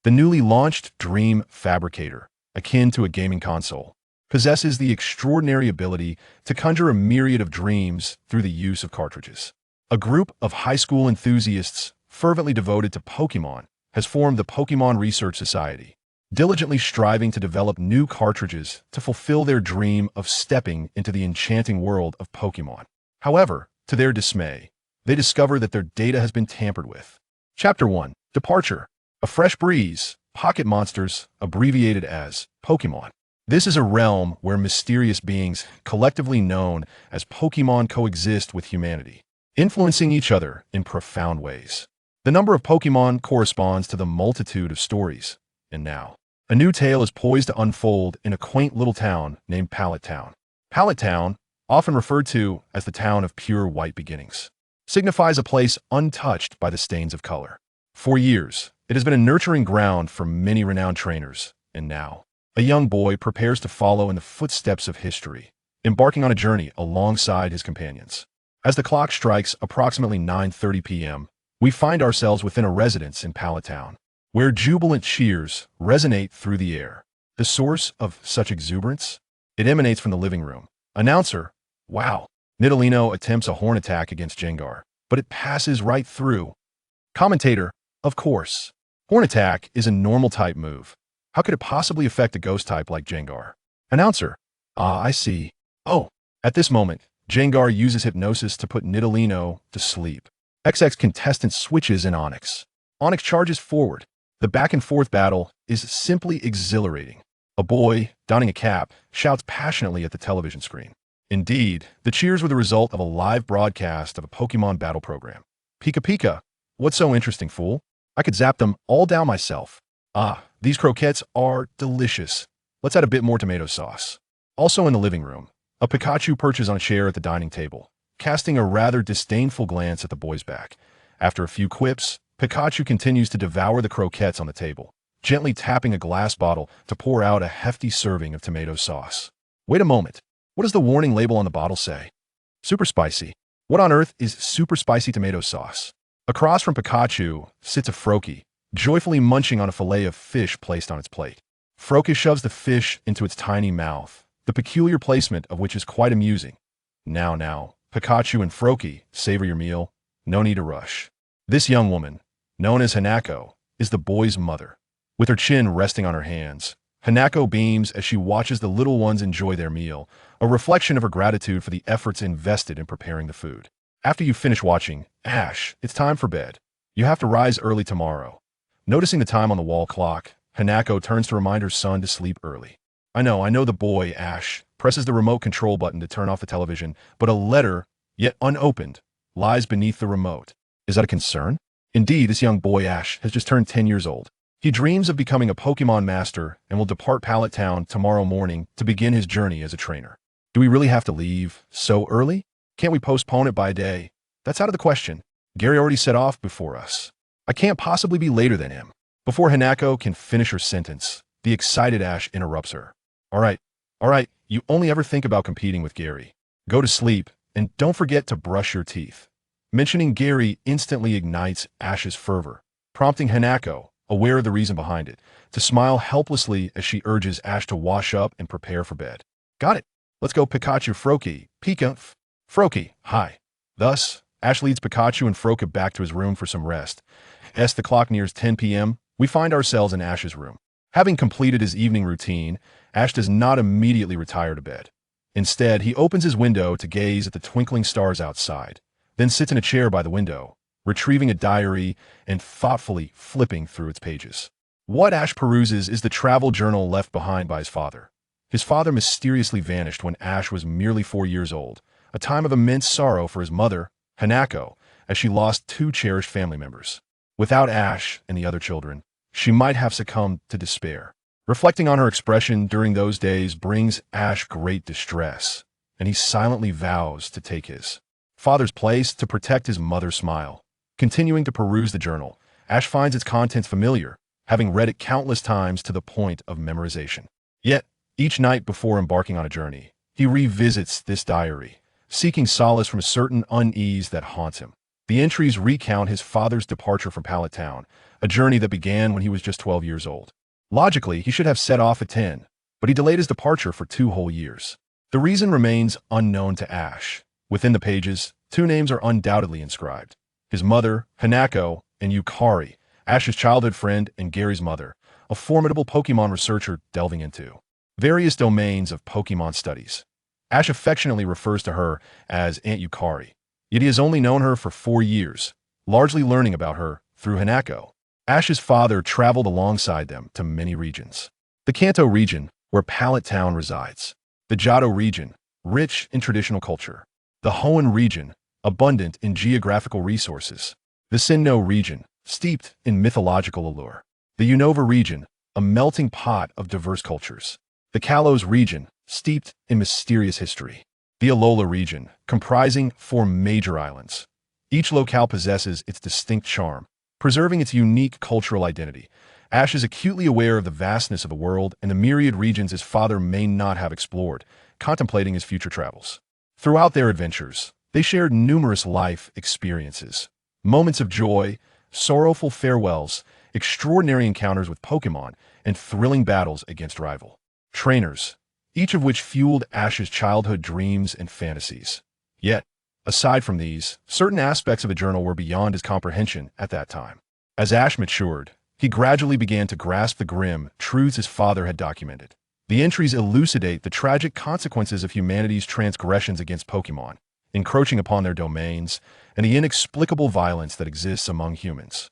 The newly launched Dream Fabricator, akin to a gaming console, possesses the extraordinary ability to conjure a myriad of dreams through the use of cartridges. A group of high school enthusiasts fervently devoted to Pokémon has formed the Pokémon Research Society, diligently striving to develop new cartridges to fulfill their dream of stepping into the enchanting world of Pokémon. However, to their dismay, they discover that their data has been tampered with. Chapter 1. Departure. A fresh breeze. Pocket monsters, abbreviated as Pokémon. This is a realm where mysterious beings, collectively known as Pokémon, coexist with humanity, influencing each other in profound ways. The number of Pokémon corresponds to the multitude of stories, and now, a new tale is poised to unfold in a quaint little town named Pallet Town. Pallet Town, often referred to as the town of pure white beginnings, signifies a place untouched by the stains of color. For years, it has been a nurturing ground for many renowned trainers, and now, a young boy prepares to follow in the footsteps of history, embarking on a journey alongside his companions. As the clock strikes approximately 9:30 p.m., we find ourselves within a residence in Pallet Town, where jubilant cheers resonate through the air. The source of such exuberance? It emanates from the living room. Announcer: wow. Nidalino attempts a horn attack against Gengar, but it passes right through. Commentator: of course. Horn attack is a normal type move. How could it possibly affect a ghost type like Gengar? Announcer: ah, I see. Oh. At this moment, Gengar uses hypnosis to put Nidalino to sleep. XX contestant switches in Onix. Onix charges forward. The back-and-forth battle is simply exhilarating. A boy, donning a cap, shouts passionately at the television screen. Indeed, the cheers were the result of a live broadcast of a Pokemon battle program. Pika Pika. What's so interesting, fool? I could zap them all down myself. Ah, these croquettes are delicious. Let's add a bit more tomato sauce. Also in the living room, a Pikachu perches on a chair at the dining table, casting a rather disdainful glance at the boy's back. After a few quips, Pikachu continues to devour the croquettes on the table, gently tapping a glass bottle to pour out a hefty serving of tomato sauce. Wait a moment. What does the warning label on the bottle say? Super spicy. What on earth is super spicy tomato sauce? Across from Pikachu sits a Froakie, joyfully munching on a fillet of fish placed on its plate. Froakie shoves the fish into its tiny mouth, the peculiar placement of which is quite amusing. Now, Pikachu and Froakie, savor your meal. No need to rush. This young woman, known as Hanako, is the boy's mother. With her chin resting on her hands, Hanako beams as she watches the little ones enjoy their meal, a reflection of her gratitude for the efforts invested in preparing the food. After you finish watching, Ash, it's time for bed. You have to rise early tomorrow. Noticing the time on the wall clock, Hanako turns to remind her son to sleep early. I know the boy, Ash, presses the remote control button to turn off the television, but a letter, yet unopened, lies beneath the remote. Is that a concern? Indeed, this young boy, Ash, has just turned 10 years old. He dreams of becoming a Pokemon master and will depart Pallet Town tomorrow morning to begin his journey as a trainer. Do we really have to leave so early? Can't we postpone it by a day? That's out of the question. Gary already set off before us. I can't possibly be later than him. Before Hanako can finish her sentence, the excited Ash interrupts her. All right, you only ever think about competing with Gary. Go to sleep, and don't forget to brush your teeth. Mentioning Gary instantly ignites Ash's fervor, prompting Hanako, aware of the reason behind it, to smile helplessly as she urges Ash to wash up and prepare for bed. Got it. Let's go Pikachu Froakie. Pika. Froakie, hi. Thus, Ash leads Pikachu and Froakie back to his room for some rest. As the clock nears 10 p.m., we find ourselves in Ash's room. Having completed his evening routine, Ash does not immediately retire to bed. Instead, he opens his window to gaze at the twinkling stars outside, then sits in a chair by the window, retrieving a diary and thoughtfully flipping through its pages. What Ash peruses is the travel journal left behind by his father. His father mysteriously vanished when Ash was merely 4 years old, a time of immense sorrow for his mother, Hanako, as she lost 2 cherished family members. Without Ash and the other children, she might have succumbed to despair. Reflecting on her expression during those days brings Ash great distress, and he silently vows to take his father's place to protect his mother's smile. Continuing to peruse the journal, Ash finds its contents familiar, having read it countless times to the point of memorization. Yet, each night before embarking on a journey, he revisits this diary, seeking solace from a certain unease that haunts him. The entries recount his father's departure from Pallet Town, a journey that began when he was just 12 years old. Logically, he should have set off at 10, but he delayed his departure for 2 whole years. The reason remains unknown to Ash. Within the pages, 2 names are undoubtedly inscribed. His mother, Hanako, and Yukari, Ash's childhood friend and Gary's mother, a formidable Pokemon researcher delving into various domains of Pokemon studies. Ash affectionately refers to her as Aunt Yukari, yet he has only known her for 4 years, largely learning about her through Hanako. Ash's father traveled alongside them to many regions. The Kanto region, where Pallet Town resides. The Johto region, rich in traditional culture. The Hoenn region, abundant in geographical resources. The Sinnoh region, steeped in mythological allure. The Unova region, a melting pot of diverse cultures. The Kalos region, steeped in mysterious history. The Alola region, comprising 4 major islands. Each locale possesses its distinct charm, preserving its unique cultural identity. Ash is acutely aware of the vastness of the world and the myriad regions his father may not have explored, contemplating his future travels. Throughout their adventures, they shared numerous life experiences. Moments of joy, sorrowful farewells, extraordinary encounters with Pokemon, and thrilling battles against rival trainers, each of which fueled Ash's childhood dreams and fantasies. Yet, aside from these, certain aspects of the journal were beyond his comprehension at that time. As Ash matured, he gradually began to grasp the grim truths his father had documented. The entries elucidate the tragic consequences of humanity's transgressions against Pokemon, encroaching upon their domains, and the inexplicable violence that exists among humans.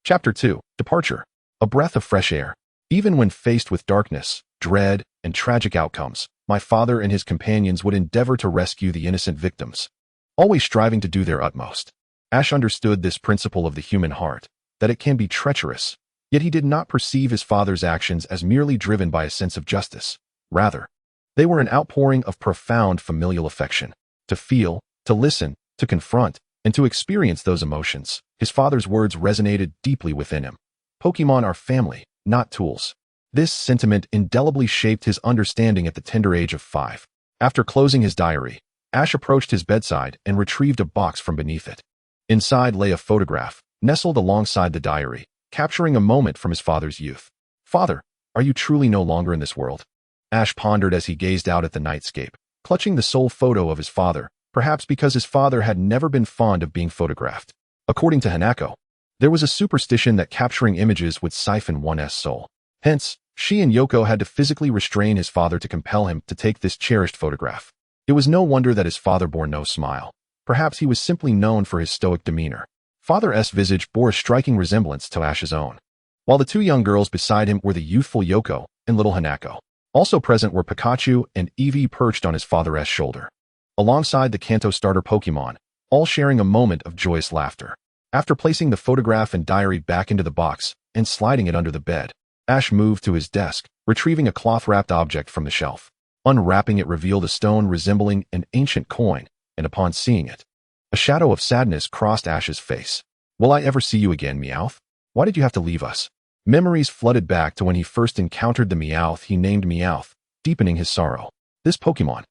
Chapter 2. Departure. A breath of fresh air. Even when faced with darkness, dread, and tragic outcomes, my father and his companions would endeavor to rescue the innocent victims, always striving to do their utmost. Ash understood this principle of the human heart, that it can be treacherous, yet he did not perceive his father's actions as merely driven by a sense of justice. Rather, they were an outpouring of profound familial affection. To feel, to listen, to confront, and to experience those emotions, his father's words resonated deeply within him. Pokemon are family, not tools. This sentiment indelibly shaped his understanding at the tender age of 5. After closing his diary, Ash approached his bedside and retrieved a box from beneath it. Inside lay a photograph, nestled alongside the diary, capturing a moment from his father's youth. "Father, are you truly no longer in this world?" Ash pondered as he gazed out at the nightscape, clutching the sole photo of his father, perhaps because his father had never been fond of being photographed. According to Hanako, there was a superstition that capturing images would siphon one's soul. Hence, she and Yoko had to physically restrain his father to compel him to take this cherished photograph. It was no wonder that his father bore no smile. Perhaps he was simply known for his stoic demeanor. Father's visage bore a striking resemblance to Ash's own, while the 2 young girls beside him were the youthful Yoko and little Hanako. Also present were Pikachu and Eevee perched on his father's shoulder, alongside the Kanto starter Pokemon, all sharing a moment of joyous laughter. After placing the photograph and diary back into the box and sliding it under the bed, Ash moved to his desk, retrieving a cloth-wrapped object from the shelf. Unwrapping it revealed a stone resembling an ancient coin, and upon seeing it, a shadow of sadness crossed Ash's face. "Will I ever see you again, Meowth? Why did you have to leave us?" Memories flooded back to when he first encountered the Meowth he named Meowth, deepening his sorrow. This Pokemon,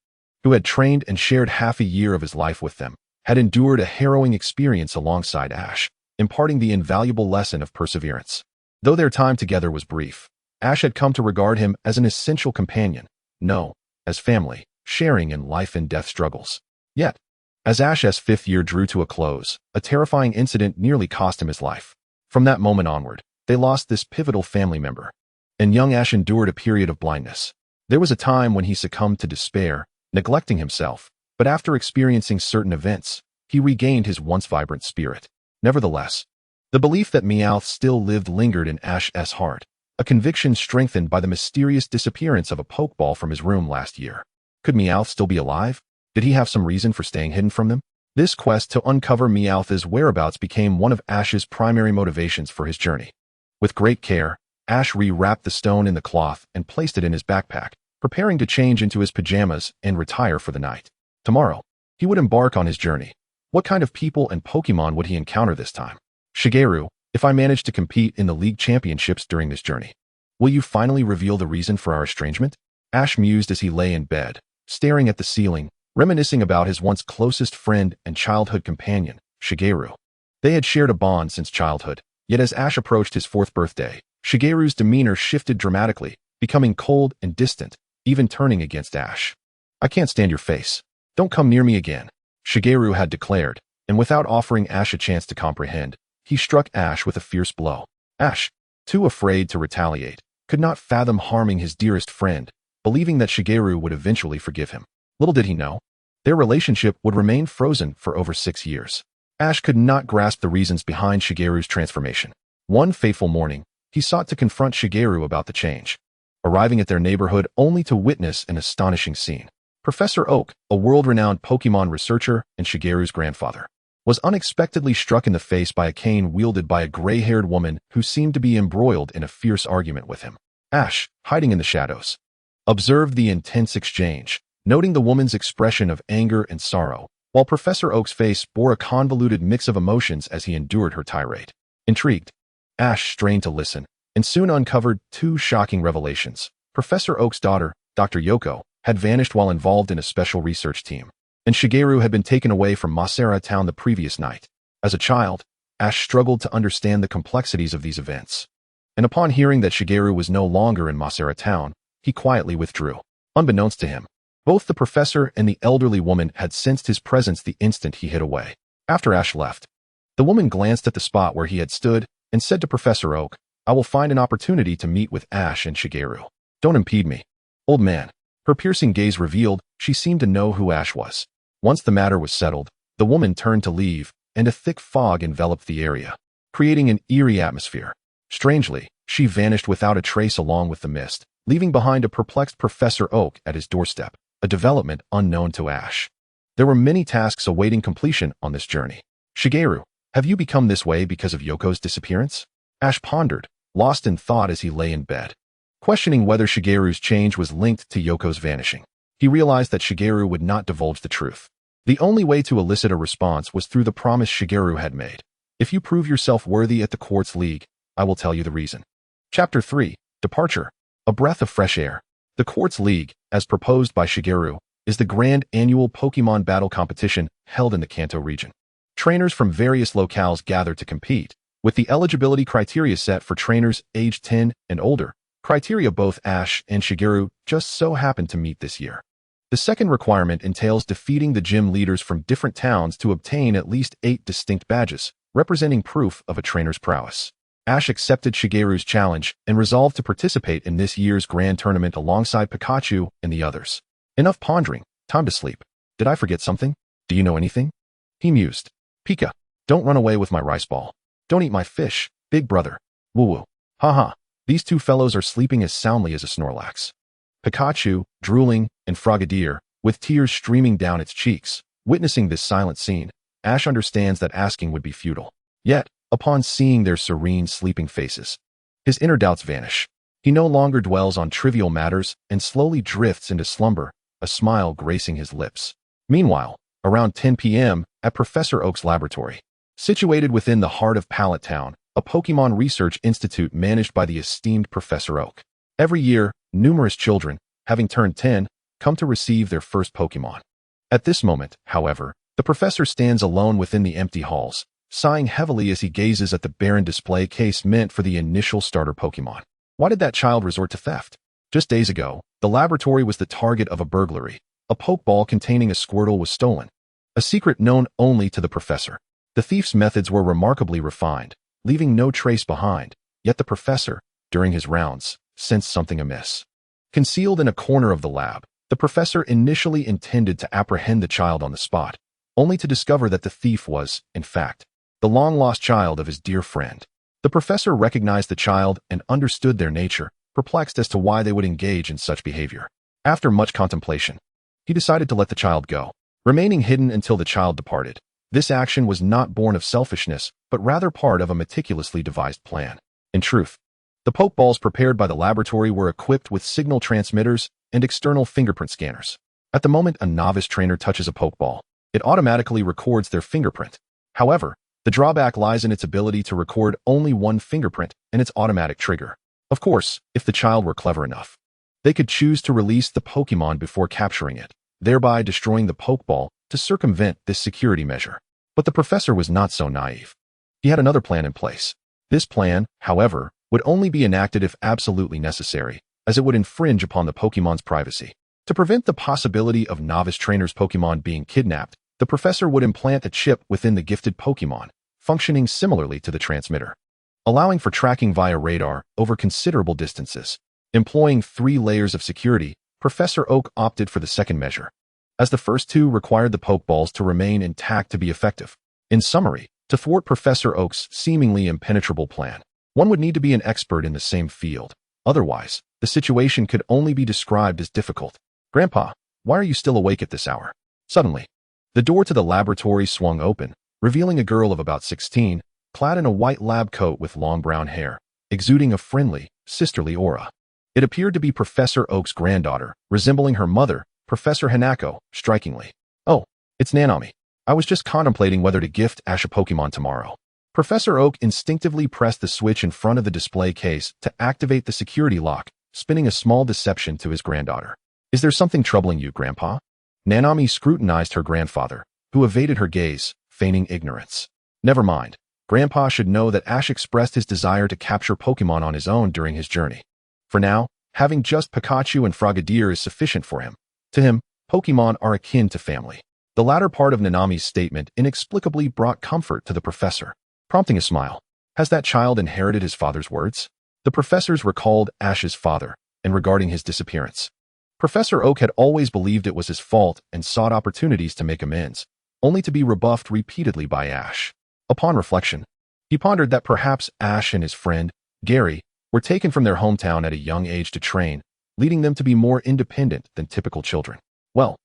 who had trained and shared half a year of his life with them, had endured a harrowing experience alongside Ash, imparting the invaluable lesson of perseverance. Though their time together was brief, Ash had come to regard him as an essential companion, no, as family, sharing in life and death struggles. Yet, as Ash's 5th year drew to a close, a terrifying incident nearly cost him his life. From that moment onward, they lost this pivotal family member, and young Ash endured a period of blindness. There was a time when he succumbed to despair, neglecting himself, but after experiencing certain events, he regained his once vibrant spirit. Nevertheless, the belief that Meowth still lived lingered in Ash's heart, a conviction strengthened by the mysterious disappearance of a Pokeball from his room last year. Could Meowth still be alive? Did he have some reason for staying hidden from them? This quest to uncover Meowth's whereabouts became one of Ash's primary motivations for his journey. With great care, Ash re-wrapped the stone in the cloth and placed it in his backpack, preparing to change into his pajamas and retire for the night. Tomorrow, he would embark on his journey. What kind of people and Pokemon would he encounter this time? "Shigeru, if I manage to compete in the league championships during this journey, will you finally reveal the reason for our estrangement?" Ash mused as he lay in bed, staring at the ceiling, reminiscing about his once closest friend and childhood companion, Shigeru. They had shared a bond since childhood, Yet as Ash approached his 4th birthday, Shigeru's demeanor shifted dramatically, becoming cold and distant, even turning against Ash. "I can't stand your face. Don't come near me again," Shigeru had declared, and without offering Ash a chance to comprehend, he struck Ash with a fierce blow. Ash, too afraid to retaliate, could not fathom harming his dearest friend, believing that Shigeru would eventually forgive him. Little did he know, their relationship would remain frozen for over 6 years. Ash could not grasp the reasons behind Shigeru's transformation. One fateful morning, he sought to confront Shigeru about the change, arriving at their neighborhood only to witness an astonishing scene. Professor Oak, a world-renowned Pokemon researcher and Shigeru's grandfather, was unexpectedly struck in the face by a cane wielded by a gray-haired woman who seemed to be embroiled in a fierce argument with him. Ash, hiding in the shadows, observed the intense exchange, noting the woman's expression of anger and sorrow, while Professor Oak's face bore a convoluted mix of emotions as he endured her tirade. Intrigued, Ash strained to listen, and soon uncovered 2 shocking revelations. Professor Oak's daughter, Dr. Yoko, had vanished while involved in a special research team, and Shigeru had been taken away from Masera Town the previous night. As a child, Ash struggled to understand the complexities of these events, and upon hearing that Shigeru was no longer in Masera Town, he quietly withdrew. Unbeknownst to him, both the professor and the elderly woman had sensed his presence the instant he hid away. After Ash left, the woman glanced at the spot where he had stood and said to Professor Oak, "I will find an opportunity to meet with Ash and Shigeru. Don't impede me, old man." Her piercing gaze revealed she seemed to know who Ash was. Once the matter was settled, the woman turned to leave, and a thick fog enveloped the area, creating an eerie atmosphere. Strangely, she vanished without a trace along with the mist, leaving behind a perplexed Professor Oak at his doorstep, a development unknown to Ash. There were many tasks awaiting completion on this journey. "Shigeru, have you become this way because of Yoko's disappearance?" Ash pondered, lost in thought as he lay in bed, questioning whether Shigeru's change was linked to Yoko's vanishing. He realized that Shigeru would not divulge the truth. The only way to elicit a response was through the promise Shigeru had made. "If you prove yourself worthy at the Quartz League, I will tell you the reason." Chapter 3, Departure. A breath of fresh air. The Quartz League, as proposed by Shigeru, is the grand annual Pokemon battle competition held in the Kanto region. Trainers from various locales gather to compete, with the eligibility criteria set for trainers aged 10 and older, criteria both Ash and Shigeru just so happen to meet this year. The second requirement entails defeating the gym leaders from different towns to obtain at least 8 distinct badges, representing proof of a trainer's prowess. Ash accepted Shigeru's challenge and resolved to participate in this year's grand tournament alongside Pikachu and the others. Enough pondering, time to sleep. "Did I forget something? Do you know anything?" he mused. "Pika, don't run away with my rice ball. Don't eat my fish, big brother. Woo-woo. Haha, these 2 fellows are sleeping as soundly as a Snorlax." Pikachu, drooling, and Frogadier, with tears streaming down its cheeks, witnessing this silent scene, Ash understands that asking would be futile. Yet, upon seeing their serene sleeping faces, his inner doubts vanish. He no longer dwells on trivial matters and slowly drifts into slumber, a smile gracing his lips. Meanwhile, around 10 p.m., at Professor Oak's laboratory, situated within the heart of Pallet Town, a Pokemon research institute managed by the esteemed Professor Oak. Every year, numerous children, having turned 10, come to receive their first Pokemon. At this moment, however, the professor stands alone within the empty halls, sighing heavily as he gazes at the barren display case meant for the initial starter Pokemon. Why did that child resort to theft? Just days ago, the laboratory was the target of a burglary. A Pokeball containing a Squirtle was stolen, a secret known only to the professor. The thief's methods were remarkably refined, leaving no trace behind, yet the professor, during his rounds, sensed something amiss. Concealed in a corner of the lab, the professor initially intended to apprehend the child on the spot, only to discover that the thief was, in fact, the long-lost child of his dear friend. The professor recognized the child and understood their nature, perplexed as to why they would engage in such behavior. After much contemplation, he decided to let the child go, remaining hidden until the child departed. This action was not born of selfishness, but rather part of a meticulously devised plan. In truth, the Pokeballs prepared by the laboratory were equipped with signal transmitters and external fingerprint scanners. At the moment a novice trainer touches a Pokeball, it automatically records their fingerprint. However, the drawback lies in its ability to record only one fingerprint and its automatic trigger. Of course, if the child were clever enough, they could choose to release the Pokemon before capturing it, thereby destroying the Pokeball to circumvent this security measure. But the professor was not so naive. He had another plan in place. This plan, however, would only be enacted if absolutely necessary, as it would infringe upon the Pokemon's privacy. To prevent the possibility of novice trainers' Pokemon being kidnapped, the professor would implant a chip within the gifted Pokemon, functioning similarly to the transmitter, allowing for tracking via radar over considerable distances. Employing 3 layers of security, Professor Oak opted for the second measure, as the first 2 required the Pokeballs to remain intact to be effective. In summary, to thwart Professor Oak's seemingly impenetrable plan, one would need to be an expert in the same field. Otherwise, the situation could only be described as difficult. "Grandpa, why are you still awake at this hour?" Suddenly, the door to the laboratory swung open, revealing a girl of about 16, clad in a white lab coat with long brown hair, exuding a friendly, sisterly aura. It appeared to be Professor Oak's granddaughter, resembling her mother, Professor Hanako, strikingly. "Oh, it's Nanami. I was just contemplating whether to gift Ash a Pokemon tomorrow." Professor Oak instinctively pressed the switch in front of the display case to activate the security lock, spinning a small deception to his granddaughter. "Is there something troubling you, Grandpa?" Nanami scrutinized her grandfather, who evaded her gaze, feigning ignorance. "Never mind. Grandpa should know that Ash expressed his desire to capture Pokemon on his own during his journey. For now, having just Pikachu and Frogadier is sufficient for him. To him, Pokemon are akin to family." The latter part of Nanami's statement inexplicably brought comfort to the professor, prompting a smile. Has that child inherited his father's words? The professors recalled Ash's father, and regarding his disappearance, Professor Oak had always believed it was his fault and sought opportunities to make amends, only to be rebuffed repeatedly by Ash. Upon reflection, he pondered that perhaps Ash and his friend, Gary, were taken from their hometown at a young age to train, leading them to be more independent than typical children. "Well,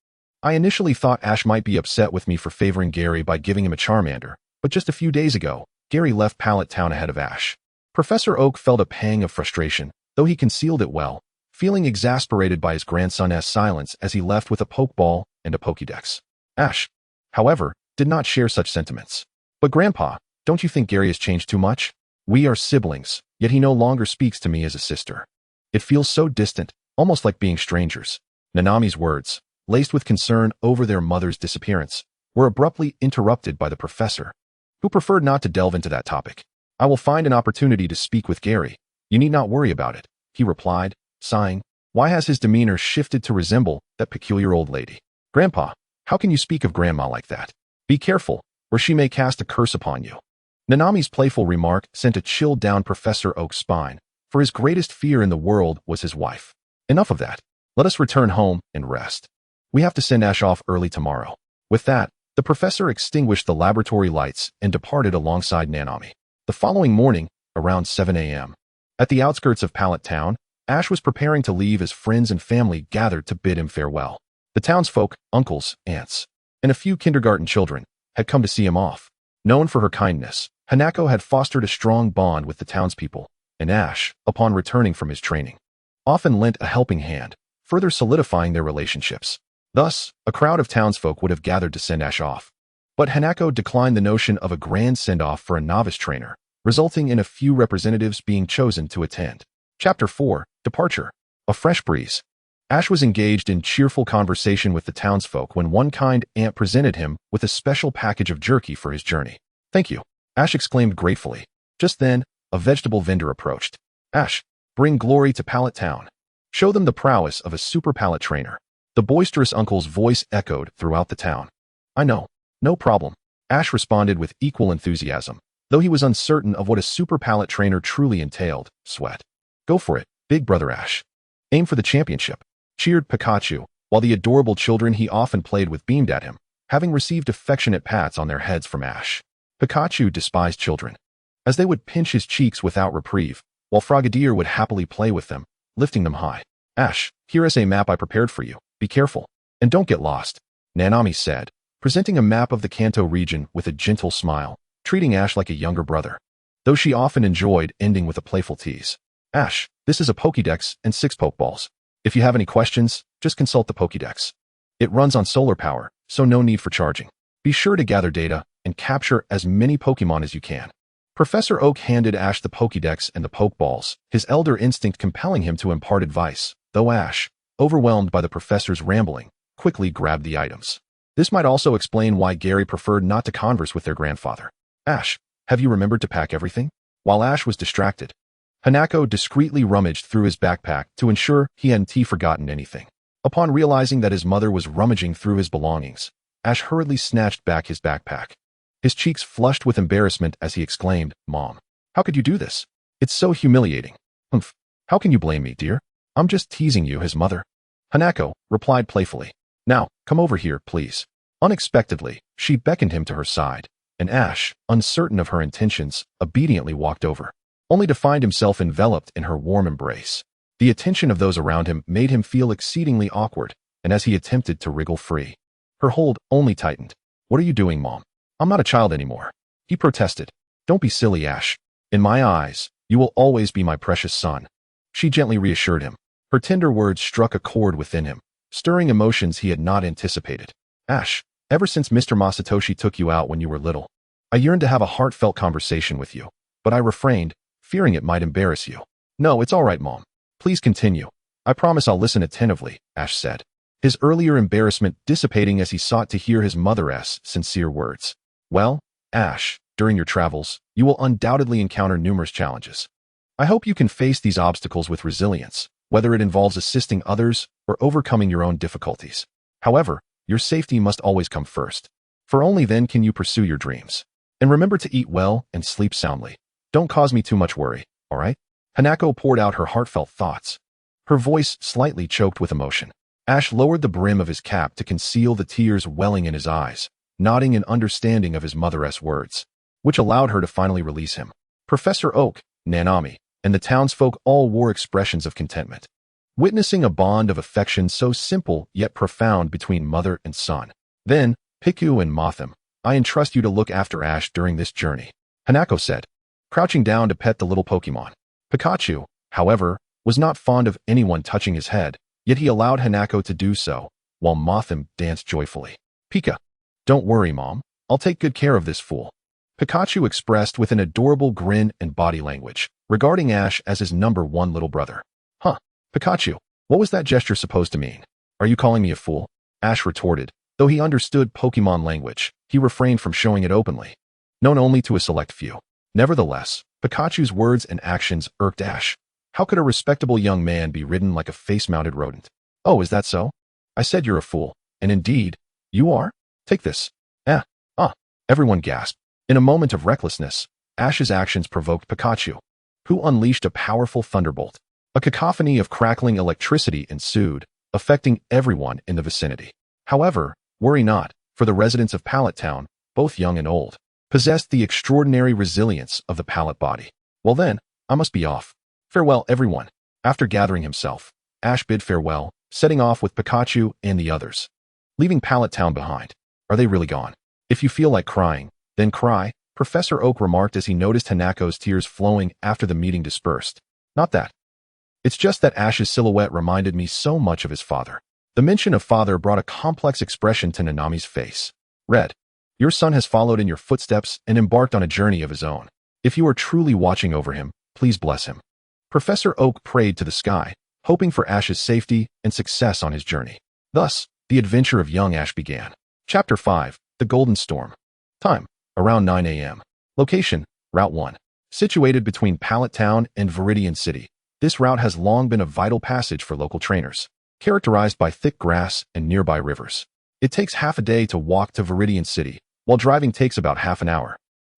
I initially thought Ash might be upset with me for favoring Gary by giving him a Charmander, but just a few days ago, Gary left Pallet Town ahead of Ash." Professor Oak felt a pang of frustration, though he concealed it well, feeling exasperated by his grandson's silence as he left with a Pokeball and a Pokédex. Ash, however, did not share such sentiments. "But Grandpa, don't you think Gary has changed too much? We are siblings, yet he no longer speaks to me as a sister. It feels so distant, almost like being strangers." Nanami's words, laced with concern over their mother's disappearance, were abruptly interrupted by the professor, who preferred not to delve into that topic. "I will find an opportunity to speak with Gary. You need not worry about it," he replied, sighing. Why has his demeanor shifted to resemble that peculiar old lady? "Grandpa, how can you speak of Grandma like that? Be careful, or she may cast a curse upon you." Nanami's playful remark sent a chill down Professor Oak's spine, for his greatest fear in the world was his wife. "Enough of that. Let us return home and rest. We have to send Ash off early tomorrow." With that, the professor extinguished the laboratory lights and departed alongside Nanami. The following morning, around 7 a.m., at the outskirts of Pallet Town, Ash was preparing to leave as friends and family gathered to bid him farewell. The townsfolk, uncles, aunts, and a few kindergarten children had come to see him off. Known for her kindness, Hanako had fostered a strong bond with the townspeople, and Ash, upon returning from his training, often lent a helping hand, further solidifying their relationships. Thus, a crowd of townsfolk would have gathered to send Ash off. But Hanako declined the notion of a grand send-off for a novice trainer, resulting in a few representatives being chosen to attend. Chapter 4, Departure. A fresh breeze. Ash was engaged in cheerful conversation with the townsfolk when one kind aunt presented him with a special package of jerky for his journey. "Thank you," Ash exclaimed gratefully. Just then, a vegetable vendor approached. "Ash, bring glory to Pallet Town. Show them the prowess of a super pallet trainer." The boisterous uncle's voice echoed throughout the town. "I know. No problem," Ash responded with equal enthusiasm, though he was uncertain of what a super pallet trainer truly entailed. Sweat. "Go for it, big brother Ash. Aim for the championship," cheered Pikachu, while the adorable children he often played with beamed at him, having received affectionate pats on their heads from Ash. Pikachu despised children, as they would pinch his cheeks without reprieve, while Frogadier would happily play with them, lifting them high. "Ash, here is a map I prepared for you. Be careful, and don't get lost," Nanami said, presenting a map of the Kanto region with a gentle smile, treating Ash like a younger brother, though she often enjoyed ending with a playful tease. "Ash, this is a Pokédex and 6 Pokeballs. If you have any questions, just consult the Pokédex. It runs on solar power, so no need for charging. Be sure to gather data and capture as many Pokemon as you can." Professor Oak handed Ash the Pokédex and the Pokeballs, his elder instinct compelling him to impart advice, though Ash, overwhelmed by the professor's rambling, quickly grabbed the items. This might also explain why Gary preferred not to converse with their grandfather. "Ash, have you remembered to pack everything?" While Ash was distracted, Hanako discreetly rummaged through his backpack to ensure he hadn't forgotten anything. Upon realizing that his mother was rummaging through his belongings, Ash hurriedly snatched back his backpack. His cheeks flushed with embarrassment as he exclaimed, "Mom, how could you do this? It's so humiliating." "Humph, how can you blame me, dear? I'm just teasing you," his mother, Hanako, replied playfully. "Now, come over here, please." Unexpectedly, she beckoned him to her side, and Ash, uncertain of her intentions, obediently walked over, only to find himself enveloped in her warm embrace. The attention of those around him made him feel exceedingly awkward, and as he attempted to wriggle free, her hold only tightened. "What are you doing, Mom? I'm not a child anymore," he protested. "Don't be silly, Ash. In my eyes, you will always be my precious son," she gently reassured him. Her tender words struck a chord within him, stirring emotions he had not anticipated. "Ash, ever since Mr. Masatoshi took you out when you were little, I yearned to have a heartfelt conversation with you, but I refrained, fearing it might embarrass you." "No, it's all right, Mom. Please continue. I promise I'll listen attentively," Ash said, his earlier embarrassment dissipating as he sought to hear his mother's sincere words. "Well, Ash, during your travels, you will undoubtedly encounter numerous challenges. I hope you can face these obstacles with resilience, whether it involves assisting others or overcoming your own difficulties. However, your safety must always come first, for only then can you pursue your dreams. And remember to eat well and sleep soundly. Don't cause me too much worry, all right?" Hanako poured out her heartfelt thoughts, her voice slightly choked with emotion. Ash lowered the brim of his cap to conceal the tears welling in his eyes, nodding in understanding of his mother's words, which allowed her to finally release him. Professor Oak, Nanami, and the townsfolk all wore expressions of contentment, witnessing a bond of affection so simple yet profound between mother and son. "Then, Piku and Motham, I entrust you to look after Ash during this journey," Hanako said, crouching down to pet the little Pokemon. Pikachu, however, was not fond of anyone touching his head, yet he allowed Hanako to do so, while Motham danced joyfully. "Pika, don't worry, Mom. I'll take good care of this fool," Pikachu expressed with an adorable grin and body language, regarding Ash as his #1 little brother. "Huh, Pikachu, what was that gesture supposed to mean? Are you calling me a fool?" Ash retorted. Though he understood Pokemon language, he refrained from showing it openly, known only to a select few. Nevertheless, Pikachu's words and actions irked Ash. How could a respectable young man be ridden like a face-mounted rodent? "Oh, is that so? I said you're a fool, and indeed, you are? Take this." Everyone gasped. In a moment of recklessness, Ash's actions provoked Pikachu, who unleashed a powerful thunderbolt. A cacophony of crackling electricity ensued, affecting everyone in the vicinity. However, worry not, for the residents of Pallet Town, both young and old, possessed the extraordinary resilience of the pallet body. "Well then, I must be off. Farewell, everyone." After gathering himself, Ash bid farewell, setting off with Pikachu and the others, leaving Pallet Town behind. "Are they really gone? If you feel like crying, then cry," Professor Oak remarked as he noticed Hanako's tears flowing after the meeting dispersed. "Not that. It's just that Ash's silhouette reminded me so much of his father." The mention of father brought a complex expression to Nanami's face. "Red, your son has followed in your footsteps and embarked on a journey of his own. If you are truly watching over him, please bless him." Professor Oak prayed to the sky, hoping for Ash's safety and success on his journey. Thus, the adventure of young Ash began. Chapter 5, The Golden Storm. Time, around 9 a.m. Location, Route 1. Situated between Pallet Town and Viridian City, this route has long been a vital passage for local trainers, characterized by thick grass and nearby rivers. It takes half a day to walk to Viridian City, while driving takes about half an hour.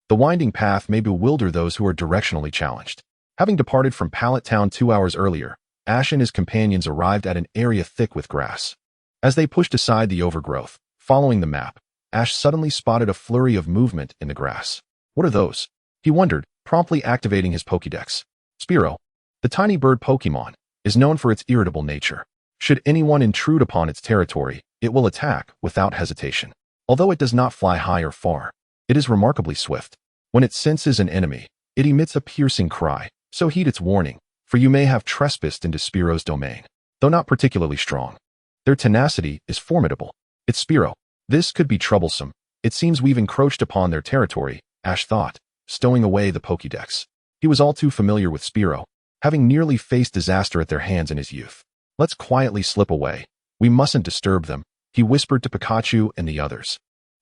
The winding path may bewilder those who are directionally challenged. Having departed from Pallet Town 2 hours earlier, Ash and his companions arrived at an area thick with grass. As they pushed aside the overgrowth, following the map, Ash suddenly spotted a flurry of movement in the grass. "What are those?" he wondered, promptly activating his Pokédex. Spearow, the tiny bird Pokémon, is known for its irritable nature. Should anyone intrude upon its territory, it will attack without hesitation. Although it does not fly high or far, it is remarkably swift. When it senses an enemy, it emits a piercing cry, so heed its warning, for you may have trespassed into Spearow's domain. Though not particularly strong, their tenacity is formidable. "It's Spearow. This could be troublesome. It seems we've encroached upon their territory," Ash thought, stowing away the Pokédex. He was all too familiar with Spearow, having nearly faced disaster at their hands in his youth. "Let's quietly slip away. We mustn't disturb them," he whispered to Pikachu and the others,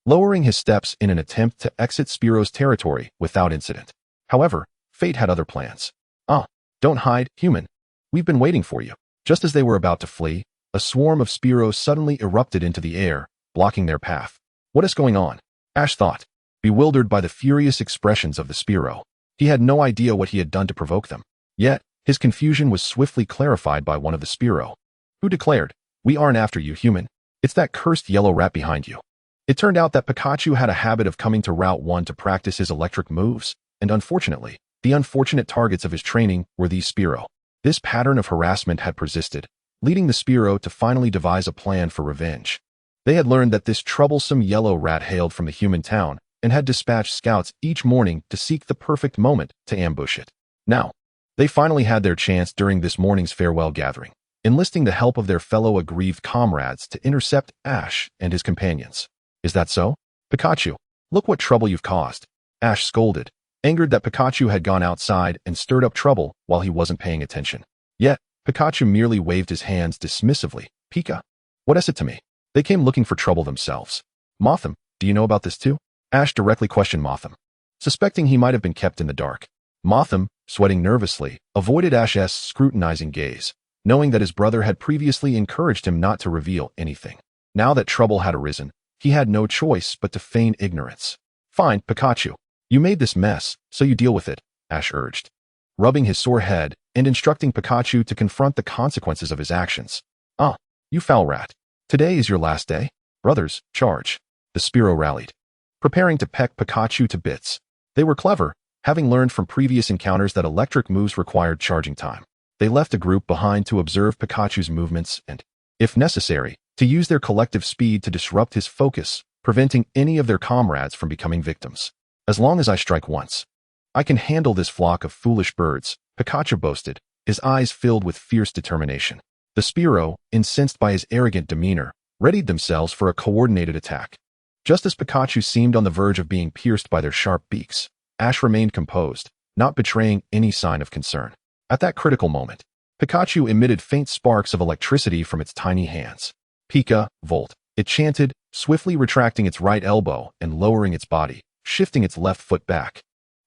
lowering his steps in an attempt to exit Spearow's territory without incident. However, fate had other plans. Ah, don't hide, human. We've been waiting for you. Just as they were about to flee, a swarm of Spearows suddenly erupted into the air, blocking their path. What is going on? Ash thought, bewildered by the furious expressions of the Spearow. He had no idea what he had done to provoke them. Yet, his confusion was swiftly clarified by one of the Spearow, who declared, "We aren't after you, human. It's that cursed yellow rat behind you." It turned out that Pikachu had a habit of coming to Route 1 to practice his electric moves, and unfortunately, the unfortunate targets of his training were these Spearow. This pattern of harassment had persisted, leading the Spearow to finally devise a plan for revenge. They had learned that this troublesome yellow rat hailed from the human town and had dispatched scouts each morning to seek the perfect moment to ambush it. Now, they finally had their chance during this morning's farewell gathering, enlisting the help of their fellow aggrieved comrades to intercept Ash and his companions. Is that so? Pikachu, look what trouble you've caused. Ash scolded, angered that Pikachu had gone outside and stirred up trouble while he wasn't paying attention. Yet, Pikachu merely waved his hands dismissively. Pika, what is it to me? They came looking for trouble themselves. Motham, do you know about this too? Ash directly questioned Motham, suspecting he might have been kept in the dark. Motham, sweating nervously, avoided Ash's scrutinizing gaze, knowing that his brother had previously encouraged him not to reveal anything. Now that trouble had arisen, he had no choice but to feign ignorance. Fine, Pikachu. You made this mess, so you deal with it, Ash urged, rubbing his sore head and instructing Pikachu to confront the consequences of his actions. Ah, you foul rat. Today is your last day. Brothers, charge. The Spearow rallied, preparing to peck Pikachu to bits. They were clever, having learned from previous encounters that electric moves required charging time. They left a group behind to observe Pikachu's movements and, if necessary, to use their collective speed to disrupt his focus, preventing any of their comrades from becoming victims. As long as I strike once, I can handle this flock of foolish birds, Pikachu boasted, his eyes filled with fierce determination. The Spearow, incensed by his arrogant demeanor, readied themselves for a coordinated attack. Just as Pikachu seemed on the verge of being pierced by their sharp beaks, Ash remained composed, not betraying any sign of concern. At that critical moment, Pikachu emitted faint sparks of electricity from its tiny hands. Pika, Volt, it chanted, swiftly retracting its right elbow and lowering its body, shifting its left foot back.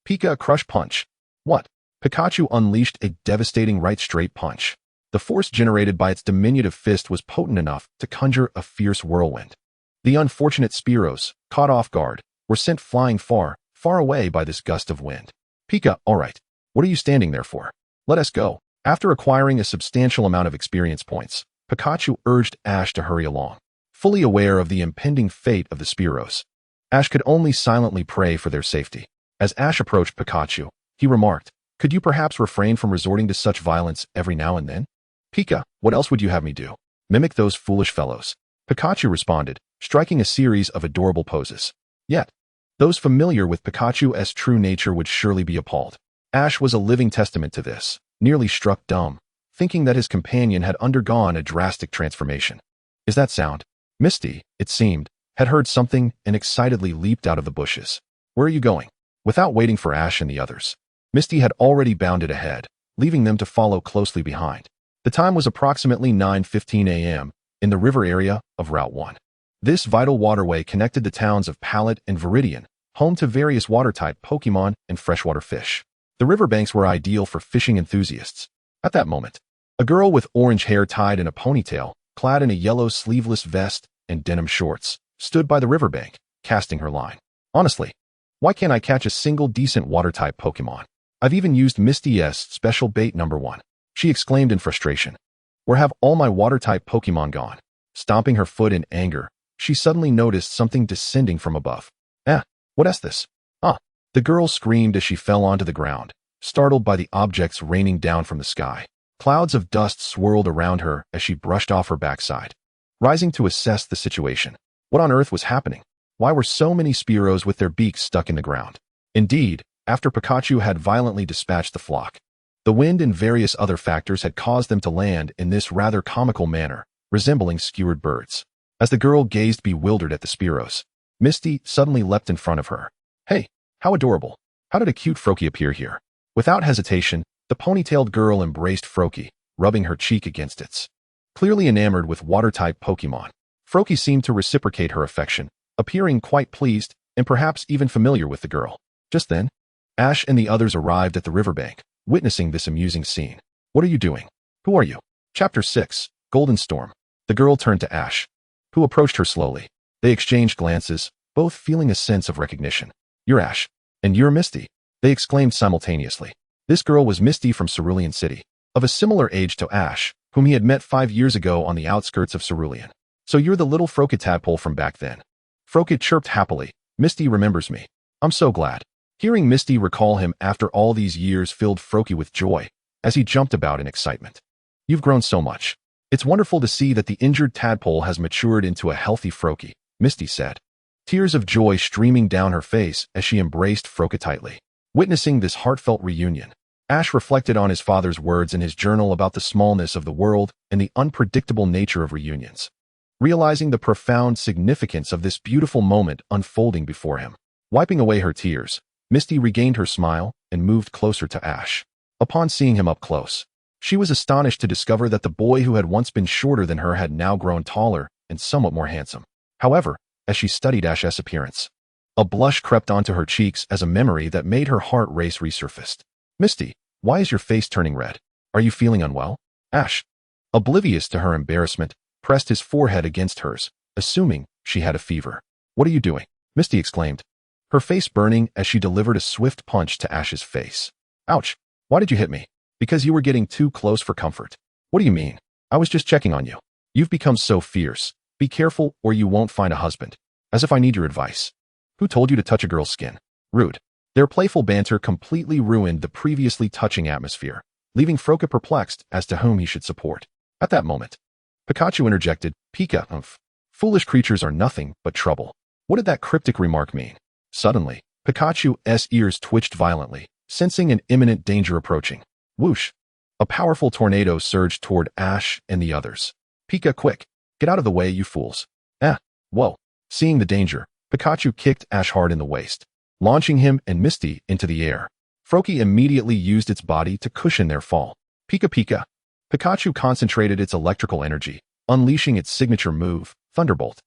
Pika, crush punch. What? Pikachu unleashed a devastating right straight punch. The force generated by its diminutive fist was potent enough to conjure a fierce whirlwind. The unfortunate Spearows, caught off guard, were sent flying far, far away by this gust of wind. Pika, all right. What are you standing there for? Let us go. After acquiring a substantial amount of experience points, Pikachu urged Ash to hurry along, fully aware of the impending fate of the Spearows. Ash could only silently pray for their safety. As Ash approached Pikachu, he remarked, "Could you perhaps refrain from resorting to such violence every now and then?" Pika, what else would you have me do? Mimic those foolish fellows. Pikachu responded, striking a series of adorable poses. Yet, those familiar with Pikachu's true nature would surely be appalled. Ash was a living testament to this, nearly struck dumb, thinking that his companion had undergone a drastic transformation. Is that sound? Misty, it seemed, had heard something and excitedly leaped out of the bushes. Where are you going? Without waiting for Ash and the others, Misty had already bounded ahead, leaving them to follow closely behind. The time was approximately 9:15 a.m. in the river area of Route 1. This vital waterway connected the towns of Pallet and Viridian, home to various water-type Pokémon and freshwater fish. The riverbanks were ideal for fishing enthusiasts. At that moment, a girl with orange hair tied in a ponytail, clad in a yellow sleeveless vest and denim shorts, stood by the riverbank, casting her line. Honestly, why can't I catch a single decent water-type Pokémon? I've even used Misty's special bait number 1. She exclaimed in frustration. Where have all my water-type Pokémon gone? Stomping her foot in anger, she suddenly noticed something descending from above. What is this? Ah! The girl screamed as she fell onto the ground, startled by the objects raining down from the sky. Clouds of dust swirled around her as she brushed off her backside. Rising to assess the situation, what on earth was happening? Why were so many Spearows with their beaks stuck in the ground? Indeed, after Pikachu had violently dispatched the flock, the wind and various other factors had caused them to land in this rather comical manner, resembling skewered birds. As the girl gazed bewildered at the Spearows, Misty suddenly leapt in front of her. Hey, how adorable. How did a cute Froakie appear here? Without hesitation, the ponytailed girl embraced Froakie, rubbing her cheek against its. Clearly enamored with water-type Pokémon, Froakie seemed to reciprocate her affection, appearing quite pleased and perhaps even familiar with the girl. Just then, Ash and the others arrived at the riverbank, witnessing this amusing scene. What are you doing? Who are you? Chapter 6, Golden Storm. The girl turned to Ash, who approached her slowly. They exchanged glances, both feeling a sense of recognition. You're Ash. And you're Misty, they exclaimed simultaneously. This girl was Misty from Cerulean City, of a similar age to Ash, whom he had met 5 years ago on the outskirts of Cerulean. So you're the little Froket tadpole from back then. Froket chirped happily. Misty remembers me. I'm so glad. Hearing Misty recall him after all these years filled Froket with joy, as he jumped about in excitement. You've grown so much. It's wonderful to see that the injured tadpole has matured into a healthy Froket, Misty said. Tears of joy streaming down her face as she embraced Froket tightly. Witnessing this heartfelt reunion, Ash reflected on his father's words in his journal about the smallness of the world and the unpredictable nature of reunions. Realizing the profound significance of this beautiful moment unfolding before him. Wiping away her tears, Misty regained her smile and moved closer to Ash. Upon seeing him up close, she was astonished to discover that the boy who had once been shorter than her had now grown taller and somewhat more handsome. However, as she studied Ash's appearance, a blush crept onto her cheeks as a memory that made her heart race resurfaced. Misty, why is your face turning red? Are you feeling unwell? Ash, oblivious to her embarrassment, pressed his forehead against hers, assuming she had a fever. What are you doing? Misty exclaimed, her face burning as she delivered a swift punch to Ash's face. Ouch! Why did you hit me? Because you were getting too close for comfort. What do you mean? I was just checking on you. You've become so fierce. Be careful or you won't find a husband. As if I need your advice. Who told you to touch a girl's skin? Rude. Their playful banter completely ruined the previously touching atmosphere, leaving Froket perplexed as to whom he should support. At that moment, Pikachu interjected, Pika, foolish creatures are nothing but trouble. What did that cryptic remark mean? Suddenly, Pikachu's ears twitched violently, sensing an imminent danger approaching. Whoosh! A powerful tornado surged toward Ash and the others. Pika, quick! Get out of the way, you fools. Whoa. Seeing the danger, Pikachu kicked Ash hard in the waist, launching him and Misty into the air. Froket immediately used its body to cushion their fall. Pika Pika. Pikachu concentrated its electrical energy, unleashing its signature move, Thunderbolt.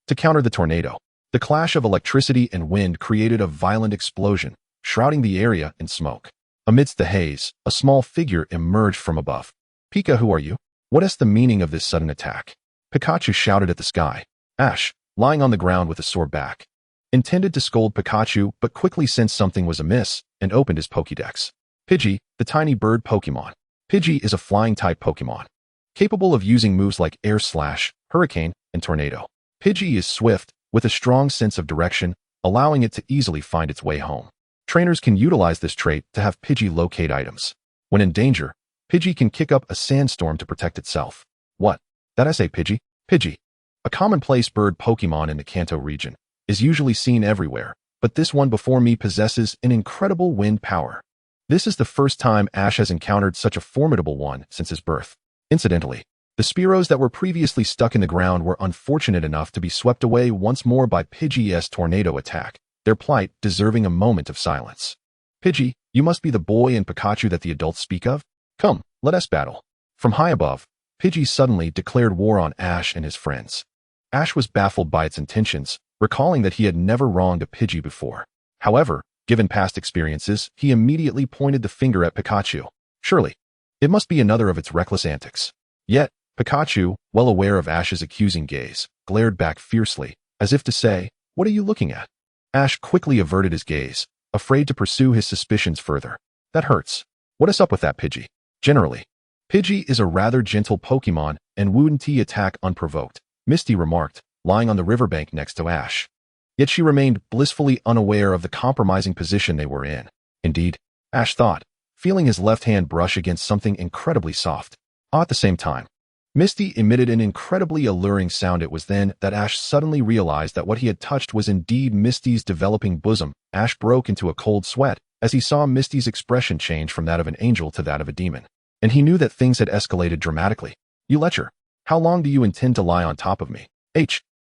To counter the tornado, the clash of electricity and wind created a violent explosion, shrouding the area in smoke. Amidst the haze, a small figure emerged from above. Pika, who are you? What is the meaning of this sudden attack? Pikachu shouted at the sky. Ash, lying on the ground with a sore back, intended to scold Pikachu but quickly sensed something was amiss and opened his Pokédex. Pidgey, the tiny bird Pokémon. Pidgey is a flying-type Pokémon, capable of using moves like Air Slash, Hurricane, and Tornado. Pidgey is swift, with a strong sense of direction, allowing it to easily find its way home. Trainers can utilize this trait to have Pidgey locate items. When in danger, Pidgey can kick up a sandstorm to protect itself. What? That I say Pidgey? Pidgey, a commonplace bird Pokémon in the Kanto region, is usually seen everywhere, but this one before me possesses an incredible wind power. This is the first time Ash has encountered such a formidable one since his birth. Incidentally, the Spearows that were previously stuck in the ground were unfortunate enough to be swept away once more by Pidgey's tornado attack, their plight deserving a moment of silence. Pidgey, you must be the boy in Pikachu that the adults speak of? Come, let us battle. From high above, Pidgey suddenly declared war on Ash and his friends. Ash was baffled by its intentions, recalling that he had never wronged a Pidgey before. However, given past experiences, he immediately pointed the finger at Pikachu. Surely, it must be another of its reckless antics. Yet, Pikachu, well aware of Ash's accusing gaze, glared back fiercely, as if to say, what are you looking at? Ash quickly averted his gaze, afraid to pursue his suspicions further. That hurts. What is up with that Pidgey? Generally, Pidgey is a rather gentle Pokémon and wouldn't attack unprovoked, Misty remarked, lying on the riverbank next to Ash. Yet she remained blissfully unaware of the compromising position they were in. Indeed, Ash thought, feeling his left hand brush against something incredibly soft. At the same time, Misty emitted an incredibly alluring sound. It was then that Ash suddenly realized that what he had touched was indeed Misty's developing bosom. Ash broke into a cold sweat as he saw Misty's expression change from that of an angel to that of a demon. And he knew that things had escalated dramatically. You lecher. How long do you intend to lie on top of me?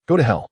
Go to hell.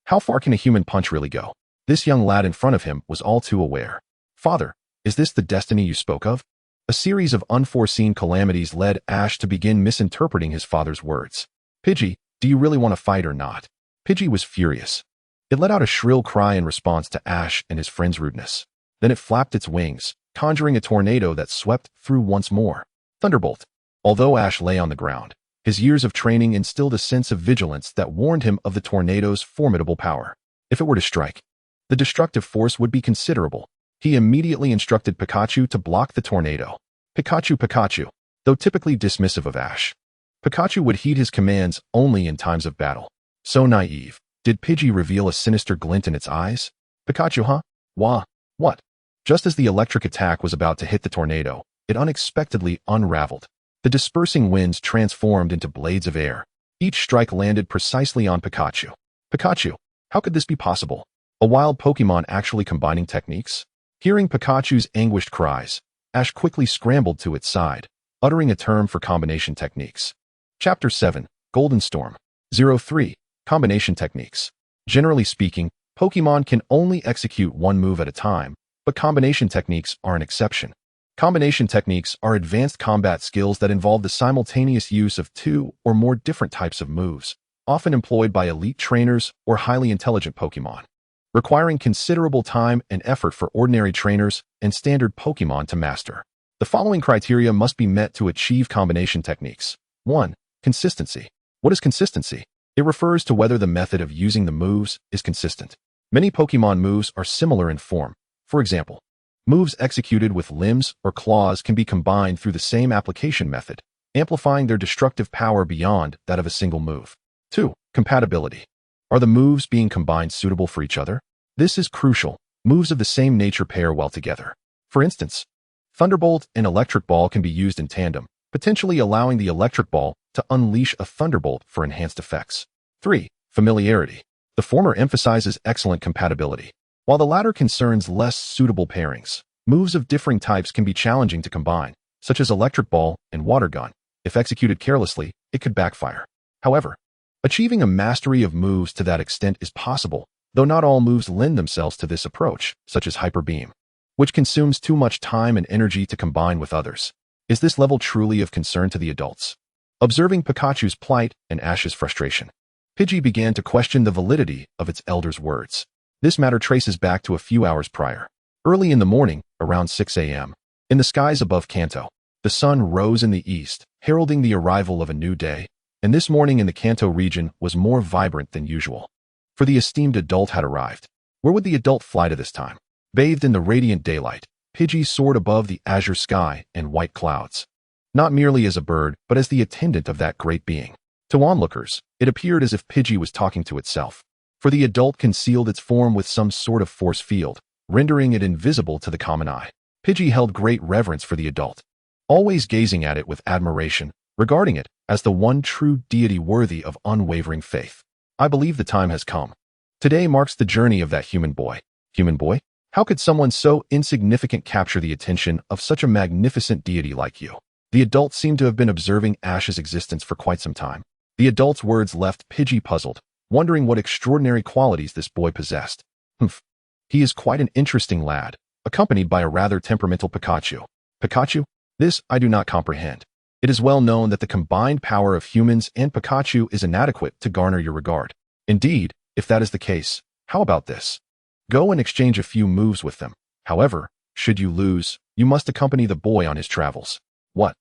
How far can a human punch really go? This young lad in front of him was all too aware. Father, is this the destiny you spoke of? A series of unforeseen calamities led Ash to begin misinterpreting his father's words. Pidgey, do you really want to fight or not? Pidgey was furious. It let out a shrill cry in response to Ash and his friend's rudeness. Then it flapped its wings, conjuring a tornado that swept through once more. Thunderbolt. Although Ash lay on the ground, his years of training instilled a sense of vigilance that warned him of the tornado's formidable power. If it were to strike, the destructive force would be considerable. He immediately instructed Pikachu to block the tornado. Pikachu. Though typically dismissive of Ash, Pikachu would heed his commands only in times of battle. So naive. Did Pidgey reveal a sinister glint in its eyes? Pikachu, huh? Wah. What? Just as the electric attack was about to hit the tornado, it unexpectedly unraveled. The dispersing winds transformed into blades of air. Each strike landed precisely on Pikachu. Pikachu, how could this be possible? A wild Pokemon actually combining techniques? Hearing Pikachu's anguished cries, Ash quickly scrambled to its side, uttering a term for combination techniques. Chapter 7, Golden Storm. 03. Combination Techniques. Generally speaking, Pokemon can only execute one move at a time, but combination techniques are an exception. Combination techniques are advanced combat skills that involve the simultaneous use of two or more different types of moves, often employed by elite trainers or highly intelligent Pokemon, requiring considerable time and effort for ordinary trainers and standard Pokemon to master. The following criteria must be met to achieve combination techniques. 1. Consistency. What is consistency? It refers to whether the method of using the moves is consistent. Many Pokemon moves are similar in form. For example, moves executed with limbs or claws can be combined through the same application method, amplifying their destructive power beyond that of a single move. 2. Compatibility. Are the moves being combined suitable for each other? This is crucial. Moves of the same nature pair well together. For instance, Thunderbolt and Electric Ball can be used in tandem, potentially allowing the Electric Ball to unleash a Thunderbolt for enhanced effects. 3. Familiarity. The former emphasizes excellent compatibility, while the latter concerns less suitable pairings. Moves of differing types can be challenging to combine, such as Electric Ball and Water Gun. If executed carelessly, it could backfire. However, achieving a mastery of moves to that extent is possible, though not all moves lend themselves to this approach, such as Hyper Beam, which consumes too much time and energy to combine with others. Is this level truly of concern to the adults? Observing Pikachu's plight and Ash's frustration, Pidgey began to question the validity of its elder's words. This matter traces back to a few hours prior. Early in the morning, around 6 a.m., in the skies above Kanto, the sun rose in the east, heralding the arrival of a new day, and this morning in the Kanto region was more vibrant than usual. For the esteemed adult had arrived. Where would the adult fly to this time? Bathed in the radiant daylight, Pidgey soared above the azure sky and white clouds. Not merely as a bird, but as the attendant of that great being. To onlookers, it appeared as if Pidgey was talking to itself, for the adult concealed its form with some sort of force field, rendering it invisible to the common eye. Pidgey held great reverence for the adult, always gazing at it with admiration, regarding it as the one true deity worthy of unwavering faith. I believe the time has come. Today marks the journey of that human boy. Human boy? How could someone so insignificant capture the attention of such a magnificent deity like you? The adult seemed to have been observing Ash's existence for quite some time. The adult's words left Pidgey puzzled, wondering what extraordinary qualities this boy possessed. He is quite an interesting lad, accompanied by a rather temperamental Pikachu. Pikachu? This I do not comprehend. It is well known that the combined power of humans and Pikachu is inadequate to garner your regard. Indeed, if that is the case, how about this? Go and exchange a few moves with them. However, should you lose, you must accompany the boy on his travels. What?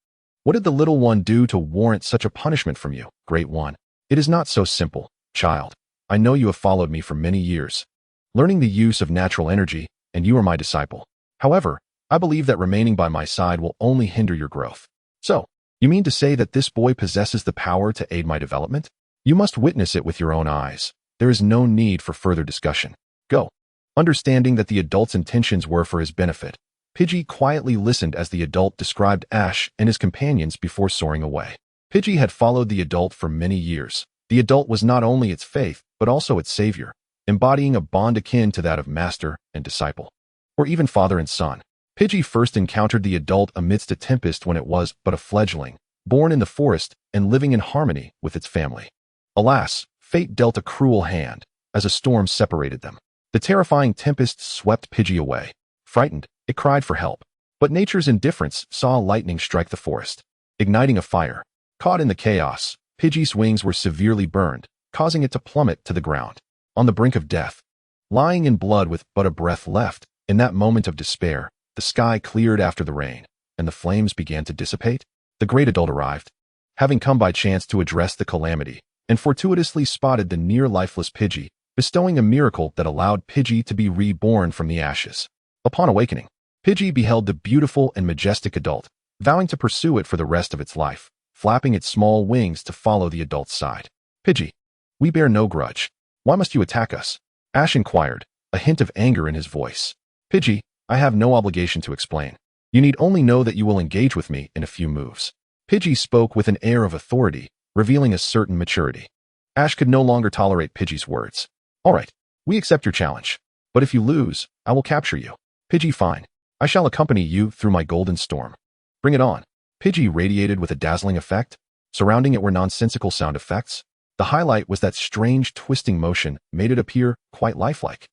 What did the little one do to warrant such a punishment from you, great one? It is not so simple, child. I know you have followed me for many years, learning the use of natural energy, and you are my disciple. However, I believe that remaining by my side will only hinder your growth. So, you mean to say that this boy possesses the power to aid my development? You must witness it with your own eyes. There is no need for further discussion. Go. Understanding that the adult's intentions were for his benefit, Pidgey quietly listened as the adult described Ash and his companions before soaring away. Pidgey had followed the adult for many years. The adult was not only its faith, but also its savior, embodying a bond akin to that of master and disciple, or even father and son. Pidgey first encountered the adult amidst a tempest when it was but a fledgling, born in the forest and living in harmony with its family. Alas, fate dealt a cruel hand, as a storm separated them. The terrifying tempest swept Pidgey away. Frightened, it cried for help. But nature's indifference saw lightning strike the forest, igniting a fire. Caught in the chaos, Pidgey's wings were severely burned, causing it to plummet to the ground. On the brink of death, lying in blood with but a breath left, In that moment of despair, the sky cleared after the rain, and the flames began to dissipate. The great adult arrived, having come by chance to address the calamity, and fortuitously spotted the near-lifeless Pidgey, bestowing a miracle that allowed Pidgey to be reborn from the ashes. Upon awakening, Pidgey beheld the beautiful and majestic adult, vowing to pursue it for the rest of its life, flapping its small wings to follow the adult's side. Pidgey, we bear no grudge. Why must you attack us? Ash inquired, a hint of anger in his voice. Pidgey, I have no obligation to explain. You need only know that you will engage with me in a few moves. Pidgey spoke with an air of authority, revealing a certain maturity. Ash could no longer tolerate Pidgey's words. All right, we accept your challenge. But if you lose, I will capture you. Pidgey, fine. I shall accompany you through my golden storm. Bring it on. Pidgey radiated with a dazzling effect. Surrounding it were nonsensical sound effects. The highlight was that strange twisting motion made it appear quite lifelike.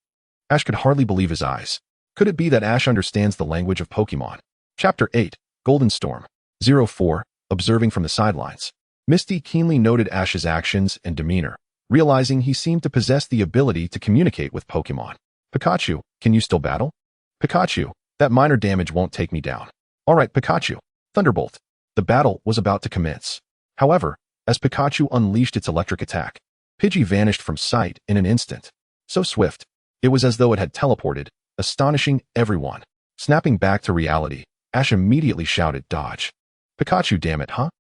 Ash could hardly believe his eyes. Could it be that Ash understands the language of Pokémon? Chapter 8, Golden Storm. 04, Observing from the sidelines. Misty keenly noted Ash's actions and demeanor, realizing he seemed to possess the ability to communicate with Pokémon. Pikachu, can you still battle? Pikachu, that minor damage won't take me down. All right, Pikachu. Thunderbolt. The battle was about to commence. However, as Pikachu unleashed its electric attack, Pidgey vanished from sight in an instant. So swift, it was as though it had teleported, astonishing everyone. Snapping back to reality, Ash immediately shouted, "Dodge!" Pikachu, damn it, huh?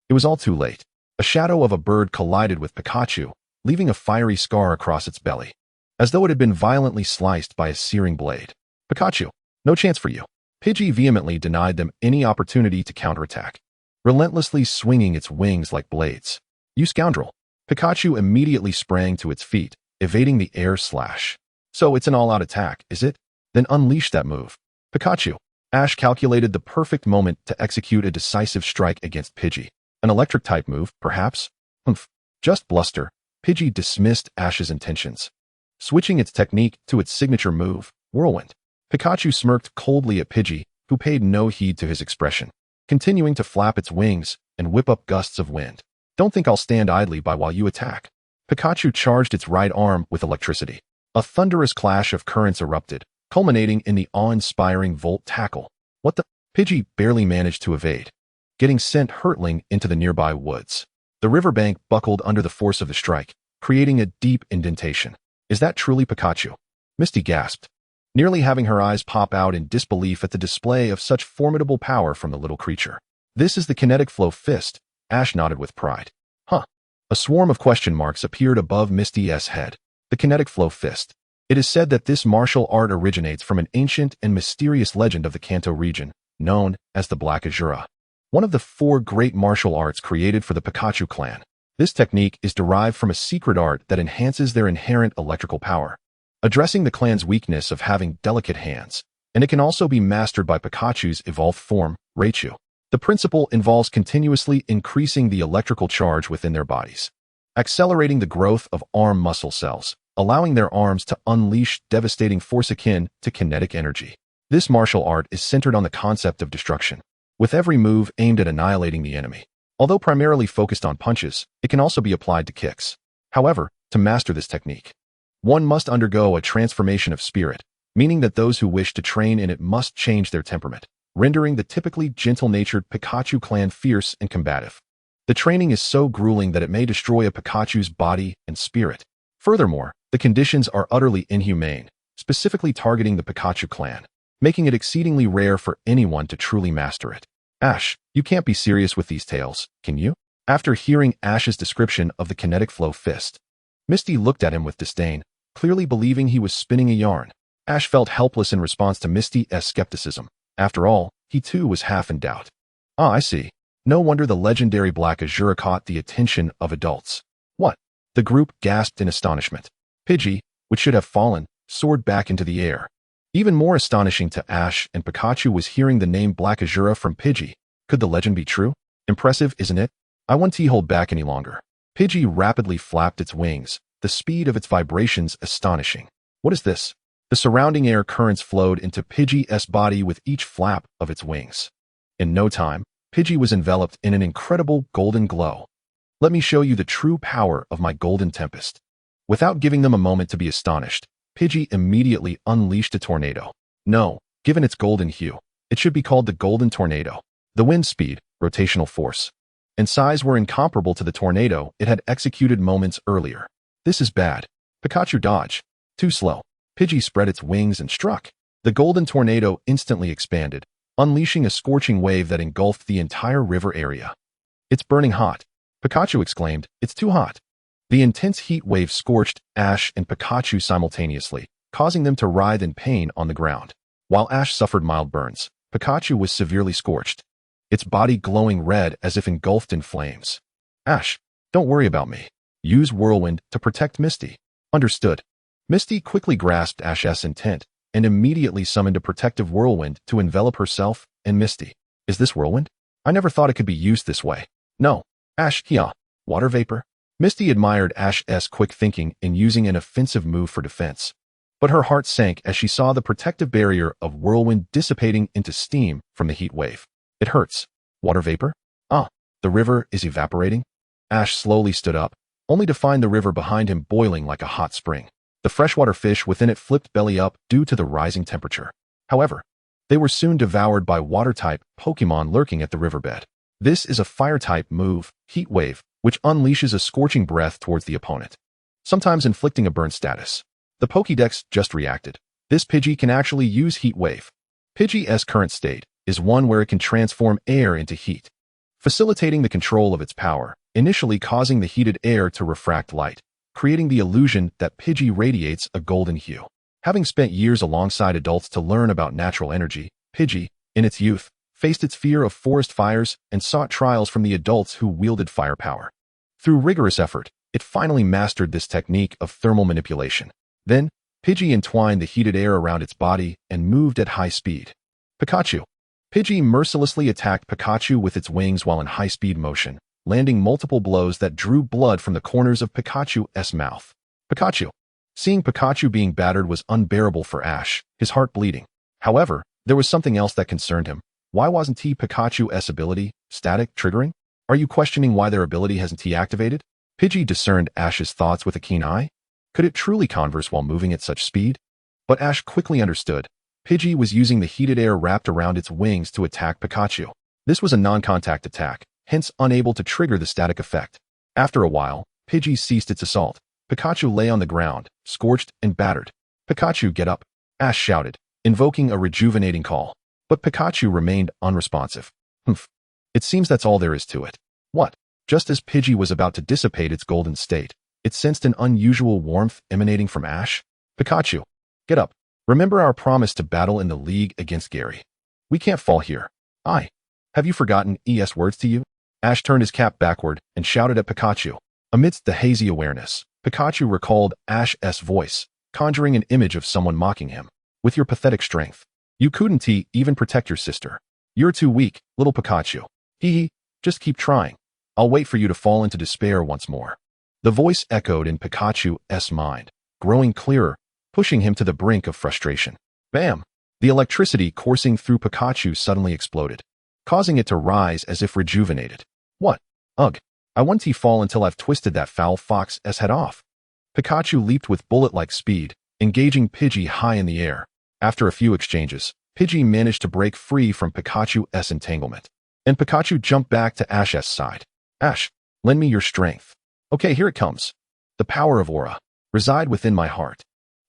It was all too late. A shadow of a bird collided with Pikachu, leaving a fiery scar across its belly, as though it had been violently sliced by a searing blade. Pikachu, no chance for you. Pidgey vehemently denied them any opportunity to counterattack, relentlessly swinging its wings like blades. You scoundrel! Pikachu immediately sprang to its feet, evading the air slash. So it's an all-out attack, is it? Then unleash that move. Pikachu. Ash calculated the perfect moment to execute a decisive strike against Pidgey. An electric-type move, perhaps? Humph. Just bluster. Pidgey dismissed Ash's intentions, switching its technique to its signature move, Whirlwind. Pikachu smirked coldly at Pidgey, who paid no heed to his expression, continuing to flap its wings and whip up gusts of wind. Don't think I'll stand idly by while you attack. Pikachu charged its right arm with electricity. A thunderous clash of currents erupted, culminating in the awe-inspiring Volt Tackle. What the? Pidgey barely managed to evade, getting sent hurtling into the nearby woods. The riverbank buckled under the force of the strike, creating a deep indentation. Is that truly Pikachu? Misty gasped, nearly having her eyes pop out in disbelief at the display of such formidable power from the little creature. This is the Kinetic Flow Fist, Ash nodded with pride. Huh. A swarm of question marks appeared above Misty's head. The Kinetic Flow Fist. It is said that this martial art originates from an ancient and mysterious legend of the Kanto region, known as the Black Azura, one of the 4 great martial arts created for the Pikachu clan. This technique is derived from a secret art that enhances their inherent electrical power, addressing the clan's weakness of having delicate hands, and it can also be mastered by Pikachu's evolved form, Raichu. The principle involves continuously increasing the electrical charge within their bodies, accelerating the growth of arm muscle cells, allowing their arms to unleash devastating force akin to kinetic energy. This martial art is centered on the concept of destruction, with every move aimed at annihilating the enemy. Although primarily focused on punches, it can also be applied to kicks. However, to master this technique, one must undergo a transformation of spirit, meaning that those who wish to train in it must change their temperament, rendering the typically gentle-natured Pikachu clan fierce and combative. The training is so grueling that it may destroy a Pikachu's body and spirit. Furthermore, the conditions are utterly inhumane, specifically targeting the Pikachu clan, making it exceedingly rare for anyone to truly master it. Ash, you can't be serious with these tales, can you? After hearing Ash's description of the Kinetic Flow Fist, Misty looked at him with disdain, clearly believing he was spinning a yarn. Ash felt helpless in response to Misty's skepticism. After all, he too was half in doubt. Ah, I see. No wonder the legendary Black Azura caught the attention of adults. What? The group gasped in astonishment. Pidgey, which should have fallen, soared back into the air. Even more astonishing to Ash and Pikachu was hearing the name Black Azura from Pidgey. Could the legend be true? Impressive, isn't it? I won't hold back any longer. Pidgey rapidly flapped its wings, the speed of its vibrations astonishing. What is this? The surrounding air currents flowed into Pidgey's body with each flap of its wings. In no time, Pidgey was enveloped in an incredible golden glow. Let me show you the true power of my golden tempest. Without giving them a moment to be astonished, Pidgey immediately unleashed a tornado. No, given its golden hue, it should be called the Golden Tornado. The wind speed, rotational force, and size were incomparable to the tornado it had executed moments earlier. This is bad. Pikachu dodged. Too slow. Pidgey spread its wings and struck. The Golden Tornado instantly expanded, unleashing a scorching wave that engulfed the entire river area. It's burning hot. Pikachu exclaimed, it's too hot. The intense heat wave scorched Ash and Pikachu simultaneously, causing them to writhe in pain on the ground. While Ash suffered mild burns, Pikachu was severely scorched, its body glowing red as if engulfed in flames. Ash, don't worry about me. Use Whirlwind to protect Misty. Understood. Misty quickly grasped Ash's intent and immediately summoned a protective whirlwind to envelop herself and Misty. Is this Whirlwind? I never thought it could be used this way. No. Ash, yeah. Water vapor? Misty admired Ash's quick thinking in using an offensive move for defense. But her heart sank as she saw the protective barrier of Whirlwind dissipating into steam from the heat wave. It hurts. Water vapor? Ah, the river is evaporating? Ash slowly stood up, only to find the river behind him boiling like a hot spring. The freshwater fish within it flipped belly up due to the rising temperature. However, they were soon devoured by water-type Pokémon lurking at the riverbed. This is a fire-type move, Heat Wave, which unleashes a scorching breath towards the opponent, sometimes inflicting a burn status. The Pokédex just reacted. This Pidgey can actually use Heat Wave. Pidgey's current state is one where it can transform air into heat, facilitating the control of its power, initially causing the heated air to refract light, creating the illusion that Pidgey radiates a golden hue. Having spent years alongside adults to learn about natural energy, Pidgey, in its youth, faced its fear of forest fires and sought trials from the adults who wielded firepower. Through rigorous effort, it finally mastered this technique of thermal manipulation. Then, Pidgey entwined the heated air around its body and moved at high speed. Pikachu. Pidgey mercilessly attacked Pikachu with its wings while in high-speed motion, landing multiple blows that drew blood from the corners of Pikachu's mouth. Pikachu. Seeing Pikachu being battered was unbearable for Ash, his heart bleeding. However, there was something else that concerned him. Why wasn't Pikachu's ability static triggering? Are you questioning why their ability hasn't activated? Pidgey discerned Ash's thoughts with a keen eye. Could it truly converse while moving at such speed? But Ash quickly understood. Pidgey was using the heated air wrapped around its wings to attack Pikachu. This was a non-contact attack, hence unable to trigger the static effect. After a while, Pidgey ceased its assault. Pikachu lay on the ground, scorched and battered. Pikachu, get up! Ash shouted, invoking a rejuvenating call. But Pikachu remained unresponsive. Humph. It seems that's all there is to it. What? Just as Pidgey was about to dissipate its golden state, it sensed an unusual warmth emanating from Ash. Pikachu, get up. Remember our promise to battle in the league against Gary. We can't fall here. Have you forgotten ES words to you? Ash turned his cap backward and shouted at Pikachu. Amidst the hazy awareness, Pikachu recalled Ash's voice, conjuring an image of someone mocking him. With your pathetic strength, you couldn't even protect your sister. You're too weak, little Pikachu. Hee, just keep trying. I'll wait for you to fall into despair once more. The voice echoed in Pikachu's mind, growing clearer, pushing him to the brink of frustration. Bam! The electricity coursing through Pikachu suddenly exploded, causing it to rise as if rejuvenated. What? Ugh! I won't fall until I've twisted that foul fox's head off. Pikachu leaped with bullet-like speed, engaging Pidgey high in the air. After a few exchanges, Pidgey managed to break free from Pikachu's entanglement, and Pikachu jumped back to Ash's side. Ash, lend me your strength. Okay, here it comes. The power of Aura. Reside within my heart.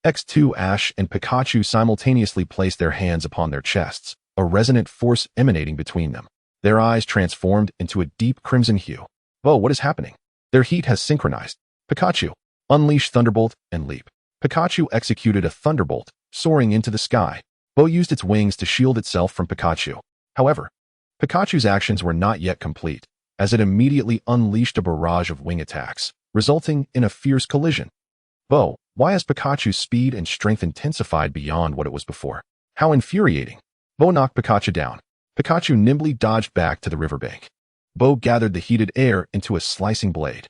X2 Ash and Pikachu simultaneously placed their hands upon their chests, a resonant force emanating between them. Their eyes transformed into a deep crimson hue. Whoa, what is happening? Their heat has synchronized. Pikachu, unleash Thunderbolt and leap. Pikachu executed a Thunderbolt, soaring into the sky. Bo used its wings to shield itself from Pikachu. However, Pikachu's actions were not yet complete, as it immediately unleashed a barrage of wing attacks, resulting in a fierce collision. Bo, why has Pikachu's speed and strength intensified beyond what it was before? How infuriating! Bo knocked Pikachu down. Pikachu nimbly dodged back to the riverbank. Bo gathered the heated air into a slicing blade.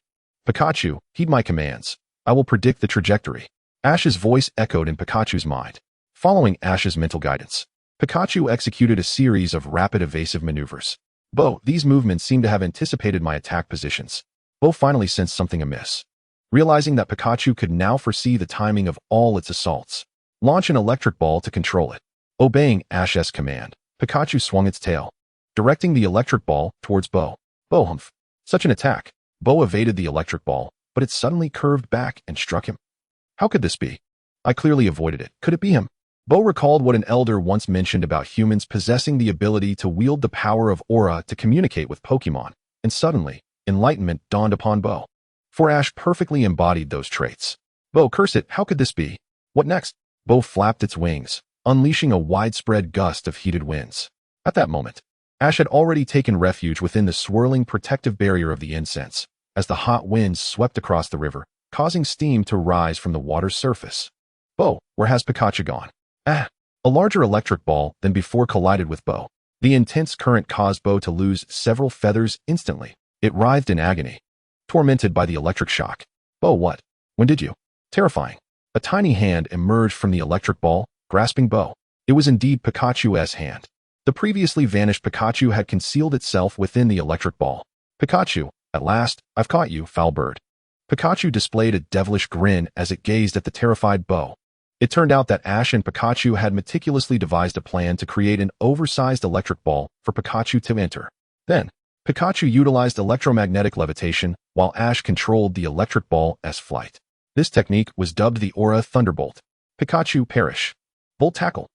Pikachu, heed my commands. I will predict the trajectory. Ash's voice echoed in Pikachu's mind. Following Ash's mental guidance, Pikachu executed a series of rapid evasive maneuvers. Bo, these movements seem to have anticipated my attack positions. Bo finally sensed something amiss. realizing that Pikachu could now foresee the timing of all its assaults. Launch an electric ball to control it. Obeying Ash's command, Pikachu swung its tail, directing the electric ball towards Bo. Bo humph. Such an attack. Bo evaded the electric ball, but it suddenly curved back and struck him. How could this be? I clearly avoided it. Could it be him? Bo recalled what an elder once mentioned about humans possessing the ability to wield the power of aura to communicate with Pokemon, and suddenly, enlightenment dawned upon Bo. For Ash perfectly embodied those traits. Bo, curse it, how could this be? What next? Bo flapped its wings, unleashing a widespread gust of heated winds. At that moment, Ash had already taken refuge within the swirling protective barrier of the incense, as the hot winds swept across the river, causing steam to rise from the water's surface. Bo, where has Pikachu gone? Ah! A larger electric ball than before collided with Bo. The intense current caused Bo to lose several feathers instantly. It writhed in agony, tormented by the electric shock. Bo, what? When did you? Terrifying. A tiny hand emerged from the electric ball, grasping Bo. It was indeed Pikachu's hand. The previously vanished Pikachu had concealed itself within the electric ball. Pikachu, at last, I've caught you, foul bird. Pikachu displayed a devilish grin as it gazed at the terrified Bo. It turned out that Ash and Pikachu had meticulously devised a plan to create an oversized electric ball for Pikachu to enter. Then, Pikachu utilized electromagnetic levitation, while Ash controlled the electric ball as flight. This technique was dubbed the Aura Thunderbolt. Pikachu perish. Volt tackle.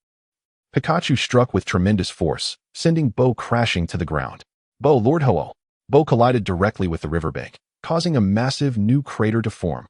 Pikachu struck with tremendous force, sending Bo crashing to the ground. Bo, Lord Ho-Oh. Bo collided directly with the riverbank, causing a massive new crater to form.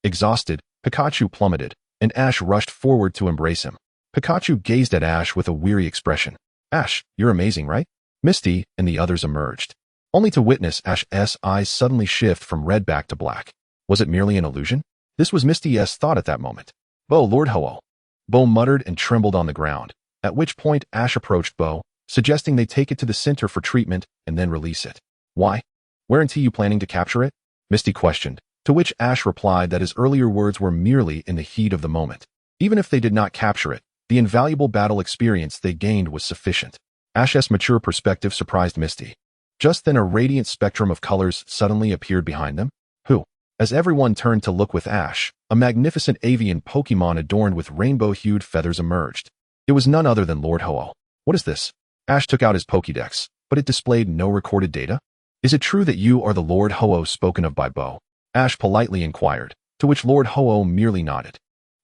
Exhausted, Pikachu plummeted, and Ash rushed forward to embrace him. Pikachu gazed at Ash with a weary expression. Ash, you're amazing, right? Misty and the others emerged, only to witness Ash's eyes suddenly shift from red back to black. Was it merely an illusion? This was Misty's thought at that moment. Bo, Lord Ho-Oh. Bo muttered and trembled on the ground, at which point Ash approached Bo, suggesting they take it to the center for treatment and then release it. Why? Weren't you planning to capture it? Misty questioned, to which Ash replied that his earlier words were merely in the heat of the moment. Even if they did not capture it, the invaluable battle experience they gained was sufficient. Ash's mature perspective surprised Misty. Just then a radiant spectrum of colors suddenly appeared behind them. Who? As everyone turned to look with Ash, a magnificent avian Pokemon adorned with rainbow-hued feathers emerged. It was none other than Lord Ho-Oh. What is this? Ash took out his Pokédex, but it displayed no recorded data. Is it true that you are the Lord Ho-Oh spoken of by Bo? Ash politely inquired, to which Lord Ho-Oh merely nodded.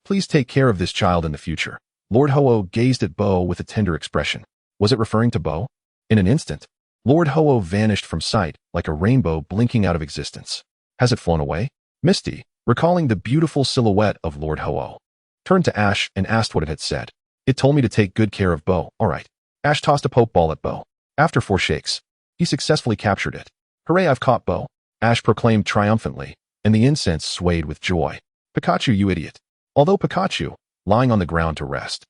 Please take care of this child in the future. Lord Ho-Oh gazed at Bo with a tender expression. Was it referring to Bo? In an instant, Lord Ho-Oh vanished from sight like a rainbow blinking out of existence. Has it flown away? Misty, recalling the beautiful silhouette of Lord Ho-Oh, turned to Ash and asked what it had said. It told me to take good care of Bo. All right. Ash tossed a Pokeball at Bo. After 4 shakes, he successfully captured it. Hooray, I've caught Bo! Ash proclaimed triumphantly, and the incense swayed with joy. Pikachu, you idiot. Although Pikachu, lying on the ground to rest,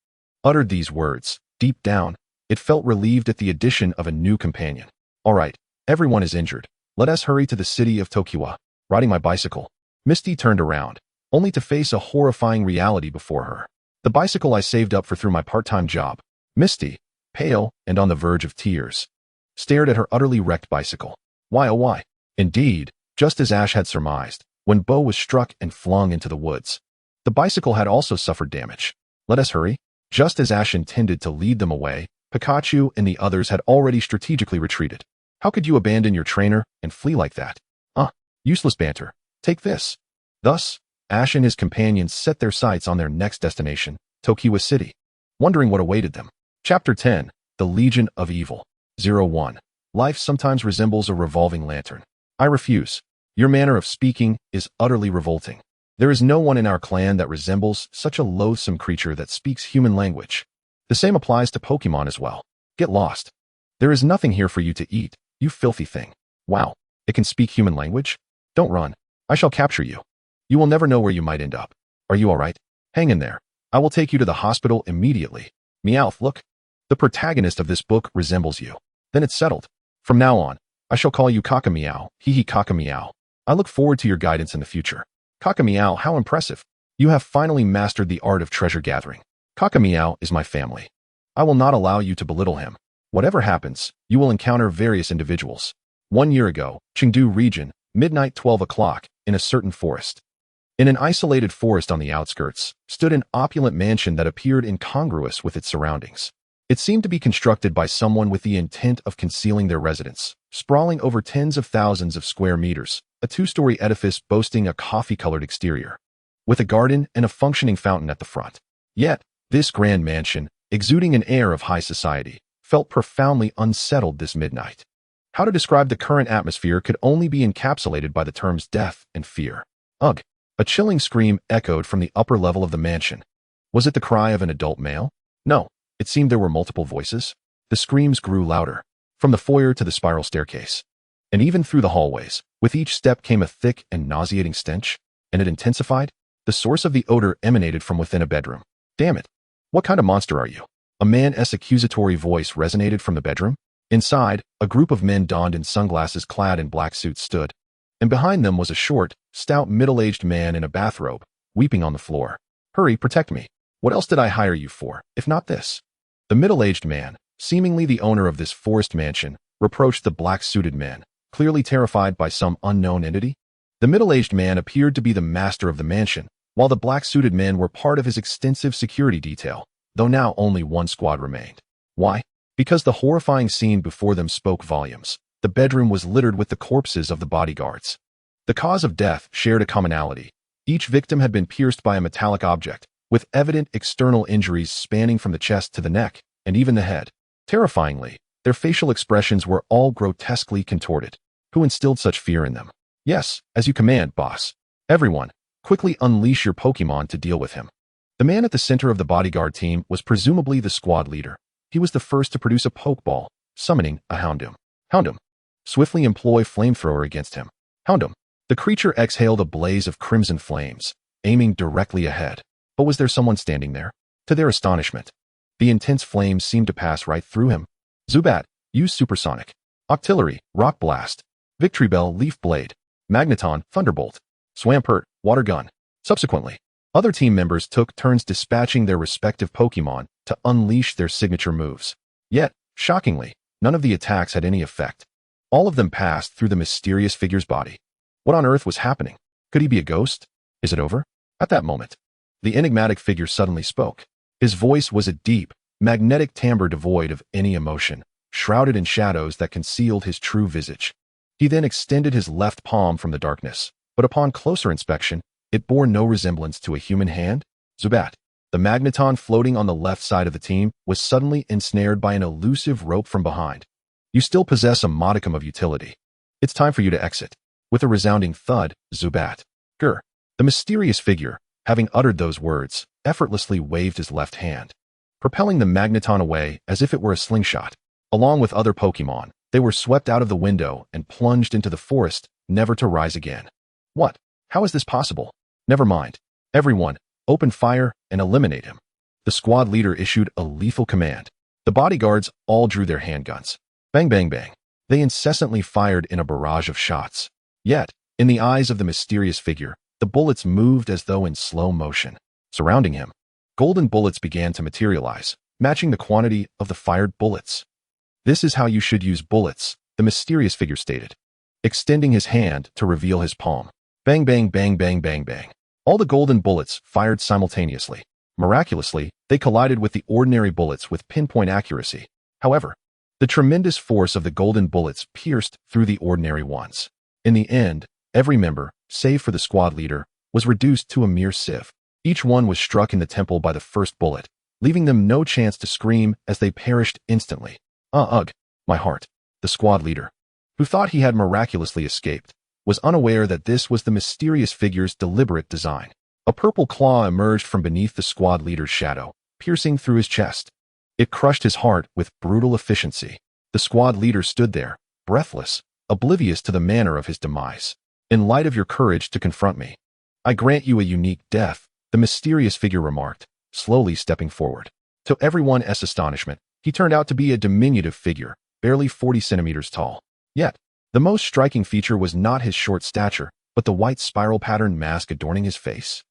uttered these words, deep down, it felt relieved at the addition of a new companion. All right, everyone is injured. Let us hurry to the city of Tokiwa. Riding my bicycle. Misty turned around, only to face a horrifying reality before her. The bicycle I saved up for through my part-time job. Misty, pale and on the verge of tears, stared at her utterly wrecked bicycle. Why, oh why? Indeed, just as Ash had surmised, when Bo was struck and flung into the woods, the bicycle had also suffered damage. Let us hurry. Just as Ash intended to lead them away, Pikachu and the others had already strategically retreated. How could you abandon your trainer and flee like that? Useless banter. Take this. Thus, Ash and his companions set their sights on their next destination, Tokiwa City, wondering what awaited them. Chapter 10, The Legion of Evil. 01. Life sometimes resembles a revolving lantern. I refuse. Your manner of speaking is utterly revolting. There is no one in our clan that resembles such a loathsome creature that speaks human language. The same applies to Pokemon as well. Get lost. There is nothing here for you to eat, you filthy thing. Wow, it can speak human language? Don't run. I shall capture you. You will never know where you might end up. Are you all right? Hang in there. I will take you to the hospital immediately. Meowth, look. The protagonist of this book resembles you. Then it's settled. From now on, I shall call you Kaka-meow, hee-hee Kaka-meow. I look forward to your guidance in the future. Kaka-meow, how impressive. You have finally mastered the art of treasure gathering. Kaka-meow is my family. I will not allow you to belittle him. Whatever happens, you will encounter various individuals. 1 year ago, Chengdu region, midnight 12 o'clock, in a certain forest. In an isolated forest on the outskirts stood an opulent mansion that appeared incongruous with its surroundings. It seemed to be constructed by someone with the intent of concealing their residence. Sprawling over tens of thousands of square meters, a two-story edifice boasting a coffee-colored exterior, with a garden and a functioning fountain at the front. Yet, this grand mansion, exuding an air of high society, felt profoundly unsettled this midnight. How to describe the current atmosphere could only be encapsulated by the terms death and fear. Ugh! A chilling scream echoed from the upper level of the mansion. Was it the cry of an adult male? No, it seemed there were multiple voices. The screams grew louder, from the foyer to the spiral staircase, and even through the hallways. With each step came a thick and nauseating stench, and it intensified. The source of the odor emanated from within a bedroom. Damn it! What kind of monster are you? A man's accusatory voice resonated from the bedroom. Inside, a group of men donned in sunglasses clad in black suits stood, and behind them was a short, stout, middle-aged man in a bathrobe, weeping on the floor. Hurry, protect me. What else did I hire you for, if not this? The middle-aged man, seemingly the owner of this forest mansion, reproached the black-suited men, clearly terrified by some unknown entity. The middle-aged man appeared to be the master of the mansion, while the black-suited men were part of his extensive security detail, though now only one squad remained. Why? Because the horrifying scene before them spoke volumes. The bedroom was littered with the corpses of the bodyguards. The cause of death shared a commonality. Each victim had been pierced by a metallic object, with evident external injuries spanning from the chest to the neck, and even the head. Terrifyingly, their facial expressions were all grotesquely contorted. Who instilled such fear in them? Yes, as you command, boss. Everyone, quickly unleash your Pokémon to deal with him. The man at the center of the bodyguard team was presumably the squad leader. He was the first to produce a Pokeball, summoning a Houndoom. Houndoom. Swiftly employ flamethrower against him. Houndoom. The creature exhaled a blaze of crimson flames, aiming directly ahead. But was there someone standing there? To their astonishment, the intense flames seemed to pass right through him. Zubat, use Supersonic. Octillery, Rock Blast. Victreebel, Leaf Blade. Magneton, Thunderbolt. Swampert, Water Gun. Subsequently, other team members took turns dispatching their respective Pokémon to unleash their signature moves. Yet, shockingly, none of the attacks had any effect. All of them passed through the mysterious figure's body. What on earth was happening? Could he be a ghost? Is it over? At that moment, the enigmatic figure suddenly spoke. His voice was a deep, magnetic timbre devoid of any emotion, shrouded in shadows that concealed his true visage. He then extended his left palm from the darkness, but upon closer inspection, it bore no resemblance to a human hand. Zubat, the Magneton floating on the left side of the team, was suddenly ensnared by an elusive rope from behind. You still possess a modicum of utility. It's time for you to exit. With a resounding thud, Zubat. Grr. The mysterious figure, having uttered those words, effortlessly waved his left hand, propelling the Magneton away as if it were a slingshot. Along with other Pokémon, they were swept out of the window and plunged into the forest, never to rise again. What? How is this possible? Never mind. Everyone, open fire and eliminate him. The squad leader issued a lethal command. The bodyguards all drew their handguns. Bang, bang, bang. They incessantly fired in a barrage of shots. Yet, in the eyes of the mysterious figure, the bullets moved as though in slow motion. Surrounding him, golden bullets began to materialize, matching the quantity of the fired bullets. This is how you should use bullets, the mysterious figure stated, extending his hand to reveal his palm. Bang, bang, bang, bang, bang, bang. All the golden bullets fired simultaneously. Miraculously, they collided with the ordinary bullets with pinpoint accuracy. However, the tremendous force of the golden bullets pierced through the ordinary ones. In the end, every member, save for the squad leader, was reduced to a mere sieve. Each one was struck in the temple by the first bullet, leaving them no chance to scream as they perished instantly. Ugh, my heart. The squad leader, who thought he had miraculously escaped, was unaware that this was the mysterious figure's deliberate design. A purple claw emerged from beneath the squad leader's shadow, piercing through his chest. It crushed his heart with brutal efficiency. The squad leader stood there, breathless, oblivious to the manner of his demise. In light of your courage to confront me, I grant you a unique death, the mysterious figure remarked, slowly stepping forward. To everyone's astonishment, he turned out to be a diminutive figure, barely 40 centimeters tall. Yet, the most striking feature was not his short stature, but the white spiral-patterned mask adorning his face.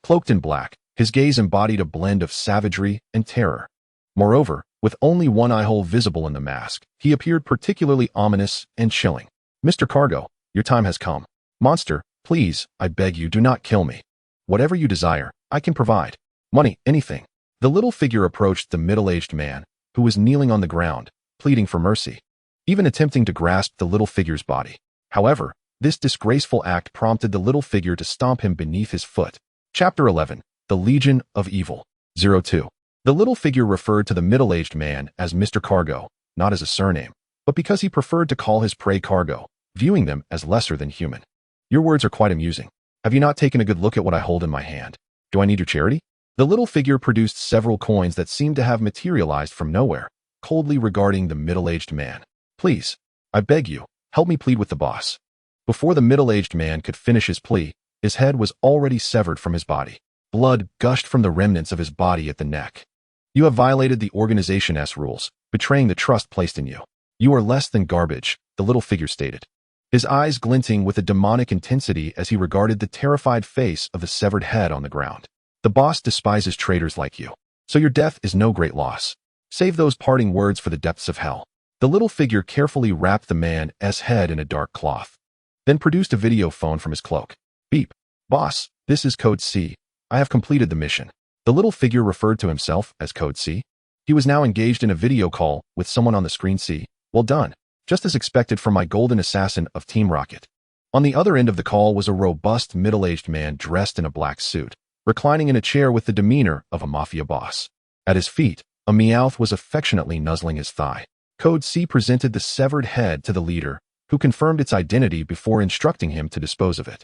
Cloaked in black, his gaze embodied a blend of savagery and terror. Moreover, with only one eye-hole visible in the mask, he appeared particularly ominous and chilling. Mr. Cargo, your time has come. Monster, please, I beg you, do not kill me. Whatever you desire, I can provide. Money, anything. The little figure approached the middle-aged man, who was kneeling on the ground, pleading for mercy, even attempting to grasp the little figure's body. However, this disgraceful act prompted the little figure to stomp him beneath his foot. Chapter 11. The Legion of Evil. 02. The little figure referred to the middle-aged man as Mr. Cargo, not as a surname, but because he preferred to call his prey cargo, viewing them as lesser than human. Your words are quite amusing. Have you not taken a good look at what I hold in my hand? Do I need your charity? The little figure produced several coins that seemed to have materialized from nowhere, coldly regarding the middle-aged man. Please, I beg you, help me plead with the boss. Before the middle-aged man could finish his plea, his head was already severed from his body. Blood gushed from the remnants of his body at the neck. You have violated the organization's rules, betraying the trust placed in you. You are less than garbage, the little figure stated, his eyes glinting with a demonic intensity as he regarded the terrified face of the severed head on the ground. The boss despises traitors like you, so your death is no great loss. Save those parting words for the depths of hell. The little figure carefully wrapped the man's head in a dark cloth, then produced a video phone from his cloak. Beep. Boss, this is Code C. I have completed the mission. The little figure referred to himself as Code C. He was now engaged in a video call with someone on the screen. C. Well done. Just as expected from my golden assassin of Team Rocket. On the other end of the call was a robust middle-aged man dressed in a black suit, reclining in a chair with the demeanor of a mafia boss. At his feet, a Meowth was affectionately nuzzling his thigh. Code C presented the severed head to the leader, who confirmed its identity before instructing him to dispose of it,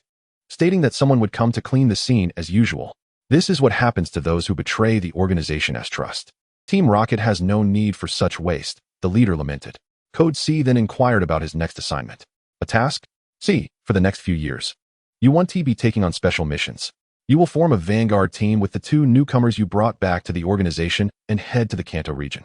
stating that someone would come to clean the scene as usual. This is what happens to those who betray the organization's trust. Team Rocket has no need for such waste, the leader lamented. Code C then inquired about his next assignment. A task? C. For the next few years. You want to be taking on special missions. You will form a vanguard team with the 2 newcomers you brought back to the organization and head to the Kanto region.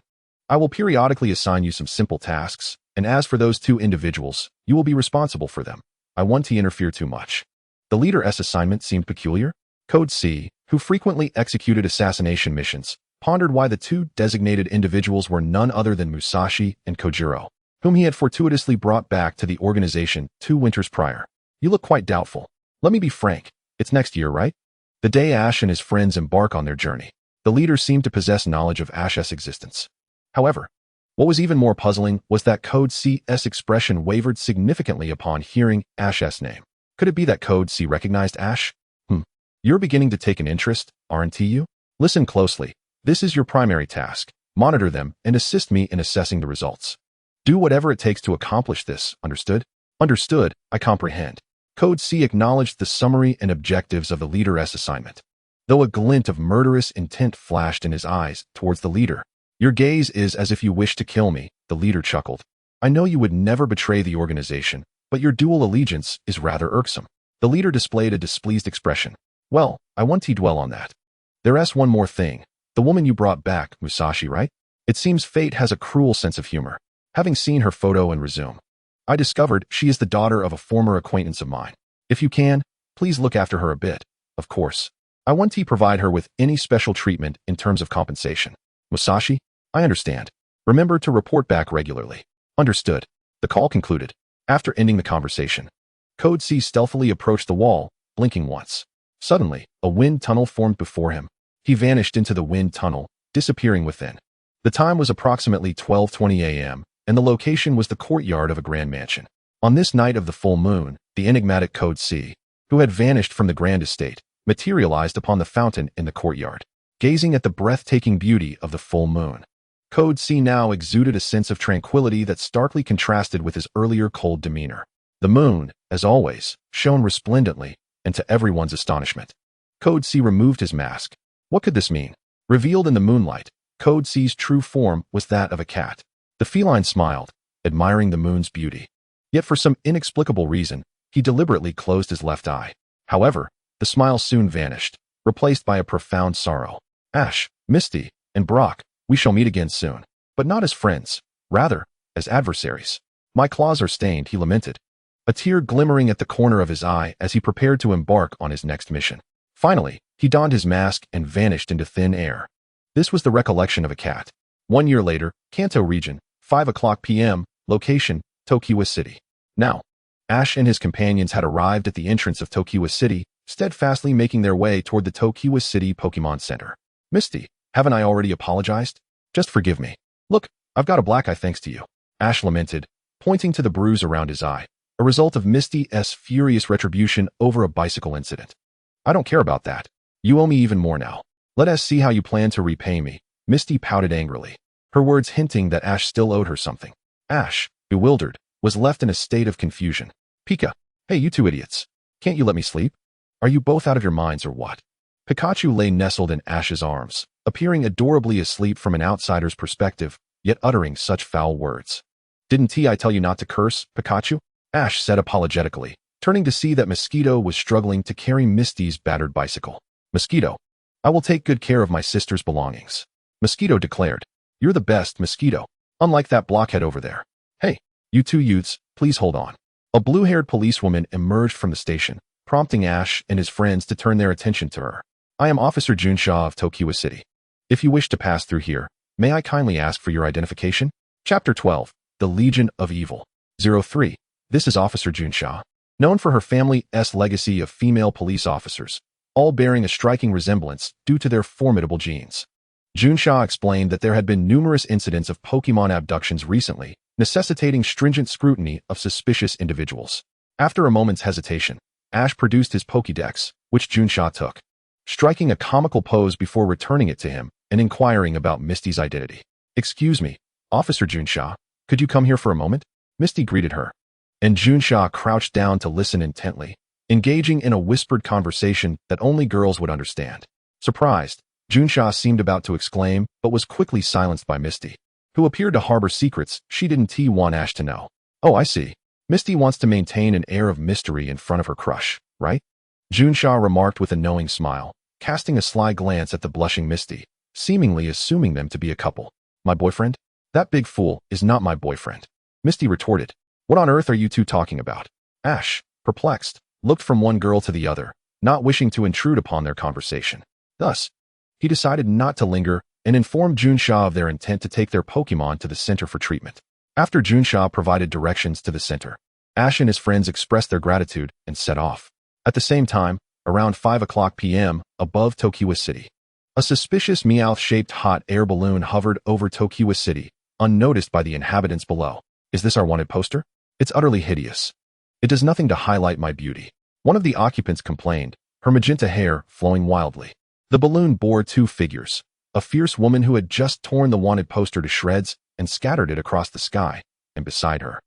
I will periodically assign you some simple tasks, and as for those 2 individuals, you will be responsible for them. I want to interfere too much. The leader's assignment seemed peculiar. Code C, who frequently executed assassination missions, pondered why the 2 designated individuals were none other than Musashi and Kojiro, whom he had fortuitously brought back to the organization 2 winters prior. You look quite doubtful. Let me be frank. It's next year, right? The day Ash and his friends embark on their journey. The leader seemed to possess knowledge of Ash's existence. However, what was even more puzzling was that Code C's expression wavered significantly upon hearing Ash's name. Could it be that Code C recognized Ash? You're beginning to take an interest, aren't you? Listen closely. This is your primary task. Monitor them and assist me in assessing the results. Do whatever it takes to accomplish this, understood? Understood, I comprehend. Code C acknowledged the summary and objectives of the leader's assignment, though a glint of murderous intent flashed in his eyes towards the leader. Your gaze is as if you wish to kill me, the leader chuckled. I know you would never betray the organization, but your dual allegiance is rather irksome. The leader displayed a displeased expression. Well, I want to dwell on that. There's one more thing. The woman you brought back, Musashi, right? It seems fate has a cruel sense of humor. Having seen her photo and resume, I discovered she is the daughter of a former acquaintance of mine. If you can, please look after her a bit. Of course, I want to provide her with any special treatment in terms of compensation. Musashi, I understand. Remember to report back regularly. Understood. The call concluded. After ending the conversation, Code C stealthily approached the wall, blinking once. Suddenly, a wind tunnel formed before him. He vanished into the wind tunnel, disappearing within. The time was approximately 12:20 a.m., and the location was the courtyard of a grand mansion. On this night of the full moon, the enigmatic Code C, who had vanished from the grand estate, materialized upon the fountain in the courtyard. Gazing at the breathtaking beauty of the full moon, Code C now exuded a sense of tranquility that starkly contrasted with his earlier cold demeanor. The moon, as always, shone resplendently, and to everyone's astonishment, Code C removed his mask. What could this mean? Revealed in the moonlight, Code C's true form was that of a cat. The feline smiled, admiring the moon's beauty. Yet for some inexplicable reason, he deliberately closed his left eye. However, the smile soon vanished, replaced by a profound sorrow. Ash, Misty, and Brock, we shall meet again soon. But not as friends, rather, as adversaries. My claws are stained, he lamented, a tear glimmering at the corner of his eye as he prepared to embark on his next mission. Finally, he donned his mask and vanished into thin air. This was the recollection of a cat. 1 year later, Kanto region, 5:00 p.m., location, Tokiwa City. Now, Ash and his companions had arrived at the entrance of Tokiwa City, steadfastly making their way toward the Tokiwa City Pokemon Center. Misty, haven't I already apologized? Just forgive me. Look, I've got a black eye thanks to you. Ash lamented, pointing to the bruise around his eye, a result of Misty's furious retribution over a bicycle incident. I don't care about that. You owe me even more now. Let us see how you plan to repay me. Misty pouted angrily, her words hinting that Ash still owed her something. Ash, bewildered, was left in a state of confusion. Pika, hey you two idiots. Can't you let me sleep? Are you both out of your minds or what? Pikachu lay nestled in Ash's arms, appearing adorably asleep from an outsider's perspective, yet uttering such foul words. Didn't I tell you not to curse, Pikachu? Ash said apologetically, turning to see that Mosquito was struggling to carry Misty's battered bicycle. Mosquito, I will take good care of my sister's belongings. Mosquito declared. You're the best, Mosquito. Unlike that blockhead over there. Hey, you two youths, please hold on. A blue-haired policewoman emerged from the station, prompting Ash and his friends to turn their attention to her. I am Officer Junshaw of Tokiwa City. If you wish to pass through here, may I kindly ask for your identification? Chapter 12, The Legion of Evil. 03. This is Officer Junshaw, known for her family's legacy of female police officers, all bearing a striking resemblance due to their formidable genes. Junshaw explained that there had been numerous incidents of Pokemon abductions recently, necessitating stringent scrutiny of suspicious individuals. After a moment's hesitation, Ash produced his Pokédex, which Junshaw took, striking a comical pose before returning it to him and inquiring about Misty's identity. Excuse me, Officer Junshaw, could you come here for a moment? Misty greeted her, and Junshaw crouched down to listen intently, engaging in a whispered conversation that only girls would understand. Surprised, Junshaw seemed about to exclaim, but was quickly silenced by Misty, who appeared to harbor secrets she didn't want Ash to know. Oh, I see. Misty wants to maintain an air of mystery in front of her crush, right? Junshaw remarked with a knowing smile, casting a sly glance at the blushing Misty, seemingly assuming them to be a couple. My boyfriend? That big fool is not my boyfriend. Misty retorted. What on earth are you two talking about? Ash, perplexed, looked from one girl to the other, not wishing to intrude upon their conversation. Thus, he decided not to linger and informed Junshaw of their intent to take their Pokemon to the center for treatment. After Junshaw provided directions to the center, Ash and his friends expressed their gratitude and set off. At the same time, around 5:00 p.m., above Tokiwa City, a suspicious Meowth-shaped hot air balloon hovered over Tokiwa City, unnoticed by the inhabitants below. Is this our wanted poster? It's utterly hideous. It does nothing to highlight my beauty. One of the occupants complained, her magenta hair flowing wildly. The balloon bore two figures, a fierce woman who had just torn the wanted poster to shreds and scattered it across the sky, and beside her,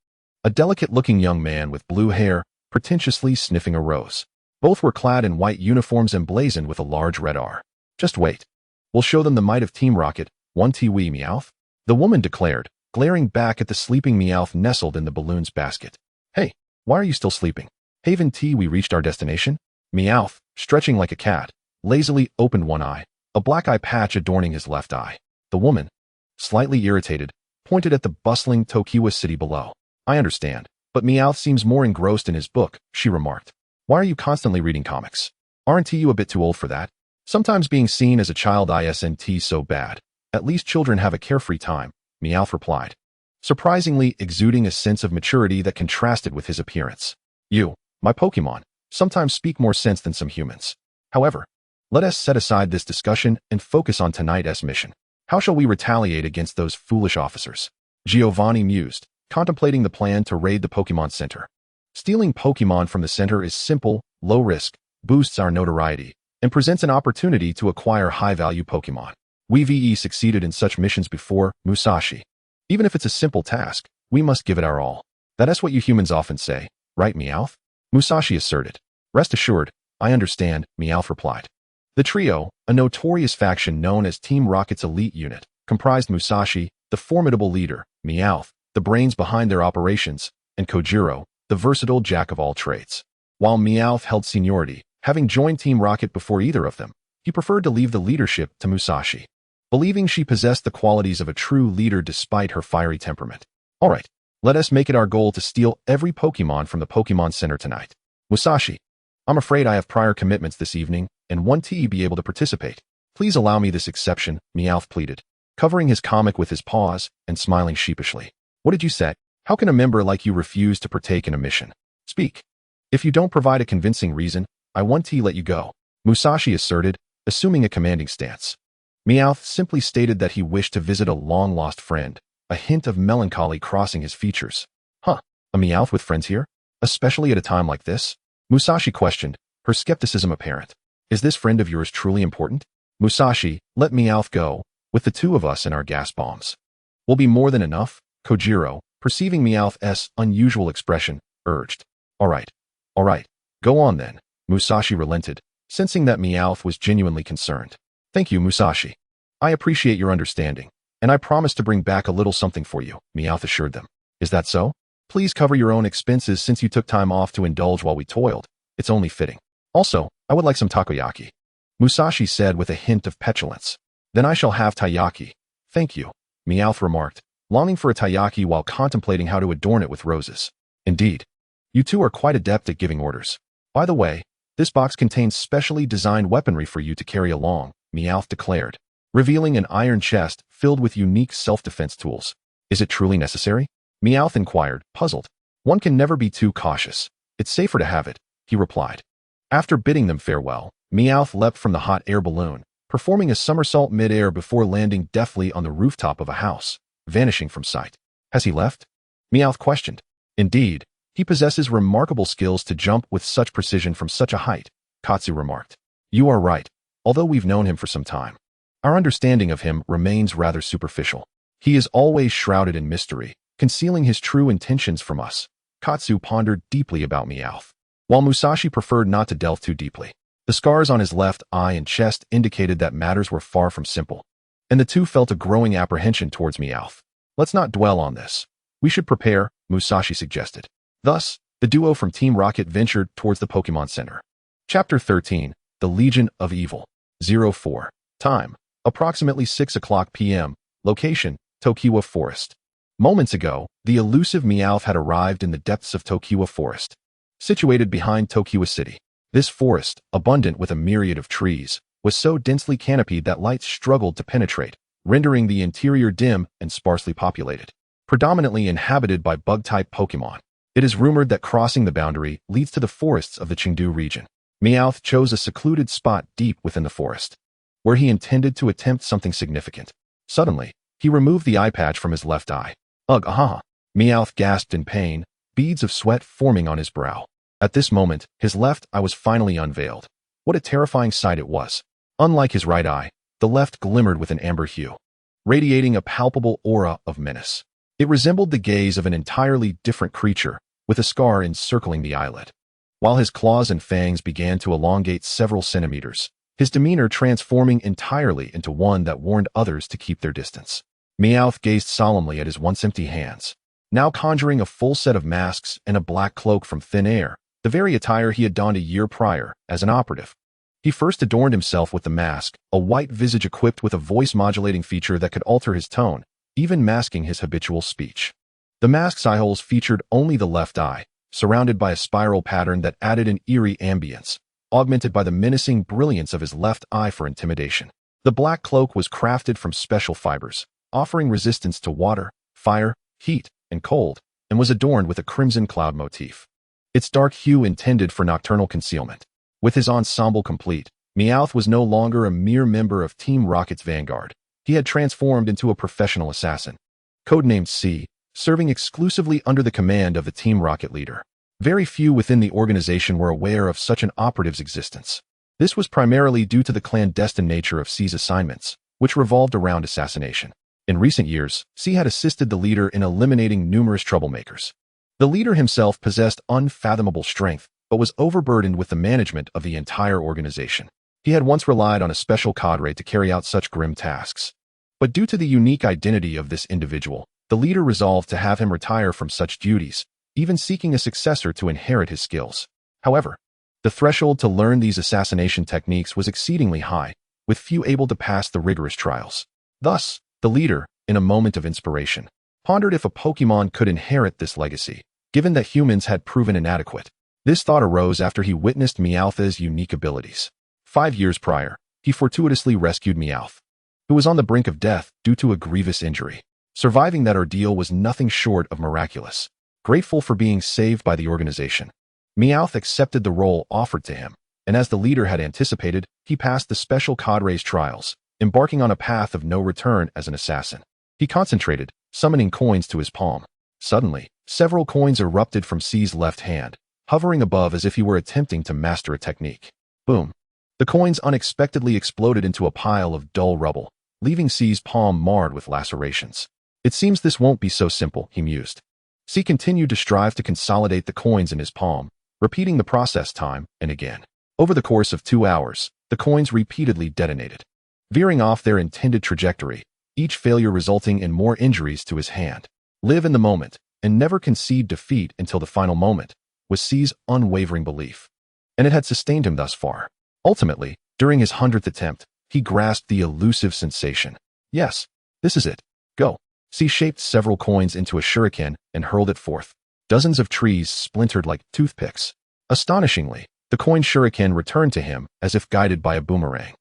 a delicate-looking young man with blue hair, pretentiously sniffing a rose. Both were clad in white uniforms emblazoned with a large red R. Just wait. We'll show them the might of Team Rocket, one Tiwi Meowth, the woman declared, glaring back at the sleeping Meowth nestled in the balloon's basket. Hey, why are you still sleeping? Haven T, we reached our destination? Meowth, stretching like a cat, lazily opened one eye, a black eye patch adorning his left eye. The woman, slightly irritated, pointed at the bustling Tokiwa City below. I understand, but Meowth seems more engrossed in his book, she remarked. Why are you constantly reading comics? Aren't you a bit too old for that? Sometimes being seen as a child isn't so bad. At least children have a carefree time, Meowth replied, surprisingly exuding a sense of maturity that contrasted with his appearance. You, my Pokemon, sometimes speak more sense than some humans. However, let us set aside this discussion and focus on tonight's mission. How shall we retaliate against those foolish officers? Giovanni mused, contemplating the plan to raid the Pokemon Center. Stealing Pokemon from the center is simple, low risk, boosts our notoriety, and presents an opportunity to acquire high-value Pokemon. We've succeeded in such missions before, Musashi. Even if it's a simple task, we must give it our all. That's what you humans often say, right, Meowth? Musashi asserted. Rest assured, I understand, Meowth replied. The trio, a notorious faction known as Team Rocket's elite unit, comprised Musashi, the formidable leader, Meowth, the brains behind their operations, and Kojiro, the versatile jack-of-all-trades. While Meowth held seniority, having joined Team Rocket before either of them, he preferred to leave the leadership to Musashi, believing she possessed the qualities of a true leader despite her fiery temperament. All right, let us make it our goal to steal every Pokemon from the Pokemon Center tonight. Musashi, I'm afraid I have prior commitments this evening, and won't be able to participate. Please allow me this exception, Meowth pleaded, covering his comic with his paws and smiling sheepishly. What did you say? How can a member like you refuse to partake in a mission? Speak. If you don't provide a convincing reason, I want to let you go, Musashi asserted, assuming a commanding stance. Meowth simply stated that he wished to visit a long-lost friend, a hint of melancholy crossing his features. Huh, a Meowth with friends here? Especially at a time like this? Musashi questioned, her skepticism apparent. Is this friend of yours truly important? Musashi, let Meowth go. With the two of us and our gas bombs, will be more than enough, Kojiro, perceiving Meowth's unusual expression, urged. All right, go on then, Musashi relented, sensing that Meowth was genuinely concerned. Thank you, Musashi. I appreciate your understanding, and I promise to bring back a little something for you, Meowth assured them. Is that so? Please cover your own expenses since you took time off to indulge while we toiled. It's only fitting. Also, I would like some takoyaki, Musashi said with a hint of petulance. Then I shall have taiyaki. Thank you, Meowth remarked, longing for a taiyaki while contemplating how to adorn it with roses. Indeed. You two are quite adept at giving orders. By the way, this box contains specially designed weaponry for you to carry along, Meowth declared, revealing an iron chest filled with unique self-defense tools. Is it truly necessary? Meowth inquired, puzzled. One can never be too cautious. It's safer to have it, he replied. After bidding them farewell, Meowth leapt from the hot air balloon, performing a somersault mid-air before landing deftly on the rooftop of a house, vanishing from sight. Has he left? Meowth questioned. Indeed, he possesses remarkable skills to jump with such precision from such a height, Katsu remarked. You are right, although we've known him for some time. Our understanding of him remains rather superficial. He is always shrouded in mystery, concealing his true intentions from us. Katsu pondered deeply about Meowth, while Musashi preferred not to delve too deeply. The scars on his left eye and chest indicated that matters were far from simple, and the two felt a growing apprehension towards Meowth. Let's not dwell on this. We should prepare, Musashi suggested. Thus, the duo from Team Rocket ventured towards the Pokemon Center. Chapter 13, The Legion of Evil. 04. Time, approximately 6 o'clock p.m. Location, Tokiwa Forest. Moments ago, the elusive Meowth had arrived in the depths of Tokiwa Forest, situated behind Tokiwa City. This forest, abundant with a myriad of trees, was so densely canopied that light struggled to penetrate, rendering the interior dim and sparsely populated. Predominantly inhabited by bug-type Pokemon, it is rumored that crossing the boundary leads to the forests of the Chengdu region. Meowth chose a secluded spot deep within the forest, where he intended to attempt something significant. Suddenly, he removed the eye patch from his left eye. Ugh, aha! Meowth gasped in pain, beads of sweat forming on his brow. At this moment, his left eye was finally unveiled. What a terrifying sight it was. Unlike his right eye, the left glimmered with an amber hue, radiating a palpable aura of menace. It resembled the gaze of an entirely different creature, with a scar encircling the eyelid. While his claws and fangs began to elongate several centimeters, his demeanor transforming entirely into one that warned others to keep their distance. Meowth gazed solemnly at his once empty hands, now conjuring a full set of masks and a black cloak from thin air, the very attire he had donned a year prior as an operative. He first adorned himself with the mask, a white visage equipped with a voice-modulating feature that could alter his tone, even masking his habitual speech. The mask's eyeholes featured only the left eye, surrounded by a spiral pattern that added an eerie ambience, augmented by the menacing brilliance of his left eye for intimidation. The black cloak was crafted from special fibers, offering resistance to water, fire, heat, and cold, and was adorned with a crimson cloud motif. Its dark hue intended for nocturnal concealment. With his ensemble complete, Meowth was no longer a mere member of Team Rocket's vanguard. He had transformed into a professional assassin, codenamed C, serving exclusively under the command of the Team Rocket leader. Very few within the organization were aware of such an operative's existence. This was primarily due to the clandestine nature of C's assignments, which revolved around assassination. In recent years, C had assisted the leader in eliminating numerous troublemakers. The leader himself possessed unfathomable strength, but was overburdened with the management of the entire organization. He had once relied on a special cadre to carry out such grim tasks. But due to the unique identity of this individual, the leader resolved to have him retire from such duties, even seeking a successor to inherit his skills. However, the threshold to learn these assassination techniques was exceedingly high, with few able to pass the rigorous trials. Thus, the leader, in a moment of inspiration, pondered if a Pokemon could inherit this legacy, given that humans had proven inadequate. This thought arose after he witnessed Meowth's unique abilities. 5 years prior, he fortuitously rescued Meowth, who was on the brink of death due to a grievous injury. Surviving that ordeal was nothing short of miraculous. Grateful for being saved by the organization, Meowth accepted the role offered to him, and as the leader had anticipated, he passed the special cadre's trials, embarking on a path of no return as an assassin. He concentrated, summoning coins to his palm. Suddenly, several coins erupted from C's left hand, hovering above as if he were attempting to master a technique. Boom. The coins unexpectedly exploded into a pile of dull rubble, leaving C's palm marred with lacerations. It seems this won't be so simple, he mused. C continued to strive to consolidate the coins in his palm, repeating the process time and again. Over the course of 2 hours, the coins repeatedly detonated, veering off their intended trajectory, each failure resulting in more injuries to his hand. Live in the moment and never concede defeat until the final moment was C's unwavering belief, and it had sustained him thus far. Ultimately, during his 100th attempt, he grasped the elusive sensation. Yes, this is it. Go. C shaped several coins into a shuriken and hurled it forth. Dozens of trees splintered like toothpicks. Astonishingly, the coin shuriken returned to him as if guided by a boomerang.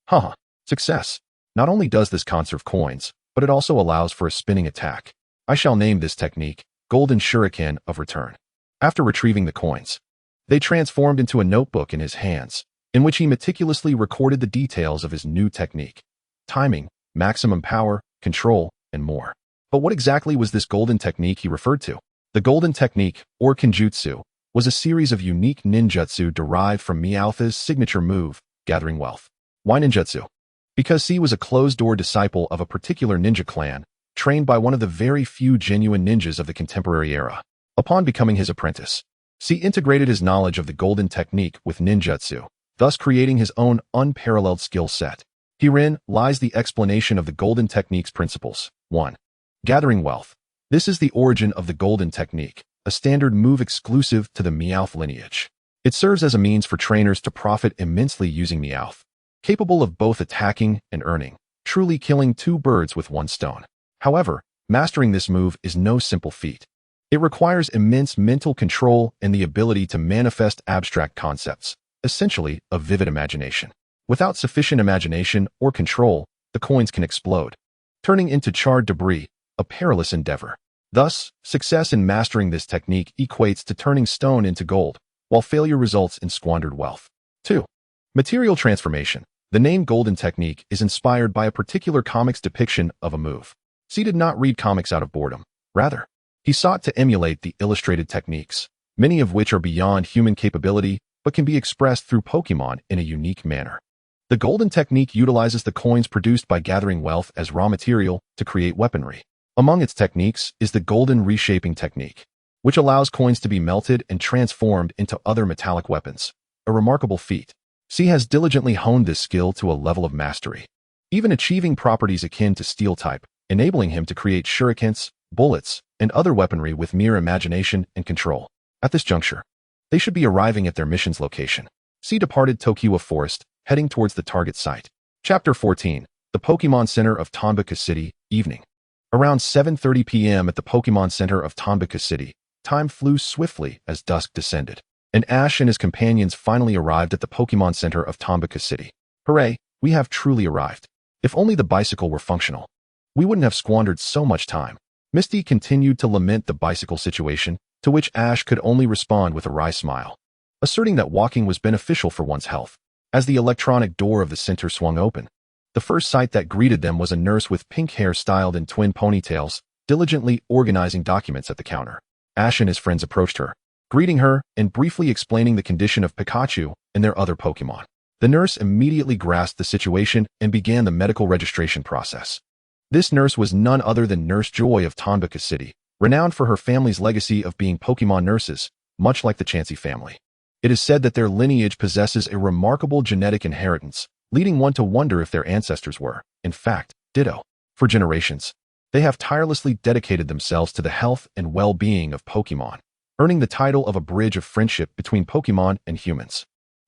Haha, success. Not only does this conserve coins, but it also allows for a spinning attack. I shall name this technique Golden Shuriken of Return. After retrieving the coins, they transformed into a notebook in his hands, in which he meticulously recorded the details of his new technique. Timing, maximum power, control, and more. But what exactly was this golden technique he referred to? The golden technique, or Kenjutsu, was a series of unique ninjutsu derived from Meowth's signature move, Gathering Wealth. Why ninjutsu? Because C was a closed-door disciple of a particular ninja clan, trained by one of the very few genuine ninjas of the contemporary era. Upon becoming his apprentice, C integrated his knowledge of the golden technique with ninjutsu, thus creating his own unparalleled skill set. Herein lies the explanation of the golden technique's principles. 1. Gathering wealth. This is the origin of the golden technique, a standard move exclusive to the Meowth lineage. It serves as a means for trainers to profit immensely using Meowth, capable of both attacking and earning, truly killing 2 birds with 1 stone. However, mastering this move is no simple feat. It requires immense mental control and the ability to manifest abstract concepts, essentially a vivid imagination. Without sufficient imagination or control, the coins can explode, turning into charred debris, a perilous endeavor. Thus, success in mastering this technique equates to turning stone into gold, while failure results in squandered wealth. 2. Material transformation. The name Golden Technique is inspired by a particular comic's depiction of a move. C did not read comics out of boredom. Rather, he sought to emulate the illustrated techniques, many of which are beyond human capability but can be expressed through Pokémon in a unique manner. The Golden Technique utilizes the coins produced by gathering wealth as raw material to create weaponry. Among its techniques is the Golden Reshaping Technique, which allows coins to be melted and transformed into other metallic weapons, a remarkable feat. C has diligently honed this skill to a level of mastery, even achieving properties akin to steel type, enabling him to create shurikens, bullets, and other weaponry with mere imagination and control. At this juncture, they should be arriving at their mission's location. C departed Tokiwa Forest, heading towards the target site. Chapter 14. The Pokémon Center of Tonbaka City, Evening. Around 7:30 p.m. at the Pokémon Center of Tonbaka City, time flew swiftly as dusk descended, and Ash and his companions finally arrived at the Pokémon Center of Tonbaka City. Hooray, we have truly arrived. If only the bicycle were functional, we wouldn't have squandered so much time. Misty continued to lament the bicycle situation, to which Ash could only respond with a wry smile, asserting that walking was beneficial for one's health. As the electronic door of the center swung open, the first sight that greeted them was a nurse with pink hair styled in twin ponytails, diligently organizing documents at the counter. Ash and his friends approached her, greeting her and briefly explaining the condition of Pikachu and their other Pokémon. The nurse immediately grasped the situation and began the medical registration process. This nurse was none other than Nurse Joy of Tonbaka City, renowned for her family's legacy of being Pokémon nurses, much like the Chansey family. It is said that their lineage possesses a remarkable genetic inheritance, leading one to wonder if their ancestors were, in fact, ditto. For generations, they have tirelessly dedicated themselves to the health and well-being of Pokémon, earning the title of a bridge of friendship between Pokémon and humans.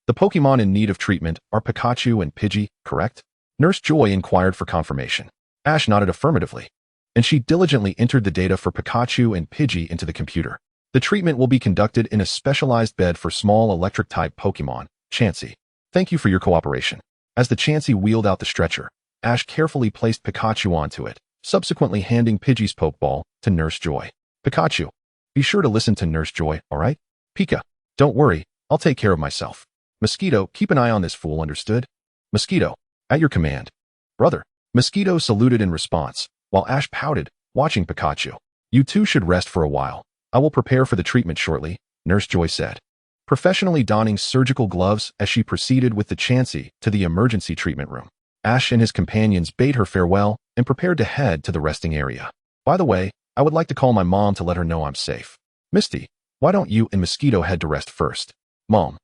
The Pokémon in need of treatment are Pikachu and Pidgey, correct? Nurse Joy inquired for confirmation. Ash nodded affirmatively, and she diligently entered the data for Pikachu and Pidgey into the computer. The treatment will be conducted in a specialized bed for small electric-type Pokémon, Chansey. Thank you for your cooperation. As the Chansey wheeled out the stretcher, Ash carefully placed Pikachu onto it, subsequently handing Pidgey's Pokeball to Nurse Joy. Pikachu, be sure to listen to Nurse Joy, alright? Pika, don't worry, I'll take care of myself. Mosquito, keep an eye on this fool, understood? Mosquito, at your command. Brother. Mosquito saluted in response, while Ash pouted, watching Pikachu. You two should rest for a while. I will prepare for the treatment shortly, Nurse Joy said, professionally donning surgical gloves as she proceeded with the Chansey to the emergency treatment room. Ash and his companions bade her farewell and prepared to head to the resting area. By the way, I would like to call my mom to let her know I'm safe. Misty, why don't you and Mosquito head to rest first? Mom,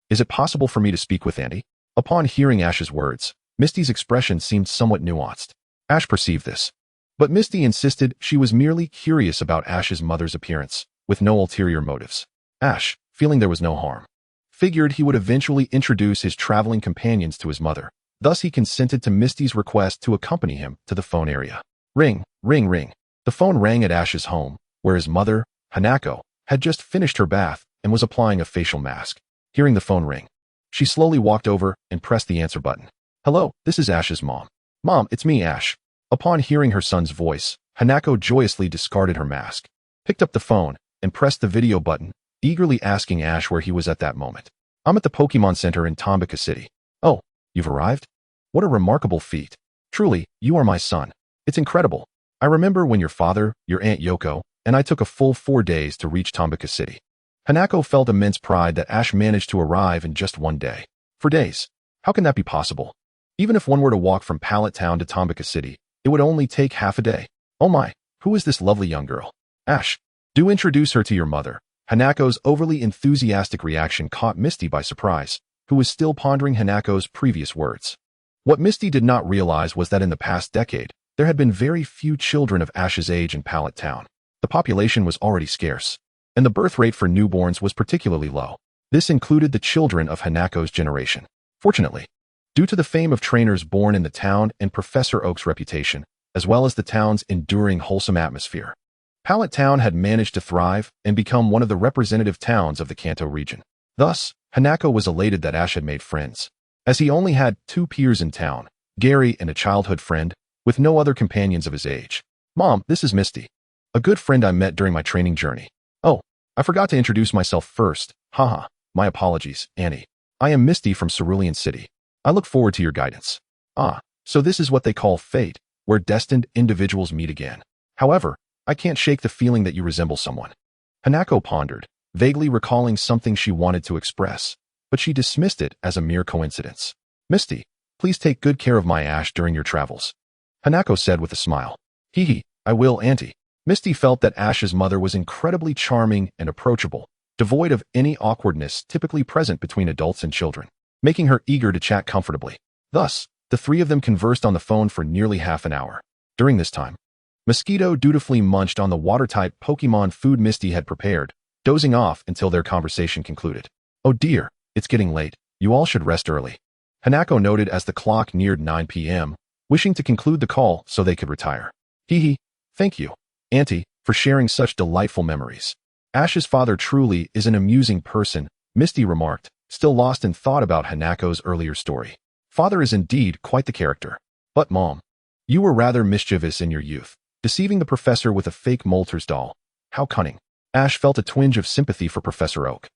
is it possible for me to speak with Auntie? Upon hearing Ash's words, Misty's expression seemed somewhat nuanced. Ash perceived this. But Misty insisted she was merely curious about Ash's mother's appearance, with no ulterior motives. Ash, feeling there was no harm, figured he would eventually introduce his traveling companions to his mother. Thus he consented to Misty's request to accompany him to the phone area. Ring, ring, ring. The phone rang at Ash's home, where his mother, Hanako, had just finished her bath and was applying a facial mask. Hearing the phone ring, she slowly walked over and pressed the answer button. Hello, this is Ash's mom. Mom, it's me, Ash. Upon hearing her son's voice, Hanako joyously discarded her mask, picked up the phone, and pressed the video button, eagerly asking Ash where he was at that moment. I'm at the Pokemon Center in Tombaka City. Oh, you've arrived? What a remarkable feat. Truly, you are my son. It's incredible. I remember when your father, your Aunt Yoko, and I took a full 4 days to reach Tombaka City. Hanako felt immense pride that Ash managed to arrive in just 1 day. 4 days. How can that be possible? Even if one were to walk from Pallet Town to Tombaka City, it would only take half a day. Oh my, who is this lovely young girl? Ash, do introduce her to your mother. Hanako's overly enthusiastic reaction caught Misty by surprise, who was still pondering Hanako's previous words. What Misty did not realize was that in the past decade, there had been very few children of Ash's age in Pallet Town. The population was already scarce, and the birth rate for newborns was particularly low. This included the children of Hanako's generation. Fortunately, due to the fame of trainers born in the town and Professor Oak's reputation, as well as the town's enduring wholesome atmosphere, Pallet Town had managed to thrive and become one of the representative towns of the Kanto region. Thus, Hanako was elated that Ash had made friends, as he only had 2 peers in town, Gary and a childhood friend, with no other companions of his age. Mom, this is Misty, a good friend I met during my training journey. Oh, I forgot to introduce myself first. Haha, my apologies, Annie. I am Misty from Cerulean City. I look forward to your guidance. Ah, so this is what they call fate, where destined individuals meet again. However, I can't shake the feeling that you resemble someone. Hanako pondered, vaguely recalling something she wanted to express, but she dismissed it as a mere coincidence. Misty, please take good care of my Ash during your travels. Hanako said with a smile. Hee, I will, Auntie. Misty felt that Ash's mother was incredibly charming and approachable, devoid of any awkwardness typically present between adults and children, making her eager to chat comfortably. Thus, the 3 of them conversed on the phone for nearly half an hour. During this time, Mosquito dutifully munched on the water-type Pokemon food Misty had prepared, dozing off until their conversation concluded. Oh dear, it's getting late. You all should rest early. Hanako noted as the clock neared 9 p.m., wishing to conclude the call so they could retire. Hee, thank you, Auntie, for sharing such delightful memories. Ash's father truly is an amusing person, Misty remarked, still lost in thought about Hanako's earlier story. Father is indeed quite the character. But Mom, you were rather mischievous in your youth, deceiving the professor with a fake Moltres doll. How cunning. Ash felt a twinge of sympathy for Professor Oak,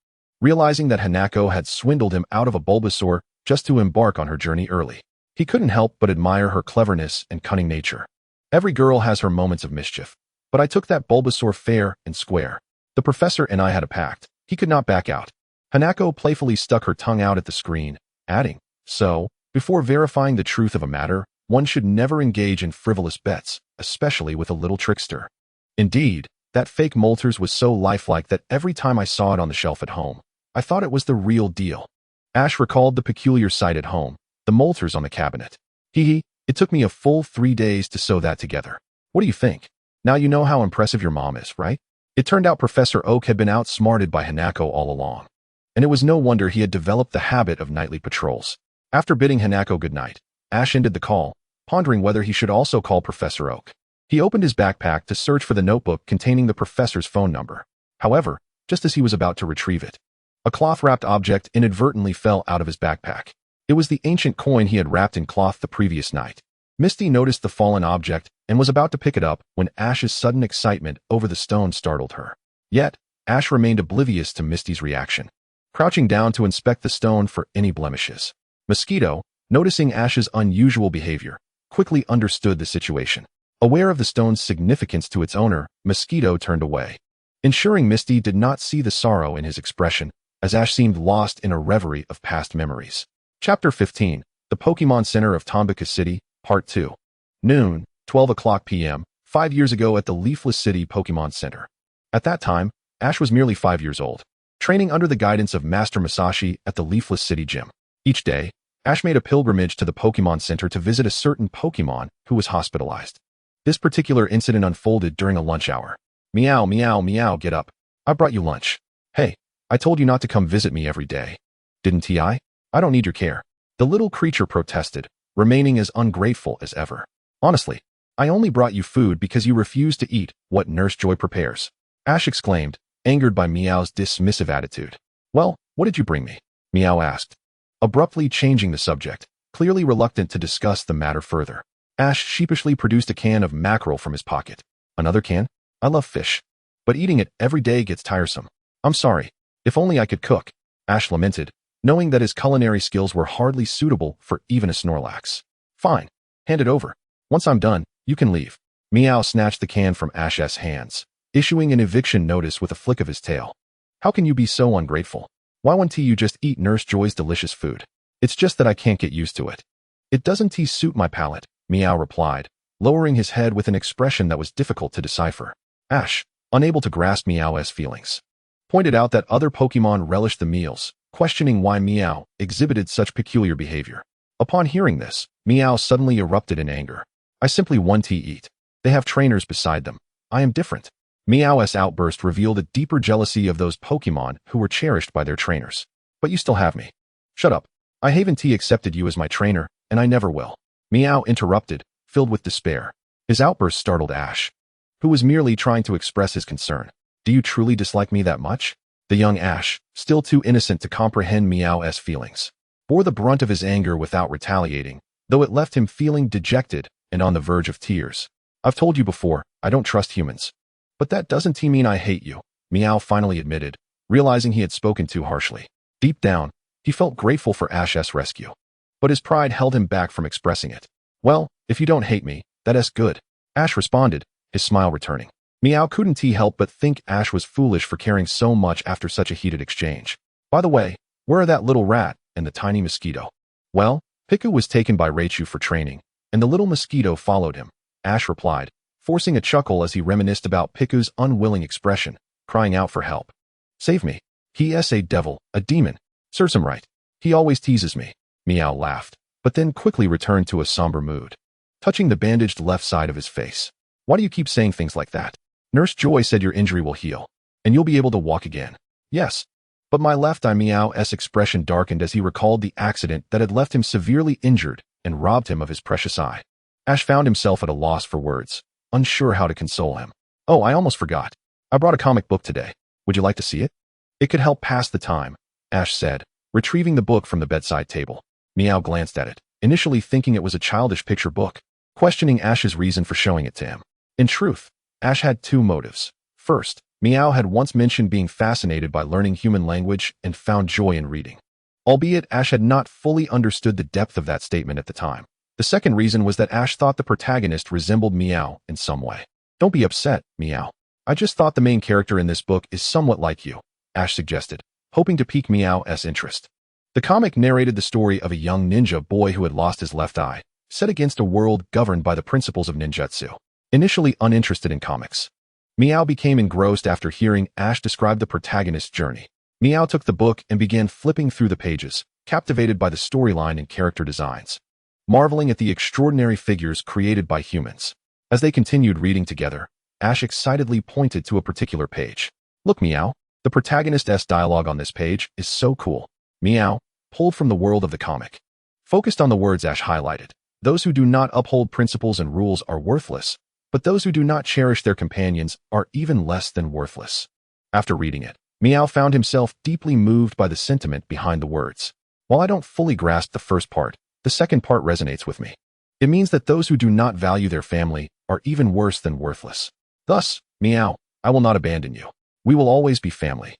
realizing that Hanako had swindled him out of a Bulbasaur just to embark on her journey early. He couldn't help but admire her cleverness and cunning nature. Every girl has her moments of mischief, but I took that Bulbasaur fair and square. The professor and I had a pact. He could not back out. Hanako playfully stuck her tongue out at the screen, adding, so, before verifying the truth of a matter, one should never engage in frivolous bets, especially with a little trickster. Indeed, that fake Moltres was so lifelike that every time I saw it on the shelf at home, I thought it was the real deal. Ash recalled the peculiar sight at home, the Moltres on the cabinet. Hee, it took me a full 3 days to sew that together. What do you think? Now you know how impressive your mom is, right? It turned out Professor Oak had been outsmarted by Hanako all along, and it was no wonder he had developed the habit of nightly patrols. After bidding Hanako goodnight, Ash ended the call, pondering whether he should also call Professor Oak. He opened his backpack to search for the notebook containing the professor's phone number. However, just as he was about to retrieve it, a cloth-wrapped object inadvertently fell out of his backpack. It was the ancient coin he had wrapped in cloth the previous night. Misty noticed the fallen object and was about to pick it up when Ash's sudden excitement over the stone startled her. Yet, Ash remained oblivious to Misty's reaction. crouching down to inspect the stone for any blemishes. Mosquito, noticing Ash's unusual behavior, quickly understood the situation. Aware of the stone's significance to its owner, Mosquito turned away, ensuring Misty did not see the sorrow in his expression, as Ash seemed lost in a reverie of past memories. Chapter 15, The Pokemon Center of Tombaka City, Part 2. Noon, 12 o'clock p.m., 5 years ago at the Leafless City Pokemon Center. At that time, Ash was merely 5 years old, training under the guidance of Master Masashi at the Leafless City Gym. Each day, Ash made a pilgrimage to the Pokemon Center to visit a certain Pokemon who was hospitalized. This particular incident unfolded during a lunch hour. Meow, meow, meow, get up. I brought you lunch. Hey, I told you not to come visit me every day. Didn't I? I don't need your care. The little creature protested, remaining as ungrateful as ever. Honestly, I only brought you food because you refused to eat what Nurse Joy prepares. Ash exclaimed, angered by Meow's dismissive attitude. Well, what did you bring me? Meow asked, abruptly changing the subject, clearly reluctant to discuss the matter further. Ash sheepishly produced a can of mackerel from his pocket. Another can? I love fish, but eating it every day gets tiresome. I'm sorry. If only I could cook, Ash lamented, knowing that his culinary skills were hardly suitable for even a Snorlax. Fine. Hand it over. Once I'm done, you can leave. Meow snatched the can from Ash's hands, issuing an eviction notice with a flick of his tail. How can you be so ungrateful? Why won't you just eat Nurse Joy's delicious food? It's just that I can't get used to it. It doesn't suit my palate, Meow replied, lowering his head with an expression that was difficult to decipher. Ash, unable to grasp Meow's feelings, pointed out that other Pokemon relished the meals, questioning why Meow exhibited such peculiar behavior. Upon hearing this, Meow suddenly erupted in anger. I simply want to eat. They have trainers beside them. I am different. Meow's outburst revealed a deeper jealousy of those Pokemon who were cherished by their trainers. But you still have me. Shut up. I haven't accepted you as my trainer, and I never will. Meow interrupted, filled with despair. His outburst startled Ash, who was merely trying to express his concern. Do you truly dislike me that much? The young Ash, still too innocent to comprehend Meow's feelings, bore the brunt of his anger without retaliating, though it left him feeling dejected and on the verge of tears. I've told you before, I don't trust humans. But that doesn't mean I hate you, Meow finally admitted, realizing he had spoken too harshly. Deep down, he felt grateful for Ash's rescue, but his pride held him back from expressing it. Well, if you don't hate me, that's good, Ash responded, his smile returning. Meow couldn't help but think Ash was foolish for caring so much after such a heated exchange. By the way, where are that little rat and the tiny mosquito? Well, Piku was taken by Raichu for training, and the little mosquito followed him, Ash replied, forcing a chuckle as he reminisced about Piku's unwilling expression, crying out for help. Save me. He is a devil, a demon. Serves him right. He always teases me. Meow laughed, but then quickly returned to a somber mood, touching the bandaged left side of his face. Why do you keep saying things like that? Nurse Joy said your injury will heal, and you'll be able to walk again. Yes. But my left eye. Meow's expression darkened as he recalled the accident that had left him severely injured and robbed him of his precious eye. Ash found himself at a loss for words, unsure how to console him. Oh, I almost forgot. I brought a comic book today. Would you like to see it? It could help pass the time, Ash said, retrieving the book from the bedside table. Meow glanced at it, initially thinking it was a childish picture book, questioning Ash's reason for showing it to him. In truth, Ash had two motives. First, Meow had once mentioned being fascinated by learning human language and found joy in reading, albeit Ash had not fully understood the depth of that statement at the time. The second reason was that Ash thought the protagonist resembled Meow in some way. Don't be upset, Meow. I just thought the main character in this book is somewhat like you, Ash suggested, hoping to pique Meow's interest. The comic narrated the story of a young ninja boy who had lost his left eye, set against a world governed by the principles of ninjutsu. Initially uninterested in comics, Meow became engrossed after hearing Ash describe the protagonist's journey. Meow took the book and began flipping through the pages, captivated by the storyline and character designs, marveling at the extraordinary figures created by humans. As they continued reading together, Ash excitedly pointed to a particular page. Look, Meow, the protagonist's dialogue on this page is so cool. Meow, pulled from the world of the comic, focused on the words Ash highlighted. Those who do not uphold principles and rules are worthless, but those who do not cherish their companions are even less than worthless. After reading it, Meow found himself deeply moved by the sentiment behind the words. While I don't fully grasp the first part, the second part resonates with me. It means that those who do not value their family are even worse than worthless. Thus, Meow, I will not abandon you. We will always be family.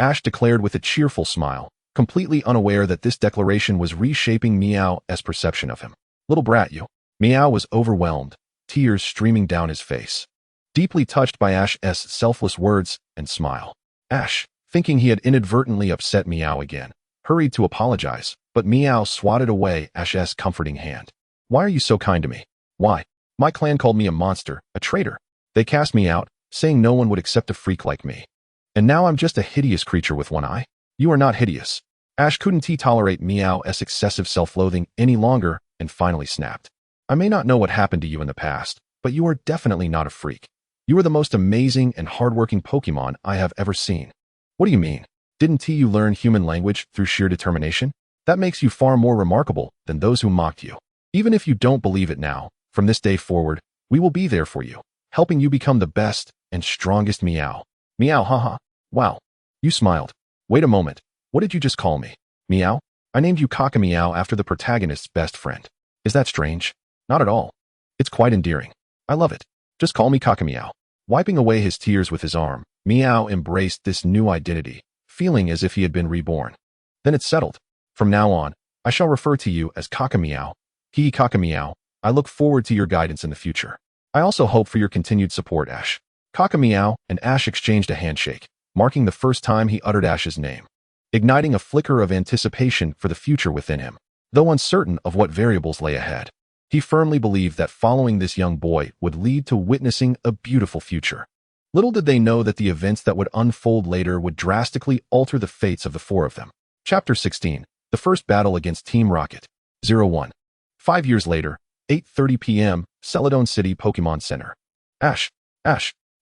Ash declared with a cheerful smile, completely unaware that this declaration was reshaping Meow's perception of him. Little brat, you. Meow was overwhelmed, tears streaming down his face. Deeply touched by Ash's selfless words and smile. Ash, thinking he had inadvertently upset Meow again, hurried to apologize, but Meow swatted away Ash's comforting hand. Why are you so kind to me? Why? My clan called me a monster, a traitor. They cast me out, saying no one would accept a freak like me. And now I'm just a hideous creature with one eye? You are not hideous. Ash couldn't tolerate Meow's excessive self-loathing any longer and finally snapped. I may not know what happened to you in the past, but you are definitely not a freak. You are the most amazing and hardworking Pokemon I have ever seen. What do you mean? Didn't you learn human language through sheer determination? That makes you far more remarkable than those who mocked you. Even if you don't believe it now, from this day forward, we will be there for you, helping you become the best and strongest Meow. Meow, haha. Wow. You smiled. Wait a moment. What did you just call me? Meow? I named you Kakameow after the protagonist's best friend. Is that strange? Not at all. It's quite endearing. I love it. Just call me Kakameow. Wiping away his tears with his arm, Meow embraced this new identity, feeling as if he had been reborn. Then it's settled. From now on, I shall refer to you as Kakameow. Kakameow. I look forward to your guidance in the future. I also hope for your continued support, Ash. Kakameow and Ash exchanged a handshake, marking the first time he uttered Ash's name, igniting a flicker of anticipation for the future within him. Though uncertain of what variables lay ahead, he firmly believed that following this young boy would lead to witnessing a beautiful future. Little did they know that the events that would unfold later would drastically alter the fates of the four of them. Chapter 16. The First Battle Against Team Rocket. 01. 5 years later, 8:30 p.m., Celadon City Pokemon Center. Ash,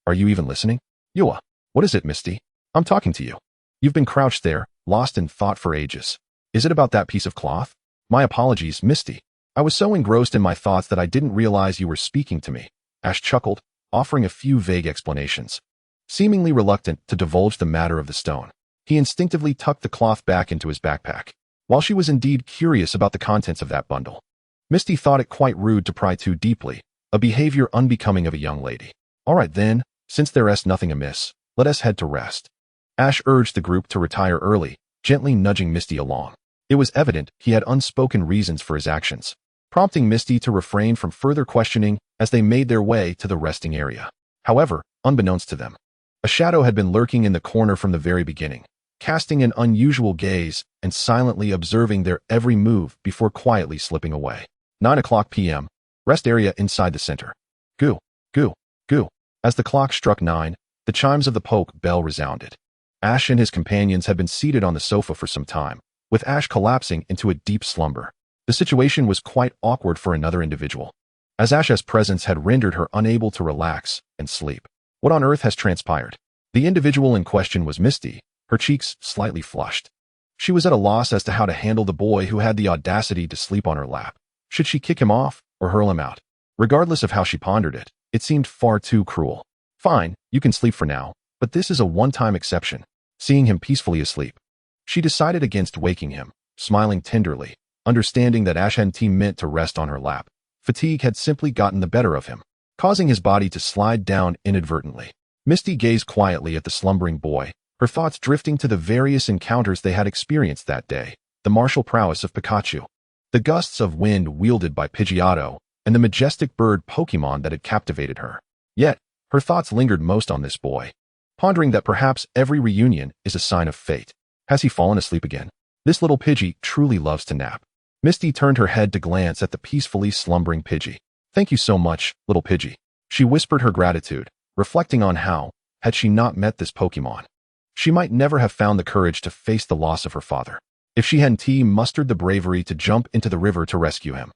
are you even listening? Yua, what is it, Misty? I'm talking to you. You've been crouched there, lost in thought for ages. Is it about that piece of cloth? My apologies, Misty. I was so engrossed in my thoughts that I didn't realize you were speaking to me. Ash chuckled, offering a few vague explanations. Seemingly reluctant to divulge the matter of the stone, he instinctively tucked the cloth back into his backpack. While she was indeed curious about the contents of that bundle, Misty thought it quite rude to pry too deeply, a behavior unbecoming of a young lady. All right then, since there is nothing amiss, let us head to rest. Ash urged the group to retire early, gently nudging Misty along. It was evident he had unspoken reasons for his actions, prompting Misty to refrain from further questioning as they made their way to the resting area. However, unbeknownst to them, a shadow had been lurking in the corner from the very beginning, casting an unusual gaze and silently observing their every move before quietly slipping away. 9:00 p.m. Rest area inside the center. Goo, goo, goo. As the clock struck 9, the chimes of the poke bell resounded. Ash and his companions had been seated on the sofa for some time, with Ash collapsing into a deep slumber. The situation was quite awkward for another individual, as Ash's presence had rendered her unable to relax and sleep. What on earth has transpired? The individual in question was Misty, her cheeks slightly flushed. She was at a loss as to how to handle the boy who had the audacity to sleep on her lap. Should she kick him off or hurl him out? Regardless of how she pondered it, it seemed far too cruel. Fine, you can sleep for now, but this is a one-time exception. Seeing him peacefully asleep, she decided against waking him, smiling tenderly, understanding that Ash hadn't meant to rest on her lap. Fatigue had simply gotten the better of him, causing his body to slide down inadvertently. Misty gazed quietly at the slumbering boy, her thoughts drifting to the various encounters they had experienced that day, the martial prowess of Pikachu, the gusts of wind wielded by Pidgeotto, and the majestic bird Pokemon that had captivated her. Yet, her thoughts lingered most on this boy, pondering that perhaps every reunion is a sign of fate. Has he fallen asleep again? This little Pidgey truly loves to nap. Misty turned her head to glance at the peacefully slumbering Pidgey. Thank you so much, little Pidgey. She whispered her gratitude, reflecting on how, had she not met this Pokemon, she might never have found the courage to face the loss of her father. If she hadn't mustered the bravery to jump into the river to rescue him,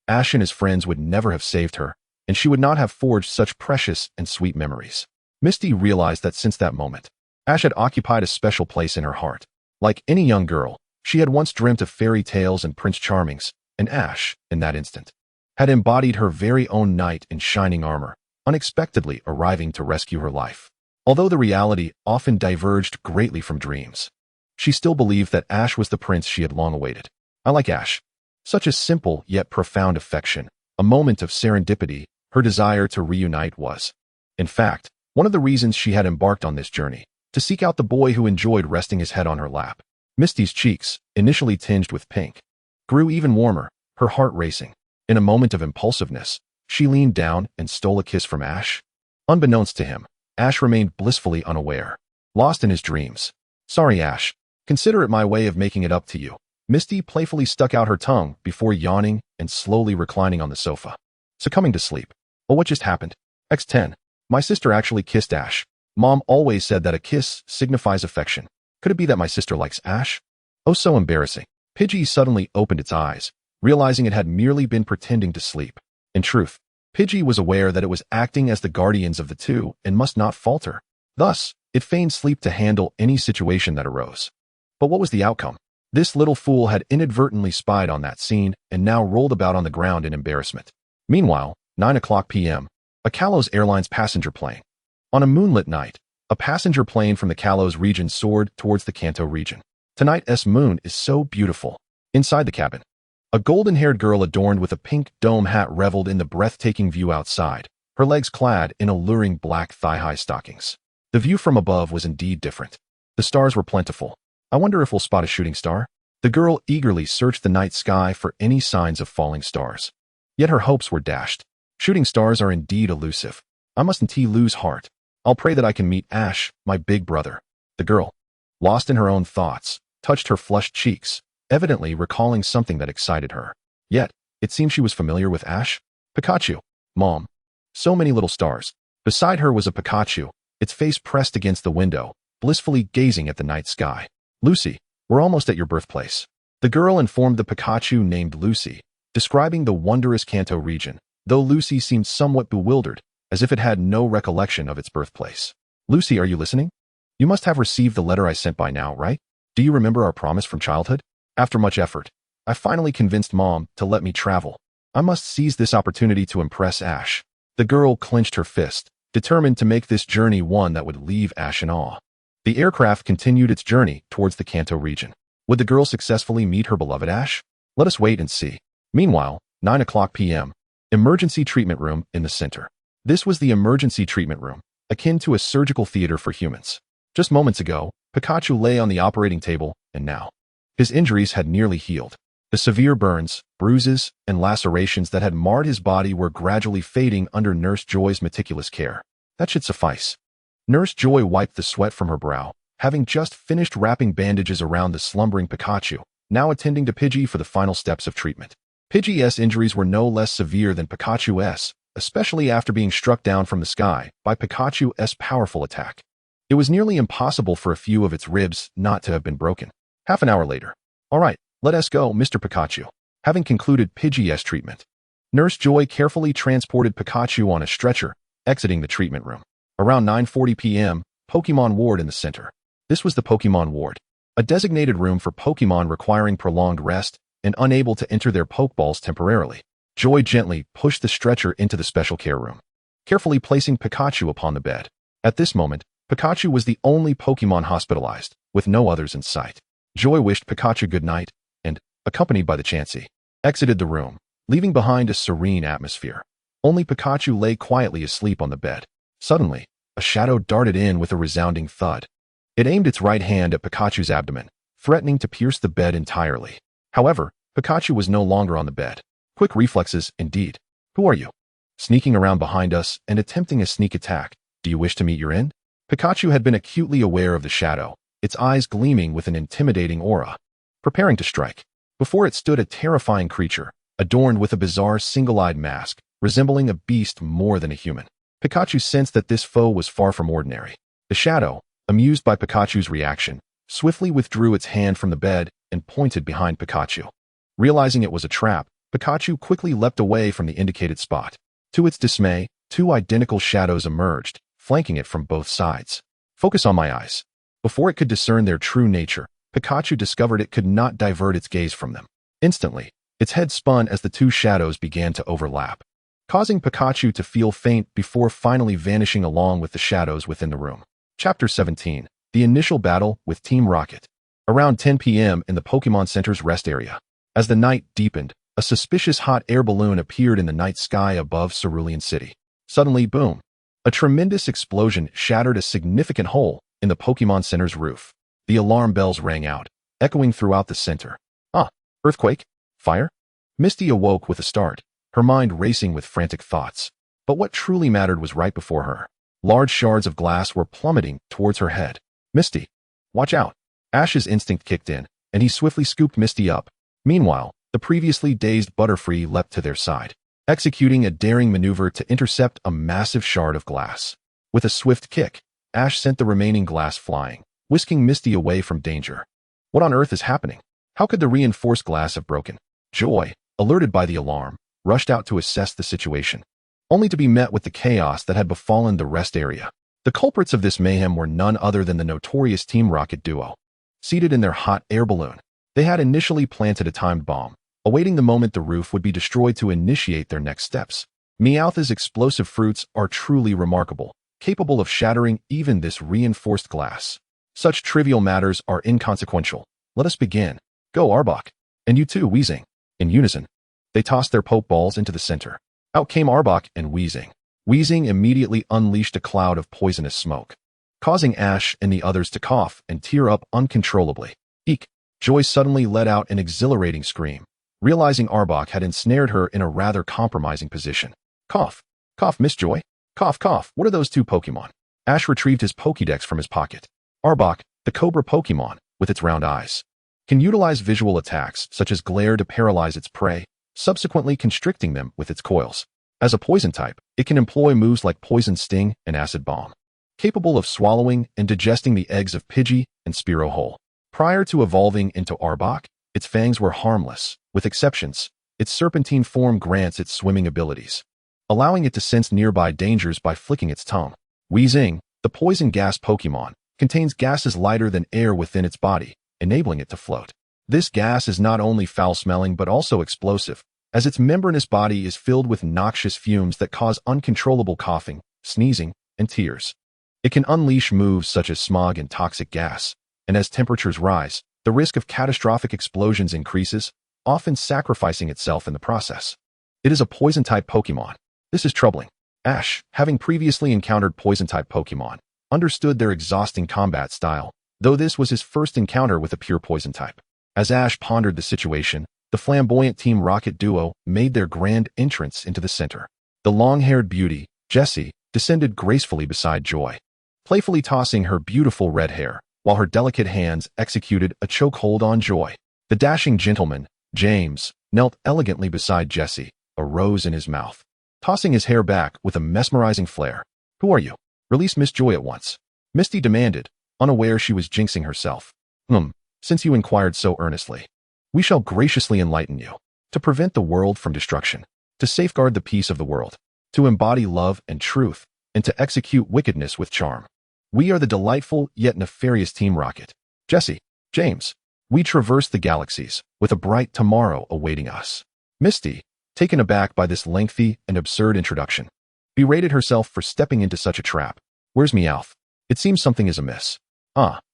Ash and his friends would never have saved her, and she would not have forged such precious and sweet memories. Misty realized that since that moment, Ash had occupied a special place in her heart. Like any young girl, she had once dreamt of fairy tales and Prince Charmings, and Ash, in that instant, had embodied her very own knight in shining armor, unexpectedly arriving to rescue her life. Although the reality often diverged greatly from dreams, she still believed that Ash was the prince she had long awaited. I like Ash. Such a simple yet profound affection, a moment of serendipity, her desire to reunite was, in fact, one of the reasons she had embarked on this journey. to seek out the boy who enjoyed resting his head on her lap. Misty's cheeks, initially tinged with pink, grew even warmer, her heart racing. In a moment of impulsiveness, she leaned down and stole a kiss from Ash. Unbeknownst to him, Ash remained blissfully unaware, lost in his dreams. Sorry, Ash. Consider it my way of making it up to you. Misty playfully stuck out her tongue before yawning and slowly reclining on the sofa, succumbing to sleep. Oh, what just happened? X10. My sister actually kissed Ash. Mom always said that a kiss signifies affection. Could it be that my sister likes Ash? Oh, so embarrassing. Pidgey suddenly opened its eyes, realizing it had merely been pretending to sleep. In truth, Pidgey was aware that it was acting as the guardians of the two and must not falter. Thus, it feigned sleep to handle any situation that arose. But what was the outcome? This little fool had inadvertently spied on that scene and now rolled about on the ground in embarrassment. Meanwhile, 9:00 p.m., a Kalos Airlines passenger plane. On a moonlit night, a passenger plane from the Kalos region soared towards the Kanto region. Tonight's moon is so beautiful. Inside the cabin, a golden-haired girl adorned with a pink dome hat reveled in the breathtaking view outside, her legs clad in alluring black thigh-high stockings. The view from above was indeed different. The stars were plentiful. I wonder if we'll spot a shooting star? The girl eagerly searched the night sky for any signs of falling stars. Yet her hopes were dashed. Shooting stars are indeed elusive. I mustn't lose heart. I'll pray that I can meet Ash, my big brother. The girl, lost in her own thoughts, touched her flushed cheeks, evidently recalling something that excited her. Yet, it seemed she was familiar with Ash. Pikachu. Mom. So many little stars. Beside her was a Pikachu, its face pressed against the window, blissfully gazing at the night sky. Lucy, we're almost at your birthplace. The girl informed the Pikachu named Lucy, describing the wondrous Kanto region, though Lucy seemed somewhat bewildered, as if it had no recollection of its birthplace. Lucy, are you listening? You must have received the letter I sent by now, right? Do you remember our promise from childhood? After much effort, I finally convinced Mom to let me travel. I must seize this opportunity to impress Ash. The girl clenched her fist, determined to make this journey one that would leave Ash in awe. The aircraft continued its journey towards the Kanto region. Would the girl successfully meet her beloved Ash? Let us wait and see. Meanwhile, 9:00 p.m., emergency treatment room in the center. This was the emergency treatment room, akin to a surgical theater for humans. Just moments ago, Pikachu lay on the operating table, and now, his injuries had nearly healed. The severe burns, bruises, and lacerations that had marred his body were gradually fading under Nurse Joy's meticulous care. That should suffice. Nurse Joy wiped the sweat from her brow, having just finished wrapping bandages around the slumbering Pikachu, now attending to Pidgey for the final steps of treatment. Pidgey's injuries were no less severe than Pikachu's, especially after being struck down from the sky by Pikachu's powerful attack. It was nearly impossible for a few of its ribs not to have been broken. Half an hour later. All right, let us go, Mr. Pikachu. Having concluded Pidgey's treatment, Nurse Joy carefully transported Pikachu on a stretcher, exiting the treatment room. Around 9:40 p.m., Pokémon Ward in the center. This was the Pokémon Ward, a designated room for Pokémon requiring prolonged rest and unable to enter their Pokeballs temporarily. Joy gently pushed the stretcher into the special care room, carefully placing Pikachu upon the bed. At this moment, Pikachu was the only Pokémon hospitalized, with no others in sight. Joy wished Pikachu good night and, accompanied by the Chansey, exited the room, leaving behind a serene atmosphere. Only Pikachu lay quietly asleep on the bed. Suddenly, a shadow darted in with a resounding thud. It aimed its right hand at Pikachu's abdomen, threatening to pierce the bed entirely. However, Pikachu was no longer on the bed. Quick reflexes, indeed. Who are you? Sneaking around behind us and attempting a sneak attack. Do you wish to meet your end? Pikachu had been acutely aware of the shadow, its eyes gleaming with an intimidating aura. Preparing to strike. Before it stood a terrifying creature, adorned with a bizarre single-eyed mask, resembling a beast more than a human. Pikachu sensed that this foe was far from ordinary. The shadow, amused by Pikachu's reaction, swiftly withdrew its hand from the bed and pointed behind Pikachu. Realizing it was a trap, Pikachu quickly leapt away from the indicated spot. To its dismay, two identical shadows emerged, flanking it from both sides. Focus on my eyes. Before it could discern their true nature, Pikachu discovered it could not divert its gaze from them. Instantly, its head spun as the two shadows began to overlap, causing Pikachu to feel faint before finally vanishing along with the shadows within the room. Chapter 17. The Initial Battle with Team Rocket. Around 10 p.m. in the Pokémon Center's rest area. As the night deepened, a suspicious hot air balloon appeared in the night sky above Cerulean City. Suddenly, boom! A tremendous explosion shattered a significant hole in the Pokemon Center's roof. The alarm bells rang out, echoing throughout the center. Ah, earthquake? Fire? Misty awoke with a start, her mind racing with frantic thoughts. But what truly mattered was right before her. Large shards of glass were plummeting towards her head. Misty, watch out. Ash's instinct kicked in, and he swiftly scooped Misty up. Meanwhile, the previously dazed Butterfree leapt to their side, executing a daring maneuver to intercept a massive shard of glass. With a swift kick, Ash sent the remaining glass flying, whisking Misty away from danger. What on earth is happening? How could the reinforced glass have broken? Joy, alerted by the alarm, rushed out to assess the situation, only to be met with the chaos that had befallen the rest area. The culprits of this mayhem were none other than the notorious Team Rocket duo. Seated in their hot air balloon, they had initially planted a timed bomb, awaiting the moment the roof would be destroyed to initiate their next steps. Meowth's explosive fruits are truly remarkable, capable of shattering even this reinforced glass. Such trivial matters are inconsequential. Let us begin. Go, Arbok. And you too, Weezing. In unison, they tossed their Pokeballs into the center. Out came Arbok and Weezing. Weezing immediately unleashed a cloud of poisonous smoke, causing Ash and the others to cough and tear up uncontrollably. Eek! Joy suddenly let out an exhilarating scream, realizing Arbok had ensnared her in a rather compromising position. Cough! Cough, Miss Joy! Cough, cough! What are those two Pokemon? Ash retrieved his Pokédex from his pocket. Arbok, the Cobra Pokemon, with its round eyes, can utilize visual attacks such as glare to paralyze its prey, subsequently constricting them with its coils. As a poison type, it can employ moves like Poison Sting and Acid Bomb, capable of swallowing and digesting the eggs of Pidgey and Spearow whole. Prior to evolving into Arbok, its fangs were harmless. With exceptions, its serpentine form grants its swimming abilities, allowing it to sense nearby dangers by flicking its tongue. Weezing, the poison gas Pokemon, contains gases lighter than air within its body, enabling it to float. This gas is not only foul-smelling but also explosive, as its membranous body is filled with noxious fumes that cause uncontrollable coughing, sneezing, and tears. It can unleash moves such as smog and toxic gas, and as temperatures rise, the risk of catastrophic explosions increases, often sacrificing itself in the process. It is a poison-type Pokemon. This is troubling. Ash, having previously encountered poison-type Pokemon, understood their exhausting combat style, though this was his first encounter with a pure poison type. As Ash pondered the situation, the flamboyant Team Rocket duo made their grand entrance into the center. The long-haired beauty, Jessie, descended gracefully beside Joy, playfully tossing her beautiful red hair, while her delicate hands executed a chokehold on Joy. The dashing gentleman, James, knelt elegantly beside Jessie, a rose in his mouth, tossing his hair back with a mesmerizing flair. Who are you? Release Miss Joy at once, Misty demanded, unaware she was jinxing herself. Since you inquired so earnestly, we shall graciously enlighten you. To prevent the world from destruction, to safeguard the peace of the world, to embody love and truth, and to execute wickedness with charm. We are the delightful yet nefarious Team Rocket. Jessie, James, we traverse the galaxies, with a bright tomorrow awaiting us. Misty, taken aback by this lengthy and absurd introduction, berated herself for stepping into such a trap. Where's Meowth? It seems something is amiss.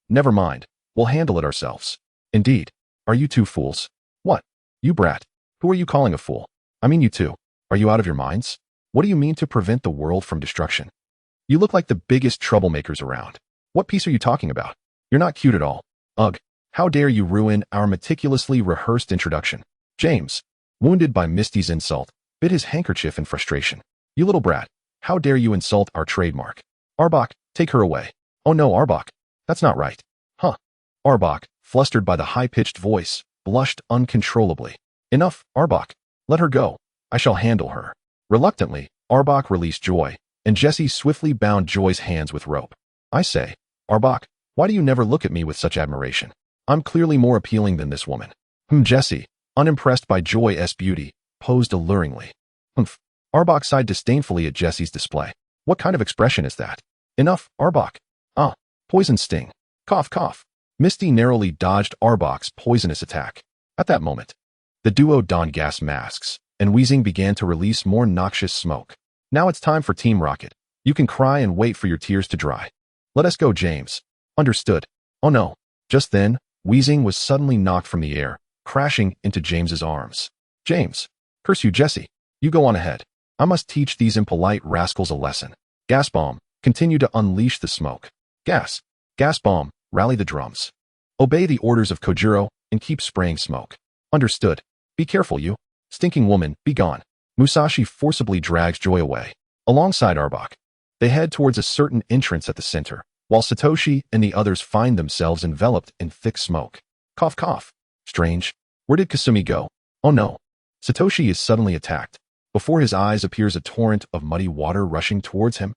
Never mind. We'll handle it ourselves. Indeed. Are you two fools? What? You brat. Who are you calling a fool? I mean you two. Are you out of your minds? What do you mean to prevent the world from destruction? You look like the biggest troublemakers around. What piece are you talking about? You're not cute at all. Ugh. How dare you ruin our meticulously rehearsed introduction? James, wounded by Misty's insult, bit his handkerchief in frustration. You little brat. How dare you insult our trademark? Arbok, take her away. Oh no, Arbok. That's not right. Arbok, flustered by the high-pitched voice, blushed uncontrollably. Enough, Arbok. Let her go. I shall handle her. Reluctantly, Arbok released Joy, and Jessie swiftly bound Joy's hands with rope. I say, Arbok, why do you never look at me with such admiration? I'm clearly more appealing than this woman. Jessie, unimpressed by Joy's beauty, posed alluringly. Arbok sighed disdainfully at Jessie's display. What kind of expression is that? Enough, Arbok. Poison Sting. Cough, cough. Misty narrowly dodged Arbok's poisonous attack. At that moment, the duo donned gas masks, and Weezing began to release more noxious smoke. Now it's time for Team Rocket. You can cry and wait for your tears to dry. Let us go, James. Understood. Oh no. Just then, Weezing was suddenly knocked from the air, crashing into James's arms. James. Curse you, Jessie. You go on ahead. I must teach these impolite rascals a lesson. Gas Bomb, continue to unleash the smoke. Gas. Gas bomb, rally the drums. Obey the orders of Kojiro and keep spraying smoke. Understood. Be careful, you. Stinking woman, be gone. Musashi forcibly drags Joy away. Alongside Arbok, they head towards a certain entrance at the center, while Satoshi and the others find themselves enveloped in thick smoke. Cough cough. Strange. Where did Kasumi go? Oh no. Satoshi is suddenly attacked. Before his eyes appears a torrent of muddy water rushing towards him.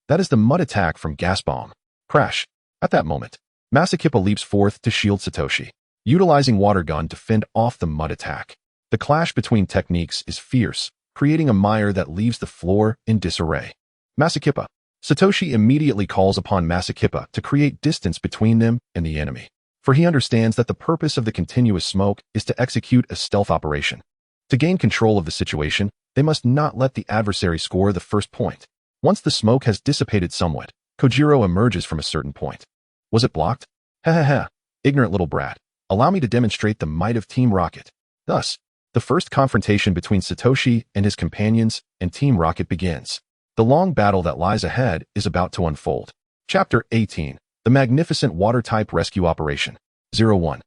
That is the mud attack from Gas Bomb. Crash. At that moment, Masakippa leaps forth to shield Satoshi, utilizing water gun to fend off the mud attack. The clash between techniques is fierce, creating a mire that leaves the floor in disarray. Masakippa. Satoshi immediately calls upon Masakippa to create distance between them and the enemy, for he understands that the purpose of the continuous smoke is to execute a stealth operation. To gain control of the situation, they must not let the adversary score the first point. Once the smoke has dissipated somewhat, Kojiro emerges from a certain point. Was it blocked? Ha. Ignorant little brat. Allow me to demonstrate the might of Team Rocket. Thus, the first confrontation between Satoshi and his companions and Team Rocket begins. The long battle that lies ahead is about to unfold. Chapter 18. The Magnificent Water-Type Rescue Operation. 01.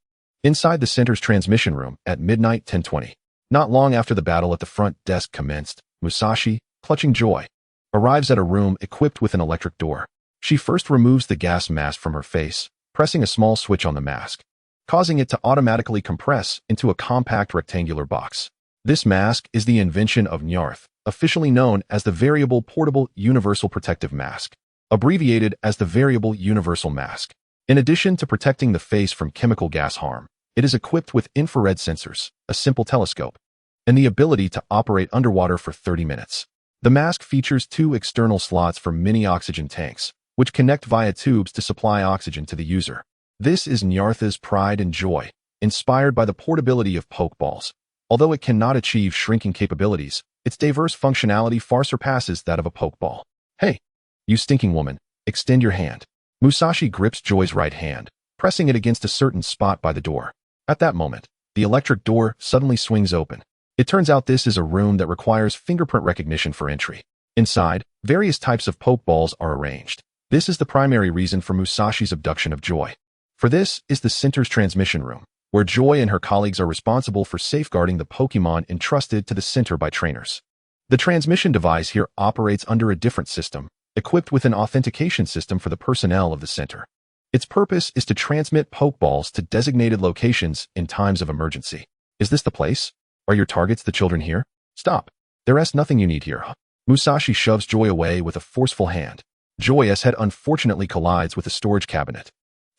Inside the center's transmission room at midnight 10:20. Not long after the battle at the front desk commenced, Musashi, clutching joy, arrives at a room equipped with an electric door. She first removes the gas mask from her face, pressing a small switch on the mask, causing it to automatically compress into a compact rectangular box. This mask is the invention of Nyarth, officially known as the Variable Portable Universal Protective Mask, abbreviated as the Variable Universal Mask. In addition to protecting the face from chemical gas harm, it is equipped with infrared sensors, a simple telescope, and the ability to operate underwater for 30 minutes. The mask features 2 external slots for mini oxygen tanks, which connect via tubes to supply oxygen to the user. This is Nyartha's pride and joy, inspired by the portability of Pokeballs. Although it cannot achieve shrinking capabilities, its diverse functionality far surpasses that of a Pokeball. Hey, you stinking woman, extend your hand. Musashi grips Joy's right hand, pressing it against a certain spot by the door. At that moment, the electric door suddenly swings open. It turns out this is a room that requires fingerprint recognition for entry. Inside, various types of Pokeballs are arranged. This is the primary reason for Musashi's abduction of Joy. For this is the center's transmission room, where Joy and her colleagues are responsible for safeguarding the Pokemon entrusted to the center by trainers. The transmission device here operates under a different system, equipped with an authentication system for the personnel of the center. Its purpose is to transmit Pokeballs to designated locations in times of emergency. Is this the place? Are your targets the children here? Stop. There's nothing you need here, huh? Musashi shoves Joy away with a forceful hand. Joy's head unfortunately collides with a storage cabinet.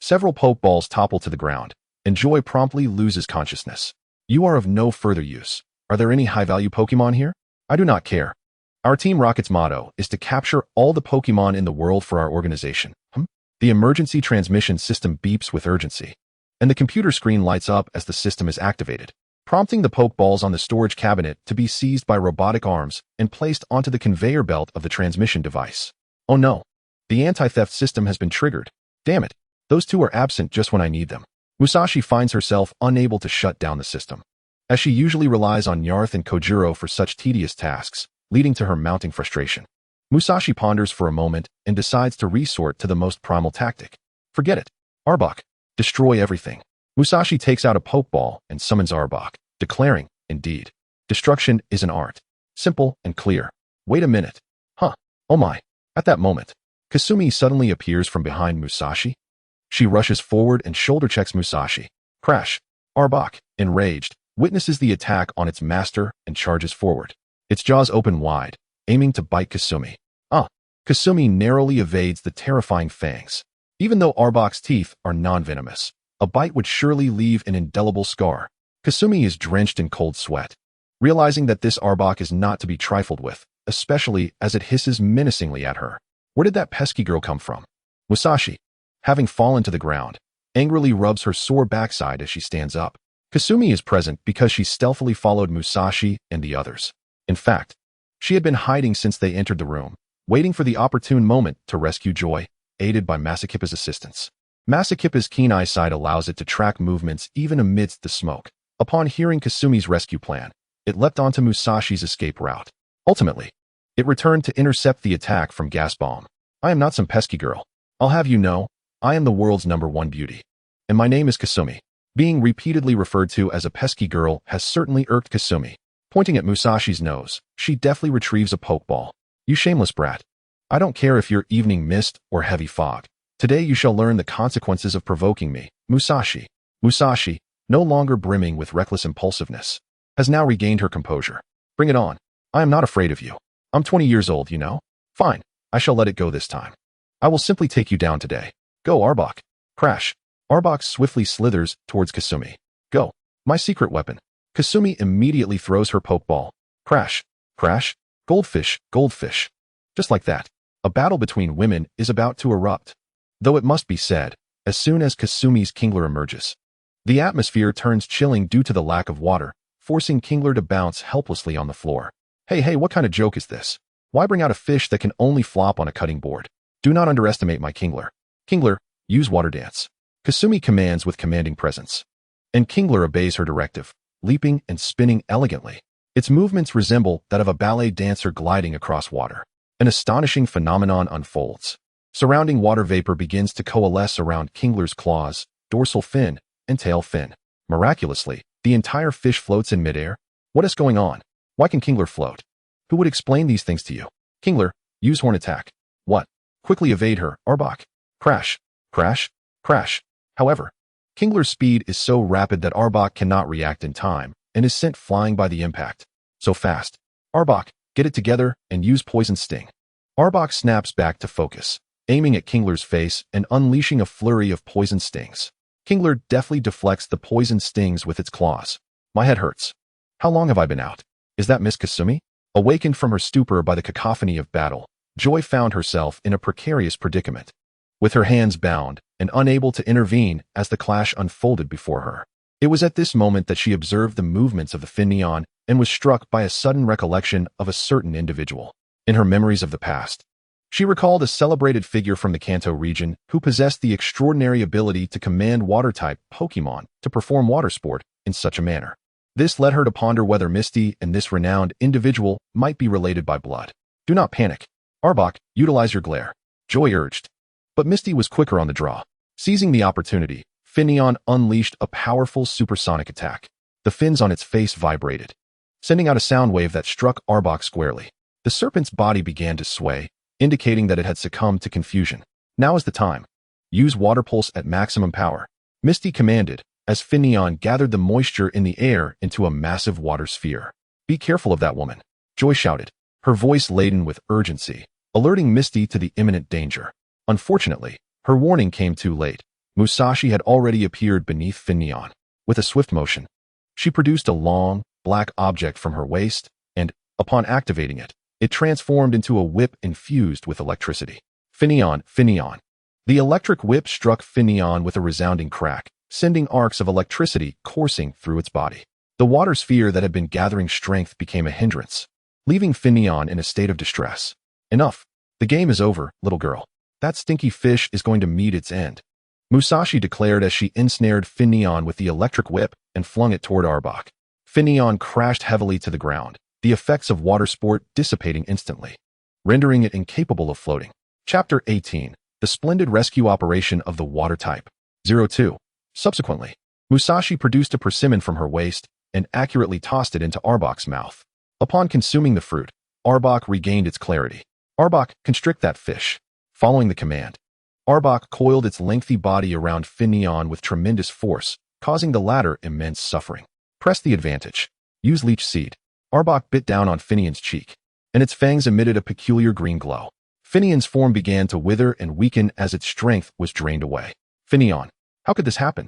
Several Pokeballs topple to the ground, and Joy promptly loses consciousness. You are of no further use. Are there any high-value Pokemon here? I do not care. Our Team Rocket's motto is to capture all the Pokemon in the world for our organization. The emergency transmission system beeps with urgency, and the computer screen lights up as the system is activated, prompting the Pokeballs on the storage cabinet to be seized by robotic arms and placed onto the conveyor belt of the transmission device. Oh no, the anti-theft system has been triggered. Damn it, those 2 are absent just when I need them. Musashi finds herself unable to shut down the system, as she usually relies on Nyarth and Kojiro for such tedious tasks, leading to her mounting frustration. Musashi ponders for a moment and decides to resort to the most primal tactic. Forget it. Arbok. Destroy everything. Musashi takes out a Pokeball and summons Arbok, declaring, indeed, destruction is an art. Simple and clear. Wait a minute. Huh. Oh my. At that moment, Kasumi suddenly appears from behind Musashi. She rushes forward and shoulder checks Musashi. Crash. Arbok, enraged, witnesses the attack on its master and charges forward. Its jaws open wide, aiming to bite Kasumi. Kasumi narrowly evades the terrifying fangs. Even though Arbok's teeth are non-venomous, a bite would surely leave an indelible scar. Kasumi is drenched in cold sweat, realizing that this Arbok is not to be trifled with, especially as it hisses menacingly at her. Where did that pesky girl come from? Musashi, having fallen to the ground, angrily rubs her sore backside as she stands up. Kasumi is present because she stealthily followed Musashi and the others. In fact, she had been hiding since they entered the room, waiting for the opportune moment to rescue Joy, aided by Masakippa's assistance. Masakippa's keen eyesight allows it to track movements even amidst the smoke. Upon hearing Kasumi's rescue plan, it leapt onto Musashi's escape route. Ultimately, it returned to intercept the attack from Gas Bomb. I am not some pesky girl. I'll have you know, I am the world's #1 beauty. And my name is Kasumi. Being repeatedly referred to as a pesky girl has certainly irked Kasumi. Pointing at Musashi's nose, she deftly retrieves a pokeball. You shameless brat. I don't care if you're evening mist or heavy fog. Today you shall learn the consequences of provoking me. Musashi. Musashi, no longer brimming with reckless impulsiveness, has now regained her composure. Bring it on. I am not afraid of you. I'm 20 years old, you know. Fine, I shall let it go this time. I will simply take you down today. Go, Arbok. Crash. Arbok swiftly slithers towards Kasumi. Go. My secret weapon. Kasumi immediately throws her pokeball. Crash. Crash. Goldfish. Goldfish. Just like that, a battle between women is about to erupt. Though it must be said, as soon as Kasumi's Kingler emerges, the atmosphere turns chilling due to the lack of water, forcing Kingler to bounce helplessly on the floor. Hey, what kind of joke is this? Why bring out a fish that can only flop on a cutting board? Do not underestimate my Kingler. Kingler, use water dance. Kasumi commands with commanding presence. And Kingler obeys her directive, leaping and spinning elegantly. Its movements resemble that of a ballet dancer gliding across water. An astonishing phenomenon unfolds. Surrounding water vapor begins to coalesce around Kingler's claws, dorsal fin, and tail fin. Miraculously, the entire fish floats in midair. What is going on? Why can Kingler float? Who would explain these things to you? Kingler, use horn attack. What? Quickly evade her, Arbok. Crash. Crash. Crash. However, Kingler's speed is so rapid that Arbok cannot react in time and is sent flying by the impact. So fast. Arbok, get it together and use Poison Sting. Arbok snaps back to focus, aiming at Kingler's face and unleashing a flurry of poison stings. Kingler deftly deflects the poison stings with its claws. My head hurts. How long have I been out? Is that Miss Kasumi? Awakened from her stupor by the cacophony of battle, Joy found herself in a precarious predicament. With her hands bound and unable to intervene as the clash unfolded before her. It was at this moment that she observed the movements of the Finneon and was struck by a sudden recollection of a certain individual. In her memories of the past, she recalled a celebrated figure from the Kanto region who possessed the extraordinary ability to command water-type Pokémon to perform water sport in such a manner. This led her to ponder whether Misty and this renowned individual might be related by blood. Do not panic. Arbok, utilize your glare, Joy urged. But Misty was quicker on the draw. Seizing the opportunity, Finneon unleashed a powerful supersonic attack. The fins on its face vibrated, sending out a sound wave that struck Arbok squarely. The serpent's body began to sway, indicating that it had succumbed to confusion. Now is the time. Use Water Pulse at maximum power, Misty commanded, as Finneon gathered the moisture in the air into a massive water sphere. Be careful of that woman, Joy shouted, her voice laden with urgency, alerting Misty to the imminent danger. Unfortunately, her warning came too late. Musashi had already appeared beneath Finneon. With a swift motion, she produced a long, black object from her waist, and, upon activating it, it transformed into a whip infused with electricity. Finneon. The electric whip struck Finneon with a resounding crack, sending arcs of electricity coursing through its body. The water sphere that had been gathering strength became a hindrance, leaving Finneon in a state of distress. Enough. The game is over, little girl. That stinky fish is going to meet its end, Musashi declared as she ensnared Finneon with the electric whip and flung it toward Arbok. Finneon crashed heavily to the ground, the effects of water sport dissipating instantly, rendering it incapable of floating. Chapter 18. The Splendid Rescue Operation of the Water Type. 02. Subsequently, Musashi produced a persimmon from her waist and accurately tossed it into Arbok's mouth. Upon consuming the fruit, Arbok regained its clarity. Arbok, constrict that fish. Following the command, Arbok coiled its lengthy body around Finneon with tremendous force, causing the latter immense suffering. Press the advantage. Use Leech Seed. Arbok bit down on Finneon's cheek, and its fangs emitted a peculiar green glow. Finneon's form began to wither and weaken as its strength was drained away. Finneon, how could this happen?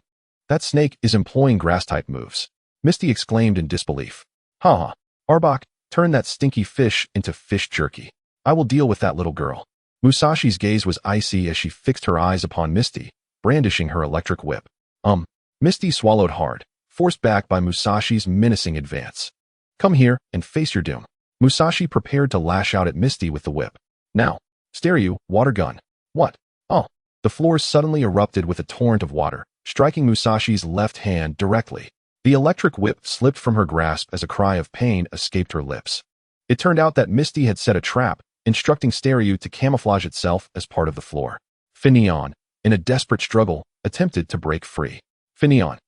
That snake is employing grass-type moves, Misty exclaimed in disbelief. Ha! Arbok, turn that stinky fish into fish jerky. I will deal with that little girl. Musashi's gaze was icy as she fixed her eyes upon Misty, brandishing her electric whip. Misty swallowed hard, forced back by Musashi's menacing advance. Come here and face your doom. Musashi prepared to lash out at Misty with the whip. Now, stare you, water gun. What? Oh. The floor suddenly erupted with a torrent of water, striking Musashi's left hand directly. The electric whip slipped from her grasp as a cry of pain escaped her lips. It turned out that Misty had set a trap, instructing Steryu to camouflage itself as part of the floor. Finneon, in a desperate struggle, attempted to break free. Finneon.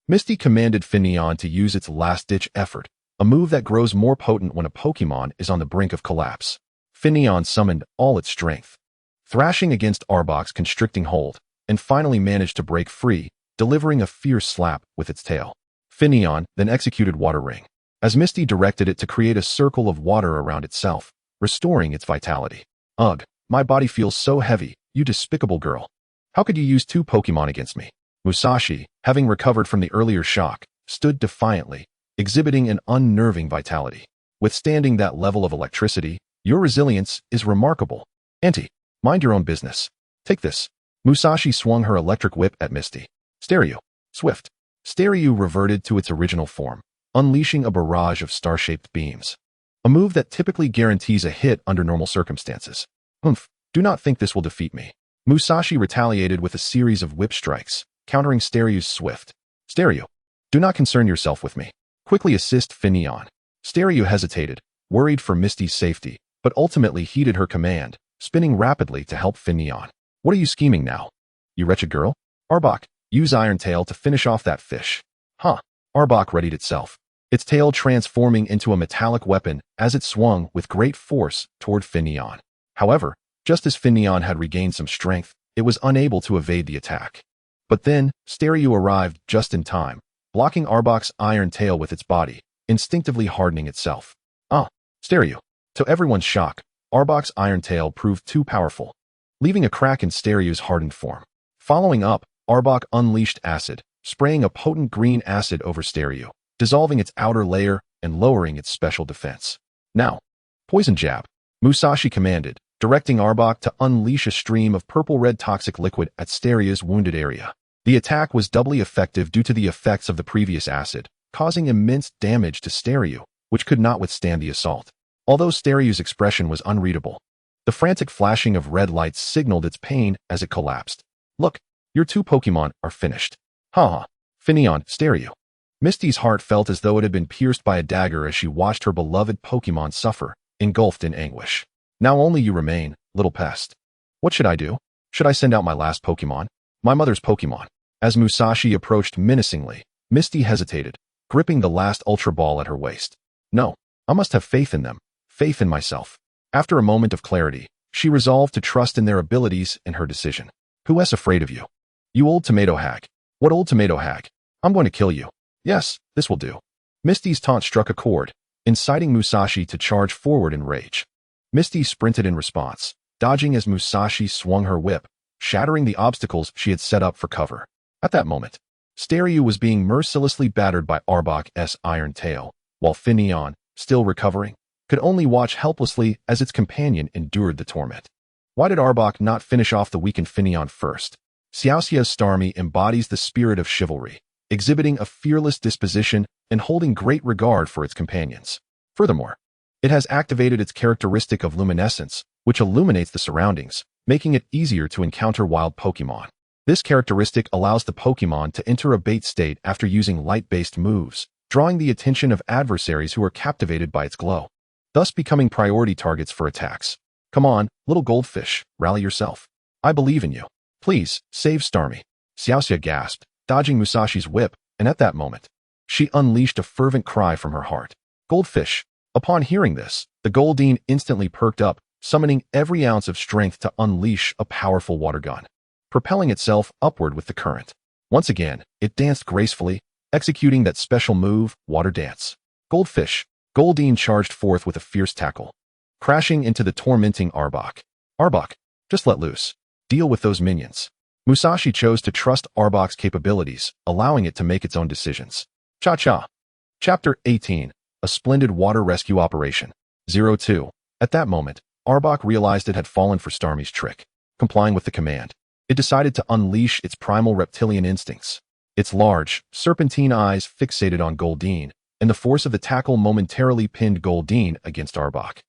Misty commanded Finneon to use its last-ditch effort, a move that grows more potent when a Pokémon is on the brink of collapse. Finneon summoned all its strength, thrashing against Arbok's constricting hold, and finally managed to break free, delivering a fierce slap with its tail. Finneon then executed Water Ring, as Misty directed it to create a circle of water around itself, restoring its vitality. Ugh, my body feels so heavy, you despicable girl. How could you use 2 Pokémon against me? Musashi, having recovered from the earlier shock, stood defiantly, exhibiting an unnerving vitality. Withstanding that level of electricity, your resilience is remarkable. Auntie, mind your own business. Take this. Musashi swung her electric whip at Misty. Stereo. Swift. Stereo reverted to its original form, unleashing a barrage of star-shaped beams. A move that typically guarantees a hit under normal circumstances. Humph, do not think this will defeat me. Musashi retaliated with a series of whip strikes, countering Stereo's swift. Stereo, do not concern yourself with me. Quickly assist Finneon. Stereo hesitated, worried for Misty's safety, but ultimately heeded her command, spinning rapidly to help Finneon. What are you scheming now? You wretched girl? Arbok, use Iron Tail to finish off that fish. Huh. Arbok readied itself, its tail transforming into a metallic weapon as it swung with great force toward Finneon. However, just as Finneon had regained some strength, it was unable to evade the attack. But then, Stereo arrived just in time, blocking Arbok's iron tail with its body, instinctively hardening itself. Stereo. To everyone's shock, Arbok's iron tail proved too powerful, leaving a crack in Stereo's hardened form. Following up, Arbok unleashed acid, spraying a potent green acid over Stereo, dissolving its outer layer and lowering its special defense. Now, poison jab, Musashi commanded, directing Arbok to unleash a stream of purple-red toxic liquid at Stereo's wounded area. The attack was doubly effective due to the effects of the previous acid, causing immense damage to Stereo, which could not withstand the assault. Although Stereo's expression was unreadable, the frantic flashing of red lights signaled its pain as it collapsed. Look, your 2 Pokémon are finished. Haha. Finneon, Stereo. Misty's heart felt as though it had been pierced by a dagger as she watched her beloved Pokémon suffer, engulfed in anguish. Now only you remain, little pest. What should I do? Should I send out my last Pokémon? My mother's Pokémon. As Musashi approached menacingly, Misty hesitated, gripping the last Ultra Ball at her waist. No, I must have faith in them, faith in myself. After a moment of clarity, she resolved to trust in their abilities and her decision. Who is afraid of you? You old tomato hag. What old tomato hag? I'm going to kill you. Yes, this will do. Misty's taunt struck a chord, inciting Musashi to charge forward in rage. Misty sprinted in response, dodging as Musashi swung her whip, shattering the obstacles she had set up for cover. At that moment, Stereo was being mercilessly battered by Arbok's iron tail, while Finneon, still recovering, could only watch helplessly as its companion endured the torment. Why did Arbok not finish off the weakened Finneon first? Xiaoxia's Starmie embodies the spirit of chivalry, exhibiting a fearless disposition and holding great regard for its companions. Furthermore, it has activated its characteristic of luminescence, which illuminates the surroundings, making it easier to encounter wild Pokémon. This characteristic allows the Pokémon to enter a bait state after using light-based moves, drawing the attention of adversaries who are captivated by its glow, thus becoming priority targets for attacks. Come on, little goldfish, rally yourself. I believe in you. Please, save Starmie. Xiaoxia gasped, dodging Musashi's whip, and at that moment, she unleashed a fervent cry from her heart. Goldfish. Upon hearing this, the Goldeen instantly perked up, summoning every ounce of strength to unleash a powerful water gun, propelling itself upward with the current. Once again, it danced gracefully, executing that special move, Water Dance. Goldfish. Goldeen charged forth with a fierce tackle, crashing into the tormenting Arbok. Arbok, just let loose. Deal with those minions. Musashi chose to trust Arbok's capabilities, allowing it to make its own decisions. Cha-cha. Chapter 18. A splendid water rescue operation. 02. At that moment, Arbok realized it had fallen for Starmie's trick. Complying with the command, it decided to unleash its primal reptilian instincts. Its large, serpentine eyes fixated on Goldeen, and the force of the tackle momentarily pinned Goldeen against Arbok.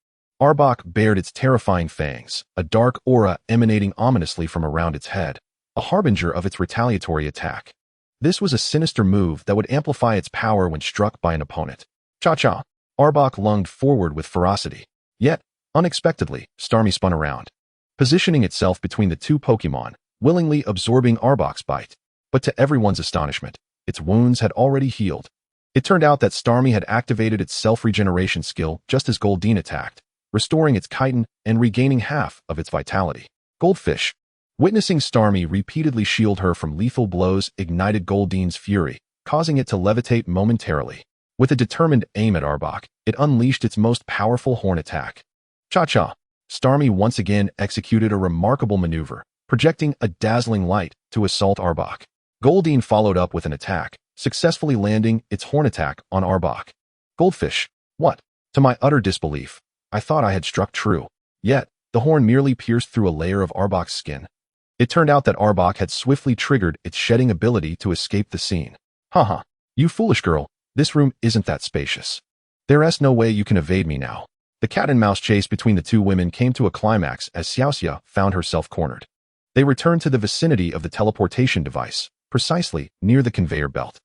Arbok bared its terrifying fangs, a dark aura emanating ominously from around its head, a harbinger of its retaliatory attack. This was a sinister move that would amplify its power when struck by an opponent. Cha-cha. Arbok lunged forward with ferocity. Yet, unexpectedly, Starmie spun around. Positioning itself between the 2 Pokémon, willingly absorbing Arbok's bite. But to everyone's astonishment, its wounds had already healed. It turned out that Starmie had activated its self-regeneration skill just as Goldeen attacked, restoring its chitin and regaining half of its vitality. Goldfish. Witnessing Starmie repeatedly shield her from lethal blows ignited Goldeen's fury, causing it to levitate momentarily. With a determined aim at Arbok, it unleashed its most powerful horn attack. Cha-cha! Starmie once again executed a remarkable maneuver, projecting a dazzling light to assault Arbok. Goldeen followed up with an attack, successfully landing its horn attack on Arbok. Goldfish. What? To my utter disbelief, I thought I had struck true. Yet, the horn merely pierced through a layer of Arbok's skin. It turned out that Arbok had swiftly triggered its shedding ability to escape the scene. Haha. You foolish girl, this room isn't that spacious. There's no way you can evade me now. The cat-and-mouse chase between the two women came to a climax as Xiaoxia found herself cornered. They returned to the vicinity of the teleportation device, precisely near the conveyor belt.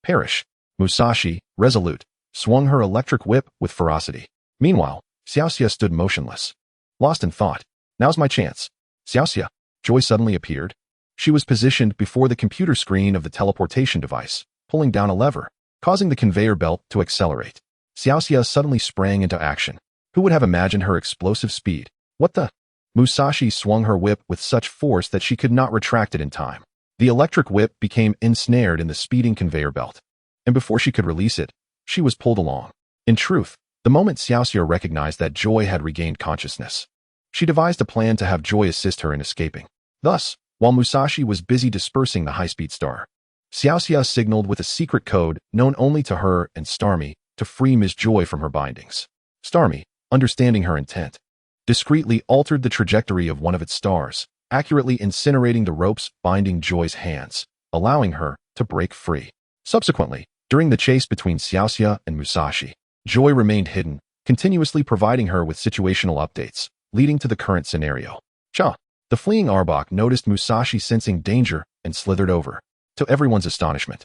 Perish. Musashi, resolute, swung her electric whip with ferocity. Meanwhile, Xiaoxia stood motionless, lost in thought. Now's my chance. Xiaoxia. Joy suddenly appeared. She was positioned before the computer screen of the teleportation device, pulling down a lever, causing the conveyor belt to accelerate. Xiaoxia suddenly sprang into action. Who would have imagined her explosive speed? What the? Musashi swung her whip with such force that she could not retract it in time. The electric whip became ensnared in the speeding conveyor belt, and before she could release it, she was pulled along. In truth, the moment Xiaoxia recognized that Joy had regained consciousness, she devised a plan to have Joy assist her in escaping. Thus, while Musashi was busy dispersing the high-speed star, Xiaoxia signaled with a secret code known only to her and Starmie to free Ms. Joy from her bindings. Starmie, understanding her intent, discreetly altered the trajectory of one of its stars, accurately incinerating the ropes binding Joy's hands, allowing her to break free. Subsequently, during the chase between Xiaoxia and Musashi, Joy remained hidden, continuously providing her with situational updates, leading to the current scenario. Cha! The fleeing Arbok noticed Musashi sensing danger and slithered over. To everyone's astonishment,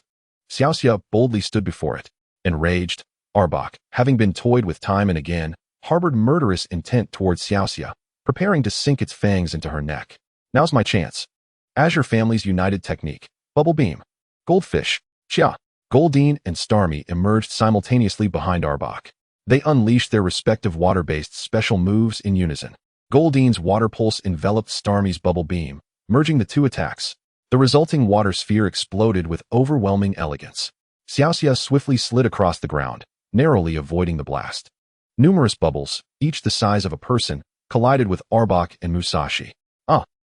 Xiaoxia boldly stood before it. Enraged, Arbok, having been toyed with time and again, harbored murderous intent towards Xiaoxia, preparing to sink its fangs into her neck. Now's my chance. Azure Family's united technique. Bubble Beam. Goldfish. Chia. Goldeen and Starmie emerged simultaneously behind Arbok. They unleashed their respective water-based special moves in unison. Goldeen's water pulse enveloped Starmie's bubble beam, merging the two attacks. The resulting water sphere exploded with overwhelming elegance. Xiaoxia swiftly slid across the ground, narrowly avoiding the blast. Numerous bubbles, each the size of a person, collided with Arbok and Musashi.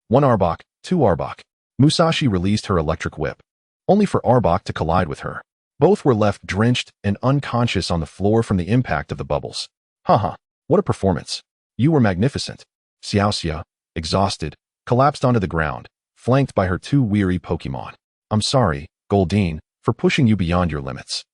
One Arbok, two Arbok. Musashi released her electric whip, only for Arbok to collide with her. Both were left drenched and unconscious on the floor from the impact of the bubbles. Haha, what a performance. You were magnificent. Xiaoxia, exhausted, collapsed onto the ground, flanked by her two weary Pokémon. I'm sorry, Goldeen, for pushing you beyond your limits.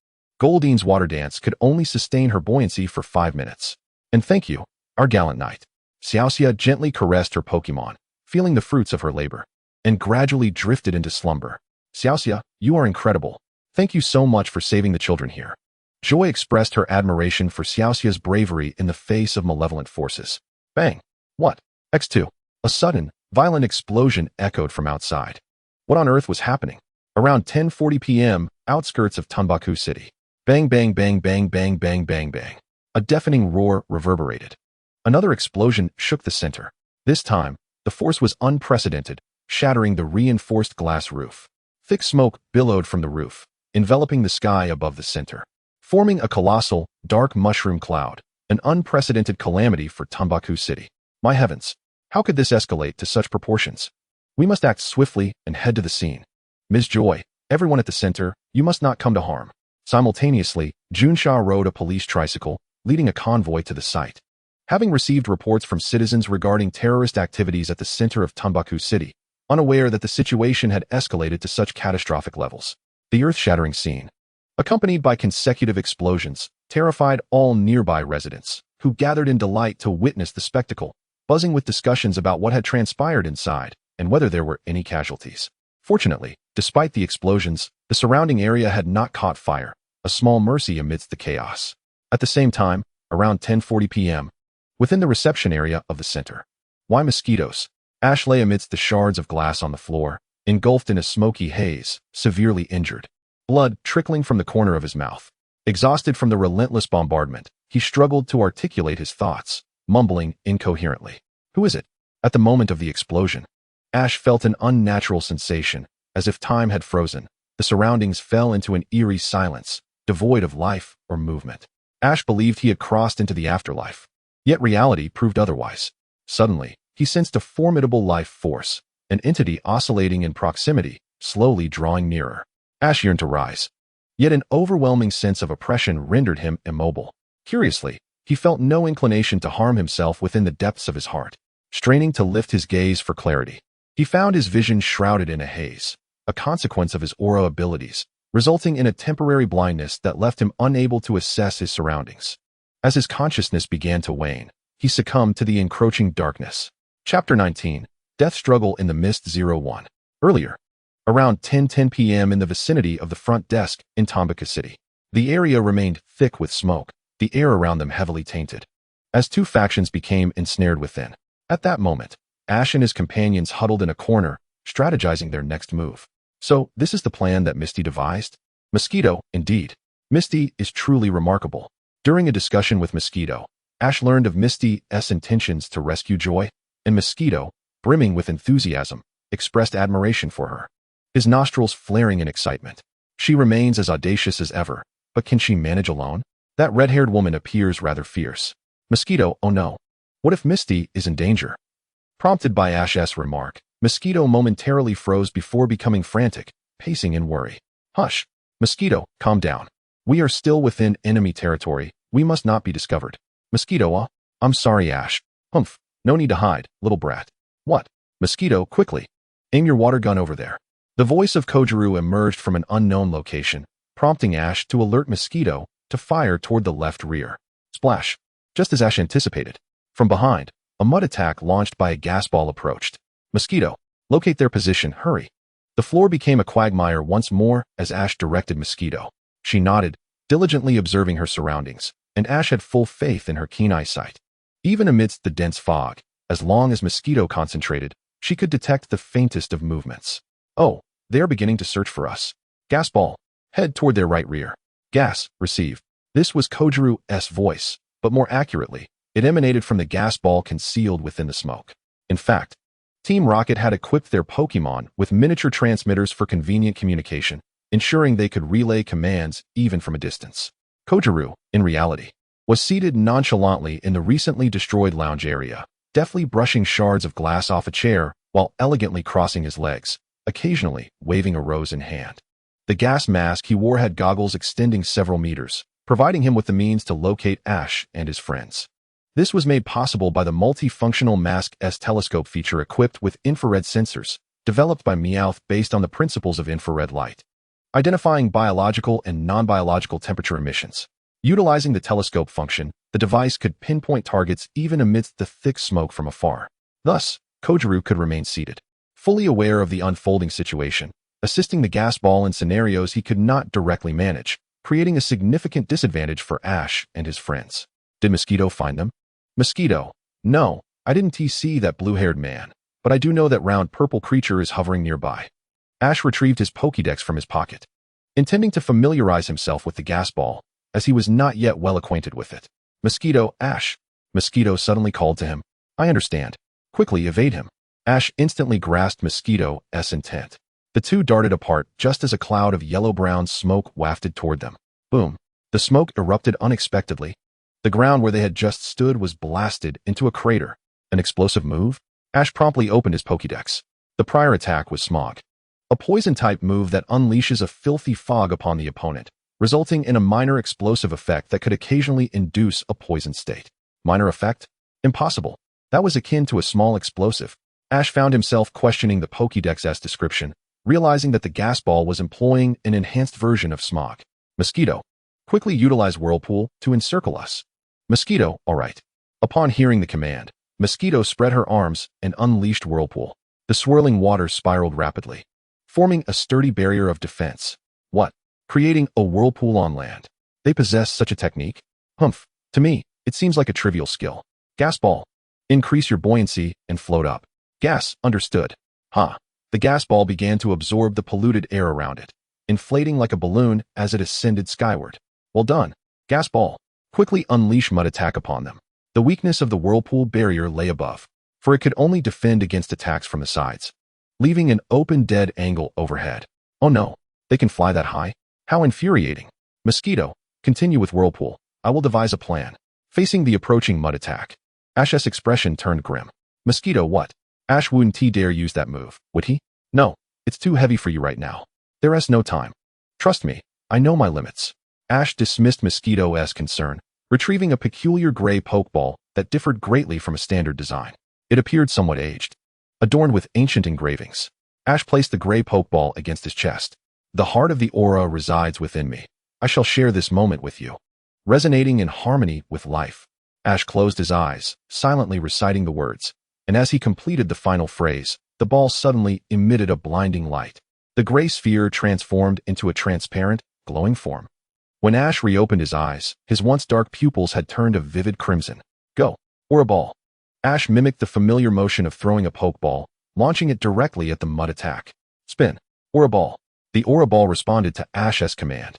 Goldeen's water dance could only sustain her buoyancy for 5 minutes. And thank you, our gallant knight. Xiaoxia gently caressed her Pokémon, feeling the fruits of her labor, and gradually drifted into slumber. Xiaoxia, you are incredible. Thank you so much for saving the children here. Joy expressed her admiration for Xiaoxia's bravery in the face of malevolent forces. Bang! What? X2. A sudden, violent explosion echoed from outside. What on earth was happening? Around 10:40 p.m., outskirts of Tanbaku City. Bang bang bang bang bang bang bang bang. A deafening roar reverberated. Another explosion shook the center. This time, the force was unprecedented, shattering the reinforced glass roof. Thick smoke billowed from the roof, enveloping the sky above the center, forming a colossal, dark mushroom cloud, an unprecedented calamity for Tanbaku City. My heavens, how could this escalate to such proportions? We must act swiftly and head to the scene. Ms. Joy, everyone at the center, you must not come to harm. Simultaneously, Junsha rode a police tricycle, leading a convoy to the site. Having received reports from citizens regarding terrorist activities at the center of Tanbaku City, unaware that the situation had escalated to such catastrophic levels, the earth-shattering scene, accompanied by consecutive explosions, terrified all nearby residents, who gathered in delight to witness the spectacle, buzzing with discussions about what had transpired inside and whether there were any casualties. Fortunately, despite the explosions, the surrounding area had not caught fire, a small mercy amidst the chaos. At the same time, around 10:40 p.m., within the reception area of the center. Why mosquitoes? Ash lay amidst the shards of glass on the floor, engulfed in a smoky haze, severely injured. Blood trickling from the corner of his mouth. Exhausted from the relentless bombardment, he struggled to articulate his thoughts, mumbling incoherently. Who is it? At the moment of the explosion, Ash felt an unnatural sensation, as if time had frozen. The surroundings fell into an eerie silence, devoid of life or movement. Ash believed he had crossed into the afterlife. Yet reality proved otherwise. Suddenly, he sensed a formidable life force, an entity oscillating in proximity, slowly drawing nearer. Ash yearned to rise. Yet an overwhelming sense of oppression rendered him immobile. Curiously, he felt no inclination to harm himself within the depths of his heart. Straining to lift his gaze for clarity, he found his vision shrouded in a haze, a consequence of his aura abilities, resulting in a temporary blindness that left him unable to assess his surroundings. As his consciousness began to wane, he succumbed to the encroaching darkness. Chapter 19. Death Struggle in the Mist 01. Earlier, around 10:10 p.m. in the vicinity of the front desk in Tombaka City, the area remained thick with smoke, the air around them heavily tainted, as two factions became ensnared within. At that moment, Ash and his companions huddled in a corner, strategizing their next move. So, this is the plan that Misty devised? Mosquito, indeed. Misty is truly remarkable. During a discussion with Mosquito, Ash learned of Misty's intentions to rescue Joy, and Mosquito, brimming with enthusiasm, expressed admiration for her, his nostrils flaring in excitement. She remains as audacious as ever, but can she manage alone? That red-haired woman appears rather fierce. Mosquito, oh no. What if Misty is in danger? Prompted by Ash's remark, Mosquito momentarily froze before becoming frantic, pacing in worry. Hush. Mosquito, calm down. We are still within enemy territory. We must not be discovered. Mosquito, I'm sorry, Ash. Humph. No need to hide, little brat. What? Mosquito, quickly. Aim your water gun over there. The voice of Kojiru emerged from an unknown location, prompting Ash to alert Mosquito to fire toward the left rear. Splash. Just as Ash anticipated. From behind, a mud attack launched by a gas ball approached. Mosquito, locate their position, hurry. The floor became a quagmire once more as Ash directed Mosquito. She nodded, diligently observing her surroundings, and Ash had full faith in her keen eyesight. Even amidst the dense fog, as long as Mosquito concentrated, she could detect the faintest of movements. Oh, they are beginning to search for us. Gas ball, head toward their right rear. Gas, receive. This was Kojiru's voice, but more accurately, it emanated from the gas ball concealed within the smoke. In fact, Team Rocket had equipped their Pokémon with miniature transmitters for convenient communication, ensuring they could relay commands even from a distance. Kojiru, in reality, was seated nonchalantly in the recently destroyed lounge area, deftly brushing shards of glass off a chair while elegantly crossing his legs, occasionally waving a rose in hand. The gas mask he wore had goggles extending several meters, providing him with the means to locate Ash and his friends. This was made possible by the multifunctional Mask-S telescope feature equipped with infrared sensors, developed by Meowth based on the principles of infrared light, identifying biological and non-biological temperature emissions. Utilizing the telescope function, the device could pinpoint targets even amidst the thick smoke from afar. Thus, Kojiru could remain seated, fully aware of the unfolding situation, assisting the gas ball in scenarios he could not directly manage, creating a significant disadvantage for Ash and his friends. Did Mosquito find them? Mosquito, no, I didn't see that blue-haired man, but I do know that round purple creature is hovering nearby. Ash retrieved his Pokédex from his pocket, intending to familiarize himself with the gas ball, as he was not yet well acquainted with it. Mosquito, Ash. Mosquito suddenly called to him. I understand. Quickly evade him. Ash instantly grasped Mosquito's intent. The two darted apart just as a cloud of yellow-brown smoke wafted toward them. Boom. The smoke erupted unexpectedly. The ground where they had just stood was blasted into a crater. An explosive move? Ash promptly opened his Pokédex. The prior attack was Smog, a poison-type move that unleashes a filthy fog upon the opponent, resulting in a minor explosive effect that could occasionally induce a poison state. Minor effect? Impossible. That was akin to a small explosive. Ash found himself questioning the Pokédex's description, realizing that the gas ball was employing an enhanced version of Smog. Mosquito, quickly utilize Whirlpool to encircle us. Mosquito, all right. Upon hearing the command, Mosquito spread her arms and unleashed Whirlpool. The swirling water spiraled rapidly, forming a sturdy barrier of defense. What? Creating a whirlpool on land. They possess such a technique? Humph. To me, it seems like a trivial skill. Gas ball. Increase your buoyancy and float up. Gas, understood. Huh. The gas ball began to absorb the polluted air around it, inflating like a balloon as it ascended skyward. Well done, gas ball. Quickly unleash mud attack upon them. The weakness of the whirlpool barrier lay above, for it could only defend against attacks from the sides, leaving an open dead angle overhead. Oh no, they can fly that high? How infuriating. Mosquito, continue with whirlpool. I will devise a plan. Facing the approaching mud attack, Ash's expression turned grim. Mosquito, what? Ash wouldn't dare use that move, would he? No, it's too heavy for you right now. There is no time. Trust me, I know my limits. Ash dismissed Mosquito's concern, retrieving a peculiar gray pokeball that differed greatly from a standard design. It appeared somewhat aged, adorned with ancient engravings. Ash placed the gray pokeball against his chest. The heart of the aura resides within me. I shall share this moment with you. Resonating in harmony with life, Ash closed his eyes, silently reciting the words, and as he completed the final phrase, the ball suddenly emitted a blinding light. The gray sphere transformed into a transparent, glowing form. When Ash reopened his eyes, his once dark pupils had turned a vivid crimson. Go, or a ball. Ash mimicked the familiar motion of throwing a pokeball, launching it directly at the mud attack. Spin, or a ball. The aura ball responded to Ash's command,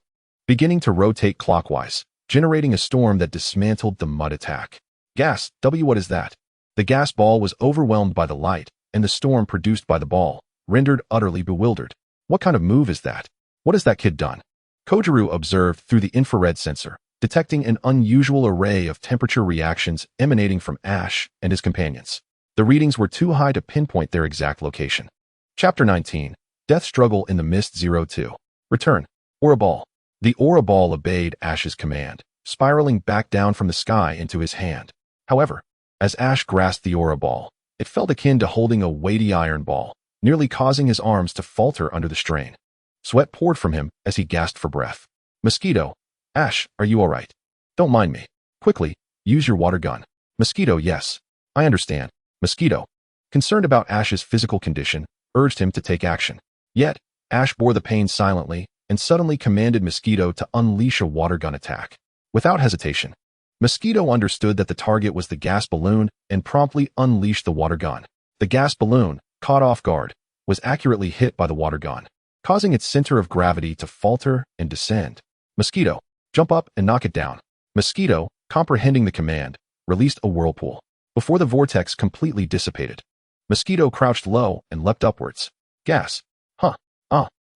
beginning to rotate clockwise, generating a storm that dismantled the mud attack. Gas, what is that? The gas ball was overwhelmed by the light, and the storm produced by the ball, rendered utterly bewildered. What kind of move is that? What has that kid done? Kojiru observed through the infrared sensor, detecting an unusual array of temperature reactions emanating from Ash and his companions. The readings were too high to pinpoint their exact location. Chapter 19, Death Struggle in the Mist 02. Return, Aura Ball. The Aura Ball obeyed Ash's command, spiraling back down from the sky into his hand. However, as Ash grasped the Aura Ball, it felt akin to holding a weighty iron ball, nearly causing his arms to falter under the strain. Sweat poured from him as he gasped for breath. Mosquito, Ash, are you all right? Don't mind me. Quickly, use your water gun. Mosquito, yes. I understand. Mosquito, concerned about Ash's physical condition, urged him to take action. Yet, Ash bore the pain silently and suddenly commanded Mosquito to unleash a water gun attack. Without hesitation, Mosquito understood that the target was the gas balloon and promptly unleashed the water gun. The gas balloon, caught off guard, was accurately hit by the water gun, causing its center of gravity to falter and descend. Mosquito, jump up and knock it down. Mosquito, comprehending the command, released a whirlpool. Before the vortex completely dissipated, Mosquito crouched low and leapt upwards. Gas.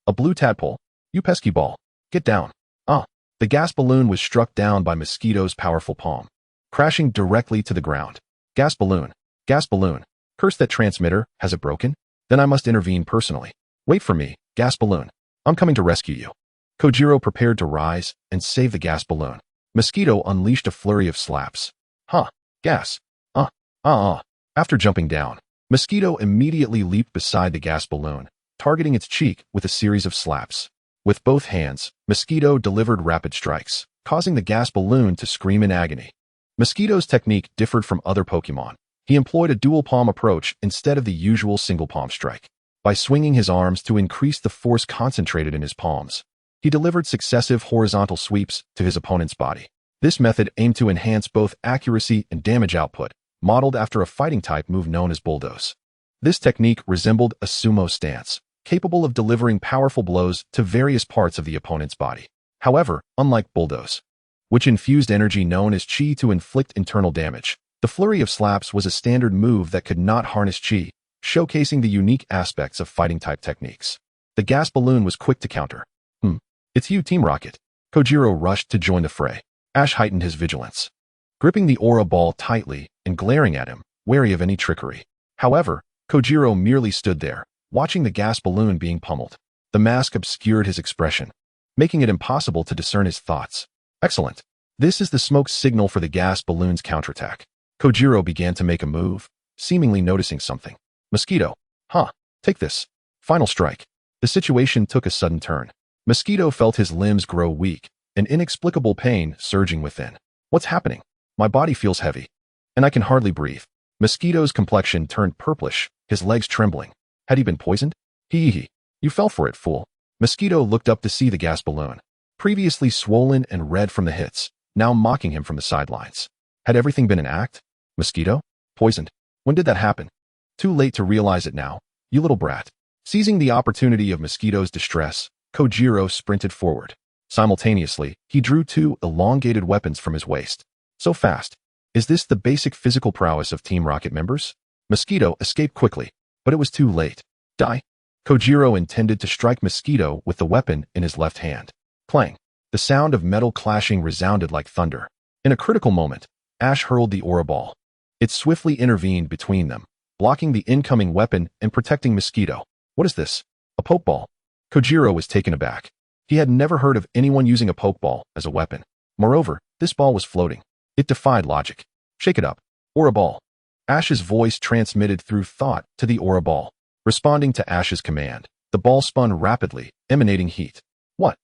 A blue tadpole. You pesky ball. Get down. The gas balloon was struck down by Mosquito's powerful palm, crashing directly to the ground. Gas balloon. Gas balloon. Curse that transmitter, has it broken? Then I must intervene personally. Wait for me, gas balloon. I'm coming to rescue you. Kojiro prepared to rise and save the gas balloon. Mosquito unleashed a flurry of slaps. Gas. After jumping down, Mosquito immediately leaped beside the gas balloon, targeting its cheek with a series of slaps. With both hands, Mosquito delivered rapid strikes, causing the gas balloon to scream in agony. Mosquito's technique differed from other Pokémon. He employed a dual palm approach instead of the usual single palm strike. By swinging his arms to increase the force concentrated in his palms, he delivered successive horizontal sweeps to his opponent's body. This method aimed to enhance both accuracy and damage output, modeled after a fighting type move known as bulldoze. This technique resembled a sumo stance, capable of delivering powerful blows to various parts of the opponent's body. However, unlike bulldoze, which infused energy known as chi to inflict internal damage, the flurry of slaps was a standard move that could not harness chi, showcasing the unique aspects of fighting-type techniques. The gas balloon was quick to counter. It's you, Team Rocket. Kojiro rushed to join the fray. Ash heightened his vigilance, gripping the aura ball tightly and glaring at him, wary of any trickery. However, Kojiro merely stood there, watching the gas balloon being pummeled. The mask obscured his expression, making it impossible to discern his thoughts. Excellent. This is the smoke signal for the gas balloon's counterattack. Kojiro began to make a move, seemingly noticing something. Mosquito. Take this. Final strike. The situation took a sudden turn. Mosquito felt his limbs grow weak, an inexplicable pain surging within. What's happening? My body feels heavy, and I can hardly breathe. Mosquito's complexion turned purplish, his legs trembling. Had he been poisoned? You fell for it, fool. Mosquito looked up to see the gas balloon, previously swollen and red from the hits, now mocking him from the sidelines. Had everything been an act? Mosquito? Poisoned? When did that happen? Too late to realize it now, you little brat. Seizing the opportunity of Mosquito's distress, Kojiro sprinted forward. Simultaneously, he drew two elongated weapons from his waist. So fast. Is this the basic physical prowess of Team Rocket members? Mosquito escaped quickly, but it was too late. Die. Kojiro intended to strike Mosquito with the weapon in his left hand. Clang. The sound of metal clashing resounded like thunder. In a critical moment, Ash hurled the aura ball. It swiftly intervened between them, blocking the incoming weapon and protecting Mosquito. What is this? A pokeball? Kojiro was taken aback. He had never heard of anyone using a pokeball as a weapon. Moreover, this ball was floating. It defied logic. Shake it up. Aura ball. Ash's voice transmitted through thought to the aura ball. Responding to Ash's command, the ball spun rapidly, emanating heat. What?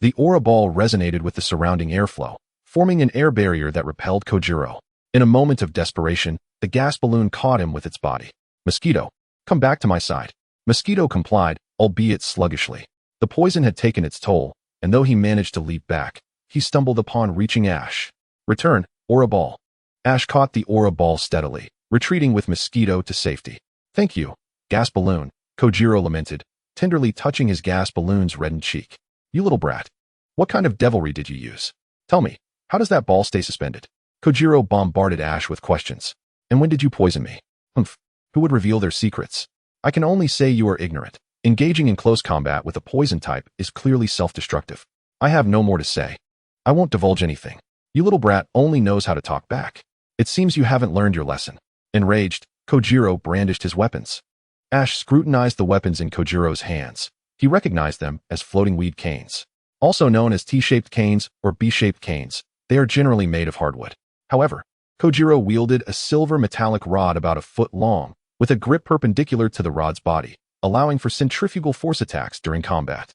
The aura ball resonated with the surrounding airflow, forming an air barrier that repelled Kojiro. In a moment of desperation, the gas balloon caught him with its body. Mosquito, come back to my side. Mosquito complied, albeit sluggishly. The poison had taken its toll, and though he managed to leap back, he stumbled upon reaching Ash. Return, aura ball. Ash caught the aura ball steadily, retreating with Mosquito to safety. Thank you, gas balloon, Kojiro lamented, tenderly touching his gas balloon's reddened cheek. You little brat. What kind of devilry did you use? Tell me, how does that ball stay suspended? Kojiro bombarded Ash with questions. And when did you poison me? Humph. Who would reveal their secrets? I can only say you are ignorant. Engaging in close combat with a poison type is clearly self-destructive. I have no more to say. I won't divulge anything. You little brat only knows how to talk back. It seems you haven't learned your lesson. Enraged, Kojiro brandished his weapons. Ash scrutinized the weapons in Kojiro's hands. He recognized them as floating weed canes. Also known as T-shaped canes or B-shaped canes, they are generally made of hardwood. However, Kojiro wielded a silver metallic rod about a foot long, with a grip perpendicular to the rod's body, allowing for centrifugal force attacks during combat.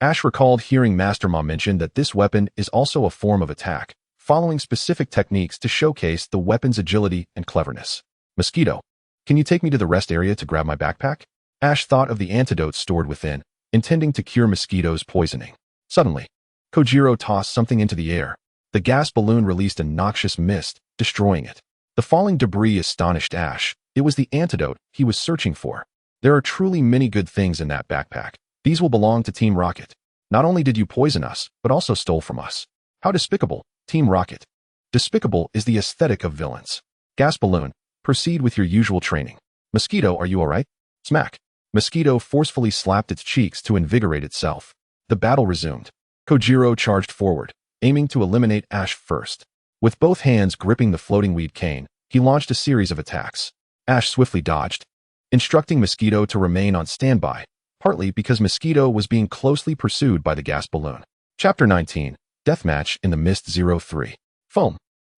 Ash recalled hearing Master Ma mention that this weapon is also a form of attack, following specific techniques to showcase the weapon's agility and cleverness. Mosquito, can you take me to the rest area to grab my backpack? Ash thought of the antidote stored within, intending to cure Mosquito's poisoning. Suddenly, Kojiro tossed something into the air. The gas balloon released a noxious mist, destroying it. The falling debris astonished Ash. It was the antidote he was searching for. There are truly many good things in that backpack. These will belong to Team Rocket. Not only did you poison us, but also stole from us. How despicable, Team Rocket. Despicable is the aesthetic of villains. Gas balloon, proceed with your usual training. Mosquito, are you alright? Smack. Mosquito forcefully slapped its cheeks to invigorate itself. The battle resumed. Kojiro charged forward, aiming to eliminate Ash first. With both hands gripping the floating weed cane, he launched a series of attacks. Ash swiftly dodged, instructing Mosquito to remain on standby, partly because Mosquito was being closely pursued by the gas balloon. Chapter 19, Deathmatch in the Mist 03. Foam.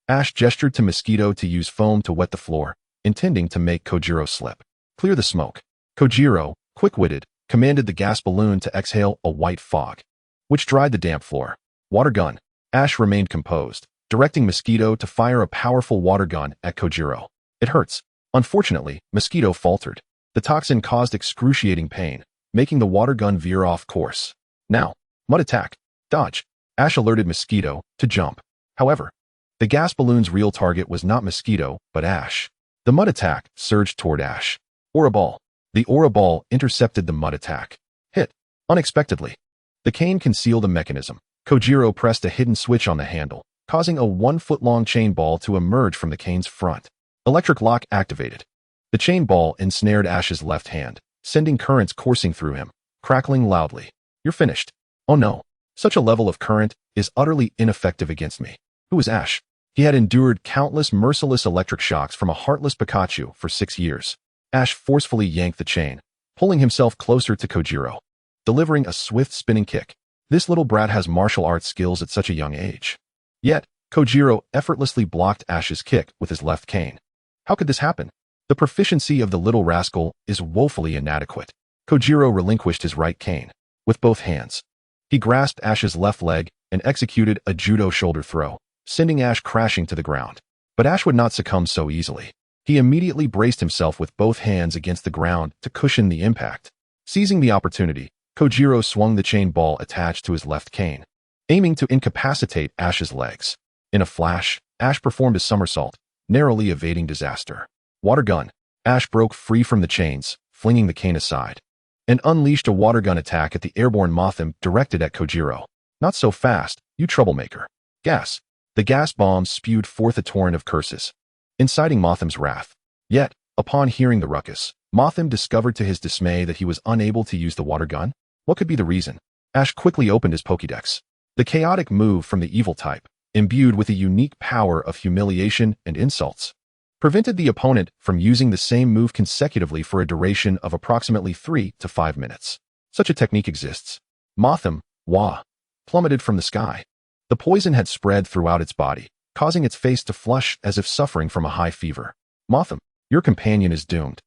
Ash gestured to Mosquito to use foam to wet the floor, intending to make Kojiro slip. Clear the smoke. Kojiro, quick-witted, commanded the gas balloon to exhale a white fog, which dried the damp floor. Water gun. Ash remained composed, directing Mosquito to fire a powerful water gun at Kojiro. It hurts. Unfortunately, Mosquito faltered. The toxin caused excruciating pain, making the water gun veer off course. Now, mud attack. Dodge. Ash alerted Mosquito to jump. However, the gas balloon's real target was not Mosquito, but Ash. The mud attack surged toward Ash. Aura ball. The aura ball intercepted the mud attack. Hit. Unexpectedly. The cane concealed a mechanism. Kojiro pressed a hidden switch on the handle, causing a 1-foot-long chain ball to emerge from the cane's front. Electric lock activated. The chain ball ensnared Ash's left hand, sending currents coursing through him, crackling loudly. You're finished. Oh no. Such a level of current is utterly ineffective against me. Who is Ash? He had endured countless merciless electric shocks from a heartless Pikachu for 6 years. Ash forcefully yanked the chain, pulling himself closer to Kojiro, delivering a swift spinning kick. This little brat has martial arts skills at such a young age. Yet, Kojiro effortlessly blocked Ash's kick with his left cane. How could this happen? The proficiency of the little rascal is woefully inadequate. Kojiro relinquished his right cane. With both hands, he grasped Ash's left leg and executed a judo shoulder throw, sending Ash crashing to the ground. But Ash would not succumb so easily. He immediately braced himself with both hands against the ground to cushion the impact. Seizing the opportunity, Kojiro swung the chain ball attached to his left cane, aiming to incapacitate Ash's legs. In a flash, Ash performed a somersault, narrowly evading disaster. Water gun. Ash broke free from the chains, flinging the cane aside, and unleashed a water gun attack at the airborne Mothim directed at Kojiro. Not so fast, you troublemaker. Gas. The gas bomb spewed forth a torrent of curses, inciting Mothim's wrath. Yet, upon hearing the ruckus, Mothim discovered to his dismay that he was unable to use the water gun. What could be the reason? Ash quickly opened his Pokédex. The chaotic move from the evil type, imbued with a unique power of humiliation and insults, prevented the opponent from using the same move consecutively for a duration of approximately 3 to 5 minutes. Such a technique exists. Mothim, wah, plummeted from the sky. The poison had spread throughout its body, causing its face to flush as if suffering from a high fever. Mothim, your companion is doomed.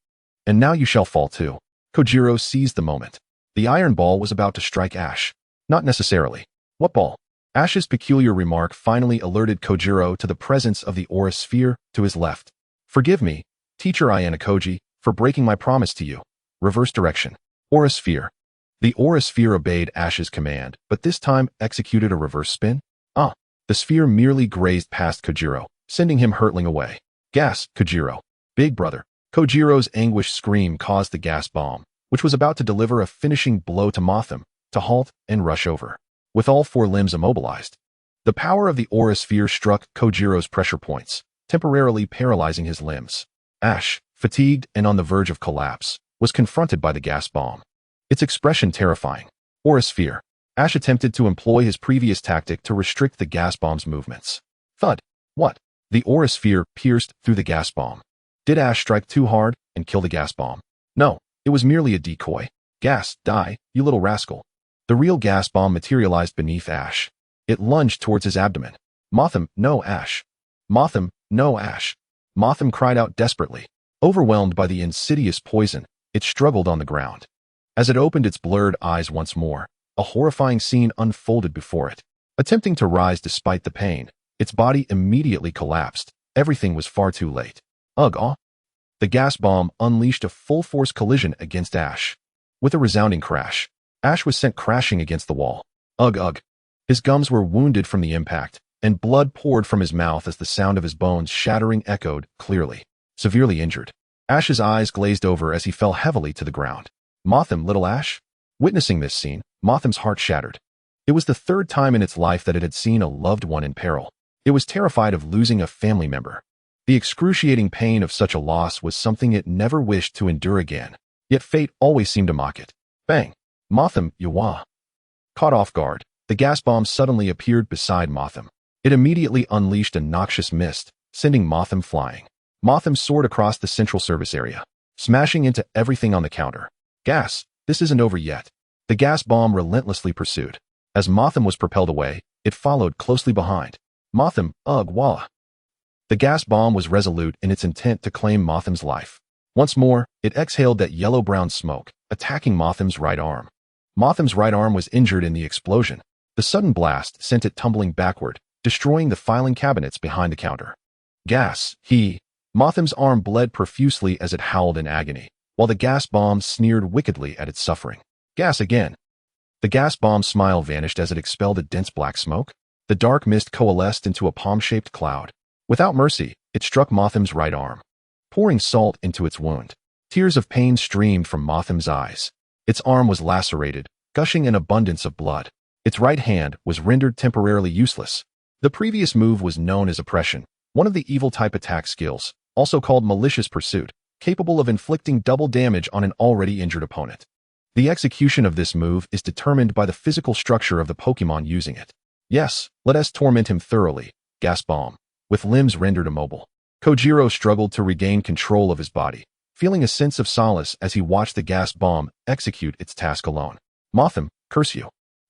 And now you shall fall too. Kojiro seized the moment. The iron ball was about to strike Ash. Not necessarily. What ball? Ash's peculiar remark finally alerted Kojiro to the presence of the aura sphere to his left. Forgive me, teacher ecology, for breaking my promise to you. Reverse direction. Aura sphere. The aura sphere obeyed Ash's command, but this time executed a reverse spin. The sphere merely grazed past Kojiro, sending him hurtling away. Gas, Kojiro. Big brother. Kojiro's anguished scream caused the gas bomb, which was about to deliver a finishing blow to Mothim, to halt and rush over, with all 4 limbs immobilized. The power of the aura sphere struck Kojiro's pressure points, temporarily paralyzing his limbs. Ash, fatigued and on the verge of collapse, was confronted by the gas bomb. Its expression terrifying. Aura sphere. Ash attempted to employ his previous tactic to restrict the gas bomb's movements. Thud. What? The aura sphere pierced through the gas bomb. Did Ash strike too hard and kill the gas bomb? No, it was merely a decoy. Gas, die, you little rascal. The real gas bomb materialized beneath Ash. It lunged towards his abdomen. Mothim, no Ash. Mothim, no Ash. Mothim cried out desperately. Overwhelmed by the insidious poison, it struggled on the ground. As it opened its blurred eyes once more, a horrifying scene unfolded before it. Attempting to rise despite the pain, its body immediately collapsed. Everything was far too late. Ugh. The gas bomb unleashed a full-force collision against Ash. With a resounding crash, Ash was sent crashing against the wall. Ugh. His gums were wounded from the impact, and blood poured from his mouth as the sound of his bones shattering echoed clearly. Severely injured, Ash's eyes glazed over as he fell heavily to the ground. Mothim, little Ash? Witnessing this scene, Mothim's heart shattered. It was the 3rd time in its life that it had seen a loved one in peril. It was terrified of losing a family member. The excruciating pain of such a loss was something it never wished to endure again. Yet fate always seemed to mock it. Bang! Mothim, yawa. Caught off guard, the gas bomb suddenly appeared beside Mothim. It immediately unleashed a noxious mist, sending Mothim flying. Mothim soared across the central service area, smashing into everything on the counter. Gas, this isn't over yet. The gas bomb relentlessly pursued. As Mothim was propelled away, it followed closely behind. Mothim, wah. The gas bomb was resolute in its intent to claim Mothim's life. Once more, it exhaled that yellow-brown smoke, attacking Mothim's right arm. Mothim's right arm was injured in the explosion. The sudden blast sent it tumbling backward, destroying the filing cabinets behind the counter. Gas, Mothim's arm bled profusely as it howled in agony, while the gas bomb sneered wickedly at its suffering. Gas again. The gas bomb's smile vanished as it expelled a dense black smoke. The dark mist coalesced into a palm-shaped cloud. Without mercy, it struck Mothim's right arm, pouring salt into its wound. Tears of pain streamed from Mothim's eyes. Its arm was lacerated, gushing an abundance of blood. Its right hand was rendered temporarily useless. The previous move was known as oppression, one of the evil-type attack skills, also called malicious pursuit, capable of inflicting double damage on an already injured opponent. The execution of this move is determined by the physical structure of the Pokémon using it. Yes, let us torment him thoroughly. Gas bomb. With limbs rendered immobile, Kojiro struggled to regain control of his body, feeling a sense of solace as he watched the gas bomb execute its task alone. Mothim, curse you.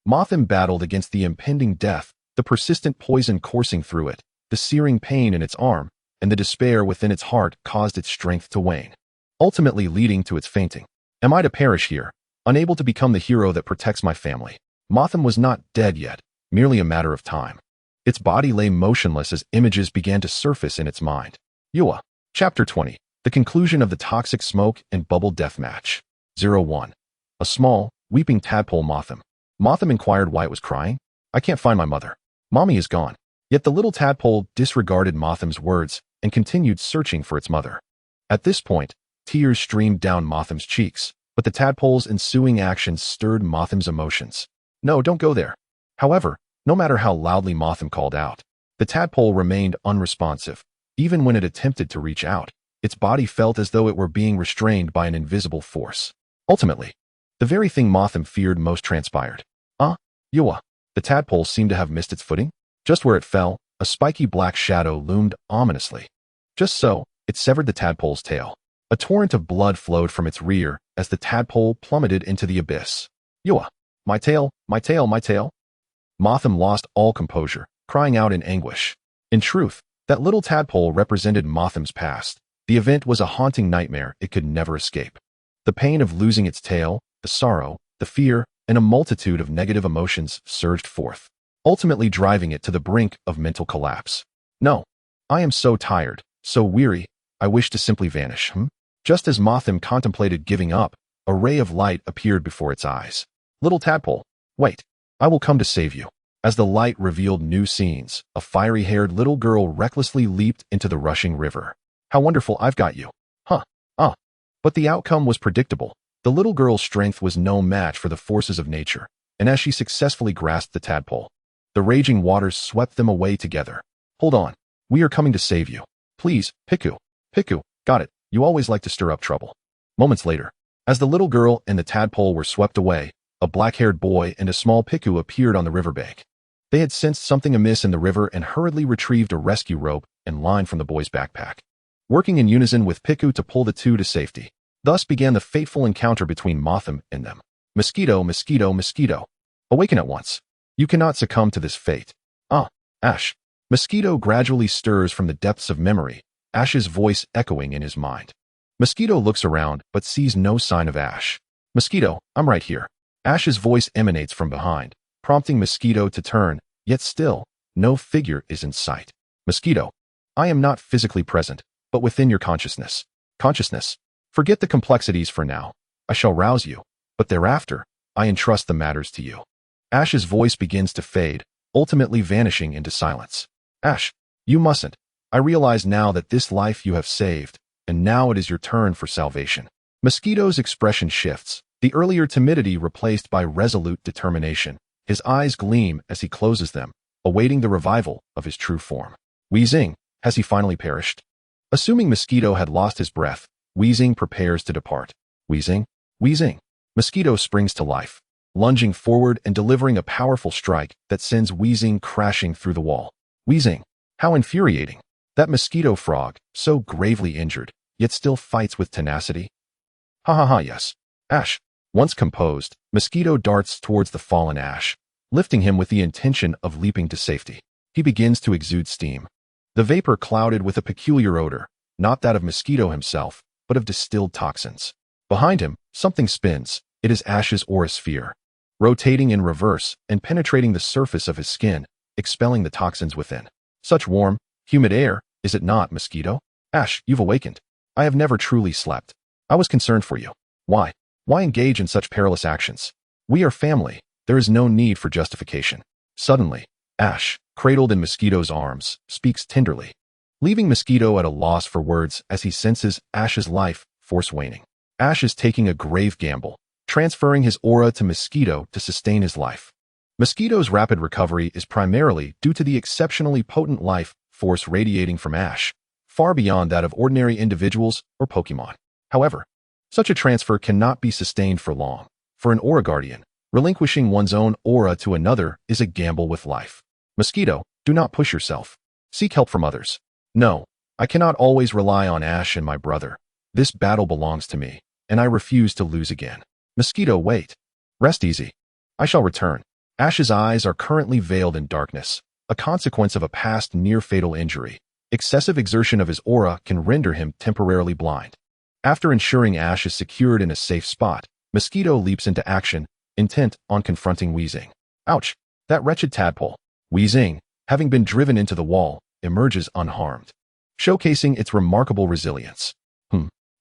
Mothim battled against the impending death, the persistent poison coursing through it, the searing pain in its arm, and the despair within its heart caused its strength to wane, ultimately leading to its fainting. Am I to perish here, unable to become the hero that protects my family? Mothim was not dead yet, merely a matter of time. Its body lay motionless as images began to surface in its mind. Yua. Chapter 20. The conclusion of the toxic smoke and bubble deathmatch. 01. A small, weeping tadpole Mothim. Mothim inquired why it was crying. I can't find my mother. Mommy is gone. Yet the little tadpole disregarded Mothim's words and continued searching for its mother. At this point, Tears streamed down Motham's cheeks, but the tadpole's ensuing actions stirred Motham's emotions. No, don't go there. However, no matter how loudly Motham called out, the tadpole remained unresponsive. Even when it attempted to reach out, its body felt as though it were being restrained by an invisible force. Ultimately, the very thing Motham feared most transpired. Yua. The tadpole seemed to have missed its footing. Just where it fell, a spiky black shadow loomed ominously. Just so, it severed the tadpole's tail. A torrent of blood flowed from its rear as the tadpole plummeted into the abyss. Yua. My tail, my tail, my tail. Motham lost all composure, crying out in anguish. In truth, that little tadpole represented Motham's past. The event was a haunting nightmare it could never escape. The pain of losing its tail, the sorrow, the fear, and a multitude of negative emotions surged forth, ultimately driving it to the brink of mental collapse. No, I am so tired, so weary, I wish to simply vanish. Just as Motham contemplated giving up, a ray of light appeared before its eyes. Little tadpole, wait, I will come to save you. As the light revealed new scenes, a fiery-haired little girl recklessly leaped into the rushing river. How wonderful, I've got you. But the outcome was predictable. The little girl's strength was no match for the forces of nature, and as she successfully grasped the tadpole, the raging waters swept them away together. Hold on. We are coming to save you. Please, Piku. Piku, got it. You always like to stir up trouble. Moments later, as the little girl and the tadpole were swept away, a black-haired boy and a small Piku appeared on the riverbank. They had sensed something amiss in the river and hurriedly retrieved a rescue rope and line from the boy's backpack, working in unison with Piku to pull the two to safety. Thus began the fateful encounter between Motham and them. Mosquito, mosquito, mosquito. Awaken at once. You cannot succumb to this fate. Ash. Mosquito gradually stirs from the depths of memory, Ash's voice echoing in his mind. Mosquito looks around but sees no sign of Ash. Mosquito, I'm right here. Ash's voice emanates from behind, prompting Mosquito to turn, yet still, no figure is in sight. Mosquito, I am not physically present, but within your consciousness. Consciousness. Forget the complexities for now. I shall rouse you, but thereafter, I entrust the matters to you. Ash's voice begins to fade, ultimately vanishing into silence. Ash, you mustn't. I realize now that this life you have saved, and now it is your turn for salvation. Mosquito's expression shifts, the earlier timidity replaced by resolute determination. His eyes gleam as he closes them, awaiting the revival of his true form. Wheezing, has he finally perished? Assuming Mosquito had lost his breath, Wheezing prepares to depart. Wheezing, wheezing. Mosquito springs to life, lunging forward and delivering a powerful strike that sends Wheezing crashing through the wall. Wheezing, how infuriating. That mosquito frog, so gravely injured, yet still fights with tenacity. Yes. Ash. Once composed, Mosquito darts towards the fallen Ash, lifting him with the intention of leaping to safety. He begins to exude steam. The vapor clouded with a peculiar odor, not that of Mosquito himself, but of distilled toxins. Behind him, something spins. It is Ash's aura sphere, rotating in reverse and penetrating the surface of his skin, expelling the toxins within. Such warm, humid air, is it not, Mosquito? Ash, you've awakened. I have never truly slept. I was concerned for you. Why? Why engage in such perilous actions? We are family. There is no need for justification. Suddenly, Ash, cradled in Mosquito's arms, speaks tenderly, leaving Mosquito at a loss for words as he senses Ash's life force waning. Ash is taking a grave gamble, transferring his aura to Mosquito to sustain his life. Mosquito's rapid recovery is primarily due to the exceptionally potent life force radiating from Ash, far beyond that of ordinary individuals or Pokémon. However, such a transfer cannot be sustained for long. For an Aura Guardian, relinquishing one's own aura to another is a gamble with life. Mosquito, do not push yourself. Seek help from others. No, I cannot always rely on Ash and my brother. This battle belongs to me, and I refuse to lose again. Mosquito, wait. Rest easy. I shall return. Ash's eyes are currently veiled in darkness, a consequence of a past near-fatal injury. Excessive exertion of his aura can render him temporarily blind. After ensuring Ash is secured in a safe spot, Mosquito leaps into action, intent on confronting Wheezing. Ouch! That wretched tadpole. Wheezing, having been driven into the wall, emerges unharmed, showcasing its remarkable resilience.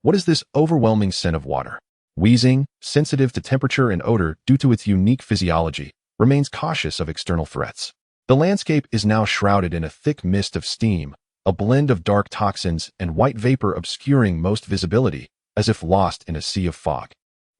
What is this overwhelming scent of water? Wheezing, sensitive to temperature and odor due to its unique physiology, remains cautious of external threats. The landscape is now shrouded in a thick mist of steam, a blend of dark toxins and white vapor obscuring most visibility, as if lost in a sea of fog.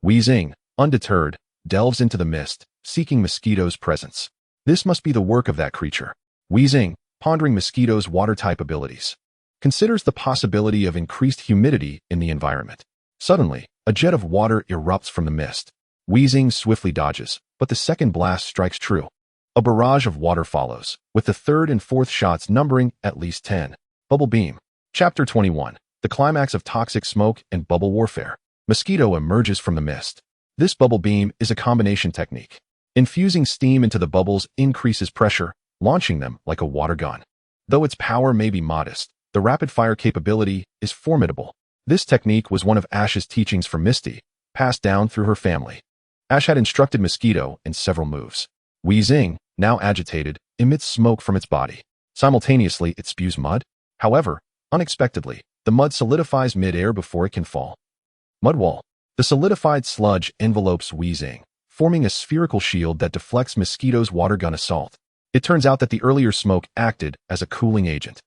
Wheezing, undeterred, delves into the mist, seeking Mosquito's presence. This must be the work of that creature. Wheezing, pondering Mosquito's water-type abilities, considers the possibility of increased humidity in the environment. Suddenly, a jet of water erupts from the mist. Wheezing swiftly dodges, but the second blast strikes true. A barrage of water follows, with the third and fourth shots numbering at least 10. Bubble Beam. Chapter 21. The climax of toxic smoke and bubble warfare. Mosquito emerges from the mist. This bubble beam is a combination technique. Infusing steam into the bubbles increases pressure, launching them like a water gun. Though its power may be modest, the rapid-fire capability is formidable. This technique was one of Ash's teachings from Misty, passed down through her family. Ash had instructed Mosquito in several moves. Wheezing, now agitated, emits smoke from its body. Simultaneously, it spews mud. However, unexpectedly, the mud solidifies mid-air before it can fall. Mud wall. The solidified sludge envelopes Wheezing, forming a spherical shield that deflects Mosquito's water gun assault. It turns out that the earlier smoke acted as a cooling agent.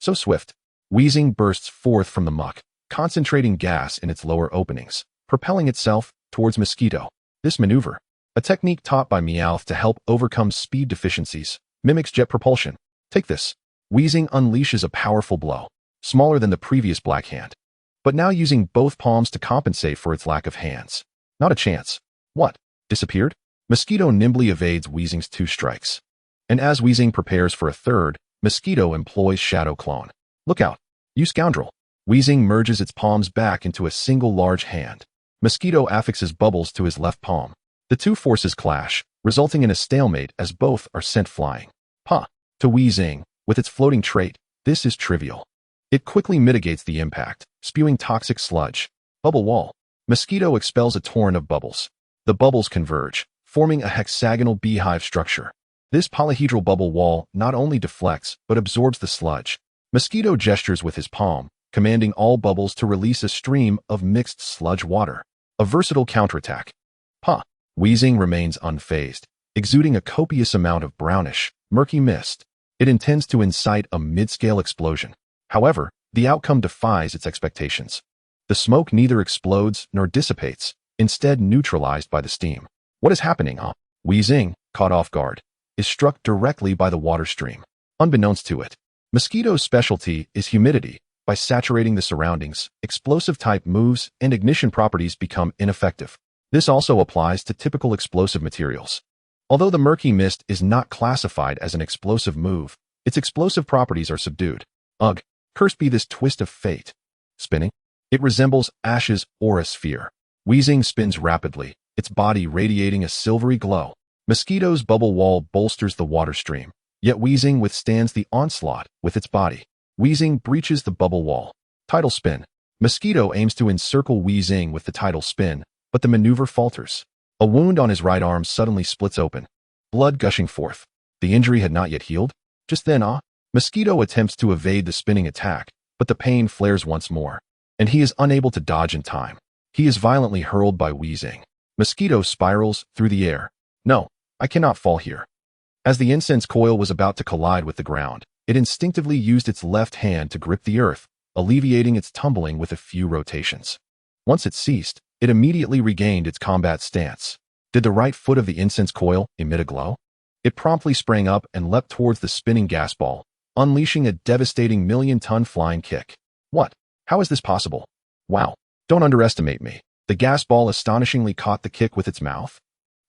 So swift, Wheezing bursts forth from the muck, concentrating gas in its lower openings, propelling itself towards Mosquito. This maneuver, a technique taught by Meowth to help overcome speed deficiencies, mimics jet propulsion. Take this. Wheezing unleashes a powerful blow, smaller than the previous black hand, but now using both palms to compensate for its lack of hands. Not a chance. What? Disappeared? Mosquito nimbly evades Wheezing's 2 strikes. And as Wheezing prepares for a third, Mosquito employs Shadow Clone. Look out, you scoundrel. Wheezing merges its palms back into a single large hand. Mosquito affixes bubbles to his left palm. The 2 forces clash, resulting in a stalemate as both are sent flying. To Wheezing, with its floating trait, this is trivial. It quickly mitigates the impact, spewing toxic sludge. Bubble wall. Mosquito expels a torrent of bubbles. The bubbles converge, forming a hexagonal beehive structure. This polyhedral bubble wall not only deflects, but absorbs the sludge. Mosquito gestures with his palm, commanding all bubbles to release a stream of mixed sludge water. A versatile counterattack. Wheezing remains unfazed, exuding a copious amount of brownish, murky mist. It intends to incite a mid-scale explosion. However, the outcome defies its expectations. The smoke neither explodes nor dissipates, instead neutralized by the steam. What is happening? Wheezing, caught off guard, is struck directly by the water stream. Unbeknownst to it, Mosquito's specialty is humidity. By saturating the surroundings, explosive-type moves and ignition properties become ineffective. This also applies to typical explosive materials. Although the murky mist is not classified as an explosive move, its explosive properties are subdued. Ugh, cursed be this twist of fate. Spinning. It resembles Ash's aura sphere. Wheezing spins rapidly, its body radiating a silvery glow. Mosquito's bubble wall bolsters the water stream, yet Wheezing withstands the onslaught with its body. Wheezing breaches the bubble wall. Tidal spin. Mosquito aims to encircle Wheezing with the tidal spin, but the maneuver falters. A wound on his right arm suddenly splits open, blood gushing forth. The injury had not yet healed. Just then, Mosquito attempts to evade the spinning attack, but the pain flares once more, and he is unable to dodge in time. He is violently hurled by Wheezing. Mosquito spirals through the air. No, I cannot fall here. As the incense coil was about to collide with the ground, it instinctively used its left hand to grip the earth, alleviating its tumbling with a few rotations. Once it ceased, it immediately regained its combat stance. Did the right foot of the incense coil emit a glow? It promptly sprang up and leapt towards the spinning gas ball, unleashing a devastating million-ton flying kick. What? How is this possible? Wow. Don't underestimate me. The gas ball astonishingly caught the kick with its mouth,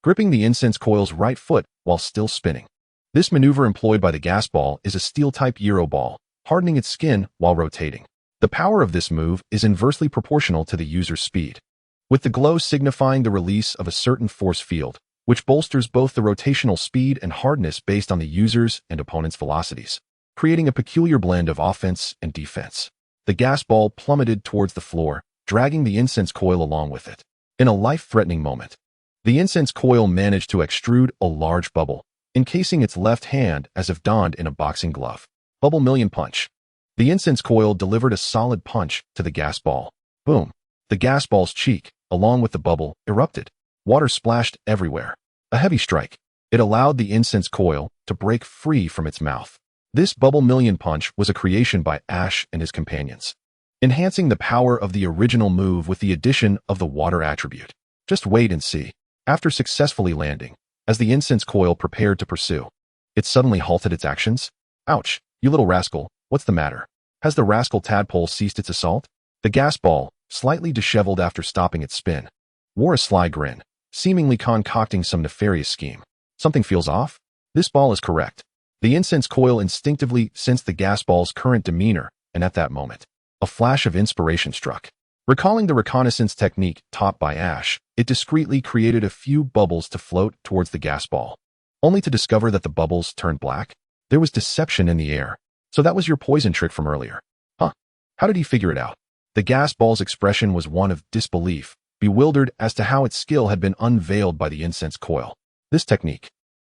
gripping the incense coil's right foot while still spinning. This maneuver employed by the gas ball is a steel-type Euro ball, hardening its skin while rotating. The power of this move is inversely proportional to the user's speed, with the glow signifying the release of a certain force field, which bolsters both the rotational speed and hardness based on the user's and opponent's velocities, creating a peculiar blend of offense and defense. The gas ball plummeted towards the floor, dragging the incense coil along with it. In a life-threatening moment, the incense coil managed to extrude a large bubble, encasing its left hand as if donned in a boxing glove. Bubble Million Punch. The incense coil delivered a solid punch to the gas ball. Boom. The gas ball's cheek, along with the bubble, erupted. Water splashed everywhere. A heavy strike. It allowed the incense coil to break free from its mouth. This Bubble Million Punch was a creation by Ash and his companions. enhancing the power of the original move with the addition of the water attribute. Just wait and see. After successfully landing, as the incense coil prepared to pursue, it suddenly halted its actions. Ouch, you little rascal, what's the matter? Has the rascal tadpole ceased its assault? The gas ball, slightly disheveled after stopping its spin, wore a sly grin, seemingly concocting some nefarious scheme. Something feels off? This ball is correct. The incense coil instinctively sensed the gas ball's current demeanor, and at that moment, a flash of inspiration struck. Recalling the reconnaissance technique taught by Ash, it discreetly created a few bubbles to float towards the gas ball, only to discover that the bubbles turned black. There was deception in the air. So that was your poison trick from earlier. Huh? How did he figure it out? The gas ball's expression was one of disbelief, bewildered as to how its skill had been unveiled by the incense coil. This technique,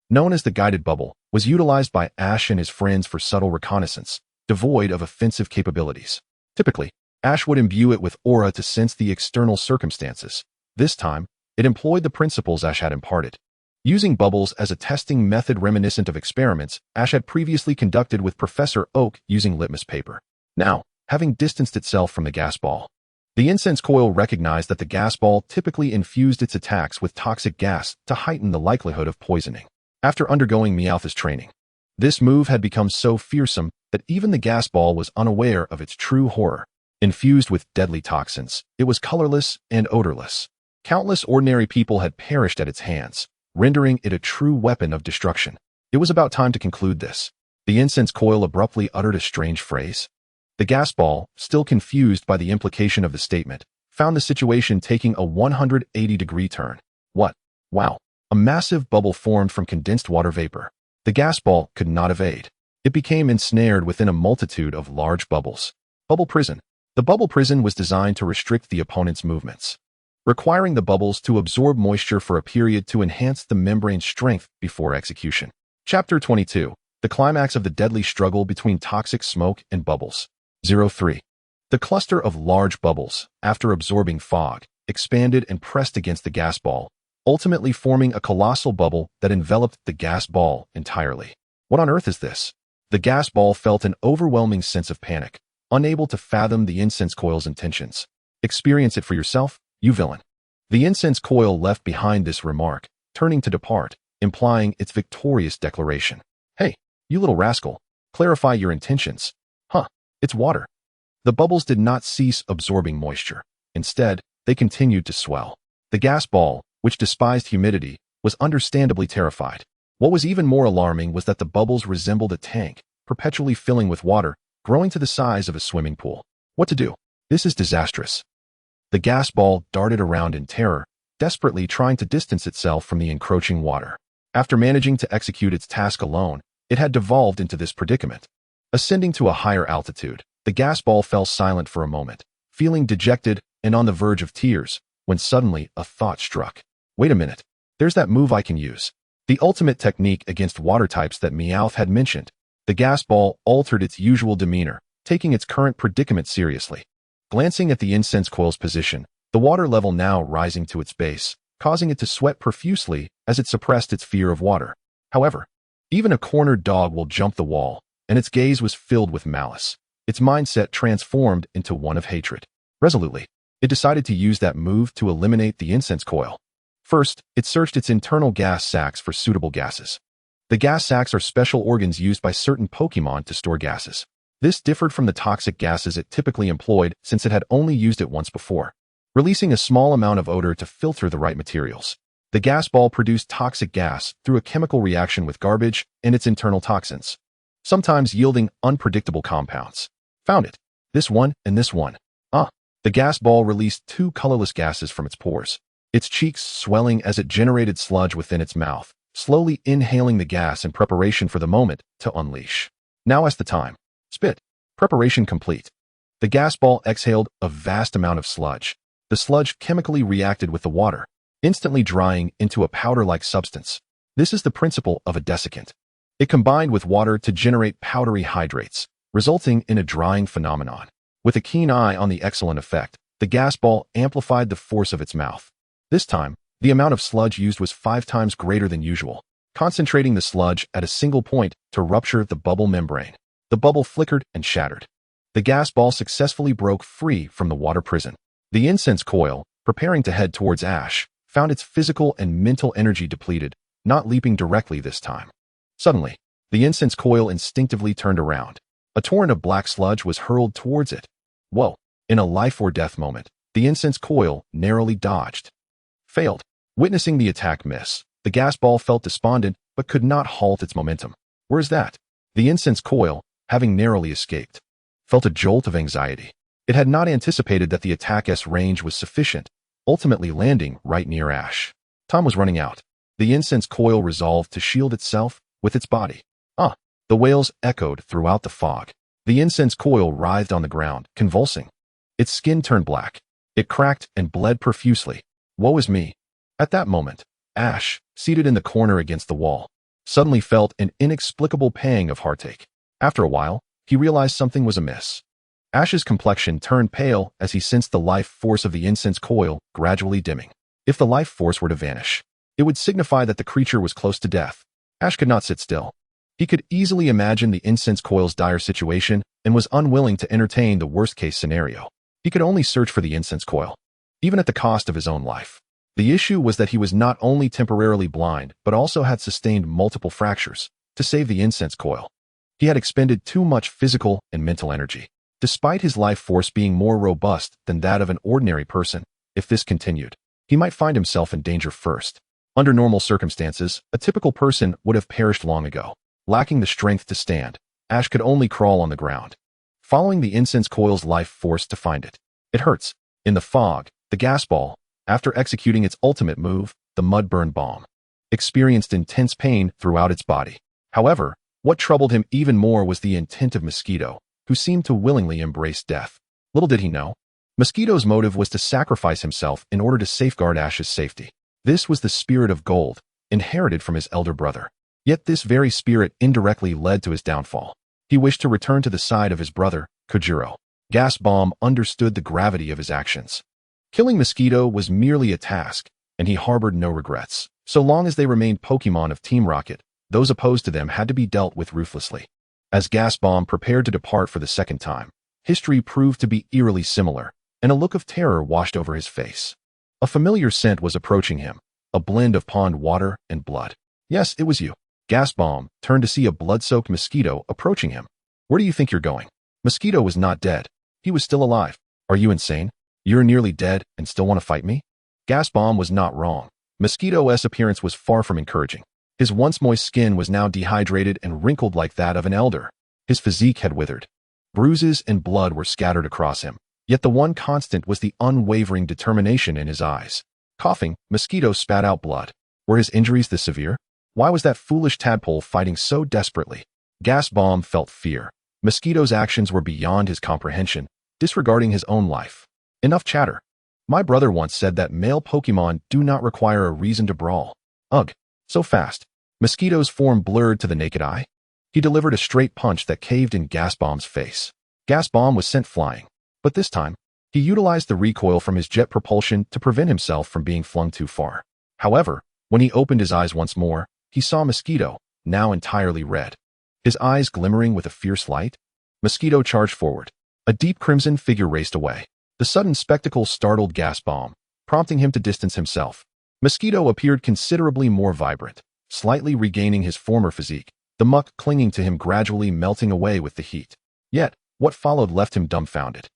known as the guided bubble, was utilized by Ash and his friends for subtle reconnaissance, devoid of offensive capabilities. Typically, Ash would imbue it with aura to sense the external circumstances. This time, it employed the principles Ash had imparted, using bubbles as a testing method reminiscent of experiments Ash had previously conducted with Professor Oak using litmus paper. Now, having distanced itself from the gas ball, the incense coil recognized that the gas ball typically infused its attacks with toxic gas to heighten the likelihood of poisoning. After undergoing Meowth's training, this move had become so fearsome that even the gas ball was unaware of its true horror. Infused with deadly toxins, it was colorless and odorless. Countless ordinary people had perished at its hands, rendering it a true weapon of destruction. It was about time to conclude this. The incense coil abruptly uttered a strange phrase. The gas ball, still confused by the implication of the statement, found the situation taking a 180-degree turn. What? Wow. A massive bubble formed from condensed water vapor. The gas ball could not evade. It became ensnared within a multitude of large bubbles. Bubble prison. The bubble prison was designed to restrict the opponent's movements, requiring the bubbles to absorb moisture for a period to enhance the membrane's strength before execution. Chapter 22. The climax of the deadly struggle between toxic smoke and bubbles. 03. The cluster of large bubbles, after absorbing fog, expanded and pressed against the gas ball, ultimately forming a colossal bubble that enveloped the gas ball entirely. What on earth is this? The gas ball felt an overwhelming sense of panic, unable to fathom the incense coil's intentions. Experience it for yourself, you villain. The incense coil left behind this remark, turning to depart, implying its victorious declaration. Hey, you little rascal, clarify your intentions. Huh, it's water. The bubbles did not cease absorbing moisture. Instead, they continued to swell. The gas ball, which despised humidity, was understandably terrified. What was even more alarming was that the bubbles resembled a tank, perpetually filling with water, growing to the size of a swimming pool. What to do? This is disastrous. The gas ball darted around in terror, desperately trying to distance itself from the encroaching water. After managing to execute its task alone, it had devolved into this predicament. Ascending to a higher altitude, the gas ball fell silent for a moment, feeling dejected and on the verge of tears, when suddenly a thought struck. Wait a minute, there's that move I can use. The ultimate technique against water types that Meowth had mentioned. The gas ball altered its usual demeanor, taking its current predicament seriously. Glancing at the incense coil's position, the water level now rising to its base, causing it to sweat profusely as it suppressed its fear of water. However, even a cornered dog will jump the wall, and its gaze was filled with malice. Its mindset transformed into one of hatred. Resolutely, it decided to use that move to eliminate the incense coil. First, it searched its internal gas sacs for suitable gases. The gas sacs are special organs used by certain Pokémon to store gases. This differed from the toxic gases it typically employed since it had only used it once before, releasing a small amount of odor to filter the right materials. The gas ball produced toxic gas through a chemical reaction with garbage and its internal toxins, sometimes yielding unpredictable compounds. Found it. This one and this one. The gas ball released two colorless gases from its pores, its cheeks swelling as it generated sludge within its mouth, slowly inhaling the gas in preparation for the moment to unleash. Now is the time. Spit. Preparation complete. The gas ball exhaled a vast amount of sludge. The sludge chemically reacted with the water, instantly drying into a powder-like substance. This is the principle of a desiccant. It combined with water to generate powdery hydrates, resulting in a drying phenomenon. With a keen eye on the excellent effect, the gas ball amplified the force of its mouth. This time, the amount of sludge used was 5 times greater than usual, concentrating the sludge at a single point to rupture the bubble membrane. The bubble flickered and shattered. the gas ball successfully broke free from the water prison. The incense coil, preparing to head towards Ash, found its physical and mental energy depleted, not leaping directly this time. Suddenly, the incense coil instinctively turned around. A torrent of black sludge was hurled towards it. Whoa! In a life-or-death moment, the incense coil narrowly dodged. Failed. Witnessing the attack miss, the gas ball felt despondent but could not halt its momentum. Where's that? The incense coil, having narrowly escaped, felt a jolt of anxiety. It had not anticipated that the attack's range was sufficient, ultimately landing right near Ash. Time was running out. The incense coil resolved to shield itself with its body. Ah! The wails echoed throughout the fog. The incense coil writhed on the ground, convulsing. Its skin turned black. It cracked and bled profusely. Woe is me. At that moment, Ash, seated in the corner against the wall, suddenly felt an inexplicable pang of heartache. After a while, he realized something was amiss. Ash's complexion turned pale as he sensed the life force of the incense coil gradually dimming. If the life force were to vanish, it would signify that the creature was close to death. Ash could not sit still. He could easily imagine the incense coil's dire situation and was unwilling to entertain the worst-case scenario. He could only search for the incense coil, even at the cost of his own life. The issue was that he was not only temporarily blind, but also had sustained multiple fractures. To save the incense coil, he had expended too much physical and mental energy. Despite his life force being more robust than that of an ordinary person, if this continued, he might find himself in danger first. Under normal circumstances, a typical person would have perished long ago. Lacking the strength to stand, Ash could only crawl on the ground, following the incense coil's life force to find it. It hurts. In the fog, the gas ball, after executing its ultimate move, the mud-burn bomb, experienced intense pain throughout its body. However, what troubled him even more was the intent of Mosquito, who seemed to willingly embrace death. Little did he know, Mosquito's motive was to sacrifice himself in order to safeguard Ash's safety. This was the spirit of gold, inherited from his elder brother. Yet this very spirit indirectly led to his downfall. He wished to return to the side of his brother, Kojiro. Gas Bomb understood the gravity of his actions. Killing Mosquito was merely a task, and he harbored no regrets. So long as they remained Pokemon of Team Rocket, those opposed to them had to be dealt with ruthlessly. As Gas Bomb prepared to depart for the second time, history proved to be eerily similar, and a look of terror washed over his face. A familiar scent was approaching him, a blend of pond water and blood. Yes, it was you. Gas Bomb turned to see a blood-soaked Mosquito approaching him. Where do you think you're going? Mosquito was not dead. He was still alive. Are you insane? You're nearly dead and still want to fight me? Gas Bomb was not wrong. Mosquito's appearance was far from encouraging. His once moist skin was now dehydrated and wrinkled like that of an elder. His physique had withered. Bruises and blood were scattered across him, yet the one constant was the unwavering determination in his eyes. Coughing, Mosquito spat out blood. Were his injuries this severe? Why was that foolish tadpole fighting so desperately? Gas Bomb felt fear. Mosquito's actions were beyond his comprehension, disregarding his own life. Enough chatter. My brother once said that male Pokemon do not require a reason to brawl. Ugh, so fast. Mosquito's form blurred to the naked eye. He delivered a straight punch that caved in Gas Bomb's face. Gas Bomb was sent flying, but this time, he utilized the recoil from his jet propulsion to prevent himself from being flung too far. However, when he opened his eyes once more, he saw Mosquito, now entirely red. His eyes glimmering with a fierce light. Mosquito charged forward. A deep crimson figure raced away. The sudden spectacle startled Gas Bomb, prompting him to distance himself. Mosquito appeared considerably more vibrant, slightly regaining his former physique, the muck clinging to him gradually melting away with the heat. Yet, what followed left him dumbfounded.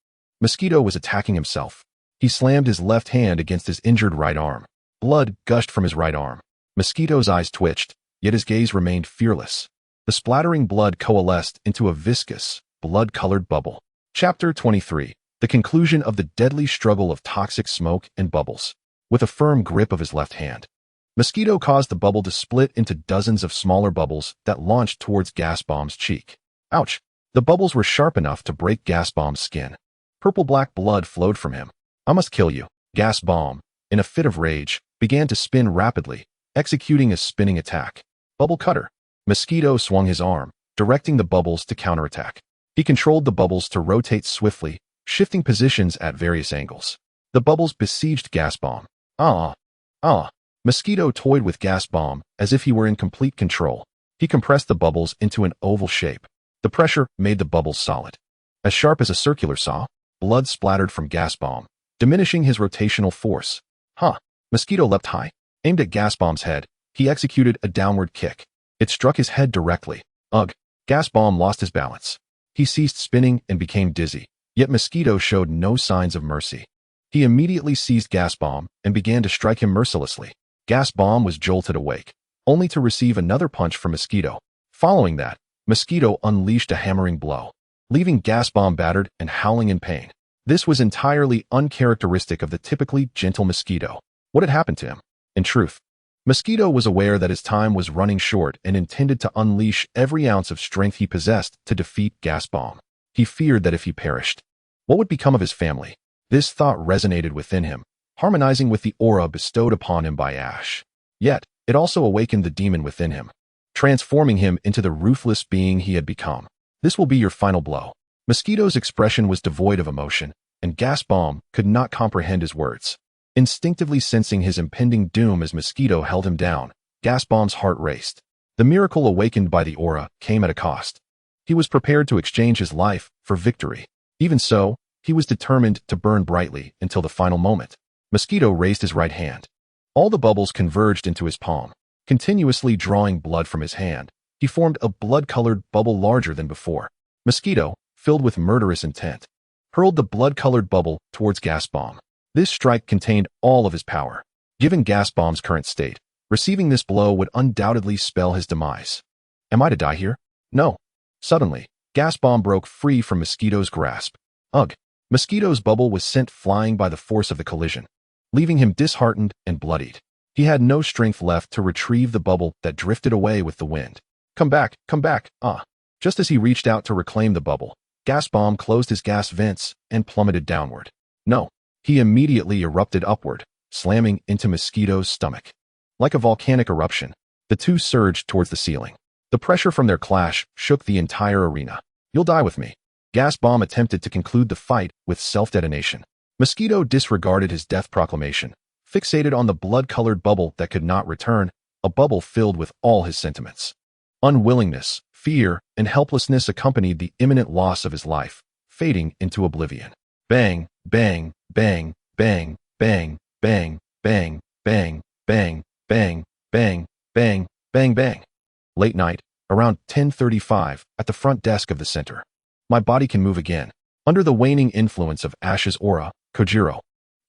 Mosquito was attacking himself. He slammed his left hand against his injured right arm. Blood gushed from his right arm. Mosquito's eyes twitched, yet his gaze remained fearless. The splattering blood coalesced into a viscous, blood-colored bubble. Chapter 23. The conclusion of the deadly struggle of toxic smoke and bubbles. With a firm grip of his left hand, Mosquito caused the bubble to split into dozens of smaller bubbles that launched towards Gas Bomb's cheek. Ouch! The bubbles were sharp enough to break Gas Bomb's skin. Purple-black blood flowed from him. I must kill you. Gas Bomb, in a fit of rage, began to spin rapidly, executing a spinning attack. Bubble Cutter. Mosquito swung his arm, directing the bubbles to counterattack. He controlled the bubbles to rotate swiftly, shifting positions at various angles. The bubbles besieged Gas Bomb. Mosquito toyed with Gas Bomb as if he were in complete control. He compressed the bubbles into an oval shape. The pressure made the bubbles solid. as sharp as a circular saw. Blood splattered from gas bomb, diminishing his rotational force. Mosquito leapt high. Aimed at gas bomb's head, he executed a downward kick. It struck his head directly. Ugh! Gas bomb lost his balance. He ceased spinning and became dizzy, yet Mosquito showed no signs of mercy. He immediately seized gas bomb and began to strike him mercilessly. Gas bomb was jolted awake, only to receive another punch from Mosquito. Following that, Mosquito unleashed a hammering blow, leaving gas bomb battered and howling in pain. This was entirely uncharacteristic of the typically gentle Mosquito. What had happened to him? In truth, Mosquito was aware that his time was running short and intended to unleash every ounce of strength he possessed to defeat gas bomb. He feared that if he perished, what would become of his family? This thought resonated within him, harmonizing with the aura bestowed upon him by Ash. Yet, it also awakened the demon within him, transforming him into the ruthless being he had become. This will be your final blow. Mosquito's expression was devoid of emotion, and gas bomb could not comprehend his words. Instinctively sensing his impending doom as Mosquito held him down, gas bomb's heart raced. The miracle awakened by the aura came at a cost. He was prepared to exchange his life for victory. Even so, he was determined to burn brightly until the final moment. Mosquito raised his right hand. All the bubbles converged into his palm. Continuously drawing blood from his hand, he formed a blood-colored bubble larger than before. Mosquito, filled with murderous intent, hurled the blood-colored bubble towards gas bomb. This strike contained all of his power. Given gas bomb's current state, receiving this blow would undoubtedly spell his demise. Am I to die here? No. Suddenly, gas bomb broke free from Mosquito's grasp. Ugh! Mosquito's bubble was sent flying by the force of the collision, leaving him disheartened and bloodied. He had no strength left to retrieve the bubble that drifted away with the wind. Come back, come back, Just as he reached out to reclaim the bubble, gas bomb closed his gas vents and plummeted downward. No. He immediately erupted upward, slamming into Mosquito's stomach. Like a volcanic eruption, the two surged towards the ceiling. The pressure from their clash shook the entire arena. You'll die with me. Gas bomb attempted to conclude the fight with self-detonation. Mosquito disregarded his death proclamation, fixated on the blood-colored bubble that could not return, a bubble filled with all his sentiments. Unwillingness, fear, and helplessness accompanied the imminent loss of his life, fading into oblivion. Bang, bang, bang, bang, bang, bang, bang, bang, bang, bang, bang, bang, bang, bang. Late night, around 10:35, at the front desk of the center. My body can move again. Under the waning influence of Ash's aura, Kojiro,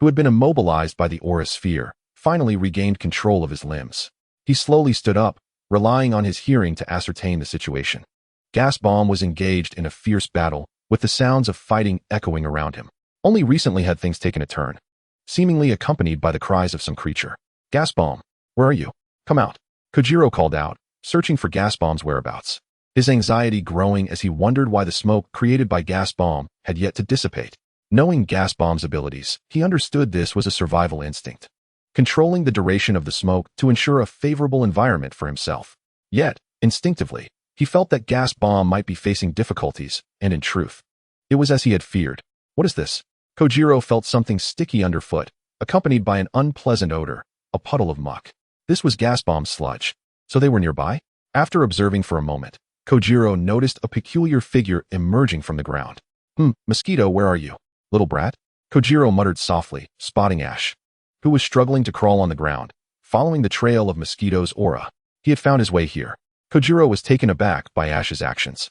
who had been immobilized by the aura sphere, finally regained control of his limbs. He slowly stood up, relying on his hearing to ascertain the situation. Gas bomb was engaged in a fierce battle, with the sounds of fighting echoing around him. Only recently had things taken a turn, seemingly accompanied by the cries of some creature. Gas bomb, where are you? Come out. Kojiro called out, searching for gas bomb's whereabouts. His anxiety growing as he wondered why the smoke created by gas bomb had yet to dissipate. Knowing gas bomb's abilities, he understood this was a survival instinct, controlling the duration of the smoke to ensure a favorable environment for himself. Yet, instinctively, he felt that gas bomb might be facing difficulties, and in truth, it was as he had feared. What is this? Kojiro felt something sticky underfoot, accompanied by an unpleasant odor, a puddle of muck. This was gas bomb sludge. So they were nearby? After observing for a moment, Kojiro noticed a peculiar figure emerging from the ground. Mosquito, where are you? Little brat? Kojiro muttered softly, spotting Ash, who was struggling to crawl on the ground, following the trail of Mosquito's aura. He had found his way here. Kojiro was taken aback by Ash's actions.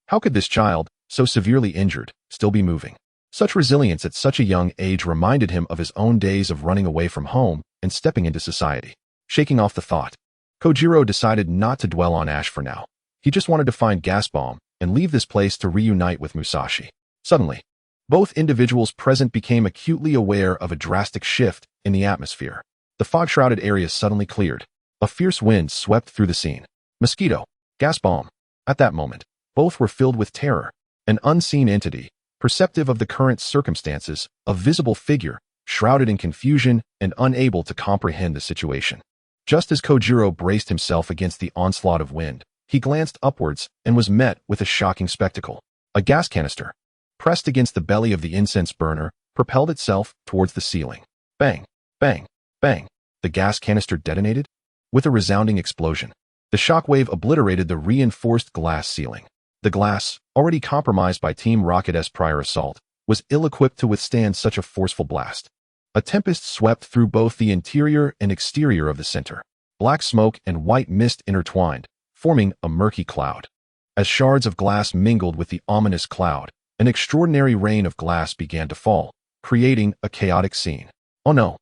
How could this child, so severely injured, still be moving? Such resilience at such a young age reminded him of his own days of running away from home and stepping into society. Shaking off the thought, Kojiro decided not to dwell on Ash for now. He just wanted to find gas bomb and leave this place to reunite with Musashi. Suddenly, both individuals present became acutely aware of a drastic shift in the atmosphere. The fog-shrouded area suddenly cleared. A fierce wind swept through the scene. Mosquito, gas bomb. At that moment, both were filled with terror. An unseen entity, perceptive of the current circumstances, a visible figure, shrouded in confusion and unable to comprehend the situation. Just as Kojiro braced himself against the onslaught of wind, he glanced upwards and was met with a shocking spectacle. A gas canister, pressed against the belly of the incense burner, propelled itself towards the ceiling. Bang, bang, bang. The gas canister detonated with a resounding explosion. The shockwave obliterated the reinforced glass ceiling. The glass, already compromised by Team Rocket's prior assault, was ill-equipped to withstand such a forceful blast. A tempest swept through both the interior and exterior of the center. Black smoke and white mist intertwined, forming a murky cloud. As shards of glass mingled with the ominous cloud, an extraordinary rain of glass began to fall, creating a chaotic scene. Oh no!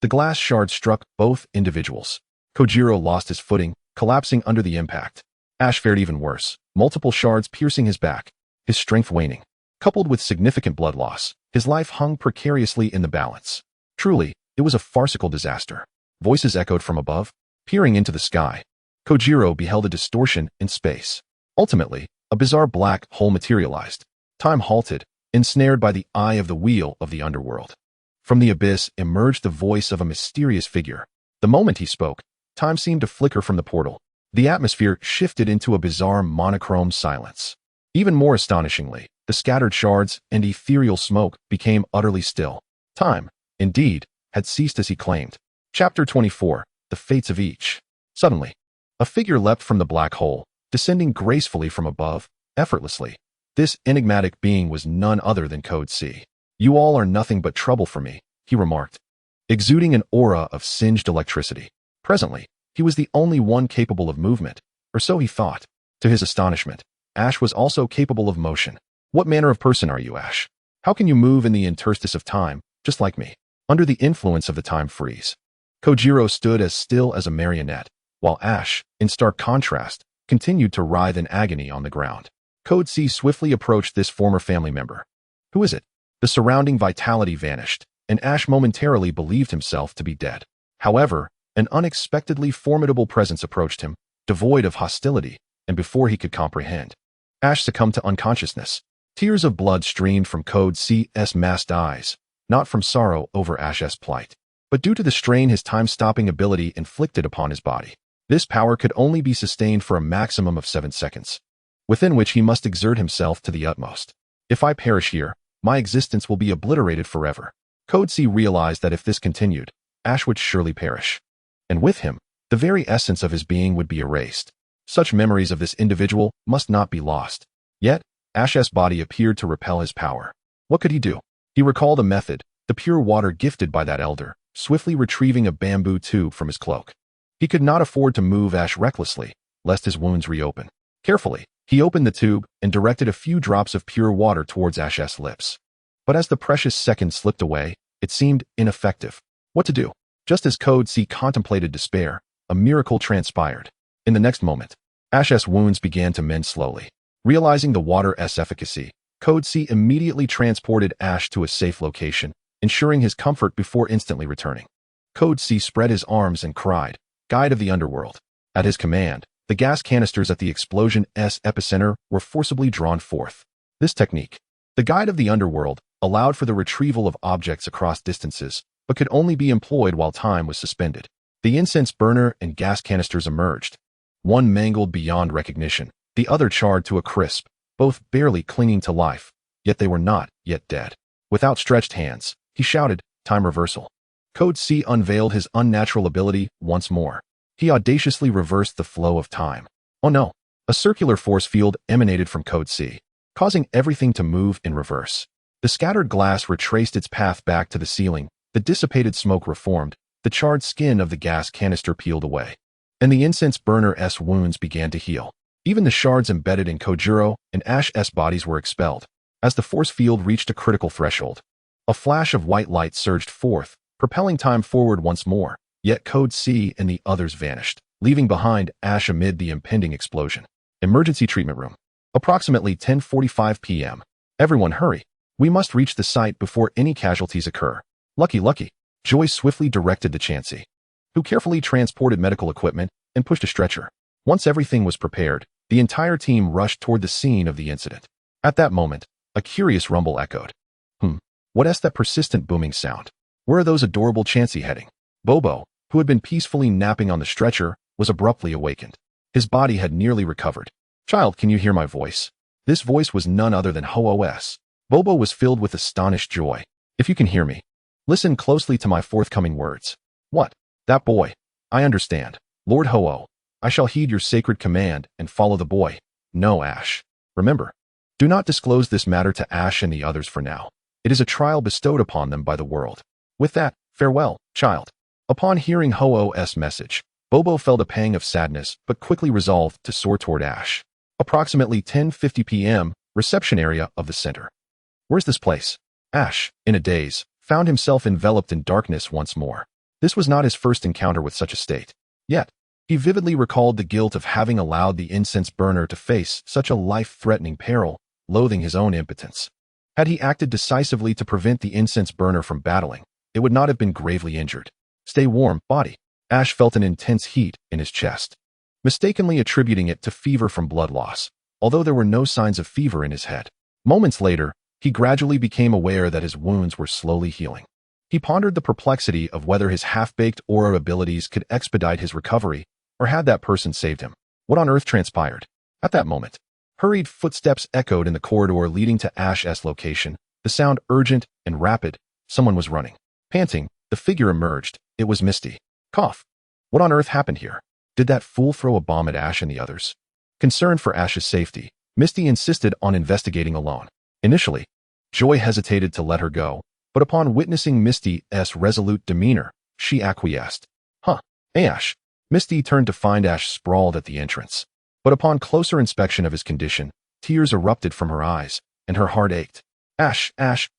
The glass shard struck both individuals. Kojiro lost his footing, collapsing under the impact. Ash fared even worse, multiple shards piercing his back, his strength waning. Coupled with significant blood loss, his life hung precariously in the balance. Truly, it was a farcical disaster. Voices echoed from above. Peering into the sky, Kojiro beheld a distortion in space. Ultimately, a bizarre black hole materialized. Time halted, ensnared by the eye of the wheel of the underworld. From the abyss emerged the voice of a mysterious figure. The moment he spoke, time seemed to flicker from the portal. The atmosphere shifted into a bizarre monochrome silence. Even more astonishingly, the scattered shards and ethereal smoke became utterly still. Time, indeed, had ceased as he claimed. Chapter 24, The Fates of Each. Suddenly, a figure leapt from the black hole, descending gracefully from above, effortlessly. This enigmatic being was none other than Code C. "You all are nothing but trouble for me," he remarked, exuding an aura of singed electricity. Presently, he was the only one capable of movement, or so he thought. To his astonishment, Ash was also capable of motion. "What manner of person are you, Ash? How can you move in the interstice of time, just like me?" Under the influence of the time freeze, Kojiro stood as still as a marionette, while Ash, in stark contrast, continued to writhe in agony on the ground. Code C swiftly approached this former family member. "Who is it?" The surrounding vitality vanished, and Ash momentarily believed himself to be dead. However, an unexpectedly formidable presence approached him, devoid of hostility, and before he could comprehend, Ash succumbed to unconsciousness. Tears of blood streamed from Code C's masked eyes, not from sorrow over Ash's plight, but due to the strain his time-stopping ability inflicted upon his body. This power could only be sustained for a maximum of 7 seconds, within which he must exert himself to the utmost. "If I perish here, my existence will be obliterated forever." Code C realized that if this continued, Ash would surely perish. And with him, the very essence of his being would be erased. Such memories of this individual must not be lost. Yet, Ash's body appeared to repel his power. What could he do? He recalled a method, the pure water gifted by that elder, swiftly retrieving a bamboo tube from his cloak. He could not afford to move Ash recklessly, lest his wounds reopen. Carefully, he opened the tube and directed a few drops of pure water towards Ash's lips. But as the precious seconds slipped away, it seemed ineffective. What to do? Just as Code C contemplated despair, a miracle transpired. In the next moment, Ash's wounds began to mend slowly. Realizing the water's efficacy, Code C immediately transported Ash to a safe location, ensuring his comfort before instantly returning. Code C spread his arms and cried, "Guide of the underworld." At his command, the gas canisters at the explosion's epicenter were forcibly drawn forth. This technique, the Guide of the Underworld, allowed for the retrieval of objects across distances, but could only be employed while time was suspended. The incense burner and gas canisters emerged, one mangled beyond recognition, the other charred to a crisp, both barely clinging to life, yet they were not yet dead. With outstretched hands, he shouted, "Time reversal." Code C unveiled his unnatural ability once more. He audaciously reversed the flow of time. Oh no! A circular force field emanated from Code C, causing everything to move in reverse. The scattered glass retraced its path back to the ceiling, the dissipated smoke reformed, the charred skin of the gas canister peeled away, and the incense burner's wounds began to heal. Even the shards embedded in Kojiro and Ash's bodies were expelled. As the force field reached a critical threshold, a flash of white light surged forth, propelling time forward once more, yet Code C and the others vanished, leaving behind Ash amid the impending explosion. Emergency treatment room. Approximately 10:45 p.m. "Everyone hurry. We must reach the site before any casualties occur." Lucky. Joy swiftly directed the Chansey, who carefully transported medical equipment and pushed a stretcher. Once everything was prepared, the entire team rushed toward the scene of the incident. At that moment, a curious rumble echoed. What's that persistent booming sound? Where are those adorable Chansey heading? Bobo, who had been peacefully napping on the stretcher, was abruptly awakened. His body had nearly recovered. "Child, can you hear my voice?" This voice was none other than Ho-Os. Bobo was filled with astonished joy. "If you can hear me, listen closely to my forthcoming words." "What? That boy? I understand. Lord Ho-Oh, I shall heed your sacred command and follow the boy." No, Ash. Remember, do not disclose this matter to Ash and the others for now. It is a trial bestowed upon them by the world. With that, farewell, child. Upon hearing Ho-Oh's message, Bobo felt a pang of sadness but quickly resolved to soar toward Ash. Approximately 10:50 p.m., reception area of the center. Where's this place? Ash, in a daze, found himself enveloped in darkness once more. This was not his first encounter with such a state. Yet, he vividly recalled the guilt of having allowed the incense burner to face such a life-threatening peril, loathing his own impotence. Had he acted decisively to prevent the incense burner from battling, it would not have been gravely injured. Stay warm, body. Ash felt an intense heat in his chest, mistakenly attributing it to fever from blood loss, although there were no signs of fever in his head. Moments later, he gradually became aware that his wounds were slowly healing. He pondered the perplexity of whether his half-baked aura abilities could expedite his recovery, or had that person saved him. What on earth transpired? At that moment, hurried footsteps echoed in the corridor leading to Ash's location, the sound urgent and rapid. Someone was running. Panting, the figure emerged. It was Misty. Cough. What on earth happened here? Did that fool throw a bomb at Ash and the others? Concerned for Ash's safety, Misty insisted on investigating alone. Initially, Joy hesitated to let her go, but upon witnessing Misty's resolute demeanor, she acquiesced. Huh. Hey, Ash. Misty turned to find Ash sprawled at the entrance. But upon closer inspection of his condition, tears erupted from her eyes, and her heart ached. Ash,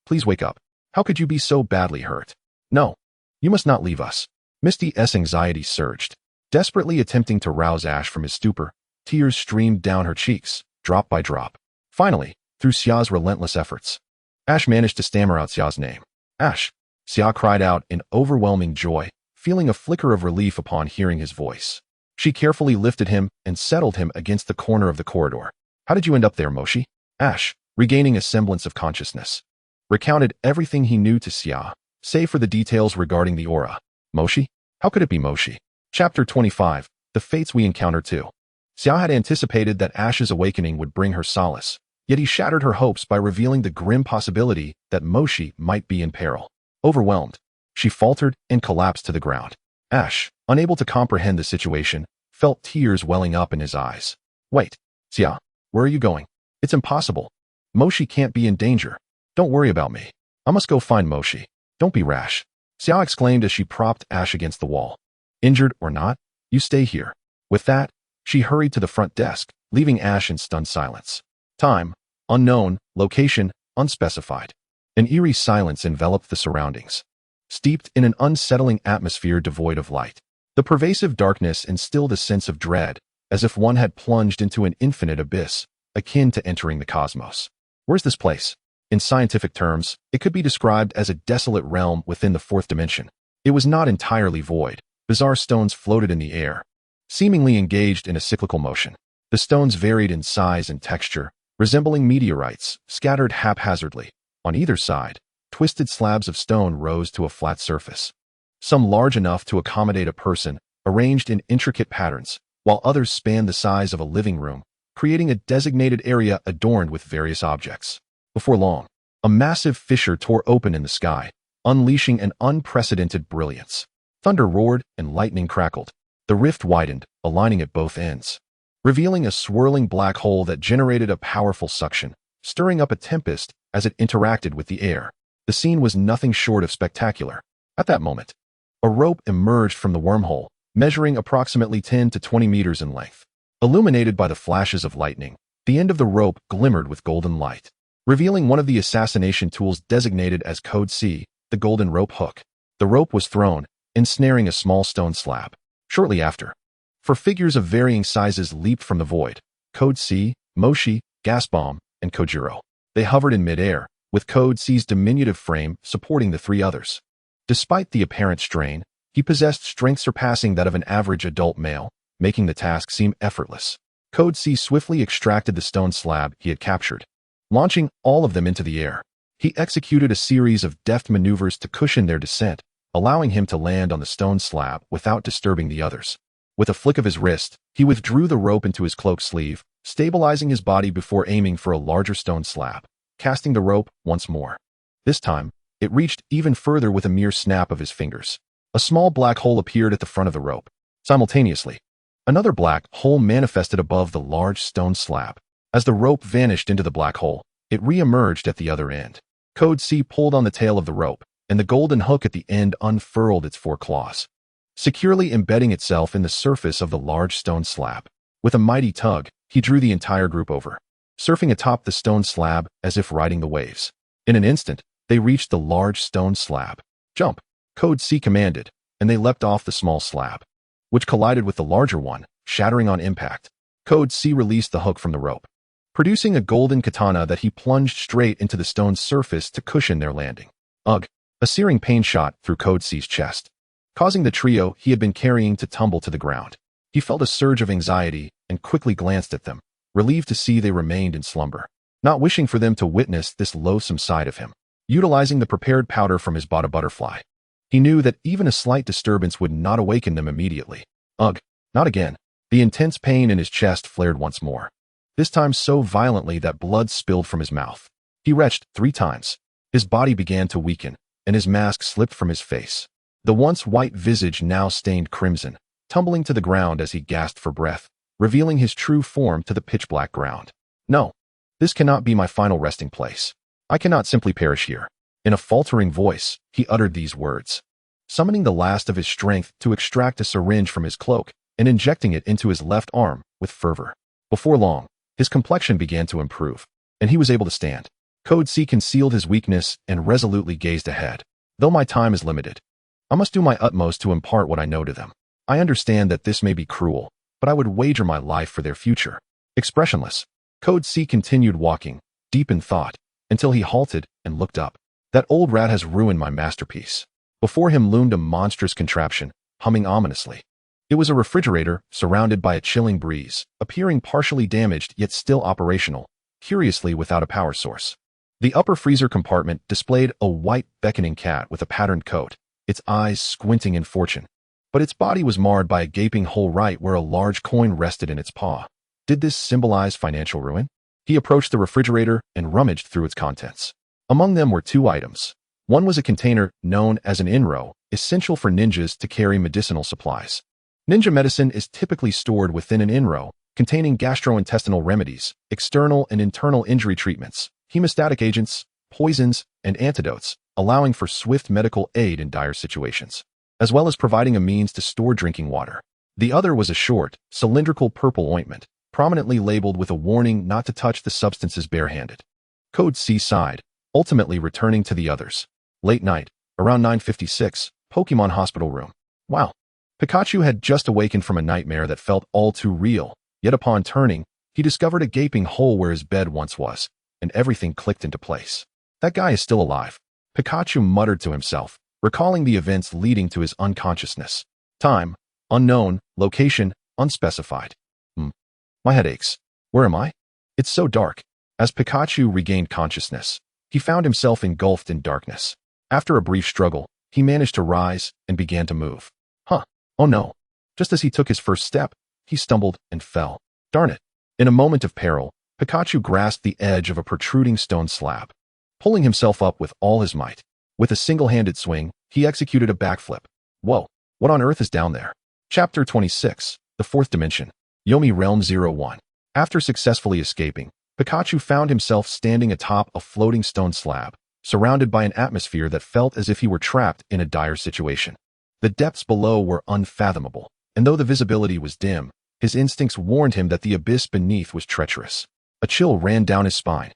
please wake up. How could you be so badly hurt? No. You must not leave us. Misty's anxiety surged. Desperately attempting to rouse Ash from his stupor, tears streamed down her cheeks, drop by drop. Finally, through Xia's relentless efforts, Ash managed to stammer out Xia's name. Ash! Xia cried out in overwhelming joy, feeling a flicker of relief upon hearing his voice. She carefully lifted him and settled him against the corner of the corridor. How did you end up there, Moshi? Ash, regaining a semblance of consciousness, recounted everything he knew to Xia, save for the details regarding the aura. Moshi? How could it be Moshi? Chapter 25, The Fates We Encounter Too. Xia had anticipated that Ash's awakening would bring her solace, yet he shattered her hopes by revealing the grim possibility that Moshi might be in peril. Overwhelmed, she faltered and collapsed to the ground. Ash, unable to comprehend the situation, felt tears welling up in his eyes. Wait, Xia, where are you going? It's impossible. Moshi can't be in danger. Don't worry about me. I must go find Moshi. Don't be rash. Xia exclaimed as she propped Ash against the wall. Injured or not, you stay here. With that, she hurried to the front desk, leaving Ash in stunned silence. Time, unknown, location, unspecified. An eerie silence enveloped the surroundings, steeped in an unsettling atmosphere devoid of light. The pervasive darkness instilled a sense of dread, as if one had plunged into an infinite abyss, akin to entering the cosmos. Where's this place? In scientific terms, it could be described as a desolate realm within the fourth dimension. It was not entirely void. Bizarre stones floated in the air, seemingly engaged in a cyclical motion. The stones varied in size and texture, resembling meteorites, scattered haphazardly. On either side, twisted slabs of stone rose to a flat surface, some large enough to accommodate a person, arranged in intricate patterns, while others spanned the size of a living room, creating a designated area adorned with various objects. Before long, a massive fissure tore open in the sky, unleashing an unprecedented brilliance. Thunder roared and lightning crackled. The rift widened, aligning at both ends, revealing a swirling black hole that generated a powerful suction, stirring up a tempest as it interacted with the air. The scene was nothing short of spectacular. At that moment, a rope emerged from the wormhole, measuring approximately 10 to 20 meters in length. Illuminated by the flashes of lightning, the end of the rope glimmered with golden light, revealing one of the assassination tools designated as Code C, the golden rope hook. The rope was thrown, ensnaring a small stone slab. Shortly after, four figures of varying sizes leaped from the void: Code C, Moshi, Gas Bomb, and Kojiro. They hovered in midair, with Code C's diminutive frame supporting the three others. Despite the apparent strain, he possessed strength surpassing that of an average adult male, making the task seem effortless. Code C swiftly extracted the stone slab he had captured, launching all of them into the air. He executed a series of deft maneuvers to cushion their descent, allowing him to land on the stone slab without disturbing the others. With a flick of his wrist, he withdrew the rope into his cloak sleeve, stabilizing his body before aiming for a larger stone slab, casting the rope once more. This time, it reached even further with a mere snap of his fingers. A small black hole appeared at the front of the rope. Simultaneously, another black hole manifested above the large stone slab. As the rope vanished into the black hole, it re-emerged at the other end. Code C pulled on the tail of the rope, and the golden hook at the end unfurled its 4 claws, securely embedding itself in the surface of the large stone slab. With a mighty tug, he drew the entire group over, surfing atop the stone slab as if riding the waves. In an instant, they reached the large stone slab. "Jump!" Code C commanded, and they leapt off the small slab, which collided with the larger one, shattering on impact. Code C released the hook from the rope, producing a golden katana that he plunged straight into the stone's surface to cushion their landing. Ugh! A searing pain shot through Code C's chest, causing the trio he had been carrying to tumble to the ground. He felt a surge of anxiety and quickly glanced at them, relieved to see they remained in slumber, not wishing for them to witness this loathsome side of him. Utilizing the prepared powder from his bota butterfly, he knew that even a slight disturbance would not awaken them immediately. Ugh! Not again. The intense pain in his chest flared once more, this time so violently that blood spilled from his mouth. He retched 3 times. His body began to weaken, and his mask slipped from his face. The once white visage now stained crimson, tumbling to the ground as he gasped for breath, revealing his true form to the pitch-black ground. "No, this cannot be my final resting place. I cannot simply perish here." In a faltering voice, he uttered these words, summoning the last of his strength to extract a syringe from his cloak and injecting it into his left arm with fervor. Before long, his complexion began to improve, and he was able to stand. Code C concealed his weakness and resolutely gazed ahead. "Though my time is limited, I must do my utmost to impart what I know to them. I understand that this may be cruel, but I would wager my life for their future." Expressionless, Code C continued walking, deep in thought, until he halted and looked up. "That old rat has ruined my masterpiece." Before him loomed a monstrous contraption, humming ominously. It was a refrigerator surrounded by a chilling breeze, appearing partially damaged yet still operational, curiously without a power source. The upper freezer compartment displayed a white, beckoning cat with a patterned coat, its eyes squinting in fortune. But its body was marred by a gaping hole right where a large coin rested in its paw. Did this symbolize financial ruin? He approached the refrigerator and rummaged through its contents. Among them were 2 items. One was a container known as an inro, essential for ninjas to carry medicinal supplies. Ninja medicine is typically stored within an inro, containing gastrointestinal remedies, external and internal injury treatments, hemostatic agents, poisons, and antidotes, allowing for swift medical aid in dire situations, as well as providing a means to store drinking water. The other was a short, cylindrical purple ointment, prominently labeled with a warning not to touch the substances barehanded. Code C sighed, ultimately returning to the others. Late night, around 9:56, Pokémon hospital room. Wow. Pikachu had just awakened from a nightmare that felt all too real, yet upon turning, he discovered a gaping hole where his bed once was, and everything clicked into place. That guy is still alive, Pikachu muttered to himself, recalling the events leading to his unconsciousness. Time, unknown, location, unspecified. My head aches. Where am I? It's so dark. As Pikachu regained consciousness, he found himself engulfed in darkness. After a brief struggle, he managed to rise and began to move. Oh no. Just as he took his first step, he stumbled and fell. Darn it. In a moment of peril, Pikachu grasped the edge of a protruding stone slab, pulling himself up with all his might. With a single-handed swing, he executed a backflip. Whoa, what on earth is down there? Chapter 26, The Fourth Dimension, Yomi Realm 01. After successfully escaping, Pikachu found himself standing atop a floating stone slab, surrounded by an atmosphere that felt as if he were trapped in a dire situation. The depths below were unfathomable, and though the visibility was dim, his instincts warned him that the abyss beneath was treacherous. A chill ran down his spine.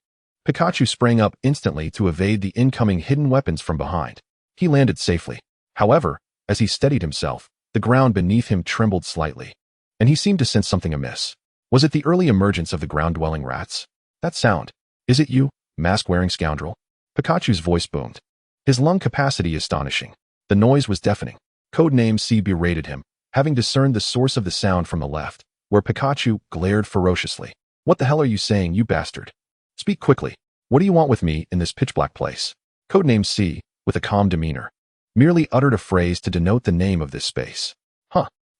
Pikachu sprang up instantly to evade the incoming hidden weapons from behind. He landed safely. However, as he steadied himself, the ground beneath him trembled slightly, and he seemed to sense something amiss. Was it the early emergence of the ground-dwelling rats? That sound. Is it you, mask-wearing scoundrel? Pikachu's voice boomed. His lung capacity astonishing. The noise was deafening. Codename C berated him, having discerned the source of the sound from the left, where Pikachu glared ferociously. What the hell are you saying, you bastard? Speak quickly. What do you want with me in this pitch-black place? Codename C, with a calm demeanor, merely uttered a phrase to denote the name of this space.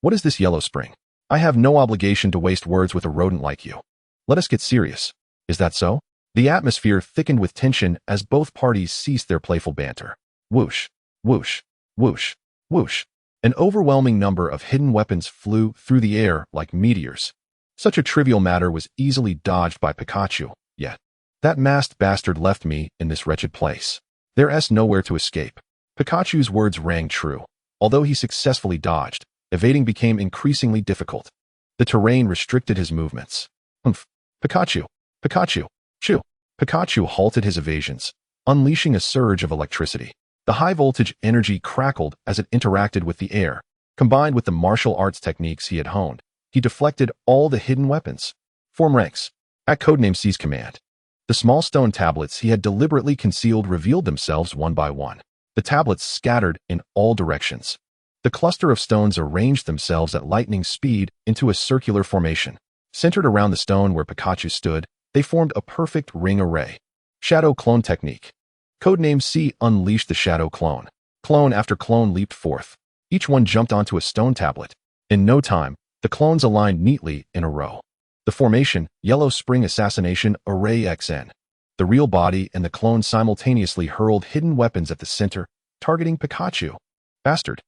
What is this yellow spring? I have no obligation to waste words with a rodent like you. Let us get serious. Is that so? The atmosphere thickened with tension as both parties ceased their playful banter. Whoosh, whoosh, whoosh, whoosh. An overwhelming number of hidden weapons flew through the air like meteors, Such a trivial matter was easily dodged by Pikachu, yet that masked bastard left me in this wretched place. There's nowhere to escape. Pikachu's words rang true. Although he successfully dodged, evading became increasingly difficult. The terrain restricted his movements. Humph. Pikachu. Pikachu. Chew. Pikachu halted his evasions, unleashing a surge of electricity. The high-voltage energy crackled as it interacted with the air. Combined with the martial arts techniques he had honed, he deflected all the hidden weapons. Form ranks. At Codename C's command, the small stone tablets he had deliberately concealed revealed themselves one by one. The tablets scattered in all directions. The cluster of stones arranged themselves at lightning speed into a circular formation. Centered around the stone where Pikachu stood, they formed a perfect ring array. Shadow Clone Technique. Codename C unleashed the Shadow Clone. Clone after clone leaped forth. Each one jumped onto a stone tablet. In no time, the clones aligned neatly in a row. The formation, Yellow Spring Assassination Array XN. The real body and the clone simultaneously hurled hidden weapons at the center, targeting Pikachu. Bastard.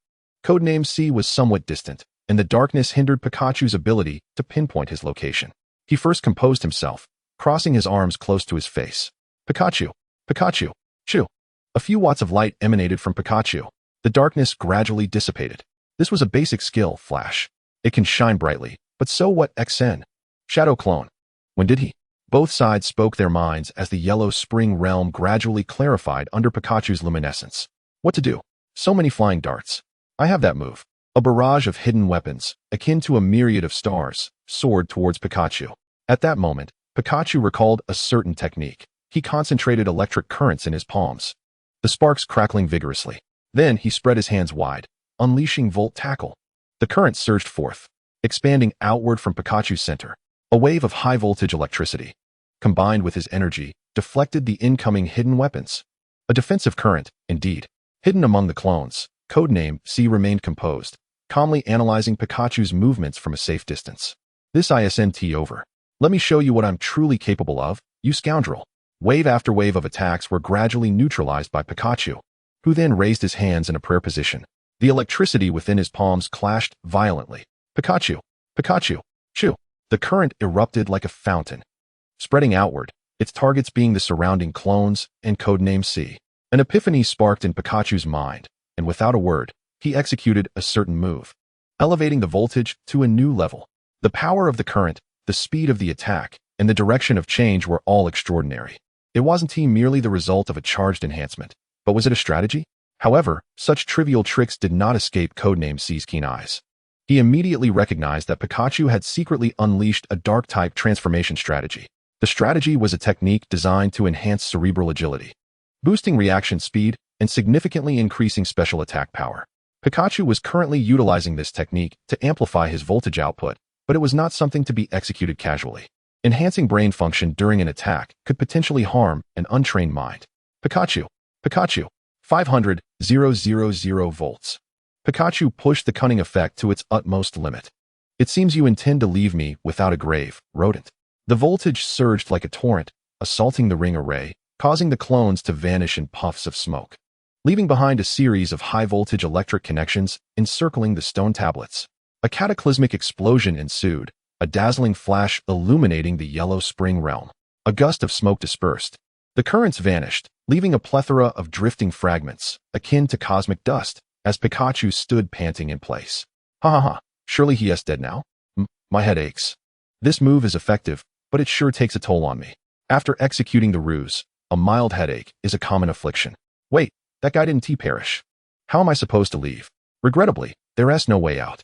Codename C was somewhat distant, and the darkness hindered Pikachu's ability to pinpoint his location. He first composed himself, crossing his arms close to his face. Pikachu. Pikachu. Chew. A few watts of light emanated from Pikachu. The darkness gradually dissipated. This was a basic skill, Flash. It can shine brightly, but so what XN? Shadow Clone. When did he? Both sides spoke their minds as the Yellow Spring realm gradually clarified under Pikachu's luminescence. What to do? So many flying darts. I have that move. A barrage of hidden weapons, akin to a myriad of stars, soared towards Pikachu. At that moment, Pikachu recalled a certain technique. He concentrated electric currents in his palms, the sparks crackling vigorously. Then he spread his hands wide, unleashing Volt Tackle. The current surged forth, expanding outward from Pikachu's center. A wave of high-voltage electricity, combined with his energy, deflected the incoming hidden weapons. A defensive current, indeed. Hidden among the clones, Codename C remained composed, calmly analyzing Pikachu's movements from a safe distance. This isn't over. Let me show you what I'm truly capable of, you scoundrel. Wave after wave of attacks were gradually neutralized by Pikachu, who then raised his hands in a prayer position. The electricity within his palms clashed violently. Pikachu. Pikachu. Chew. The current erupted like a fountain, spreading outward, its targets being the surrounding clones and Codename C. An epiphany sparked in Pikachu's mind, and without a word, he executed a certain move, elevating the voltage to a new level. The power of the current, the speed of the attack, and the direction of change were all extraordinary. It wasn't merely the result of a charged enhancement, but was it a strategy? However, such trivial tricks did not escape Codename C's keen eyes. He immediately recognized that Pikachu had secretly unleashed a Dark-type transformation strategy. The strategy was a technique designed to enhance cerebral agility, boosting reaction speed and significantly increasing special attack power. Pikachu was currently utilizing this technique to amplify his voltage output, but it was not something to be executed casually. Enhancing brain function during an attack could potentially harm an untrained mind. Pikachu. Pikachu. 500,000 volts. Pikachu pushed the cunning effect to its utmost limit. It seems you intend to leave me without a grave, rodent. The voltage surged like a torrent, assaulting the ring array, causing the clones to vanish in puffs of smoke, leaving behind a series of high-voltage electric connections encircling the stone tablets. A cataclysmic explosion ensued, a dazzling flash illuminating the Yellow Spring realm. A gust of smoke dispersed. The currents vanished, leaving a plethora of drifting fragments, akin to cosmic dust, as Pikachu stood panting in place. Ha ha ha, surely he is dead now? My head aches. This move is effective, but it sure takes a toll on me. After executing the ruse, a mild headache is a common affliction. Wait, that guy didn't perish. How am I supposed to leave? Regrettably, there's no way out.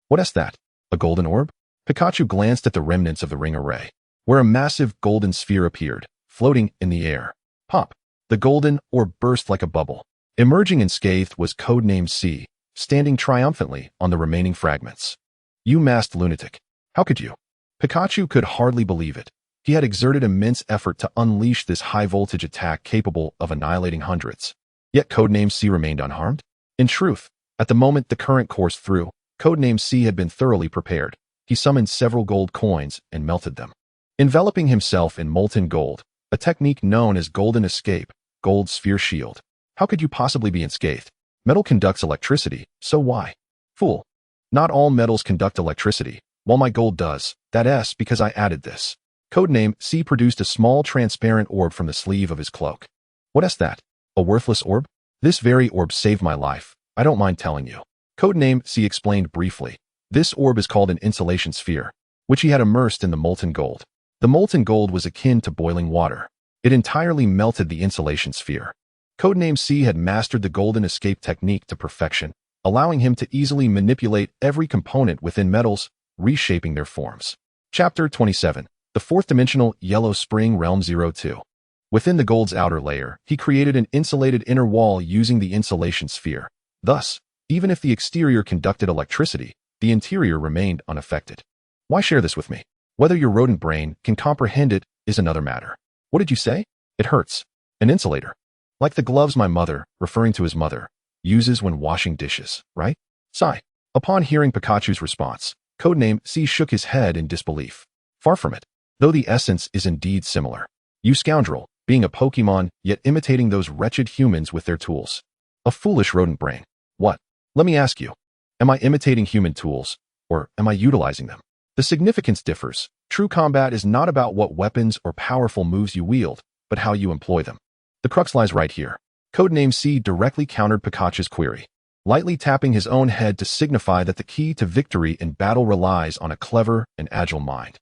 What is that? A golden orb? Pikachu glanced at the remnants of the ring array, where a massive golden sphere appeared, floating in the air. Pop! The golden orb burst like a bubble. Emerging unscathed was Codename C, standing triumphantly on the remaining fragments. You masked lunatic. How could you? Pikachu could hardly believe it. He had exerted immense effort to unleash this high-voltage attack capable of annihilating hundreds. Yet Codename C remained unharmed? In truth, at the moment the current coursed through, Codename C had been thoroughly prepared. He summoned several gold coins and melted them, enveloping himself in molten gold, a technique known as Golden Escape, Gold Sphere Shield. How could you possibly be unscathed? Metal conducts electricity, so why? Fool. Not all metals conduct electricity, while my gold does. That S because I added this. Codename C produced a small transparent orb from the sleeve of his cloak. What is that? A worthless orb? This very orb saved my life. I don't mind telling you. Codename C explained briefly. This orb is called an insulation sphere, which he had immersed in the molten gold. The molten gold was akin to boiling water. It entirely melted the insulation sphere. Codename C had mastered the golden escape technique to perfection, allowing him to easily manipulate every component within metals, reshaping their forms. Chapter 27. The Fourth-Dimensional Yellow Spring Realm 02. Within the gold's outer layer, he created an insulated inner wall using the insulation sphere. Thus, even if the exterior conducted electricity, the interior remained unaffected. Why share this with me? Whether your rodent brain can comprehend it is another matter. What did you say? It hurts. An insulator. Like the gloves my mother, referring to his mother, uses when washing dishes, right? Sigh. Upon hearing Pikachu's response, Codename C shook his head in disbelief. Far from it. Though the essence is indeed similar. You scoundrel, being a Pokemon, yet imitating those wretched humans with their tools. A foolish rodent brain. What? Let me ask you. Am I imitating human tools, or am I utilizing them? The significance differs. True combat is not about what weapons or powerful moves you wield, but how you employ them. The crux lies right here. Codename C directly countered Pikachu's query, lightly tapping his own head to signify that the key to victory in battle relies on a clever and agile mind.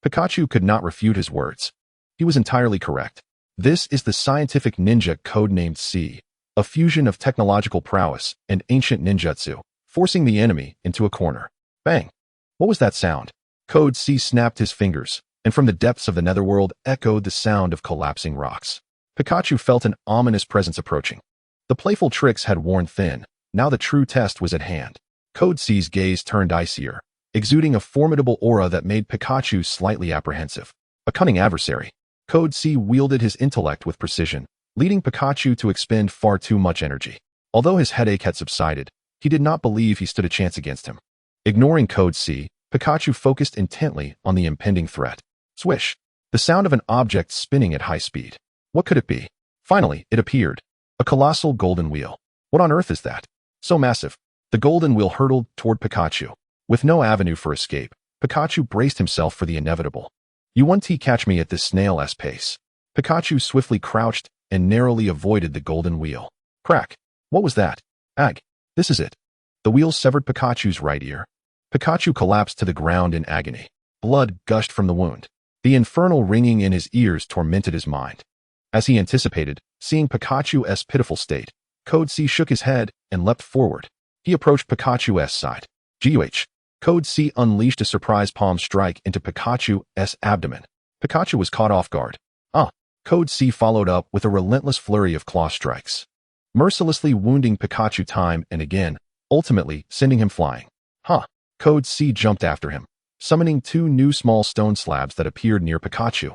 Pikachu could not refute his words. He was entirely correct. This is the scientific ninja codenamed C, a fusion of technological prowess and ancient ninjutsu, forcing the enemy into a corner. Bang! What was that sound? Code C snapped his fingers, and from the depths of the netherworld echoed the sound of collapsing rocks. Pikachu felt an ominous presence approaching. The playful tricks had worn thin. Now the true test was at hand. Code C's gaze turned icier, exuding a formidable aura that made Pikachu slightly apprehensive. A cunning adversary. Code C wielded his intellect with precision, leading Pikachu to expend far too much energy. Although his headache had subsided, he did not believe he stood a chance against him. Ignoring Code C, Pikachu focused intently on the impending threat. Swish! The sound of an object spinning at high speed. What could it be? Finally, it appeared. A colossal golden wheel. What on earth is that? So massive. The golden wheel hurtled toward Pikachu. With no avenue for escape, Pikachu braced himself for the inevitable. You won't catch me at this snail's pace. Pikachu swiftly crouched and narrowly avoided the golden wheel. Crack! What was that? Ag! This is it. The wheel severed Pikachu's right ear. Pikachu collapsed to the ground in agony. Blood gushed from the wound. The infernal ringing in his ears tormented his mind. As he anticipated, seeing Pikachu's pitiful state, Code C shook his head and leapt forward. He approached Pikachu's side. GUH. Code C unleashed a surprise palm strike into Pikachu's abdomen. Pikachu was caught off guard. Code C followed up with a relentless flurry of claw strikes, mercilessly wounding Pikachu time and again, ultimately sending him flying. Code C jumped after him, summoning two new small stone slabs that appeared near Pikachu.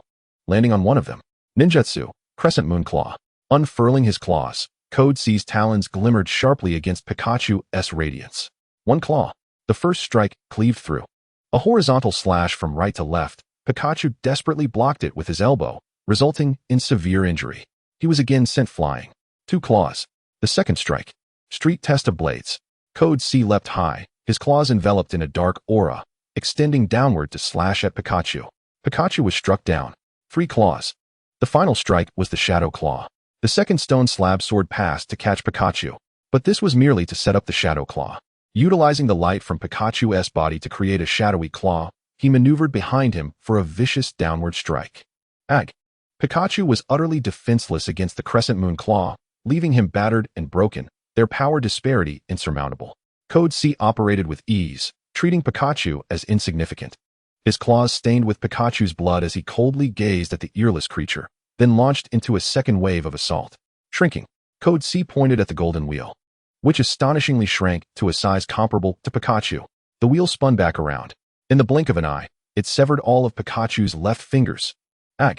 Landing on one of them. Ninjutsu, Crescent Moon Claw. Unfurling his claws, Code C's talons glimmered sharply against Pikachu's radiance. One claw. The first strike cleaved through. A horizontal slash from right to left, Pikachu desperately blocked it with his elbow, resulting in severe injury. He was again sent flying. Two claws. The second strike. Street test of blades. Code C leapt high, his claws enveloped in a dark aura, extending downward to slash at Pikachu. Pikachu was struck down. Three claws. The final strike was the Shadow Claw. The second stone slab soared past to catch Pikachu, but this was merely to set up the Shadow Claw. Utilizing the light from Pikachu's body to create a shadowy claw, he maneuvered behind him for a vicious downward strike. Ag! Pikachu was utterly defenseless against the Crescent Moon Claw, leaving him battered and broken, their power disparity insurmountable. Code C operated with ease, treating Pikachu as insignificant. His claws stained with Pikachu's blood as he coldly gazed at the earless creature, then launched into a second wave of assault. Shrinking, Code C pointed at the golden wheel, which astonishingly shrank to a size comparable to Pikachu. The wheel spun back around. In the blink of an eye, it severed all of Pikachu's left fingers. Ag!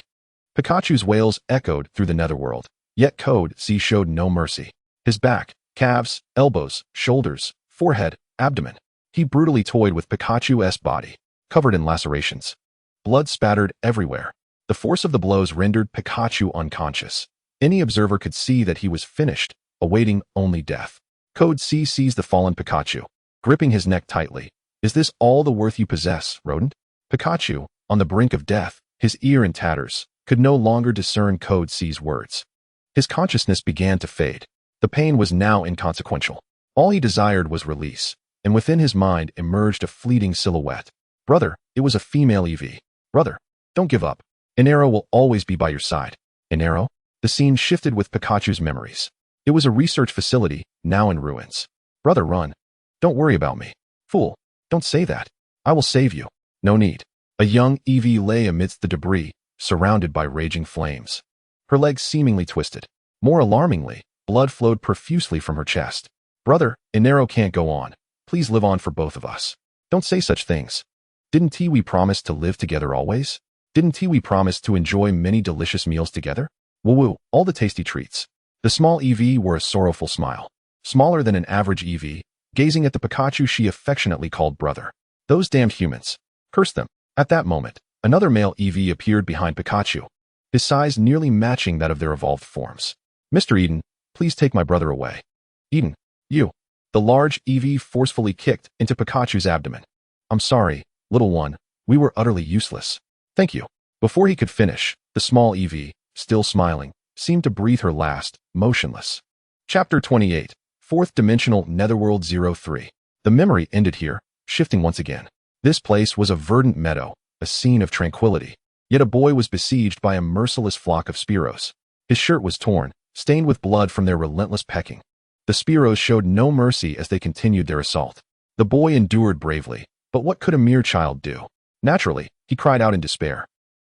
Pikachu's wails echoed through the netherworld, yet Code C showed no mercy. His back, calves, elbows, shoulders, forehead, abdomen. He brutally toyed with Pikachu's body, covered in lacerations. Blood spattered everywhere. The force of the blows rendered Pikachu unconscious. Any observer could see that he was finished, awaiting only death. Code C seized the fallen Pikachu, gripping his neck tightly. Is this all the worth you possess, rodent? Pikachu, on the brink of death, his ear in tatters, could no longer discern Code C's words. His consciousness began to fade. The pain was now inconsequential. All he desired was release, and within his mind emerged a fleeting silhouette. Brother, it was a female EV. Brother, don't give up. Enero will always be by your side. Enero? The scene shifted with Pikachu's memories. It was a research facility, now in ruins. Brother, run. Don't worry about me. Fool, don't say that. I will save you. No need. A young EV lay amidst the debris, surrounded by raging flames. Her legs seemingly twisted. More alarmingly, blood flowed profusely from her chest. Brother, Enero can't go on. Please live on for both of us. Don't say such things. Didn't we promise to live together always? Didn't we promise to enjoy many delicious meals together? Woo-woo, all the tasty treats. The small EV wore a sorrowful smile. Smaller than an average EV, gazing at the Pikachu she affectionately called brother. Those damned humans. Curse them. At that moment, another male EV appeared behind Pikachu, his size nearly matching that of their evolved forms. Mr. Eden, please take my brother away. Eden, you. The large EV forcefully kicked into Pikachu's abdomen. I'm sorry, little one, we were utterly useless. Thank you. Before he could finish, the small EV, still smiling, seemed to breathe her last, motionless. Chapter 28, Fourth Dimensional Netherworld 03. The memory ended here, shifting once again. This place was a verdant meadow, a scene of tranquility. Yet a boy was besieged by a merciless flock of Spearows. His shirt was torn, stained with blood from their relentless pecking. The Spearows showed no mercy as they continued their assault. The boy endured bravely, but what could a mere child do? Naturally, he cried out in despair.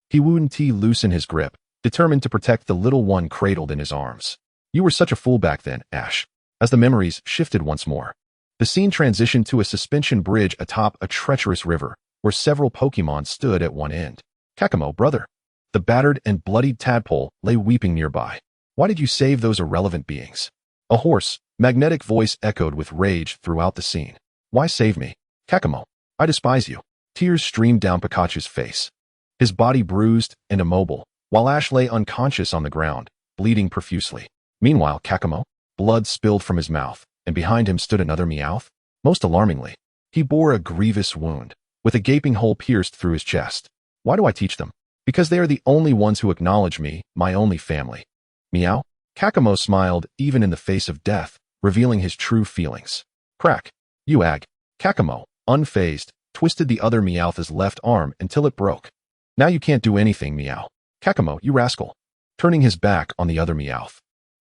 He wouldn't loosen his grip, determined to protect the little one cradled in his arms. You were such a fool back then, Ash. As the memories shifted once more, the scene transitioned to a suspension bridge atop a treacherous river, where several Pokémon stood at one end. Kakamo, brother. The battered and bloodied tadpole lay weeping nearby. Why did you save those irrelevant beings? A hoarse, magnetic voice echoed with rage throughout the scene. Why save me? Kakamo, I despise you. Tears streamed down Pikachu's face. His body bruised and immobile, while Ash lay unconscious on the ground, bleeding profusely. Meanwhile, Kakamo, blood spilled from his mouth, and behind him stood another Meowth. Most alarmingly, he bore a grievous wound, with a gaping hole pierced through his chest. Why do I teach them? Because they are the only ones who acknowledge me, my only family. Meow? Kakamo smiled even in the face of death, revealing his true feelings. Crack. You ag. Kakamo, unfazed, twisted the other Meowth's left arm until it broke. Now you can't do anything, Meow. Kakamo, you rascal. Turning his back on the other Meowth.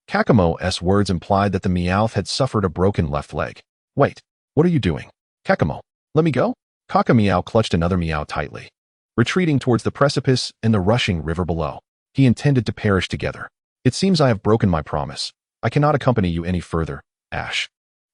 Kakamo's words implied that the Meowth had suffered a broken left leg. Wait, what are you doing? Kakamo, let me go? Kakameow clutched another Meow tightly, retreating towards the precipice and the rushing river below. He intended to perish together. It seems I have broken my promise. I cannot accompany you any further, Ash.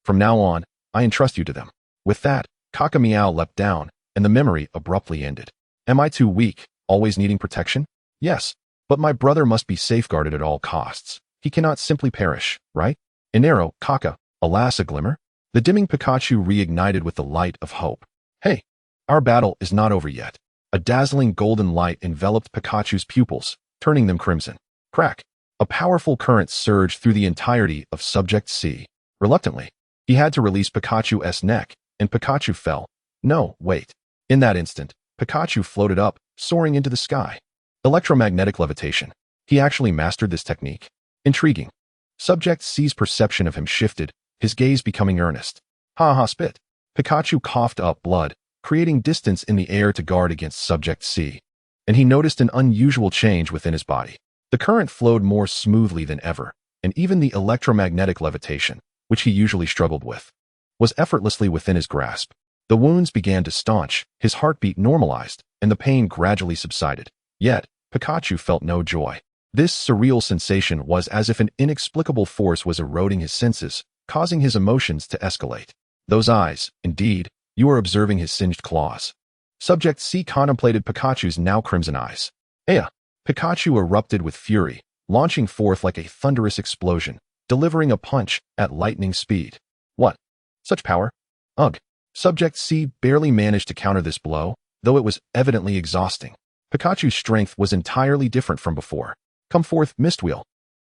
From now on, I entrust you to them. With that, Kakameow leapt down, and the memory abruptly ended. Am I too weak, always needing protection? Yes, but my brother must be safeguarded at all costs. He cannot simply perish, right? Enero, Kaka, alas a glimmer? The dimming Pikachu reignited with the light of hope. Hey, our battle is not over yet. A dazzling golden light enveloped Pikachu's pupils, turning them crimson. Crack. A powerful current surged through the entirety of Subject C. Reluctantly, he had to release Pikachu's neck, and Pikachu fell. No, wait. In that instant, Pikachu floated up, soaring into the sky. Electromagnetic levitation. He actually mastered this technique. Intriguing. Subject C's perception of him shifted, his gaze becoming earnest. Ha ha spit. Pikachu coughed up blood, creating distance in the air to guard against Subject C. And he noticed an unusual change within his body. The current flowed more smoothly than ever, and even the electromagnetic levitation, which he usually struggled with, was effortlessly within his grasp. The wounds began to staunch, his heartbeat normalized, and the pain gradually subsided. Yet, Pikachu felt no joy. This surreal sensation was as if an inexplicable force was eroding his senses, causing his emotions to escalate. Those eyes, indeed, you are observing his singed claws. Subject C contemplated Pikachu's now crimson eyes. Aya! Pikachu erupted with fury, launching forth like a thunderous explosion, delivering a punch at lightning speed. What? Such power? Ugh. Subject C barely managed to counter this blow, though it was evidently exhausting. Pikachu's strength was entirely different from before. Come forth, Mistwheel.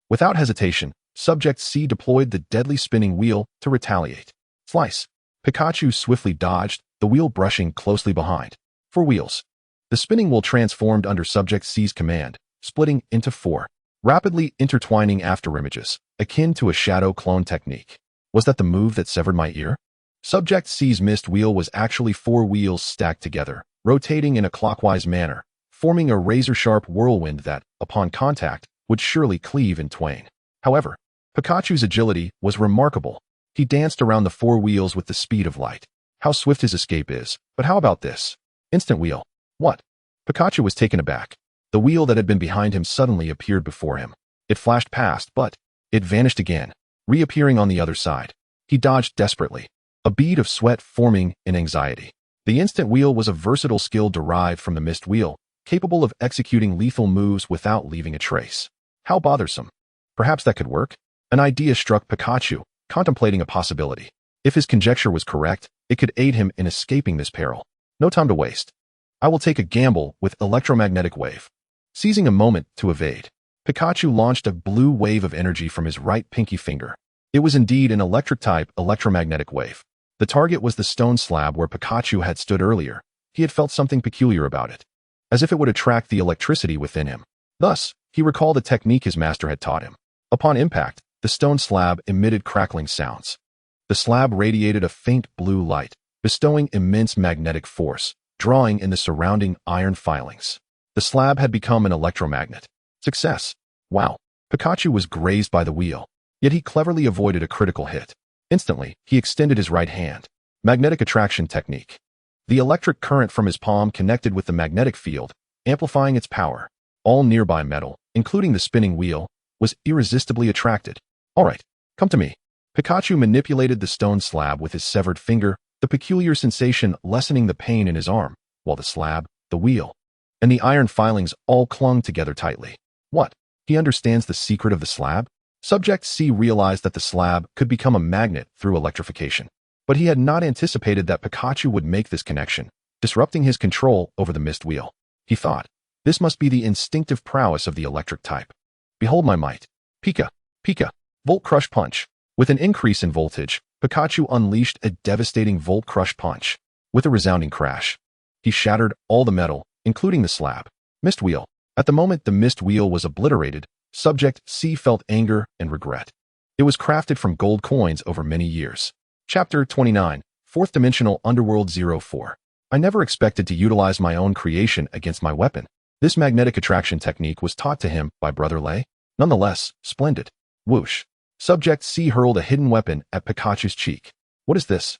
Without hesitation, Subject C deployed the deadly spinning wheel to retaliate. Slice. Pikachu swiftly dodged, the wheel brushing closely behind. For wheels. The spinning wheel transformed under Subject C's command, splitting into 4, rapidly intertwining afterimages, akin to a shadow clone technique. Was that the move that severed my ear? Subject C's mist wheel was actually 4 wheels stacked together, rotating in a clockwise manner, forming a razor-sharp whirlwind that, upon contact, would surely cleave in twain. However, Pikachu's agility was remarkable. He danced around the 4 wheels with the speed of light. How swift his escape is, but how about this? Instant wheel. What? Pikachu was taken aback. The wheel that had been behind him suddenly appeared before him. It flashed past, but it vanished again, reappearing on the other side. He dodged desperately, a bead of sweat forming in anxiety. The instant wheel was a versatile skill derived from the mist wheel, capable of executing lethal moves without leaving a trace. How bothersome. Perhaps that could work? An idea struck Pikachu, contemplating a possibility. If his conjecture was correct, it could aid him in escaping this peril. No time to waste. I will take a gamble with electromagnetic wave. Seizing a moment to evade, Pikachu launched a blue wave of energy from his right pinky finger. It was indeed an electric-type electromagnetic wave. The target was the stone slab where Pikachu had stood earlier. He had felt something peculiar about it, as if it would attract the electricity within him. Thus, he recalled a technique his master had taught him. Upon impact, the stone slab emitted crackling sounds. The slab radiated a faint blue light, bestowing immense magnetic force, drawing in the surrounding iron filings. The slab had become an electromagnet. Success. Wow. Pikachu was grazed by the wheel, yet he cleverly avoided a critical hit. Instantly, he extended his right hand. Magnetic attraction technique. The electric current from his palm connected with the magnetic field, amplifying its power. All nearby metal, including the spinning wheel, was irresistibly attracted. All right, come to me. Pikachu manipulated the stone slab with his severed finger, the peculiar sensation lessening the pain in his arm, while the slab, the wheel, and the iron filings all clung together tightly. What? He understands the secret of the slab? Subject C realized that the slab could become a magnet through electrification. But he had not anticipated that Pikachu would make this connection, disrupting his control over the mist wheel. He thought, this must be the instinctive prowess of the electric type. Behold my might. Pika, Pika, Volt Crush Punch. With an increase in voltage, Pikachu unleashed a devastating Volt Crush Punch. With a resounding crash, he shattered all the metal, including the slab. Mist wheel. At the moment the mist wheel was obliterated, Subject C felt anger and regret. It was crafted from gold coins over many years. Chapter 29, 4th Dimensional Underworld 04. I never expected to utilize my own creation against my weapon. This magnetic attraction technique was taught to him by Brother Lei. Nonetheless, splendid. Whoosh. Subject C hurled a hidden weapon at Pikachu's cheek. What is this?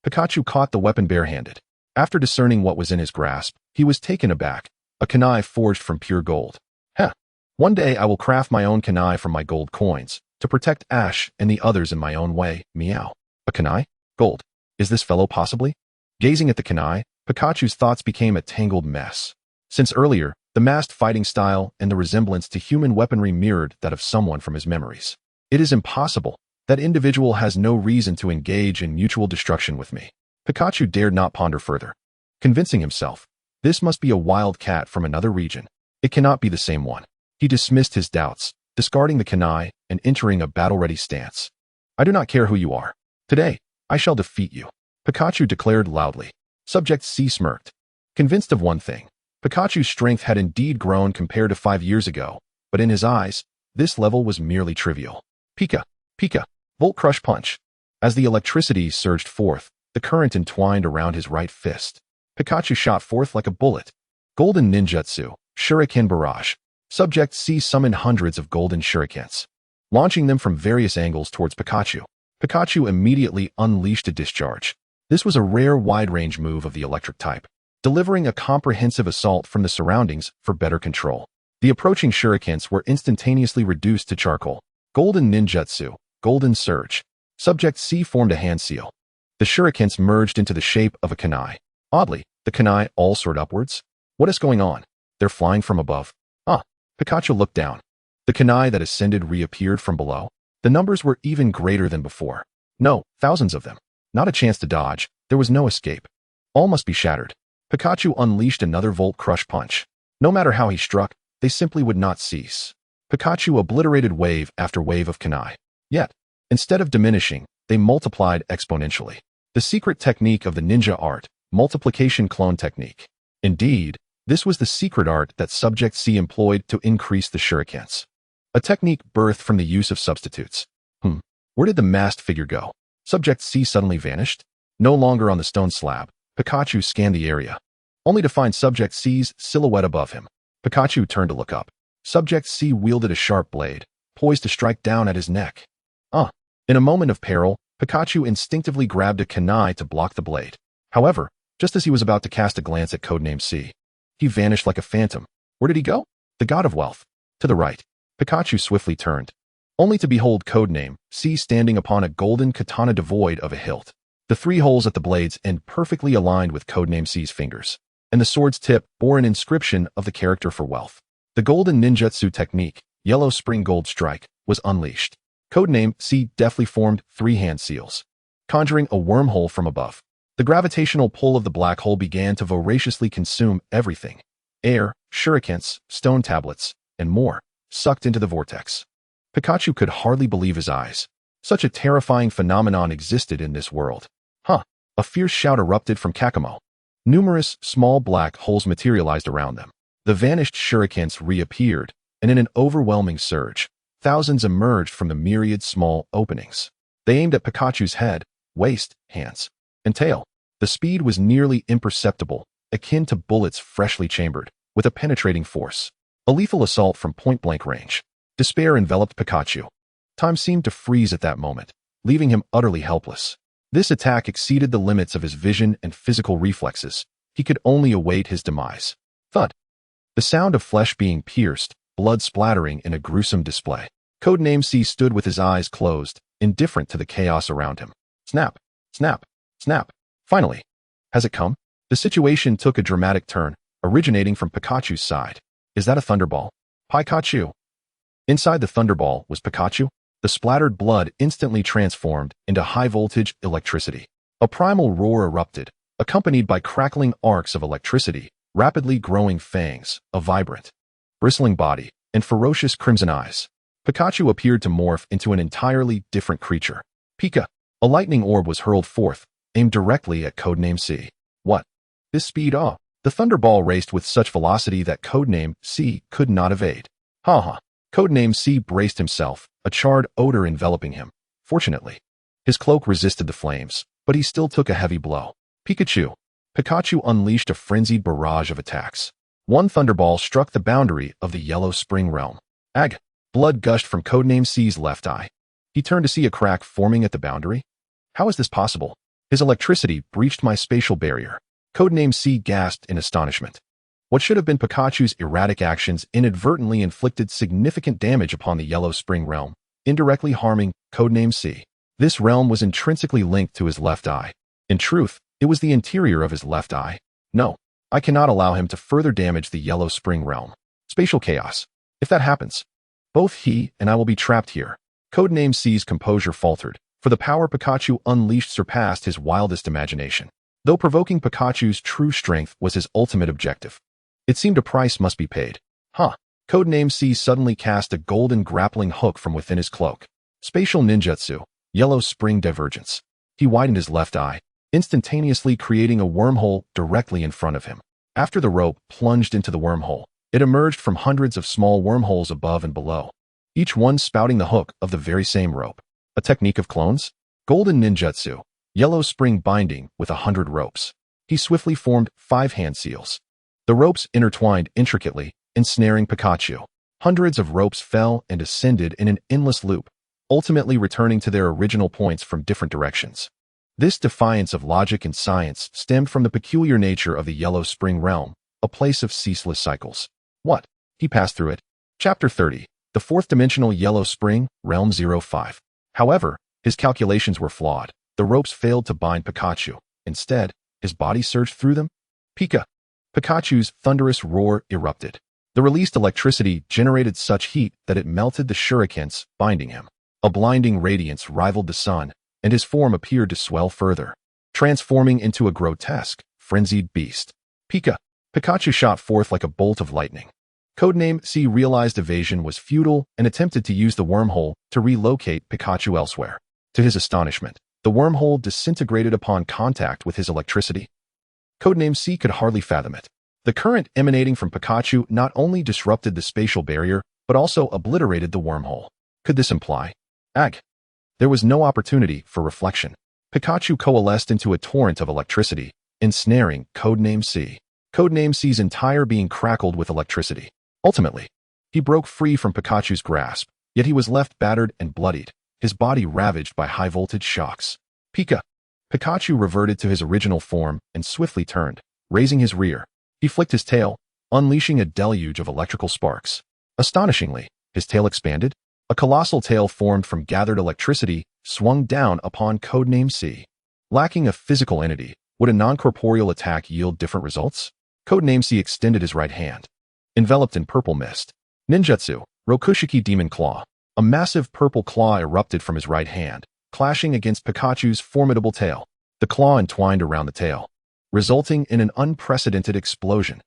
Pikachu caught the weapon barehanded. After discerning what was in his grasp, he was taken aback. A kunai forged from pure gold. Heh. One day I will craft my own kunai from my gold coins, to protect Ash and the others in my own way, meow. A kunai? Gold. Is this fellow possibly? Gazing at the kunai, Pikachu's thoughts became a tangled mess. Since earlier, the masked fighting style and the resemblance to human weaponry mirrored that of someone from his memories. It is impossible. That individual has no reason to engage in mutual destruction with me. Pikachu dared not ponder further. Convincing himself, this must be a wild cat from another region. It cannot be the same one. He dismissed his doubts, discarding the kunai and entering a battle-ready stance. I do not care who you are. Today, I shall defeat you, Pikachu declared loudly. Subject C smirked. Convinced of one thing, Pikachu's strength had indeed grown compared to 5 years ago, but in his eyes, this level was merely trivial. Pika, Pika, Volt Crush Punch. As the electricity surged forth, the current entwined around his right fist. Pikachu shot forth like a bullet. Golden Ninjutsu, Shuriken Barrage. Subject C summoned hundreds of golden shurikens, launching them from various angles towards Pikachu. Pikachu immediately unleashed a discharge. This was a rare wide-range move of the electric type, delivering a comprehensive assault from the surroundings for better control. The approaching shurikens were instantaneously reduced to charcoal. Golden Ninjutsu, Golden Surge. Subject C formed a hand seal. The shurikens merged into the shape of a kunai. Oddly, the kunai all soared upwards. What is going on? They're flying from above. Ah, Pikachu looked down. The kunai that ascended reappeared from below. The numbers were even greater than before. No, thousands of them. Not a chance to dodge. There was no escape. All must be shattered. Pikachu unleashed another Volt Crush Punch. No matter how he struck, they simply would not cease. Pikachu obliterated wave after wave of kunai. Yet, instead of diminishing, they multiplied exponentially. The secret technique of the ninja art, multiplication clone technique. Indeed, This was the secret art that Subject C employed to increase the shurikens. A technique birthed from the use of substitutes. Where did the masked figure go? Subject C suddenly vanished. No longer on the stone slab, Pikachu scanned the area, only to find Subject C's silhouette above him. Pikachu turned to look up. Subject C wielded a sharp blade, poised to strike down at his neck. In a moment of peril, Pikachu instinctively grabbed a kunai to block the blade. However, just as he was about to cast a glance at Codename C, he vanished like a phantom. Where did he go? The god of wealth. To the right. Pikachu swiftly turned, only to behold Codename C standing upon a golden katana devoid of a hilt. The 3 holes at the blade's end perfectly aligned with Codename C's fingers, and the sword's tip bore an inscription of the character for wealth. The golden ninjutsu technique, Yellow Spring Gold Strike, was unleashed. Codename C deftly formed 3 hand seals, conjuring a wormhole from above. The gravitational pull of the black hole began to voraciously consume everything. Air, shurikens, stone tablets, and more, sucked into the vortex. Pikachu could hardly believe his eyes. Such a terrifying phenomenon existed in this world. A fierce shout erupted from Kakamo. Numerous small black holes materialized around them. The vanished shurikens reappeared, and in an overwhelming surge, thousands emerged from the myriad small openings. They aimed at Pikachu's head, waist, hands, and tail. The speed was nearly imperceptible, akin to bullets freshly chambered, with a penetrating force. A lethal assault from point-blank range. Despair enveloped Pikachu. Time seemed to freeze at that moment, leaving him utterly helpless. This attack exceeded the limits of his vision and physical reflexes. He could only await his demise. Thud. The sound of flesh being pierced, blood splattering in a gruesome display. Codename C stood with his eyes closed, indifferent to the chaos around him. Snap, snap, snap. Finally. Has it come? The situation took a dramatic turn, originating from Pikachu's side. Is that a thunderball? Pikachu. Inside the thunderball was Pikachu. The splattered blood instantly transformed into high-voltage electricity. A primal roar erupted, accompanied by crackling arcs of electricity, rapidly growing fangs, a vibrant, bristling body, and ferocious crimson eyes. Pikachu appeared to morph into an entirely different creature. Pika! A lightning orb was hurled forth, aimed directly at Codename C. What? This speed? The thunderball raced with such velocity that Codename C could not evade. Codename C braced himself, a charred odor enveloping him. Fortunately, his cloak resisted the flames, but he still took a heavy blow. Pikachu! Pikachu unleashed a frenzied barrage of attacks. One thunderball struck the boundary of the Yellow Spring realm. Ag! Blood gushed from Codename C's left eye. He turned to see a crack forming at the boundary. How is this possible? His electricity breached my spatial barrier. Codename C gasped in astonishment. What should have been Pikachu's erratic actions inadvertently inflicted significant damage upon the Yellow Spring realm, indirectly harming Codename C. This realm was intrinsically linked to his left eye. In truth, it was the interior of his left eye. No, I cannot allow him to further damage the Yellow Spring realm. Spatial chaos. If that happens, both he and I will be trapped here. Codename C's composure faltered, for the power Pikachu unleashed surpassed his wildest imagination. Though provoking Pikachu's true strength was his ultimate objective, it seemed a price must be paid. Codename C suddenly cast a golden grappling hook from within his cloak. Spatial ninjutsu, Yellow Spring Divergence. He widened his left eye, instantaneously creating a wormhole directly in front of him. After the rope plunged into the wormhole, it emerged from hundreds of small wormholes above and below, each one spouting the hook of the very same rope. A technique of clones? Golden ninjutsu, Yellow Spring Binding with 100 ropes. He swiftly formed 5 hand seals. The ropes intertwined intricately, ensnaring Pikachu. Hundreds of ropes fell and ascended in an endless loop, ultimately returning to their original points from different directions. This defiance of logic and science stemmed from the peculiar nature of the Yellow Spring realm, a place of ceaseless cycles. What? He passed through it. Chapter 30. The fourth-dimensional Yellow Spring, Realm 05. However, his calculations were flawed. The ropes failed to bind Pikachu. Instead, his body surged through them. Pika! Pikachu's thunderous roar erupted. The released electricity generated such heat that it melted the shurikens, binding him. A blinding radiance rivaled the sun, and his form appeared to swell further, transforming into a grotesque, frenzied beast. Pika! Pikachu shot forth like a bolt of lightning. Codename C realized evasion was futile and attempted to use the wormhole to relocate Pikachu elsewhere. To his astonishment, the wormhole disintegrated upon contact with his electricity. Codename C could hardly fathom it. The current emanating from Pikachu not only disrupted the spatial barrier, but also obliterated the wormhole. Could this imply? Ag. There was no opportunity for reflection. Pikachu coalesced into a torrent of electricity, ensnaring Codename C. Codename C's entire being crackled with electricity. Ultimately, he broke free from Pikachu's grasp, yet he was left battered and bloodied, his body ravaged by high-voltage shocks. Pika. Pikachu reverted to his original form and swiftly turned, raising his rear. He flicked his tail, unleashing a deluge of electrical sparks. Astonishingly, his tail expanded. A colossal tail formed from gathered electricity swung down upon Codename C. Lacking a physical entity, would a non-corporeal attack yield different results? Codename C extended his right hand. Enveloped in purple mist. Ninjutsu, Rokushiki Demon Claw. A massive purple claw erupted from his right hand, clashing against Pikachu's formidable tail. The claw entwined around the tail, resulting in an unprecedented explosion.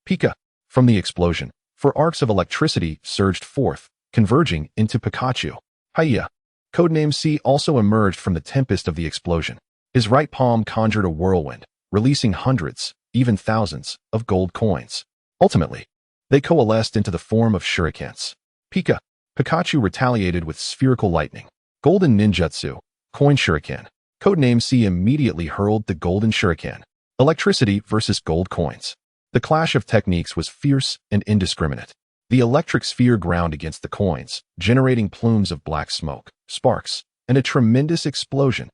Pika. From the explosion, four arcs of electricity surged forth, converging into Pikachu. Hiya. Codename C also emerged from the tempest of the explosion. His right palm conjured a whirlwind, releasing hundreds, even thousands, of gold coins. Ultimately, they coalesced into the form of shurikens. Pika. Pikachu retaliated with spherical lightning. Golden Ninjutsu, Coin Shuriken. Codename C immediately hurled the Golden Shuriken. Electricity versus gold coins. The clash of techniques was fierce and indiscriminate. The electric sphere ground against the coins, generating plumes of black smoke, sparks, and a tremendous explosion.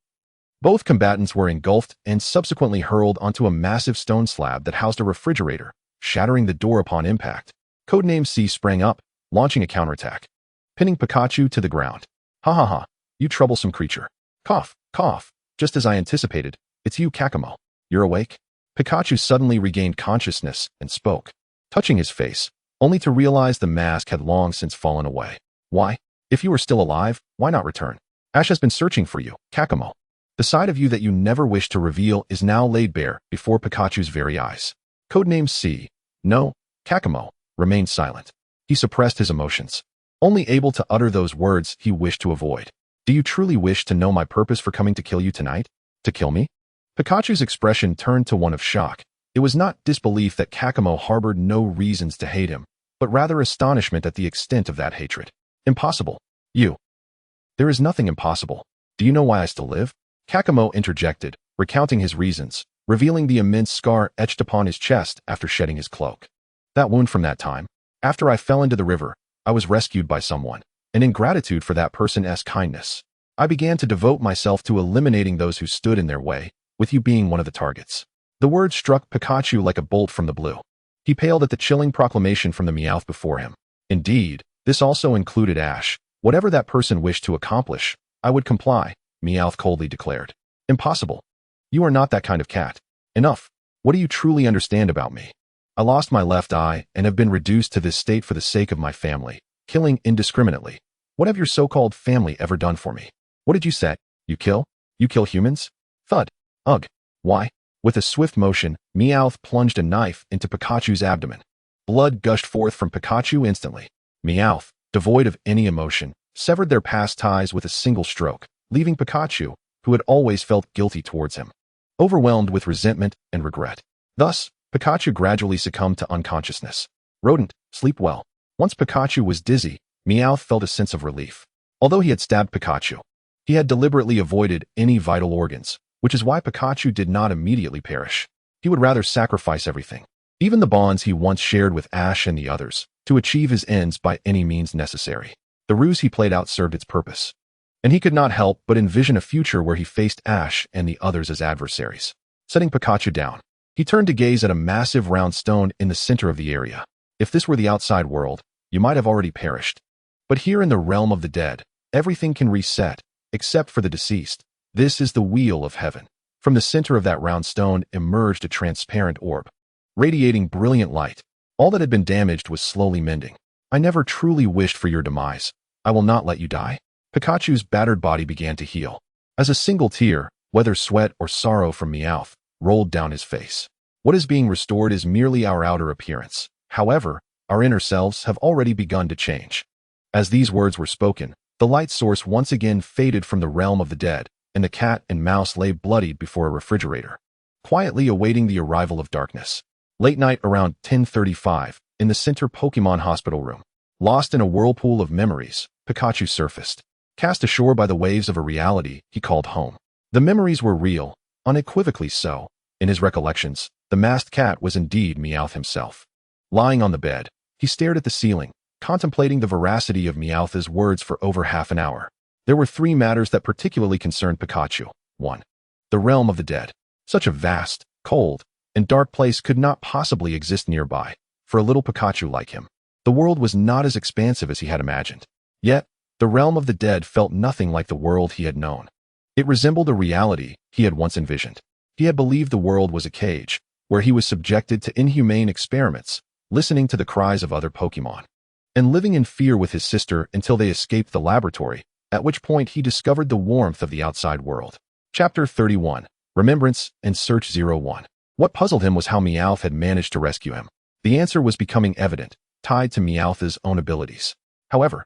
Both combatants were engulfed and subsequently hurled onto a massive stone slab that housed a refrigerator, shattering the door upon impact. Codename C sprang up, launching a counterattack, pinning Pikachu to the ground. Ha ha ha, you troublesome creature. Cough, cough, just as I anticipated, it's you, Kakumo. You're awake? Pikachu suddenly regained consciousness and spoke, touching his face, only to realize the mask had long since fallen away. Why? If you are still alive, why not return? Ash has been searching for you, Kakumo. The side of you that you never wished to reveal is now laid bare before Pikachu's very eyes. Codename C. No, Kakumo, remained silent. He suppressed his emotions, only able to utter those words he wished to avoid. Do you truly wish to know my purpose for coming to kill you tonight? To kill me? Pikachu's expression turned to one of shock. It was not disbelief that Kakumo harbored no reasons to hate him, but rather astonishment at the extent of that hatred. Impossible. You. There is nothing impossible. Do you know why I still live? Kakumo interjected, recounting his reasons, revealing the immense scar etched upon his chest after shedding his cloak. That wound from that time. After I fell into the river, I was rescued by someone, and in gratitude for that person's kindness, I began to devote myself to eliminating those who stood in their way, with you being one of the targets. The word struck Pikachu like a bolt from the blue. He paled at the chilling proclamation from the Meowth before him. Indeed, this also included Ash. Whatever that person wished to accomplish, I would comply, Meowth coldly declared. Impossible. You are not that kind of cat. Enough. What do you truly understand about me? I lost my left eye and have been reduced to this state for the sake of my family, killing indiscriminately. What have your so-called family ever done for me? What did you say? You kill? You kill humans? Thud. Ugh. Why? With a swift motion, Meowth plunged a knife into Pikachu's abdomen. Blood gushed forth from Pikachu instantly. Meowth, devoid of any emotion, severed their past ties with a single stroke, leaving Pikachu, who had always felt guilty towards him, overwhelmed with resentment and regret. Thus, Pikachu gradually succumbed to unconsciousness. Rodent, sleep well. Once Pikachu was dizzy, Meowth felt a sense of relief. Although he had stabbed Pikachu, he had deliberately avoided any vital organs, which is why Pikachu did not immediately perish. He would rather sacrifice everything, even the bonds he once shared with Ash and the others, to achieve his ends by any means necessary. The ruse he played out served its purpose, and he could not help but envision a future where he faced Ash and the others as adversaries. Setting Pikachu down, he turned to gaze at a massive round stone in the center of the area. If this were the outside world, you might have already perished. But here in the realm of the dead, everything can reset, except for the deceased. This is the wheel of heaven. From the center of that round stone emerged a transparent orb, radiating brilliant light. All that had been damaged was slowly mending. I never truly wished for your demise. I will not let you die. Pikachu's battered body began to heal, as a single tear, whether sweat or sorrow from Meowth, rolled down his face. What is being restored is merely our outer appearance. However, our inner selves have already begun to change. As these words were spoken, the light source once again faded from the realm of the dead, and the cat and mouse lay bloodied before a refrigerator, quietly awaiting the arrival of darkness. Late night around 10:35, in the center Pokemon hospital room. Lost in a whirlpool of memories, Pikachu surfaced. Cast ashore by the waves of a reality he called home. The memories were real, unequivocally so. In his recollections, the masked cat was indeed Meowth himself. Lying on the bed, he stared at the ceiling, contemplating the veracity of Meowth's words for over half an hour. There were three matters that particularly concerned Pikachu. 1. The realm of the dead. Such a vast, cold, and dark place could not possibly exist nearby, for a little Pikachu like him. The world was not as expansive as he had imagined. Yet, the realm of the dead felt nothing like the world he had known. It resembled a reality he had once envisioned. He had believed the world was a cage, where he was subjected to inhumane experiments, listening to the cries of other Pokemon, and living in fear with his sister until they escaped the laboratory, at which point he discovered the warmth of the outside world. Chapter 31. Remembrance and Search 01. What puzzled him was how Meowth had managed to rescue him. The answer was becoming evident, tied to Meowth's own abilities. However,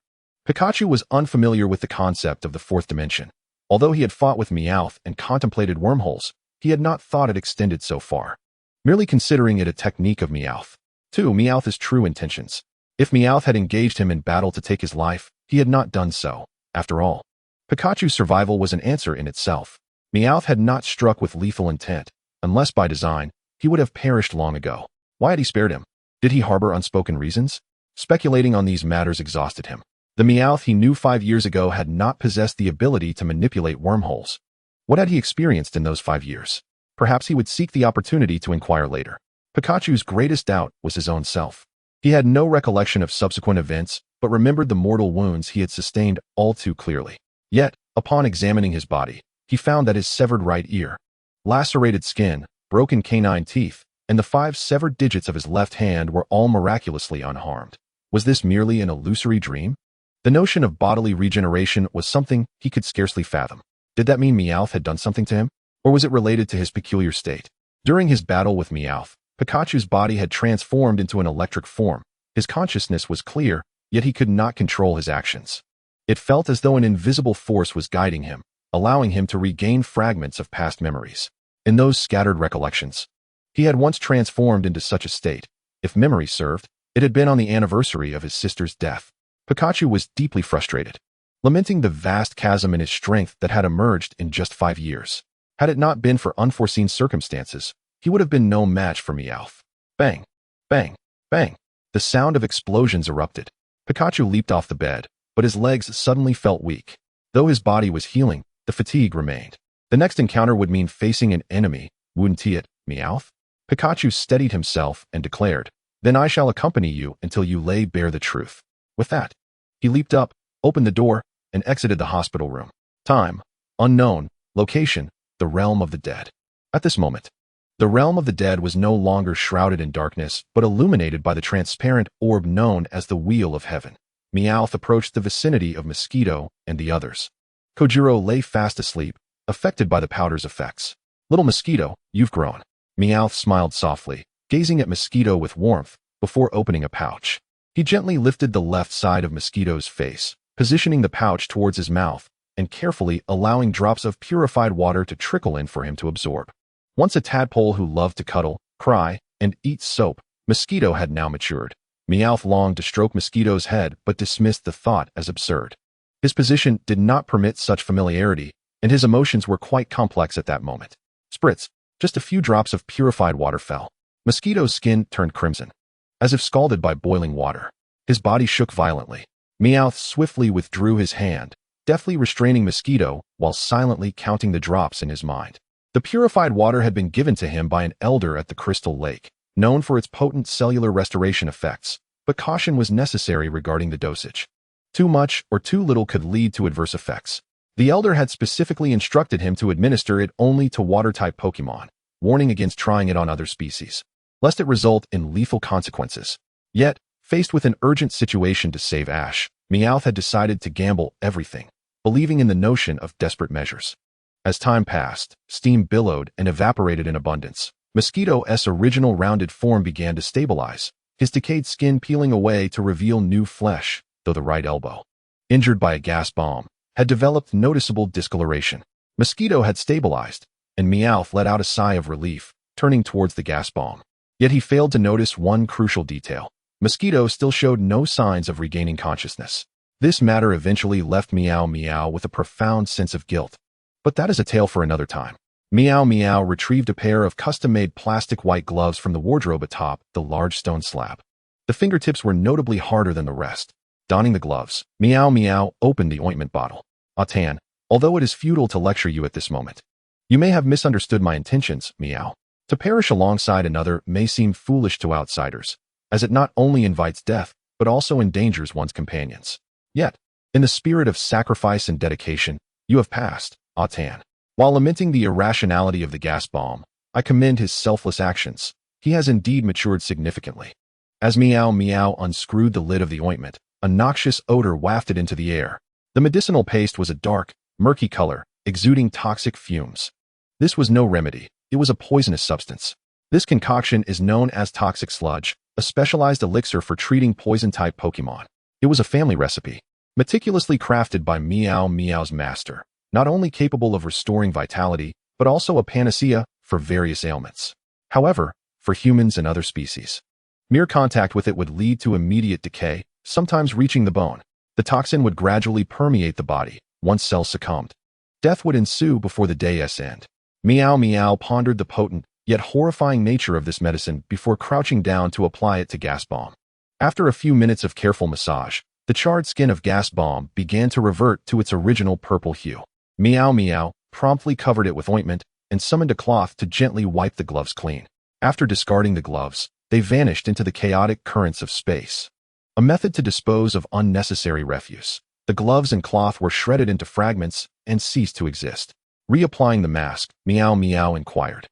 Pikachu was unfamiliar with the concept of the fourth dimension. Although he had fought with Meowth and contemplated wormholes, he had not thought it extended so far, merely considering it a technique of Meowth. 2. Meowth's true intentions. If Meowth had engaged him in battle to take his life, he had not done so. After all, Pikachu's survival was an answer in itself. Meowth had not struck with lethal intent. Unless by design, he would have perished long ago. Why had he spared him? Did he harbor unspoken reasons? Speculating on these matters exhausted him. The Meowth he knew 5 years ago had not possessed the ability to manipulate wormholes. What had he experienced in those 5 years? Perhaps he would seek the opportunity to inquire later. Pikachu's greatest doubt was his own self. He had no recollection of subsequent events, but remembered the mortal wounds he had sustained all too clearly. Yet, upon examining his body, he found that his severed right ear, lacerated skin, broken canine teeth, and the 5 severed digits of his left hand were all miraculously unharmed. Was this merely an illusory dream? The notion of bodily regeneration was something he could scarcely fathom. Did that mean Meowth had done something to him? Or was it related to his peculiar state? During his battle with Meowth, Pikachu's body had transformed into an electric form. His consciousness was clear, yet he could not control his actions. It felt as though an invisible force was guiding him, allowing him to regain fragments of past memories. In those scattered recollections, he had once transformed into such a state. If memory served, it had been on the anniversary of his sister's death. Pikachu was deeply frustrated, lamenting the vast chasm in his strength that had emerged in just 5 years. Had it not been for unforeseen circumstances, he would have been no match for Meowth. Bang! Bang! Bang! The sound of explosions erupted. Pikachu leaped off the bed, but his legs suddenly felt weak. Though his body was healing, the fatigue remained. The next encounter would mean facing an enemy, wouldn't it, Meowth? Pikachu steadied himself and declared, "Then I shall accompany you until you lay bare the truth." With that, he leaped up, opened the door, and exited the hospital room. Time, unknown. Location, the realm of the dead. At this moment, the realm of the dead was no longer shrouded in darkness, but illuminated by the transparent orb known as the Wheel of Heaven. Meowth approached the vicinity of Mosquito and the others. Kojiro lay fast asleep, affected by the powder's effects. "Little Mosquito, you've grown." Meowth smiled softly, gazing at Mosquito with warmth, before opening a pouch. He gently lifted the left side of Mosquito's face, positioning the pouch towards his mouth, and carefully allowing drops of purified water to trickle in for him to absorb. Once a tadpole who loved to cuddle, cry, and eat soap, Mosquito had now matured. Meowth longed to stroke Mosquito's head but dismissed the thought as absurd. His position did not permit such familiarity, and his emotions were quite complex at that moment. Spritz, just a few drops of purified water fell. Mosquito's skin turned crimson, as if scalded by boiling water. His body shook violently. Meowth swiftly withdrew his hand, deftly restraining Mosquito while silently counting the drops in his mind. The purified water had been given to him by an elder at the Crystal Lake, known for its potent cellular restoration effects, but caution was necessary regarding the dosage. Too much or too little could lead to adverse effects. The elder had specifically instructed him to administer it only to water-type Pokemon, warning against trying it on other species, lest it result in lethal consequences. Yet, faced with an urgent situation to save Ash, Meowth had decided to gamble everything, believing in the notion of desperate measures. As time passed, steam billowed and evaporated in abundance. Mosquito's original rounded form began to stabilize, his decayed skin peeling away to reveal new flesh, though the right elbow, injured by a gas bomb, had developed noticeable discoloration. Mosquito had stabilized, and Meowth let out a sigh of relief, turning towards the gas bomb. Yet he failed to notice one crucial detail. Mosquito still showed no signs of regaining consciousness. This matter eventually left Meow Meow with a profound sense of guilt. But that is a tale for another time. Meow Meow retrieved a pair of custom-made plastic white gloves from the wardrobe atop the large stone slab. The fingertips were notably harder than the rest. Donning the gloves, Meow Meow opened the ointment bottle. Tan, although it is futile to lecture you at this moment. You may have misunderstood my intentions, Meow. To perish alongside another may seem foolish to outsiders, as it not only invites death, but also endangers one's companions. Yet, in the spirit of sacrifice and dedication, you have passed, Tan. While lamenting the irrationality of the gas bomb, I commend his selfless actions. He has indeed matured significantly. As Meow Meow unscrewed the lid of the ointment, a noxious odor wafted into the air. The medicinal paste was a dark, murky color, exuding toxic fumes. This was no remedy. It was a poisonous substance. This concoction is known as toxic sludge, a specialized elixir for treating poison-type Pokémon. It was a family recipe, meticulously crafted by Meow Meow's master, not only capable of restoring vitality, but also a panacea for various ailments. However, for humans and other species, mere contact with it would lead to immediate decay, sometimes reaching the bone. The toxin would gradually permeate the body. Once cells succumbed, death would ensue before the day's end. Meow Meow pondered the potent, yet horrifying nature of this medicine before crouching down to apply it to Gas Bomb. After a few minutes of careful massage, the charred skin of Gas Bomb began to revert to its original purple hue. Meow Meow promptly covered it with ointment and summoned a cloth to gently wipe the gloves clean. After discarding the gloves, they vanished into the chaotic currents of space. A method to dispose of unnecessary refuse. The gloves and cloth were shredded into fragments and ceased to exist. Reapplying the mask, Meow Meow inquired.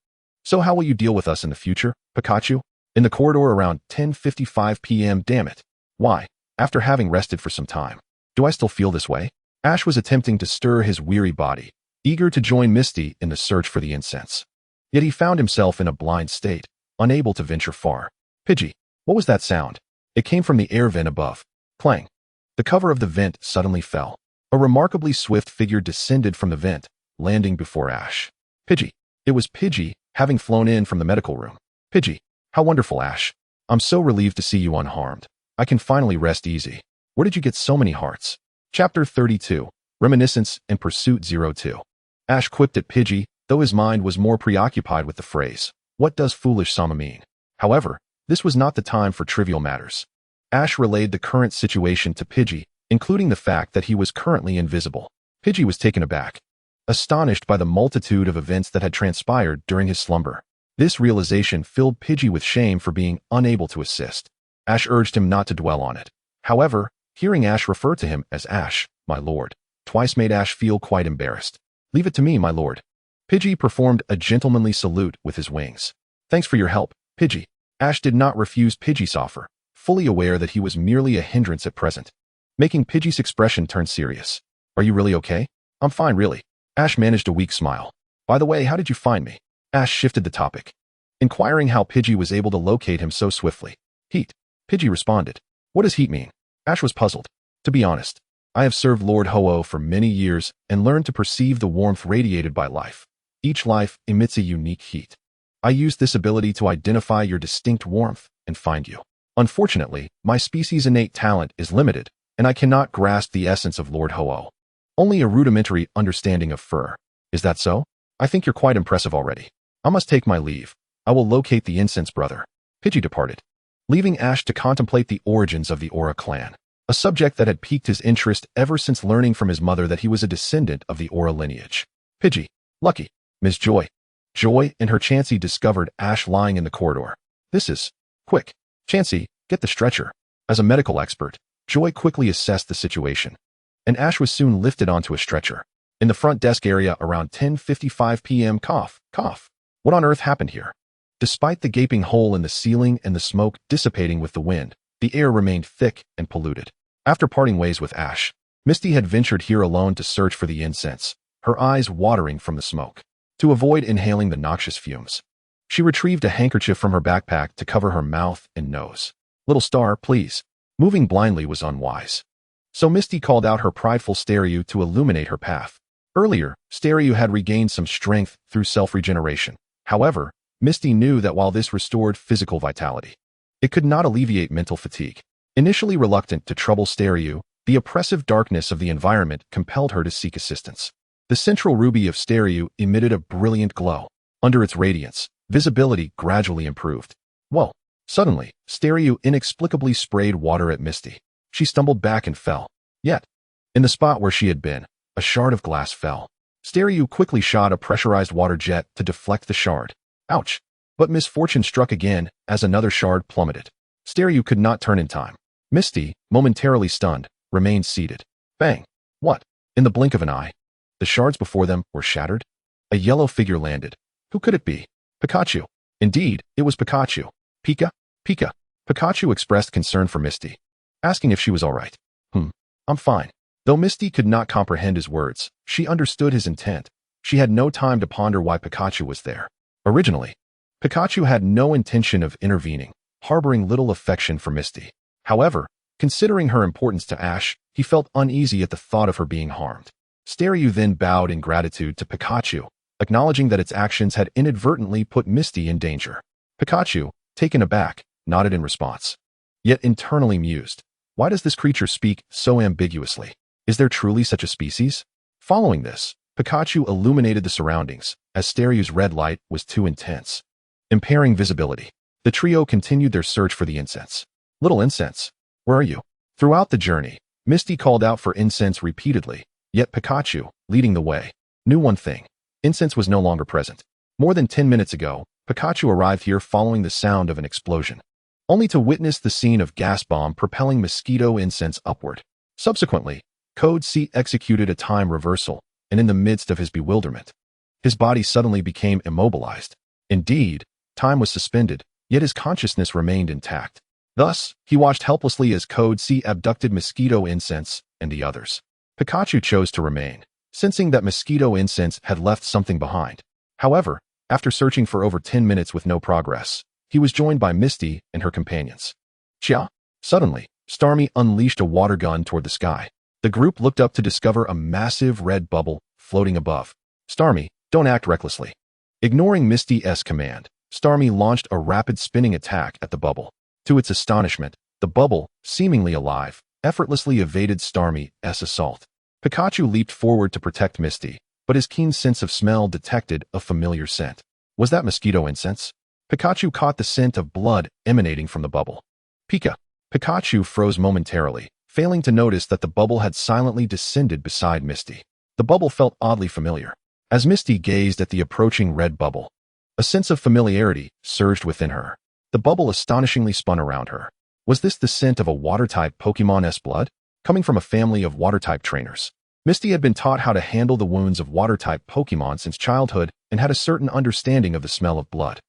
So how will you deal with us in the future, Pikachu? In the corridor around 10:55 p.m. Damn it. Why? After having rested for some time. Do I still feel this way? Ash was attempting to stir his weary body, eager to join Misty in the search for the incense. Yet he found himself in a blind state, unable to venture far. Pidgey, what was that sound? It came from the air vent above. Clang. The cover of the vent suddenly fell. A remarkably swift figure descended from the vent, landing before Ash. Pidgey. It was Pidgey, having flown in from the medical room. Pidgey. How wonderful, Ash. I'm so relieved to see you unharmed. I can finally rest easy. Where did you get so many hearts? Chapter 32. Reminiscence and Pursuit 02. Ash quipped at Pidgey, though his mind was more preoccupied with the phrase, "What does foolish Sama mean?" However, this was not the time for trivial matters. Ash relayed the current situation to Pidgey, including the fact that he was currently invisible. Pidgey was taken aback, astonished by the multitude of events that had transpired during his slumber. This realization filled Pidgey with shame for being unable to assist. Ash urged him not to dwell on it. However, hearing Ash refer to him as Ash, my lord, twice made Ash feel quite embarrassed. Leave it to me, my lord. Pidgey performed a gentlemanly salute with his wings. Thanks for your help, Pidgey. Ash did not refuse Pidgey's offer, fully aware that he was merely a hindrance at present, making Pidgey's expression turn serious. Are you really okay? I'm fine, really. Ash managed a weak smile. By the way, how did you find me? Ash shifted the topic, inquiring how Pidgey was able to locate him so swiftly. Heat. Pidgey responded. What does heat mean? Ash was puzzled. To be honest, I have served Lord Ho-Oh for many years and learned to perceive the warmth radiated by life. Each life emits a unique heat. I used this ability to identify your distinct warmth and find you. Unfortunately, my species' innate talent is limited, and I cannot grasp the essence of Lord Ho-Oh. Only a rudimentary understanding of fur. Is that so? I think you're quite impressive already. I must take my leave. I will locate the incense brother. Pidgey departed, leaving Ash to contemplate the origins of the Aura clan, a subject that had piqued his interest ever since learning from his mother that he was a descendant of the Aura lineage. Pidgey. Lucky. Miss Joy. Joy and her Chansey discovered Ash lying in the corridor. This is... Quick. Chansey, get the stretcher. As a medical expert, Joy quickly assessed the situation, and Ash was soon lifted onto a stretcher. In the front desk area around 10:55 p.m. Cough. What on earth happened here? Despite the gaping hole in the ceiling and the smoke dissipating with the wind, the air remained thick and polluted. After parting ways with Ash, Misty had ventured here alone to search for the incense, her eyes watering from the smoke. To avoid inhaling the noxious fumes, she retrieved a handkerchief from her backpack to cover her mouth and nose. Little Star, please. Moving blindly was unwise. So Misty called out her prideful Staryu to illuminate her path. Earlier, Staryu had regained some strength through self-regeneration. However, Misty knew that while this restored physical vitality, it could not alleviate mental fatigue. Initially reluctant to trouble Stereo, the oppressive darkness of the environment compelled her to seek assistance. The central ruby of Stereo emitted a brilliant glow. Under its radiance, visibility gradually improved. Whoa! Suddenly, Stereo inexplicably sprayed water at Misty. She stumbled back and fell. Yet, in the spot where she had been, a shard of glass fell. Stereo quickly shot a pressurized water jet to deflect the shard. Ouch! But misfortune struck again as another shard plummeted. Stereo could not turn in time. Misty, momentarily stunned, remained seated. Bang! What? In the blink of an eye, the shards before them were shattered. A yellow figure landed. Who could it be? Pikachu. Indeed, it was Pikachu. Pika? Pika. Pikachu expressed concern for Misty, asking if she was all right. I'm fine. Though Misty could not comprehend his words, she understood his intent. She had no time to ponder why Pikachu was there. Originally, Pikachu had no intention of intervening, harboring little affection for Misty. However, considering her importance to Ash, he felt uneasy at the thought of her being harmed. Stereo then bowed in gratitude to Pikachu, acknowledging that its actions had inadvertently put Misty in danger. Pikachu, taken aback, nodded in response, yet internally mused. Why does this creature speak so ambiguously? Is there truly such a species? Following this, Pikachu illuminated the surroundings, as Stereo's red light was too intense, impairing visibility. The trio continued their search for the incense. Little Incense, where are you? Throughout the journey, Misty called out for Incense repeatedly, yet Pikachu, leading the way, knew one thing. Incense was no longer present. More than 10 minutes ago, Pikachu arrived here following the sound of an explosion, only to witness the scene of gas bomb propelling mosquito incense upward. Subsequently, Code C executed a time reversal, and in the midst of his bewilderment, his body suddenly became immobilized. Indeed, time was suspended, yet his consciousness remained intact. Thus, he watched helplessly as Code C abducted Mosquito Incense and the others. Pikachu chose to remain, sensing that Mosquito Incense had left something behind. However, after searching for over 10 minutes with no progress, he was joined by Misty and her companions. Chia! Suddenly, Starmie unleashed a water gun toward the sky. The group looked up to discover a massive red bubble floating above. Starmie, don't act recklessly. Ignoring Misty's command, Starmie launched a rapid spinning attack at the bubble. To its astonishment, the bubble, seemingly alive, effortlessly evaded Starmie's assault. Pikachu leaped forward to protect Misty, but his keen sense of smell detected a familiar scent. Was that mosquito incense? Pikachu caught the scent of blood emanating from the bubble. Pika! Pikachu froze momentarily, failing to notice that the bubble had silently descended beside Misty. The bubble felt oddly familiar. As Misty gazed at the approaching red bubble, a sense of familiarity surged within her. The bubble astonishingly spun around her. Was this the scent of a water-type Pokémon's blood? Coming from a family of water-type trainers, Misty had been taught how to handle the wounds of water-type Pokémon since childhood and had a certain understanding of the smell of blood.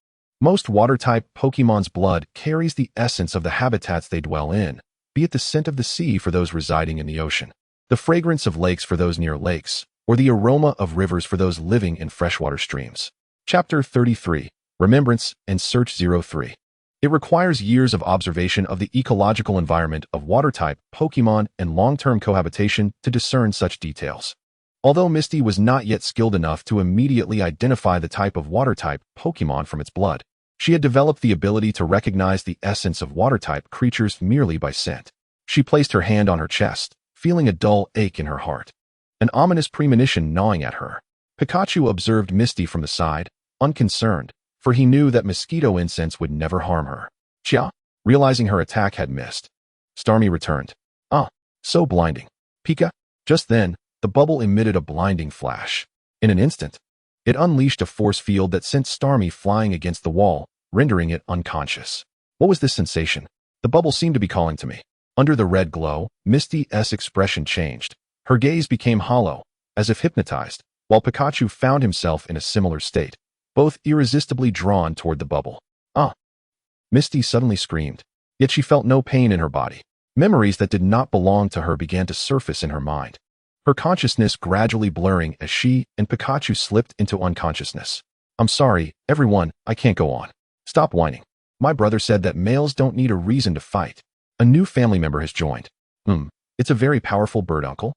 Most water-type Pokémon's blood carries the essence of the habitats they dwell in, be it the scent of the sea for those residing in the ocean, the fragrance of lakes for those near lakes, or the aroma of rivers for those living in freshwater streams. Chapter 33, Remembrance and Search 03. It requires years of observation of the ecological environment of water-type Pokémon and long-term cohabitation to discern such details. Although Misty was not yet skilled enough to immediately identify the type of water-type Pokémon from its blood, she had developed the ability to recognize the essence of water-type creatures merely by scent. She placed her hand on her chest, feeling a dull ache in her heart, an ominous premonition gnawing at her. Pikachu observed Misty from the side, unconcerned, for he knew that mosquito incense would never harm her. Chia! Realizing her attack had missed, Starmie returned. Ah, so blinding. Pika! Just then, the bubble emitted a blinding flash. In an instant, it unleashed a force field that sent Starmie flying against the wall, rendering it unconscious. What was this sensation? The bubble seemed to be calling to me. Under the red glow, Misty's expression changed. Her gaze became hollow, as if hypnotized, while Pikachu found himself in a similar state, both irresistibly drawn toward the bubble. Ah! Misty suddenly screamed, yet she felt no pain in her body. Memories that did not belong to her began to surface in her mind, her consciousness gradually blurring as she and Pikachu slipped into unconsciousness. I'm sorry, everyone, I can't go on. Stop whining. My brother said that males don't need a reason to fight. A new family member has joined. It's a very powerful bird uncle.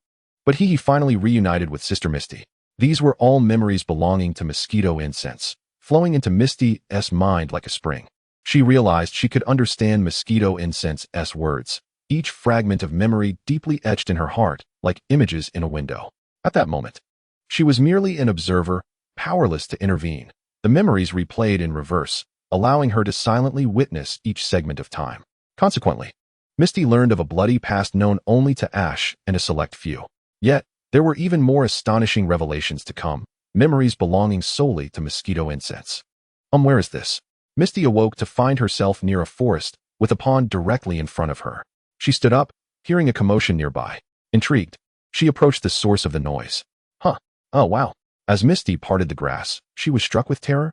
But he finally reunited with Sister Misty. These were all memories belonging to Mosquito Incense, flowing into Misty's mind like a spring. She realized she could understand mosquito incense's words, each fragment of memory deeply etched in her heart, like images in a window. At that moment, she was merely an observer, powerless to intervene. The memories replayed in reverse, allowing her to silently witness each segment of time. Consequently, Misty learned of a bloody past known only to Ash and a select few. Yet, there were even more astonishing revelations to come, memories belonging solely to mosquito incense. Where is this? Misty awoke to find herself near a forest, with a pond directly in front of her. She stood up, hearing a commotion nearby. Intrigued, she approached the source of the noise. Oh wow. As Misty parted the grass, she was struck with terror.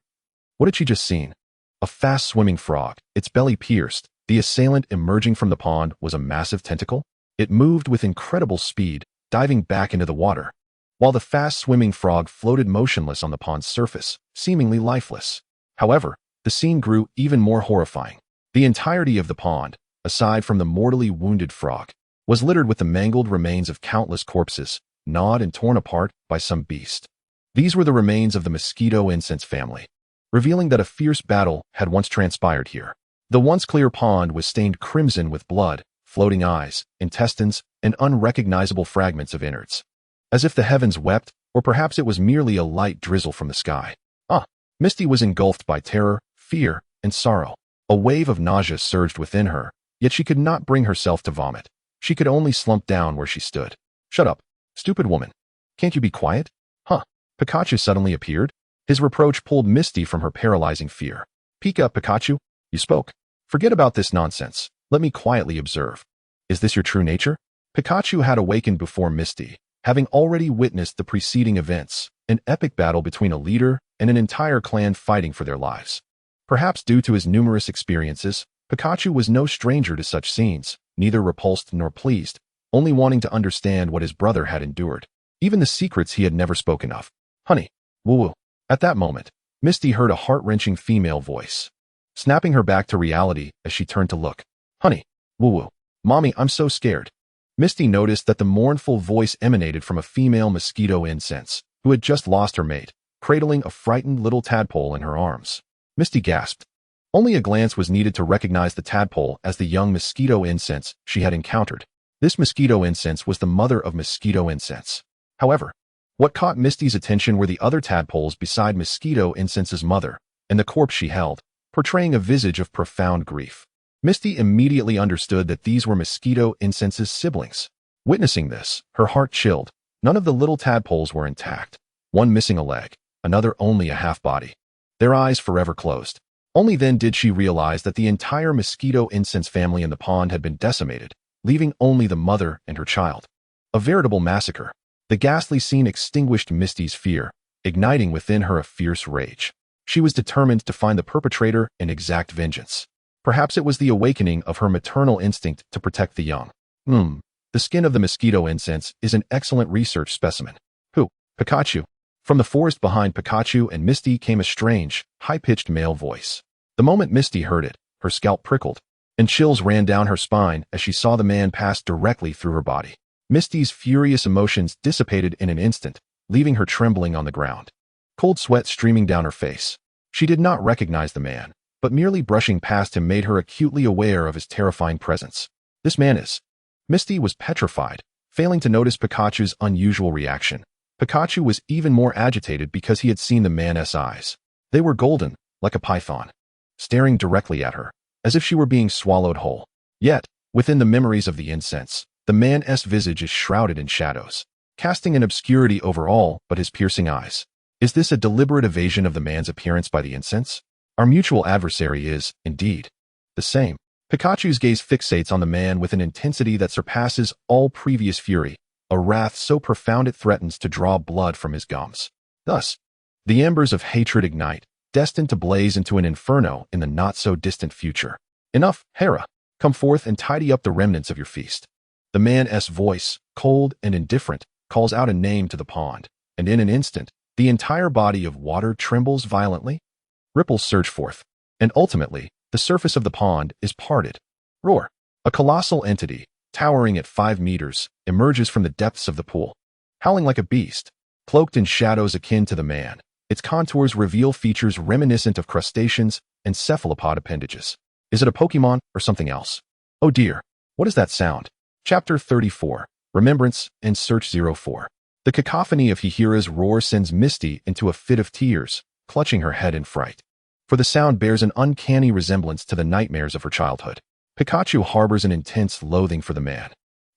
What had she just seen? A fast-swimming frog, its belly pierced. The assailant emerging from the pond was a massive tentacle. It moved with incredible speed, diving back into the water, while the fast-swimming frog floated motionless on the pond's surface, seemingly lifeless. However, the scene grew even more horrifying. The entirety of the pond, aside from the mortally wounded frog, was littered with the mangled remains of countless corpses, gnawed and torn apart by some beast. These were the remains of the mosquito incense family, revealing that a fierce battle had once transpired here. The once clear pond was stained crimson with blood, floating eyes, intestines, and unrecognizable fragments of innards. As if the heavens wept, or perhaps it was merely a light drizzle from the sky. Misty was engulfed by terror, fear, and sorrow. A wave of nausea surged within her, yet she could not bring herself to vomit. She could only slump down where she stood. Shut up, stupid woman. Can't you be quiet? Pikachu suddenly appeared. His reproach pulled Misty from her paralyzing fear. Pikachu, you spoke. Forget about this nonsense. Let me quietly observe. Is this your true nature? Pikachu had awakened before Misty, having already witnessed the preceding events, an epic battle between a leader and an entire clan fighting for their lives. Perhaps due to his numerous experiences, Pikachu was no stranger to such scenes, neither repulsed nor pleased, only wanting to understand what his brother had endured, even the secrets he had never spoken of. Honey, woo-woo. At that moment, Misty heard a heart-wrenching female voice, snapping her back to reality as she turned to look. Honey, woo-woo. Mommy, I'm so scared. Misty noticed that the mournful voice emanated from a female mosquito incense, who had just lost her mate, cradling a frightened little tadpole in her arms. Misty gasped. Only a glance was needed to recognize the tadpole as the young mosquito incense she had encountered. This mosquito incense was the mother of mosquito incense. However, what caught Misty's attention were the other tadpoles beside mosquito incense's mother, and the corpse she held, portraying a visage of profound grief. Misty immediately understood that these were mosquito incense's siblings. Witnessing this, her heart chilled. None of the little tadpoles were intact, one missing a leg, another only a half body, their eyes forever closed. Only then did she realize that the entire mosquito incense family in the pond had been decimated, leaving only the mother and her child. A veritable massacre. The ghastly scene extinguished Misty's fear, igniting within her a fierce rage. She was determined to find the perpetrator and exact vengeance. Perhaps it was the awakening of her maternal instinct to protect the young. The skin of the mosquito incense is an excellent research specimen. Who? Pikachu. From the forest behind Pikachu and Misty came a strange, high-pitched male voice. The moment Misty heard it, her scalp prickled, and chills ran down her spine as she saw the man pass directly through her body. Misty's furious emotions dissipated in an instant, leaving her trembling on the ground, cold sweat streaming down her face. She did not recognize the man, but merely brushing past him made her acutely aware of his terrifying presence. This man is... Misty was petrified, failing to notice Pikachu's unusual reaction. Pikachu was even more agitated because he had seen the man's eyes. They were golden, like a python, staring directly at her, as if she were being swallowed whole. Yet, within the memories of the incense, the man's visage is shrouded in shadows, casting an obscurity over all but his piercing eyes. Is this a deliberate evasion of the man's appearance by the incense? Our mutual adversary is, indeed, the same. Pikachu's gaze fixates on the man with an intensity that surpasses all previous fury, a wrath so profound it threatens to draw blood from his gums. Thus, the embers of hatred ignite, destined to blaze into an inferno in the not-so-distant future. Enough, Hera. Come forth and tidy up the remnants of your feast. The man's voice, cold and indifferent, calls out a name to the pond, and in an instant, the entire body of water trembles violently. Ripples surge forth, and ultimately, the surface of the pond is parted. Roar! A colossal entity, towering at 5 meters, emerges from the depths of the pool, howling like a beast, cloaked in shadows akin to the man. Its contours reveal features reminiscent of crustaceans and cephalopod appendages. Is it a Pokemon or something else? Oh dear, what is that sound? Chapter 34, Remembrance and Search 04. The cacophony of Hihira's roar sends Misty into a fit of tears, clutching her head in fright. For the sound bears an uncanny resemblance to the nightmares of her childhood. Pikachu harbors an intense loathing for the man.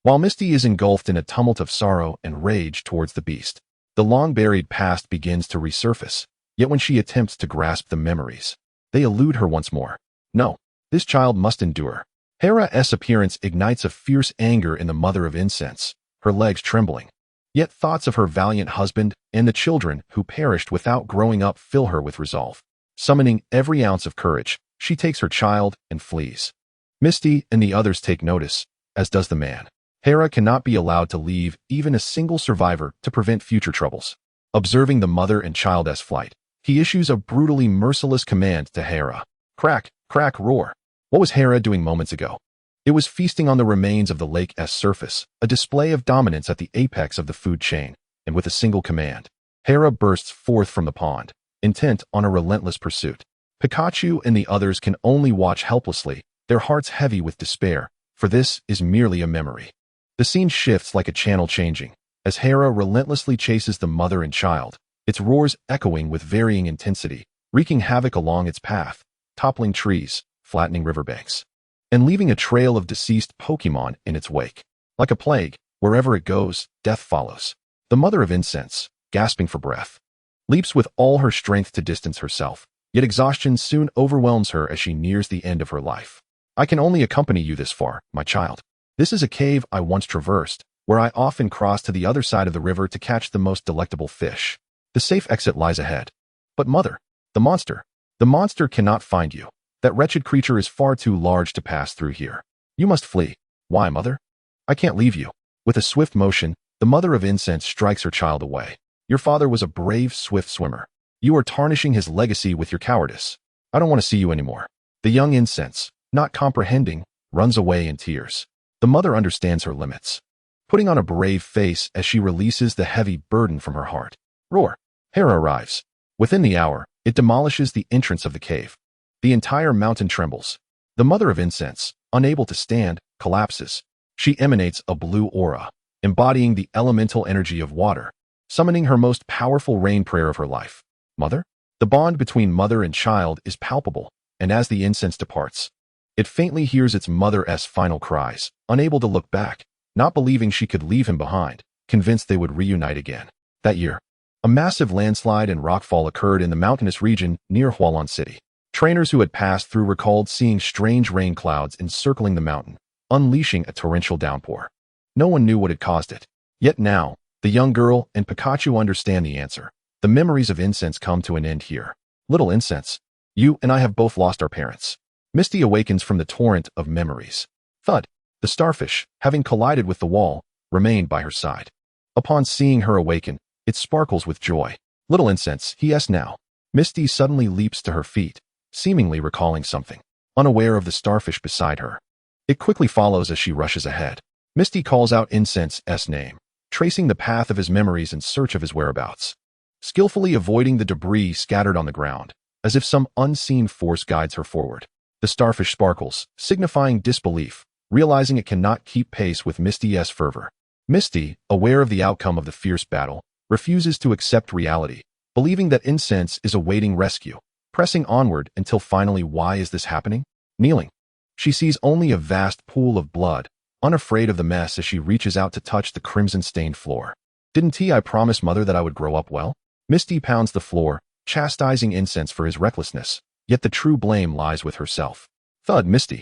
While Misty is engulfed in a tumult of sorrow and rage towards the beast, the long-buried past begins to resurface, yet when she attempts to grasp the memories, they elude her once more. No, this child must endure. Hera's appearance ignites a fierce anger in the mother of incense, her legs trembling. Yet thoughts of her valiant husband and the children who perished without growing up fill her with resolve. Summoning every ounce of courage, she takes her child and flees. Misty and the others take notice, as does the man. Hera cannot be allowed to leave even a single survivor to prevent future troubles. Observing the mother and child's flight, he issues a brutally merciless command to Hera. Crack, crack, roar. What was Hera doing moments ago? It was feasting on the remains of the lake's surface, a display of dominance at the apex of the food chain, and with a single command, Hera bursts forth from the pond, intent on a relentless pursuit. Pikachu and the others can only watch helplessly, their hearts heavy with despair, for this is merely a memory. The scene shifts like a channel changing, as Hera relentlessly chases the mother and child, its roars echoing with varying intensity, wreaking havoc along its path, toppling trees, flattening riverbanks, and leaving a trail of deceased Pokémon in its wake. Like a plague, wherever it goes, death follows. The mother of incense, gasping for breath, leaps with all her strength to distance herself, yet exhaustion soon overwhelms her as she nears the end of her life. I can only accompany you this far, my child. This is a cave I once traversed, where I often crossed to the other side of the river to catch the most delectable fish. The safe exit lies ahead. But mother, the monster cannot find you. That wretched creature is far too large to pass through here. You must flee. Why, mother? I can't leave you. With a swift motion, the mother of incense strikes her child away. Your father was a brave, swift swimmer. You are tarnishing his legacy with your cowardice. I don't want to see you anymore. The young incense, not comprehending, runs away in tears. The mother understands her limits, putting on a brave face as she releases the heavy burden from her heart. Roar! Hera arrives. Within the hour, it demolishes the entrance of the cave. The entire mountain trembles. The mother of incense, unable to stand, collapses. She emanates a blue aura, embodying the elemental energy of water, summoning her most powerful rain prayer of her life. Mother? The bond between mother and child is palpable, and as the incense departs, it faintly hears its mother's final cries, unable to look back, not believing she could leave him behind, convinced they would reunite again. That year, a massive landslide and rockfall occurred in the mountainous region near Hualan City. Trainers who had passed through recalled seeing strange rain clouds encircling the mountain, unleashing a torrential downpour. No one knew what had caused it. Yet now, the young girl and Pikachu understand the answer. The memories of incense come to an end here. Little incense, you and I have both lost our parents. Misty awakens from the torrent of memories. Thud! The starfish, having collided with the wall, remained by her side. Upon seeing her awaken, it sparkles with joy. Little incense, yes now. Misty suddenly leaps to her feet, seemingly recalling something, unaware of the starfish beside her. It quickly follows as she rushes ahead. Misty calls out Incense's name, tracing the path of his memories in search of his whereabouts, skillfully avoiding the debris scattered on the ground, as if some unseen force guides her forward. The starfish sparkles, signifying disbelief, realizing it cannot keep pace with Misty's fervor. Misty, aware of the outcome of the fierce battle, refuses to accept reality, believing that Incense is awaiting rescue, pressing onward until finally, why is this happening? Kneeling, she sees only a vast pool of blood, unafraid of the mess as she reaches out to touch the crimson-stained floor. Didn't I promise mother that I would grow up well? Misty pounds the floor, chastising Incense for his recklessness. Yet the true blame lies with herself. Thud, Misty.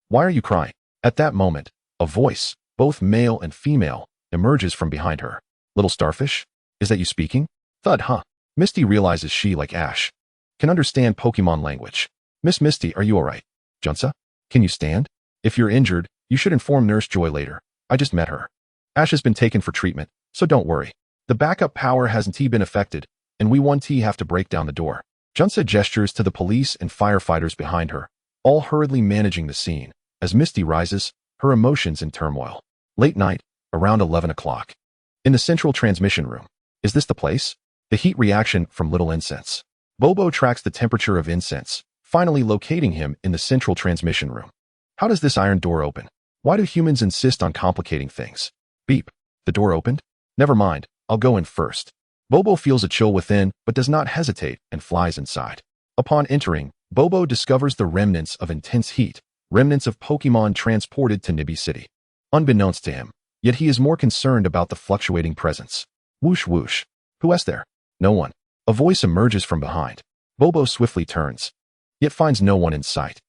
Why are you crying? At that moment, a voice, both male and female, emerges from behind her. Little starfish? Is that you speaking? Thud, huh? Misty realizes she, like Ash, can understand Pokemon language. Miss Misty, are you alright? Junsa? Can you stand? If you're injured, you should inform Nurse Joy later. I just met her. Ash has been taken for treatment, so don't worry. The backup power hasn't been affected, and we have to break down the door. Junsa gestures to the police and firefighters behind her, all hurriedly managing the scene, as Misty rises, her emotions in turmoil. Late night, around 11 o'clock. In the central transmission room. Is this the place? The heat reaction from little incense. Bobo tracks the temperature of incense, finally locating him in the central transmission room. How does this iron door open? Why do humans insist on complicating things? Beep. The door opened? Never mind, I'll go in first. Bobo feels a chill within, but does not hesitate and flies inside. Upon entering, Bobo discovers the remnants of intense heat, remnants of Pokemon transported to Nibi City. Unbeknownst to him, yet he is more concerned about the fluctuating presence. Whoosh whoosh. Who is there? No one. A voice emerges from behind. Bobo swiftly turns, yet finds no one in sight.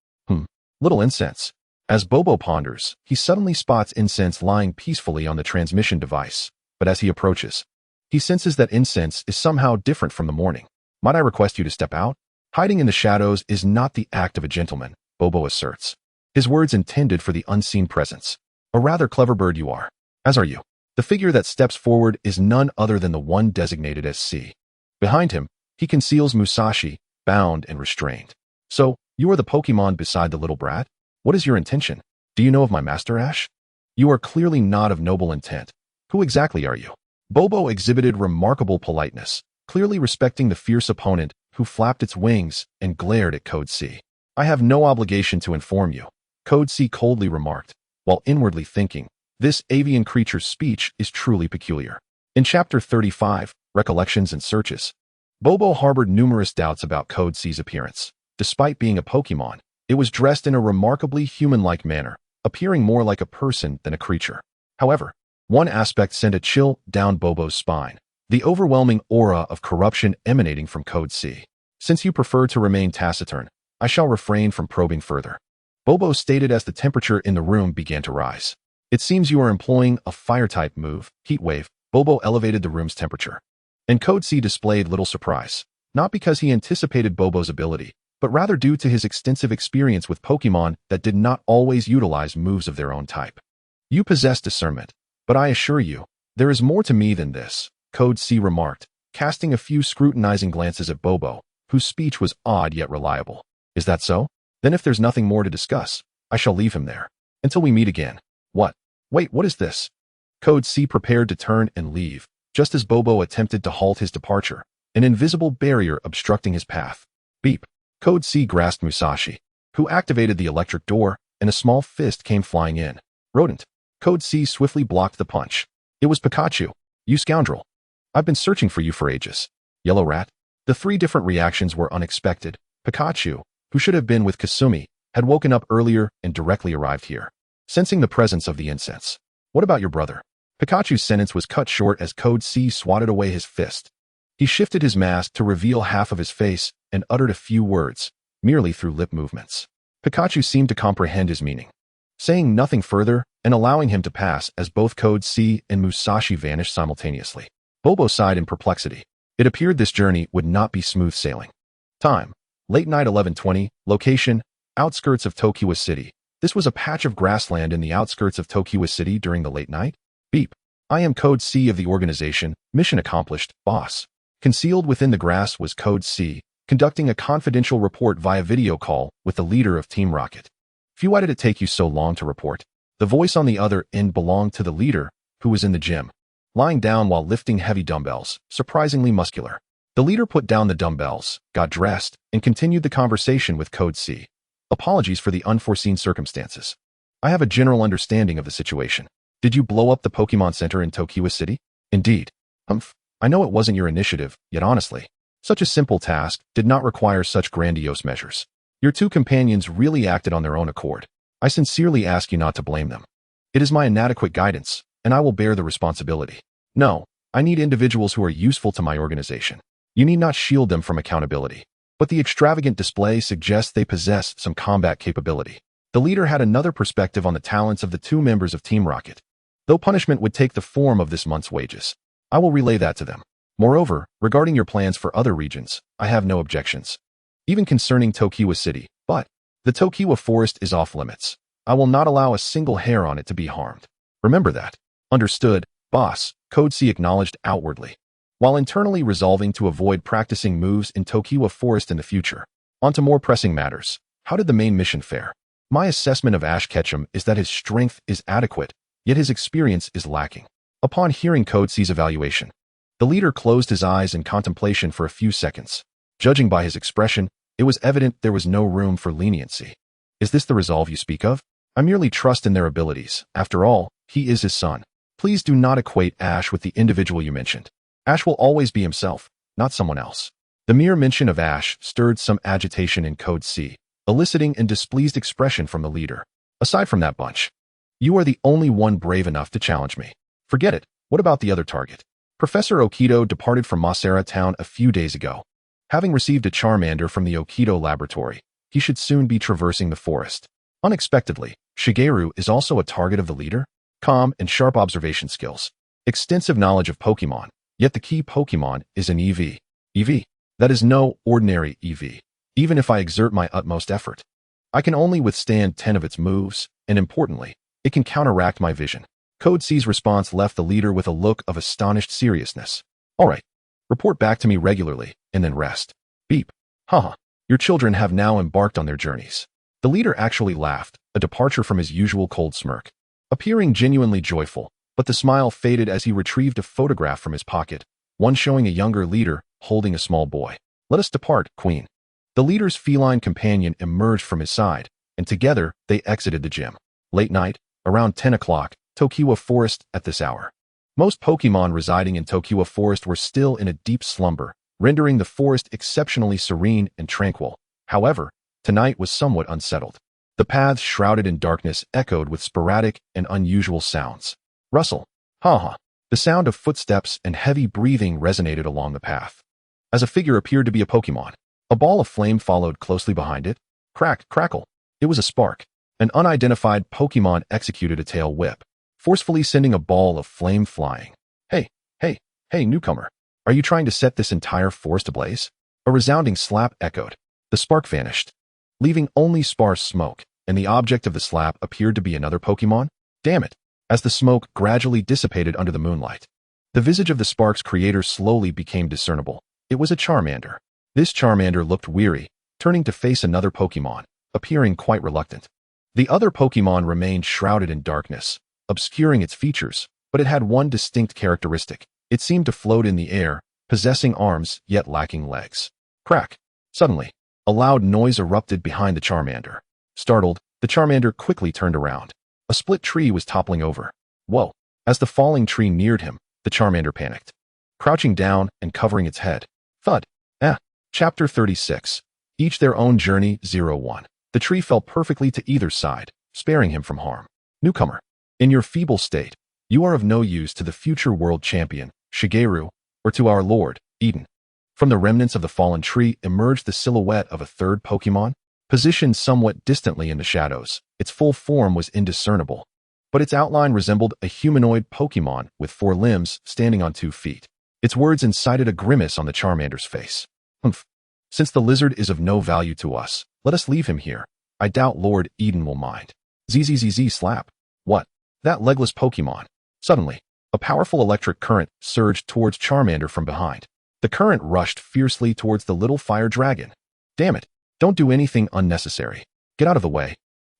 Little incense. As Bobo ponders, he suddenly spots incense lying peacefully on the transmission device, but as he approaches, he senses that incense is somehow different from the morning. Might I request you to step out? Hiding in the shadows is not the act of a gentleman, Bobo asserts. His words intended for the unseen presence. A rather clever bird you are. As are you. The figure that steps forward is none other than the one designated as C. Behind him, he conceals Musashi, bound and restrained. So, you are the Pokemon beside the little brat? What is your intention? Do you know of my master, Ash? You are clearly not of noble intent. Who exactly are you? Bobo exhibited remarkable politeness, clearly respecting the fierce opponent who flapped its wings and glared at Code C. I have no obligation to inform you, Code C coldly remarked, while inwardly thinking, this avian creature's speech is truly peculiar. In Chapter 35, Recollections and Searches, Bobo harbored numerous doubts about Code C's appearance. Despite being a Pokemon, it was dressed in a remarkably human-like manner, appearing more like a person than a creature. However, one aspect sent a chill down Bobo's spine, the overwhelming aura of corruption emanating from Code C. Since you prefer to remain taciturn, I shall refrain from probing further. Bobo stated as the temperature in the room began to rise. It seems you are employing a fire-type move, Heat Wave. Bobo elevated the room's temperature. And Code C displayed little surprise, not because he anticipated Bobo's ability, but rather due to his extensive experience with Pokemon that did not always utilize moves of their own type. You possess discernment, but I assure you, there is more to me than this, Code C remarked, casting a few scrutinizing glances at Bobo, whose speech was odd yet reliable. Is that so? Then if there's nothing more to discuss, I shall leave him there. Until we meet again. What? Wait, what is this? Code C prepared to turn and leave, just as Bobo attempted to halt his departure, an invisible barrier obstructing his path. Beep. Code C grasped Musashi, who activated the electric door, and a small fist came flying in. Rodent. Code C swiftly blocked the punch. It was Pikachu. You scoundrel. I've been searching for you for ages. Yellow rat. The three different reactions were unexpected. Pikachu, who should have been with Kasumi, had woken up earlier and directly arrived here, sensing the presence of the incense. What about your brother? Pikachu's sentence was cut short as Code C swatted away his fist. He shifted his mask to reveal half of his face and uttered a few words, merely through lip movements. Pikachu seemed to comprehend his meaning, saying nothing further and allowing him to pass as both Code C and Musashi vanished simultaneously. Bobo sighed in perplexity. It appeared this journey would not be smooth sailing. Time. Late night 11:20. Location. Outskirts of Tokiwa City. This was a patch of grassland in the outskirts of Tokiwa City during the late night. Beep. I am Code C of the organization. Mission accomplished, boss. Concealed within the grass was Code C, conducting a confidential report via video call with the leader of Team Rocket. Phew, why did it take you so long to report? The voice on the other end belonged to the leader, who was in the gym, lying down while lifting heavy dumbbells, surprisingly muscular. The leader put down the dumbbells, got dressed, and continued the conversation with Code C. Apologies for the unforeseen circumstances. I have a general understanding of the situation. Did you blow up the Pokemon Center in Tokiwa City? Indeed. Humph. I know it wasn't your initiative, yet honestly, such a simple task did not require such grandiose measures. Your two companions really acted on their own accord. I sincerely ask you not to blame them. It is my inadequate guidance, and I will bear the responsibility. No, I need individuals who are useful to my organization. You need not shield them from accountability. But the extravagant display suggests they possess some combat capability. The leader had another perspective on the talents of the two members of Team Rocket. Though punishment would take the form of this month's wages, I will relay that to them. Moreover, regarding your plans for other regions, I have no objections. Even concerning Tokiwa City, but the Tokiwa Forest is off limits. I will not allow a single hair on it to be harmed. Remember that. Understood, boss, Code C acknowledged outwardly, while internally resolving to avoid practicing moves in Tokiwa Forest in the future. On to more pressing matters. How did the main mission fare? My assessment of Ash Ketchum is that his strength is adequate, yet his experience is lacking. Upon hearing Code C's evaluation, The leader closed his eyes in contemplation for a few seconds. Judging by his expression, it was evident there was no room for leniency. Is this the resolve you speak of? I merely trust in their abilities. After all, he is his son. Please do not equate Ash with the individual you mentioned. Ash will always be himself, not someone else. The mere mention of Ash stirred some agitation in Code C, eliciting a displeased expression from the leader. Aside from that bunch, you are the only one brave enough to challenge me. Forget it. What about the other target? Professor Okido departed from Masera Town a few days ago. Having received a Charmander from the Okido laboratory, he should soon be traversing the forest. Unexpectedly, Shigeru is also a target of the leader. Calm and sharp observation skills. Extensive knowledge of Pokemon, yet the key Pokemon is an EV. EV. That is no ordinary EV. Even if I exert my utmost effort, I can only withstand 10 of its moves, and importantly, it can counteract my vision. Code C's response left the leader with a look of astonished seriousness. All right. Report back to me regularly, and then rest. Beep. Haha. Your children have now embarked on their journeys. The leader actually laughed, a departure from his usual cold smirk. Appearing genuinely joyful, but the smile faded as he retrieved a photograph from his pocket, one showing a younger leader holding a small boy. Let us depart, Queen. The leader's feline companion emerged from his side, and together they exited the gym. Late night, around 10 o'clock, Tokiwa Forest at this hour. Most Pokemon residing in Tokiwa Forest were still in a deep slumber, rendering the forest exceptionally serene and tranquil. However, tonight was somewhat unsettled. The paths shrouded in darkness echoed with sporadic and unusual sounds. Rustle. Ha-ha. The sound of footsteps and heavy breathing resonated along the path. As a figure appeared to be a Pokemon, a ball of flame followed closely behind it. Crack, crackle. It was a spark. An unidentified Pokemon executed a tail whip, forcefully sending a ball of flame flying. Hey, newcomer. Are you trying to set this entire forest ablaze? A resounding slap echoed. The spark vanished, leaving only sparse smoke, and the object of the slap appeared to be another Pokemon? Damn it! As the smoke gradually dissipated under the moonlight, the visage of the spark's creator slowly became discernible. It was a Charmander. This Charmander looked weary, turning to face another Pokemon, appearing quite reluctant. The other Pokemon remained shrouded in darkness, obscuring its features, but it had one distinct characteristic. It seemed to float in the air, possessing arms yet lacking legs. Crack! Suddenly, a loud noise erupted behind the Charmander. Startled, the Charmander quickly turned around. A split tree was toppling over. Whoa! As the falling tree neared him, the Charmander panicked, crouching down and covering its head. Thud! Chapter 36. Each their own journey, 01. The tree fell perfectly to either side, sparing him from harm. Newcomer. In your feeble state, you are of no use to the future world champion, Shigeru, or to our lord, Eden. From the remnants of the fallen tree emerged the silhouette of a third Pokemon, positioned somewhat distantly in the shadows. Its full form was indiscernible, but its outline resembled a humanoid Pokemon with 4 limbs standing on 2 feet. Its words incited a grimace on the Charmander's face. Humph. Since the lizard is of no value to us, let us leave him here. I doubt Lord Eden will mind. ZZZZ slap. What? That legless Pokemon. Suddenly, a powerful electric current surged towards Charmander from behind. The current rushed fiercely towards the little fire dragon. Damn it. Don't do anything unnecessary. Get out of the way.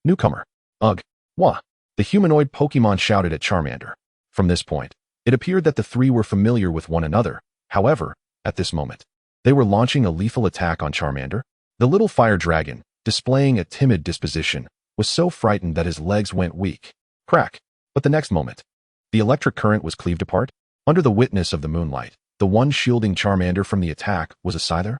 Newcomer. Ugh. Wah. The humanoid Pokemon shouted at Charmander. From this point, it appeared that the three were familiar with one another. However, at this moment, they were launching a lethal attack on Charmander. The little fire dragon, displaying a timid disposition, was so frightened that his legs went weak. Crack. But the next moment, the electric current was cleaved apart. Under the witness of the moonlight, the one shielding Charmander from the attack was a Scyther.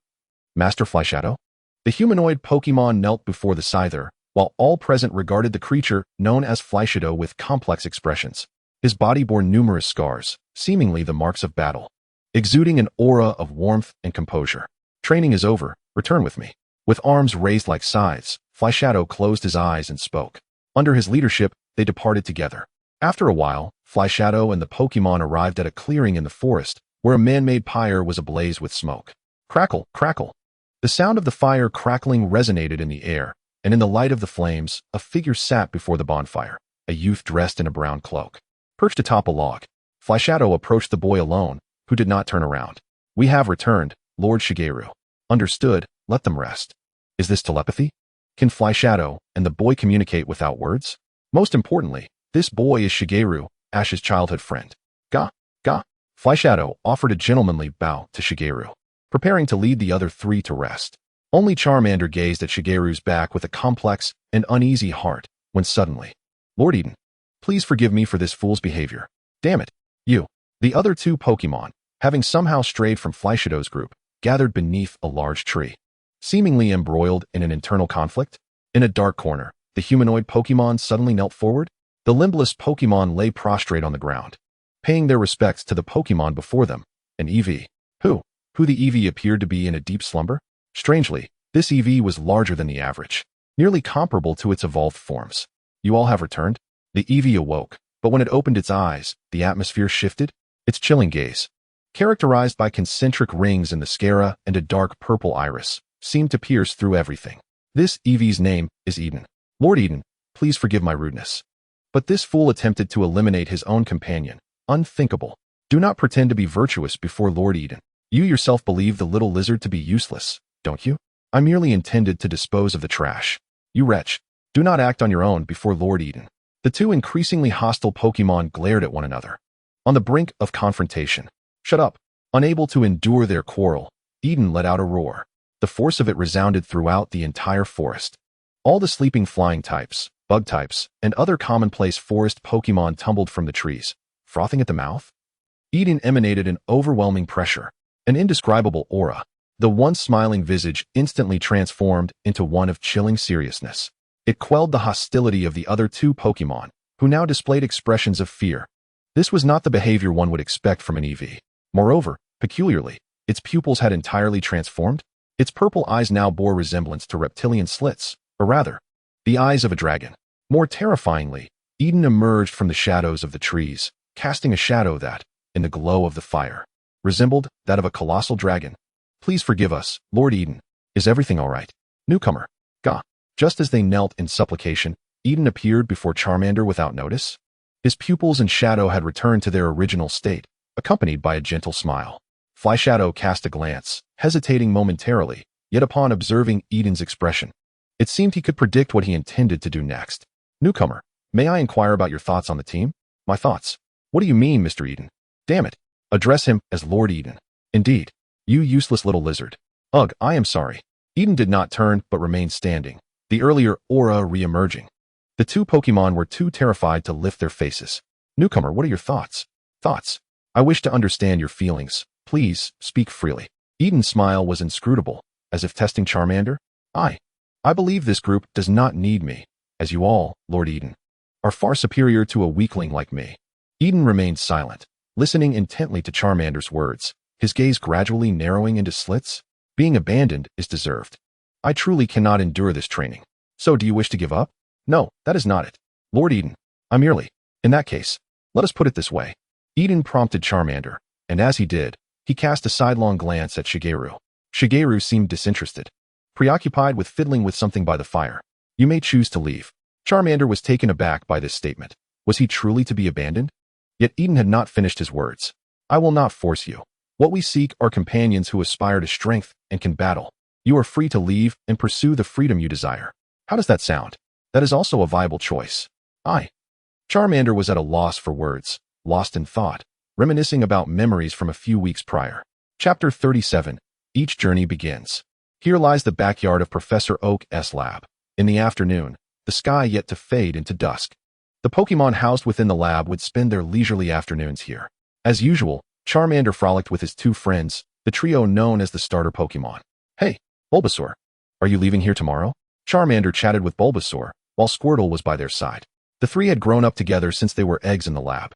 Master Flyshadow? The humanoid Pokemon knelt before the Scyther, while all present regarded the creature known as Flyshadow with complex expressions. His body bore numerous scars, seemingly the marks of battle, exuding an aura of warmth and composure. Training is over, return with me. With arms raised like scythes, Flyshadow closed his eyes and spoke. Under his leadership, they departed together. After a while, Flyshadow and the Pokemon arrived at a clearing in the forest, where a man-made pyre was ablaze with smoke. Crackle, crackle. The sound of the fire crackling resonated in the air, and in the light of the flames, a figure sat before the bonfire, a youth dressed in a brown cloak. Perched atop a log, Flyshadow approached the boy alone, who did not turn around. We have returned, Lord Shigeru. Understood, let them rest. Is this telepathy? Can Flyshadow and the boy communicate without words? Most importantly, this boy is Shigeru, Ash's childhood friend. Gah, gah. Flyshadow offered a gentlemanly bow to Shigeru, preparing to lead the other three to rest. Only Charmander gazed at Shigeru's back with a complex and uneasy heart, when suddenly, Lord Eden, please forgive me for this fool's behavior. Damn it, you. The other two Pokémon, having somehow strayed from Flyshadow's group, gathered beneath a large tree. Seemingly embroiled in an internal conflict, in a dark corner, the humanoid Pokémon suddenly knelt forward. The limbless Pokémon lay prostrate on the ground, paying their respects to the Pokémon before them, an EV. Who the EV appeared to be in a deep slumber? Strangely, this EV was larger than the average, nearly comparable to its evolved forms. You all have returned? The EV awoke, but when it opened its eyes, the atmosphere shifted, its chilling gaze, characterized by concentric rings in the sclera and a dark purple iris, seemed to pierce through everything. This EV's name is Eden. Lord Eden, please forgive my rudeness. But this fool attempted to eliminate his own companion. Unthinkable. Do not pretend to be virtuous before Lord Eden. You yourself believe the little lizard to be useless, don't you? I merely intended to dispose of the trash. You wretch, do not act on your own before Lord Eden. The two increasingly hostile Pokémon glared at one another, on the brink of confrontation. Shut up. Unable to endure their quarrel, Eden let out a roar. The force of it resounded throughout the entire forest. All the sleeping flying types, bug types, and other commonplace forest Pokémon tumbled from the trees, frothing at the mouth. Eden emanated an overwhelming pressure, an indescribable aura. The once smiling visage instantly transformed into one of chilling seriousness. It quelled the hostility of the other two Pokémon, who now displayed expressions of fear. This was not the behavior one would expect from an EV. Moreover, peculiarly, its pupils had entirely transformed. Its purple eyes now bore resemblance to reptilian slits, or rather, the eyes of a dragon. More terrifyingly, Eden emerged from the shadows of the trees, casting a shadow that, in the glow of the fire, resembled that of a colossal dragon. Please forgive us, Lord Eden. Is everything all right? Newcomer. Gah. Just as they knelt in supplication, Eden appeared before Charmander without notice. His pupils and shadow had returned to their original state, accompanied by a gentle smile. Flyshadow cast a glance, hesitating momentarily, yet upon observing Eden's expression, it seemed he could predict what he intended to do next. Newcomer, may I inquire about your thoughts on the team? My thoughts? What do you mean, Mr. Eden? Damn it. Address him as Lord Eden. Indeed. You useless little lizard. Ugh, I am sorry. Eden did not turn but remained standing, the earlier aura re-emerging. The two Pokémon were too terrified to lift their faces. Newcomer, what are your thoughts? Thoughts? I wish to understand your feelings. Please, speak freely. Eden's smile was inscrutable, as if testing Charmander. I believe this group does not need me, as you all, Lord Eden, are far superior to a weakling like me. Eden remained silent, listening intently to Charmander's words, his gaze gradually narrowing into slits. Being abandoned is deserved. I truly cannot endure this training. So do you wish to give up? No, that is not it. Lord Eden, I merely, in that case, let us put it this way. Eden prompted Charmander, and as he did, he cast a sidelong glance at Shigeru. Shigeru seemed disinterested, preoccupied with fiddling with something by the fire. You may choose to leave. Charmander was taken aback by this statement. Was he truly to be abandoned? Yet Eden had not finished his words. I will not force you. What we seek are companions who aspire to strength and can battle. You are free to leave and pursue the freedom you desire. How does that sound? That is also a viable choice. Charmander was at a loss for words, lost in thought, reminiscing about memories from a few weeks prior. Chapter 37. Each journey begins. Here lies the backyard of Professor Oak's lab. In the afternoon, the sky yet to fade into dusk. The Pokémon housed within the lab would spend their leisurely afternoons here. As usual, Charmander frolicked with his two friends, the trio known as the starter Pokémon. Hey, Bulbasaur, are you leaving here tomorrow? Charmander chatted with Bulbasaur, while Squirtle was by their side. The three had grown up together since they were eggs in the lab.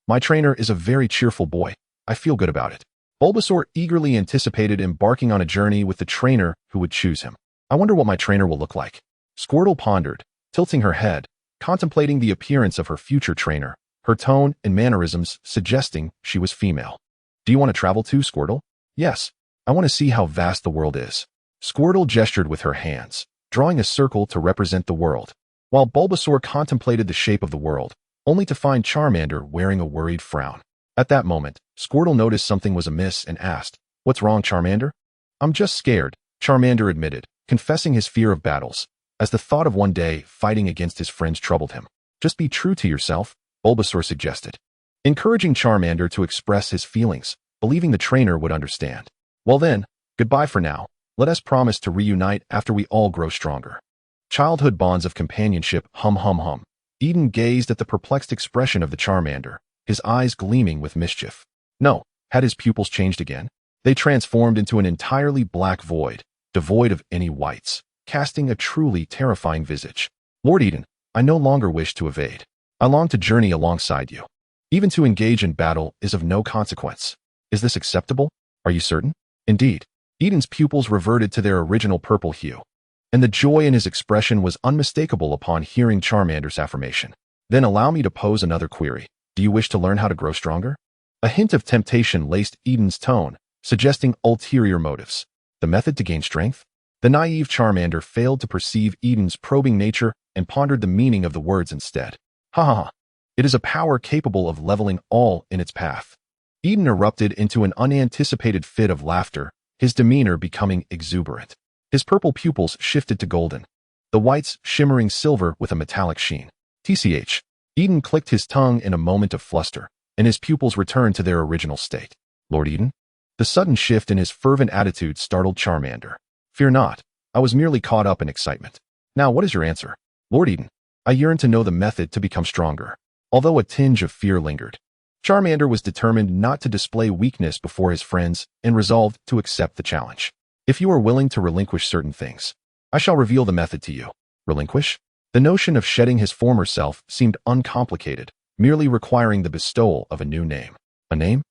My trainer is a very cheerful boy. I feel good about it. Bulbasaur eagerly anticipated embarking on a journey with the trainer who would choose him. I wonder what my trainer will look like. Squirtle pondered, tilting her head, contemplating the appearance of her future trainer, her tone and mannerisms suggesting she was female. Do you want to travel too, Squirtle? Yes. I want to see how vast the world is. Squirtle gestured with her hands, drawing a circle to represent the world, while Bulbasaur contemplated the shape of the world, only to find Charmander wearing a worried frown. At that moment, Squirtle noticed something was amiss and asked, "What's wrong, Charmander?" "I'm just scared," Charmander admitted, confessing his fear of battles, as the thought of one day fighting against his friends troubled him. "Just be true to yourself," Bulbasaur suggested. encouraging Charmander to express his feelings, believing the trainer would understand. Well then, goodbye for now. Let us promise to reunite after we all grow stronger. Childhood bonds of companionship, hum hum hum. Eden gazed at the perplexed expression of the Charmander, his eyes gleaming with mischief. No, had his pupils changed again? They transformed into an entirely black void, devoid of any whites, casting a truly terrifying visage. Lord Eden, I no longer wish to evade. I long to journey alongside you. Even to engage in battle is of no consequence. Is this acceptable? Are you certain? Indeed. Eden's pupils reverted to their original purple hue, and the joy in his expression was unmistakable upon hearing Charmander's affirmation. Then allow me to pose another query. Do you wish to learn how to grow stronger? A hint of temptation laced Eden's tone, suggesting ulterior motives. The method to gain strength? The naive Charmander failed to perceive Eden's probing nature and pondered the meaning of the words instead. Ha ha ha. It is a power capable of leveling all in its path. Eden erupted into an unanticipated fit of laughter, his demeanor becoming exuberant. His purple pupils shifted to golden, the whites shimmering silver with a metallic sheen. TCH. Eden clicked his tongue in a moment of fluster, and his pupils returned to their original state. Lord Eden? The sudden shift in his fervent attitude startled Charmander. Fear not, I was merely caught up in excitement. Now what is your answer? Lord Eden, I yearn to know the method to become stronger. Although a tinge of fear lingered, Charmander was determined not to display weakness before his friends and resolved to accept the challenge. If you are willing to relinquish certain things, I shall reveal the method to you. Relinquish? The notion of shedding his former self seemed uncomplicated, merely requiring the bestowal of a new name. A name?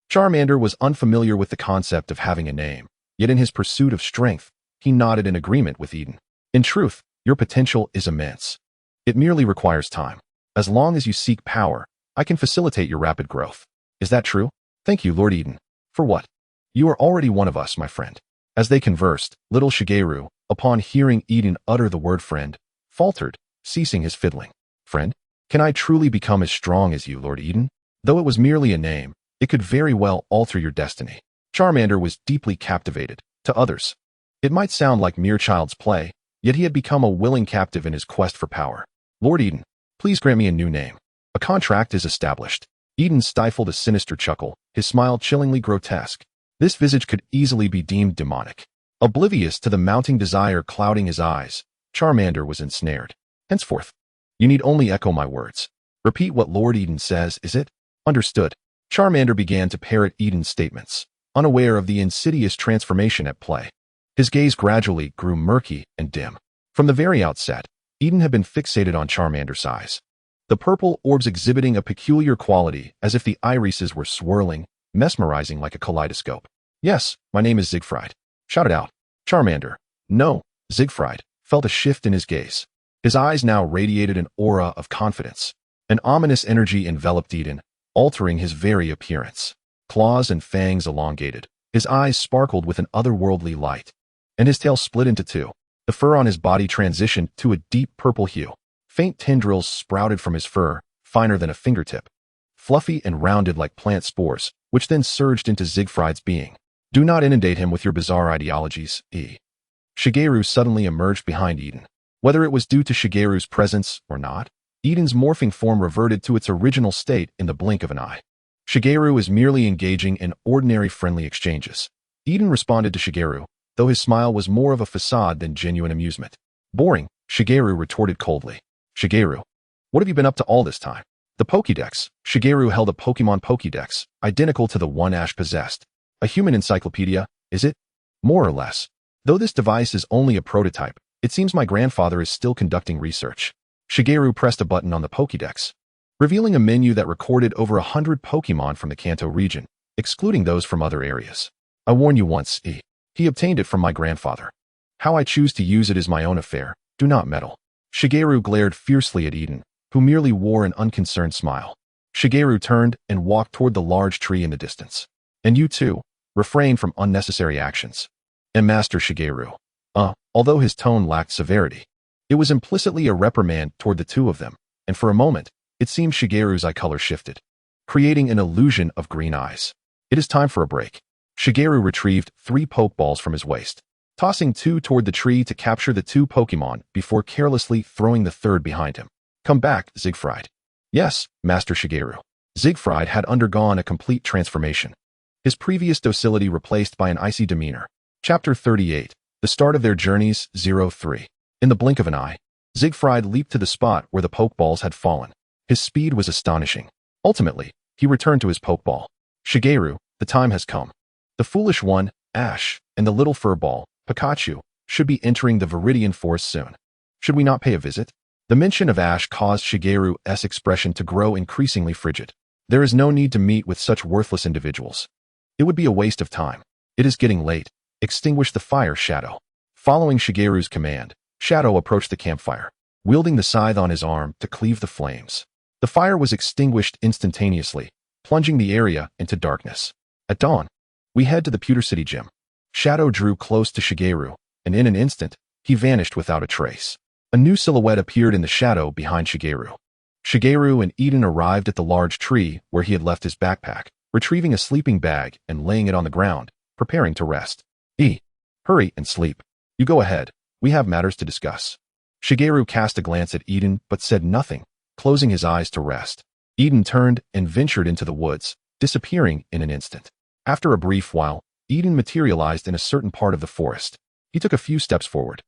Charmander was unfamiliar with the concept of having a name, yet in his pursuit of strength, he nodded in agreement with Eden. In truth, your potential is immense. It merely requires time. As long as you seek power, I can facilitate your rapid growth. Is that true? Thank you, Lord Eden. For what? You are already one of us, my friend. As they conversed, little Shigeru, upon hearing Eden utter the word friend, faltered, ceasing his fiddling. Friend? Can I truly become as strong as you, Lord Eden? Though it was merely a name, it could very well alter your destiny. Charmander was deeply captivated. To others, it might sound like mere child's play, yet he had become a willing captive in his quest for power. Lord Eden, please grant me a new name. A contract is established. Eden stifled a sinister chuckle, his smile chillingly grotesque. This visage could easily be deemed demonic. Oblivious to the mounting desire clouding his eyes, Charmander was ensnared. Henceforth, you need only echo my words. Repeat what Lord Eden says, is it? Understood. Charmander began to parrot Eden's statements, unaware of the insidious transformation at play. His gaze gradually grew murky and dim. From the very outset, Eden had been fixated on Charmander's eyes. The purple orbs exhibiting a peculiar quality, as if the irises were swirling, mesmerizing like a kaleidoscope. Yes, my name is Siegfried. Shouted out. Charmander. No, Siegfried felt a shift in his gaze. His eyes now radiated an aura of confidence. An ominous energy enveloped Eden, altering his very appearance. Claws and fangs elongated. His eyes sparkled with an otherworldly light, and his tail split into two. The fur on his body transitioned to a deep purple hue. Faint tendrils sprouted from his fur, finer than a fingertip, fluffy and rounded like plant spores, which then surged into Siegfried's being. Do not inundate him with your bizarre ideologies, Shigeru suddenly emerged behind Eden. Whether it was due to Shigeru's presence or not, Eden's morphing form reverted to its original state in the blink of an eye. Shigeru was merely engaging in ordinary friendly exchanges. Eden responded to Shigeru, though his smile was more of a facade than genuine amusement. Boring, Shigeru retorted coldly. Shigeru, what have you been up to all this time? The Pokédex. Shigeru held a Pokémon Pokédex, identical to the one Ash possessed. A human encyclopedia, is it? More or less. Though this device is only a prototype, it seems my grandfather is still conducting research. Shigeru pressed a button on the Pokédex, revealing a menu that recorded over 100 Pokémon from the Kanto region, excluding those from other areas. I warn you once, he obtained it from my grandfather. How I choose to use it is my own affair. Do not meddle. Shigeru glared fiercely at Eden, who merely wore an unconcerned smile. Shigeru turned and walked toward the large tree in the distance. And you too, refrain from unnecessary actions. And Master Shigeru. Although his tone lacked severity, it was implicitly a reprimand toward the two of them, and for a moment, it seemed Shigeru's eye color shifted, creating an illusion of green eyes. It is time for a break. Shigeru retrieved 3 Pokeballs from his waist, tossing 2 toward the tree to capture the 2 Pokemon before carelessly throwing the third behind him. Come back, Siegfried. Yes, Master Shigeru. Siegfried had undergone a complete transformation. His previous docility replaced by an icy demeanor. Chapter 38. The start of their journeys, 03. In the blink of an eye, Siegfried leaped to the spot where the Pokeballs had fallen. His speed was astonishing. Ultimately, he returned to his Pokeball. Shigeru, the time has come. The foolish one, Ash, and the little furball, Pikachu, should be entering the Viridian Forest soon. Should we not pay a visit? The mention of Ash caused Shigeru's expression to grow increasingly frigid. There is no need to meet with such worthless individuals. It would be a waste of time. It is getting late. Extinguish the fire, Shadow. Following Shigeru's command, Shadow approached the campfire, wielding the scythe on his arm to cleave the flames. The fire was extinguished instantaneously, plunging the area into darkness. At dawn, we head to the Pewter City Gym. Shadow drew close to Shigeru, and in an instant, he vanished without a trace. A new silhouette appeared in the shadow behind Shigeru. Shigeru and Eden arrived at the large tree where he had left his backpack, retrieving a sleeping bag and laying it on the ground, preparing to rest. Hurry and sleep. You go ahead. We have matters to discuss. Shigeru cast a glance at Eden but said nothing, closing his eyes to rest. Eden turned and ventured into the woods, disappearing in an instant. After a brief while, Eden materialized in a certain part of the forest. He took a few steps forward,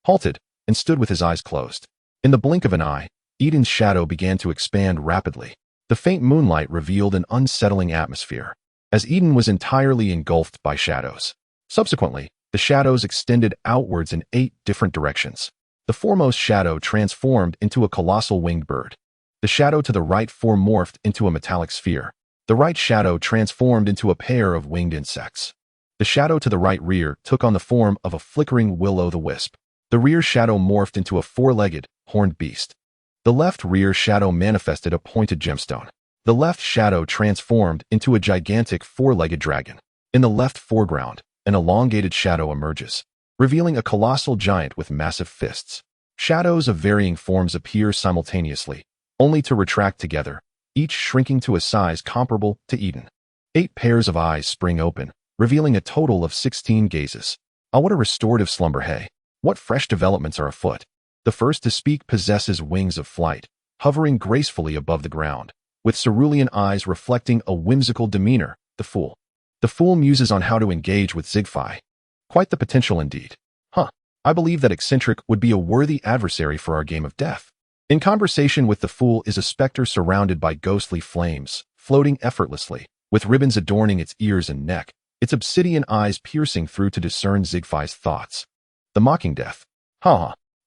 halted, and stood with his eyes closed. In the blink of an eye, Eden's shadow began to expand rapidly. The faint moonlight revealed an unsettling atmosphere, as Eden was entirely engulfed by shadows. Subsequently, the shadows extended outwards in 8 different directions. The foremost shadow transformed into a colossal winged bird. The shadow to the right morphed into a metallic sphere. The right shadow transformed into a pair of winged insects. The shadow to the right rear took on the form of a flickering will-o'-the-wisp. The rear shadow morphed into a 4-legged, horned beast. The left rear shadow manifested a pointed gemstone. The left shadow transformed into a gigantic 4-legged dragon. In the left foreground, an elongated shadow emerges, revealing a colossal giant with massive fists. Shadows of varying forms appear simultaneously, only to retract together, each shrinking to a size comparable to Eden. 8 pairs of eyes spring open, revealing a total of 16 gazes. Ah, what a restorative slumber, hey! What fresh developments are afoot? The first to speak possesses wings of flight, hovering gracefully above the ground, with cerulean eyes reflecting a whimsical demeanor, the Fool. The Fool muses on how to engage with Siegfried. Quite the potential indeed. I believe that Eccentric would be a worthy adversary for our game of death. In conversation with the Fool is a specter surrounded by ghostly flames, floating effortlessly, with ribbons adorning its ears and neck, its obsidian eyes piercing through to discern Siegfried's thoughts. The mocking death.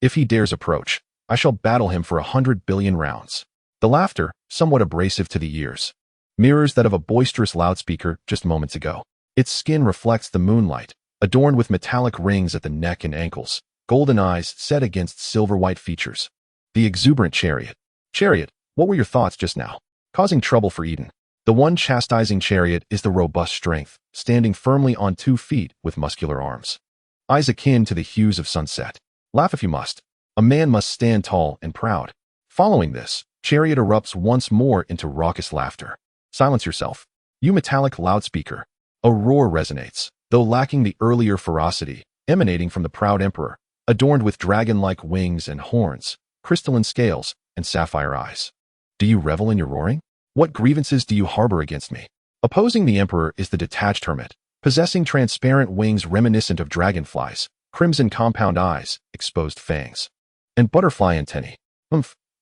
If he dares approach, I shall battle him for 100 billion rounds. The laughter, somewhat abrasive to the ears, mirrors that of a boisterous loudspeaker just moments ago. Its skin reflects the moonlight, adorned with metallic rings at the neck and ankles, golden eyes set against silver-white features. The exuberant Chariot. Chariot, what were your thoughts just now? Causing trouble for Eden. The one chastising Chariot is the robust strength, standing firmly on 2 feet with muscular arms. Eyes akin to the hues of sunset. Laugh if you must. A man must stand tall and proud. Following this, Chariot erupts once more into raucous laughter. Silence yourself. You metallic loudspeaker. A roar resonates, though lacking the earlier ferocity, emanating from the proud emperor, adorned with dragon-like wings and horns, crystalline scales, and sapphire eyes. Do you revel in your roaring? What grievances do you harbor against me? Opposing the emperor is the detached hermit, possessing transparent wings reminiscent of dragonflies, crimson compound eyes, exposed fangs, and butterfly antennae.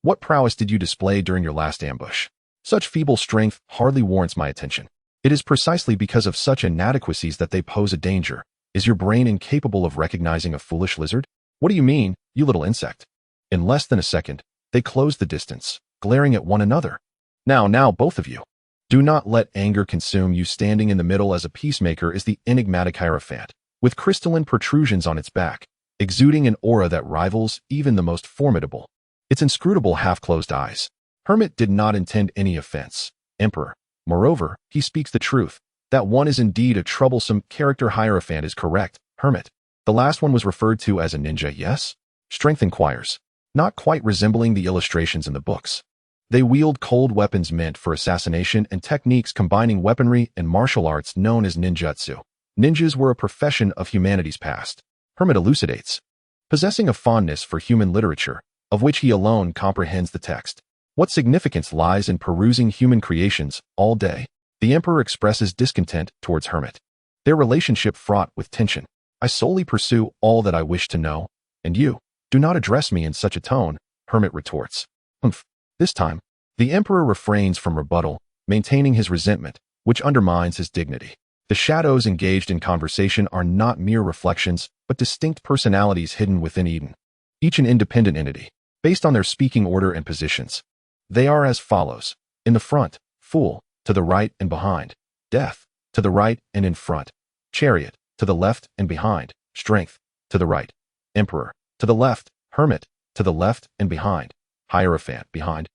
What prowess did you display during your last ambush? Such feeble strength hardly warrants my attention. It is precisely because of such inadequacies that they pose a danger. Is your brain incapable of recognizing a foolish lizard? What do you mean, you little insect? In less than a second, they closed the distance, glaring at one another. Now, both of you. Do not let anger consume you. Standing in the middle as a peacemaker is the enigmatic Hierophant, with crystalline protrusions on its back, exuding an aura that rivals even the most formidable. Its inscrutable half-closed eyes. Hermit did not intend any offense, Emperor. Moreover, he speaks the truth. That one is indeed a troublesome character. Hierophant is correct, Hermit. The last one was referred to as a ninja, yes? Strength inquires. Not quite resembling the illustrations in the books. They wield cold weapons meant for assassination and techniques combining weaponry and martial arts known as ninjutsu. Ninjas were a profession of humanity's past. Hermit elucidates. Possessing a fondness for human literature, of which he alone comprehends the text. What significance lies in perusing human creations all day? The Emperor expresses discontent towards Hermit. Their relationship fraught with tension. I solely pursue all that I wish to know, and you do not address me in such a tone, Hermit retorts. Humph. This time, the Emperor refrains from rebuttal, maintaining his resentment, which undermines his dignity. The shadows engaged in conversation are not mere reflections, but distinct personalities hidden within Eden, each an independent entity, based on their speaking order and positions. They are as follows. In the front, Fool, to the right and behind. Death, to the right and in front. Chariot, to the left and behind. Strength, to the right. Emperor, to the left. Hermit, to the left and behind. Hierophant, behind.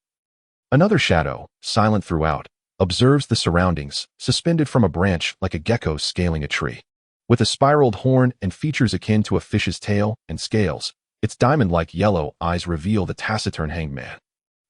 Another shadow, silent throughout, observes the surroundings, suspended from a branch like a gecko scaling a tree. With a spiraled horn and features akin to a fish's tail and scales, its diamond-like yellow eyes reveal the taciturn hangman.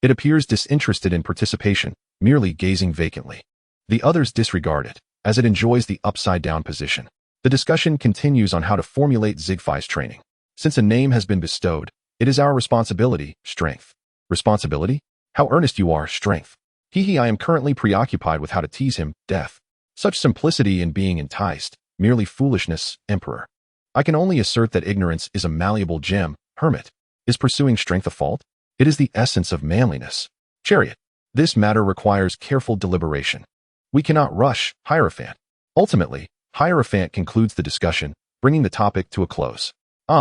It appears disinterested in participation, merely gazing vacantly. The others disregard it, as it enjoys the upside-down position. The discussion continues on how to formulate Zigfai's training. Since a name has been bestowed, it is our responsibility, Strength. Responsibility? How earnest you are, Strength. Hee, I am currently preoccupied with how to tease him, Death. Such simplicity in being enticed, merely foolishness, Emperor. I can only assert that ignorance is a malleable gem, Hermit. Is pursuing strength a fault? It is the essence of manliness. Chariot. This matter requires careful deliberation. We cannot rush, Hierophant. Ultimately, Hierophant concludes the discussion, bringing the topic to a close.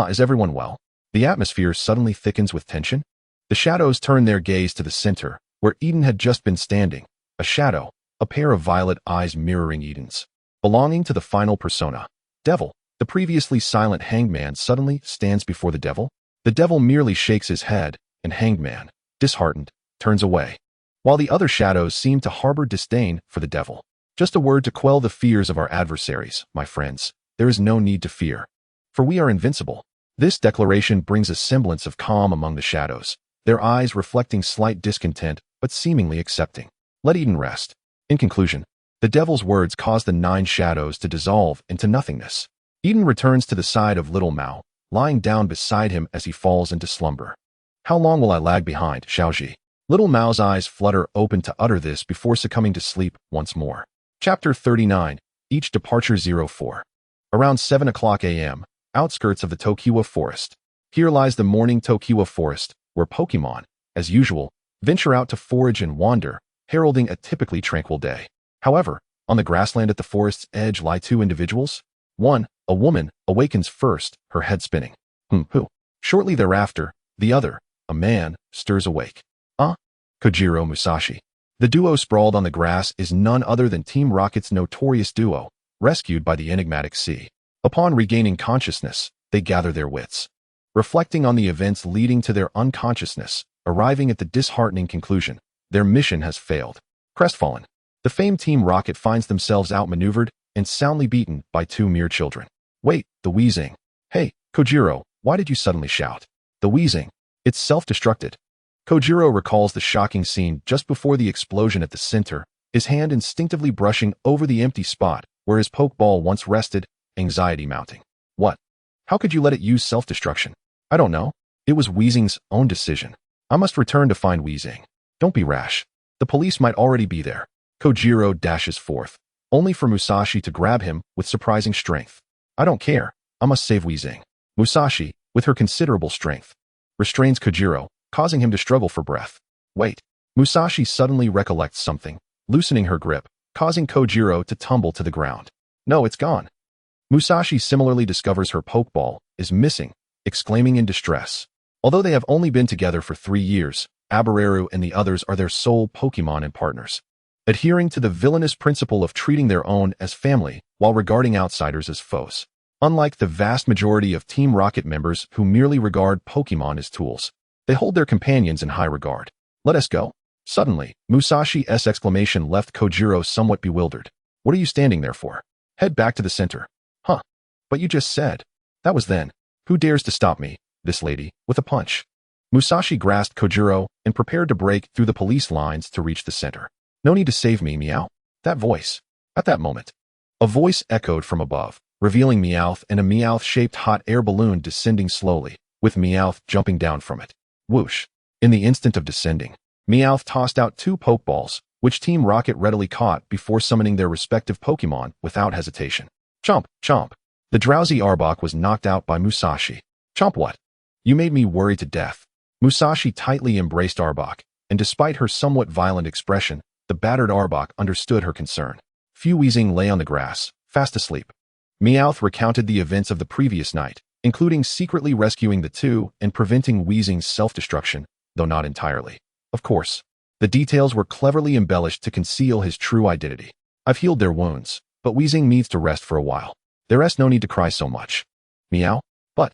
Is everyone well? The atmosphere suddenly thickens with tension. The shadows turn their gaze to the center, where Eden had just been standing, a shadow, a pair of violet eyes mirroring Eden's. Belonging to the final persona, Devil. The previously silent hangman suddenly stands before the devil. The devil merely shakes his head, and hangman, disheartened, turns away. While the other shadows seem to harbor disdain for the devil. Just a word to quell the fears of our adversaries, my friends. There is no need to fear, for we are invincible. This declaration brings a semblance of calm among the shadows, their eyes reflecting slight discontent, but seemingly accepting. Let Eden rest. In conclusion, the devil's words cause the 9 shadows to dissolve into nothingness. Eden returns to the side of Little Mao, lying down beside him as he falls into slumber. How long will I lag behind, Xiaoji? Little Mao's eyes flutter open to utter this before succumbing to sleep once more. Chapter 39. Each Departure 04. Around 7 o'clock a.m., outskirts of the Tokiwa Forest. Here lies the morning Tokiwa Forest, where Pokémon, as usual, venture out to forage and wander, heralding a typically tranquil day. However, on the grassland at the forest's edge lie 2 individuals. One, a woman, awakens first, her head spinning. Who? Shortly thereafter, the other, a man, stirs awake. Kojiro Musashi. The duo sprawled on the grass is none other than Team Rocket's notorious duo, rescued by the enigmatic sea. Upon regaining consciousness, they gather their wits. Reflecting on the events leading to their unconsciousness, arriving at the disheartening conclusion, their mission has failed. Crestfallen, the famed Team Rocket finds themselves outmaneuvered and soundly beaten by 2 mere children. Wait, the wheezing. Hey, Kojiro, why did you suddenly shout? The wheezing. It's self-destructed. Kojiro recalls the shocking scene just before the explosion at the center, his hand instinctively brushing over the empty spot where his Pokeball once rested, anxiety mounting. What? How could you let it use self-destruction? I don't know. It was Weezing's own decision. I must return to find Weezing. Don't be rash. The police might already be there. Kojiro dashes forth, only for Musashi to grab him with surprising strength. I don't care. I must save Weezing. Musashi, with her considerable strength, restrains Kojiro, causing him to struggle for breath. Wait. Musashi suddenly recollects something, loosening her grip, causing Kojiro to tumble to the ground. No, it's gone. Musashi similarly discovers her Pokeball is missing, exclaiming in distress. Although they have only been together for 3 years, Abereru and the others are their sole Pokemon and partners, adhering to the villainous principle of treating their own as family while regarding outsiders as foes. Unlike the vast majority of Team Rocket members who merely regard Pokemon as tools, they hold their companions in high regard. Let us go. Suddenly, Musashi's exclamation left Kojiro somewhat bewildered. What are you standing there for? Head back to the center. Huh. But you just said. That was then. Who dares to stop me? This lady, with a punch. Musashi grasped Kojiro and prepared to break through the police lines to reach the center. No need to save me, Meowth. That voice. At that moment, a voice echoed from above, revealing Meowth and a Meowth-shaped hot air balloon descending slowly, with Meowth jumping down from it. Whoosh. In the instant of descending, Meowth tossed out 2 Pokeballs, which Team Rocket readily caught before summoning their respective Pokemon without hesitation. Chomp, chomp. The drowsy Arbok was knocked out by Musashi. Chomp what? You made me worry to death. Musashi tightly embraced Arbok, and despite her somewhat violent expression, the battered Arbok understood her concern. Weezing lay on the grass, fast asleep. Meowth recounted the events of the previous night, including secretly rescuing the 2 and preventing Weezing's self-destruction, though not entirely. Of course, the details were cleverly embellished to conceal his true identity. I've healed their wounds, but Weezing needs to rest for a while. There's no need to cry so much. Meow? But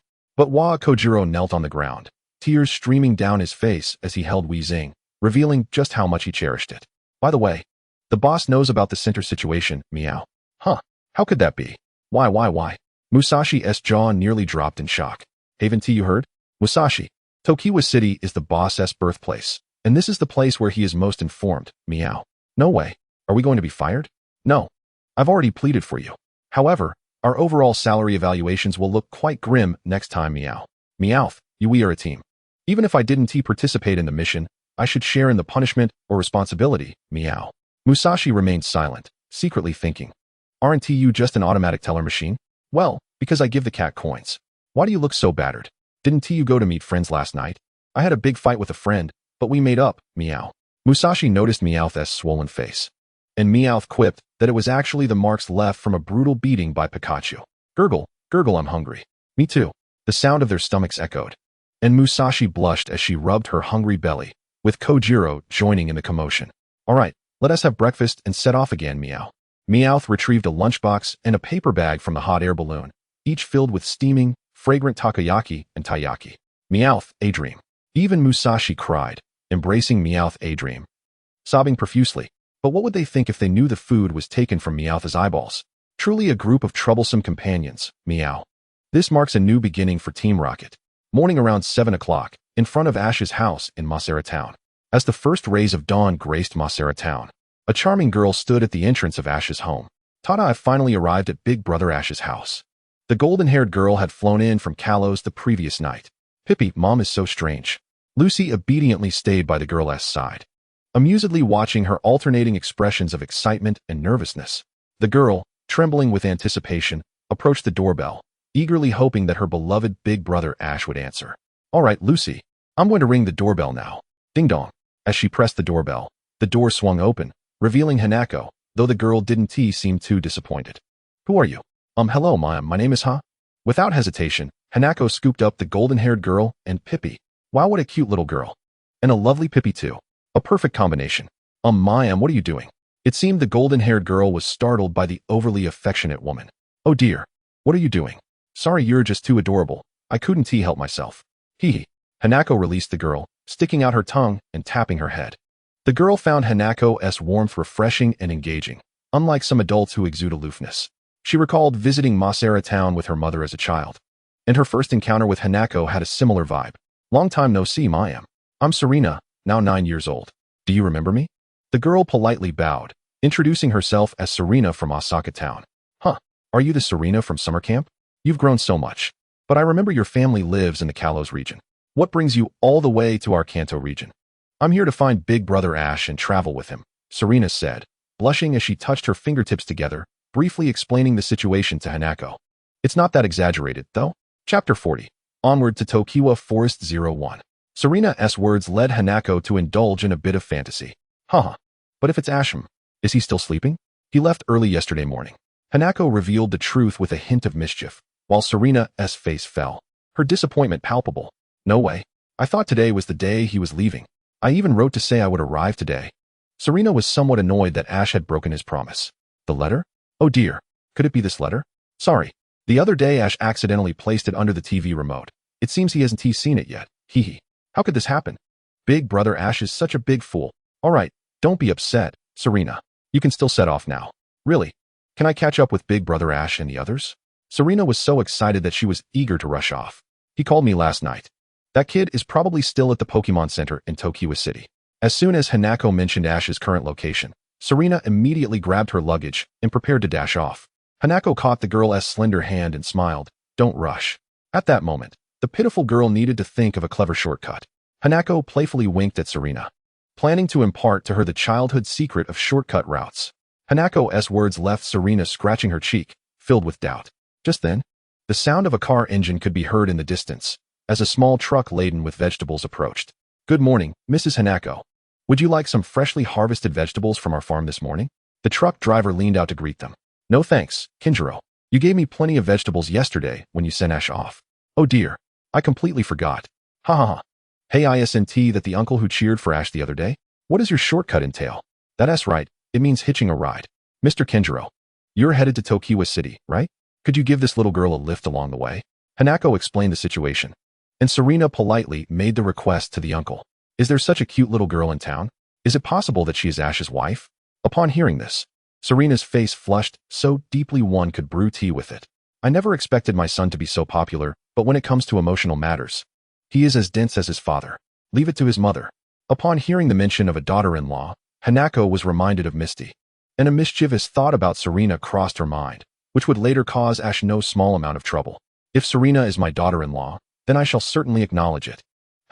Kojiro knelt on the ground, tears streaming down his face as he held Weezing, revealing just how much he cherished it. By the way, the boss knows about the center situation, Meow. Huh, how could that be? Why? Musashi's jaw nearly dropped in shock. Haven't you heard? Musashi, Tokiwa City is the boss's birthplace, and this is the place where he is most informed, Meow. No way. Are we going to be fired? No. I've already pleaded for you. However, our overall salary evaluations will look quite grim next time, Meow. Meowth, we are a team. Even if I didn't participate in the mission, I should share in the punishment or responsibility, Meow. Musashi remained silent, secretly thinking. Aren't you just an automatic teller machine? Well, because I give the cat coins. Why do you look so battered? Didn't you go to meet friends last night? I had a big fight with a friend, but we made up, Meow. Musashi noticed Meowth's swollen face. And Meowth quipped that it was actually the marks left from a brutal beating by Pikachu. Gurgle, I'm hungry. Me too. The sound of their stomachs echoed. And Musashi blushed as she rubbed her hungry belly, with Kojiro joining in the commotion. All right, let us have breakfast and set off again, Meow. Meowth retrieved a lunchbox and a paper bag from the hot air balloon, each filled with steaming, fragrant takoyaki and taiyaki. Meowth, a dream. Even Musashi cried, embracing Meowth, a dream. Sobbing profusely. But what would they think if they knew the food was taken from Meowth's eyeballs? Truly a group of troublesome companions, Meow. This marks a new beginning for Team Rocket. Morning around 7 o'clock, in front of Ash's house in Masera Town. As the first rays of dawn graced Masera Town, a charming girl stood at the entrance of Ash's home. Tada finally arrived at Big Brother Ash's house. The golden-haired girl had flown in from Kalos the previous night. Pippi, Mom is so strange. Lucy obediently stayed by the girl's side, amusedly watching her alternating expressions of excitement and nervousness. The girl, trembling with anticipation, approached the doorbell, eagerly hoping that her beloved Big Brother Ash would answer. All right, Lucy, I'm going to ring the doorbell now. Ding dong. As she pressed the doorbell, the door swung open, revealing Hanako, though the girl didn't seem too disappointed. Who are you? Hello, my name is Ha. Without hesitation, Hanako scooped up the golden-haired girl and Pippi. Wow, what a cute little girl. And a lovely Pippi too. A perfect combination. Mayam, what are you doing? It seemed the golden-haired girl was startled by the overly affectionate woman. Oh dear. What are you doing? Sorry, you're just too adorable. I couldn't help myself. Hee. Hanako released the girl, sticking out her tongue and tapping her head. The girl found Hanako's warmth refreshing and engaging, unlike some adults who exude aloofness. She recalled visiting Masera Town with her mother as a child, and her first encounter with Hanako had a similar vibe. Long time no see, Mayam. I'm Serena, now 9 years old. Do you remember me? The girl politely bowed, introducing herself as Serena from Osaka Town. Huh, are you the Serena from summer camp? You've grown so much. But I remember your family lives in the Kalos region. What brings you all the way to our Kanto region? I'm here to find Big Brother Ash and travel with him, Serena said, blushing as she touched her fingertips together, briefly explaining the situation to Hanako. It's not that exaggerated, though. Chapter 40. Onward to Tokiwa Forest 01. Serena's words led Hanako to indulge in a bit of fantasy. Haha. But if it's Asham, is he still sleeping? He left early yesterday morning. Hanako revealed the truth with a hint of mischief, while Serena's face fell, her disappointment palpable. No way. I thought today was the day he was leaving. I even wrote to say I would arrive today. Serena was somewhat annoyed that Ash had broken his promise. The letter? Oh dear. Could it be this letter? Sorry. The other day Ash accidentally placed it under the TV remote. It seems he hasn't seen it yet. Hee. How could this happen? Big Brother Ash is such a big fool. All right, don't be upset, Serena. You can still set off now. Really? Can I catch up with Big Brother Ash and the others? Serena was so excited that she was eager to rush off. He called me last night. That kid is probably still at the Pokemon Center in Tokiwa City. As soon as Hanako mentioned Ash's current location, Serena immediately grabbed her luggage and prepared to dash off. Hanako caught the girl's slender hand and smiled. Don't rush. At that moment, the pitiful girl needed to think of a clever shortcut. Hanako playfully winked at Serena. planning to impart to her the childhood secret of shortcut routes. Hanako's words left Serena scratching her cheek, filled with doubt. Just then, the sound of a car engine could be heard in the distance, as a small truck laden with vegetables approached. "Good morning, Mrs. Hanako. Would you like some freshly harvested vegetables from our farm this morning?" The truck driver leaned out to greet them. "No thanks, Kinjiro. You gave me plenty of vegetables yesterday when you sent Ash off." "Oh dear, I completely forgot. Ha ha ha. Hey, isn't that the uncle who cheered for Ash the other day? What does your shortcut entail?" "That's right, it means hitching a ride. Mr. Kinjiro, you're headed to Tokiwa City, right? Could you give this little girl a lift along the way?" Hanako explained the situation, and Serena politely made the request to the uncle. "Is there such a cute little girl in town? Is it possible that she is Ash's wife?" Upon hearing this, Serena's face flushed so deeply one could brew tea with it. "I never expected my son to be so popular, but when it comes to emotional matters, he is as dense as his father. Leave it to his mother." Upon hearing the mention of a daughter-in-law, Hanako was reminded of Misty, and a mischievous thought about Serena crossed her mind, which would later cause Ash no small amount of trouble. "If Serena is my daughter-in-law, then I shall certainly acknowledge it."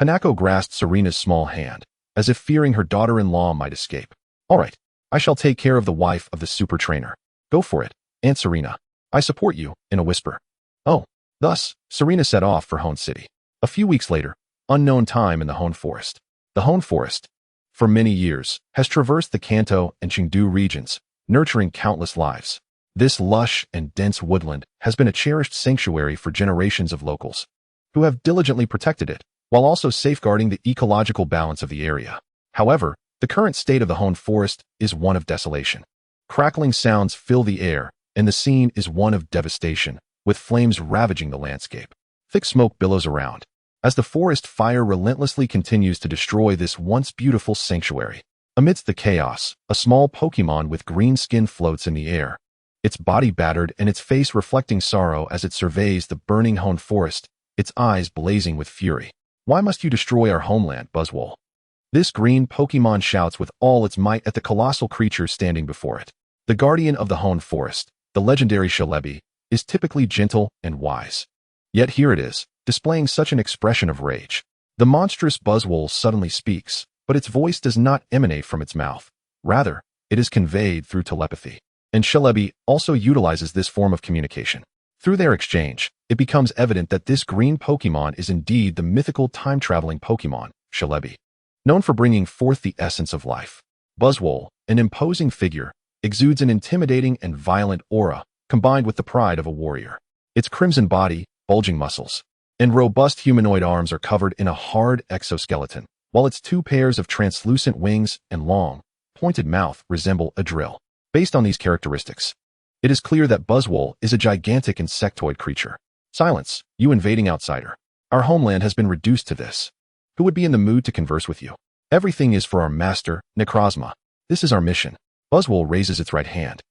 Hanako grasped Serena's small hand, as if fearing her daughter-in-law might escape. "All right, I shall take care of the wife of the super trainer. Go for it, Aunt Serena. I support you," in a whisper. Oh, thus, Serena set off for Hone City. A few weeks later, unknown time in the Hone Forest. The Hone Forest, for many years, has traversed the Kanto and Chengdu regions, nurturing countless lives. This lush and dense woodland has been a cherished sanctuary for generations of locals, who have diligently protected it, while also safeguarding the ecological balance of the area. However, the current state of the Hone Forest is one of desolation. Crackling sounds fill the air, and the scene is one of devastation, with flames ravaging the landscape. Thick smoke billows around, as the forest fire relentlessly continues to destroy this once beautiful sanctuary. Amidst the chaos, a small Pokémon with green skin floats in the air, its body battered and its face reflecting sorrow as it surveys the burning Hone Forest, its eyes blazing with fury. "Why must you destroy our homeland, Buzzwole?" This green Pokémon shouts with all its might at the colossal creature standing before it. The guardian of the Hone Forest, the legendary Shalebi, is typically gentle and wise. Yet here it is, displaying such an expression of rage. The monstrous Buzzwole suddenly speaks, but its voice does not emanate from its mouth. Rather, it is conveyed through telepathy. And Shalebi also utilizes this form of communication. Through their exchange, it becomes evident that this green Pokémon is indeed the mythical time-traveling Pokémon, Shalebi. Known for bringing forth the essence of life, Buzzwole, an imposing figure, exudes an intimidating and violent aura, combined with the pride of a warrior. Its crimson body, bulging muscles, and robust humanoid arms are covered in a hard exoskeleton, while its two pairs of translucent wings and long, pointed mouth resemble a drill. Based on these characteristics, it is clear that Buzzwole is a gigantic insectoid creature. "Silence, you invading outsider. Our homeland has been reduced to this. Who would be in the mood to converse with you? Everything is for our master, Necrozma. This is our mission." Buzzwole raises its right hand,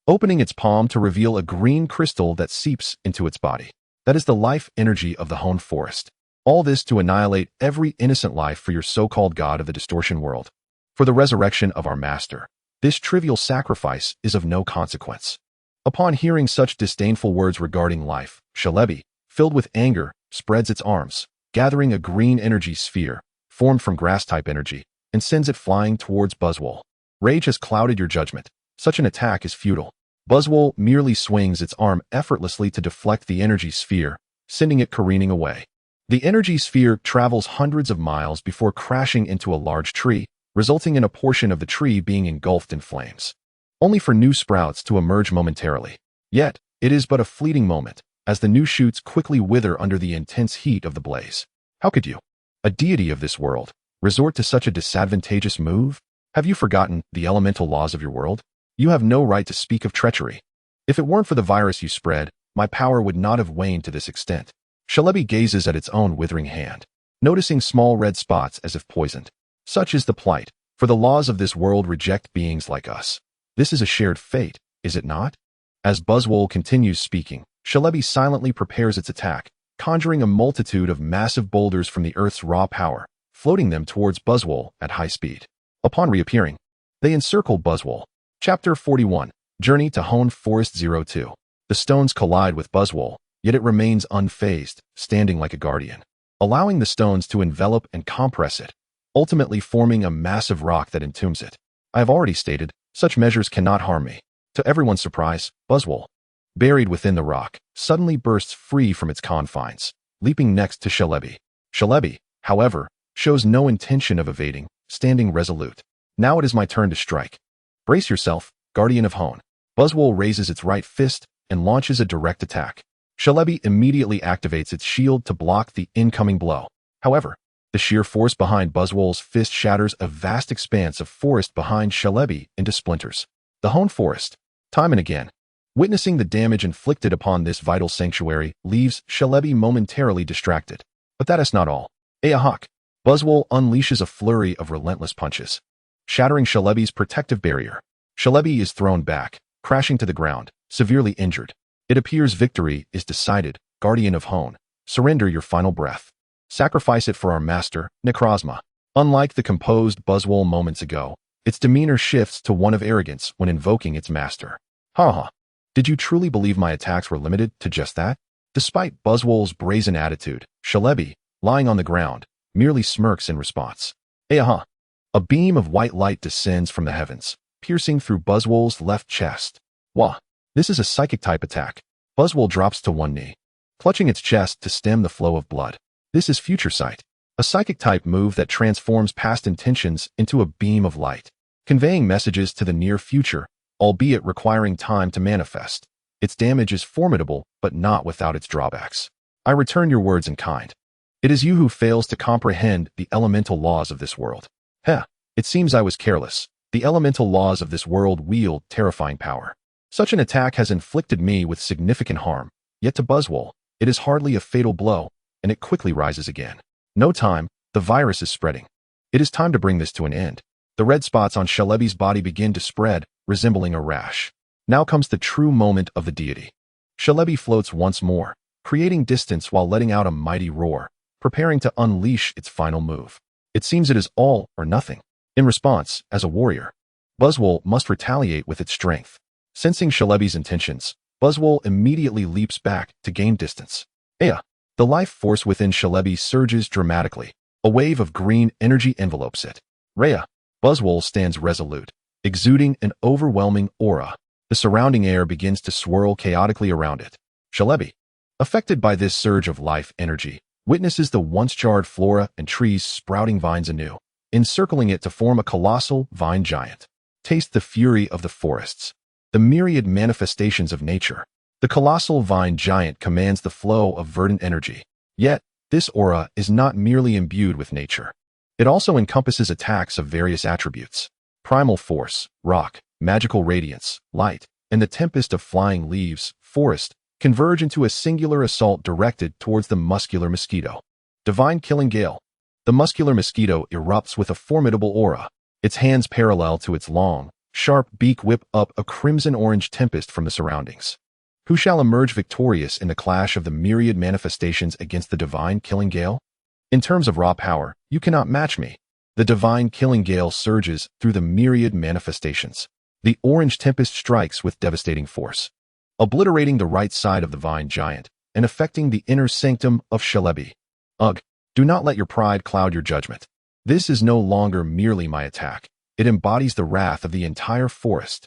opening its palm to reveal a green crystal that seeps into its body. That is the life energy of the Hone Forest. All this to annihilate every innocent life for your so-called god of the distortion world. For the resurrection of our master, this trivial sacrifice is of no consequence. Upon hearing such disdainful words regarding life, Shalebi, filled with anger, spreads its arms, gathering a green energy sphere, formed from grass-type energy, and sends it flying towards Buzzwole. Rage has clouded your judgment. Such an attack is futile. Buzzwole merely swings its arm effortlessly to deflect the energy sphere, sending it careening away. The energy sphere travels hundreds of miles before crashing into a large tree, resulting in a portion of the tree being engulfed in flames, only for new sprouts to emerge momentarily. Yet, it is but a fleeting moment, as the new shoots quickly wither under the intense heat of the blaze. How could you, a deity of this world, resort to such a disadvantageous move? Have you forgotten the elemental laws of your world? You have no right to speak of treachery. If it weren't for the virus you spread, my power would not have waned to this extent. Shalebi gazes at its own withering hand, noticing small red spots as if poisoned. Such is the plight, for the laws of this world reject beings like us. This is a shared fate, is it not? As Buzzwole continues speaking, Shalebi silently prepares its attack, conjuring a multitude of massive boulders from the Earth's raw power, floating them towards Buzzwole at high speed. Upon reappearing, they encircle Buzzwole. Chapter 41, Journey to Hone Forest 02. The stones collide with Buzzwole, yet it remains unfazed, standing like a guardian, allowing the stones to envelop and compress it. ultimately forming a massive rock that entombs it. I have already stated, such measures cannot harm me. To everyone's surprise, Buzzwole, buried within the rock, suddenly bursts free from its confines, leaping next to Celebi. Celebi, however, shows no intention of evading, standing resolute. Now it is my turn to strike. Brace yourself, Guardian of Hone. Buzzwole raises its right fist and launches a direct attack. Celebi immediately activates its shield to block the incoming blow. However, the sheer force behind Buzzwole's fist shatters a vast expanse of forest behind Celebi into splinters. The Hone Forest, time and again, witnessing the damage inflicted upon this vital sanctuary leaves Celebi momentarily distracted. But that is not all. Ahawk! Buzzwole unleashes a flurry of relentless punches, shattering Celebi's protective barrier. Celebi is thrown back, crashing to the ground, severely injured. It appears victory is decided. Guardian of Hone, surrender your final breath. Sacrifice it for our master, Necrozma. Unlike the composed Buzzwole moments ago, its demeanor shifts to one of arrogance when invoking its master. Haha. Did you truly believe my attacks were limited to just that? Despite Buzzwole's brazen attitude, Celebi, lying on the ground, merely smirks in response. Aha! A beam of white light descends from the heavens, piercing through Buzzwole's left chest. Wah! This is a psychic-type attack. Buzzwole drops to one knee, clutching its chest to stem the flow of blood. This is Future Sight, a psychic-type move that transforms past intentions into a beam of light, conveying messages to the near future, albeit requiring time to manifest. Its damage is formidable, but not without its drawbacks. I return your words in kind. It is you who fails to comprehend the elemental laws of this world. Heh, it seems I was careless. The elemental laws of this world wield terrifying power. Such an attack has inflicted me with significant harm, yet to Buzzwole, it is hardly a fatal blow, and it quickly rises again. No time, the virus is spreading. It is time to bring this to an end. The red spots on Celebi's body begin to spread, resembling a rash. Now comes the true moment of the deity. Celebi floats once more, creating distance while letting out a mighty roar, preparing to unleash its final move. It seems it is all or nothing. In response, as a warrior, Buzzwole must retaliate with its strength. Sensing Celebi's intentions, Buzzwole immediately leaps back to gain distance. Aya! The life force within Celebi surges dramatically. A wave of green energy envelopes it. Rhea! Buzzwole stands resolute, exuding an overwhelming aura. The surrounding air begins to swirl chaotically around it. Celebi, affected by this surge of life energy, witnesses the once charred flora and trees sprouting vines anew, encircling it to form a colossal vine giant. Taste the fury of the forests, the myriad manifestations of nature. The colossal vine giant commands the flow of verdant energy. Yet, this aura is not merely imbued with nature. It also encompasses attacks of various attributes. Primal force, rock, magical radiance, light, and the tempest of flying leaves, forest, converge into a singular assault directed towards the muscular mosquito. Divine Killing Gale. The muscular mosquito erupts with a formidable aura. Its hands parallel to its long, sharp beak whip up a crimson-orange tempest from the surroundings. Who shall emerge victorious in the clash of the myriad manifestations against the Divine Killing Gale? In terms of raw power, you cannot match me. The Divine Killing Gale surges through the myriad manifestations. The orange tempest strikes with devastating force, obliterating the right side of the vine giant and affecting the inner sanctum of Celebi. Ugh, do not let your pride cloud your judgment. This is no longer merely my attack. It embodies the wrath of the entire forest.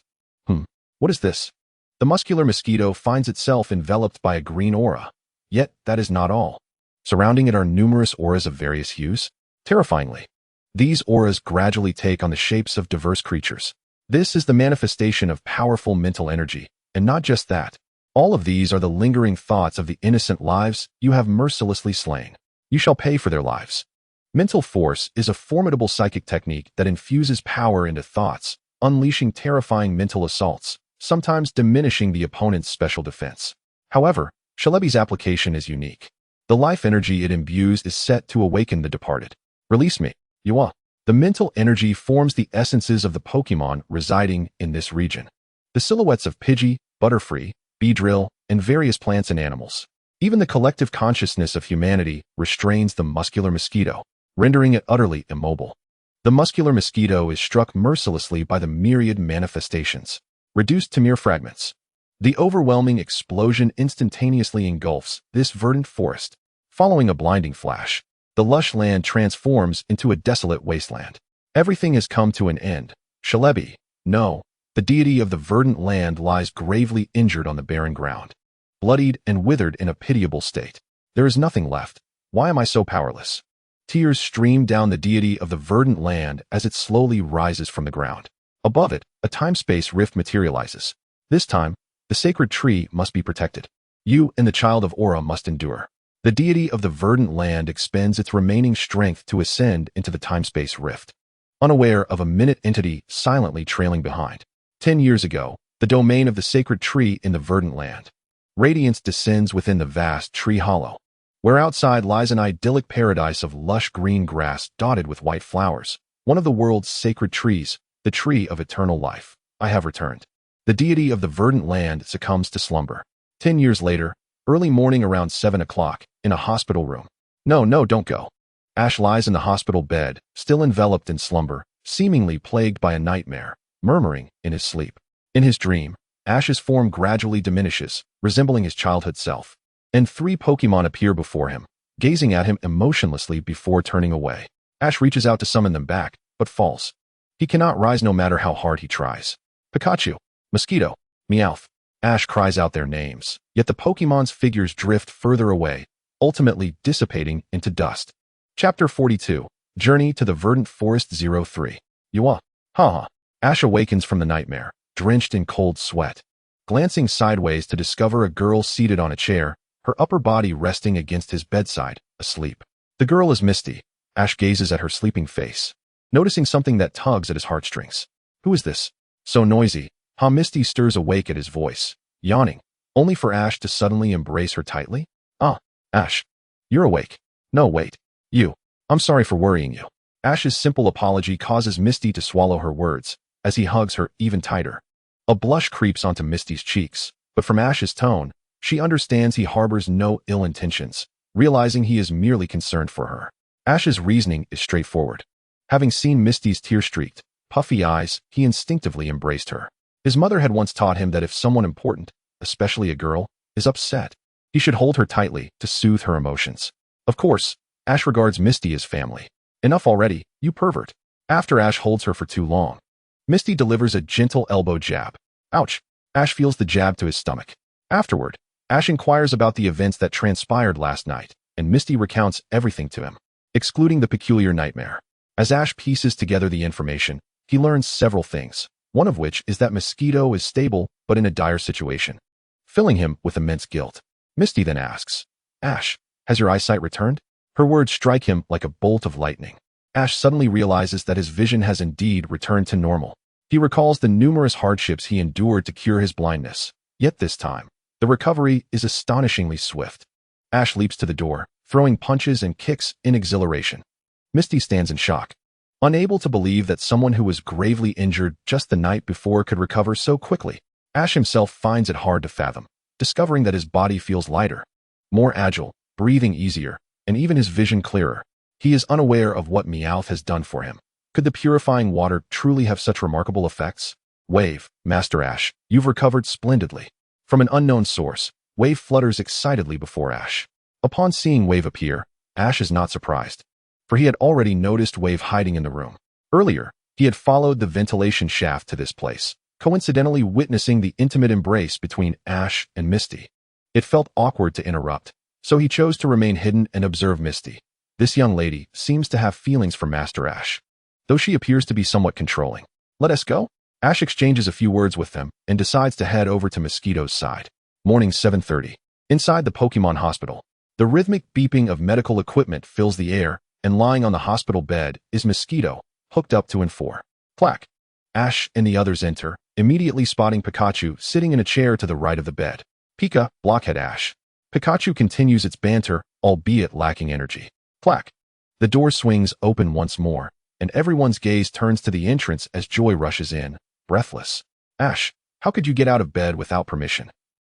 What is this? The muscular mosquito finds itself enveloped by a green aura. Yet, that is not all. Surrounding it are numerous auras of various hues. Terrifyingly, these auras gradually take on the shapes of diverse creatures. This is the manifestation of powerful mental energy, and not just that. All of these are the lingering thoughts of the innocent lives you have mercilessly slain. You shall pay for their lives. Mental force is a formidable psychic technique that infuses power into thoughts, unleashing terrifying mental assaults, sometimes diminishing the opponent's special defense. However, Celebi's application is unique. The life energy it imbues is set to awaken the departed. Release me, Yua. The mental energy forms the essences of the Pokémon residing in this region. The silhouettes of Pidgey, Butterfree, Beedrill, and various plants and animals. Even the collective consciousness of humanity restrains the muscular mosquito, rendering it utterly immobile. The muscular mosquito is struck mercilessly by the myriad manifestations, reduced to mere fragments. The overwhelming explosion instantaneously engulfs this verdant forest. Following a blinding flash, The lush land transforms into a desolate wasteland. Everything has come to an end. Shalebi, no, the deity of the verdant land lies gravely injured on the barren ground, bloodied and withered in a pitiable state. There is nothing left. Why am I so powerless? Tears stream down the deity of the verdant land as it slowly rises from the ground. Above it, a time-space rift materializes. This time, the sacred tree must be protected. You and the child of Aura must endure. The deity of the verdant land expends its remaining strength to ascend into the time-space rift, unaware of a minute entity silently trailing behind. 10 years ago, the domain of the sacred tree in the verdant land. Radiance descends within the vast tree hollow, where outside lies an idyllic paradise of lush green grass dotted with white flowers, one of the world's sacred trees, the tree of eternal life. I have returned. The deity of the verdant land succumbs to slumber. 10 years later, early morning around 7 o'clock, in a hospital room. No, don't go. Ash lies in the hospital bed, still enveloped in slumber, seemingly plagued by a nightmare, murmuring in his sleep. In his dream, Ash's form gradually diminishes, resembling his childhood self, and 3 Pokemon appear before him, gazing at him emotionlessly before turning away. Ash reaches out to summon them back, but falls. He cannot rise no matter how hard he tries. Pikachu, Mosquito, Meowth. Ash cries out their names, yet the Pokemon's figures drift further away, ultimately dissipating into dust. Chapter 42, Journey to the Verdant Forest 03. Yuwa. Haha. Ash awakens from the nightmare, drenched in cold sweat. Glancing sideways to discover a girl seated on a chair, her upper body resting against his bedside, asleep. The girl is Misty. Ash gazes at her sleeping face, noticing something that tugs at his heartstrings. Who is this? So noisy. Misty stirs awake at his voice, yawning, only for Ash to suddenly embrace her tightly. Ash. You're awake. No, wait. You. I'm sorry for worrying you. Ash's simple apology causes Misty to swallow her words, as he hugs her even tighter. A blush creeps onto Misty's cheeks, but from Ash's tone, she understands he harbors no ill intentions, realizing he is merely concerned for her. Ash's reasoning is straightforward. Having seen Misty's tear-streaked, puffy eyes, he instinctively embraced her. His mother had once taught him that if someone important, especially a girl, is upset, he should hold her tightly to soothe her emotions. Of course, Ash regards Misty as family. Enough already, you pervert. After Ash holds her for too long, Misty delivers a gentle elbow jab. Ouch. Ash feels the jab to his stomach. Afterward, Ash inquires about the events that transpired last night, and Misty recounts everything to him, excluding the peculiar nightmare. As Ash pieces together the information, he learns several things, one of which is that Mosquito is stable but in a dire situation, filling him with immense guilt. Misty then asks, Ash, has your eyesight returned? Her words strike him like a bolt of lightning. Ash suddenly realizes that his vision has indeed returned to normal. He recalls the numerous hardships he endured to cure his blindness, yet this time, the recovery is astonishingly swift. Ash leaps to the door, throwing punches and kicks in exhilaration. Misty stands in shock, unable to believe that someone who was gravely injured just the night before could recover so quickly. Ash himself finds it hard to fathom, discovering that his body feels lighter, more agile, breathing easier, and even his vision clearer. He is unaware of what Meowth has done for him. Could the purifying water truly have such remarkable effects? Wave, Master Ash, you've recovered splendidly. From an unknown source, Wave flutters excitedly before Ash. Upon seeing Wave appear, Ash is not surprised, for he had already noticed Wave hiding in the room. Earlier, he had followed the ventilation shaft to this place, coincidentally witnessing the intimate embrace between Ash and Misty. It felt awkward to interrupt, so he chose to remain hidden and observe Misty. This young lady seems to have feelings for Master Ash, though she appears to be somewhat controlling. Let us go? Ash exchanges a few words with them and decides to head over to Mosquito's side. Morning 7:30. Inside the Pokemon hospital, the rhythmic beeping of medical equipment fills the air, and lying on the hospital bed is Mosquito, hooked up to N4. Clack. Ash and the others enter, immediately spotting Pikachu sitting in a chair to the right of the bed. Pika, Blockhead Ash. Pikachu continues its banter, albeit lacking energy. Clack. The door swings open once more, and everyone's gaze turns to the entrance as Joy rushes in, breathless. Ash, how could you get out of bed without permission?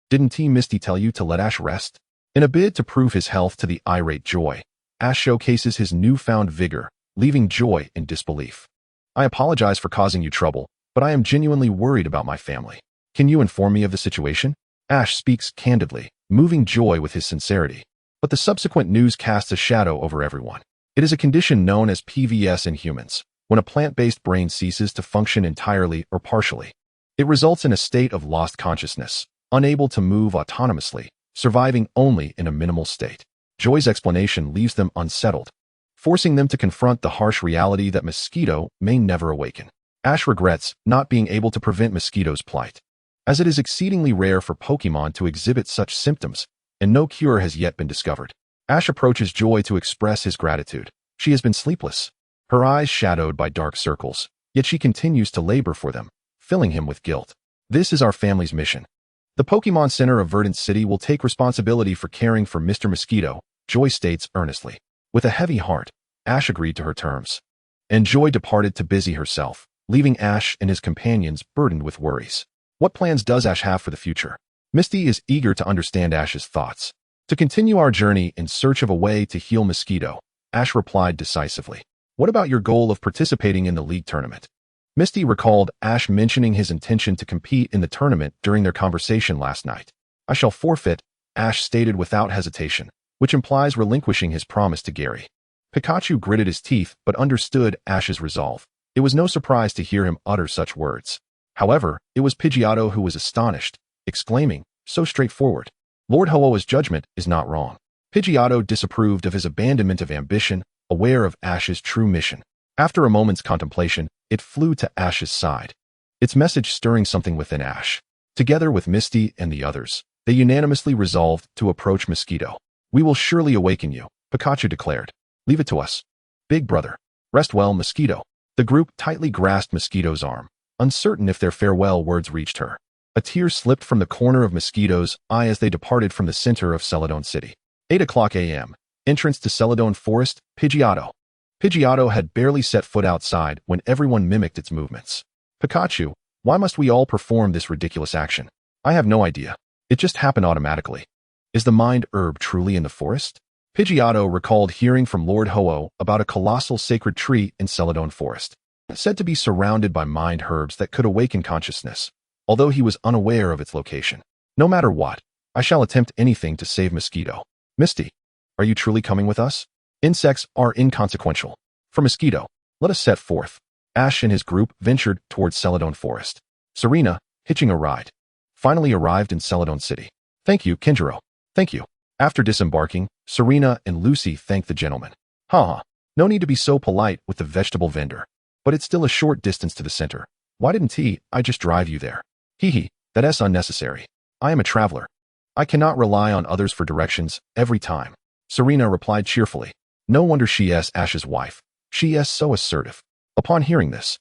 Didn't Team Misty tell you to let Ash rest? In a bid to prove his health to the irate Joy, Ash showcases his newfound vigor, leaving Joy in disbelief. I apologize for causing you trouble, but I am genuinely worried about my family. Can you inform me of the situation? Ash speaks candidly, moving Joy with his sincerity. But the subsequent news casts a shadow over everyone. It is a condition known as PVS in humans, when a plant-based brain ceases to function entirely or partially. It results in a state of lost consciousness, unable to move autonomously, surviving only in a minimal state. Joy's explanation leaves them unsettled, forcing them to confront the harsh reality that Mosquito may never awaken. Ash regrets not being able to prevent Mosquito's plight, as it is exceedingly rare for Pokémon to exhibit such symptoms, and no cure has yet been discovered. Ash approaches Joy to express his gratitude. She has been sleepless, her eyes shadowed by dark circles, yet she continues to labor for them, filling him with guilt. This is our family's mission. The Pokémon Center of Verdant City will take responsibility for caring for Mr. Mosquito, Joy states earnestly. With a heavy heart, Ash agreed to her terms, and Joy departed to busy herself, leaving Ash and his companions burdened with worries. What plans does Ash have for the future? Misty is eager to understand Ash's thoughts. To continue our journey in search of a way to heal Mosquito, Ash replied decisively. What about your goal of participating in the league tournament? Misty recalled Ash mentioning his intention to compete in the tournament during their conversation last night. I shall forfeit, Ash stated without hesitation, which implies relinquishing his promise to Gary. Pikachu gritted his teeth but understood Ash's resolve. It was no surprise to hear him utter such words. However, it was Pidgeotto who was astonished, exclaiming, so straightforward. Lord Ho-Oh's judgment is not wrong. Pidgeotto disapproved of his abandonment of ambition, aware of Ash's true mission. After a moment's contemplation, it flew to Ash's side, its message stirring something within Ash. Together with Misty and the others, they unanimously resolved to approach Mosquito. We will surely awaken you, Pikachu declared. Leave it to us. Big brother. Rest well, Mosquito. The group tightly grasped Mosquito's arm, uncertain if their farewell words reached her. A tear slipped from the corner of Mosquito's eye as they departed from the center of Celadon City. 8:00 a.m. Entrance to Celadon Forest, Pidgeotto. Pidgeotto had barely set foot outside when everyone mimicked its movements. Pikachu, why must we all perform this ridiculous action? I have no idea. It just happened automatically. Is the mind herb truly in the forest? Pidgeotto recalled hearing from Lord Ho-Oh about a colossal sacred tree in Celadon Forest, said to be surrounded by mind herbs that could awaken consciousness, although he was unaware of its location. No matter what, I shall attempt anything to save Mosquito. Misty, are you truly coming with us? Insects are inconsequential. For Mosquito, let us set forth. Ash and his group ventured towards Celadon Forest. Serena, hitching a ride, finally arrived in Celadon City. Thank you, Kinjiro. Thank you. After disembarking, Serena and Lucy thanked the gentleman. Haha, no need to be so polite with the vegetable vendor. But it's still a short distance to the center. Why didn't I just drive you there? Hee, that's unnecessary. I am a traveler. I cannot rely on others for directions every time. Serena replied cheerfully. No wonder she is Ash's wife. She is so assertive. Upon hearing this,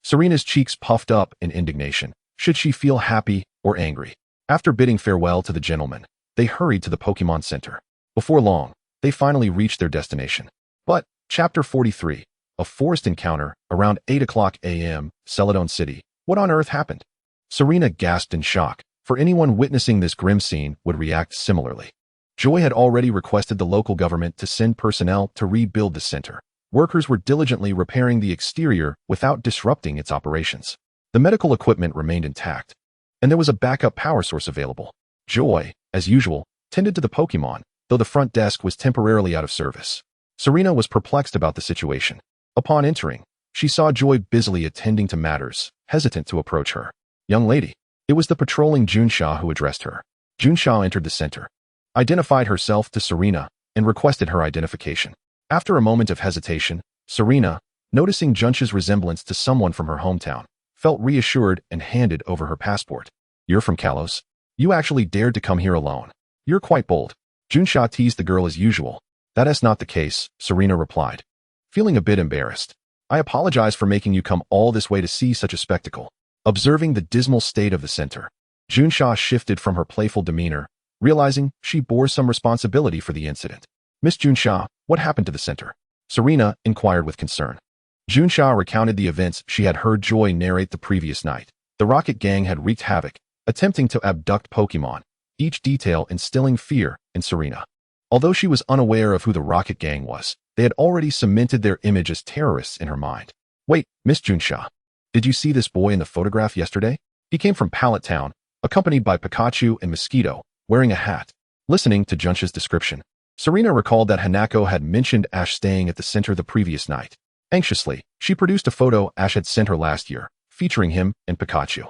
Serena's cheeks puffed up in indignation. Should she feel happy or angry? After bidding farewell to the gentleman, they hurried to the Pokémon Center. Before long, they finally reached their destination. But, Chapter 43, a forest encounter, around 8:00 a.m., Celadon City. What on earth happened? Serena gasped in shock, for anyone witnessing this grim scene would react similarly. Joy had already requested the local government to send personnel to rebuild the center. Workers were diligently repairing the exterior without disrupting its operations. The medical equipment remained intact, and there was a backup power source available. Joy, as usual, tended to the Pokémon, though the front desk was temporarily out of service. Serena was perplexed about the situation. Upon entering, she saw Joy busily attending to matters, hesitant to approach her. Young lady. It was the patrolling Junsha who addressed her. Junsha entered the center, identified herself to Serena, and requested her identification. After a moment of hesitation, Serena, noticing Junsha's resemblance to someone from her hometown, felt reassured and handed over her passport. You're from Kalos? You actually dared to come here alone. You're quite bold. Junsha teased the girl as usual. That is not the case, Serena replied, feeling a bit embarrassed. I apologize for making you come all this way to see such a spectacle. Observing the dismal state of the center, Junsha shifted from her playful demeanor, realizing she bore some responsibility for the incident. Miss Junsha, what happened to the center? Serena inquired with concern. Junsha recounted the events she had heard Joy narrate the previous night. The Rocket Gang had wreaked havoc, attempting to abduct Pokémon, each detail instilling fear in Serena. Although she was unaware of who the Rocket Gang was, they had already cemented their image as terrorists in her mind. Wait, Miss Junsha, did you see this boy in the photograph yesterday? He came from Pallet Town, accompanied by Pikachu and Mosquito, wearing a hat. Listening to Junsha's description, Serena recalled that Hanako had mentioned Ash staying at the center the previous night. Anxiously, she produced a photo Ash had sent her last year, featuring him and Pikachu.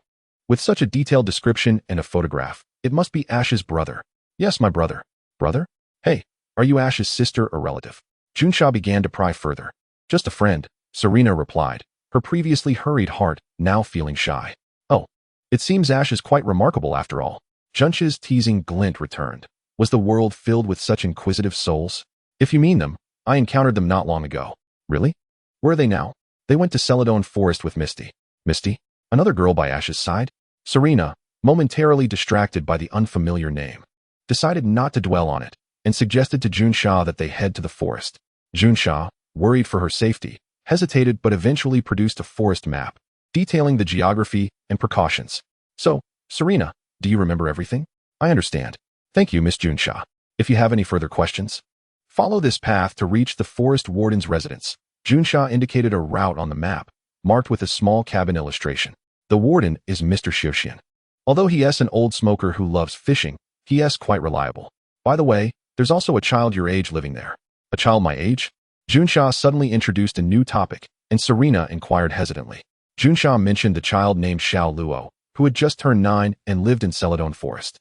With such a detailed description and a photograph, it must be Ash's brother. Yes, my brother. Brother? Hey, are you Ash's sister or relative? Junsha began to pry further. Just a friend, Serena replied, her previously hurried heart now feeling shy. Oh, it seems Ash is quite remarkable after all. Junsha's teasing glint returned. Was the world filled with such inquisitive souls? If you mean them, I encountered them not long ago. Really? Where are they now? They went to Celadon Forest with Misty. Misty? Another girl by Ash's side? Serena, momentarily distracted by the unfamiliar name, decided not to dwell on it and suggested to Junsha that they head to the forest. Junsha, worried for her safety, hesitated but eventually produced a forest map, detailing the geography and precautions. So, Serena, do you remember everything? I understand. Thank you, Miss Junsha. If you have any further questions, follow this path to reach the forest warden's residence. Junsha indicated a route on the map, marked with a small cabin illustration. The warden is Mr. Xiuxian. Although he is an old smoker who loves fishing, he is quite reliable. By the way, there's also a child your age living there. A child my age? Junsha suddenly introduced a new topic, and Serena inquired hesitantly. Junsha mentioned the child named Xiao Luo, who had just turned 9 and lived in Celadon Forest.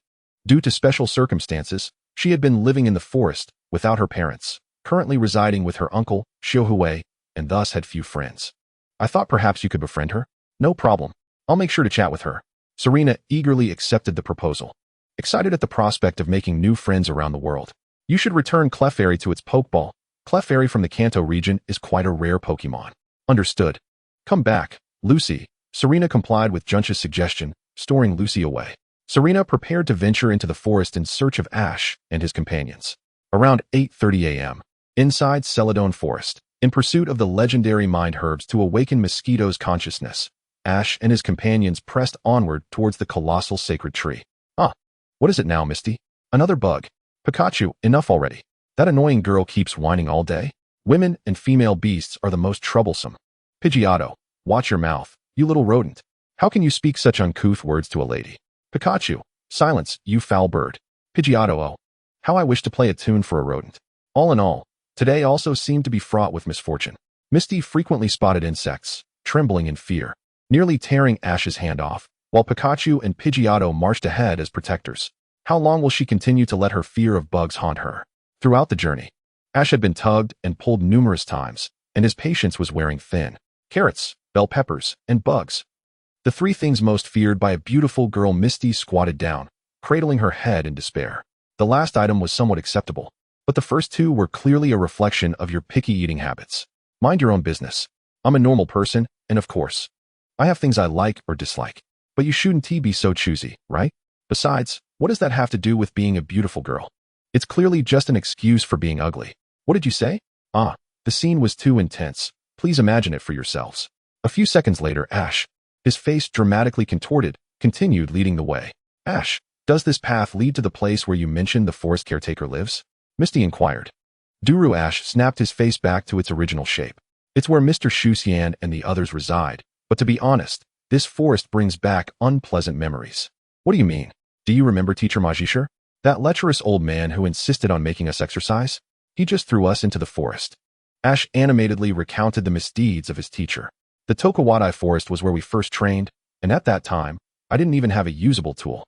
Due to special circumstances, she had been living in the forest without her parents, currently residing with her uncle, Xiuhui, and thus had few friends. I thought perhaps you could befriend her? No problem. I'll make sure to chat with her. Serena eagerly accepted the proposal, excited at the prospect of making new friends around the world. You should return Clefairy to its Pokeball. Clefairy from the Kanto region is quite a rare Pokemon. Understood. Come back, Lucy. Serena complied with Junsha's suggestion, storing Lucy away. Serena prepared to venture into the forest in search of Ash and his companions. Around 8:30 a.m., inside Celadon Forest, in pursuit of the legendary mind herbs to awaken Mosquito's consciousness, Ash and his companions pressed onward towards the colossal sacred tree. What is it now, Misty? Another bug. Pikachu, enough already. That annoying girl keeps whining all day. Women and female beasts are the most troublesome. Pidgeotto, watch your mouth, you little rodent. How can you speak such uncouth words to a lady? Pikachu, silence, you foul bird. Pidgeotto, oh, how I wish to play a tune for a rodent. All in all, today also seemed to be fraught with misfortune. Misty frequently spotted insects, trembling in fear, nearly tearing Ash's hand off, while Pikachu and Pidgeotto marched ahead as protectors. How long will she continue to let her fear of bugs haunt her? Throughout the journey, Ash had been tugged and pulled numerous times, and his patience was wearing thin. Carrots, bell peppers, and bugs. The three things most feared by a beautiful girl. Misty squatted down, cradling her head in despair. The last item was somewhat acceptable, but the first two were clearly a reflection of your picky eating habits. Mind your own business. I'm a normal person, and of course, I have things I like or dislike. But you shouldn't be so choosy, right? Besides, what does that have to do with being a beautiful girl? It's clearly just an excuse for being ugly. What did you say? The scene was too intense. Please imagine it for yourselves. A few seconds later, Ash, his face dramatically contorted, continued leading the way. Ash, does this path lead to the place where you mentioned the forest caretaker lives? Misty inquired. Duru. Ash snapped his face back to its original shape. It's where Mr. Xiuxian and the others reside, but to be honest, this forest brings back unpleasant memories. What do you mean? Do you remember Teacher Majishar? That lecherous old man who insisted on making us exercise? He just threw us into the forest. Ash animatedly recounted the misdeeds of his teacher. The Tokawadai forest was where we first trained, and at that time, I didn't even have a usable tool.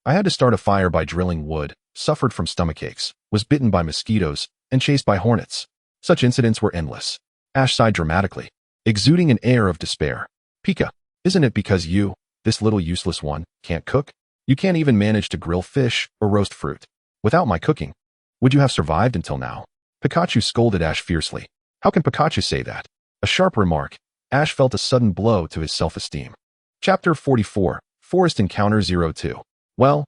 I had to start a fire by drilling wood, suffered from stomachaches, was bitten by mosquitoes, and chased by hornets. Such incidents were endless. Ash sighed dramatically, exuding an air of despair. Pika, isn't it because you, this little useless one, can't cook? You can't even manage to grill fish or roast fruit. Without my cooking, would you have survived until now? Pikachu scolded Ash fiercely. How can Pikachu say that? A sharp remark. Ash felt a sudden blow to his self-esteem. Chapter 44, Forest Encounter 02. Well,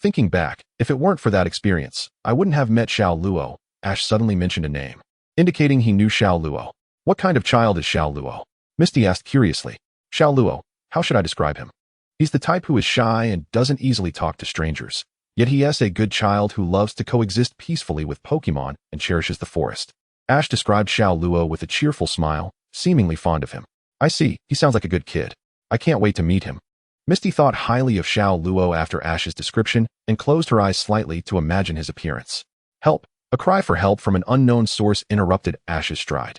thinking back, if it weren't for that experience, I wouldn't have met Xiao Luo. Ash suddenly mentioned a name, indicating he knew Xiao Luo. What kind of child is Xiao Luo? Misty asked curiously. Xiao Luo, how should I describe him? He's the type who is shy and doesn't easily talk to strangers. Yet he is a good child who loves to coexist peacefully with Pokemon and cherishes the forest. Ash described Xiao Luo with a cheerful smile, seemingly fond of him. I see, he sounds like a good kid. I can't wait to meet him. Misty thought highly of Xiao Luo after Ash's description and closed her eyes slightly to imagine his appearance. Help, A cry for help from an unknown source interrupted Ash's stride.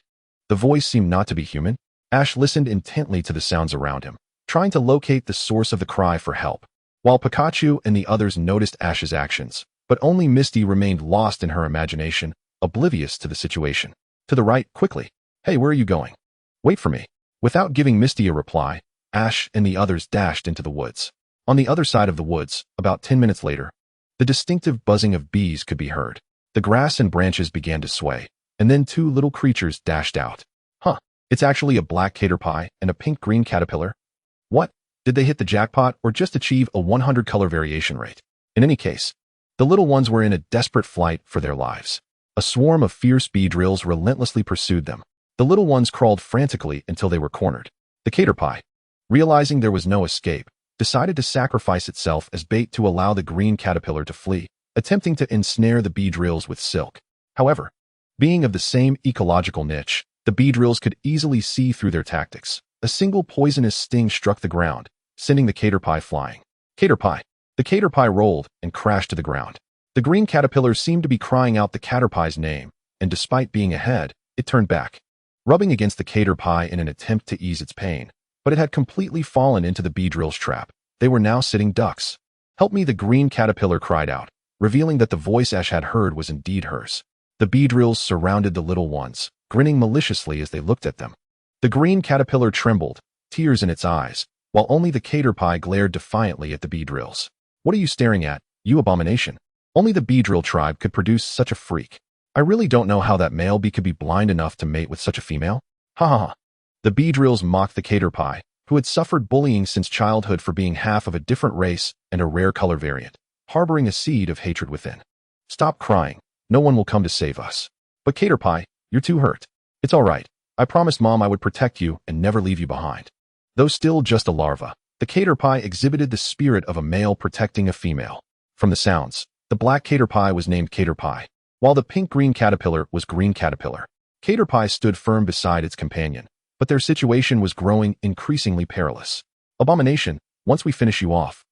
The voice seemed not to be human. Ash listened intently to the sounds around him, trying to locate the source of the cry for help. While Pikachu and the others noticed Ash's actions, but only Misty remained lost in her imagination, oblivious to the situation. To the right, quickly. Hey, where are you going? Wait for me. Without giving Misty a reply, Ash and the others dashed into the woods. On the other side of the woods, about 10 minutes later, the distinctive buzzing of bees could be heard. The grass and branches began to sway, and then two little creatures dashed out. Huh, it's actually a black caterpie and a pink-green caterpillar. What? Did they hit the jackpot or just achieve a 100 color variation rate? In any case, the little ones were in a desperate flight for their lives. A swarm of fierce bee drills relentlessly pursued them. The little ones crawled frantically until they were cornered. The caterpie, realizing there was no escape, decided to sacrifice itself as bait to allow the green caterpillar to flee, attempting to ensnare the bee drills with silk. However, being of the same ecological niche, the bee drills could easily see through their tactics. A single poisonous sting struck the ground, sending the caterpie flying. Caterpie. The caterpie rolled and crashed to the ground. The green caterpillar seemed to be crying out the caterpie's name, and despite being ahead, it turned back, rubbing against the caterpie in an attempt to ease its pain. But it had completely fallen into the bee drill's trap. They were now sitting ducks. Help me, the green caterpillar cried out, revealing that the voice Ash had heard was indeed hers. The bee drills surrounded the little ones, grinning maliciously as they looked at them. The green caterpillar trembled, tears in its eyes, while only the caterpie glared defiantly at the bee drills. What are you staring at, you abomination? Only the bee drill tribe could produce such a freak. I really don't know how that male bee could be blind enough to mate with such a female. Ha ha ha. The bee drills mocked the caterpie, who had suffered bullying since childhood for being half of a different race and a rare color variant, harboring a seed of hatred within. Stop crying. No one will come to save us. But caterpie, you're too hurt. It's all right. I promised Mom I would protect you and never leave you behind. Though still just a larva, the caterpie exhibited the spirit of a male protecting a female. From the sounds, the black caterpie was named Caterpie, while the pink-green caterpillar was Green Caterpillar. Caterpie stood firm beside its companion, but their situation was growing increasingly perilous. Abomination, once we finish you off,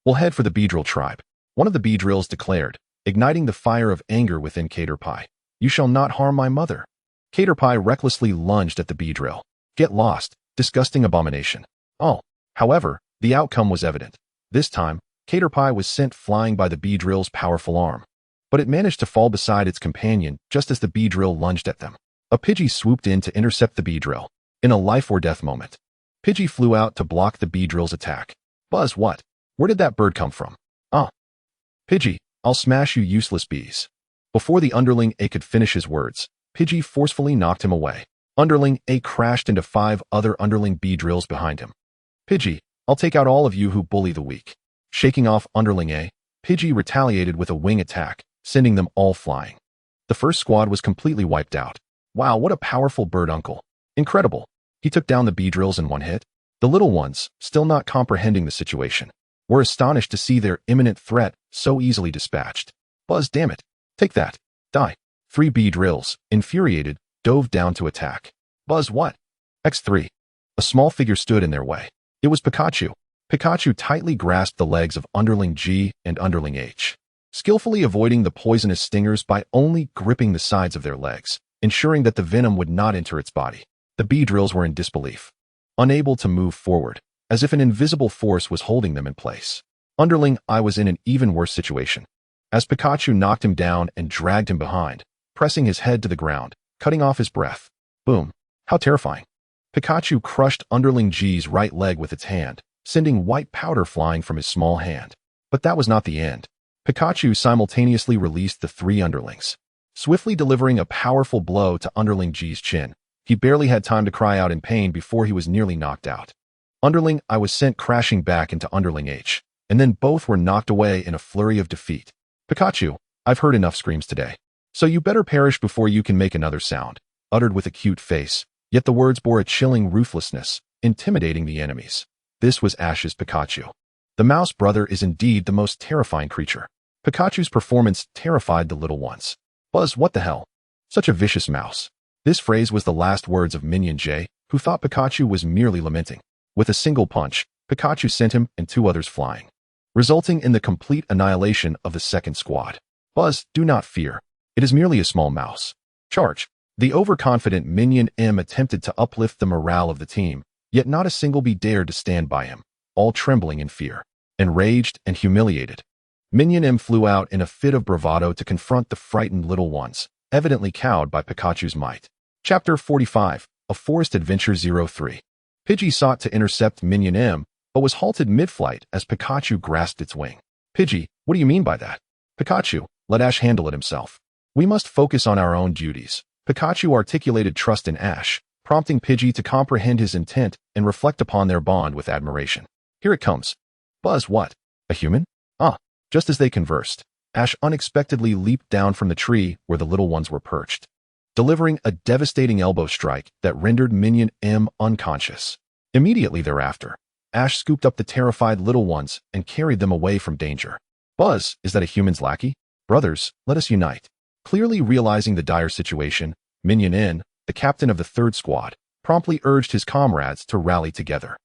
we'll head for the Beedrill tribe. One of the Beedrills declared, igniting the fire of anger within Caterpie. You shall not harm my mother. Caterpie recklessly lunged at the Beedrill. Get lost, disgusting abomination. Oh, however, the outcome was evident. This time, Caterpie was sent flying by the Beedrill's powerful arm. But it managed to fall beside its companion just as the Beedrill lunged at them. A Pidgey swooped in to intercept the Beedrill. In a life-or-death moment, Pidgey flew out to block the Beedrill's attack. Buzz, what? Where did that bird come from? Ah. Pidgey, I'll smash you useless bees. Before the underling A could finish his words, Pidgey forcefully knocked him away. Underling A crashed into 5 other underling Beedrills behind him. Pidgey, I'll take out all of you who bully the weak. Shaking off underling A, Pidgey retaliated with a wing attack, sending them all flying. The first squad was completely wiped out. Wow, what a powerful bird uncle. Incredible. He took down the Beedrills in one hit. The little ones, still not comprehending the situation, were astonished to see their imminent threat so easily dispatched. Buzz, damn it. Take that. Die. 3 Beedrills, infuriated, dove down to attack. Buzz, what? X3. A small figure stood in their way. It was Pikachu. Pikachu tightly grasped the legs of Underling G and Underling H, skillfully avoiding the poisonous stingers by only gripping the sides of their legs, ensuring that the venom would not enter its body. The Beedrills were in disbelief, unable to move forward, as if an invisible force was holding them in place. Underling I was in an even worse situation, as Pikachu knocked him down and dragged him behind, pressing his head to the ground, cutting off his breath. Boom. How terrifying. Pikachu crushed Underling G's right leg with its hand, sending white powder flying from his small hand. But that was not the end. Pikachu simultaneously released the 3 underlings, swiftly delivering a powerful blow to Underling G's chin. He barely had time to cry out in pain before he was nearly knocked out. Underling I was sent crashing back into Underling H, and then both were knocked away in a flurry of defeat. Pikachu, I've heard enough screams today. So you better perish before you can make another sound, uttered with a cute face, yet the words bore a chilling ruthlessness, intimidating the enemies. This was Ash's Pikachu. The mouse brother is indeed the most terrifying creature. Pikachu's performance terrified the little ones. Buzz, what the hell? Such a vicious mouse. This phrase was the last words of Minion J, who thought Pikachu was merely lamenting. With a single punch, Pikachu sent him and 2 others flying, resulting in the complete annihilation of the second squad. Buzz, do not fear. It is merely a small mouse. Charge. The overconfident Minion M attempted to uplift the morale of the team, yet not a single bee dared to stand by him, all trembling in fear. Enraged and humiliated, Minion M flew out in a fit of bravado to confront the frightened little ones, evidently cowed by Pikachu's might. Chapter 45, A Forest Adventure 03. Pidgey sought to intercept Minion M, but was halted mid-flight as Pikachu grasped its wing. Pidgey, what do you mean by that? Pikachu, let Ash handle it himself. We must focus on our own duties. Pikachu articulated trust in Ash, prompting Pidgey to comprehend his intent and reflect upon their bond with admiration. Here it comes. Buzz, what? A human? Ah. Just as they conversed, Ash unexpectedly leaped down from the tree where the little ones were perched, delivering a devastating elbow strike that rendered Minion M unconscious. Immediately thereafter, Ash scooped up the terrified little ones and carried them away from danger. Buzz, is that a human's lackey? Brothers, let us unite. Clearly realizing the dire situation, Minion N, the captain of the third squad, promptly urged his comrades to rally together.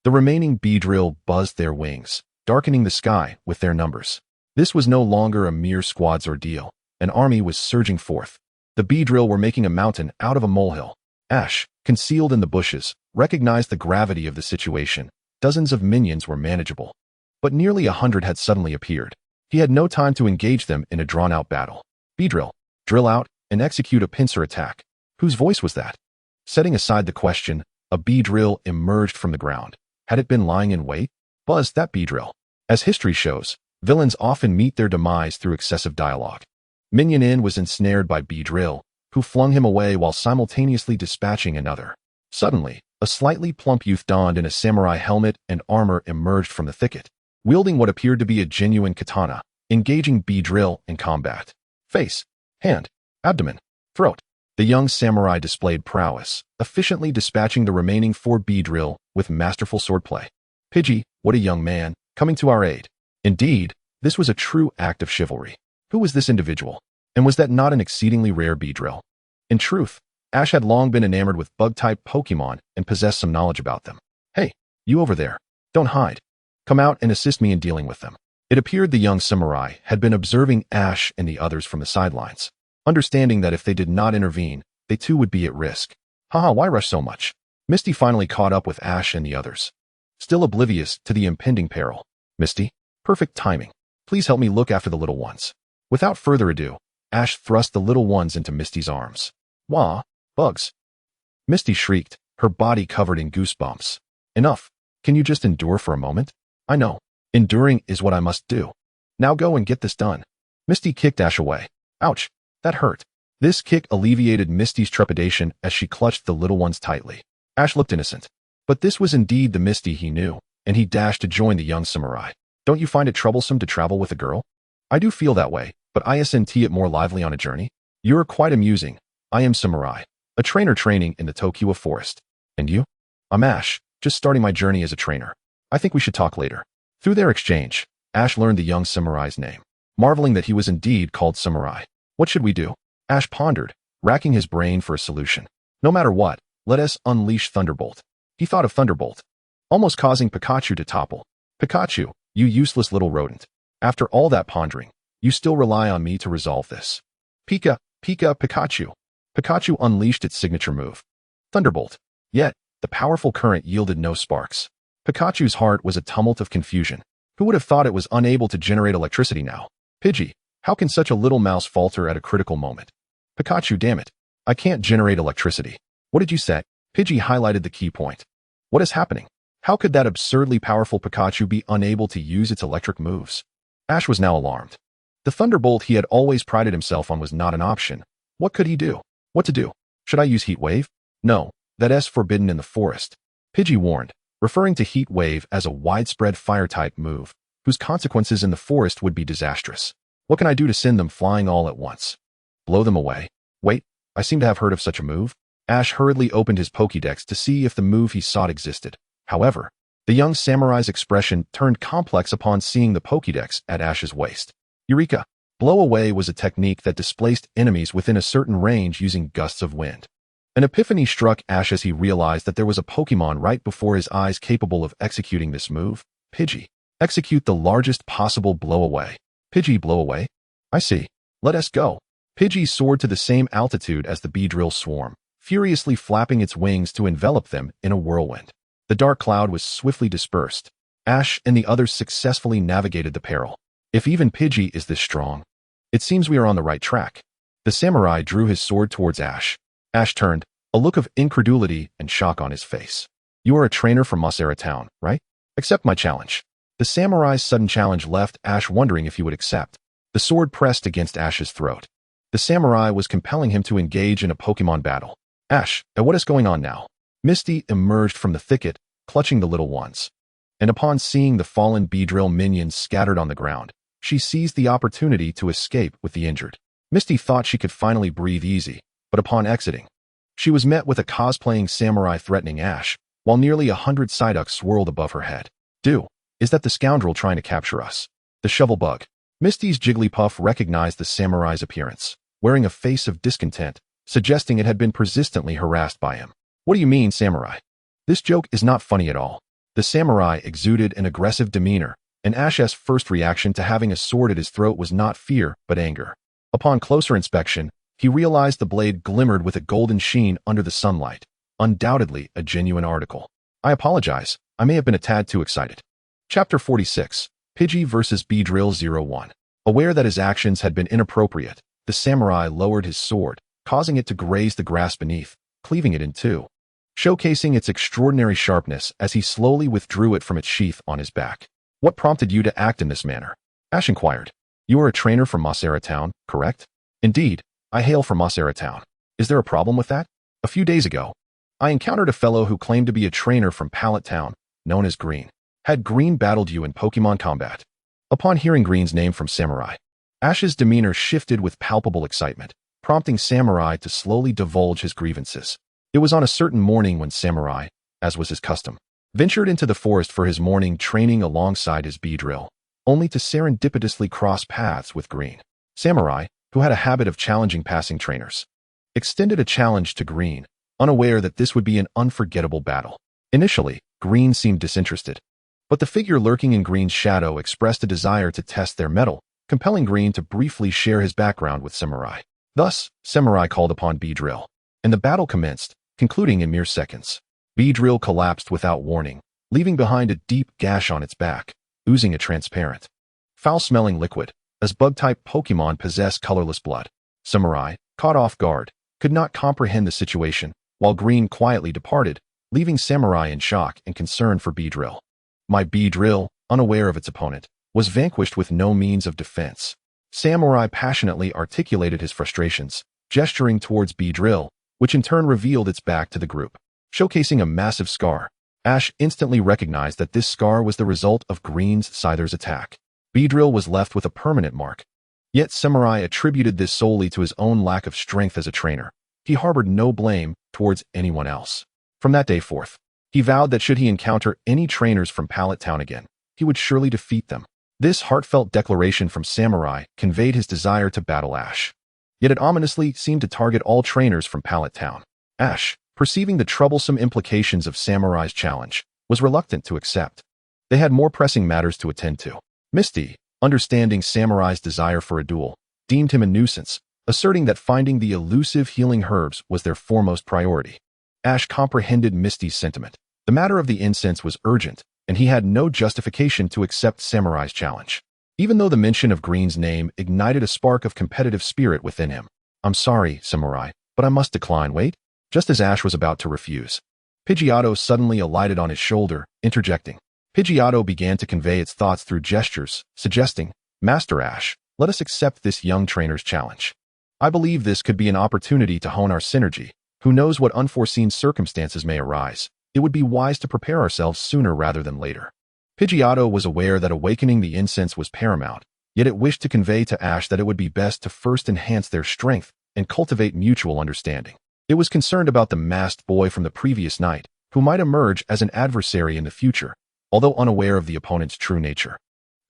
The remaining Beedrill buzzed their wings, darkening the sky with their numbers. This was no longer a mere squad's ordeal. An army was surging forth. The Beedrill were making a mountain out of a molehill. Ash, concealed in the bushes, recognized the gravity of the situation. Dozens of minions were manageable, but nearly 100 had suddenly appeared. He had no time to engage them in a drawn-out battle. Beedrill, drill out and execute a pincer attack. Whose voice was that? Setting aside the question, a Beedrill emerged from the ground. Had it been lying in wait? Buzz, that Beedrill. As history shows, villains often meet their demise through excessive dialogue. Minion N was ensnared by Beedrill, who flung him away while simultaneously dispatching another. Suddenly, a slightly plump youth donned in a samurai helmet and armor emerged from the thicket, wielding what appeared to be a genuine katana, engaging Beedrill in combat. Face, hand, abdomen, throat. The young samurai displayed prowess, efficiently dispatching the remaining 4 Beedrill with masterful swordplay. Pidgey, what a young man, coming to our aid. Indeed, this was a true act of chivalry. Who was this individual? And was that not an exceedingly rare Beedrill? In truth, Ash had long been enamored with bug-type Pokémon and possessed some knowledge about them. Hey, you over there. Don't hide. Come out and assist me in dealing with them. It appeared the young samurai had been observing Ash and the others from the sidelines, understanding that if they did not intervene, they too would be at risk. Haha, why rush so much? Misty finally caught up with Ash and the others, still oblivious to the impending peril. Misty, perfect timing. Please help me look after the little ones. Without further ado, Ash thrust the little ones into Misty's arms. Wah, bugs. Misty shrieked, her body covered in goosebumps. Enough. Can you just endure for a moment? I know. Enduring is what I must do. Now go and get this done. Misty kicked Ash away. Ouch. That hurt. This kick alleviated Misty's trepidation as she clutched the little ones tightly. Ash looked innocent. But this was indeed the Misty he knew, and he dashed to join the young samurai. Don't you find it troublesome to travel with a girl? I do feel that way, but isn't it more lively on a journey? You're quite amusing. I am Samurai, a trainer training in the Tokyo Forest. And you? I'm Ash, just starting my journey as a trainer. I think we should talk later. Through their exchange, Ash learned the young samurai's name, marveling that he was indeed called Samurai. What should we do? Ash pondered, racking his brain for a solution. No matter what, let us unleash Thunderbolt. He thought of Thunderbolt, almost causing Pikachu to topple. Pikachu, you useless little rodent. After all that pondering, you still rely on me to resolve this. Pika, Pika, Pikachu. Pikachu unleashed its signature move, Thunderbolt. Yet, the powerful current yielded no sparks. Pikachu's heart was a tumult of confusion. Who would have thought it was unable to generate electricity now? Pidgey, how can such a little mouse falter at a critical moment? Pikachu, damn it. I can't generate electricity. What did you say? Pidgey highlighted the key point. What is happening? How could that absurdly powerful Pikachu be unable to use its electric moves? Ash was now alarmed. The Thunderbolt he had always prided himself on was not an option. What could he do? What to do? Should I use Heat Wave? No, that's forbidden in the forest. Pidgey warned, referring to Heat Wave as a widespread fire-type move, whose consequences in the forest would be disastrous. What can I do to send them flying all at once? Blow them away. Wait, I seem to have heard of such a move. Ash hurriedly opened his Pokédex to see if the move he sought existed. However, the young samurai's expression turned complex upon seeing the Pokédex at Ash's waist. Eureka! Blow away was a technique that displaced enemies within a certain range using gusts of wind. An epiphany struck Ash as he realized that there was a Pokémon right before his eyes capable of executing this move. Pidgey. Execute the largest possible blow away. Pidgey, blow away? I see. Let us go. Pidgey soared to the same altitude as the Beedrill swarm, furiously flapping its wings to envelop them in a whirlwind. The dark cloud was swiftly dispersed. Ash and the others successfully navigated the peril. If even Pidgey is this strong, it seems we are on the right track. The samurai drew his sword towards Ash. Ash turned, a look of incredulity and shock on his face. You are a trainer from Mossera Town, right? Accept my challenge. The samurai's sudden challenge left Ash wondering if he would accept. The sword pressed against Ash's throat. The samurai was compelling him to engage in a Pokemon battle. Ash, what is going on now? Misty emerged from the thicket, clutching the little ones. And upon seeing the fallen Beedrill minions scattered on the ground, she seized the opportunity to escape with the injured. Misty thought she could finally breathe easy, but upon exiting, she was met with a cosplaying samurai threatening Ash, while nearly 100 Psyducks swirled above her head. Is that the scoundrel trying to capture us? The shovel bug. Misty's Jigglypuff recognized the samurai's appearance, wearing a face of discontent, suggesting it had been persistently harassed by him. What do you mean, samurai? This joke is not funny at all. The samurai exuded an aggressive demeanor, and Ash's first reaction to having a sword at his throat was not fear, but anger. Upon closer inspection, he realized the blade glimmered with a golden sheen under the sunlight. Undoubtedly a genuine article. I apologize, I may have been a tad too excited. Chapter 46. Pidgey vs. Beedrill 01. Aware that his actions had been inappropriate, the samurai lowered his sword, causing it to graze the grass beneath, cleaving it in two, showcasing its extraordinary sharpness as he slowly withdrew it from its sheath on his back. What prompted you to act in this manner? Ash inquired. You are a trainer from Mossera Town, correct? Indeed, I hail from Mossera Town. Is there a problem with that? A few days ago, I encountered a fellow who claimed to be a trainer from Pallet Town, known as Green. Had Green battled you in Pokemon combat? Upon hearing Green's name from Samurai, Ash's demeanor shifted with palpable excitement, prompting Samurai to slowly divulge his grievances. It was on a certain morning when Samurai, as was his custom, ventured into the forest for his morning training alongside his Beedrill, only to serendipitously cross paths with Green. Samurai, who had a habit of challenging passing trainers, extended a challenge to Green, unaware that this would be an unforgettable battle. Initially, Green seemed disinterested, but the figure lurking in Green's shadow expressed a desire to test their mettle, compelling Green to briefly share his background with Samurai. Thus, Samurai called upon Beedrill, and the battle commenced, concluding in mere seconds. Beedrill collapsed without warning, leaving behind a deep gash on its back, oozing a transparent, foul-smelling liquid, as bug-type Pokemon possess colorless blood. Samurai, caught off guard, could not comprehend the situation, while Green quietly departed, leaving Samurai in shock and concern for Beedrill. My Beedrill, unaware of its opponent, was vanquished with no means of defense. Samurai passionately articulated his frustrations, gesturing towards Beedrill, which in turn revealed its back to the group, showcasing a massive scar. Ash instantly recognized that this scar was the result of Green's Scyther's attack. Beedrill was left with a permanent mark. Yet Samurai attributed this solely to his own lack of strength as a trainer. He harbored no blame towards anyone else. From that day forth, he vowed that should he encounter any trainers from Pallet Town again, he would surely defeat them. This heartfelt declaration from Samurai conveyed his desire to battle Ash. Yet it ominously seemed to target all trainers from Pallet Town. Ash, perceiving the troublesome implications of Samurai's challenge, was reluctant to accept. They had more pressing matters to attend to. Misty, understanding Samurai's desire for a duel, deemed him a nuisance, asserting that finding the elusive healing herbs was their foremost priority. Ash comprehended Misty's sentiment. The matter of the incense was urgent, and he had no justification to accept Samurai's challenge. Even though the mention of Green's name ignited a spark of competitive spirit within him. I'm sorry, Samurai, but I must decline. Wait. Just as Ash was about to refuse, Pidgeotto suddenly alighted on his shoulder, interjecting. Pidgeotto began to convey its thoughts through gestures, suggesting, Master Ash, let us accept this young trainer's challenge. I believe this could be an opportunity to hone our synergy. Who knows what unforeseen circumstances may arise? It would be wise to prepare ourselves sooner rather than later. Pidgeotto was aware that awakening the incense was paramount, yet it wished to convey to Ash that it would be best to first enhance their strength and cultivate mutual understanding. It was concerned about the masked boy from the previous night, who might emerge as an adversary in the future, although unaware of the opponent's true nature.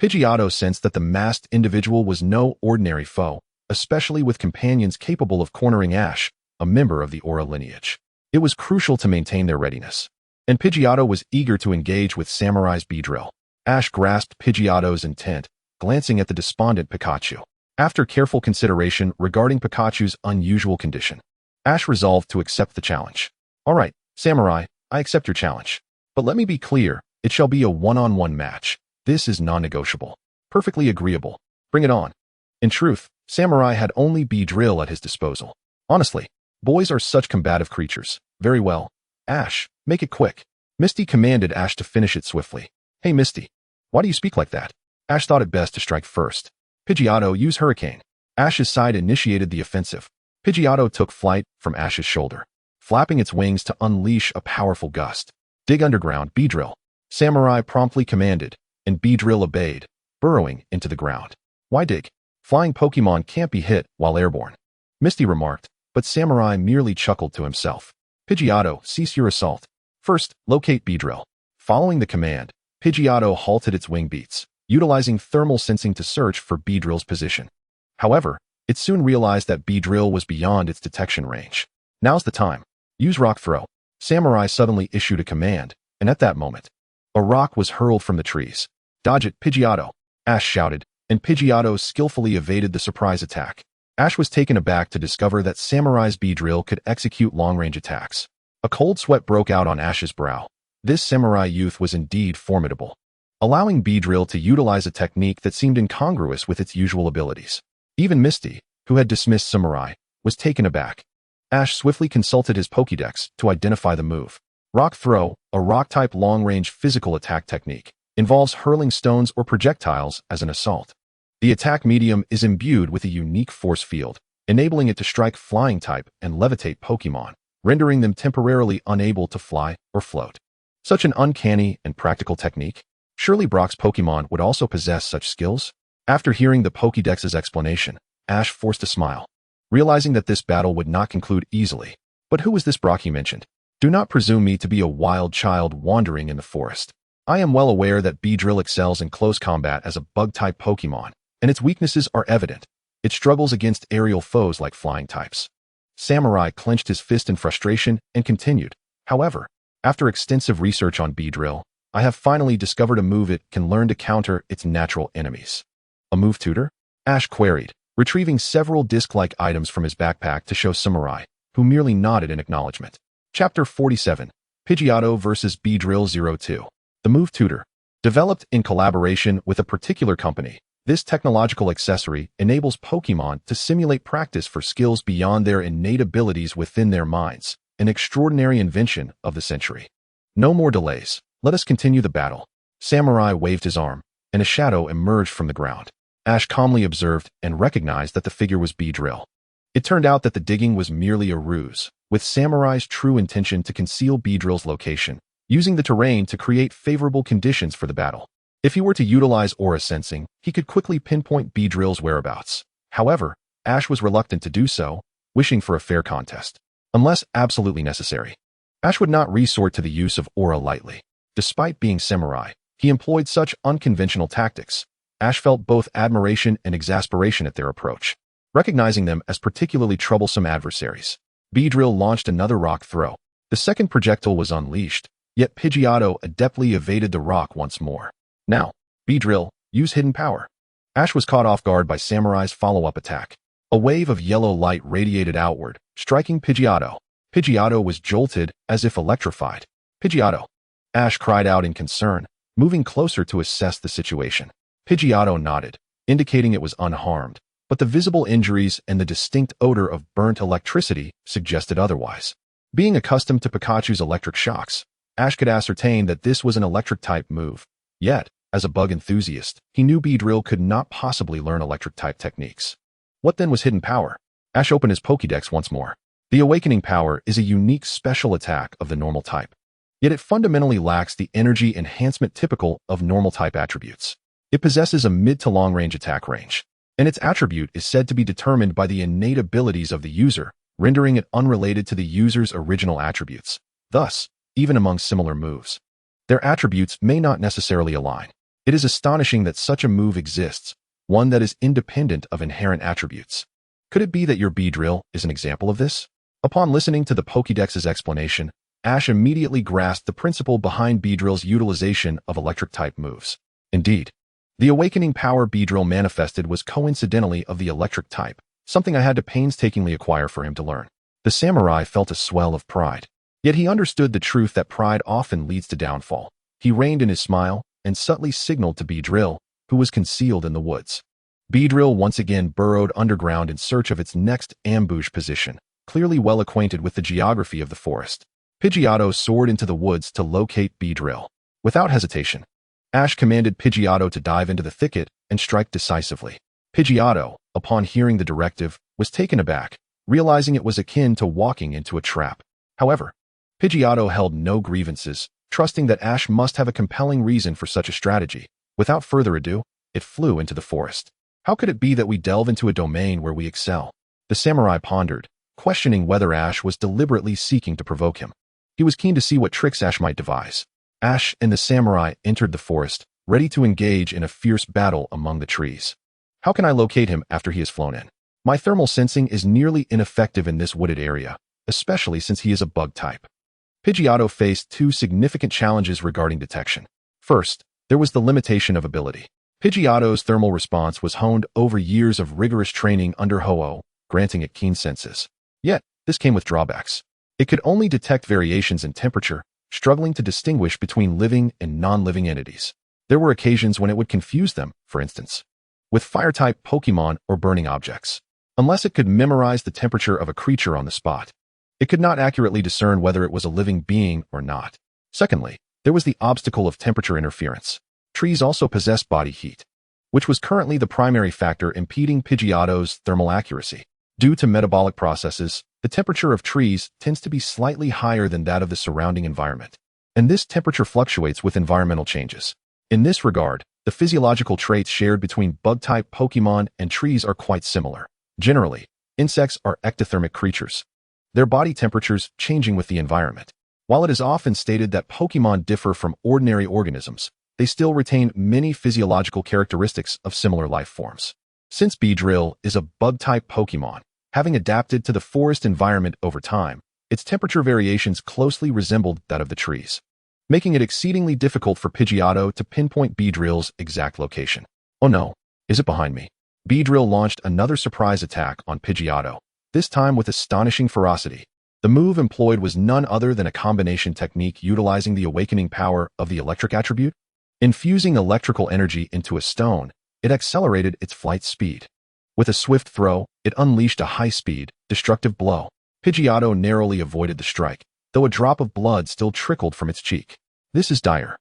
Pidgeotto sensed that the masked individual was no ordinary foe, especially with companions capable of cornering Ash, a member of the Aura lineage. It was crucial to maintain their readiness, and Pidgeotto was eager to engage with Samurai's Beedrill. Ash grasped Pidgeotto's intent, glancing at the despondent Pikachu. After careful consideration regarding Pikachu's unusual condition, Ash resolved to accept the challenge. Alright, Samurai, I accept your challenge. But let me be clear, it shall be a one-on-one match. This is non-negotiable. Perfectly agreeable. Bring it on. In truth, Samurai had only Beedrill at his disposal. Honestly, boys are such combative creatures. Very well. Ash, make it quick. Misty commanded Ash to finish it swiftly. Hey Misty, why do you speak like that? Ash thought it best to strike first. Pidgeotto, use Hurricane. Ash's side initiated the offensive. Pidgeotto took flight from Ash's shoulder, flapping its wings to unleash a powerful gust. Dig underground, Beedrill. Samurai promptly commanded, and Beedrill obeyed, burrowing into the ground. Why dig? Flying Pokemon can't be hit while airborne, Misty remarked, but Samurai merely chuckled to himself. Pidgeotto, cease your assault. First, locate Beedrill. Following the command, Pidgeotto halted its wing beats, utilizing thermal sensing to search for Beedrill's position. However, it soon realized that Beedrill was beyond its detection range. Now's the time. Use Rock Throw. Samurai suddenly issued a command, and at that moment, a rock was hurled from the trees. Dodge it, Pidgeotto, Ash shouted, and Pidgeotto skillfully evaded the surprise attack. Ash was taken aback to discover that Samurai's Beedrill could execute long-range attacks. A cold sweat broke out on Ash's brow. This Samurai youth was indeed formidable, allowing Beedrill to utilize a technique that seemed incongruous with its usual abilities. Even Misty, who had dismissed Samurai, was taken aback. Ash swiftly consulted his Pokédex to identify the move. Rock Throw, a rock-type long-range physical attack technique, involves hurling stones or projectiles as an assault. The attack medium is imbued with a unique force field, enabling it to strike flying-type and levitate Pokémon, rendering them temporarily unable to fly or float. Such an uncanny and practical technique? Surely Brock's Pokémon would also possess such skills? After hearing the Pokédex's explanation, Ash forced a smile, realizing that this battle would not conclude easily. But who was this Brock he mentioned? Do not presume me to be a wild child wandering in the forest. I am well aware that Beedrill excels in close combat as a bug-type Pokémon, and its weaknesses are evident. It struggles against aerial foes like flying types. Samurai clenched his fist in frustration and continued. However, after extensive research on Beedrill, I have finally discovered a move it can learn to counter its natural enemies. A move tutor? Ash queried, retrieving several disc-like items from his backpack to show Samurai, who merely nodded in acknowledgement. Chapter 47, Pidgeotto vs. Beedrill 02. The Move Tutor. Developed in collaboration with a particular company, this technological accessory enables Pokémon to simulate practice for skills beyond their innate abilities within their minds, an extraordinary invention of the century. No more delays. Let us continue the battle. Samurai waved his arm, and a shadow emerged from the ground. Ash calmly observed and recognized that the figure was Beedrill. It turned out that the digging was merely a ruse, with Samurai's true intention to conceal Beedrill's location, using the terrain to create favorable conditions for the battle. If he were to utilize aura sensing, he could quickly pinpoint Beedrill's whereabouts. However, Ash was reluctant to do so, wishing for a fair contest. Unless absolutely necessary, Ash would not resort to the use of aura lightly. Despite being Samurai, he employed such unconventional tactics. Ash felt both admiration and exasperation at their approach, recognizing them as particularly troublesome adversaries. Beedrill launched another rock throw. The second projectile was unleashed, yet Pidgeotto adeptly evaded the rock once more. Now, Beedrill, use hidden power. Ash was caught off guard by Samurai's follow-up attack. A wave of yellow light radiated outward, striking Pidgeotto. Pidgeotto was jolted as if electrified. Pidgeotto! Ash cried out in concern, moving closer to assess the situation. Pidgeotto nodded, indicating it was unharmed, but the visible injuries and the distinct odor of burnt electricity suggested otherwise. Being accustomed to Pikachu's electric shocks, Ash could ascertain that this was an electric-type move. Yet, as a bug enthusiast, he knew Beedrill could not possibly learn electric-type techniques. What then was hidden power? Ash opened his Pokédex once more. The Awakening Power is a unique special attack of the normal type. Yet it fundamentally lacks the energy enhancement typical of normal type attributes. It possesses a mid to long-range attack range, and its attribute is said to be determined by the innate abilities of the user, rendering it unrelated to the user's original attributes. Thus, even among similar moves, their attributes may not necessarily align. It is astonishing that such a move exists, one that is independent of inherent attributes. Could it be that your Beedrill is an example of this? Upon listening to the Pokédex's explanation, Ash immediately grasped the principle behind Beedrill's utilization of electric-type moves. Indeed, The awakening power Beedrill manifested was coincidentally of the electric type, something I had to painstakingly acquire for him to learn. The samurai felt a swell of pride. Yet he understood the truth that pride often leads to downfall. He reined in his smile and subtly signaled to Beedrill, who was concealed in the woods. Beedrill once again burrowed underground in search of its next ambush position, clearly well acquainted with the geography of the forest. Pidgeotto soared into the woods to locate Beedrill. Without hesitation, Ash commanded Pidgeotto to dive into the thicket and strike decisively. Pidgeotto, upon hearing the directive, was taken aback, realizing it was akin to walking into a trap. However, Pidgeotto held no grievances, trusting that Ash must have a compelling reason for such a strategy. Without further ado, it flew into the forest. How could it be that we delve into a domain where we excel? The samurai pondered, questioning whether Ash was deliberately seeking to provoke him. He was keen to see what tricks Ash might devise. Ash and the samurai entered the forest, ready to engage in a fierce battle among the trees. How can I locate him after he has flown in? My thermal sensing is nearly ineffective in this wooded area, especially since he is a bug type. Pidgeotto faced two significant challenges regarding detection. First, there was the limitation of ability. Pidgeotto's thermal response was honed over years of rigorous training under Ho-Oh, granting it keen senses. Yet, this came with drawbacks. It could only detect variations in temperature, struggling to distinguish between living and non-living entities. There were occasions when it would confuse them, for instance, with fire-type Pokémon or burning objects. Unless it could memorize the temperature of a creature on the spot, it could not accurately discern whether it was a living being or not. Secondly, there was the obstacle of temperature interference. Trees also possess body heat, which was currently the primary factor impeding Pidgeotto's thermal accuracy. Due to metabolic processes, the temperature of trees tends to be slightly higher than that of the surrounding environment, and this temperature fluctuates with environmental changes. In this regard, the physiological traits shared between bug-type Pokémon and trees are quite similar. Generally, insects are ectothermic creatures, their body temperatures changing with the environment. While it is often stated that Pokémon differ from ordinary organisms, they still retain many physiological characteristics of similar life forms. Since Beedrill is a bug-type Pokémon, having adapted to the forest environment over time, its temperature variations closely resembled that of the trees, making it exceedingly difficult for Pidgeotto to pinpoint Beedrill's exact location. Oh no, is it behind me? Beedrill launched another surprise attack on Pidgeotto, this time with astonishing ferocity. The move employed was none other than a combination technique utilizing the awakening power of the electric attribute. Infusing electrical energy into a stone, it accelerated its flight speed. With a swift throw, it unleashed a high-speed, destructive blow. Pidgeotto narrowly avoided the strike, though a drop of blood still trickled from its cheek. This is dire.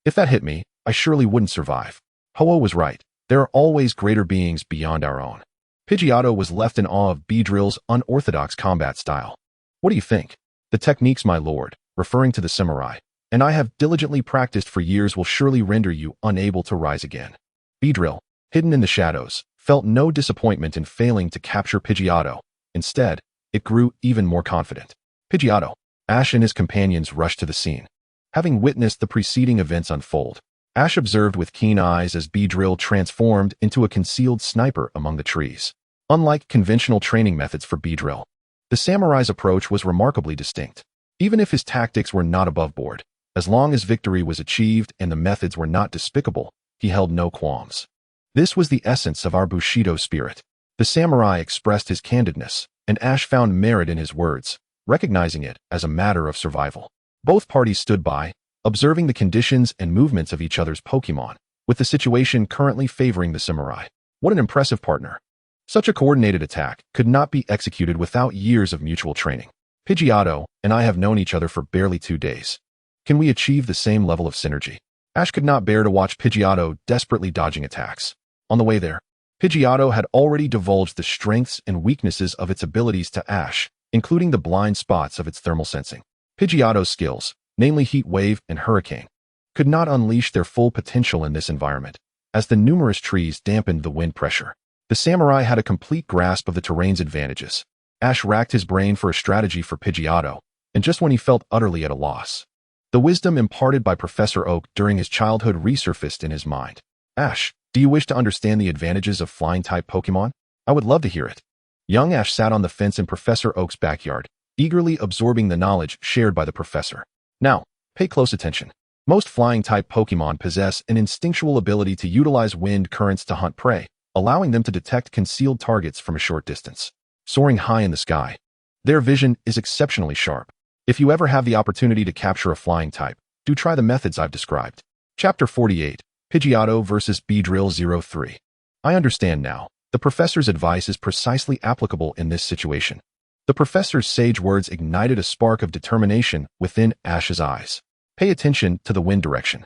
If that hit me, I surely wouldn't survive. Ho-Oh was right. There are always greater beings beyond our own. Pidgeotto was left in awe of Beedrill's unorthodox combat style. What do you think? The techniques, my lord, referring to the samurai, and I have diligently practiced for years, will surely render you unable to rise again. Beedrill, hidden in the shadows, felt no disappointment in failing to capture Pidgeotto. Instead, it grew even more confident. Pidgeotto. Ash and his companions rushed to the scene. Having witnessed the preceding events unfold, Ash observed with keen eyes as Beedrill transformed into a concealed sniper among the trees. Unlike conventional training methods for Beedrill, the samurai's approach was remarkably distinct. Even if his tactics were not above board, as long as victory was achieved and the methods were not despicable, he held no qualms. This was the essence of our Bushido spirit. The samurai expressed his candidness, and Ash found merit in his words, recognizing it as a matter of survival. Both parties stood by, observing the conditions and movements of each other's Pokémon, with the situation currently favoring the samurai. What an impressive partner. Such a coordinated attack could not be executed without years of mutual training. Pidgeotto and I have known each other for barely 2 days. Can we achieve the same level of synergy? Ash could not bear to watch Pidgeotto desperately dodging attacks. On the way there, Pidgeotto had already divulged the strengths and weaknesses of its abilities to Ash, including the blind spots of its thermal sensing. Pidgeotto's skills, namely Heat Wave and Hurricane, could not unleash their full potential in this environment, as the numerous trees dampened the wind pressure. The samurai had a complete grasp of the terrain's advantages. Ash racked his brain for a strategy for Pidgeotto, and just when he felt utterly at a loss, the wisdom imparted by Professor Oak during his childhood resurfaced in his mind. Ash, do you wish to understand the advantages of flying-type Pokémon? I would love to hear it. Young Ash sat on the fence in Professor Oak's backyard, eagerly absorbing the knowledge shared by the professor. Now, pay close attention. Most flying-type Pokémon possess an instinctual ability to utilize wind currents to hunt prey, allowing them to detect concealed targets from a short distance. Soaring high in the sky, their vision is exceptionally sharp. If you ever have the opportunity to capture a flying type, do try the methods I've described. Chapter 48, Pidgeotto vs. Beedrill 03. I understand now. The professor's advice is precisely applicable in this situation. The professor's sage words ignited a spark of determination within Ash's eyes. Pay attention to the wind direction.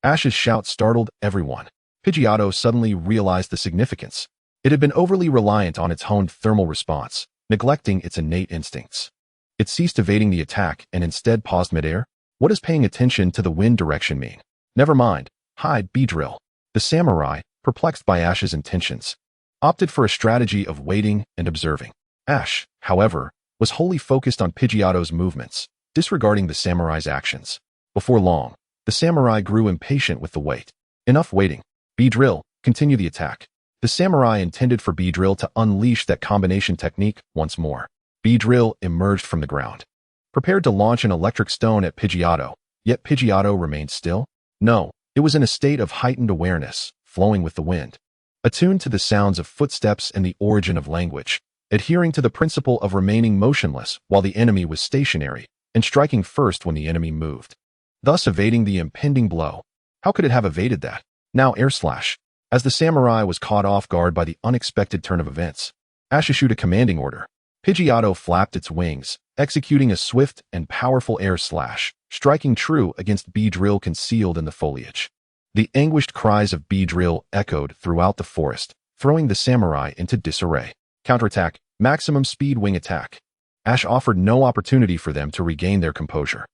Ash's shout startled everyone. Pidgeotto suddenly realized the significance. It had been overly reliant on its honed thermal response, neglecting its innate instincts. It ceased evading the attack and instead paused midair. What does paying attention to the wind direction mean? Never mind. Hide, Beedrill. The samurai, perplexed by Ash's intentions, opted for a strategy of waiting and observing. Ash, however, was wholly focused on Pidgeotto's movements, disregarding the samurai's actions. Before long, the samurai grew impatient with the wait. Enough waiting. Beedrill, continue the attack. The samurai intended for Beedrill to unleash that combination technique once more. Beedrill emerged from the ground, prepared to launch an electric stone at Pidgeotto, yet Pidgeotto remained still. No, it was in a state of heightened awareness, flowing with the wind. Attuned to the sounds of footsteps and the origin of language, adhering to the principle of remaining motionless while the enemy was stationary, and striking first when the enemy moved, thus evading the impending blow. How could it have evaded that? Now air slash. As the samurai was caught off guard by the unexpected turn of events, Ash issued a commanding order. Pidgeotto flapped its wings, executing a swift and powerful air slash, striking true against Beedrill concealed in the foliage. The anguished cries of Beedrill echoed throughout the forest, throwing the samurai into disarray. Counterattack, maximum speed wing attack. Ash offered no opportunity for them to regain their composure.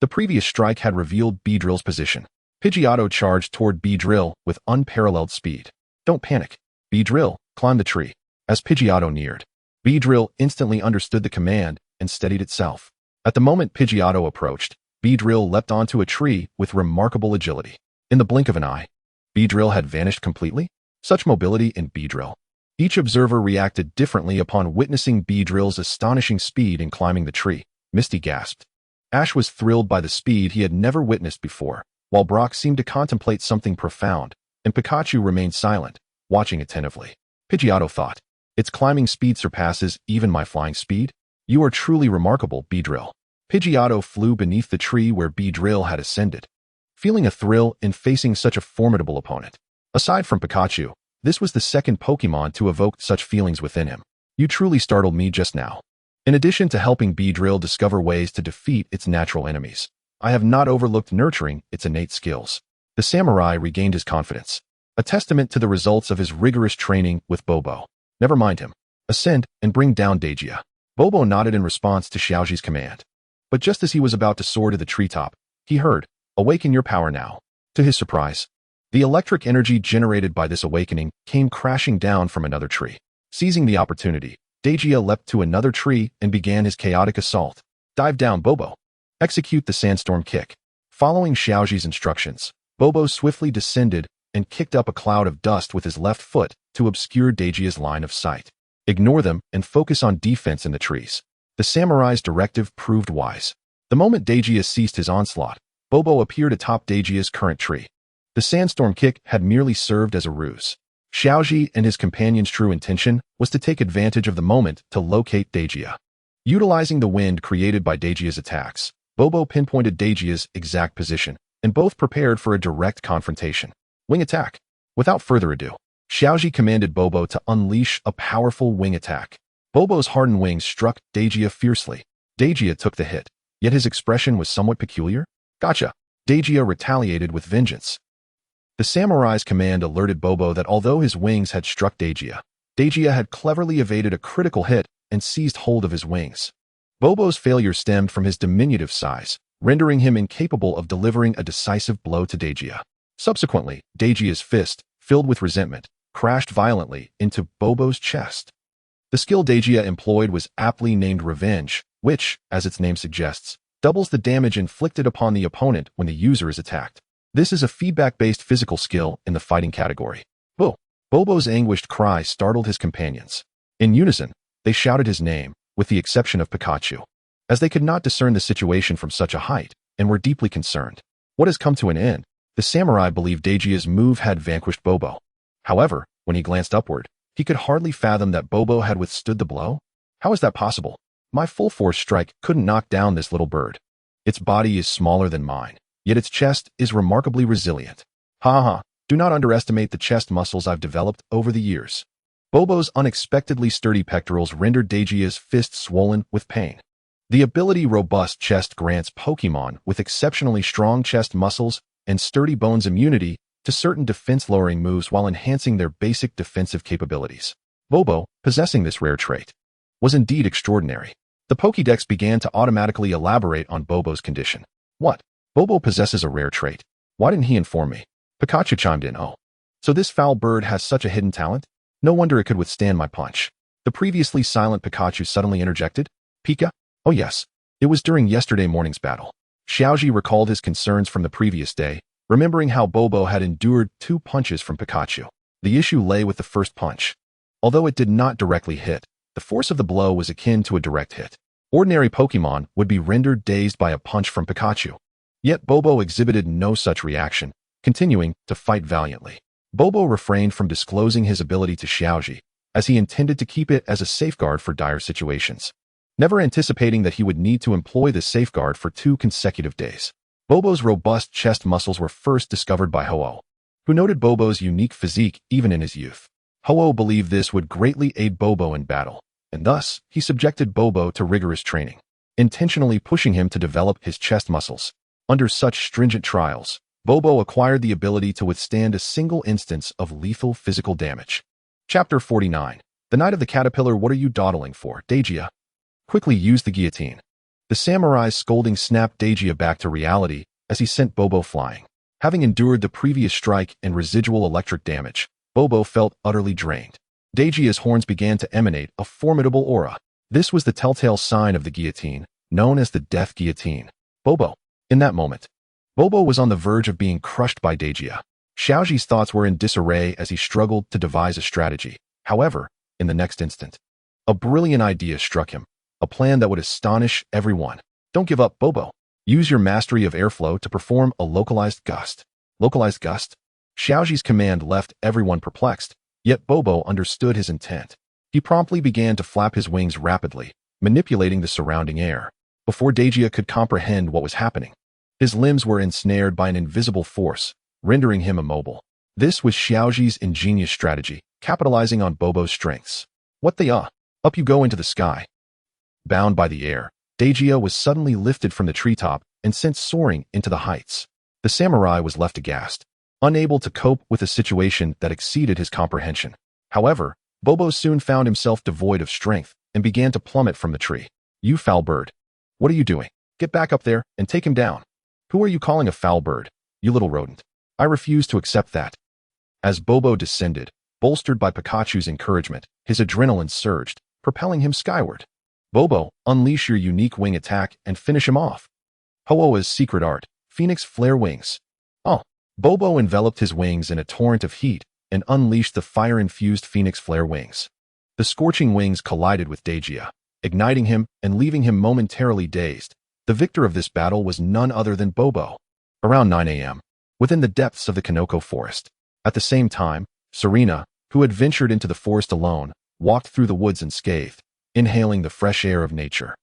The previous strike had revealed Beedrill's position. Pidgeotto charged toward Beedrill with unparalleled speed. Don't panic. Beedrill, climb the tree. As Pidgeotto neared, Beedrill instantly understood the command and steadied itself. At the moment Pidgeotto approached, Beedrill leapt onto a tree with remarkable agility. In the blink of an eye, Beedrill had vanished completely. Such mobility in Beedrill. Each observer reacted differently upon witnessing Beedrill's astonishing speed in climbing the tree. Misty gasped. Ash was thrilled by the speed he had never witnessed before, while Brock seemed to contemplate something profound, and Pikachu remained silent, watching attentively. Pidgeotto thought, its climbing speed surpasses even my flying speed? You are truly remarkable, Beedrill. Pidgeotto flew beneath the tree where Beedrill had ascended, feeling a thrill in facing such a formidable opponent. Aside from Pikachu, this was the second Pokémon to evoke such feelings within him. You truly startled me just now. In addition to helping Beedrill discover ways to defeat its natural enemies, I have not overlooked nurturing its innate skills. The samurai regained his confidence, a testament to the results of his rigorous training with Bobo. Never mind him. Ascend and bring down Dagia. Bobo nodded in response to Xiaoji's command. But just as he was about to soar to the treetop, he heard, "Awaken your power now." To his surprise, the electric energy generated by this awakening came crashing down from another tree. Seizing the opportunity, Dagia leapt to another tree and began his chaotic assault. Dive down, Bobo. Execute the sandstorm kick. Following Xiaoji's instructions, Bobo swiftly descended and kicked up a cloud of dust with his left foot to obscure Dagia's line of sight. Ignore them and focus on defense in the trees. The samurai's directive proved wise. The moment Dagia ceased his onslaught, Bobo appeared atop Dagia's current tree. The sandstorm kick had merely served as a ruse. Xiaoji and his companion's true intention was to take advantage of the moment to locate Dagia. Utilizing the wind created by Dagia's attacks, Bobo pinpointed Dagia's exact position, and both prepared for a direct confrontation. Wing attack. Without further ado, Xiaoji commanded Bobo to unleash a powerful wing attack. Bobo's hardened wings struck Dagia fiercely. Dagia took the hit, yet his expression was somewhat peculiar. Gotcha. Dagia retaliated with vengeance. The samurai's command alerted Bobo that although his wings had struck Dagia, Dagia had cleverly evaded a critical hit and seized hold of his wings. Bobo's failure stemmed from his diminutive size, rendering him incapable of delivering a decisive blow to Dagia. Subsequently, Dagia's fist, filled with resentment, crashed violently into Bobo's chest. The skill Dagia employed was aptly named Revenge, which, as its name suggests, doubles the damage inflicted upon the opponent when the user is attacked. This is a feedback-based physical skill in the fighting category. Boo! Bobo's anguished cry startled his companions. In unison, they shouted his name, with the exception of Pikachu, as they could not discern the situation from such a height and were deeply concerned. What has come to an end? The samurai believed Deijia's move had vanquished Bobo. However, when he glanced upward, he could hardly fathom that Bobo had withstood the blow. How is that possible? My full force strike couldn't knock down this little bird. Its body is smaller than mine, yet its chest is remarkably resilient. Ha ha, do not underestimate the chest muscles I've developed over the years. Bobo's unexpectedly sturdy pectorals rendered Deijia's fist swollen with pain. The ability Robust Chest grants Pokémon with exceptionally strong chest muscles and sturdy bones immunity to certain defense-lowering moves while enhancing their basic defensive capabilities. Bobo, possessing this rare trait, was indeed extraordinary. The Pokédex began to automatically elaborate on Bobo's condition. What? Bobo possesses a rare trait. Why didn't he inform me? Pikachu chimed in. Oh. So this foul bird has such a hidden talent? No wonder it could withstand my punch. The previously silent Pikachu suddenly interjected. Pika? Oh yes. It was during yesterday morning's battle. Xiaoji recalled his concerns from the previous day, remembering how Bobo had endured 2 punches from Pikachu. The issue lay with the first punch. Although it did not directly hit, the force of the blow was akin to a direct hit. Ordinary Pokemon would be rendered dazed by a punch from Pikachu. Yet Bobo exhibited no such reaction, continuing to fight valiantly. Bobo refrained from disclosing his ability to Xiaoji, as he intended to keep it as a safeguard for dire situations. Never anticipating that he would need to employ this safeguard for 2 consecutive days. Bobo's robust chest muscles were first discovered by Ho-Oh, who noted Bobo's unique physique even in his youth. Ho-Oh believed this would greatly aid Bobo in battle, and thus he subjected Bobo to rigorous training, intentionally pushing him to develop his chest muscles. Under such stringent trials, Bobo acquired the ability to withstand a single instance of lethal physical damage. Chapter 49. The Night of the Caterpillar. What are you dawdling for, Deigia? Quickly use the guillotine. The samurai's scolding snapped Deigia back to reality as he sent Bobo flying. Having endured the previous strike and residual electric damage, Bobo felt utterly drained. Deijia's horns began to emanate a formidable aura. This was the telltale sign of the guillotine, known as the death guillotine. Bobo. In that moment, Bobo was on the verge of being crushed by Deigia. Xiaoji's thoughts were in disarray as he struggled to devise a strategy. However, in the next instant, a brilliant idea struck him, a plan that would astonish everyone. Don't give up, Bobo. Use your mastery of airflow to perform a localized gust. Localized gust? Xiaoji's command left everyone perplexed, yet Bobo understood his intent. He promptly began to flap his wings rapidly, manipulating the surrounding air. Before Deigia could comprehend what was happening, his limbs were ensnared by an invisible force, rendering him immobile. This was Xiaoji's ingenious strategy, capitalizing on Bobo's strengths. What the Up you go into the sky. Bound by the air, Deigia was suddenly lifted from the treetop and sent soaring into the heights. The samurai was left aghast, unable to cope with a situation that exceeded his comprehension. However, Bobo soon found himself devoid of strength and began to plummet from the tree. You foul bird. What are you doing? Get back up there and take him down. Who are you calling a foul bird, you little rodent? I refuse to accept that. As Bobo descended, bolstered by Pikachu's encouragement, his adrenaline surged, propelling him skyward. Bobo, unleash your unique wing attack and finish him off. Ho-Oh's secret art, Phoenix Flare Wings. Oh, Bobo enveloped his wings in a torrent of heat and unleashed the fire-infused Phoenix Flare Wings. The scorching wings collided with Deigia, igniting him and leaving him momentarily dazed. The victor of this battle was none other than Bobo. Around 9 a.m., within the depths of the Kanoko forest. At the same time, Serena, who had ventured into the forest alone, walked through the woods unscathed, inhaling the fresh air of nature.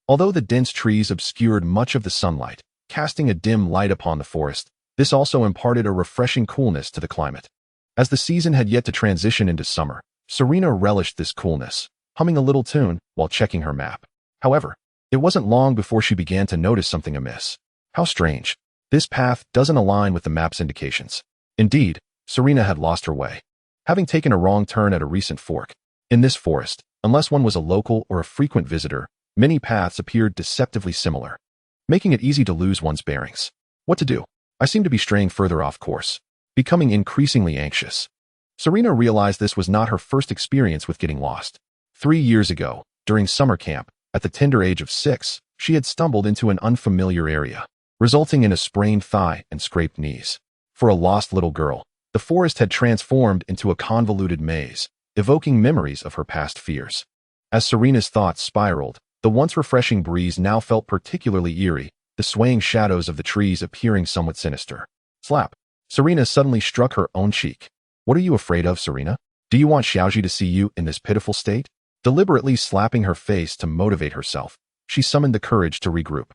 Although the dense trees obscured much of the sunlight, casting a dim light upon the forest, this also imparted a refreshing coolness to the climate. As the season had yet to transition into summer, Serena relished this coolness, humming a little tune while checking her map. However, it wasn't long before she began to notice something amiss. How strange. This path doesn't align with the map's indications. Indeed, Serena had lost her way, having taken a wrong turn at a recent fork. In this forest, unless one was a local or a frequent visitor, many paths appeared deceptively similar, making it easy to lose one's bearings. What to do? I seem to be straying further off course, becoming increasingly anxious. Serena realized this was not her first experience with getting lost. 3 years ago, during summer camp, at the tender age of 6, she had stumbled into an unfamiliar area, resulting in a sprained thigh and scraped knees. For a lost little girl, the forest had transformed into a convoluted maze, evoking memories of her past fears. As Serena's thoughts spiraled, the once refreshing breeze now felt particularly eerie. The the swaying shadows of the trees appearing somewhat sinister. Slap. Serena suddenly struck her own cheek. What are you afraid of, Serena? Do you want Xiaoji to see you in this pitiful state? Deliberately slapping her face to motivate herself, she summoned the courage to regroup.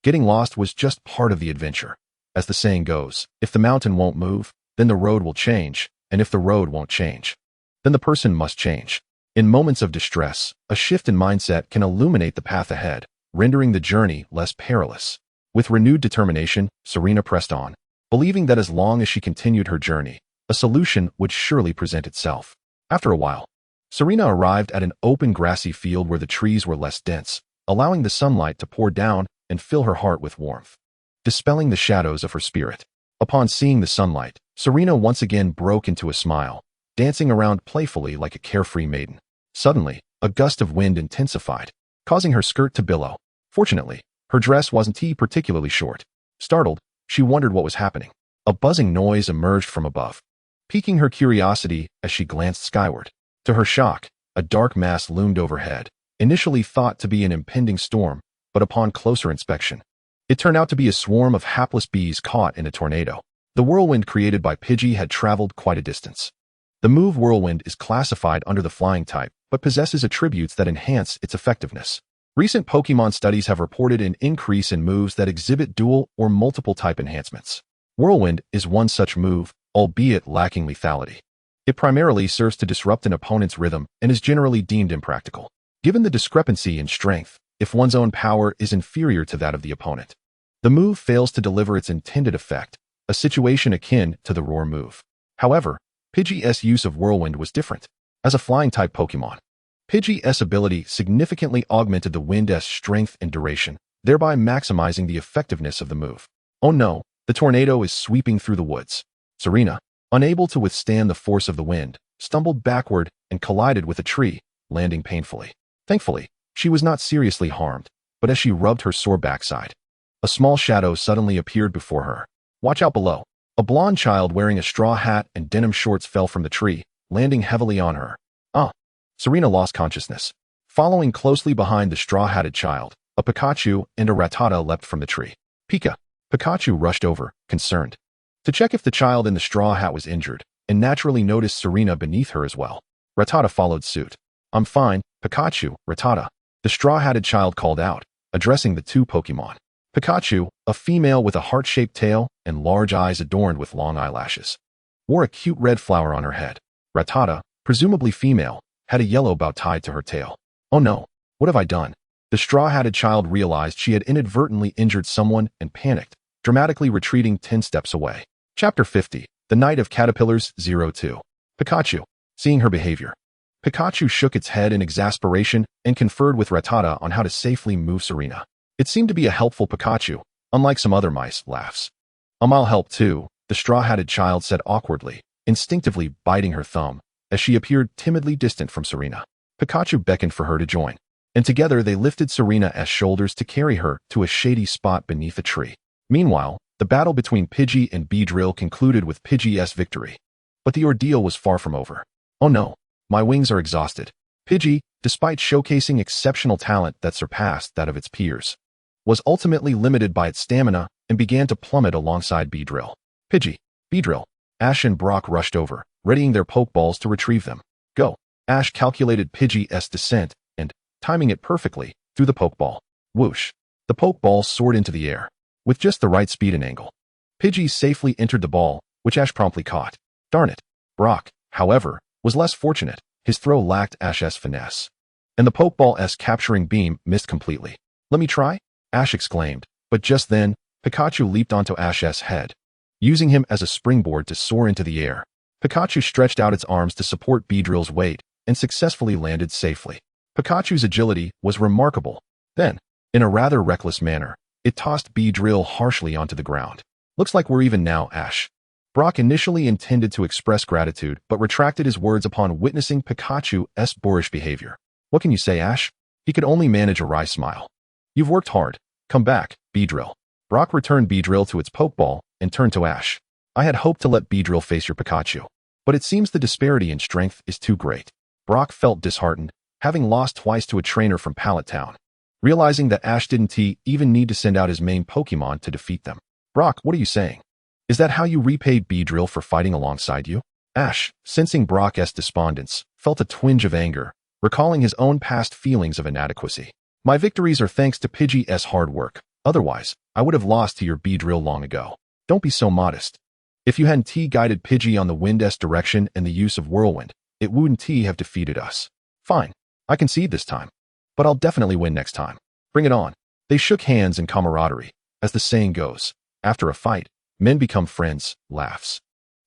Getting lost was just part of the adventure. As the saying goes, if the mountain won't move, then the road will change, and if the road won't change, then the person must change. In moments of distress, a shift in mindset can illuminate the path ahead, rendering the journey less perilous. With renewed determination, Serena pressed on, believing that as long as she continued her journey, a solution would surely present itself. After a while, Serena arrived at an open grassy field where the trees were less dense, allowing the sunlight to pour down and fill her heart with warmth, dispelling the shadows of her spirit. Upon seeing the sunlight, Serena once again broke into a smile, dancing around playfully like a carefree maiden. Suddenly, a gust of wind intensified, causing her skirt to billow. Fortunately, her dress wasn't particularly short. Startled, she wondered what was happening. A buzzing noise emerged from above, piquing her curiosity as she glanced skyward. To her shock, a dark mass loomed overhead, initially thought to be an impending storm, but upon closer inspection, it turned out to be a swarm of hapless bees caught in a tornado. The whirlwind created by Pidgey had traveled quite a distance. The move whirlwind is classified under the flying type, but possesses attributes that enhance its effectiveness. Recent Pokemon studies have reported an increase in moves that exhibit dual or multiple type enhancements. Whirlwind is one such move, albeit lacking lethality. It primarily serves to disrupt an opponent's rhythm and is generally deemed impractical, given the discrepancy in strength, if one's own power is inferior to that of the opponent. The move fails to deliver its intended effect, a situation akin to the Roar move. However, Pidgey's use of Whirlwind was different. As a flying-type Pokemon, Pidgey's ability significantly augmented the wind's strength and duration, thereby maximizing the effectiveness of the move. Oh no, the tornado is sweeping through the woods. Serena, unable to withstand the force of the wind, stumbled backward and collided with a tree, landing painfully. Thankfully, she was not seriously harmed, but as she rubbed her sore backside, a small shadow suddenly appeared before her. Watch out below. A blonde child wearing a straw hat and denim shorts fell from the tree, landing heavily on her. Serena lost consciousness. Following closely behind the straw-hatted child, a Pikachu and a Rattata leapt from the tree. Pika. Pikachu rushed over, concerned, to check if the child in the straw hat was injured, and naturally noticed Serena beneath her as well. Rattata followed suit. I'm fine, Pikachu, Rattata, the straw-hatted child called out, addressing the two Pokemon. Pikachu, a female with a heart-shaped tail and large eyes adorned with long eyelashes, wore a cute red flower on her head. Rattata, presumably female, had a yellow bow tied to her tail. Oh no, what have I done? The straw-hatted child realized she had inadvertently injured someone and panicked, dramatically retreating 10 steps away. Chapter 50, The Night of Caterpillars 02. Pikachu. Seeing her behavior, Pikachu shook its head in exasperation and conferred with Rattata on how to safely move Serena. It seemed to be a helpful Pikachu, unlike some other mice. Laughs. I'll help too, the straw-hatted child said awkwardly, instinctively biting her thumb, as she appeared timidly distant from Serena. Pikachu beckoned for her to join, and together they lifted Serena's shoulders to carry her to a shady spot beneath a tree. Meanwhile, the battle between Pidgey and Beedrill concluded with Pidgey's victory. But the ordeal was far from over. Oh no, my wings are exhausted. Pidgey, despite showcasing exceptional talent that surpassed that of its peers, was ultimately limited by its stamina and began to plummet alongside Beedrill. Pidgey, Beedrill, Ash and Brock rushed over, readying their Pokeballs to retrieve them. Go. Ash calculated Pidgey's descent and, timing it perfectly, threw the Pokeball. Whoosh. The Pokeball soared into the air, with just the right speed and angle. Pidgey safely entered the ball, which Ash promptly caught. Darn it. Brock, however, was less fortunate. His throw lacked Ash's finesse, and the Pokeball's capturing beam missed completely. Let me try? Ash exclaimed, but just then, Pikachu leaped onto Ash's head, using him as a springboard to soar into the air. Pikachu stretched out its arms to support Beedrill's weight and successfully landed safely. Pikachu's agility was remarkable. Then, in a rather reckless manner, it tossed Beedrill harshly onto the ground. Looks like we're even now, Ash. Brock initially intended to express gratitude but retracted his words upon witnessing Pikachu's boorish behavior. What can you say, Ash? He could only manage a wry smile. You've worked hard. Come back, Beedrill. Brock returned Beedrill to its Pokeball and turned to Ash. I had hoped to let Beedrill face your Pikachu, but it seems the disparity in strength is too great. Brock felt disheartened, having lost twice to a trainer from Pallet Town. realizing that Ash didn't even need to send out his main Pokemon to defeat them. Brock, what are you saying? Is that how you repaid Beedrill for fighting alongside you? Ash, sensing Brock's despondence, felt a twinge of anger, recalling his own past feelings of inadequacy. My victories are thanks to Pidgey's hard work. Otherwise, I would have lost to your Beedrill long ago. Don't be so modest. If you hadn't guided Pidgey on the wind's direction and the use of Whirlwind, it wouldn't have defeated us. Fine, I concede this time. But I'll definitely win next time. Bring it on. They shook hands in camaraderie. As the saying goes, after a fight, men become friends, laughs.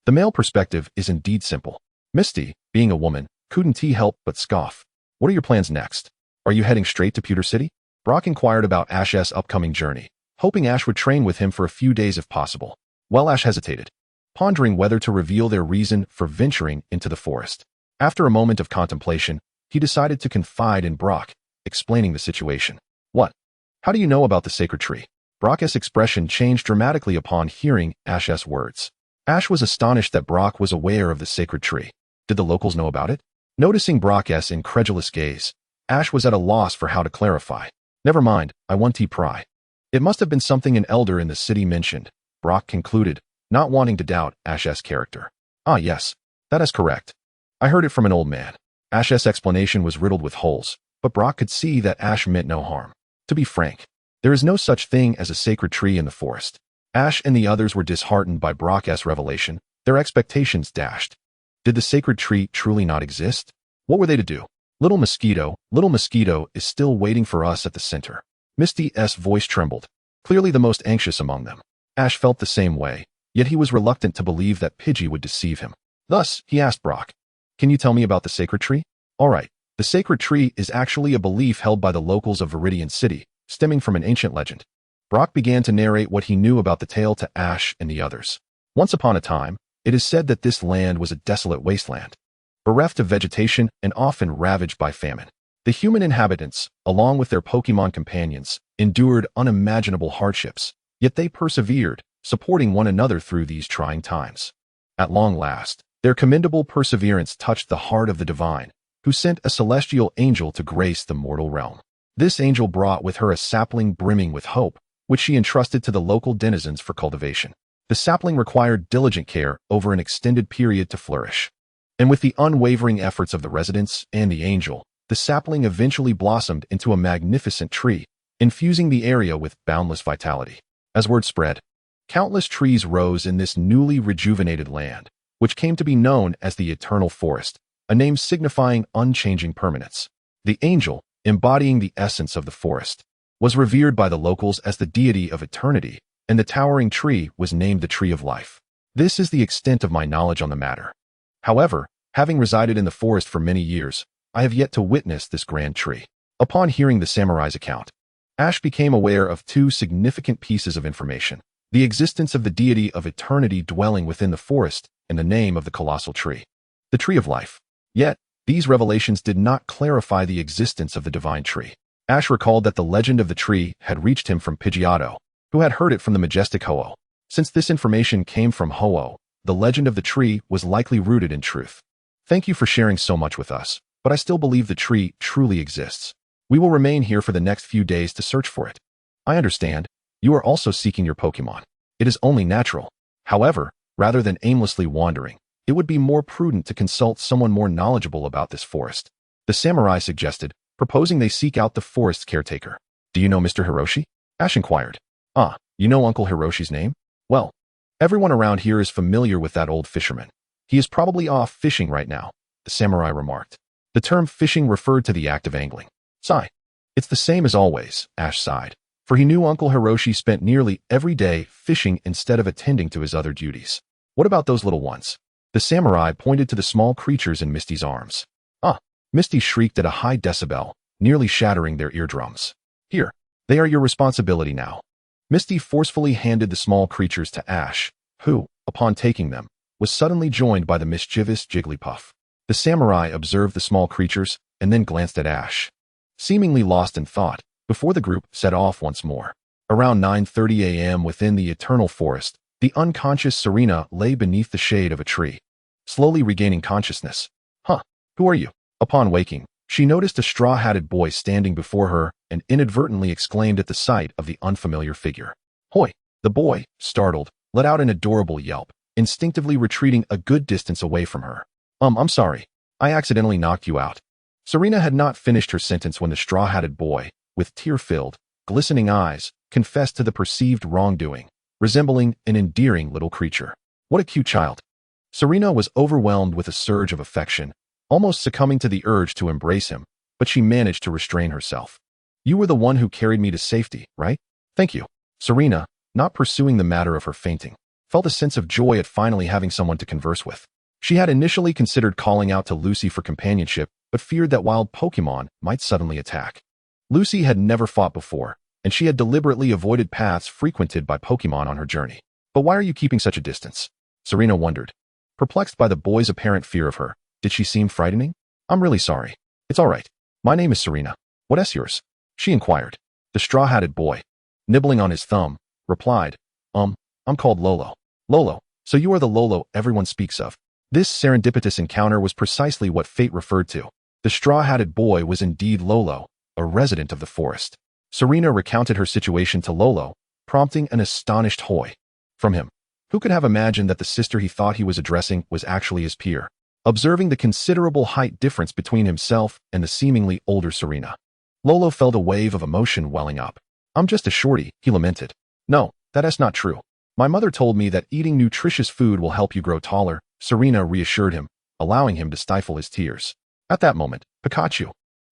The male perspective is indeed simple. Misty, being a woman, couldn't help but scoff. What are your plans next? Are you heading straight to Pewter City? Brock inquired about Ash's upcoming journey, hoping Ash would train with him for a few days if possible. Well, Ash hesitated, pondering whether to reveal their reason for venturing into the forest. After a moment of contemplation, he decided to confide in Brock, explaining the situation. What? How do you know about the sacred tree? Brock's expression changed dramatically upon hearing Ash's words. Ash was astonished that Brock was aware of the sacred tree. Did the locals know about it? Noticing Brock's incredulous gaze, Ash was at a loss for how to clarify. Never mind, I want to pry. It must have been something an elder in the city mentioned, Brock concluded, not wanting to doubt Ash's character. Ah yes, that is correct. I heard it from an old man. Ash's explanation was riddled with holes, but Brock could see that Ash meant no harm. To be frank, there is no such thing as a sacred tree in the forest. Ash and the others were disheartened by Brock's revelation, their expectations dashed. Did the sacred tree truly not exist? What were they to do? Little Mosquito is still waiting for us at the center. Misty's voice trembled, clearly the most anxious among them. Ash felt the same way, yet he was reluctant to believe that Pidgey would deceive him. Thus, he asked Brock, "Can you tell me about the sacred tree?" All right, the sacred tree is actually a belief held by the locals of Viridian City, stemming from an ancient legend. Brock began to narrate what he knew about the tale to Ash and the others. Once upon a time, it is said that this land was a desolate wasteland, bereft of vegetation and often ravaged by famine. The human inhabitants, along with their Pokemon companions, endured unimaginable hardships, yet they persevered, supporting one another through these trying times. At long last, their commendable perseverance touched the heart of the divine, who sent a celestial angel to grace the mortal realm. This angel brought with her a sapling brimming with hope, which she entrusted to the local denizens for cultivation. The sapling required diligent care over an extended period to flourish. And with the unwavering efforts of the residents and the angel, the sapling eventually blossomed into a magnificent tree, infusing the area with boundless vitality. As word spread, countless trees rose in this newly rejuvenated land, which came to be known as the Eternal Forest, a name signifying unchanging permanence. The angel, embodying the essence of the forest, was revered by the locals as the deity of eternity, and the towering tree was named the Tree of Life. This is the extent of my knowledge on the matter. However, having resided in the forest for many years, I have yet to witness this grand tree. Upon hearing the samurai's account, Ash became aware of two significant pieces of information: the existence of the deity of eternity dwelling within the forest and the name of the colossal tree, the Tree of Life. Yet, these revelations did not clarify the existence of the divine tree. Ash recalled that the legend of the tree had reached him from Pidgeotto, who had heard it from the majestic Ho-Oh. Since this information came from Ho-Oh, the legend of the tree was likely rooted in truth. Thank you for sharing so much with us, but I still believe the tree truly exists. We will remain here for the next few days to search for it. I understand. You are also seeking your Pokemon. It is only natural. However, rather than aimlessly wandering, it would be more prudent to consult someone more knowledgeable about this forest, the samurai suggested, proposing they seek out the forest's caretaker. Do you know Mr. Hiroshi? Ash inquired. Ah, you know Uncle Hiroshi's name? Well, everyone around here is familiar with that old fisherman. He is probably off fishing right now, the samurai remarked. The term fishing referred to the act of angling. Sigh. It's the same as always, Ash sighed, for he knew Uncle Hiroshi spent nearly every day fishing instead of attending to his other duties. What about those little ones? The samurai pointed to the small creatures in Misty's arms. Ah, Misty shrieked at a high decibel, nearly shattering their eardrums. Here, they are your responsibility now. Misty forcefully handed the small creatures to Ash, who, upon taking them, was suddenly joined by the mischievous Jigglypuff. The samurai observed the small creatures and then glanced at Ash, seemingly lost in thought, before the group set off once more. Around 9:30 a.m. within the Eternal Forest, the unconscious Serena lay beneath the shade of a tree, slowly regaining consciousness. Huh, who are you? Upon waking, She noticed a straw-hatted boy standing before her and inadvertently exclaimed at the sight of the unfamiliar figure. "Hoi!" The boy, startled, let out an adorable yelp, instinctively retreating a good distance away from her. I'm sorry. I accidentally knocked you out." Serena had not finished her sentence when the straw-hatted boy, with tear-filled, glistening eyes, confessed to the perceived wrongdoing, resembling an endearing little creature. What a cute child. Serena was overwhelmed with a surge of affection, almost succumbing to the urge to embrace him, but she managed to restrain herself. "You were the one who carried me to safety, right? Thank you." Serena, not pursuing the matter of her fainting, felt a sense of joy at finally having someone to converse with. She had initially considered calling out to Lucy for companionship, but feared that wild Pokémon might suddenly attack. Lucy had never fought before, and she had deliberately avoided paths frequented by Pokémon on her journey. "But why are you keeping such a distance?" Serena wondered. Perplexed by the boy's apparent fear of her, did she seem frightening? "I'm really sorry. It's all right. My name is Serena. What's yours?" she inquired. The straw-hatted boy, nibbling on his thumb, replied, I'm called Lolo." "Lolo, so you are the Lolo everyone speaks of." This serendipitous encounter was precisely what fate referred to. The straw-hatted boy was indeed Lolo, a resident of the forest. Serena recounted her situation to Lolo, prompting an astonished "Hoi" from him. Who could have imagined that the sister he thought he was addressing was actually his peer? Observing the considerable height difference between himself and the seemingly older Serena, Lolo felt a wave of emotion welling up. "I'm just a shorty," he lamented. "No, that's not true. My mother told me that eating nutritious food will help you grow taller," Serena reassured him, allowing him to stifle his tears. At that moment, Pikachu,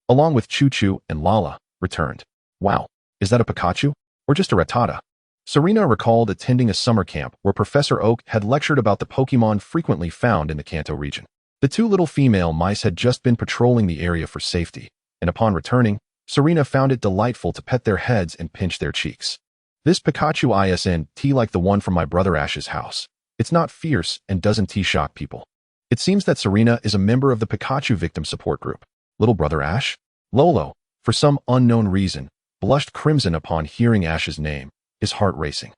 along with Choo-Choo and Lala, returned. "Wow, is that a Pikachu? Or just a Rattata?" Serena recalled attending a summer camp where Professor Oak had lectured about the Pokémon frequently found in the Kanto region. The two little female mice had just been patrolling the area for safety, and upon returning, Serena found it delightful to pet their heads and pinch their cheeks. "This Pikachu isn't like the one from my brother Ash's house. It's not fierce and doesn't shock people." It seems that Serena is a member of the Pikachu victim support group. Little brother Ash? Lolo, for some unknown reason, blushed crimson upon hearing Ash's name, his heart racing.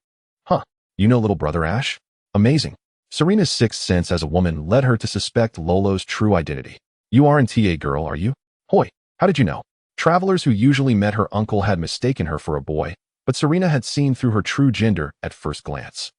"Huh, you know little brother Ash? Amazing." Serena's sixth sense as a woman led her to suspect Lolo's true identity. "You aren't a girl, are you?" "Hoi, how did you know?" Travelers who usually met her uncle had mistaken her for a boy, but Serena had seen through her true gender at first glance.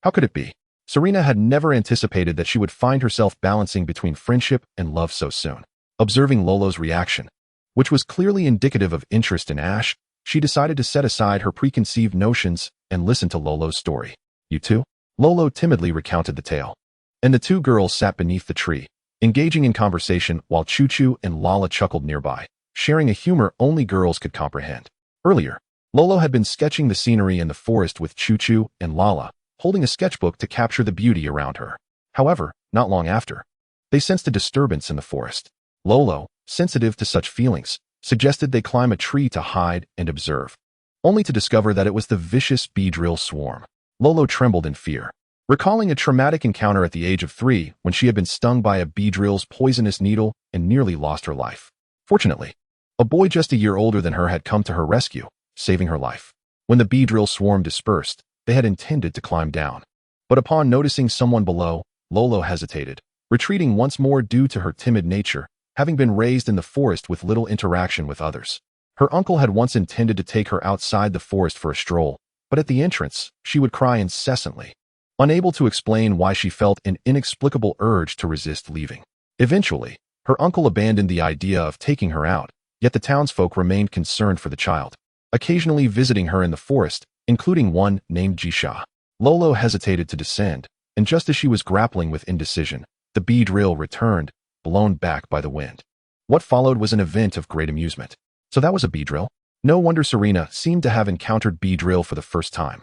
How could it be? Serena had never anticipated that she would find herself balancing between friendship and love so soon. Observing Lolo's reaction, which was clearly indicative of interest in Ash, she decided to set aside her preconceived notions and listen to Lolo's story. "You too?" Lolo timidly recounted the tale. And the two girls sat beneath the tree, engaging in conversation while Choo-Choo and Lala chuckled nearby, sharing a humor only girls could comprehend. Earlier, Lolo had been sketching the scenery in the forest with Choo-Choo and Lala, holding a sketchbook to capture the beauty around her. However, not long after, they sensed a disturbance in the forest. Lolo, sensitive to such feelings, suggested they climb a tree to hide and observe, only to discover that it was the vicious bee-drill swarm. Lolo trembled in fear, recalling a traumatic encounter at the age of 3 when she had been stung by a bee-drill's poisonous needle and nearly lost her life. Fortunately, a boy just a year older than her had come to her rescue, saving her life. When the bee-drill swarm dispersed, they had intended to climb down. But upon noticing someone below, Lolo hesitated, retreating once more due to her timid nature, having been raised in the forest with little interaction with others. Her uncle had once intended to take her outside the forest for a stroll, but at the entrance, she would cry incessantly, unable to explain why she felt an inexplicable urge to resist leaving. Eventually, her uncle abandoned the idea of taking her out, yet the townsfolk remained concerned for the child, occasionally visiting her in the forest, including one named Jisha. Lolo hesitated to descend, and just as she was grappling with indecision, the bee-drill returned, blown back by the wind. What followed was an event of great amusement. So that was a bee-drill? No wonder Serena seemed to have encountered bee-drill for the first time.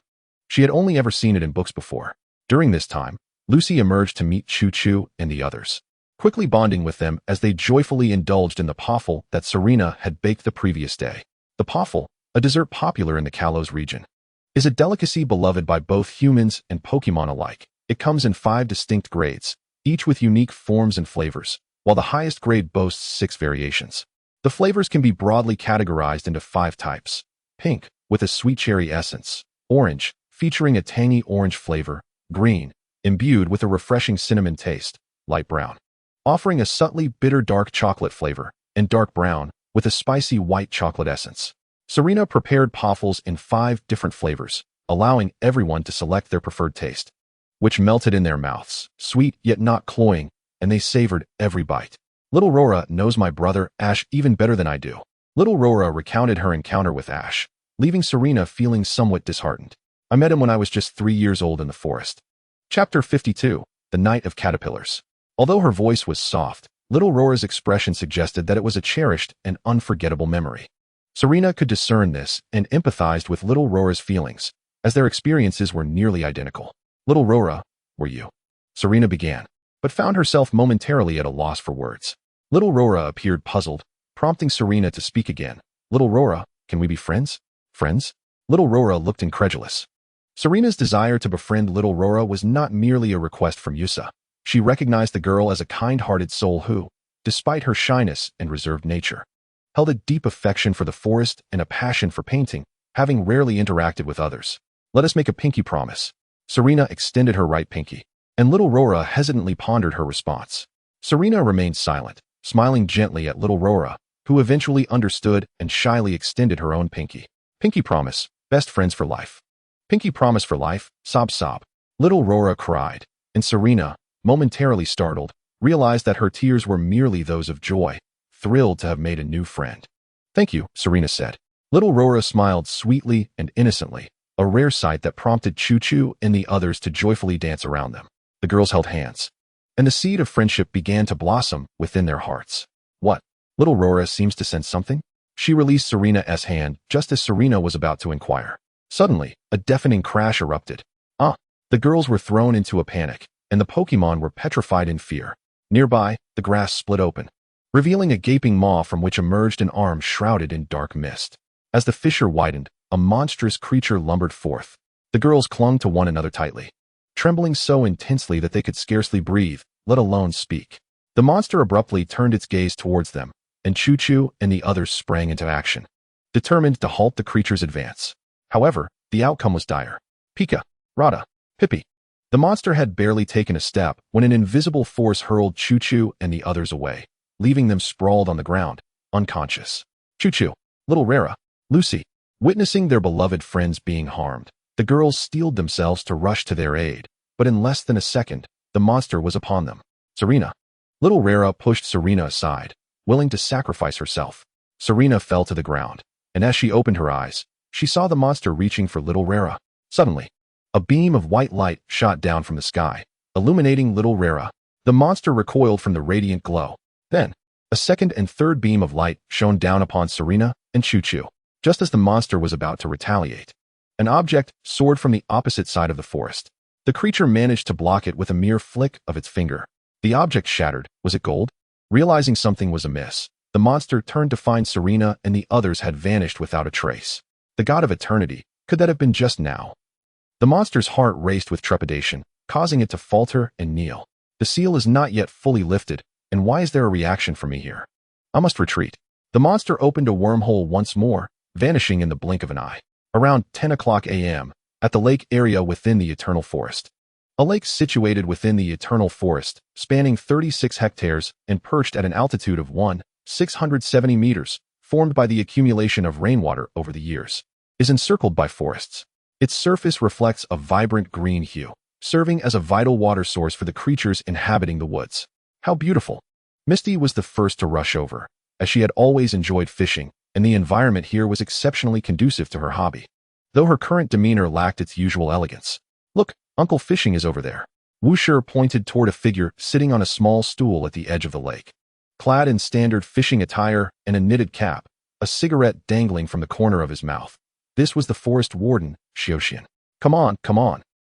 She had only ever seen it in books before. During this time, Lucy emerged to meet Choo-Choo and the others, quickly bonding with them as they joyfully indulged in the poffle that Serena had baked the previous day. The poffle, a dessert popular in the Kalos region, is a delicacy beloved by both humans and Pokémon alike. It comes in 5 distinct grades, each with unique forms and flavors, while the highest grade boasts 6 variations. The flavors can be broadly categorized into 5 types. Pink, with a sweet cherry essence. Orange, featuring a tangy orange flavor. Green, imbued with a refreshing cinnamon taste. Light brown, offering a subtly bitter dark chocolate flavor. and dark brown, with a spicy white chocolate essence. Serena prepared poffles in 5 different flavors, allowing everyone to select their preferred taste, which melted in their mouths, sweet yet not cloying, and they savored every bite. Little Rora knows my brother Ash even better than I do. Little Rora recounted her encounter with Ash, leaving Serena feeling somewhat disheartened. I met him when I was just 3 years old in the forest. Chapter 52, The Night of Caterpillars. Although her voice was soft, Little Rora's expression suggested that it was a cherished and unforgettable memory. Serena could discern this and empathized with Little Rora's feelings, as their experiences were nearly identical. Little Rora, were you? Serena began, but found herself momentarily at a loss for words. Little Rora appeared puzzled, prompting Serena to speak again. Little Rora, can we be friends? Friends? Little Rora looked incredulous. Serena's desire to befriend Little Rora was not merely a request from Yusa. She recognized the girl as a kind-hearted soul who, despite her shyness and reserved nature, held a deep affection for the forest and a passion for painting, having rarely interacted with others. Let us make a pinky promise. Serena extended her right pinky, and Little Rora hesitantly pondered her response. Serena remained silent, smiling gently at Little Rora, who eventually understood and shyly extended her own pinky. Pinky promise, best friends for life. Pinky promise for life, sob sob. Little Rora cried, and Serena, momentarily startled, realized that her tears were merely those of joy, thrilled to have made a new friend. Thank you, Serena said. Little Rora smiled sweetly and innocently, a rare sight that prompted Choo Choo and the others to joyfully dance around them. The girls held hands, and the seed of friendship began to blossom within their hearts. What? Little Rora seems to sense something? She released Serena's hand just as Serena was about to inquire. Suddenly, a deafening crash erupted. The girls were thrown into a panic, and the Pokémon were petrified in fear. Nearby, the grass split open, revealing a gaping maw from which emerged an arm shrouded in dark mist. As the fissure widened, a monstrous creature lumbered forth. The girls clung to one another tightly, trembling so intensely that they could scarcely breathe, let alone speak. The monster abruptly turned its gaze towards them, and Choo Choo and the others sprang into action, determined to halt the creature's advance. However, the outcome was dire. Pika, Rada, Pippi. The monster had barely taken a step when an invisible force hurled Choo Choo and the others away, leaving them sprawled on the ground, unconscious. Choo Choo, Little Rara, Lucy. Witnessing their beloved friends being harmed, the girls steeled themselves to rush to their aid, but in less than a second, the monster was upon them. Serena. Little Rara pushed Serena aside, willing to sacrifice herself. Serena fell to the ground, and as she opened her eyes, she saw the monster reaching for Little Rara. Suddenly, a beam of white light shot down from the sky, illuminating Little Rara. The monster recoiled from the radiant glow. Then, a second and third beam of light shone down upon Serena and Choo Choo. Just as the monster was about to retaliate, an object soared from the opposite side of the forest. The creature managed to block it with a mere flick of its finger. The object shattered. Was it gold? Realizing something was amiss, the monster turned to find Serena and the others had vanished without a trace. The god of eternity, could that have been just now? The monster's heart raced with trepidation, causing it to falter and kneel. The seal is not yet fully lifted, and why is there a reaction from me here? I must retreat. The monster opened a wormhole once more, vanishing in the blink of an eye. Around 10 o'clock a.m., at the lake area within the Eternal Forest. A lake situated within the Eternal Forest, spanning 36 hectares and perched at an altitude of 670 meters, formed by the accumulation of rainwater over the years, is encircled by forests. Its surface reflects a vibrant green hue, serving as a vital water source for the creatures inhabiting the woods. How beautiful! Misty was the first to rush over, as she had always enjoyed fishing, and the environment here was exceptionally conducive to her hobby, though her current demeanor lacked its usual elegance. Look, Uncle Fishing is over there. Wuxia pointed toward a figure sitting on a small stool at the edge of the lake. Clad in standard fishing attire and a knitted cap, a cigarette dangling from the corner of his mouth. This was the forest warden, Xiaoxian. Come on,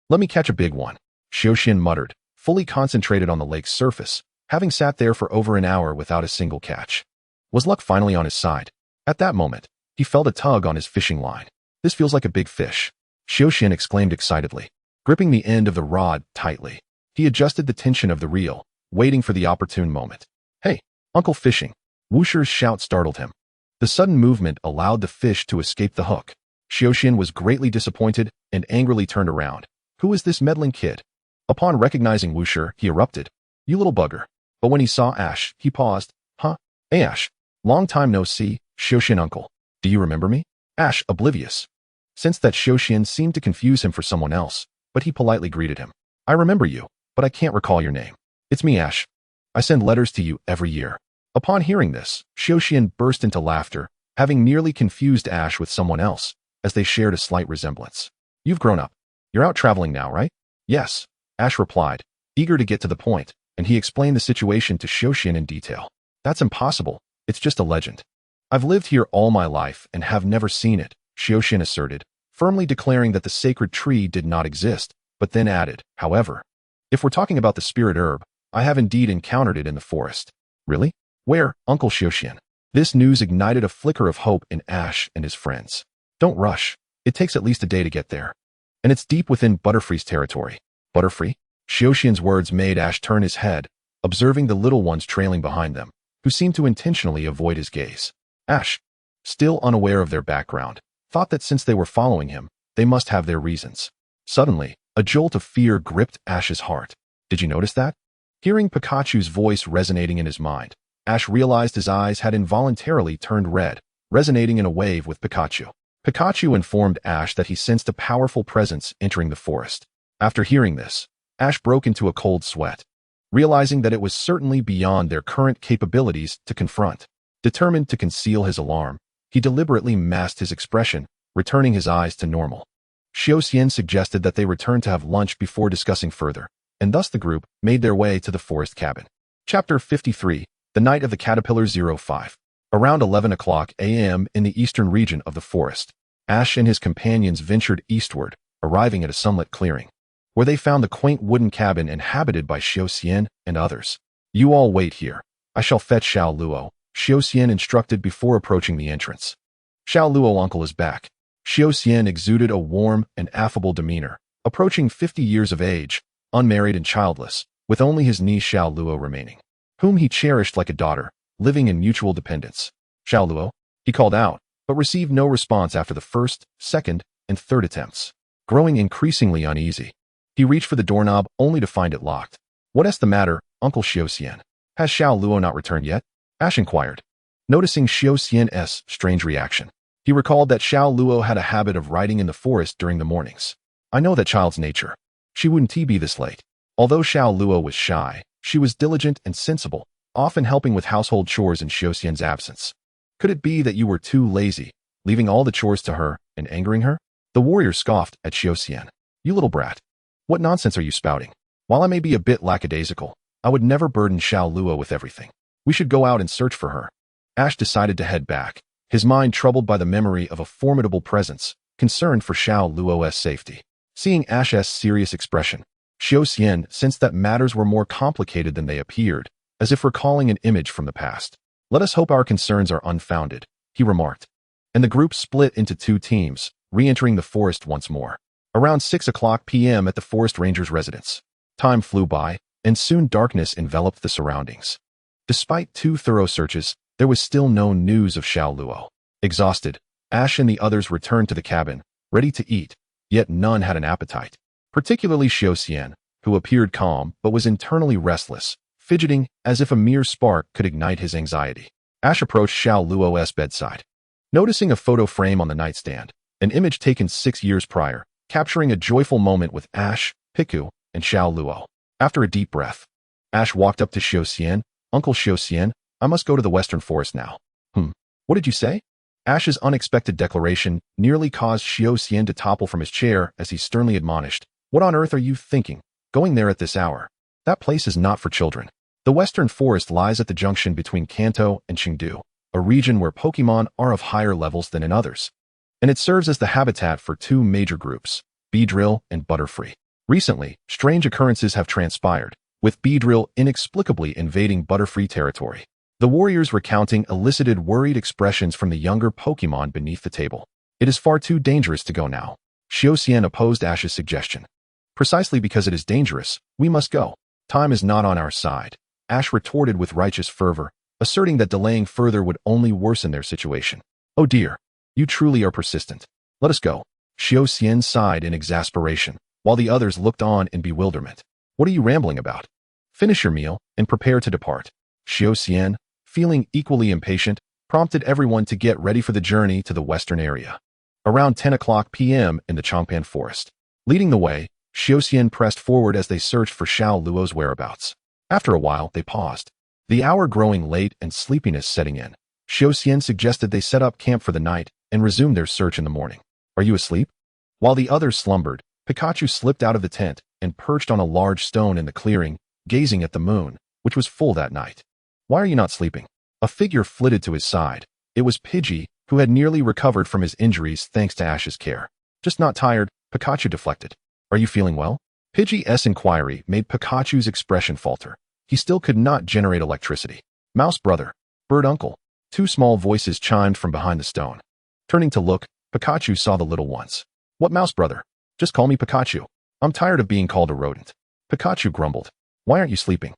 let me catch a big one, Xiaoxian muttered, fully concentrated on the lake's surface, having sat there for over an hour without a single catch. Was luck finally on his side? At that moment, he felt a tug on his fishing line. This feels like a big fish, Xiaoxian exclaimed excitedly, gripping the end of the rod tightly. He adjusted the tension of the reel, waiting for the opportune moment. Hey, Uncle Fishing! Wuxia's shout startled him. The sudden movement allowed the fish to escape the hook. Xiaoxian was greatly disappointed and angrily turned around. Who is this meddling kid? Upon recognizing Wuxia, he erupted. You little bugger. But when he saw Ash, he paused. Huh? Hey Ash. Long time no see, Xiaoxian uncle. Do you remember me? Ash, oblivious. Since that Xiaoxian seemed to confuse him for someone else, but he politely greeted him. I remember you, but I can't recall your name. It's me, Ash. I send letters to you every year. Upon hearing this, Xiaoxian burst into laughter, having nearly confused Ash with someone else, as they shared a slight resemblance. You've grown up. You're out traveling now, right? Yes, Ash replied, eager to get to the point, and he explained the situation to Xiaoxian in detail. That's impossible. It's just a legend. I've lived here all my life and have never seen it, Xiaoxian asserted, firmly declaring that the sacred tree did not exist, but then added, however, if we're talking about the spirit herb, I have indeed encountered it in the forest. Really? Where, Uncle Xiaoxian? This news ignited a flicker of hope in Ash and his friends. Don't rush. It takes at least a day to get there. And it's deep within Butterfree's territory. Butterfree? Xiaoxian's words made Ash turn his head, observing the little ones trailing behind them, who seemed to intentionally avoid his gaze. Ash, still unaware of their background, thought that since they were following him, they must have their reasons. Suddenly, a jolt of fear gripped Ash's heart. Did you notice that? Hearing Pikachu's voice resonating in his mind, Ash realized his eyes had involuntarily turned red, resonating in a wave with Pikachu. Pikachu informed Ash that he sensed a powerful presence entering the forest. After hearing this, Ash broke into a cold sweat, realizing that it was certainly beyond their current capabilities to confront. Determined to conceal his alarm, he deliberately masked his expression, returning his eyes to normal. Xiaoxian suggested that they return to have lunch before discussing further, and thus the group made their way to the forest cabin. Chapter 53, The Night of the Caterpillar 05. Around 11 o'clock a.m. in the eastern region of the forest, Ash and his companions ventured eastward, arriving at a sunlit clearing, where they found the quaint wooden cabin inhabited by Xiaoxian and others. You all wait here. I shall fetch Xiao Luo, Xiaoxian instructed before approaching the entrance. Xiao Luo uncle is back. Xiaoxian exuded a warm and affable demeanor, approaching 50 years of age, unmarried and childless, with only his niece Xiao Luo remaining, whom he cherished like a daughter, living in mutual dependence. Xiao Luo, he called out, but received no response after the first, second, and third attempts. Growing increasingly uneasy, he reached for the doorknob only to find it locked. What's the matter, Uncle Xiaoxian? Has Xiao Luo not returned yet? Ash inquired. Noticing Xiaoxian's strange reaction, he recalled that Xiao Luo had a habit of riding in the forest during the mornings. I know that child's nature. She wouldn't be this late. Although Xiao Luo was shy, she was diligent and sensible, often helping with household chores in Xiaoxian's absence. Could it be that you were too lazy, leaving all the chores to her and angering her? The warrior scoffed at Xiaoxian. You little brat. What nonsense are you spouting? While I may be a bit lackadaisical, I would never burden Xiao Luo with everything. We should go out and search for her. Ash decided to head back, his mind troubled by the memory of a formidable presence, concerned for Xiao Luo's safety. Seeing Ash's serious expression, Xiaoxian sensed that matters were more complicated than they appeared, as if recalling an image from the past. Let us hope our concerns are unfounded, he remarked. And the group split into two teams, re-entering the forest once more. Around 6 o'clock p.m. at the forest ranger's residence. Time flew by, and soon darkness enveloped the surroundings. Despite 2 thorough searches, there was still no news of Xiao Luo. Exhausted, Ash and the others returned to the cabin, ready to eat, yet none had an appetite. Particularly Xiaoxian, who appeared calm but was internally restless, fidgeting as if a mere spark could ignite his anxiety. Ash approached Xiao Luo's bedside. Noticing a photo frame on the nightstand, an image taken 6 years prior, capturing a joyful moment with Ash, Piku, and Xiao Luo. After a deep breath, Ash walked up to Xiaoxian. Uncle Xiaoxian, I must go to the western forest now. What did you say? Ash's unexpected declaration nearly caused Xiaoxian to topple from his chair as he sternly admonished. What on earth are you thinking, going there at this hour? That place is not for children. The western forest lies at the junction between Kanto and Chengdu, a region where Pokémon are of higher levels than in others. And it serves as the habitat for 2 major groups, Beedrill and Butterfree. Recently, strange occurrences have transpired, with Beedrill inexplicably invading Butterfree territory. The warriors recounting elicited worried expressions from the younger Pokémon beneath the table. It is far too dangerous to go now. Xiaoxian opposed Ash's suggestion. Precisely because it is dangerous, we must go. Time is not on our side, Ash retorted with righteous fervor, asserting that delaying further would only worsen their situation. Oh dear, you truly are persistent. Let us go. Xiaoxian sighed in exasperation, while the others looked on in bewilderment. What are you rambling about? Finish your meal and prepare to depart. Xiaoxian, feeling equally impatient, prompted everyone to get ready for the journey to the western area. Around 10 o'clock p.m. in the Changpan forest. Leading the way, Xiaoxian pressed forward as they searched for Xiao Luo's whereabouts. After a while, they paused. The hour growing late and sleepiness setting in, Xiaoxian suggested they set up camp for the night and resume their search in the morning. Are you asleep? While the others slumbered, Pikachu slipped out of the tent and perched on a large stone in the clearing, gazing at the moon, which was full that night. Why are you not sleeping? A figure flitted to his side. It was Pidgey, who had nearly recovered from his injuries thanks to Ash's care. Just not tired, Pikachu deflected. Are you feeling well? Pidgey's inquiry made Pikachu's expression falter. He still could not generate electricity. Mouse brother, bird uncle. Two small voices chimed from behind the stone. Turning to look, Pikachu saw the little ones. What mouse brother? Just call me Pikachu. I'm tired of being called a rodent. Pikachu grumbled. Why aren't you sleeping?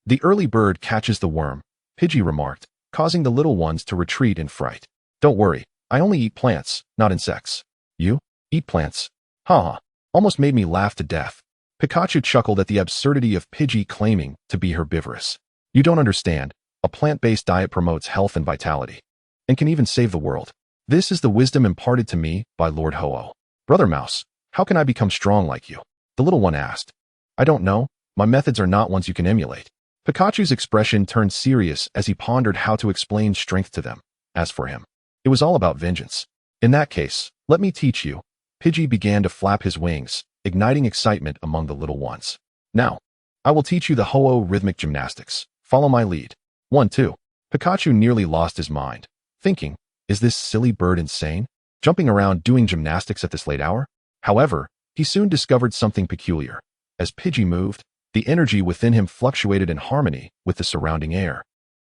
The early bird catches the worm, Pidgey remarked, causing the little ones to retreat in fright. Don't worry, I only eat plants, not insects. You? Eat plants? Ha! Almost made me laugh to death. Pikachu chuckled at the absurdity of Pidgey claiming to be herbivorous. You don't understand. A plant-based diet promotes health and vitality, and can even save the world. This is the wisdom imparted to me by Lord Ho-Oh. Brother Mouse, how can I become strong like you? The little one asked. I don't know. My methods are not ones you can emulate. Pikachu's expression turned serious as he pondered how to explain strength to them. As for him, it was all about vengeance. In that case, let me teach you. Pidgey began to flap his wings, igniting excitement among the little ones. Now, I will teach you the Ho-Oh rhythmic gymnastics. Follow my lead. 1, 2. Pikachu nearly lost his mind, thinking, is this silly bird insane? Jumping around doing gymnastics at this late hour? However, he soon discovered something peculiar. As Pidgey moved, the energy within him fluctuated in harmony with the surrounding air,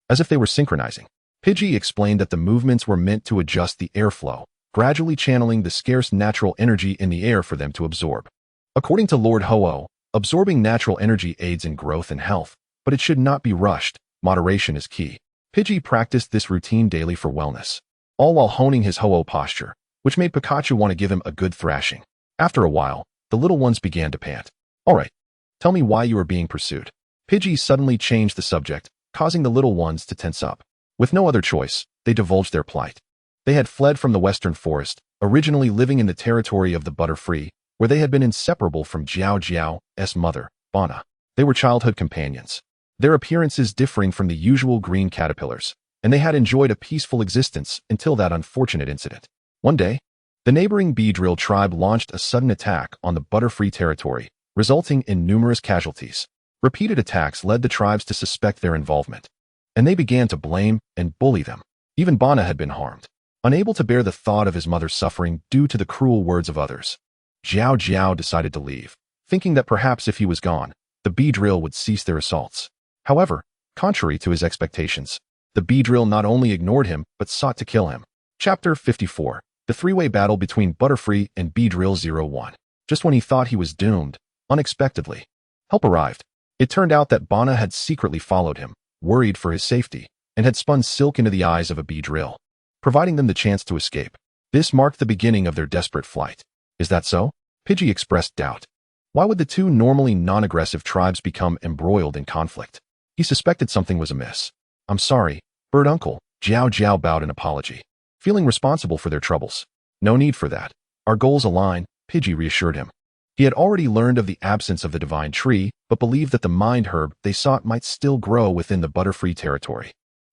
as if they were synchronizing. Pidgey explained that the movements were meant to adjust the airflow, gradually channeling the scarce natural energy in the air for them to absorb. According to Lord Ho-Oh, absorbing natural energy aids in growth and health, but it should not be rushed. Moderation is key. Pidgey practiced this routine daily for wellness, all while honing his Ho-Oh posture, which made Pikachu want to give him a good thrashing. After a while, the little ones began to pant. All right, tell me why you are being pursued. Pidgey suddenly changed the subject, causing the little ones to tense up. With no other choice, they divulged their plight. They had fled from the western forest, originally living in the territory of the Butterfree, where they had been inseparable from Jiao Jiao's mother, Bana. They were childhood companions, their appearances differing from the usual green caterpillars, and they had enjoyed a peaceful existence until that unfortunate incident. One day, the neighboring Beedrill tribe launched a sudden attack on the Butterfree territory, resulting in numerous casualties. Repeated attacks led the tribes to suspect their involvement, and they began to blame and bully them. Even Bana had been harmed, unable to bear the thought of his mother's suffering due to the cruel words of others. Jiao decided to leave, thinking that perhaps if he was gone, the Beedrill would cease their assaults. However, contrary to his expectations, the Beedrill not only ignored him, but sought to kill him. Chapter 54. The three-way battle between Butterfree and Beedrill 01. Just when he thought he was doomed, unexpectedly, help arrived. It turned out that Bana had secretly followed him, worried for his safety, and had spun silk into the eyes of a Beedrill, providing them the chance to escape. This marked the beginning of their desperate flight. Is that so? Pidgey expressed doubt. Why would the two normally non-aggressive tribes become embroiled in conflict? He suspected something was amiss. I'm sorry, bird uncle. Jiao bowed in apology, feeling responsible for their troubles. No need for that. Our goals align, Pidgey reassured him. He had already learned of the absence of the divine tree, but believed that the mind herb they sought might still grow within the Butterfree territory.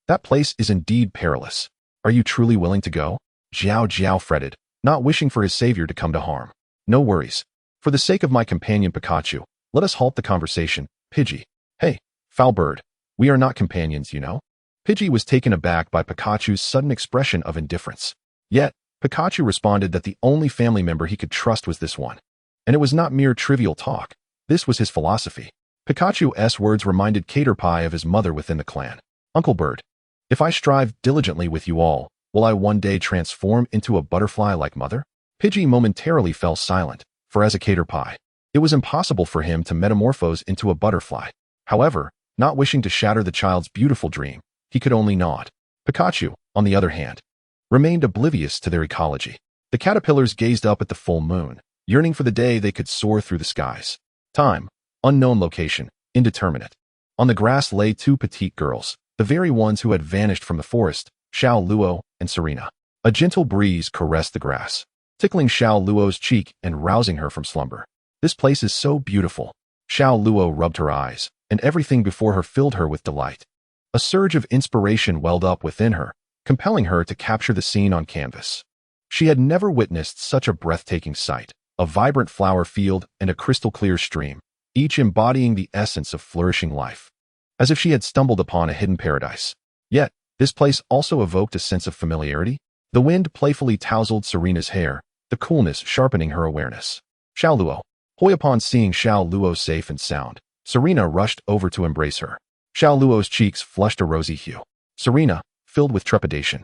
That place is indeed perilous. Are you truly willing to go? Jiao fretted, not wishing for his savior to come to harm. No worries. For the sake of my companion Pikachu, let us halt the conversation. Pidgey. Hey, foul bird. We are not companions, you know. Pidgey was taken aback by Pikachu's sudden expression of indifference. Yet, Pikachu responded that the only family member he could trust was this one. And it was not mere trivial talk. This was his philosophy. Pikachu's words reminded Caterpie of his mother within the clan. Uncle Bird, if I strive diligently with you all, will I one day transform into a butterfly like mother? Pidgey momentarily fell silent, for as a Caterpie, it was impossible for him to metamorphose into a butterfly. However, not wishing to shatter the child's beautiful dream, he could only nod. Pikachu, on the other hand, remained oblivious to their ecology. The caterpillars gazed up at the full moon, yearning for the day they could soar through the skies. Time, unknown location, indeterminate. On the grass lay two petite girls, the very ones who had vanished from the forest, Xiao Luo, and Serena. A gentle breeze caressed the grass, tickling Xiao Luo's cheek and rousing her from slumber. This place is so beautiful. Xiao Luo rubbed her eyes, and everything before her filled her with delight. A surge of inspiration welled up within her, compelling her to capture the scene on canvas. She had never witnessed such a breathtaking sight, a vibrant flower field and a crystal-clear stream, each embodying the essence of flourishing life. As if she had stumbled upon a hidden paradise. Yet, this place also evoked a sense of familiarity. The wind playfully tousled Serena's hair, the coolness sharpening her awareness. Xiao Luo. Hoi upon seeing Xiao Luo safe and sound, Serena rushed over to embrace her. Xiao Luo's cheeks flushed a rosy hue. Serena, filled with trepidation,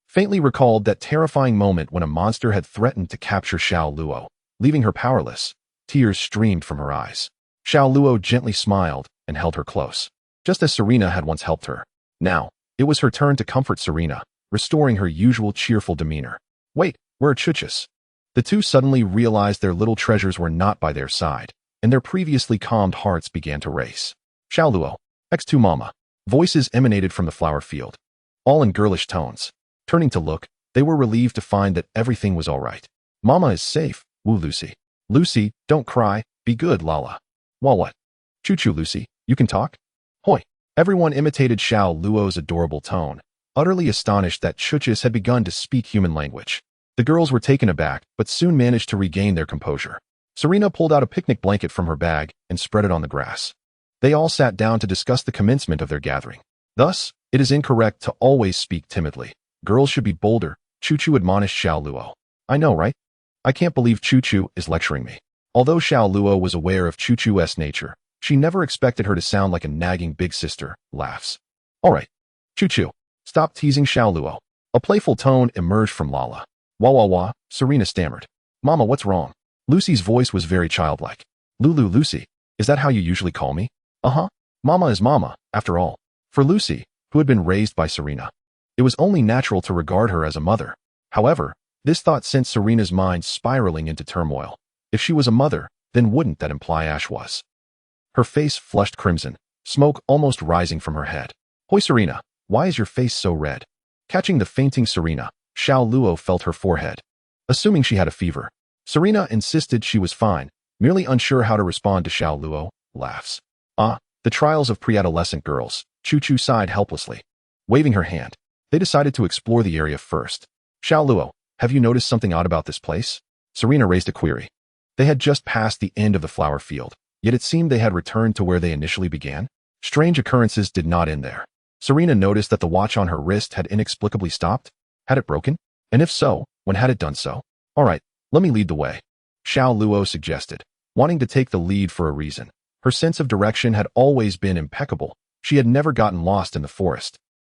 faintly recalled that terrifying moment when a monster had threatened to capture Xiao Luo, leaving her powerless. Tears streamed from her eyes. Xiao Luo gently smiled and held her close, just as Serena had once helped her. Now, it was her turn to comfort Serena, restoring her usual cheerful demeanor. Wait, where are Chuchus? The two suddenly realized their little treasures were not by their side, and their previously calmed hearts began to race. Xiao Luo, X2 Mama. Voices emanated from the flower field, all in girlish tones. Turning to look, they were relieved to find that everything was all right. Mama is safe, woo Lucy. Lucy, don't cry, be good, Lala. Well, what? Choo-choo, Lucy, you can talk? Hoi. Everyone imitated Xiao Luo's adorable tone, utterly astonished that Chuchus had begun to speak human language. The girls were taken aback, but soon managed to regain their composure. Serena pulled out a picnic blanket from her bag and spread it on the grass. They all sat down to discuss the commencement of their gathering. Thus, it is incorrect to always speak timidly. Girls should be bolder, Choo-choo admonished Xiao Luo. I know, right? I can't believe Choo-choo is lecturing me. Although Xiao Luo was aware of Choo-choo's nature, she never expected her to sound like a nagging big sister. Laughs. All right. Choo-choo, stop teasing Xiao Luo. A playful tone emerged from Lala. Wah wah wah, Serena stammered. Mama, what's wrong? Lucy's voice was very childlike. Lulu, Lucy, is that how you usually call me? Uh-huh. Mama is mama, after all. For Lucy, who had been raised by Serena, it was only natural to regard her as a mother. However, this thought sent Serena's mind spiraling into turmoil. If she was a mother, then wouldn't that imply Ash was? Her face flushed crimson, smoke almost rising from her head. Hoi Serena, why is your face so red? Catching the fainting Serena, Xiao Luo felt her forehead. Assuming she had a fever, Serena insisted she was fine, merely unsure how to respond to Xiao Luo. Laughs. Ah, the trials of pre-adolescent girls, Choo-choo sighed helplessly. Waving her hand, they decided to explore the area first. Xiao Luo, have you noticed something odd about this place? Serena raised a query. They had just passed the end of the flower field, yet it seemed they had returned to where they initially began. Strange occurrences did not end there. Serena noticed that the watch on her wrist had inexplicably stopped. Had it broken? And if so, when had it done so? All right, let me lead the way, Xiao Luo suggested, wanting to take the lead for a reason. Her sense of direction had always been impeccable. She had never gotten lost in the forest.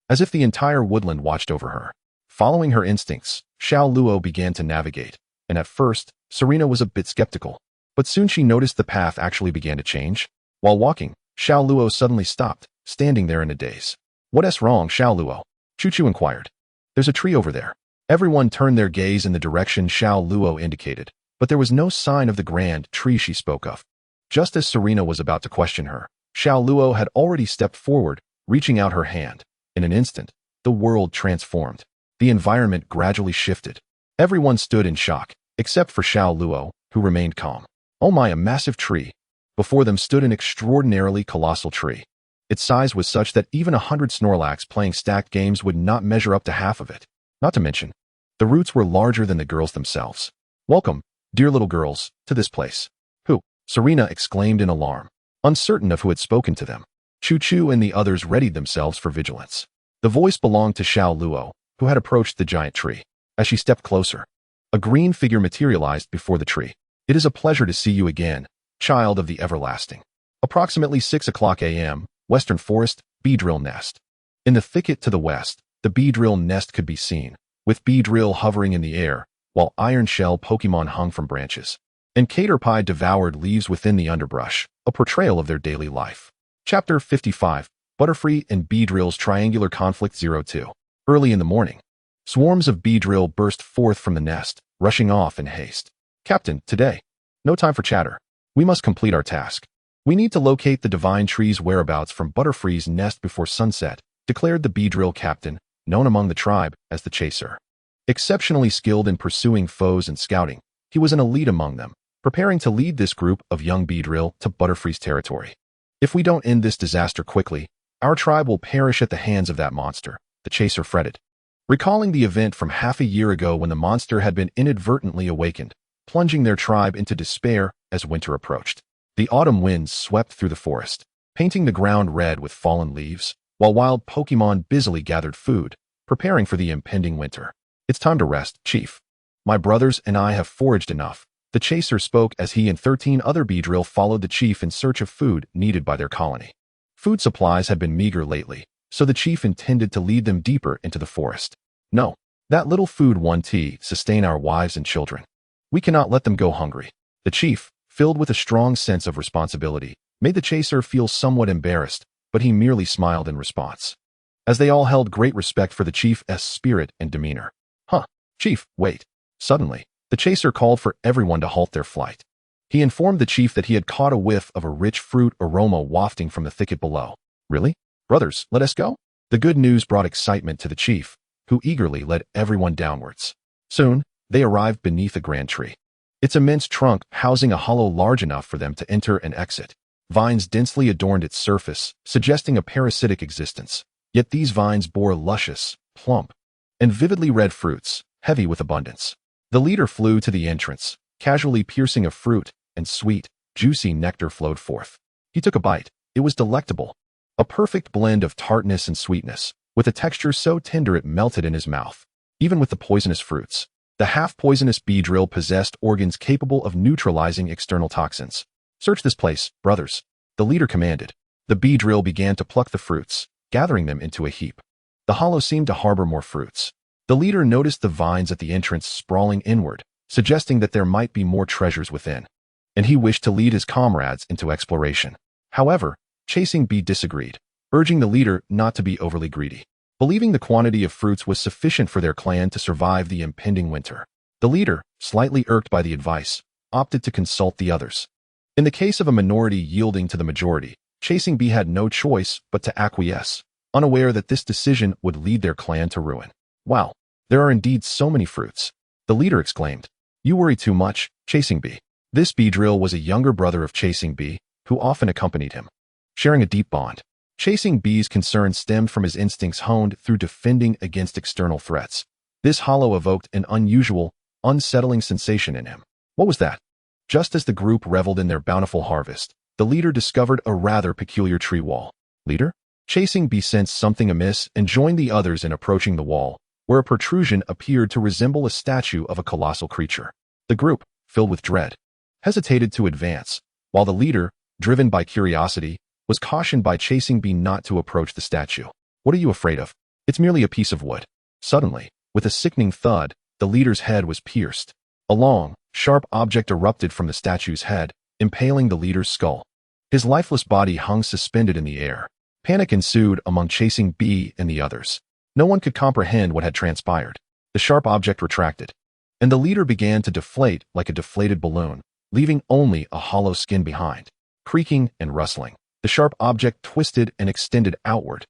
As if the entire woodland watched over her. Following her instincts, Xiao Luo began to navigate, and at first, Serena was a bit skeptical. But soon she noticed the path actually began to change. While walking, Xiao Luo suddenly stopped, standing there in a daze. What's wrong, Xiao Luo? Choo-choo inquired. There's a tree over there. Everyone turned their gaze in the direction Xiao Luo indicated, but there was no sign of the grand tree she spoke of. Just as Serena was about to question her, Xiao Luo had already stepped forward, reaching out her hand. In an instant, the world transformed. The environment gradually shifted. Everyone stood in shock, except for Xiao Luo, who remained calm. Oh my, a massive tree. Before them stood an extraordinarily colossal tree. Its size was such that even 100 Snorlax playing stacked games would not measure up to half of it. Not to mention, the roots were larger than the girls themselves. Welcome, dear little girls, to this place. Who? Serena exclaimed in alarm, uncertain of who had spoken to them. Choo-choo and the others readied themselves for vigilance. The voice belonged to Xiao Luo, who had approached the giant tree. As she stepped closer, a green figure materialized before the tree. It is a pleasure to see you again, child of the everlasting. Approximately 6 o'clock a.m., Western Forest, Beedrill Nest. In the thicket to the west, the Beedrill Nest could be seen, with Beedrill hovering in the air, while iron shell Pokemon hung from branches. And Caterpie devoured leaves within the underbrush, a portrayal of their daily life. Chapter 55, Butterfree and Beedrill's Triangular Conflict 02. Early in the morning, swarms of Beedrill burst forth from the nest, rushing off in haste. Captain, today. No time for chatter. We must complete our task. We need to locate the divine tree's whereabouts from Butterfree's nest before sunset, declared the Beedrill captain, known among the tribe as the Chaser. Exceptionally skilled in pursuing foes and scouting, he was an elite among them, preparing to lead this group of young Beedrill to Butterfree's territory. If we don't end this disaster quickly, our tribe will perish at the hands of that monster, the Chaser fretted. Recalling the event from half a year ago when the monster had been inadvertently awakened, plunging their tribe into despair as winter approached. The autumn winds swept through the forest, painting the ground red with fallen leaves, while wild Pokémon busily gathered food, preparing for the impending winter. It's time to rest, Chief. My brothers and I have foraged enough. The Chaser spoke as he and 13 other Beedrill followed the chief in search of food needed by their colony. Food supplies had been meager lately, so the chief intended to lead them deeper into the forest. No, that little food won't sustain our wives and children. We cannot let them go hungry. The chief, filled with a strong sense of responsibility, made the Chaser feel somewhat embarrassed, but he merely smiled in response. As they all held great respect for the chief's spirit and demeanor. Chief, wait. Suddenly, the Chaser called for everyone to halt their flight. He informed the chief that he had caught a whiff of a rich fruit aroma wafting from the thicket below. Really? Brothers, let us go? The good news brought excitement to the chief, who eagerly led everyone downwards. Soon, they arrived beneath a grand tree. Its immense trunk housing a hollow large enough for them to enter and exit. Vines densely adorned its surface, suggesting a parasitic existence. Yet these vines bore luscious, plump, and vividly red fruits, heavy with abundance. The leader flew to the entrance, casually piercing a fruit, and sweet, juicy nectar flowed forth. He took a bite. It was delectable. A perfect blend of tartness and sweetness, with a texture so tender it melted in his mouth. Even with the poisonous fruits, the half-poisonous Beedrill possessed organs capable of neutralizing external toxins. Search this place, brothers, the leader commanded. The Beedrill began to pluck the fruits, gathering them into a heap. The hollow seemed to harbor more fruits. The leader noticed the vines at the entrance sprawling inward, suggesting that there might be more treasures within, and he wished to lead his comrades into exploration. However, Chasing Bee disagreed, urging the leader not to be overly greedy. Believing the quantity of fruits was sufficient for their clan to survive the impending winter, the leader, slightly irked by the advice, opted to consult the others. In the case of a minority yielding to the majority, Chasing Bee had no choice but to acquiesce, unaware that this decision would lead their clan to ruin. Wow, there are indeed so many fruits, the leader exclaimed. You worry too much, Chasing Bee. This Beedrill was a younger brother of Chasing Bee, who often accompanied him, sharing a deep bond. Chasing Bee's concern stemmed from his instincts honed through defending against external threats. This hollow evoked an unusual, unsettling sensation in him. What was that? Just as the group reveled in their bountiful harvest, the leader discovered a rather peculiar tree wall. Leader? Chasing Bee sensed something amiss and joined the others in approaching the wall, where a protrusion appeared to resemble a statue of a colossal creature. The group, filled with dread, hesitated to advance, while the leader, driven by curiosity, was cautioned by Chasing Bee not to approach the statue. What are you afraid of? It's merely a piece of wood. Suddenly, with a sickening thud, the leader's head was pierced. A long, sharp object erupted from the statue's head, impaling the leader's skull. His lifeless body hung suspended in the air. Panic ensued among Chasing Bee and the others. No one could comprehend what had transpired. The sharp object retracted, and the leader began to deflate like a deflated balloon, leaving only a hollow skin behind. Creaking and rustling, the sharp object twisted and extended outward.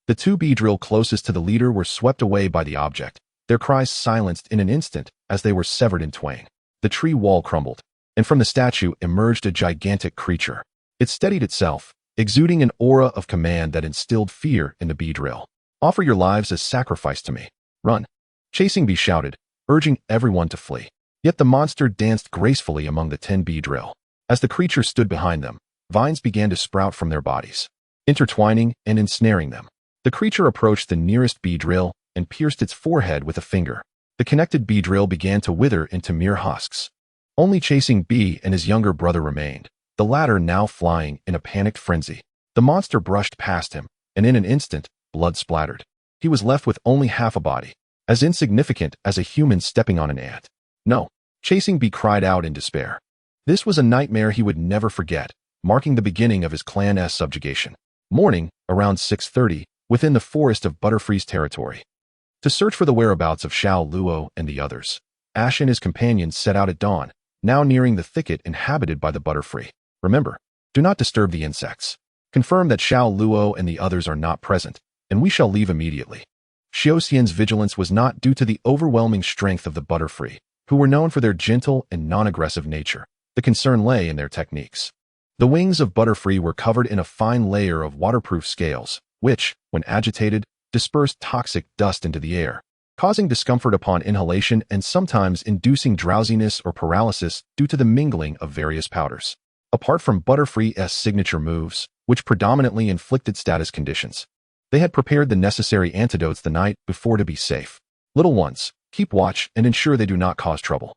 The two Beedrill closest to the leader were swept away by the object, their cries silenced in an instant as they were severed in twain. The tree wall crumbled, and from the statue emerged a gigantic creature. It steadied itself, exuding an aura of command that instilled fear in the Beedrill. Offer your lives as sacrifice to me. Run. Chasing Bee shouted, urging everyone to flee. Yet the monster danced gracefully among the 10 Beedrill. As the creature stood behind them, vines began to sprout from their bodies, intertwining and ensnaring them. The creature approached the nearest Beedrill and pierced its forehead with a finger. The connected Beedrill began to wither into mere husks. Only Chasing Bee and his younger brother remained, the latter now flying in a panicked frenzy. The monster brushed past him, and in an instant, blood splattered. He was left with only half a body, as insignificant as a human stepping on an ant. No, Chasing Bee cried out in despair. This was a nightmare he would never forget, marking the beginning of his clan's subjugation. Morning, around 6:30, within the forest of Butterfree's territory. To search for the whereabouts of Xiao Luo and the others, Ash and his companions set out at dawn, now nearing the thicket inhabited by the Butterfree. Remember, do not disturb the insects. Confirm that Xiao Luo and the others are not present, and we shall leave immediately. Xiaoxian's vigilance was not due to the overwhelming strength of the Butterfree, who were known for their gentle and non-aggressive nature. The concern lay in their techniques. The wings of Butterfree were covered in a fine layer of waterproof scales, which, when agitated, dispersed toxic dust into the air, causing discomfort upon inhalation and sometimes inducing drowsiness or paralysis due to the mingling of various powders. Apart from Butterfree's signature moves, which predominantly inflicted status conditions, they had prepared the necessary antidotes the night before to be safe. Little ones, keep watch and ensure they do not cause trouble.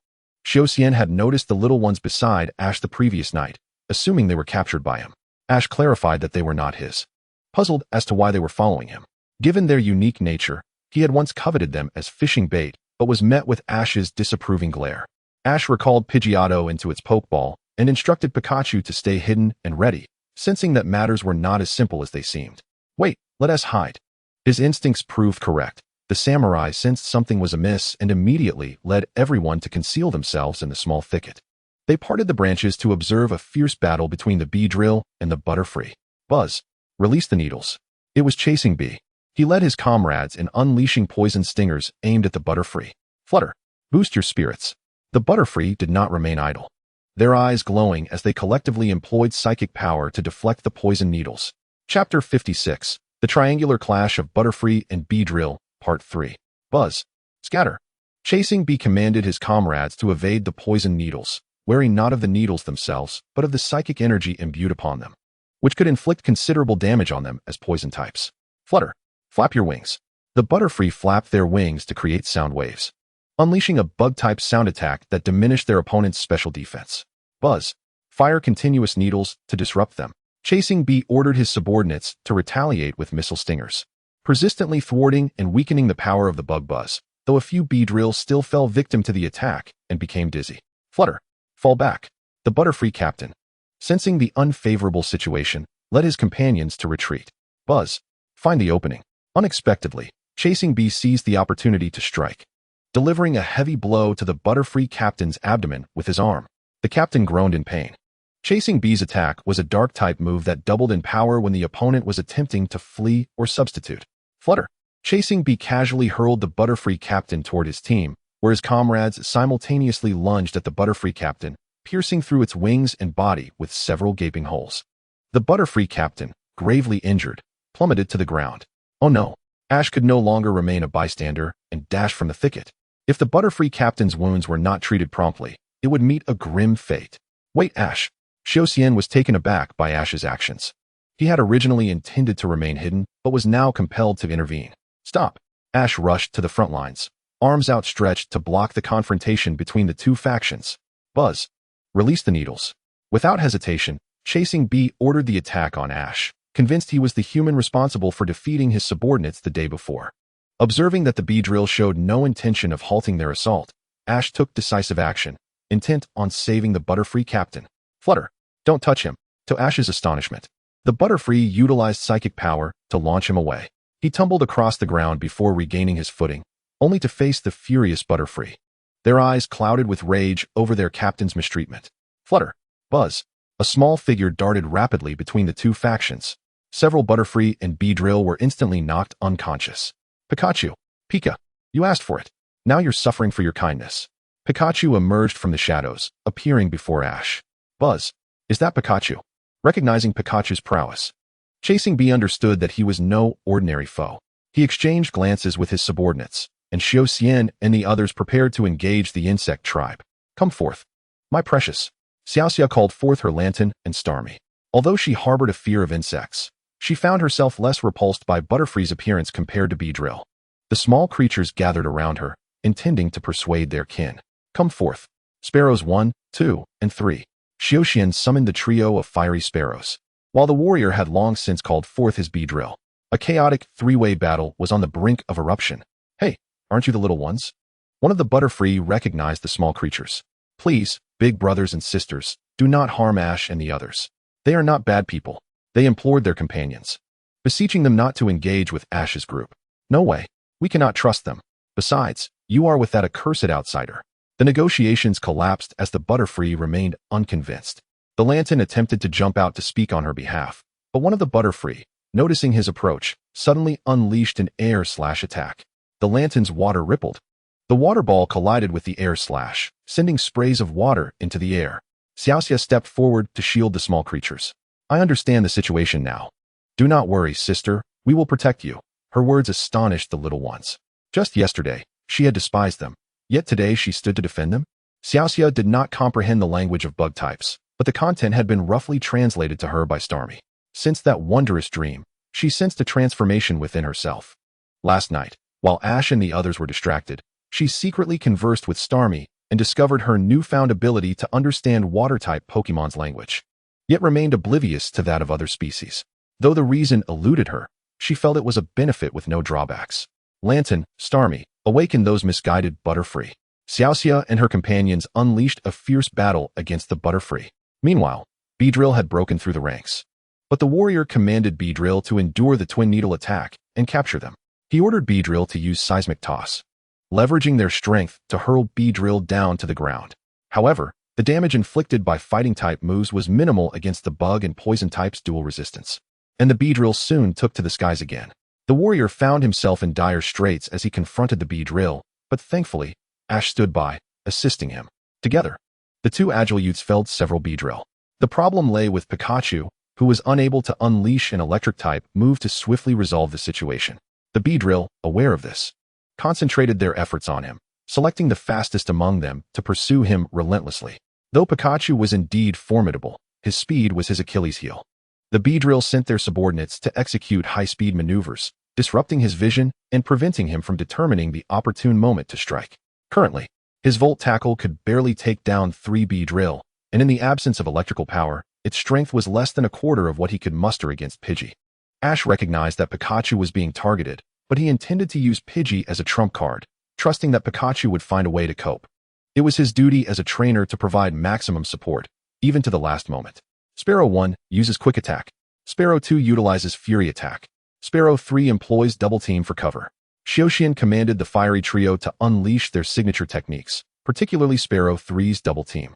Xiaoxian had noticed the little ones beside Ash the previous night, assuming they were captured by him. Ash clarified that they were not his, puzzled as to why they were following him. Given their unique nature, he had once coveted them as fishing bait, but was met with Ash's disapproving glare. Ash recalled Pidgeotto into its Pokeball and instructed Pikachu to stay hidden and ready, sensing that matters were not as simple as they seemed. Wait, let us hide. His instincts proved correct. The samurai sensed something was amiss and immediately led everyone to conceal themselves in the small thicket. They parted the branches to observe a fierce battle between the Beedrill and the Butterfree. Buzz, release the needles. It was chasing Bee. He led his comrades in unleashing poison stingers aimed at the Butterfree. Flutter, boost your spirits. The Butterfree did not remain idle, their eyes glowing as they collectively employed psychic power to deflect the poison needles. Chapter 56, The Triangular Clash of Butterfree and Beedrill, Part 3. Buzz, scatter. Chasing Bee commanded his comrades to evade the poison needles, wary not of the needles themselves, but of the psychic energy imbued upon them, which could inflict considerable damage on them as poison types. Flutter, flap your wings. The Butterfree flapped their wings to create sound waves, unleashing a bug-type sound attack that diminished their opponent's special defense. Buzz, fire continuous needles to disrupt them. Chasing Bee ordered his subordinates to retaliate with missile stingers, persistently thwarting and weakening the power of the bug buzz, though a few Beedrills still fell victim to the attack and became dizzy. Flutter, fall back. The Butterfree captain, sensing the unfavorable situation, led his companions to retreat. Buzz, find the opening. Unexpectedly, Chasing Bee seized the opportunity to strike, delivering a heavy blow to the Butterfree captain's abdomen with his arm. The captain groaned in pain. Chasing Bee's attack was a dark-type move that doubled in power when the opponent was attempting to flee or substitute. Flutter. Chasing Bee casually hurled the Butterfree captain toward his team, where his comrades simultaneously lunged at the Butterfree captain, piercing through its wings and body with several gaping holes. The Butterfree captain, gravely injured, plummeted to the ground. Oh no! Ash could no longer remain a bystander and dashed from the thicket. If the Butterfree captain's wounds were not treated promptly, it would meet a grim fate. Wait, Ash! Xiaoxian was taken aback by Ash's actions. He had originally intended to remain hidden, but was now compelled to intervene. Stop! Ash rushed to the front lines, arms outstretched to block the confrontation between the two factions. Buzz, release the needles. Without hesitation, Chasing Bee ordered the attack on Ash, convinced he was the human responsible for defeating his subordinates the day before. Observing that the Beedrill showed no intention of halting their assault, Ash took decisive action, intent on saving the Butterfree captain. Flutter, don't touch him. To Ash's astonishment, the Butterfree utilized psychic power to launch him away. He tumbled across the ground before regaining his footing, only to face the furious Butterfree, their eyes clouded with rage over their captain's mistreatment. Flutter, Buzz. A small figure darted rapidly between the two factions. Several Butterfree and Beedrill were instantly knocked unconscious. Pikachu, Pika, you asked for it. Now you're suffering for your kindness. Pikachu emerged from the shadows, appearing before Ash. Buzz, is that Pikachu? Recognizing Pikachu's prowess, Chasing Bee understood that he was no ordinary foe. He exchanged glances with his subordinates, and Xiaoxian and the others prepared to engage the insect tribe. Come forth, my precious. Xiaoxia called forth her lantern and Starmie. Although she harbored a fear of insects, she found herself less repulsed by Butterfree's appearance compared to Beedrill. The small creatures gathered around her, intending to persuade their kin. Come forth. Sparrows 1, 2, and 3. Xiaoxian summoned the trio of fiery sparrows, while the warrior had long since called forth his Beedrill. A chaotic three-way battle was on the brink of eruption. Hey, aren't you the little ones? One of the Butterfree recognized the small creatures. Please, big brothers and sisters, do not harm Ash and the others. They are not bad people. They implored their companions, beseeching them not to engage with Ash's group. No way. We cannot trust them. Besides, you are with that accursed outsider. The negotiations collapsed as the Butterfree remained unconvinced. The lantern attempted to jump out to speak on her behalf, but one of the Butterfree, noticing his approach, suddenly unleashed an air-slash attack. The lantern's water rippled. The water ball collided with the air slash, sending sprays of water into the air. Xiaoxia stepped forward to shield the small creatures. I understand the situation now. Do not worry, sister. We will protect you. Her words astonished the little ones. Just yesterday, she had despised them. Yet today she stood to defend them? Xiaoxia did not comprehend the language of bug types, but the content had been roughly translated to her by Starmie. Since that wondrous dream, she sensed a transformation within herself. Last night, while Ash and the others were distracted, she secretly conversed with Starmie and discovered her newfound ability to understand water-type Pokemon's language, yet remained oblivious to that of other species. Though the reason eluded her, she felt it was a benefit with no drawbacks. Lantern, Starmie, awakened those misguided Butterfree. Xiaoxia and her companions unleashed a fierce battle against the Butterfree. Meanwhile, Beedrill had broken through the ranks. But the warrior commanded Beedrill to endure the Twin Needle attack and capture them. He ordered Beedrill to use Seismic Toss, leveraging their strength to hurl Beedrill down to the ground. However, the damage inflicted by fighting-type moves was minimal against the bug and poison types' dual resistance, and the Beedrill soon took to the skies again. The warrior found himself in dire straits as he confronted the Beedrill, but thankfully, Ash stood by, assisting him. Together, the two agile youths felled several Beedrill. The problem lay with Pikachu, who was unable to unleash an electric-type move to swiftly resolve the situation. The Beedrill, aware of this, concentrated their efforts on him, selecting the fastest among them to pursue him relentlessly. Though Pikachu was indeed formidable, his speed was his Achilles heel. The Beedrill sent their subordinates to execute high-speed maneuvers, disrupting his vision and preventing him from determining the opportune moment to strike. Currently, his Volt Tackle could barely take down 3 Beedrill, and in the absence of electrical power, its strength was less than a quarter of what he could muster against Pidgey. Ash recognized that Pikachu was being targeted, but he intended to use Pidgey as a trump card, trusting that Pikachu would find a way to cope. It was his duty as a trainer to provide maximum support, even to the last moment. Sparrow 1 uses Quick Attack. Sparrow 2 utilizes Fury Attack. Sparrow 3 employs Double Team for cover. Xiaoxian commanded the fiery trio to unleash their signature techniques, particularly Sparrow 3's Double Team,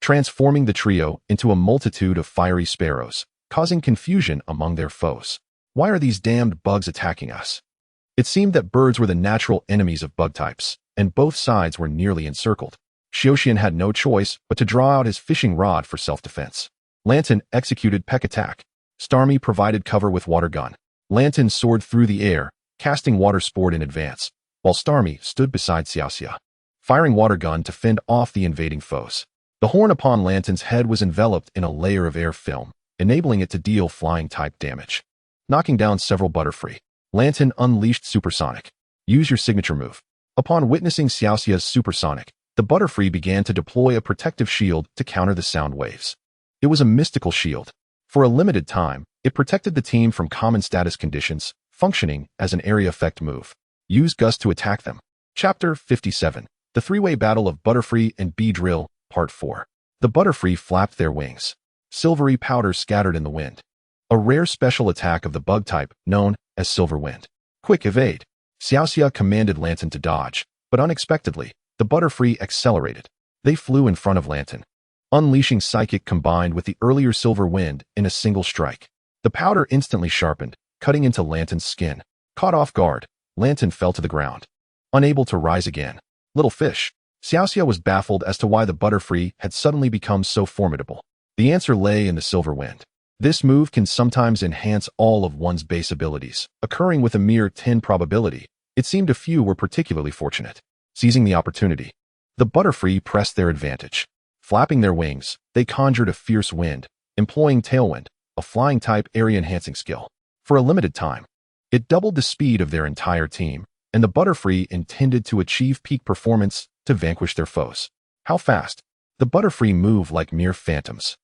transforming the trio into a multitude of fiery sparrows, causing confusion among their foes. Why are these damned bugs attacking us? It seemed that birds were the natural enemies of bug types, and both sides were nearly encircled. Xiaoxian had no choice but to draw out his fishing rod for self-defense. Lantern executed Peck Attack. Starmie provided cover with Water Gun. Lantern soared through the air, casting Water Sport in advance, while Starmie stood beside Xiaoxia, firing Water Gun to fend off the invading foes. The horn upon Lantern's head was enveloped in a layer of air film, enabling it to deal flying-type damage. Knocking down several Butterfree, Lantern unleashed Supersonic. Use your signature move. Upon witnessing Xiaoxia's Supersonic, the Butterfree began to deploy a protective shield to counter the sound waves. It was a mystical shield. For a limited time, it protected the team from common status conditions, functioning as an area effect move. Use Gust to attack them. Chapter 57. The Three-Way Battle of Butterfree and Beedrill, Part 4. The Butterfree flapped their wings. Silvery powder scattered in the wind. A rare special attack of the bug type, known as Silver Wind. Quick Evade. Xiaoxia commanded Lantern to dodge, but unexpectedly, the Butterfree accelerated. They flew in front of Lantern, unleashing Psychic combined with the earlier Silver Wind in a single strike. The powder instantly sharpened, cutting into Lantern's skin. Caught off guard, Lantern fell to the ground, unable to rise again. Little fish. Xiaoxia was baffled as to why the Butterfree had suddenly become so formidable. The answer lay in the Silver Wind. This move can sometimes enhance all of one's base abilities, occurring with a mere 10 probability. It seemed a few were particularly fortunate. Seizing the opportunity, the Butterfree pressed their advantage. Flapping their wings, they conjured a fierce wind, employing Tailwind, a flying-type area-enhancing skill. For a limited time, it doubled the speed of their entire team, and the Butterfree intended to achieve peak performance to vanquish their foes. How fast? The Butterfree moved like mere phantoms.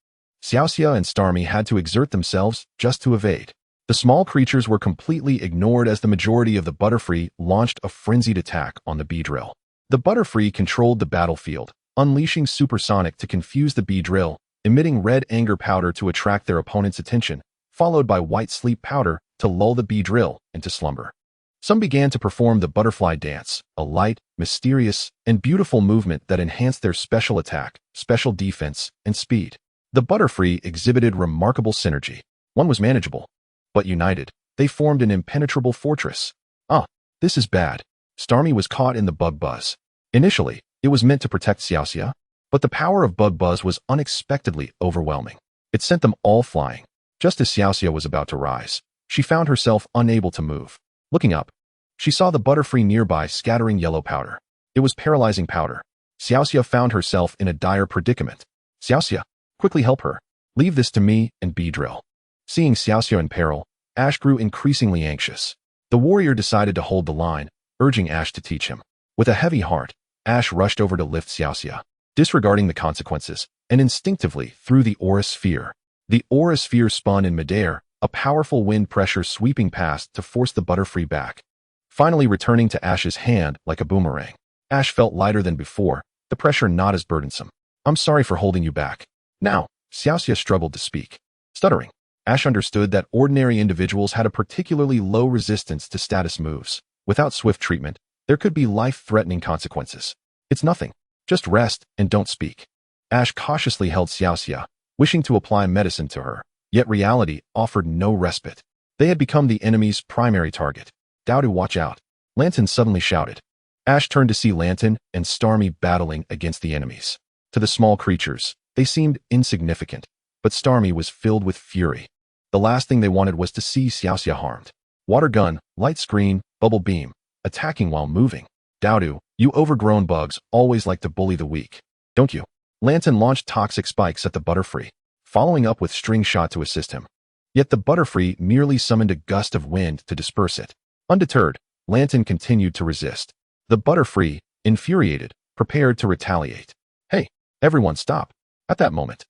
Xiaoxia and Starmie had to exert themselves just to evade. The small creatures were completely ignored as the majority of the Butterfree launched a frenzied attack on the Beedrill. The Butterfree controlled the battlefield, unleashing Supersonic to confuse the Beedrill, emitting red anger powder to attract their opponent's attention, followed by white sleep powder to lull the Beedrill into slumber. Some began to perform the butterfly dance, a light, mysterious, and beautiful movement that enhanced their special attack, special defense, and speed. The Butterfree exhibited remarkable synergy. One was manageable, but united, they formed an impenetrable fortress. This is bad. Starmie was caught in the bug buzz. Initially, it was meant to protect Xiaoxia, but the power of bug buzz was unexpectedly overwhelming. It sent them all flying. Just as Xiaoxia was about to rise, she found herself unable to move. Looking up, she saw the Butterfree nearby scattering yellow powder. It was paralyzing powder. Xiaoxia found herself in a dire predicament. Xiaoxia, quickly help her. Leave this to me and Beedrill. Seeing Xiaoxia in peril, Ash grew increasingly anxious. The warrior decided to hold the line, urging Ash to teach him. With a heavy heart, Ash rushed over to lift Xiaoxia, disregarding the consequences, and instinctively threw the aura sphere. The aura sphere spun in midair, a powerful wind pressure sweeping past to force the Butterfree back, finally returning to Ash's hand like a boomerang. Ash felt lighter than before, the pressure not as burdensome. I'm sorry for holding you back. Now, Xiaoxia struggled to speak. Stuttering, Ash understood that ordinary individuals had a particularly low resistance to status moves. Without swift treatment, there could be life-threatening consequences. It's nothing. Just rest and don't speak. Ash cautiously held Xiaoxia, wishing to apply medicine to her, yet reality offered no respite. They had become the enemy's primary target. Doubtu, watch out. Lantern suddenly shouted. Ash turned to see Lantern and Starmie battling against the enemies. To the small creatures, they seemed insignificant, but Starmie was filled with fury. The last thing they wanted was to see Xiaoxia harmed. Water gun, light screen, bubble beam, attacking while moving. Doubtu, you overgrown bugs always like to bully the weak, don't you? Lantern launched toxic spikes at the Butterfree, following up with string shot to assist him. Yet the Butterfree merely summoned a gust of wind to disperse it. Undeterred, Lantern continued to resist. The Butterfree, infuriated, prepared to retaliate. Hey, everyone stop. At that moment,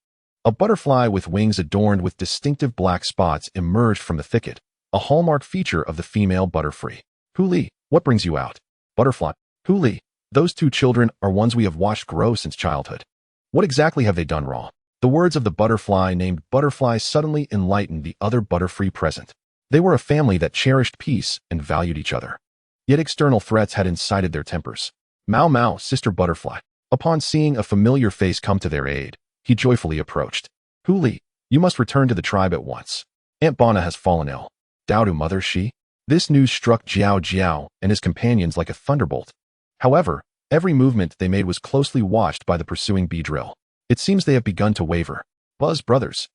a butterfly with wings adorned with distinctive black spots emerged from the thicket, a hallmark feature of the female Butterfree. Huli, what brings you out? Butterfly. Huli, those two children are ones we have watched grow since childhood. What exactly have they done wrong? The words of the butterfly named Butterfly suddenly enlightened the other Butterfree present. They were a family that cherished peace and valued each other. Yet external threats had incited their tempers. Mao Mao, Sister Butterfly. Upon seeing a familiar face come to their aid, he joyfully approached. Huli, you must return to the tribe at once. Aunt Bana has fallen ill. Doubtu, mother, she. This news struck Jiao Jiao and his companions like a thunderbolt. However, every movement they made was closely watched by the pursuing Beedrill. It seems they have begun to waver. Buzz brothers,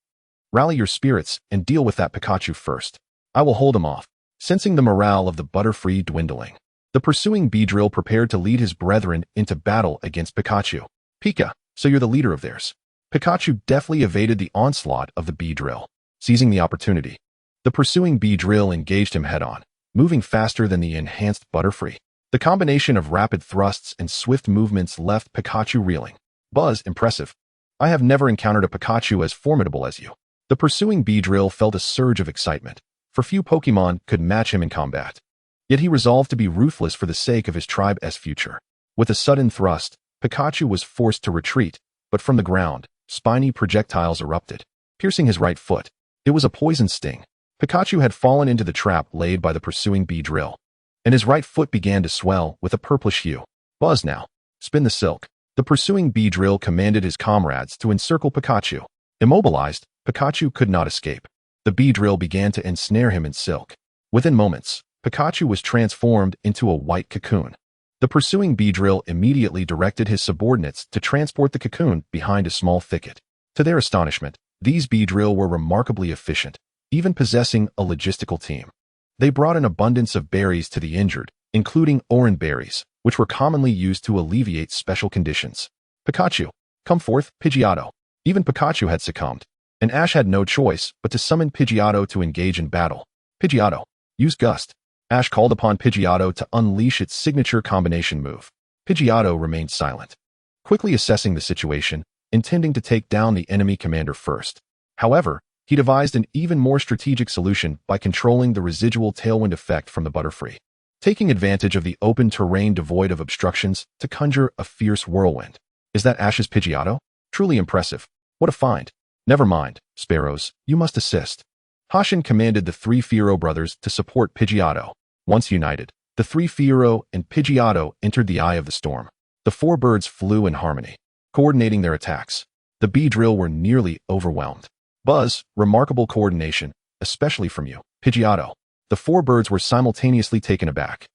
rally your spirits and deal with that Pikachu first. I will hold him off. Sensing the morale of the Butterfree dwindling, the pursuing Beedrill prepared to lead his brethren into battle against Pikachu. Pika, so you're the leader of theirs. Pikachu deftly evaded the onslaught of the Beedrill. Seizing the opportunity, the pursuing Beedrill engaged him head-on, moving faster than the enhanced Butterfree. The combination of rapid thrusts and swift movements left Pikachu reeling. Buzz, impressive. I have never encountered a Pikachu as formidable as you. The pursuing Beedrill felt a surge of excitement, for few Pokemon could match him in combat. Yet he resolved to be ruthless for the sake of his tribe's future. With a sudden thrust, Pikachu was forced to retreat, but from the ground, spiny projectiles erupted, piercing his right foot. It was a poison sting. Pikachu had fallen into the trap laid by the pursuing Beedrill, and his right foot began to swell with a purplish hue. Buzz now. Spin the silk. The pursuing Beedrill commanded his comrades to encircle Pikachu. Immobilized, Pikachu could not escape. The Beedrill began to ensnare him in silk. Within moments, Pikachu was transformed into a white cocoon. The pursuing Beedrill immediately directed his subordinates to transport the cocoon behind a small thicket. To their astonishment, these Beedrill were remarkably efficient, even possessing a logistical team. They brought an abundance of berries to the injured, including orange berries, which were commonly used to alleviate special conditions. Pikachu, come forth, Pidgeotto. Even Pikachu had succumbed, and Ash had no choice but to summon Pidgeotto to engage in battle. Pidgeotto, use Gust. Ash called upon Pidgeotto to unleash its signature combination move. Pidgeotto remained silent, quickly assessing the situation, intending to take down the enemy commander first. However, he devised an even more strategic solution by controlling the residual tailwind effect from the Butterfree, taking advantage of the open terrain devoid of obstructions to conjure a fierce whirlwind. Is that Ash's Pidgeotto? Truly impressive. What a find. Never mind, Sparrows, you must assist. Hashin commanded the three Firo brothers to support Pidgeotto. Once united, the three Firo and Pidgeotto entered the eye of the storm. The four birds flew in harmony, coordinating their attacks. The Beedrill were nearly overwhelmed. Buzz, remarkable coordination, especially from you, Pidgeotto. The four birds were simultaneously taken aback.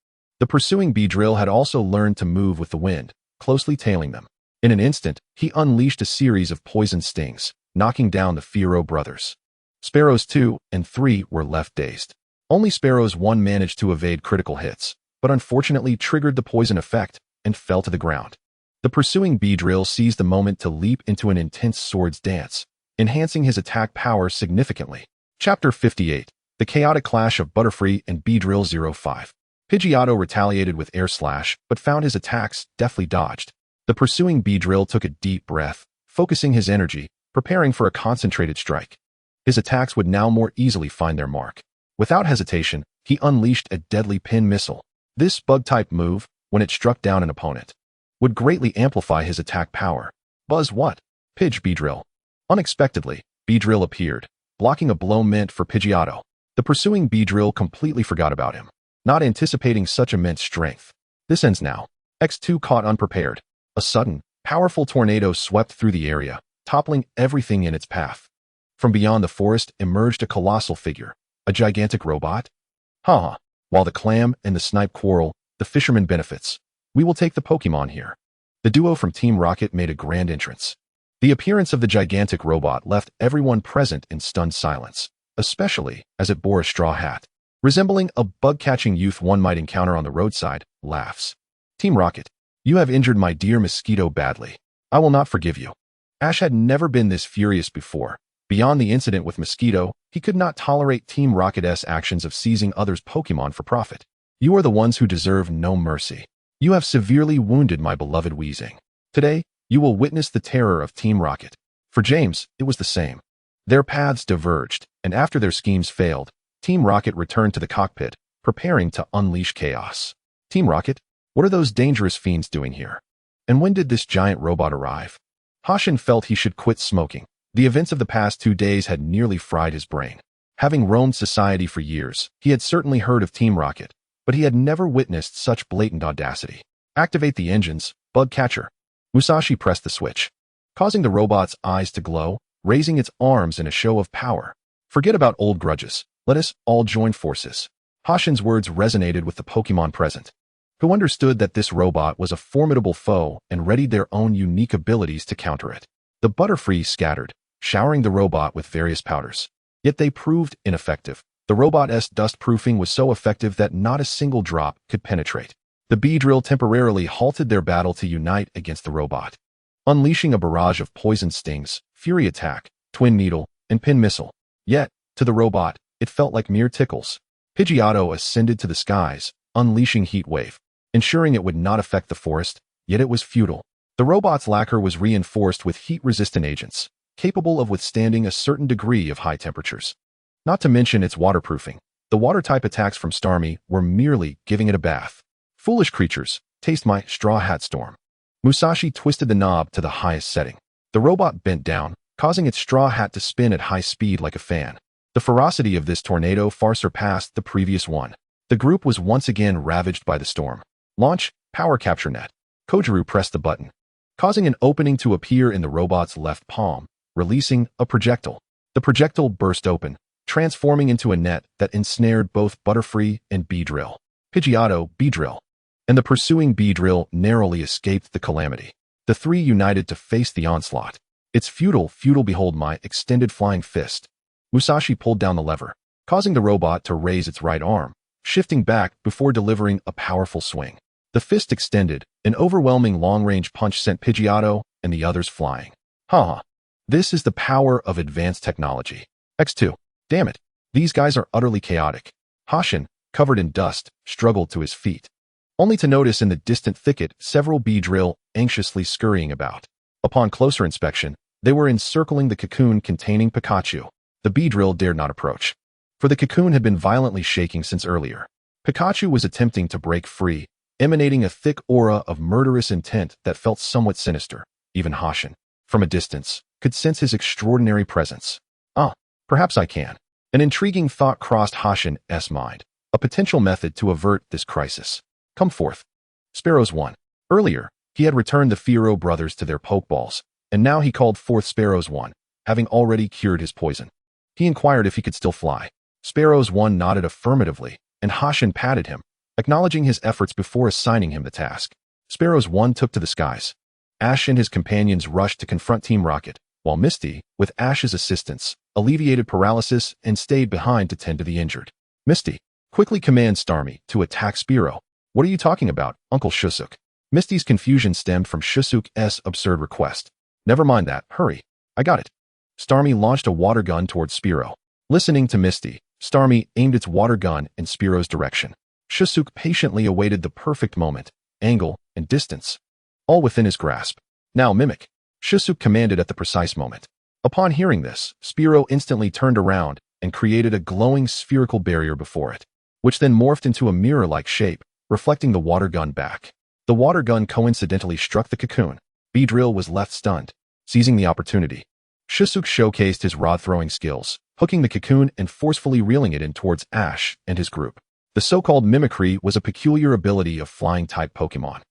The pursuing Beedrill had also learned to move with the wind, closely tailing them. In an instant, he unleashed a series of poison stings, knocking down the Firo brothers. Sparrows 2 and 3 were left dazed. Only Sparrows 1 managed to evade critical hits, but unfortunately triggered the poison effect and fell to the ground. The pursuing Beedrill seized the moment to leap into an intense swords dance, enhancing his attack power significantly. Chapter 58. The Chaotic Clash of Butterfree and Beedrill 05. Pidgeotto retaliated with Air Slash, but found his attacks deftly dodged. The pursuing Beedrill took a deep breath, focusing his energy, preparing for a concentrated strike. His attacks would now more easily find their mark. Without hesitation, he unleashed a deadly pin missile. This bug-type move, when it struck down an opponent, would greatly amplify his attack power. Buzz what? Pidge Beedrill. Unexpectedly, Beedrill appeared, blocking a blow meant for Pidgeotto. The pursuing Beedrill completely forgot about him, not anticipating such immense strength. This ends now. X2 caught unprepared. A sudden, powerful tornado swept through the area, toppling everything in its path. From beyond the forest emerged a colossal figure, a gigantic robot. Haha. While the clam and the snipe quarrel, the fisherman benefits. We will take the Pokemon here. The duo from Team Rocket made a grand entrance. The appearance of the gigantic robot left everyone present in stunned silence, especially as it bore a straw hat. Resembling a bug-catching youth one might encounter on the roadside, laughs. Team Rocket, you have injured my dear Mosquito badly. I will not forgive you. Ash had never been this furious before. Beyond the incident with Mosquito, he could not tolerate Team Rocket's actions of seizing others' Pokemon for profit. You are the ones who deserve no mercy. You have severely wounded my beloved Weezing. Today, you will witness the terror of Team Rocket. For James, it was the same. Their paths diverged, and after their schemes failed, Team Rocket returned to the cockpit, preparing to unleash chaos. Team Rocket, what are those dangerous fiends doing here? And when did this giant robot arrive? Hashin felt he should quit smoking. The events of the past 2 days had nearly fried his brain. Having roamed society for years, he had certainly heard of Team Rocket, but he had never witnessed such blatant audacity. Activate the engines, Bug Catcher. Musashi pressed the switch, causing the robot's eyes to glow, raising its arms in a show of power. Forget about old grudges. Let us all join forces. Hashin's words resonated with the Pokemon present, who understood that this robot was a formidable foe and readied their own unique abilities to counter it. The Butterfree scattered, showering the robot with various powders. Yet they proved ineffective. The robot's dust-proofing was so effective that not a single drop could penetrate. The Beedrill temporarily halted their battle to unite against the robot, unleashing a barrage of poison stings, Fury Attack, Twin Needle, and Pin Missile. Yet, to the robot, it felt like mere tickles. Pidgeotto ascended to the skies, unleashing Heat Wave, ensuring it would not affect the forest, yet it was futile. The robot's lacquer was reinforced with heat-resistant agents, capable of withstanding a certain degree of high temperatures. Not to mention its waterproofing. The water-type attacks from Starmie were merely giving it a bath. Foolish creatures, taste my Straw Hat Storm. Musashi twisted the knob to the highest setting. The robot bent down, causing its straw hat to spin at high speed like a fan. The ferocity of this tornado far surpassed the previous one. The group was once again ravaged by the storm. Launch, Power Capture Net. Kojiru pressed the button, causing an opening to appear in the robot's left palm, releasing a projectile. The projectile burst open, transforming into a net that ensnared both Butterfree and Beedrill. Pidgeotto, Beedrill, and the pursuing Beedrill narrowly escaped the calamity. The three united to face the onslaught. It's futile, behold my extended flying fist. Musashi pulled down the lever, causing the robot to raise its right arm, shifting back before delivering a powerful swing. The fist extended, an overwhelming long-range punch sent Pidgeotto and the others flying. Haha. This is the power of advanced technology. X2. Damn it. These guys are utterly chaotic. Hashin, covered in dust, struggled to his feet, only to notice in the distant thicket several Beedrill anxiously scurrying about. Upon closer inspection, they were encircling the cocoon containing Pikachu. The Beedrill dared not approach, for the cocoon had been violently shaking since earlier. Pikachu was attempting to break free, emanating a thick aura of murderous intent that felt somewhat sinister. Even Hashin, from a distance, could sense his extraordinary presence. Perhaps I can. An intriguing thought crossed Hashin's mind. A potential method to avert this crisis. Come forth. Sparrows 1. Earlier, he had returned the Firo brothers to their Pokeballs, and now he called forth Sparrows 1, having already cured his poison. He inquired if he could still fly. Sparrows 1 nodded affirmatively, and Hashin patted him, acknowledging his efforts before assigning him the task. Sparrow's one took to the skies. Ash and his companions rushed to confront Team Rocket, while Misty, with Ash's assistance, alleviated paralysis and stayed behind to tend to the injured. Misty quickly commands Starmie to attack Spearow. What are you talking about, Uncle Shusuk? Misty's confusion stemmed from Shusuk's absurd request. Never mind that, hurry. I got it. Starmie launched a water gun towards Spearow. Listening to Misty, Starmie aimed its water gun in Spearow's direction. Shusuk patiently awaited the perfect moment, angle, and distance, all within his grasp. Now mimic, Shusuk commanded at the precise moment. Upon hearing this, Spearow instantly turned around and created a glowing spherical barrier before it, which then morphed into a mirror-like shape, reflecting the water gun back. The water gun coincidentally struck the cocoon. Beedrill was left stunned. Seizing the opportunity, Shusuk showcased his rod-throwing skills, hooking the cocoon and forcefully reeling it in towards Ash and his group. The so-called mimicry was a peculiar ability of flying-type Pokémon,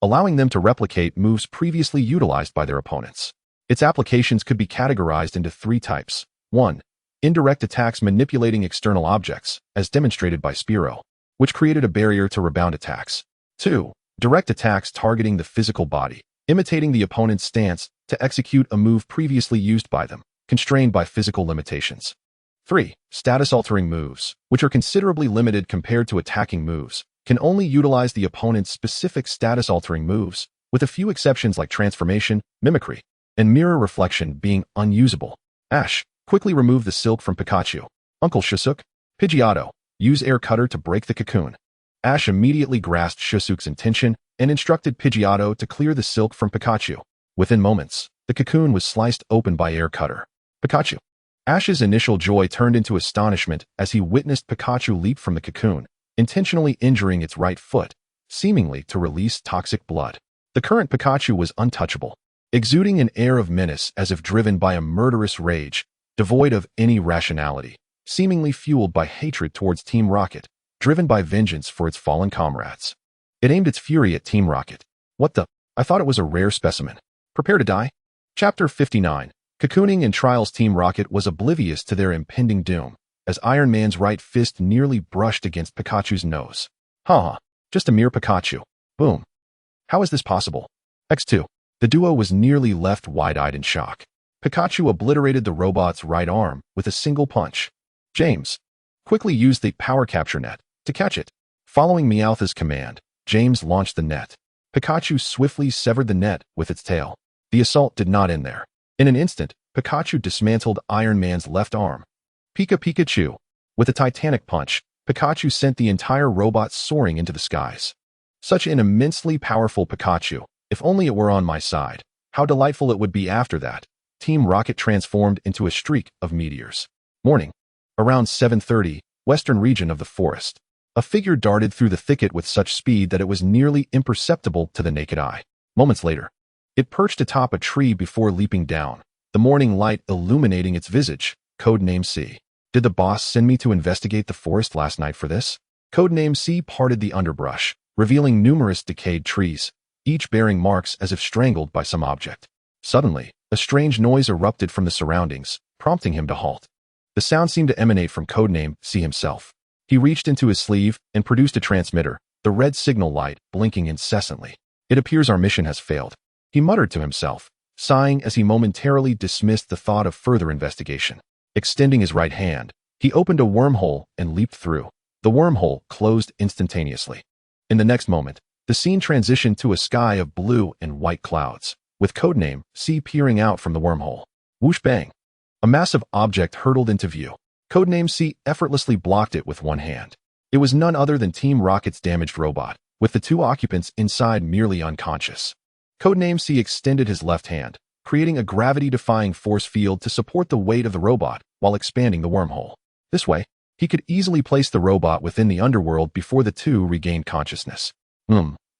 allowing them to replicate moves previously utilized by their opponents. Its applications could be categorized into three types. 1. Indirect attacks manipulating external objects, as demonstrated by Spearow, which created a barrier to rebound attacks. 2. Direct attacks targeting the physical body, imitating the opponent's stance to execute a move previously used by them, constrained by physical limitations. 3. Status-altering moves, which are considerably limited compared to attacking moves, can only utilize the opponent's specific status-altering moves, with a few exceptions like transformation, mimicry, and mirror reflection being unusable. Ash quickly removed the silk from Pikachu. Uncle Shusuk, Pidgeotto, use air cutter to break the cocoon. Ash immediately grasped Shusuk's intention and instructed Pidgeotto to clear the silk from Pikachu. Within moments, the cocoon was sliced open by air cutter. Pikachu. Ash's initial joy turned into astonishment as he witnessed Pikachu leap from the cocoon, intentionally injuring its right foot, seemingly to release toxic blood. The current Pikachu was untouchable, exuding an air of menace as if driven by a murderous rage, devoid of any rationality, seemingly fueled by hatred towards Team Rocket, driven by vengeance for its fallen comrades. It aimed its fury at Team Rocket. What the? I thought it was a rare specimen. Prepare to die? Chapter 59. Cocooning in Trials. Team Rocket was oblivious to their impending doom, as Iron Man's right fist nearly brushed against Pikachu's nose. Haha, just a mere Pikachu. Boom. How is this possible? X2. The duo was nearly left wide-eyed in shock. Pikachu obliterated the robot's right arm with a single punch. James quickly used the power capture net to catch it. Following Meowth's command, James launched the net. Pikachu swiftly severed the net with its tail. The assault did not end there. In an instant, Pikachu dismantled Iron Man's left arm. Pikachu. With a titanic punch, Pikachu sent the entire robot soaring into the skies. Such an immensely powerful Pikachu. If only it were on my side. How delightful it would be after that. Team Rocket transformed into a streak of meteors. Morning. Around 7:30, western region of the forest. A figure darted through the thicket with such speed that it was nearly imperceptible to the naked eye. Moments later, it perched atop a tree before leaping down, the morning light illuminating its visage. Codename C. Did the boss send me to investigate the forest last night for this? Codename C parted the underbrush, revealing numerous decayed trees, each bearing marks as if strangled by some object. Suddenly, a strange noise erupted from the surroundings, prompting him to halt. The sound seemed to emanate from Codename C himself. He reached into his sleeve and produced a transmitter, the red signal light blinking incessantly. It appears our mission has failed, he muttered to himself, sighing as he momentarily dismissed the thought of further investigation. Extending his right hand, he opened a wormhole and leaped through. The wormhole closed instantaneously. In the next moment, the scene transitioned to a sky of blue and white clouds, with Codename C peering out from the wormhole. Whoosh bang! A massive object hurtled into view. Codename C effortlessly blocked it with one hand. It was none other than Team Rocket's damaged robot, with the two occupants inside merely unconscious. Codename C extended his left hand, creating a gravity-defying force field to support the weight of the robot while expanding the wormhole. This way, he could easily place the robot within the underworld before the two regained consciousness.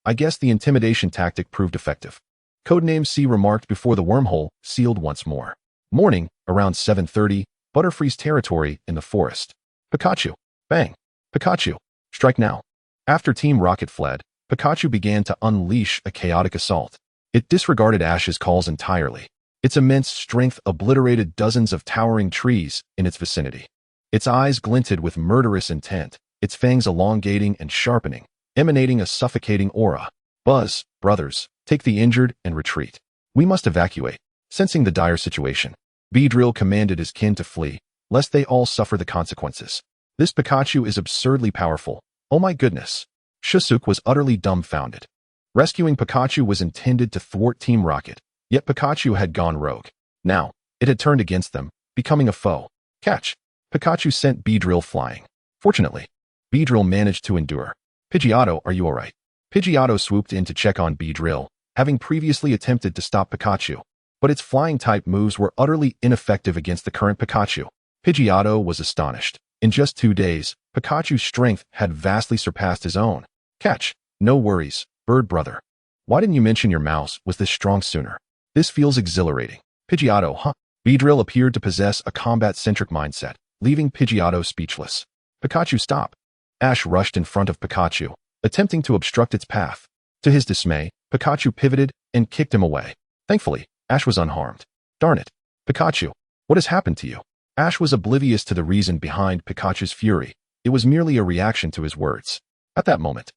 I guess the intimidation tactic proved effective. Codename C remarked before the wormhole sealed once more. Morning, around 7:30, Butterfree's territory in the forest. Pikachu. Bang. Pikachu. Strike now. After Team Rocket fled, Pikachu began to unleash a chaotic assault. It disregarded Ash's calls entirely. Its immense strength obliterated dozens of towering trees in its vicinity. Its eyes glinted with murderous intent, its fangs elongating and sharpening, emanating a suffocating aura. Buzz, brothers, take the injured and retreat. We must evacuate. Sensing the dire situation, Beedrill commanded his kin to flee, lest they all suffer the consequences. This Pikachu is absurdly powerful. Oh my goodness. Shusuke was utterly dumbfounded. Rescuing Pikachu was intended to thwart Team Rocket, yet Pikachu had gone rogue. Now, it had turned against them, becoming a foe. Catch! Pikachu sent Beedrill flying. Fortunately, Beedrill managed to endure. Pidgeotto, are you alright? Pidgeotto swooped in to check on Beedrill, having previously attempted to stop Pikachu, but its flying-type moves were utterly ineffective against the current Pikachu. Pidgeotto was astonished. In just 2 days, Pikachu's strength had vastly surpassed his own. Catch! No worries, bird brother. Why didn't you mention your mouse was this strong sooner? This feels exhilarating. Pidgeotto, huh? Beedrill appeared to possess a combat-centric mindset, leaving Pidgeotto speechless. Pikachu, stop! Ash rushed in front of Pikachu, attempting to obstruct its path. To his dismay, Pikachu pivoted and kicked him away. Thankfully, Ash was unharmed. Darn it. Pikachu, what has happened to you? Ash was oblivious to the reason behind Pikachu's fury. It was merely a reaction to his words. At that moment,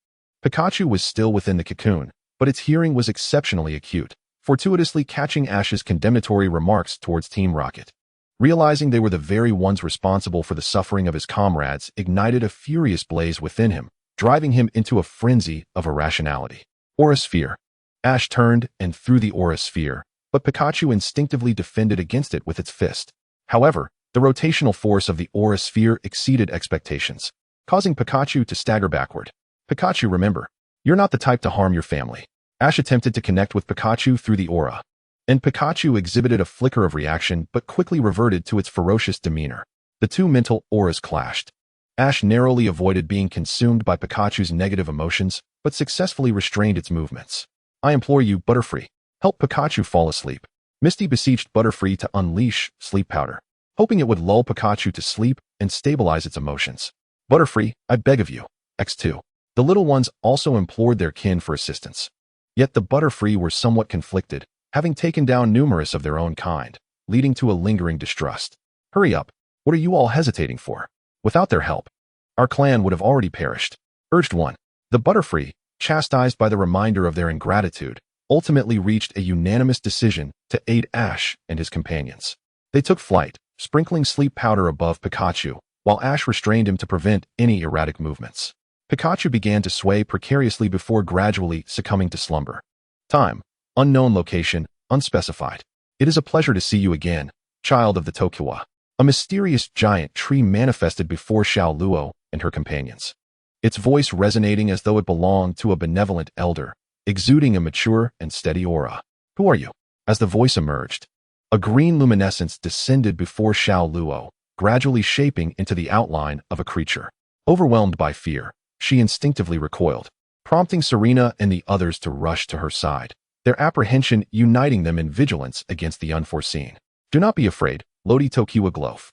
Pikachu was still within the cocoon, but its hearing was exceptionally acute, fortuitously catching Ash's condemnatory remarks towards Team Rocket. Realizing they were the very ones responsible for the suffering of his comrades ignited a furious blaze within him, driving him into a frenzy of irrationality. Aura Sphere. Ash turned and threw the Aura Sphere, but Pikachu instinctively defended against it with its fist. However, the rotational force of the Aura Sphere exceeded expectations, causing Pikachu to stagger backward. Pikachu, remember, you're not the type to harm your family. Ash attempted to connect with Pikachu through the aura, and Pikachu exhibited a flicker of reaction but quickly reverted to its ferocious demeanor. The two mental auras clashed. Ash narrowly avoided being consumed by Pikachu's negative emotions, but successfully restrained its movements. I implore you, Butterfree, help Pikachu fall asleep. Misty beseeched Butterfree to unleash Sleep Powder, hoping it would lull Pikachu to sleep and stabilize its emotions. Butterfree, I beg of you. X2. The little ones also implored their kin for assistance. Yet the Butterfree were somewhat conflicted, having taken down numerous of their own kind, leading to a lingering distrust. Hurry up. What are you all hesitating for? Without their help, our clan would have already perished. Urged one. The Butterfree, chastised by the reminder of their ingratitude, ultimately reached a unanimous decision to aid Ash and his companions. They took flight, sprinkling sleep powder above Pikachu, while Ash restrained him to prevent any erratic movements. Pikachu began to sway precariously before gradually succumbing to slumber. Time. Unknown location, unspecified. It is a pleasure to see you again, child of the Tokiwa. A mysterious giant tree manifested before Xiao Luo and her companions. Its voice resonating as though it belonged to a benevolent elder, exuding a mature and steady aura. Who are you? As the voice emerged, a green luminescence descended before Xiao Luo, gradually shaping into the outline of a creature. Overwhelmed by fear, she instinctively recoiled, prompting Serena and the others to rush to her side, their apprehension uniting them in vigilance against the unforeseen. Do not be afraid, Lodi Tokiwa Glof.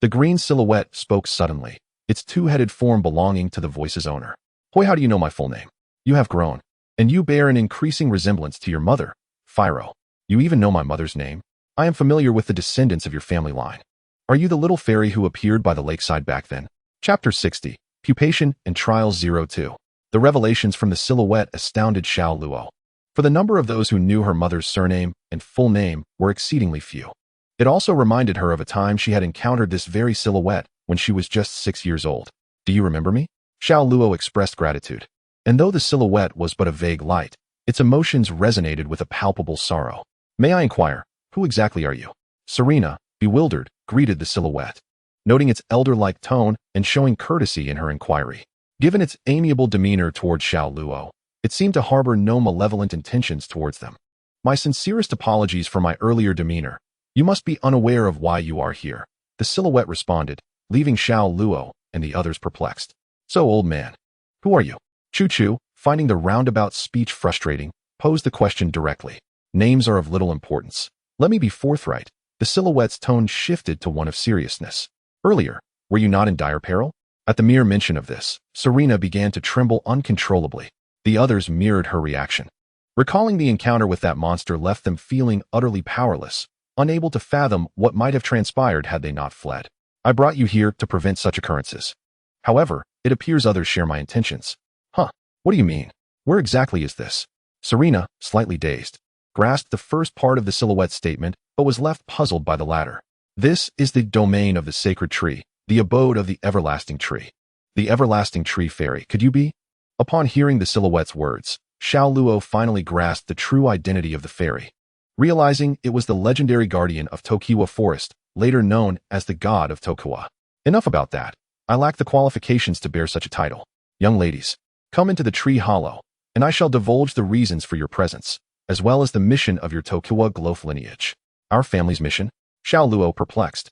The green silhouette spoke suddenly, its two-headed form belonging to the voice's owner. Hoy, how do you know my full name? You have grown, and you bear an increasing resemblance to your mother, Phiro. You even know my mother's name? I am familiar with the descendants of your family line. Are you the little fairy who appeared by the lakeside back then? Chapter 60. Pupation and Trials 02. The revelations from the silhouette astounded Xiao Luo, for the number of those who knew her mother's surname and full name were exceedingly few. It also reminded her of a time she had encountered this very silhouette when she was just 6 years old. Do you remember me? Xiao Luo expressed gratitude. And though the silhouette was but a vague light, its emotions resonated with a palpable sorrow. May I inquire, who exactly are you? Serena, bewildered, greeted the silhouette, noting its elder-like tone and showing courtesy in her inquiry. Given its amiable demeanor towards Xiao Luo, it seemed to harbor no malevolent intentions towards them. My sincerest apologies for my earlier demeanor. You must be unaware of why you are here, the silhouette responded, leaving Xiao Luo and the others perplexed. So, old man, who are you? Chu-Chu, finding the roundabout speech frustrating, posed the question directly. Names are of little importance. Let me be forthright. The silhouette's tone shifted to one of seriousness. Earlier, were you not in dire peril? At the mere mention of this, Serena began to tremble uncontrollably. The others mirrored her reaction. Recalling the encounter with that monster left them feeling utterly powerless, unable to fathom what might have transpired had they not fled. I brought you here to prevent such occurrences. However, it appears others share my intentions. Huh, What do you mean? Where exactly is this? Serena, slightly dazed, grasped the first part of the silhouette statement, but was left puzzled by the latter. This is the domain of the sacred tree, the abode of the everlasting tree. The everlasting tree fairy, could you be? Upon hearing the silhouette's words, Xiao Luo finally grasped the true identity of the fairy, realizing it was the legendary guardian of Tokiwa Forest, later known as the god of Tokiwa. Enough about that. I lack the qualifications to bear such a title. Young ladies, come into the tree hollow, and I shall divulge the reasons for your presence, as well as the mission of your Tokiwa Glof lineage. Our family's mission? Xiao Luo, perplexed,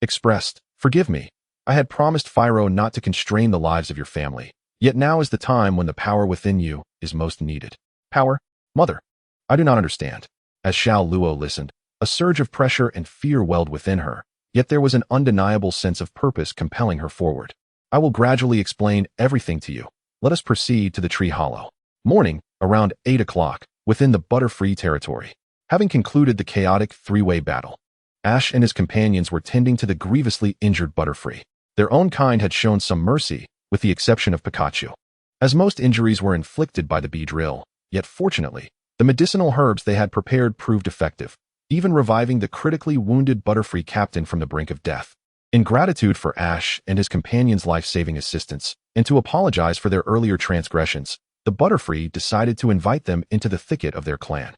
expressed, forgive me. I had promised Pharaoh not to constrain the lives of your family, yet now is the time when the power within you is most needed. Power? Mother? I do not understand. As Xiao Luo listened, a surge of pressure and fear welled within her, yet there was an undeniable sense of purpose compelling her forward. I will gradually explain everything to you. Let us proceed to the tree hollow. Morning, around 8 o'clock, within the Butterfree territory. Having concluded the chaotic three-way battle, Ash and his companions were tending to the grievously injured Butterfree. Their own kind had shown some mercy, with the exception of Pikachu, as most injuries were inflicted by the bee drill. Yet fortunately, the medicinal herbs they had prepared proved effective, even reviving the critically wounded Butterfree captain from the brink of death. In gratitude for Ash and his companions' life-saving assistance, and to apologize for their earlier transgressions, the Butterfree decided to invite them into the thicket of their clan.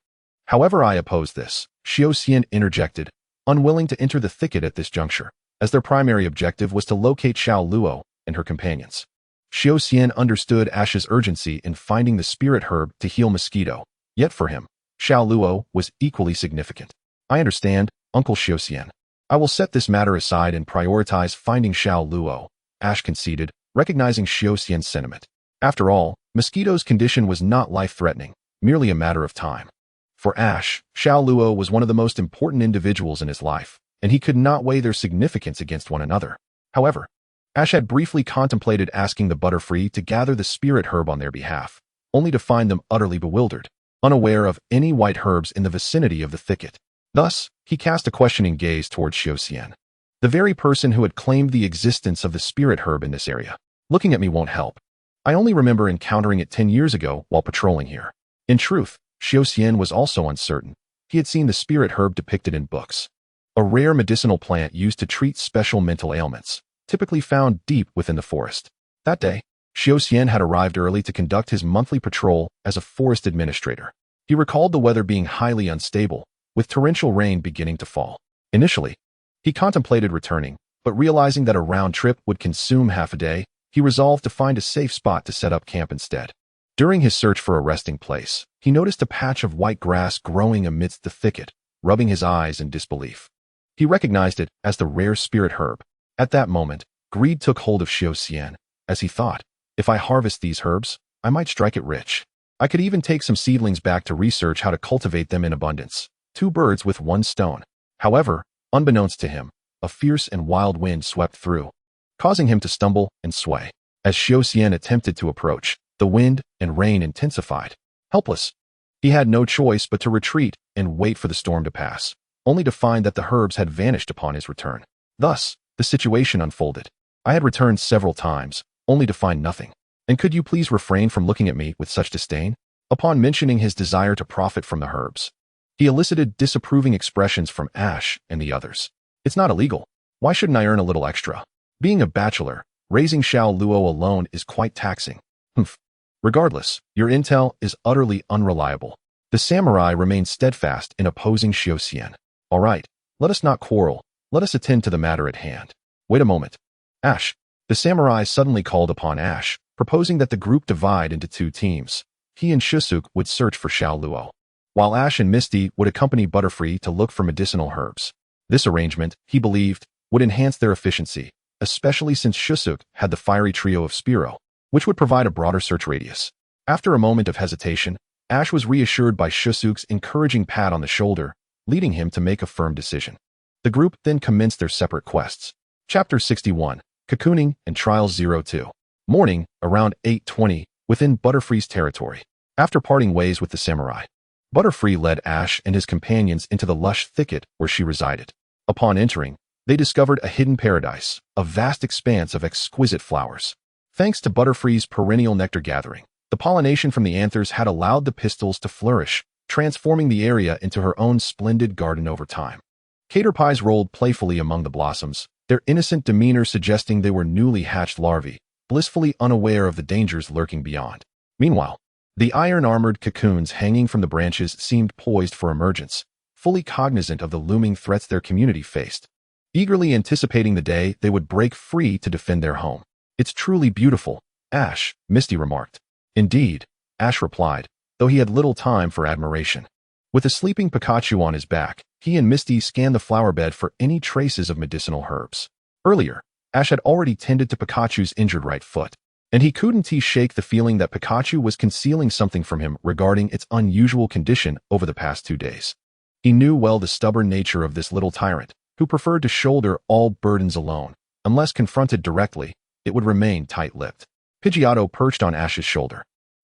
However, I oppose this, Xiao Xian interjected, unwilling to enter the thicket at this juncture, as their primary objective was to locate Xiao Luo and her companions. Xiao Xian understood Ash's urgency in finding the spirit herb to heal Mosquito, yet for him, Xiao Luo was equally significant. I understand, Uncle Xiao Xian. I will set this matter aside and prioritize finding Xiao Luo, Ash conceded, recognizing Xiao Xian's sentiment. After all, Mosquito's condition was not life-threatening, merely a matter of time. For Ash, Xiao Luo was one of the most important individuals in his life, and he could not weigh their significance against one another. However, Ash had briefly contemplated asking the Butterfree to gather the spirit herb on their behalf, only to find them utterly bewildered, unaware of any white herbs in the vicinity of the thicket. Thus, he cast a questioning gaze towards Xiao Xian, the very person who had claimed the existence of the spirit herb in this area. Looking at me won't help. I only remember encountering it 10 years ago while patrolling here. In truth, Xiao Xian was also uncertain. He had seen the spirit herb depicted in books, a rare medicinal plant used to treat special mental ailments, typically found deep within the forest. That day, Xiao Xian had arrived early to conduct his monthly patrol as a forest administrator. He recalled the weather being highly unstable, with torrential rain beginning to fall. Initially, he contemplated returning, but realizing that a round trip would consume half a day, he resolved to find a safe spot to set up camp instead. During his search for a resting place, he noticed a patch of white grass growing amidst the thicket, rubbing his eyes in disbelief. He recognized it as the rare spirit herb. At that moment, greed took hold of Xiao Xian, as he thought, if I harvest these herbs, I might strike it rich. I could even take some seedlings back to research how to cultivate them in abundance. 2 birds with 1 stone. However, unbeknownst to him, a fierce and wild wind swept through, causing him to stumble and sway. As Xiao Xian attempted to approach, the wind and rain intensified. Helpless, he had no choice but to retreat and wait for the storm to pass, only to find that the herbs had vanished upon his return. Thus, the situation unfolded. I had returned several times, only to find nothing. And could you please refrain from looking at me with such disdain? Upon mentioning his desire to profit from the herbs, he elicited disapproving expressions from Ash and the others. It's not illegal. Why shouldn't I earn a little extra? Being a bachelor, raising Xiao Luo alone is quite taxing. Humph. Regardless, your intel is utterly unreliable. The samurai remained steadfast in opposing Xiao Xian. All right, let us not quarrel. Let us attend to the matter at hand. Wait a moment. Ash. The samurai suddenly called upon Ash, proposing that the group divide into 2 teams. He and Shusuk would search for Xiao Luo, while Ash and Misty would accompany Butterfree to look for medicinal herbs. This arrangement, he believed, would enhance their efficiency, especially since Shusuk had the fiery trio of Spearow, which would provide a broader search radius. After a moment of hesitation, Ash was reassured by Shusuk's encouraging pat on the shoulder, leading him to make a firm decision. The group then commenced their separate quests. Chapter 61, Cocooning and Trials 02. Morning, around 8:20, within Butterfree's territory. After parting ways with the samurai, Butterfree led Ash and his companions into the lush thicket where she resided. Upon entering, they discovered a hidden paradise, a vast expanse of exquisite flowers. Thanks to Butterfree's perennial nectar gathering, The pollination from the anthers had allowed the pistils to flourish, transforming the area into her own splendid garden over time. Caterpies rolled playfully among the blossoms, their innocent demeanor suggesting they were newly hatched larvae, blissfully unaware of the dangers lurking beyond. Meanwhile, the iron-armored cocoons hanging from the branches seemed poised for emergence, fully cognizant of the looming threats their community faced, eagerly anticipating the day they would break free to defend their home. "It's truly beautiful, Ash," Misty remarked. "Indeed," Ash replied, though he had little time for admiration. With a sleeping Pikachu on his back, he and Misty scanned the flower bed for any traces of medicinal herbs. Earlier, Ash had already tended to Pikachu's injured right foot, and he couldn't shake the feeling that Pikachu was concealing something from him regarding its unusual condition over the past 2 days. He knew well the stubborn nature of this little tyrant, who preferred to shoulder all burdens alone. Unless confronted directly, it would remain tight-lipped. Pidgeotto perched on Ash's shoulder.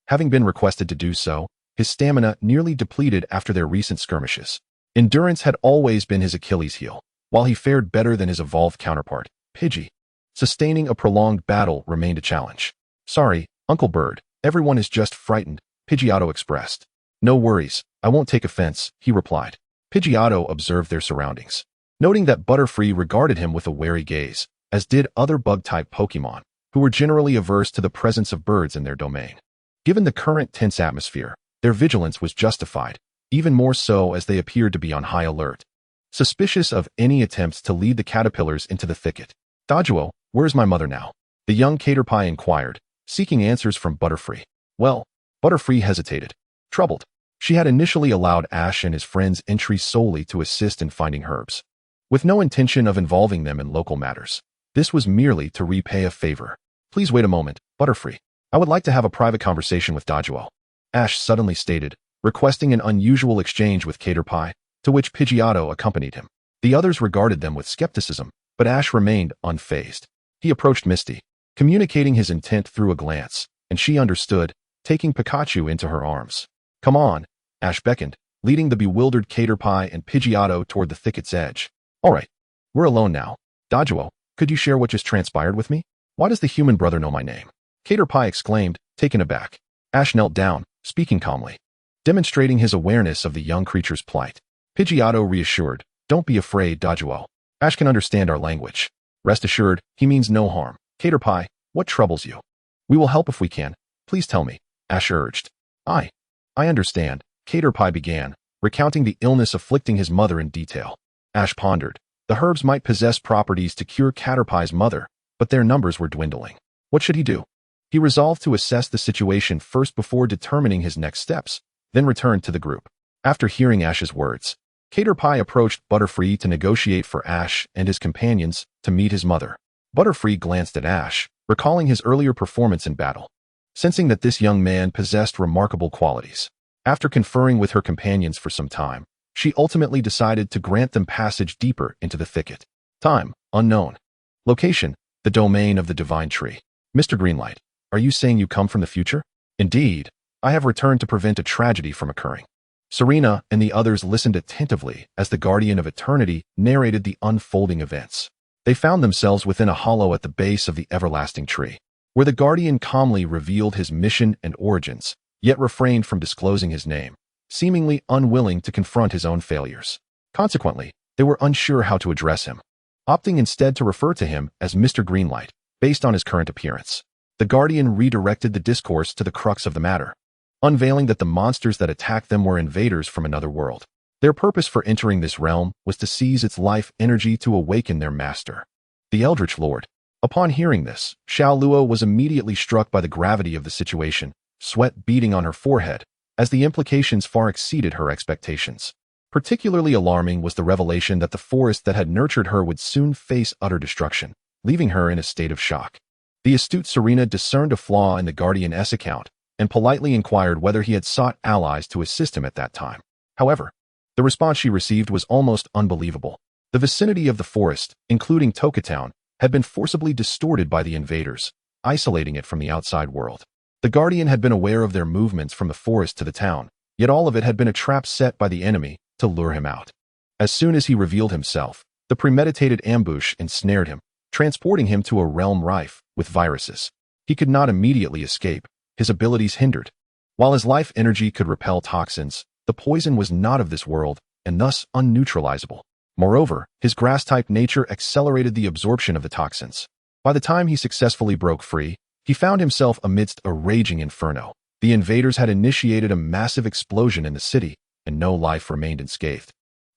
Having been requested to do so, his stamina nearly depleted after their recent skirmishes. Endurance had always been his Achilles heel, while he fared better than his evolved counterpart, Pidgey. Sustaining a prolonged battle remained a challenge. "Sorry, Uncle Bird, everyone is just frightened," Pidgeotto expressed. "No worries, I won't take offense," he replied. Pidgeotto observed their surroundings, noting that Butterfree regarded him with a wary gaze, as did other bug-type Pokémon, who were generally averse to the presence of birds in their domain. Given the current tense atmosphere, their vigilance was justified, even more so as they appeared to be on high alert, suspicious of any attempts to lead the caterpillars into the thicket. "Doduo, where's my mother now?" the young Caterpie inquired, seeking answers from Butterfree. "Well," Butterfree hesitated, troubled. She had initially allowed Ash and his friends entry solely to assist in finding herbs, with no intention of involving them in local matters. This was merely to repay a favor. "Please wait a moment, Butterfree. I would like to have a private conversation with Doduo," Ash suddenly stated, requesting an unusual exchange with Caterpie, to which Pidgeotto accompanied him. The others regarded them with skepticism, but Ash remained unfazed. He approached Misty, communicating his intent through a glance, and she understood, taking Pikachu into her arms. "Come on," Ash beckoned, leading the bewildered Caterpie and Pidgeotto toward the thicket's edge. "All right, we're alone now. Doduo, could you share what just transpired with me? Why does the human brother know my name?" Caterpie exclaimed, taken aback. Ash knelt down, speaking calmly, demonstrating his awareness of the young creature's plight. Pidgeotto reassured, "Don't be afraid, Doduo. Ash can understand our language. Rest assured, he means no harm. Caterpie, what troubles you? We will help if we can. Please tell me," Ash urged. I understand," Caterpie began, recounting the illness afflicting his mother in detail. Ash pondered. The herbs might possess properties to cure Caterpie's mother, but their numbers were dwindling. What should he do? He resolved to assess the situation first before determining his next steps, then returned to the group. After hearing Ash's words, Caterpie approached Butterfree to negotiate for Ash and his companions to meet his mother. Butterfree glanced at Ash, recalling his earlier performance in battle, sensing that this young man possessed remarkable qualities. After conferring with her companions for some time, she ultimately decided to grant them passage deeper into the thicket. Time, unknown. Location, the domain of the divine tree. "Mr. Greenlight, are you saying you come from the future?" "Indeed, I have returned to prevent a tragedy from occurring." Serena and the others listened attentively as the Guardian of Eternity narrated the unfolding events. They found themselves within a hollow at the base of the everlasting tree, where the Guardian calmly revealed his mission and origins, yet refrained from disclosing his name, seemingly unwilling to confront his own failures. Consequently, they were unsure how to address him, opting instead to refer to him as Mr. Greenlight, based on his current appearance. The Guardian redirected the discourse to the crux of the matter, unveiling that the monsters that attacked them were invaders from another world. Their purpose for entering this realm was to seize its life energy to awaken their master, the Eldritch Lord. Upon hearing this, Xiao Luo was immediately struck by the gravity of the situation, sweat beading on her forehead, as the implications far exceeded her expectations. Particularly alarming was the revelation that the forest that had nurtured her would soon face utter destruction, leaving her in a state of shock. The astute Serena discerned a flaw in the Guardian's account and politely inquired whether he had sought allies to assist him at that time. However, the response she received was almost unbelievable. The vicinity of the forest, including Tokatown, had been forcibly distorted by the invaders, isolating it from the outside world. The Guardian had been aware of their movements from the forest to the town, yet all of it had been a trap set by the enemy to lure him out. As soon as he revealed himself, the premeditated ambush ensnared him, transporting him to a realm rife with viruses. He could not immediately escape, his abilities hindered. While his life energy could repel toxins, the poison was not of this world and thus unneutralizable. Moreover, his grass-type nature accelerated the absorption of the toxins. By the time he successfully broke free, he found himself amidst a raging inferno. The invaders had initiated a massive explosion in the city, and no life remained unscathed.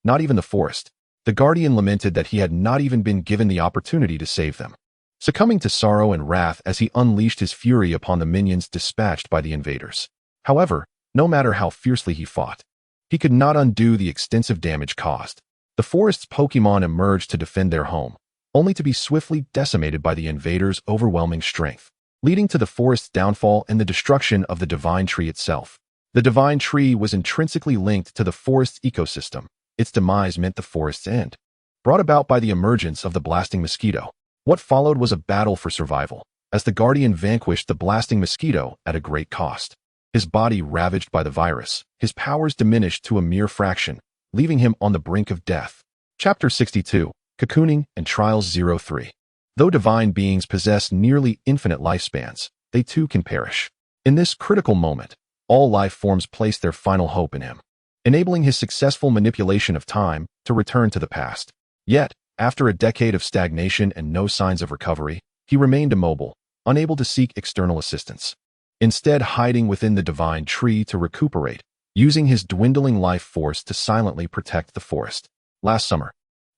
Not even the forest. The Guardian lamented that he had not even been given the opportunity to save them, succumbing to sorrow and wrath as he unleashed his fury upon the minions dispatched by the invaders. However, no matter how fiercely he fought, he could not undo the extensive damage caused. The forest's Pokémon emerged to defend their home, only to be swiftly decimated by the invaders' overwhelming strength, leading to the forest's downfall and the destruction of the Divine Tree itself. The Divine Tree was intrinsically linked to the forest's ecosystem. Its demise meant the forest's end, brought about by the emergence of the blasting mosquito. What followed was a battle for survival, as the Guardian vanquished the blasting mosquito at a great cost. His body ravaged by the virus, his powers diminished to a mere fraction, leaving him on the brink of death. Chapter 62, Cocooning and Trials 03. Though divine beings possess nearly infinite lifespans, they too can perish. In this critical moment, all life forms place their final hope in him, enabling his successful manipulation of time to return to the past. Yet, after a decade of stagnation and no signs of recovery, he remained immobile, unable to seek external assistance. Instead, hiding within the Divine Tree to recuperate, using his dwindling life force to silently protect the forest. Last summer,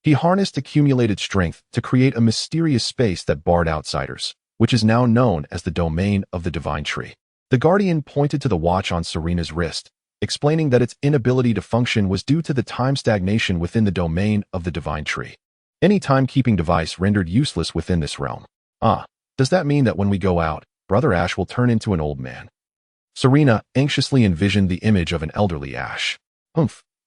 he harnessed accumulated strength to create a mysterious space that barred outsiders, which is now known as the domain of the Divine Tree. The Guardian pointed to the watch on Serena's wrist, explaining that its inability to function was due to the time stagnation within the domain of the Divine Tree. Any timekeeping device rendered useless within this realm. Does that mean that when we go out, Brother Ash will turn into an old man? Serena anxiously envisioned the image of an elderly Ash.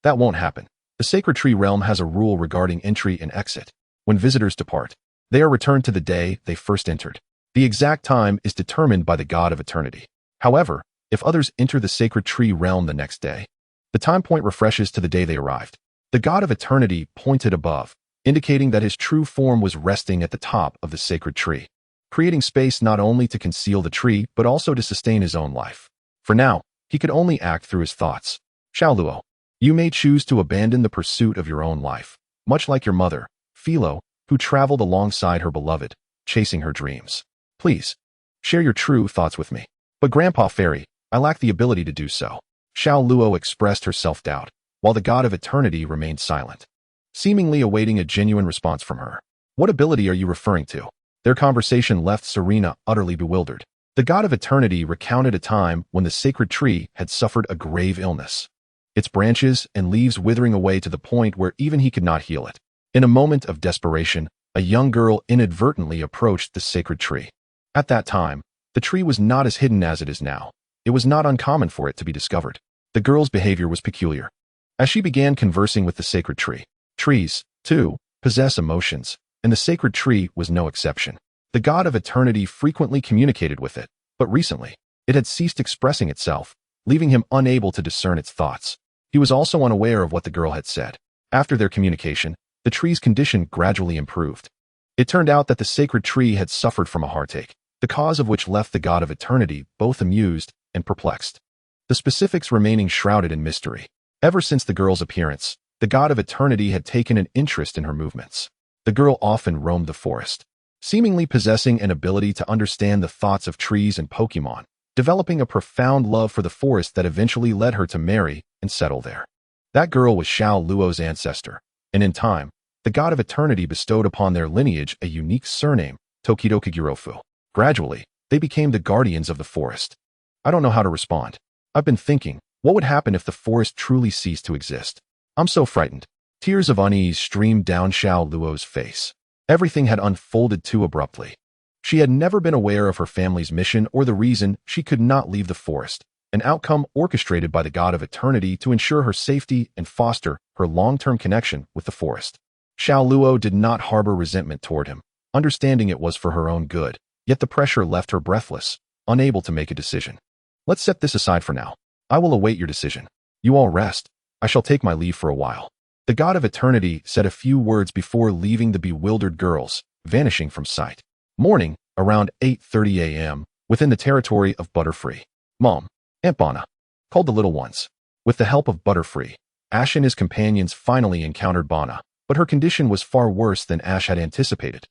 That won't happen. The Sacred Tree realm has a rule regarding entry and exit. When visitors depart, they are returned to the day they first entered. The exact time is determined by the God of Eternity. However, if others enter the Sacred Tree realm the next day, the time point refreshes to the day they arrived. The God of Eternity pointed above, indicating that his true form was resting at the top of the Sacred Tree, creating space not only to conceal the tree but also to sustain his own life. For now, he could only act through his thoughts. Xiaoluo, you may choose to abandon the pursuit of your own life, much like your mother, Philo, who traveled alongside her beloved, chasing her dreams. Please, share your true thoughts with me. But Grandpa Fairy, I lack the ability to do so. Xiaoluo expressed her self-doubt, while the God of Eternity remained silent, seemingly awaiting a genuine response from her. What ability are you referring to? Their conversation left Serena utterly bewildered. The God of Eternity recounted a time when the Sacred Tree had suffered a grave illness, its branches and leaves withering away to the point where even he could not heal it. In a moment of desperation, a young girl inadvertently approached the Sacred Tree. At that time, the tree was not as hidden as it is now. It was not uncommon for it to be discovered. The girl's behavior was peculiar. As she began conversing with the Sacred Tree, trees, too, possess emotions, and the Sacred Tree was no exception. The God of Eternity frequently communicated with it, but recently, it had ceased expressing itself, leaving him unable to discern its thoughts. He was also unaware of what the girl had said. After their communication, the tree's condition gradually improved. It turned out that the Sacred Tree had suffered from a heartache, the cause of which left the God of Eternity both amused and perplexed, the specifics remaining shrouded in mystery. Ever since the girl's appearance, the God of Eternity had taken an interest in her movements. The girl often roamed the forest, seemingly possessing an ability to understand the thoughts of trees and Pokémon, developing a profound love for the forest that eventually led her to marry and settle there. That girl was Xiaoluo's ancestor, and in time, the God of Eternity bestowed upon their lineage a unique surname, Tokido Kagurofu. Gradually, they became the guardians of the forest. I don't know how to respond. I've been thinking, what would happen if the forest truly ceased to exist? I'm so frightened. Tears of unease streamed down Xiaoluo's face. Everything had unfolded too abruptly. She had never been aware of her family's mission or the reason she could not leave the forest, an outcome orchestrated by the God of Eternity to ensure her safety and foster her long-term connection with the forest. Xiaoluo did not harbor resentment toward him, understanding it was for her own good, yet the pressure left her breathless, unable to make a decision. Let's set this aside for now. I will await your decision. You all rest. I shall take my leave for a while. The God of Eternity said a few words before leaving the bewildered girls, vanishing from sight. Morning, around 8:30 a.m., within the territory of Butterfree. Mom, Aunt Bana, called the little ones. With the help of Butterfree, Ash and his companions finally encountered Bana, but her condition was far worse than Ash had anticipated.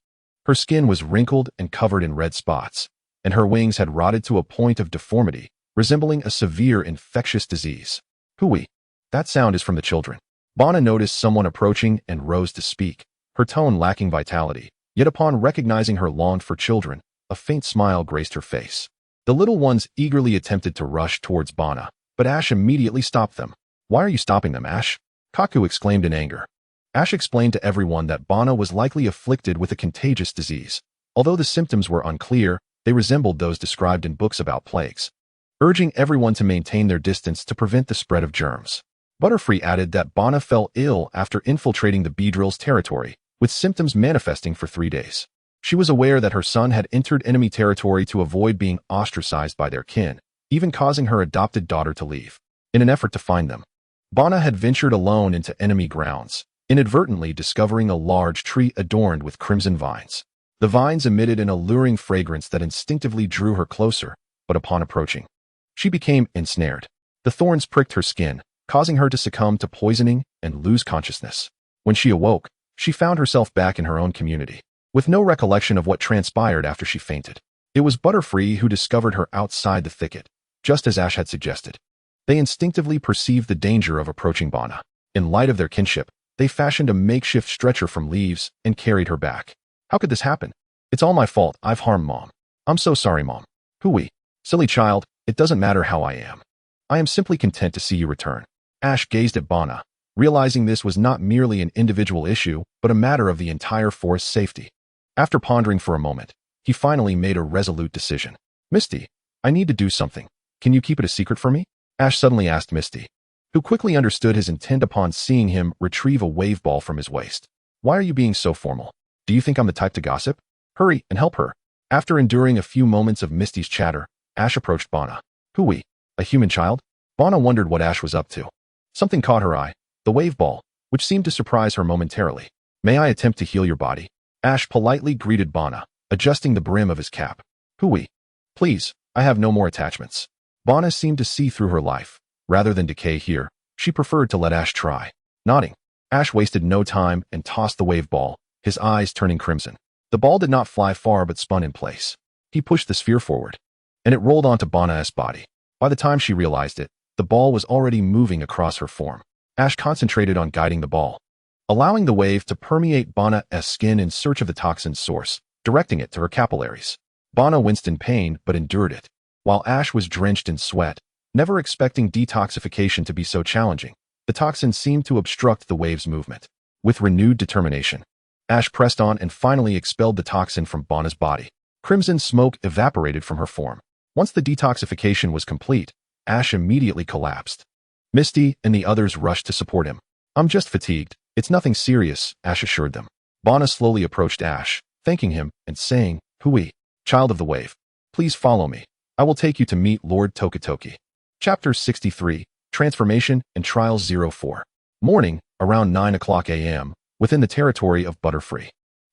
Her skin was wrinkled and covered in red spots, and her wings had rotted to a point of deformity, resembling a severe infectious disease. Hooey. That sound is from the children. Bana noticed someone approaching and rose to speak, her tone lacking vitality, yet upon recognizing her longed for children, a faint smile graced her face. The little ones eagerly attempted to rush towards Bana, but Ash immediately stopped them. Why are you stopping them, Ash? Kaku exclaimed in anger. Ash explained to everyone that Bana was likely afflicted with a contagious disease. Although the symptoms were unclear, they resembled those described in books about plagues, urging everyone to maintain their distance to prevent the spread of germs. Butterfree added that Bana fell ill after infiltrating the Beedrill's territory, with symptoms manifesting for 3 days. She was aware that her son had entered enemy territory to avoid being ostracized by their kin, even causing her adopted daughter to leave. In an effort to find them, Bana had ventured alone into enemy grounds, inadvertently discovering a large tree adorned with crimson vines. The vines emitted an alluring fragrance that instinctively drew her closer, but upon approaching, she became ensnared. The thorns pricked her skin, causing her to succumb to poisoning and lose consciousness. When she awoke, she found herself back in her own community, with no recollection of what transpired after she fainted. It was Butterfree who discovered her outside the thicket, just as Ash had suggested. They instinctively perceived the danger of approaching Bana. In light of their kinship, they fashioned a makeshift stretcher from leaves and carried her back. How could this happen? It's all my fault. I've harmed Mom. I'm so sorry, Mom. Hooey. Silly child, it doesn't matter how I am. I am simply content to see you return. Ash gazed at Bana, realizing this was not merely an individual issue, but a matter of the entire forest's safety. After pondering for a moment, he finally made a resolute decision. Misty, I need to do something. Can you keep it a secret for me? Ash suddenly asked Misty, who quickly understood his intent upon seeing him retrieve a wave ball from his waist. Why are you being so formal? Do you think I'm the type to gossip? Hurry and help her. After enduring a few moments of Misty's chatter, Ash approached Bana. Hooey, a human child? Bana wondered what Ash was up to. Something caught her eye, the wave ball, which seemed to surprise her momentarily. May I attempt to heal your body? Ash politely greeted Bana, adjusting the brim of his cap. Hooey, please, I have no more attachments. Bana seemed to see through her life. Rather than decay here, she preferred to let Ash try. Nodding, Ash wasted no time and tossed the wave ball, his eyes turning crimson. The ball did not fly far but spun in place. He pushed the sphere forward, and it rolled onto Bana's body. By the time she realized it, the ball was already moving across her form. Ash concentrated on guiding the ball, allowing the wave to permeate Bana's skin in search of the toxin's source, directing it to her capillaries. Bana winced in pain but endured it, while Ash was drenched in sweat, never expecting detoxification to be so challenging. The toxin seemed to obstruct the wave's movement. With renewed determination, Ash pressed on and finally expelled the toxin from Bana's body. Crimson smoke evaporated from her form. Once the detoxification was complete, Ash immediately collapsed. Misty and the others rushed to support him. I'm just fatigued. It's nothing serious, Ash assured them. Bana slowly approached Ash, thanking him and saying, Hooey, child of the wave, please follow me. I will take you to meet Lord Tokitoki. Chapter 63, Transformation and Trials 04. Morning, around 9 o'clock a.m., within the territory of Butterfree.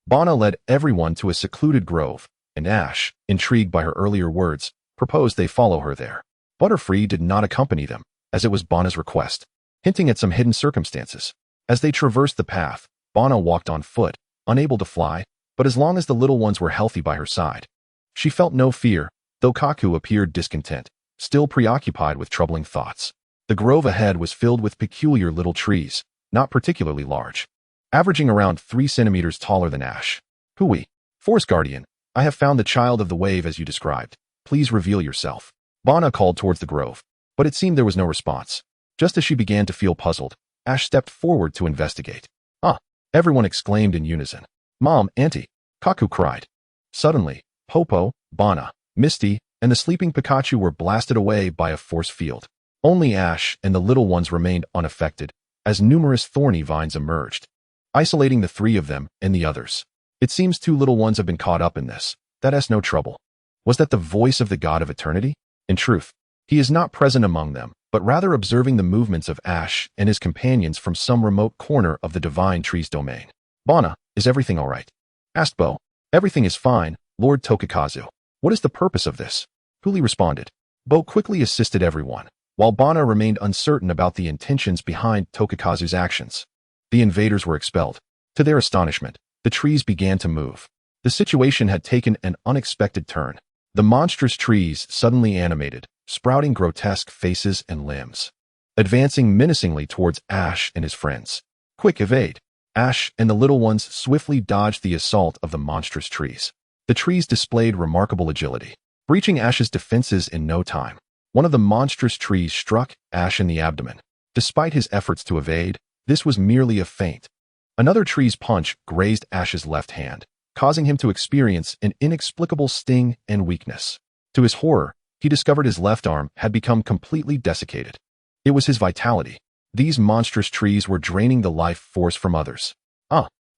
Bana led everyone to a secluded grove, and Ash, intrigued by her earlier words, proposed they follow her there. Butterfree did not accompany them, as it was Bana's request, hinting at some hidden circumstances. As they traversed the path, Bana walked on foot, unable to fly, but as long as the little ones were healthy by her side, she felt no fear, though Kaku appeared discontent, still preoccupied with troubling thoughts. The grove ahead was filled with peculiar little trees, not particularly large, averaging around 3 centimeters taller than Ash. Hooey, Forest Guardian, I have found the child of the wave as you described. Please reveal yourself. Bana called towards the grove, but it seemed there was no response. Just as she began to feel puzzled, Ash stepped forward to investigate. Ah! Everyone exclaimed in unison. Mom, Auntie! Kaku cried. Suddenly, Popo, Bana, Misty, and the sleeping Pikachu were blasted away by a force field. Only Ash and the little ones remained unaffected, as numerous thorny vines emerged, isolating the 3 of them and the others. It seems 2 little ones have been caught up in this. That's no trouble. Was that the voice of the god of eternity? In truth, he is not present among them, but rather observing the movements of Ash and his companions from some remote corner of the divine tree's domain. Bana, is everything all right? Asked Bo. Everything is fine, Lord Tokikazu. What is the purpose of this? Huli responded. Bo quickly assisted everyone, while Bana remained uncertain about the intentions behind Tokikazu's actions. The invaders were expelled. To their astonishment, the trees began to move. The situation had taken an unexpected turn. The monstrous trees suddenly animated, sprouting grotesque faces and limbs, advancing menacingly towards Ash and his friends. Quick, evade! Ash and the little ones swiftly dodged the assault of the monstrous trees. The trees displayed remarkable agility, breaching Ash's defenses in no time. One of the monstrous trees struck Ash in the abdomen. Despite his efforts to evade, this was merely a feint. Another tree's punch grazed Ash's left hand, causing him to experience an inexplicable sting and weakness. To his horror, he discovered his left arm had become completely desiccated. It was his vitality. These monstrous trees were draining the life force from others.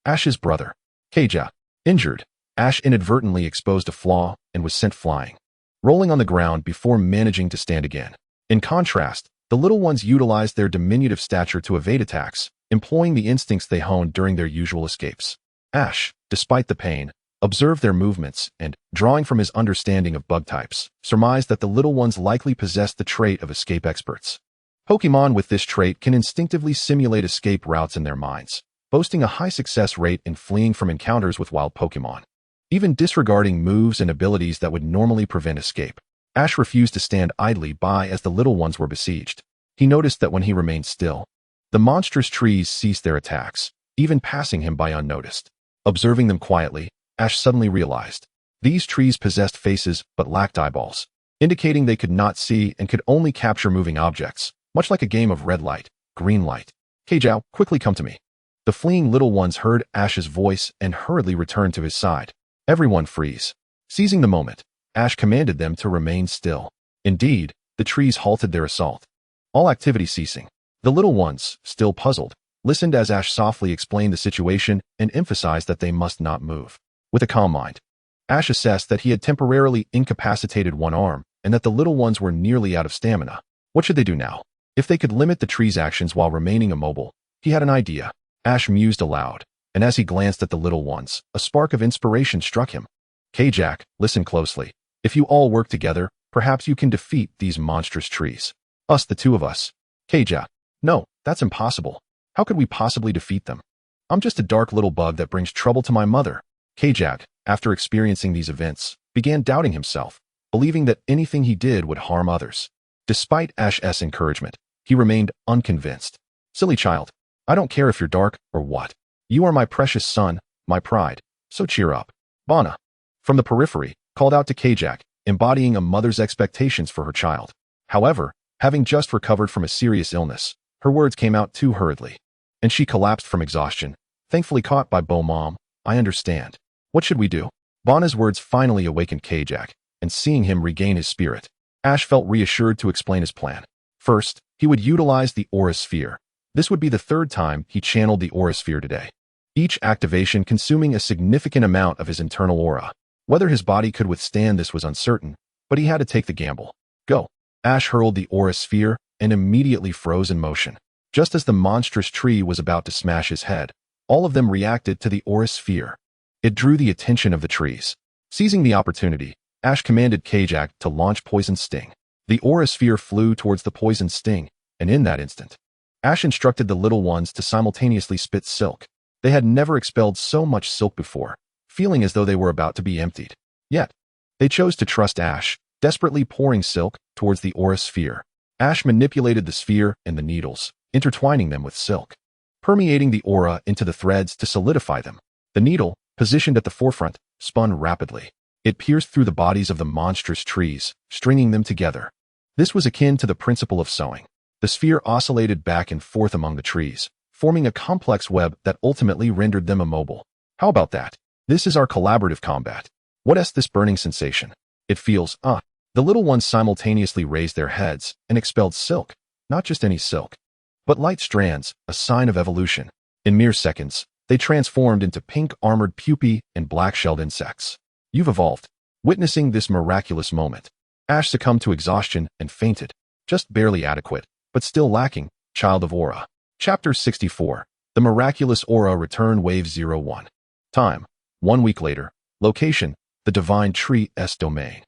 Ash's brother, Keija. Injured, Ash inadvertently exposed a flaw and was sent flying, rolling on the ground before managing to stand again. In contrast, the little ones utilized their diminutive stature to evade attacks, employing the instincts they honed during their usual escapes. Ash, despite the pain, observed their movements and, drawing from his understanding of bug types, surmised that the little ones likely possessed the trait of escape experts. Pokémon with this trait can instinctively simulate escape routes in their minds, boasting a high success rate in fleeing from encounters with wild Pokémon, even disregarding moves and abilities that would normally prevent escape. Ash refused to stand idly by as the little ones were besieged. He noticed that when he remained still, the monstrous trees ceased their attacks, even passing him by unnoticed. Observing them quietly, Ash suddenly realized these trees possessed faces but lacked eyeballs, indicating they could not see and could only capture moving objects, much like a game of red light, green light. Keijao, quickly come to me. The fleeing little ones heard Ash's voice and hurriedly returned to his side. Everyone freeze. Seizing the moment, Ash commanded them to remain still. Indeed, the trees halted their assault, all activity ceasing. The little ones, still puzzled, listened as Ash softly explained the situation and emphasized that they must not move. With a calm mind, Ash assessed that he had temporarily incapacitated one arm and that the little ones were nearly out of stamina. What should they do now? If they could limit the tree's actions while remaining immobile, he had an idea. Ash mused aloud, and as he glanced at the little ones, a spark of inspiration struck him. Kajak, listen closely. If you all work together, perhaps you can defeat these monstrous trees. Us, the two of us. Kajak. No, that's impossible. How could we possibly defeat them? I'm just a dark little bug that brings trouble to my mother. Kajak, after experiencing these events, began doubting himself, believing that anything he did would harm others. Despite Ash's encouragement, he remained unconvinced. Silly child, I don't care if you're dark or what. You are my precious son, my pride, so cheer up. Bana, from the periphery, called out to Kajak, embodying a mother's expectations for her child. However, having just recovered from a serious illness, her words came out too hurriedly, and she collapsed from exhaustion, thankfully caught by Bo Mom. I understand. What should we do? Bana's words finally awakened Kajak, and seeing him regain his spirit, Ash felt reassured to explain his plan. First, he would utilize the Aura Sphere. This would be the third time he channeled the Aura Sphere today, each activation consuming a significant amount of his internal aura. Whether his body could withstand this was uncertain, but he had to take the gamble. Go. Ash hurled the Aura Sphere and immediately froze in motion. Just as the monstrous tree was about to smash his head, all of them reacted to the Aura Sphere. It drew the attention of the trees. Seizing the opportunity, Ash commanded Kajak to launch Poison Sting. The Aura Sphere flew towards the Poison Sting, and in that instant, Ash instructed the little ones to simultaneously spit silk. They had never expelled so much silk before, feeling as though they were about to be emptied. Yet, they chose to trust Ash, desperately pouring silk towards the Aura Sphere. Ash manipulated the sphere and the needles, intertwining them with silk, permeating the aura into the threads to solidify them. The needle, positioned at the forefront, spun rapidly. It pierced through the bodies of the monstrous trees, stringing them together. This was akin to the principle of sewing. The sphere oscillated back and forth among the trees, forming a complex web that ultimately rendered them immobile. How about that? This is our collaborative combat. What is this burning sensation? It feels, The little ones simultaneously raised their heads and expelled silk, not just any silk, but light strands, a sign of evolution. In mere seconds, they transformed into pink armored pupae and black-shelled insects. You've evolved. Witnessing this miraculous moment, Ash succumbed to exhaustion and fainted, just barely adequate, but still lacking, child of aura. Chapter 64. The Miraculous Aura Return Wave 01. Time, 1 week later. Location, the Divine Tree S Domain.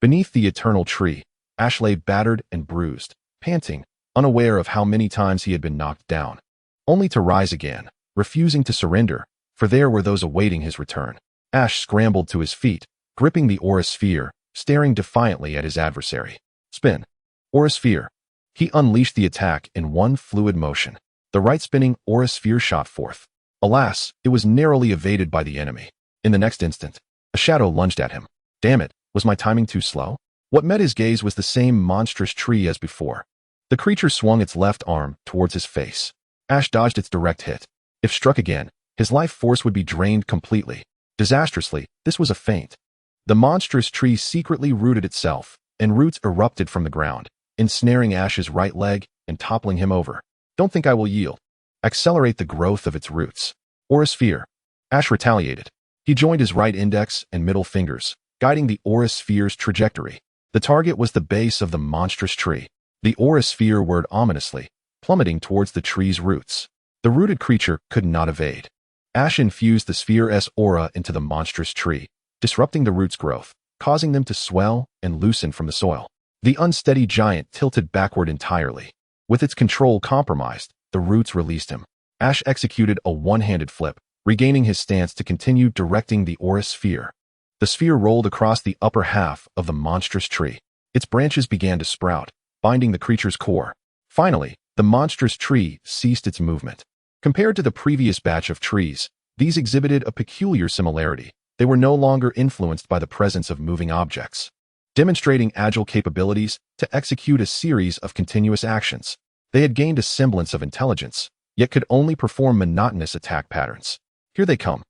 Beneath the eternal tree, Ash lay battered and bruised, panting, unaware of how many times he had been knocked down, only to rise again, refusing to surrender, for there were those awaiting his return. Ash scrambled to his feet, gripping the aura sphere, staring defiantly at his adversary. Spin. Aura sphere. He unleashed the attack in one fluid motion. The right-spinning aura sphere shot forth. Alas, it was narrowly evaded by the enemy. In the next instant, a shadow lunged at him. Damn it, was my timing too slow? What met his gaze was the same monstrous tree as before. The creature swung its left arm towards his face. Ash dodged its direct hit. If struck again, his life force would be drained completely. Disastrously, this was a feint. The monstrous tree secretly rooted itself, and roots erupted from the ground, ensnaring Ash's right leg and toppling him over. Don't think I will yield. Accelerate the growth of its roots. Aura sphere. Ash retaliated. He joined his right index and middle fingers, guiding the aura sphere's trajectory. The target was the base of the monstrous tree. The aura sphere whirred ominously, plummeting towards the tree's roots. The rooted creature could not evade. Ash infused the sphere's aura into the monstrous tree, disrupting the roots' growth, causing them to swell and loosen from the soil. The unsteady giant tilted backward entirely. With its control compromised, the roots released him. Ash executed a one-handed flip, regaining his stance to continue directing the aura sphere. The sphere rolled across the upper half of the monstrous tree. Its branches began to sprout, binding the creature's core. Finally, the monstrous tree ceased its movement. Compared to the previous batch of trees, these exhibited a peculiar similarity. They were no longer influenced by the presence of moving objects, demonstrating agile capabilities to execute a series of continuous actions. They had gained a semblance of intelligence, yet could only perform monotonous attack patterns. Here they come.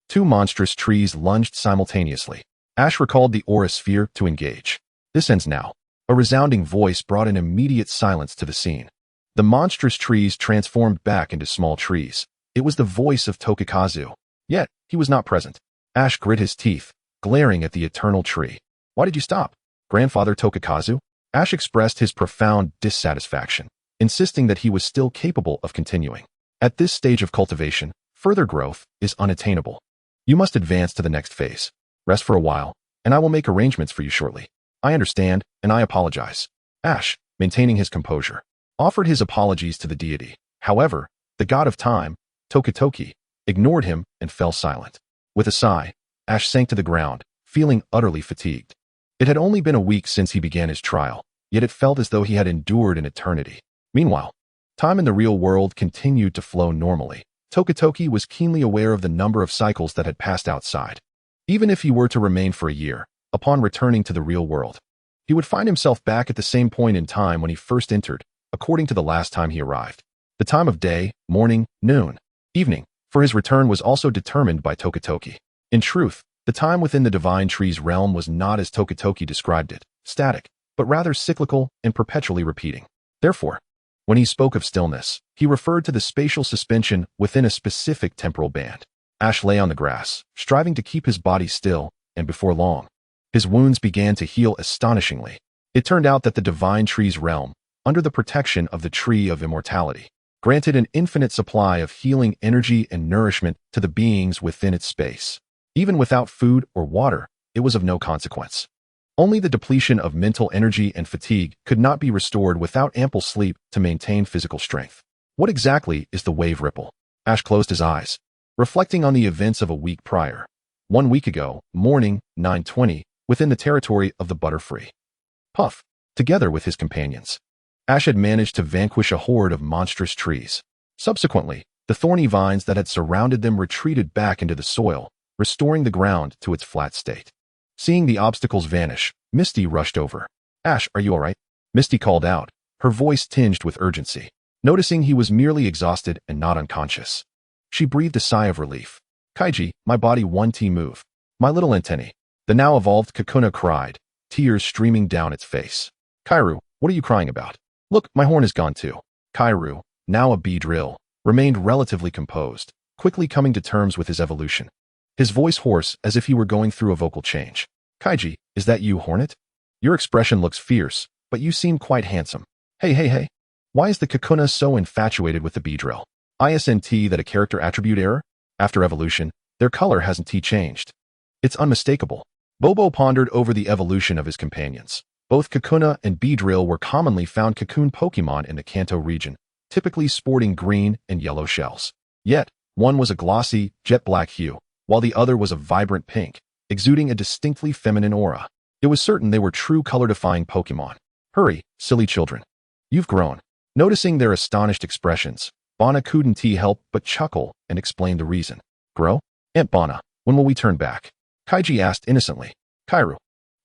Two monstrous trees lunged simultaneously. Ash recalled the aura sphere to engage. This ends now. A resounding voice brought an immediate silence to the scene. The monstrous trees transformed back into small trees. It was the voice of Tokikazu. Yet, he was not present. Ash grit his teeth, glaring at the eternal tree. Why did you stop, Grandfather Tokikazu? Ash expressed his profound dissatisfaction, insisting that he was still capable of continuing. At this stage of cultivation, further growth is unattainable. You must advance to the next phase. Rest for a while, and I will make arrangements for you shortly. I understand, and I apologize. Ash, maintaining his composure, offered his apologies to the deity. However, the god of time, Tokitoki, ignored him and fell silent. With a sigh, Ash sank to the ground, feeling utterly fatigued. It had only been a week since he began his trial, yet it felt as though he had endured an eternity. Meanwhile, time in the real world continued to flow normally. Tokitoki was keenly aware of the number of cycles that had passed outside. Even if he were to remain for a year, upon returning to the real world, he would find himself back at the same point in time when he first entered, according to the last time he arrived. The time of day, morning, noon, evening, for his return was also determined by Tokitoki. In truth, the time within the divine tree's realm was not as Tokitoki described it, static, but rather cyclical and perpetually repeating. Therefore, when he spoke of stillness, he referred to the spatial suspension within a specific temporal band. Ash lay on the grass, striving to keep his body still, and before long, his wounds began to heal astonishingly. It turned out that the divine tree's realm, under the protection of the tree of immortality, granted an infinite supply of healing energy and nourishment to the beings within its space. Even without food or water, it was of no consequence. Only the depletion of mental energy and fatigue could not be restored without ample sleep to maintain physical strength. What exactly is the wave ripple? Ash closed his eyes, reflecting on the events of a week prior. 1 week ago, morning, 9:20, within the territory of the Butterfree. Puff, together with his companions, Ash had managed to vanquish a horde of monstrous trees. Subsequently, the thorny vines that had surrounded them retreated back into the soil, restoring the ground to its flat state. Seeing the obstacles vanish, Misty rushed over. Ash, are you all right? Misty called out, her voice tinged with urgency. Noticing he was merely exhausted and not unconscious, she breathed a sigh of relief. Kaiji, my body 1T move. My little antennae. The now evolved Kakuna cried, tears streaming down its face. Kairu, what are you crying about? Look, my horn is gone too. Kairu, now a Beedrill, remained relatively composed, quickly coming to terms with his evolution. His voice hoarse as if he were going through a vocal change. Kaiji, is that you, Hornet? Your expression looks fierce, but you seem quite handsome. Hey. Why is the Kakuna so infatuated with the Beedrill? Isn't that a character attribute error? After evolution, their color hasn't changed. It's unmistakable. Bobo pondered over the evolution of his companions. Both Kakuna and Beedrill were commonly found cocoon Pokemon in the Kanto region, typically sporting green and yellow shells. Yet, one was a glossy, jet-black hue, while the other was a vibrant pink, exuding a distinctly feminine aura. It was certain they were true color-defying Pokemon. Hurry, silly children. You've grown. Noticing their astonished expressions, Bana couldn't help but chuckle and explain the reason. Grow? Aunt Bana, when will we turn back? Kaiji asked innocently. Kairu.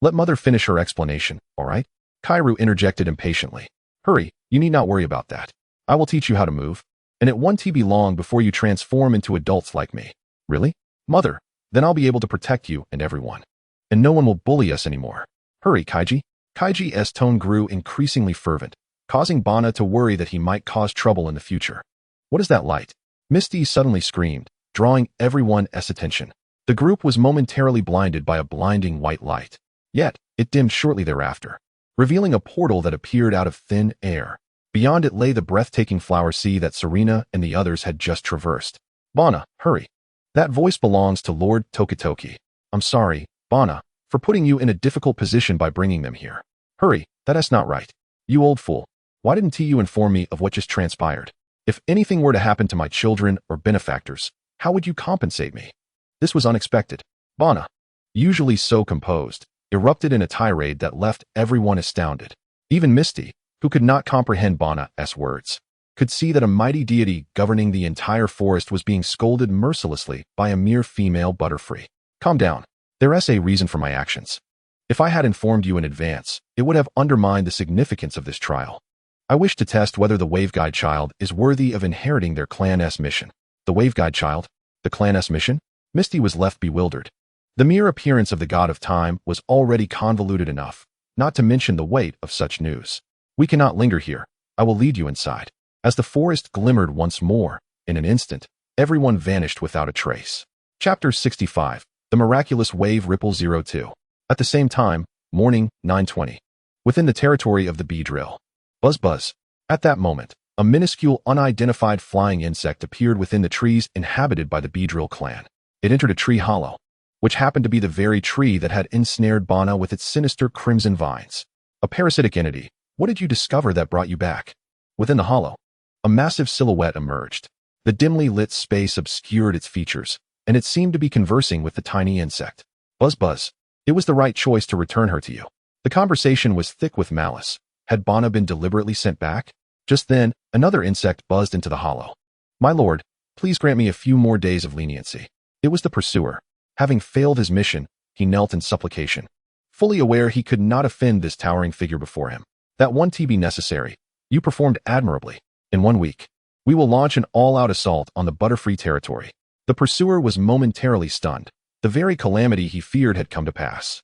Let mother finish her explanation, all right? Kairu interjected impatiently. Hurry, you need not worry about that. I will teach you how to move, and it won't be long before you transform into adults like me. Really? Mother, then I'll be able to protect you and everyone. And no one will bully us anymore. Hurry, Kaiji. Kaiji's tone grew increasingly fervent, causing Bana to worry that he might cause trouble in the future. What is that light? Misty suddenly screamed, drawing everyone's attention. The group was momentarily blinded by a blinding white light. Yet, it dimmed shortly thereafter, revealing a portal that appeared out of thin air. Beyond it lay the breathtaking flower sea that Serena and the others had just traversed. Bana, hurry. That voice belongs to Lord Tokitoki. I'm sorry, Bana, for putting you in a difficult position by bringing them here. Hurry, that's not right. You old fool. Why didn't you inform me of what just transpired? If anything were to happen to my children or benefactors, how would you compensate me? This was unexpected. Bana, usually so composed, erupted in a tirade that left everyone astounded. Even Misty, who could not comprehend Bana's words, could see that a mighty deity governing the entire forest was being scolded mercilessly by a mere female butterfree. Calm down. There's a reason for my actions. If I had informed you in advance, it would have undermined the significance of this trial. I wish to test whether the Wave Guide child is worthy of inheriting their clan's mission. The Wave Guide child? The clan's mission? Misty was left bewildered. The mere appearance of the god of time was already convoluted enough, not to mention the weight of such news. We cannot linger here. I will lead you inside. As the forest glimmered once more, in an instant, everyone vanished without a trace. Chapter 65. The Miraculous Wave Ripple 02. At the same time, morning, 9:20. Within the territory of the Beedrill. Buzz buzz. At that moment, a minuscule unidentified flying insect appeared within the trees inhabited by the Beedrill clan. It entered a tree hollow, which happened to be the very tree that had ensnared Bana with its sinister crimson vines. A parasitic entity, what did you discover that brought you back? Within the hollow, a massive silhouette emerged. The dimly lit space obscured its features, and it seemed to be conversing with the tiny insect. Buzz buzz. It was the right choice to return her to you. The conversation was thick with malice. Had Bana been deliberately sent back? Just then, another insect buzzed into the hollow. My lord, please grant me a few more days of leniency. It was the pursuer. Having failed his mission, he knelt in supplication, fully aware he could not offend this towering figure before him. That won't be necessary. You performed admirably. In 1 week, we will launch an all-out assault on the Butterfree territory. The pursuer was momentarily stunned. The very calamity he feared had come to pass.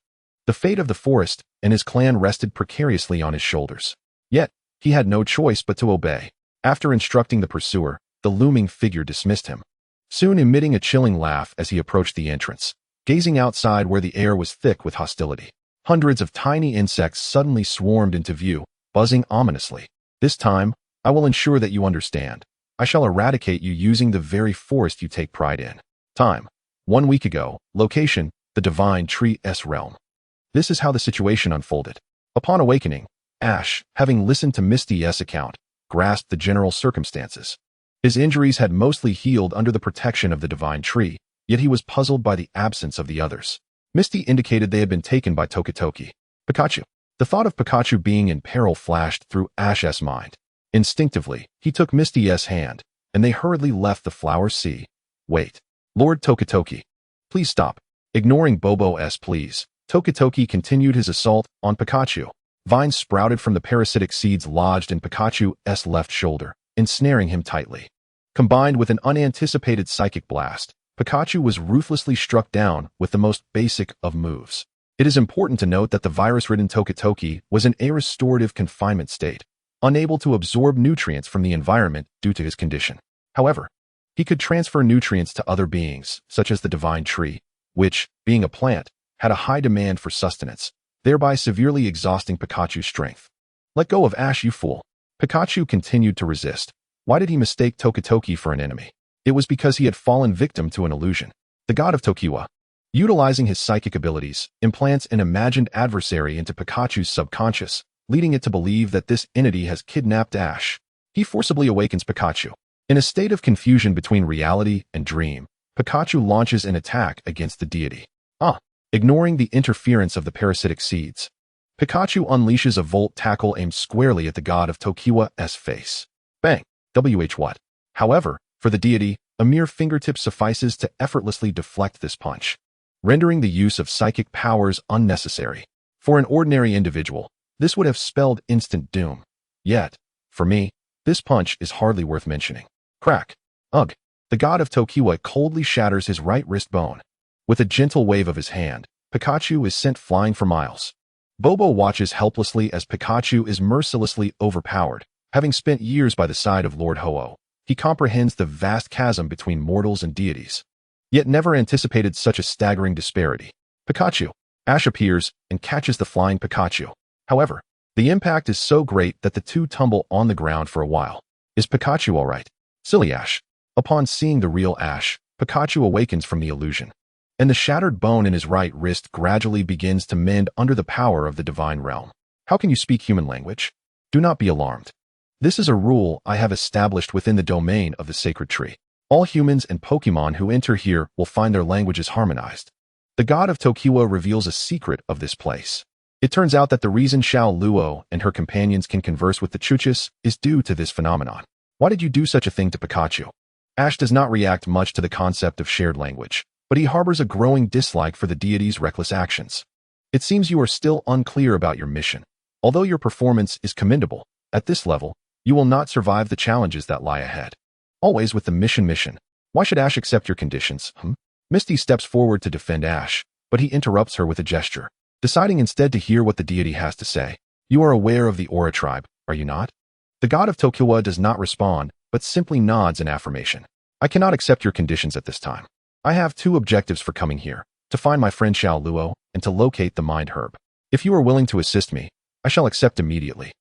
The fate of the forest and his clan rested precariously on his shoulders. Yet, he had no choice but to obey. After instructing the pursuer, the looming figure dismissed him, soon emitting a chilling laugh as he approached the entrance, gazing outside where the air was thick with hostility. Hundreds of tiny insects suddenly swarmed into view, buzzing ominously. This time, I will ensure that you understand. I shall eradicate you using the very forest you take pride in. Time: 1 week ago. Location: the Divine Tree's realm. This is how the situation unfolded. Upon awakening, Ash, having listened to Misty's account, grasped the general circumstances. His injuries had mostly healed under the protection of the Divine Tree, yet he was puzzled by the absence of the others. Misty indicated they had been taken by Tokitoki. Pikachu. The thought of Pikachu being in peril flashed through Ash's mind. Instinctively, he took Misty's hand, and they hurriedly left the flower sea. Wait. Lord Tokitoki. Please stop. Ignoring Bobo's pleas, Tokitoki continued his assault on Pikachu. Vines sprouted from the parasitic seeds lodged in Pikachu's left shoulder, ensnaring him tightly. Combined with an unanticipated psychic blast, Pikachu was ruthlessly struck down with the most basic of moves. It is important to note that the virus-ridden Tokitoki was in a restorative confinement state, unable to absorb nutrients from the environment due to his condition. However, he could transfer nutrients to other beings, such as the Divine Tree, which, being a plant, had a high demand for sustenance, thereby severely exhausting Pikachu's strength. Let go of Ash, you fool. Pikachu continued to resist. Why did he mistake Tokitoki for an enemy? It was because he had fallen victim to an illusion. The god of Tokiwa. Utilizing his psychic abilities, implants an imagined adversary into Pikachu's subconscious, leading it to believe that this entity has kidnapped Ash. He forcibly awakens Pikachu. In a state of confusion between reality and dream, Pikachu launches an attack against the deity. Ignoring the interference of the parasitic seeds, Pikachu unleashes a volt tackle aimed squarely at the god of Tokiwa's face. Bang! What? However, for the deity, a mere fingertip suffices to effortlessly deflect this punch, rendering the use of psychic powers unnecessary. For an ordinary individual, this would have spelled instant doom. Yet, for me, this punch is hardly worth mentioning. Crack! Ugh! The god of Tokiwa coldly shatters his right wrist bone. With a gentle wave of his hand, Pikachu is sent flying for miles. Bobo watches helplessly as Pikachu is mercilessly overpowered. Having spent years by the side of Lord Ho-Oh, he comprehends the vast chasm between mortals and deities, yet never anticipated such a staggering disparity. Pikachu! Ash appears and catches the flying Pikachu. However, the impact is so great that the two tumble on the ground for a while. Is Pikachu alright? Silly Ash! Upon seeing the real Ash, Pikachu awakens from the illusion, and the shattered bone in his right wrist gradually begins to mend under the power of the divine realm. How can you speak human language? Do not be alarmed. This is a rule I have established within the domain of the sacred tree. All humans and Pokemon who enter here will find their languages harmonized. The god of Tokiwa reveals a secret of this place. It turns out that the reason Xiao Luo and her companions can converse with the Chuchis is due to this phenomenon. Why did you do such a thing to Pikachu? Ash does not react much to the concept of shared language, but he harbors a growing dislike for the deity's reckless actions. It seems you are still unclear about your mission. Although your performance is commendable, at this level, you will not survive the challenges that lie ahead. Always with the mission. Why should Ash accept your conditions? Misty steps forward to defend Ash, but he interrupts her with a gesture, deciding instead to hear what the deity has to say. You are aware of the Aura tribe, are you not? The god of Tokiwa does not respond, but simply nods in affirmation. I cannot accept your conditions at this time. I have two objectives for coming here, to find my friend Xiao Luo and to locate the mind herb. If you are willing to assist me, I shall accept immediately.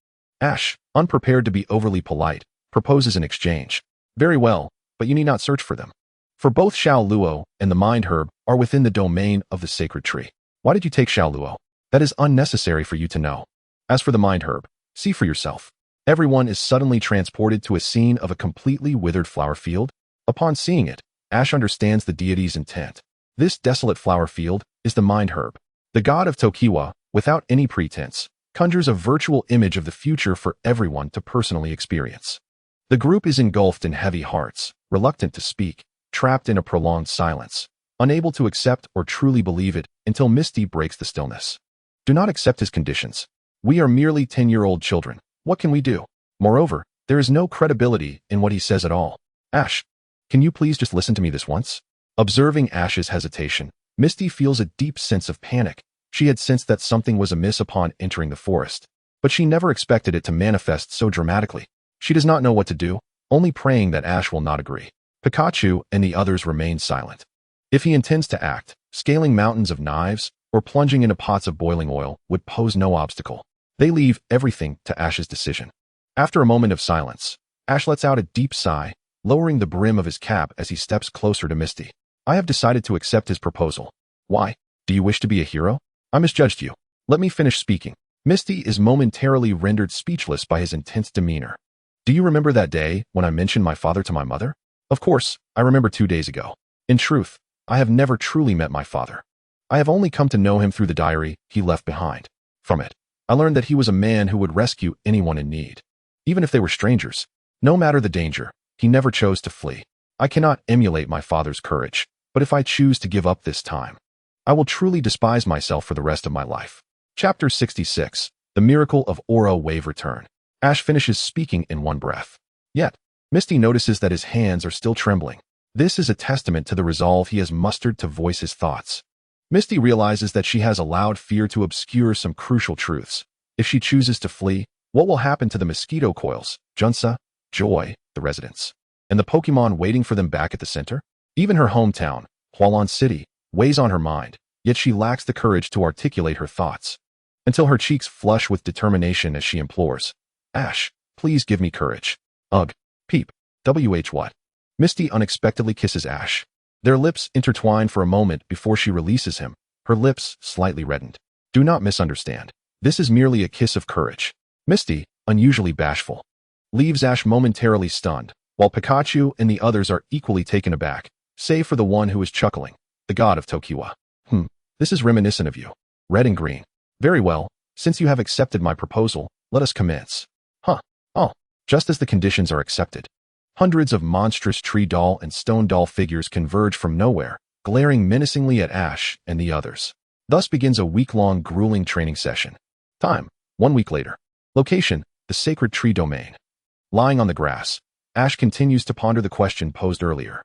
Ash, unprepared to be overly polite, proposes an exchange. Very well, but you need not search for them. For both Xiao Luo and the mind herb are within the domain of the sacred tree. Why did you take Xiao Luo? That is unnecessary for you to know. As for the mind herb, see for yourself. Everyone is suddenly transported to a scene of a completely withered flower field. Upon seeing it, Ash understands the deity's intent. This desolate flower field is the mind herb. The god of Tokiwa, without any pretense, conjures a virtual image of the future for everyone to personally experience. The group is engulfed in heavy hearts, reluctant to speak, trapped in a prolonged silence, unable to accept or truly believe it until Misty breaks the stillness. Do not accept his conditions. We are merely 10-year-old children. What can we do? Moreover, there is no credibility in what he says at all. Ash, can you please just listen to me this once? Observing Ash's hesitation, Misty feels a deep sense of panic. She had sensed that something was amiss upon entering the forest, but she never expected it to manifest so dramatically. She does not know what to do, only praying that Ash will not agree. Pikachu and the others remain silent. If he intends to act, scaling mountains of knives or plunging into pots of boiling oil would pose no obstacle. They leave everything to Ash's decision. After a moment of silence, Ash lets out a deep sigh, lowering the brim of his cap as he steps closer to Misty. I have decided to accept his proposal. Why? Do you wish to be a hero? I misjudged you. Let me finish speaking. Misty is momentarily rendered speechless by his intense demeanor. Do you remember that day when I mentioned my father to my mother? Of course, I remember 2 days ago. In truth, I have never truly met my father. I have only come to know him through the diary he left behind. From it, I learned that he was a man who would rescue anyone in need. Even if they were strangers, no matter the danger, he never chose to flee. I cannot emulate my father's courage, but if I choose to give up this time, I will truly despise myself for the rest of my life. Chapter 66, The Miracle of Aura Wave Return. Ash finishes speaking in one breath. Yet, Misty notices that his hands are still trembling. This is a testament to the resolve he has mustered to voice his thoughts. Misty realizes that she has allowed fear to obscure some crucial truths. If she chooses to flee, what will happen to the mosquito coils, Junsa, Joy, the residents, and the Pokemon waiting for them back at the center? Even her hometown, Hualan City, weighs on her mind, yet she lacks the courage to articulate her thoughts. Until her cheeks flush with determination as she implores, Ash, please give me courage. Ugh. Peep. What? Misty unexpectedly kisses Ash. Their lips intertwine for a moment before she releases him, her lips slightly reddened. Do not misunderstand. This is merely a kiss of courage. Misty, unusually bashful, leaves Ash momentarily stunned, while Pikachu and the others are equally taken aback, save for the one who is chuckling, the god of Tokiwa. This is reminiscent of you. Red and green. Very well, since you have accepted my proposal, let us commence. Oh, just as the conditions are accepted. Hundreds of monstrous tree doll and stone doll figures converge from nowhere, glaring menacingly at Ash and the others. Thus begins a week-long grueling training session. Time, 1 week later. Location, the sacred tree domain. Lying on the grass, Ash continues to ponder the question posed earlier.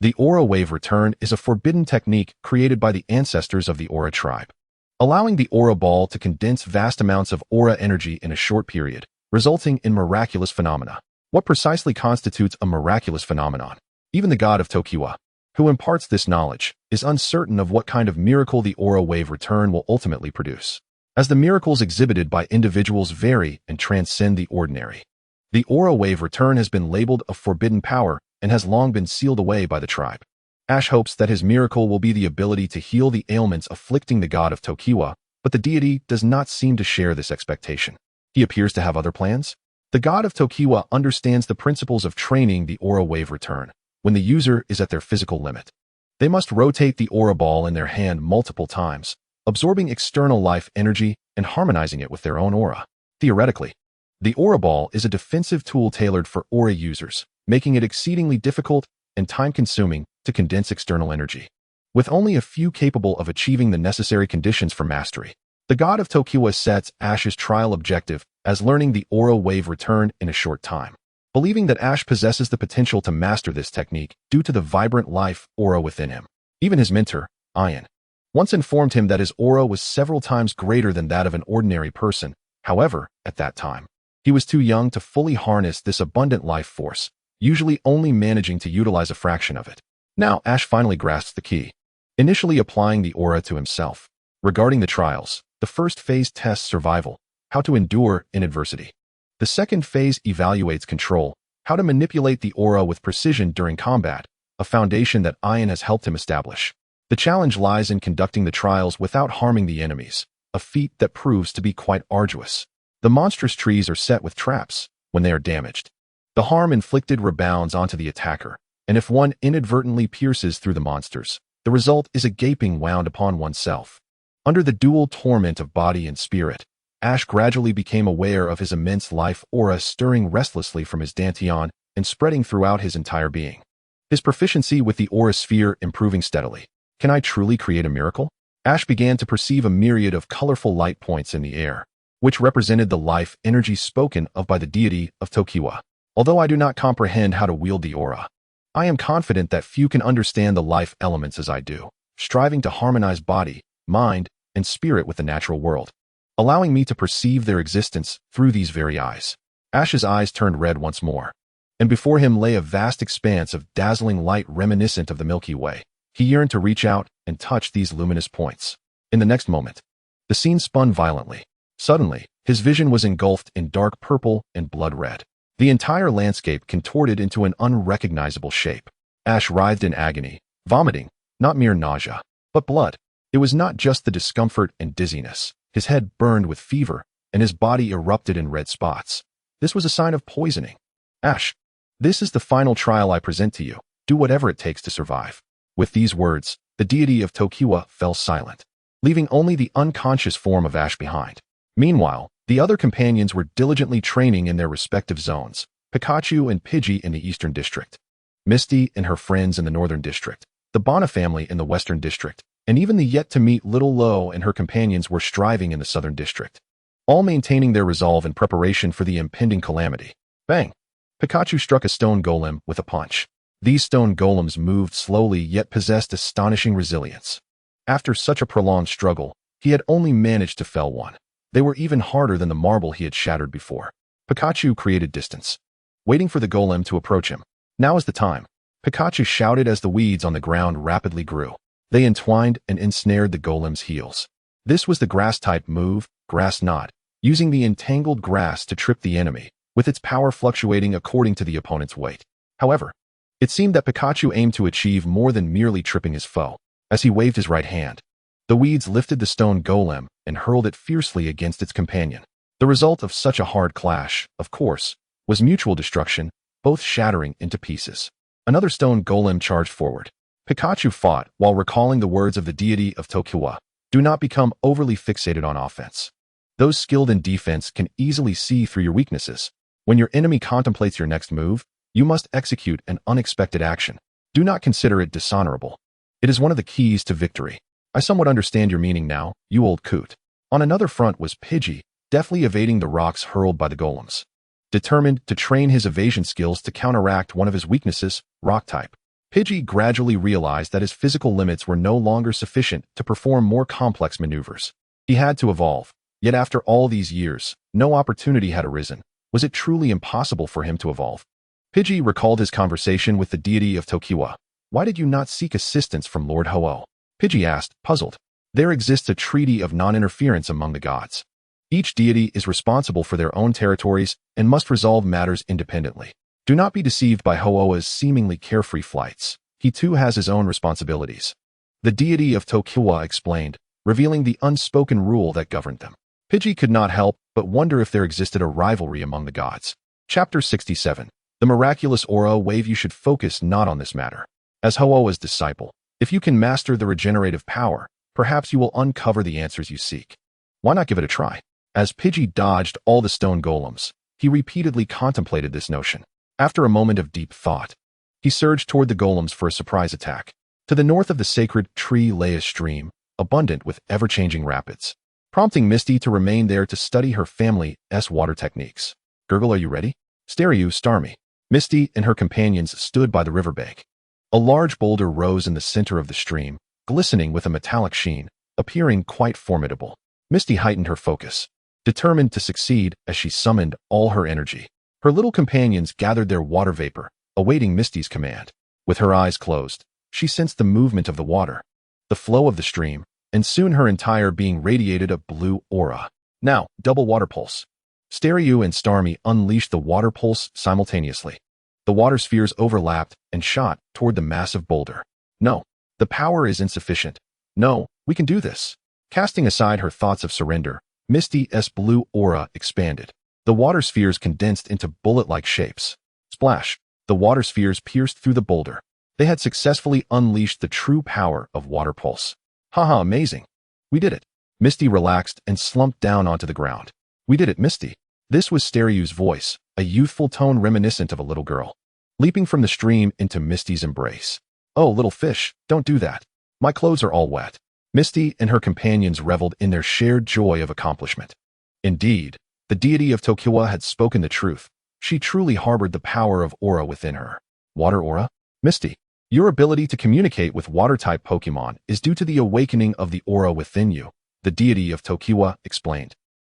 The aura wave return is a forbidden technique created by the ancestors of the aura tribe, allowing the aura ball to condense vast amounts of aura energy in a short period, resulting in miraculous phenomena. What precisely constitutes a miraculous phenomenon? Even the god of Tokiwa, who imparts this knowledge, is uncertain of what kind of miracle the aura wave return will ultimately produce, as the miracles exhibited by individuals vary and transcend the ordinary. The aura wave return has been labeled a forbidden power and has long been sealed away by the tribe. Ash hopes that his miracle will be the ability to heal the ailments afflicting the god of Tokiwa, but the deity does not seem to share this expectation. He appears to have other plans. The god of Tokiwa understands the principles of training the aura wave return. When the user is at their physical limit, they must rotate the aura ball in their hand multiple times, absorbing external life energy and harmonizing it with their own aura. Theoretically, the aura ball is a defensive tool tailored for aura users, making it exceedingly difficult and time-consuming to condense external energy. With only a few capable of achieving the necessary conditions for mastery, the god of Tokiwa sets Ash's trial objective as learning the aura wave return in a short time. Believing that Ash possesses the potential to master this technique due to the vibrant life aura within him. Even his mentor, Ian, once informed him that his aura was several times greater than that of an ordinary person. However, at that time, he was too young to fully harness this abundant life force, usually only managing to utilize a fraction of it. Now Ash finally grasps the key, initially applying the aura to himself. Regarding the trials, the first phase tests survival, how to endure in adversity. The second phase evaluates control, how to manipulate the aura with precision during combat, a foundation that Ian has helped him establish. The challenge lies in conducting the trials without harming the enemies, a feat that proves to be quite arduous. The monstrous trees are set with traps. When they are damaged, the harm inflicted rebounds onto the attacker, and if one inadvertently pierces through the monsters, the result is a gaping wound upon oneself. Under the dual torment of body and spirit, Ash gradually became aware of his immense life aura stirring restlessly from his dantian and spreading throughout his entire being. His proficiency with the aura sphere improving steadily. Can I truly create a miracle? Ash began to perceive a myriad of colorful light points in the air, which represented the life energy spoken of by the deity of Tokiwa. Although I do not comprehend how to wield the aura, I am confident that few can understand the life elements as I do, striving to harmonize body, mind, and spirit with the natural world, allowing me to perceive their existence through these very eyes. Ash's eyes turned red once more, and before him lay a vast expanse of dazzling light reminiscent of the Milky Way. He yearned to reach out and touch these luminous points. In the next moment, the scene spun violently. Suddenly, his vision was engulfed in dark purple and blood red. The entire landscape contorted into an unrecognizable shape. Ash writhed in agony, vomiting, not mere nausea, but blood. It was not just the discomfort and dizziness. His head burned with fever, and his body erupted in red spots. This was a sign of poisoning. Ash, this is the final trial I present to you. Do whatever it takes to survive. With these words, the deity of Tokiwa fell silent, leaving only the unconscious form of Ash behind. Meanwhile, the other companions were diligently training in their respective zones, Pikachu and Pidgey in the Eastern District, Misty and her friends in the Northern District, the Bana family in the Western District, and even the yet-to-meet Little Lo and her companions were striving in the Southern District, all maintaining their resolve in preparation for the impending calamity. Bang! Pikachu struck a stone golem with a punch. These stone golems moved slowly yet possessed astonishing resilience. After such a prolonged struggle, he had only managed to fell one. They were even harder than the marble he had shattered before. Pikachu created distance, waiting for the golem to approach him. Now is the time, Pikachu shouted as the weeds on the ground rapidly grew. They entwined and ensnared the golem's heels. This was the grass-type move, grass knot, using the entangled grass to trip the enemy, with its power fluctuating according to the opponent's weight. However, It seemed that Pikachu aimed to achieve more than merely tripping his foe. As he waved his right hand, the weeds lifted the stone golem and hurled it fiercely against its companion. The result of such a hard clash, of course, was mutual destruction, both shattering into pieces. Another stone golem charged forward. Pikachu fought while recalling the words of the deity of Tokiwa. Do not become overly fixated on offense. Those skilled in defense can easily see through your weaknesses. When your enemy contemplates your next move, you must execute an unexpected action. Do not consider it dishonorable. It is one of the keys to victory. I somewhat understand your meaning now, you old coot. On another front was Pidgey, deftly evading the rocks hurled by the golems. Determined to train his evasion skills to counteract one of his weaknesses, rock type, Pidgey gradually realized that his physical limits were no longer sufficient to perform more complex maneuvers. He had to evolve. Yet after all these years, no opportunity had arisen. Was it truly impossible for him to evolve? Pidgey recalled his conversation with the deity of Tokiwa. Why did you not seek assistance from Lord Ho-Oh? Pidgey asked, puzzled. There exists a treaty of non-interference among the gods. Each deity is responsible for their own territories and must resolve matters independently. Do not be deceived by Ho-Oh's seemingly carefree flights. He too has his own responsibilities. The deity of Tokiwa explained, revealing the unspoken rule that governed them. Pidgey could not help but wonder if there existed a rivalry among the gods. Chapter 67. The miraculous aura wave. You should focus not on this matter. As Ho-Oh's disciple, if you can master the regenerative power, perhaps you will uncover the answers you seek. Why not give it a try? As Pidgey dodged all the stone golems, he repeatedly contemplated this notion. After a moment of deep thought, he surged toward the golems for a surprise attack. To the north of the sacred tree lay a stream, abundant with ever-changing rapids, prompting Misty to remain there to study her family's water techniques. Gurgle, are you ready? Staryu, Starmie. Misty and her companions stood by the riverbank. A large boulder rose in the center of the stream, glistening with a metallic sheen, appearing quite formidable. Misty heightened her focus, determined to succeed as she summoned all her energy. Her little companions gathered their water vapor, awaiting Misty's command. With her eyes closed, she sensed the movement of the water, the flow of the stream, and soon her entire being radiated a blue aura. Now, double water pulse. Staryu and Starmie unleashed the water pulse simultaneously. The water spheres overlapped and shot toward the massive boulder. No, the power is insufficient. No, we can do this. Casting aside her thoughts of surrender, Misty's blue aura expanded. The water spheres condensed into bullet-like shapes. Splash! The water spheres pierced through the boulder. They had successfully unleashed the true power of water pulse. Haha, amazing. We did it. Misty relaxed and slumped down onto the ground. We did it, Misty. This was Staryu's voice, a youthful tone reminiscent of a little girl, leaping from the stream into Misty's embrace. Oh, little fish, don't do that. My clothes are all wet. Misty and her companions reveled in their shared joy of accomplishment. Indeed, the deity of Tokiwa had spoken the truth. She truly harbored the power of aura within her. Water aura? Misty, your ability to communicate with water-type Pokémon is due to the awakening of the aura within you, the deity of Tokiwa explained,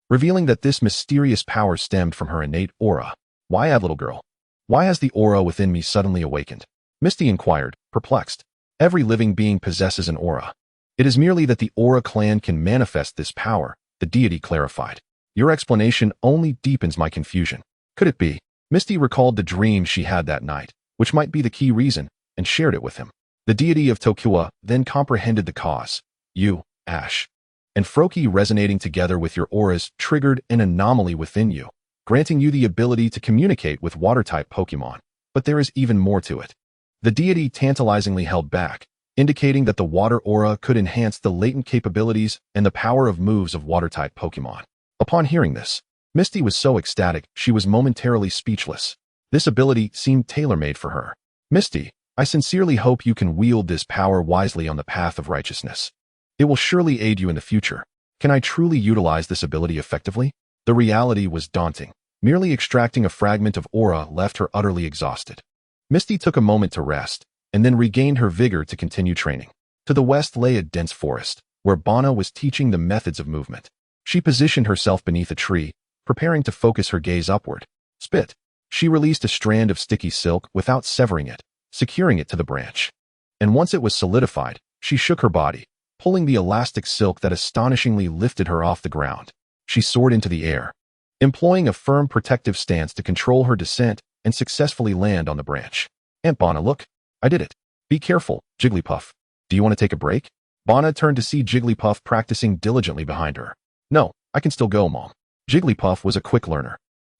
revealing that this mysterious power stemmed from her innate aura. Why, little girl? Why has the aura within me suddenly awakened? Misty inquired, perplexed. Every living being possesses an aura. It is merely that the aura clan can manifest this power, the deity clarified. Your explanation only deepens my confusion. Could it be? Misty recalled the dream she had that night, which might be the key reason, and shared it with him. The deity of Tokiwa then comprehended the cause. You, Ash, and Froakie resonating together with your auras triggered an anomaly within you, granting you the ability to communicate with water-type Pokémon. But there is even more to it. The deity tantalizingly held back, indicating that the water aura could enhance the latent capabilities and the power of moves of water-type Pokémon. Upon hearing this, Misty was so ecstatic she was momentarily speechless. This ability seemed tailor-made for her. Misty, I sincerely hope you can wield this power wisely on the path of righteousness. It will surely aid you in the future. Can I truly utilize this ability effectively? The reality was daunting. Merely extracting a fragment of aura left her utterly exhausted. Misty took a moment to rest, and then regained her vigor to continue training. To the west lay a dense forest, where Bana was teaching the methods of movement. She positioned herself beneath a tree, preparing to focus her gaze upward. Spit. She released a strand of sticky silk without severing it, securing it to the branch. And once it was solidified, she shook her body, pulling the elastic silk that astonishingly lifted her off the ground. She soared into the air, employing a firm protective stance to control her descent and successfully land on the branch. Aunt Bana, look. I did it. Be careful, Jigglypuff. Do you want to take a break? Bana turned to see Jigglypuff practicing diligently behind her. No, I can still go, Mom. Jigglypuff was a quick learner,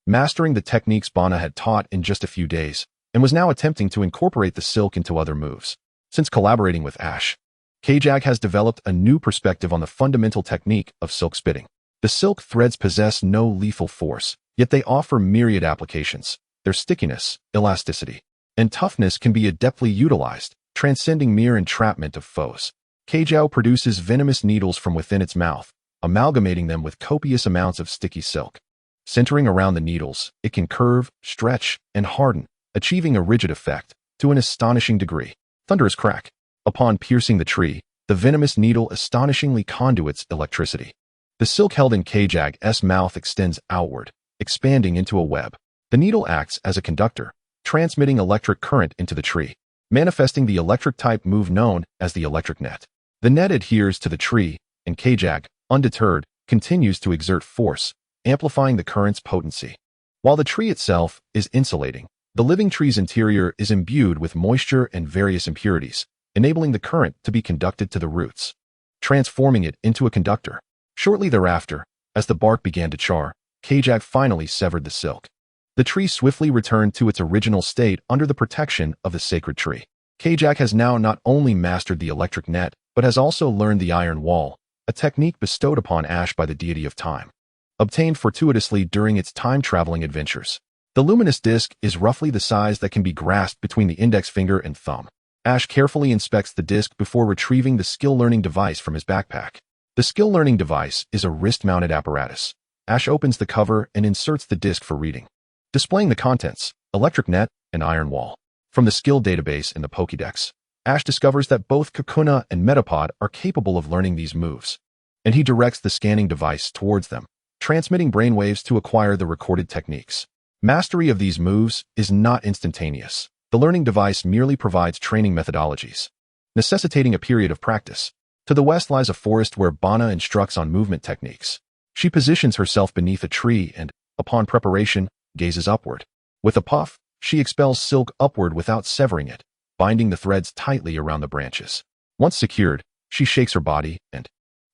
mastering the techniques Bana had taught in just a few days, and was now attempting to incorporate the silk into other moves. Since collaborating with Ash, Kajak has developed a new perspective on the fundamental technique of silk spitting. The silk threads possess no lethal force, yet they offer myriad applications. Their stickiness, elasticity, and toughness can be adeptly utilized, transcending mere entrapment of foes. Kajau produces venomous needles from within its mouth, amalgamating them with copious amounts of sticky silk. Centering around the needles, it can curve, stretch, and harden, achieving a rigid effect to an astonishing degree. Thunderous crack. Upon piercing the tree, the venomous needle astonishingly conduits electricity. The silk held in Kajag's mouth extends outward, expanding into a web. The needle acts as a conductor, transmitting electric current into the tree, manifesting the electric-type move known as the electric net. The net adheres to the tree, and Kajak, undeterred, continues to exert force, amplifying the current's potency. While the tree itself is insulating, the living tree's interior is imbued with moisture and various impurities, enabling the current to be conducted to the roots, transforming it into a conductor. Shortly thereafter, as the bark began to char, Kajak finally severed the silk. The tree swiftly returned to its original state under the protection of the sacred tree. Kajak has now not only mastered the electric net, but has also learned the iron wall, a technique bestowed upon Ash by the deity of time, obtained fortuitously during its time-traveling adventures. The luminous disc is roughly the size that can be grasped between the index finger and thumb. Ash carefully inspects the disc before retrieving the skill-learning device from his backpack. The skill-learning device is a wrist-mounted apparatus. Ash opens the cover and inserts the disc for reading, displaying the contents, electric net, and iron wall. From the skill database in the Pokédex, Ash discovers that both Kakuna and Metapod are capable of learning these moves, and he directs the scanning device towards them, transmitting brainwaves to acquire the recorded techniques. Mastery of these moves is not instantaneous. The learning device merely provides training methodologies, necessitating a period of practice. To the west lies a forest where Bana instructs on movement techniques. She positions herself beneath a tree and, upon preparation, gazes upward. With a puff, she expels silk upward without severing it, binding the threads tightly around the branches. Once secured, she shakes her body and,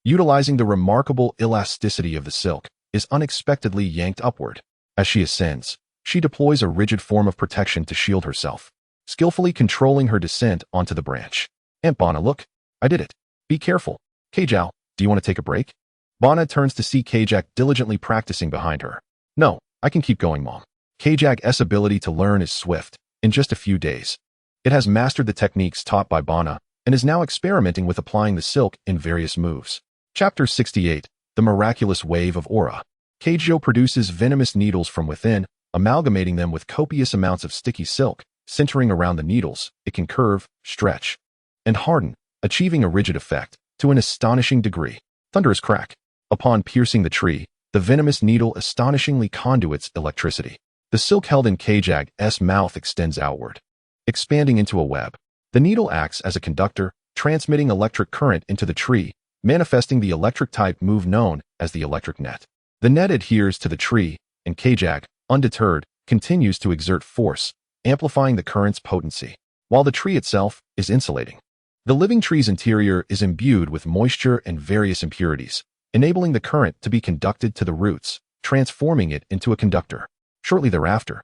utilizing the remarkable elasticity of the silk, is unexpectedly yanked upward. As she ascends, she deploys a rigid form of protection to shield herself, skillfully controlling her descent onto the branch. Aunt Bana, look. I did it. Be careful. Kajal, do you want to take a break? Bana turns to see Kajak diligently practicing behind her. No, I can keep going, Mom. Kajak's ability to learn is swift. In just a few days, it has mastered the techniques taught by Bana and is now experimenting with applying the silk in various moves. Chapter 68, The Miraculous Wave of Aura. Keijo produces venomous needles from within, amalgamating them with copious amounts of sticky silk. Centering around the needles, it can curve, stretch, and harden, achieving a rigid effect to an astonishing degree. Thunderous crack. Upon piercing the tree, the venomous needle astonishingly conduits electricity. The silk held in Kajag's mouth extends outward, expanding into a web. The needle acts as a conductor, transmitting electric current into the tree, manifesting the electric-type move known as the electric net. The net adheres to the tree, and Kajak, undeterred, continues to exert force, amplifying the current's potency. While the tree itself is insulating, the living tree's interior is imbued with moisture and various impurities, enabling the current to be conducted to the roots, transforming it into a conductor. Shortly thereafter,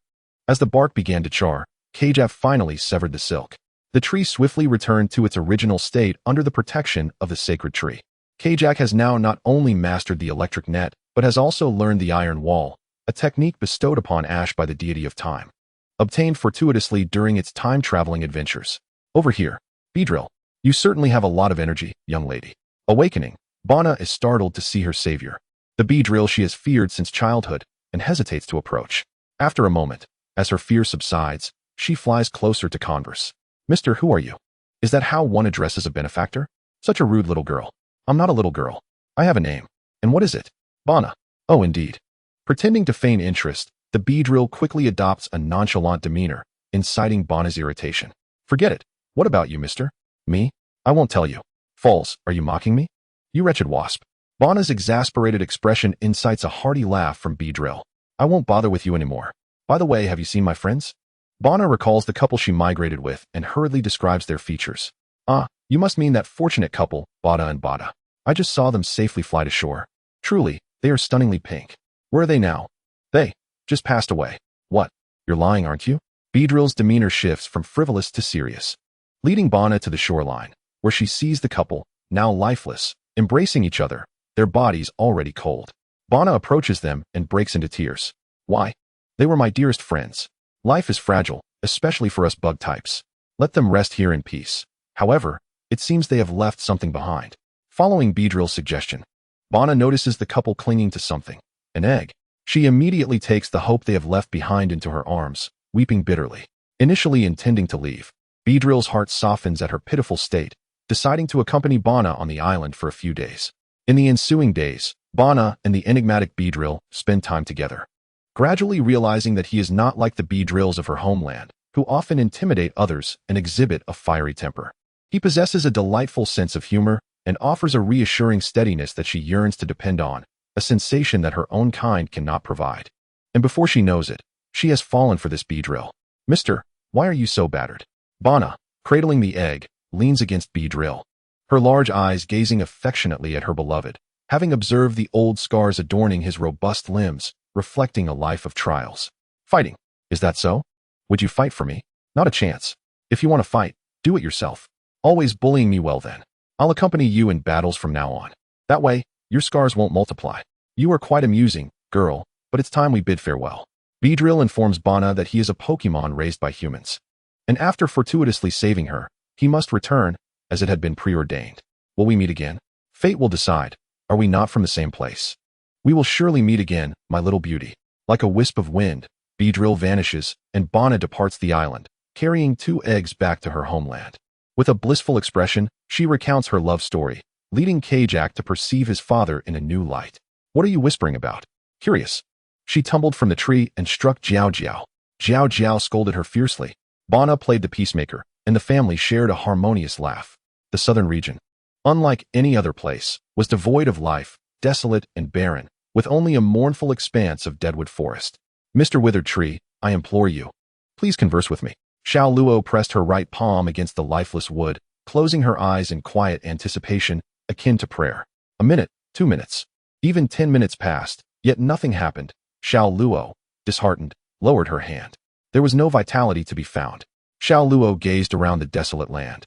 as the bark began to char, Kajak finally severed the silk. The tree swiftly returned to its original state under the protection of the sacred tree. Kajak has now not only mastered the electric net, but has also learned the iron wall, a technique bestowed upon Ash by the deity of time, obtained fortuitously during its time-traveling adventures. Over here, Beedrill, you certainly have a lot of energy, young lady. Awakening, Bana is startled to see her savior, the Beedrill she has feared since childhood, and hesitates to approach. After a moment, as her fear subsides, she flies closer to converse. Mister, who are you? Is that how one addresses a benefactor? Such a rude little girl. I'm not a little girl. I have a name. And what is it? Bana. Oh, indeed. Pretending to feign interest, the Beedrill quickly adopts a nonchalant demeanor, inciting Bana's irritation. Forget it. What about you, mister? Me? I won't tell you. False, are you mocking me? You wretched wasp. Bana's exasperated expression incites a hearty laugh from Beedrill. I won't bother with you anymore. By the way, have you seen my friends? Bana recalls the couple she migrated with and hurriedly describes their features. Ah, you must mean that fortunate couple, Bada and Bada. I just saw them safely fly to shore. Truly, they are stunningly pink. Where are they now? They just passed away. What? You're lying, aren't you? Beedrill's demeanor shifts from frivolous to serious, leading Bana to the shoreline, where she sees the couple, now lifeless, embracing each other, their bodies already cold. Bana approaches them and breaks into tears. Why? They were my dearest friends. Life is fragile, especially for us bug types. Let them rest here in peace. However, it seems they have left something behind. Following Beedrill's suggestion, Bana notices the couple clinging to something, an egg. She immediately takes the hope they have left behind into her arms, weeping bitterly. Initially intending to leave, Beedrill's heart softens at her pitiful state, deciding to accompany Bana on the island for a few days. In the ensuing days, Bana and the enigmatic Beedrill spend time together, gradually realizing that he is not like the Beedrills of her homeland, who often intimidate others and exhibit a fiery temper. He possesses a delightful sense of humor and offers a reassuring steadiness that she yearns to depend on, a sensation that her own kind cannot provide. And before she knows it, she has fallen for this Beedrill. Mister, why are you so battered? Bana, cradling the egg, leans against Beedrill, her large eyes gazing affectionately at her beloved, having observed the old scars adorning his robust limbs, reflecting a life of trials. Fighting, is that so? Would you fight for me? Not a chance. If you want to fight, do it yourself. Always bullying me, well then. I'll accompany you in battles from now on. That way, your scars won't multiply. You are quite amusing, girl, but it's time we bid farewell. Beedrill informs Bana that he is a Pokemon raised by humans, and after fortuitously saving her, he must return, as it had been preordained. Will we meet again? Fate will decide. Are we not from the same place? We will surely meet again, my little beauty. Like a wisp of wind, Beedrill vanishes, and Bana departs the island, carrying 2 eggs back to her homeland. With a blissful expression, she recounts her love story, leading Kajak to perceive his father in a new light. What are you whispering about? Curious. She tumbled from the tree and struck Jiao Jiao. Jiao Jiao scolded her fiercely. Bana played the peacemaker, and the family shared a harmonious laugh. The southern region, unlike any other place, was devoid of life, desolate and barren, with only a mournful expanse of deadwood forest. Mr. Withered Tree, I implore you, please converse with me. Xiao Luo pressed her right palm against the lifeless wood, closing her eyes in quiet anticipation, akin to prayer. A minute, 2 minutes, even 10 minutes passed, yet nothing happened. Xiao Luo, disheartened, lowered her hand. There was no vitality to be found. Xiao Luo gazed around the desolate land,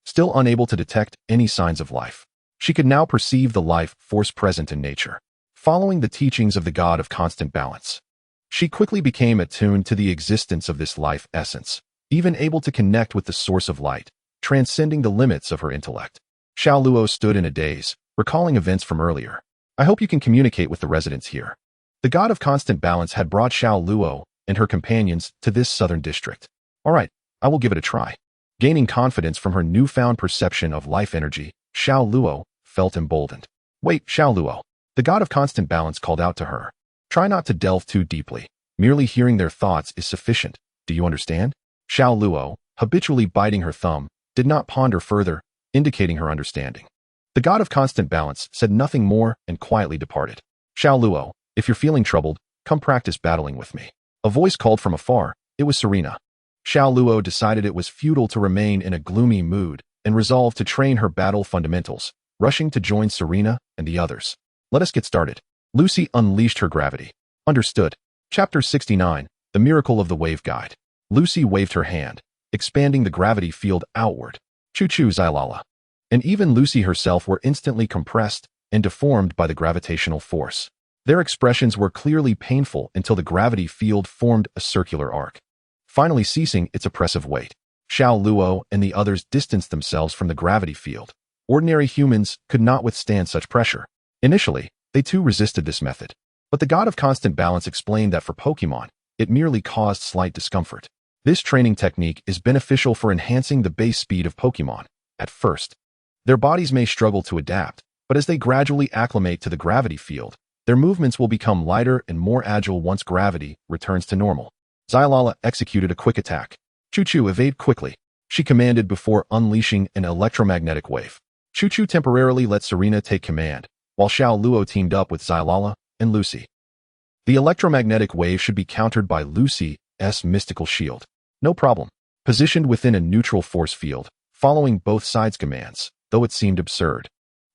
still unable to detect any signs of life. She could now perceive the life force present in nature. Following the teachings of the god of constant balance, she quickly became attuned to the existence of this life essence, even able to connect with the source of light, transcending the limits of her intellect. Xiao Luo stood in a daze, recalling events from earlier. I hope you can communicate with the residents here. The god of constant balance had brought Xiao Luo and her companions to this southern district. All right, I will give it a try. Gaining confidence from her newfound perception of life energy, Xiao Luo felt emboldened. Wait, Xiao Luo. The god of constant balance called out to her. Try not to delve too deeply. Merely hearing their thoughts is sufficient. Do you understand? Xiao Luo, habitually biting her thumb, did not ponder further, indicating her understanding. The god of constant balance said nothing more and quietly departed. Xiao Luo, if you're feeling troubled, come practice battling with me. A voice called from afar. It was Serena. Xiao Luo decided it was futile to remain in a gloomy mood and resolved to train her battle fundamentals, rushing to join Serena and the others. Let us get started. Lucy unleashed her gravity. Understood. Chapter 69, The Miracle of the Wave Guide. Lucy waved her hand, expanding the gravity field outward. Choo-choo, Xylala. And even Lucy herself were instantly compressed and deformed by the gravitational force. Their expressions were clearly painful until the gravity field formed a circular arc, finally ceasing its oppressive weight. Xiao Luo and the others distanced themselves from the gravity field. Ordinary humans could not withstand such pressure. Initially, they too resisted this method, but the god of constant balance explained that for Pokemon, it merely caused slight discomfort. This training technique is beneficial for enhancing the base speed of Pokemon. At first, their bodies may struggle to adapt, but as they gradually acclimate to the gravity field, their movements will become lighter and more agile once gravity returns to normal. Xylala executed a quick attack. Choo-choo, evade quickly, she commanded before unleashing an electromagnetic wave. Choo-choo temporarily let Serena take command, while Xiao Luo teamed up with Xylala and Lucy. The electromagnetic wave should be countered by Lucy's mystical shield. No problem. Positioned within a neutral force field, following both sides' commands, though it seemed absurd.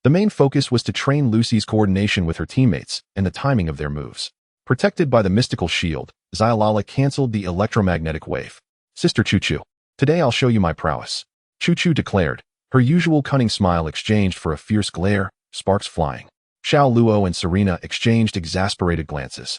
The main focus was to train Lucy's coordination with her teammates and the timing of their moves. Protected by the mystical shield, Xylala canceled the electromagnetic wave. Sister Choo-Choo, today I'll show you my prowess. Choo-Choo declared, her usual cunning smile exchanged for a fierce glare, sparks flying. Xiao Luo and Serena exchanged exasperated glances.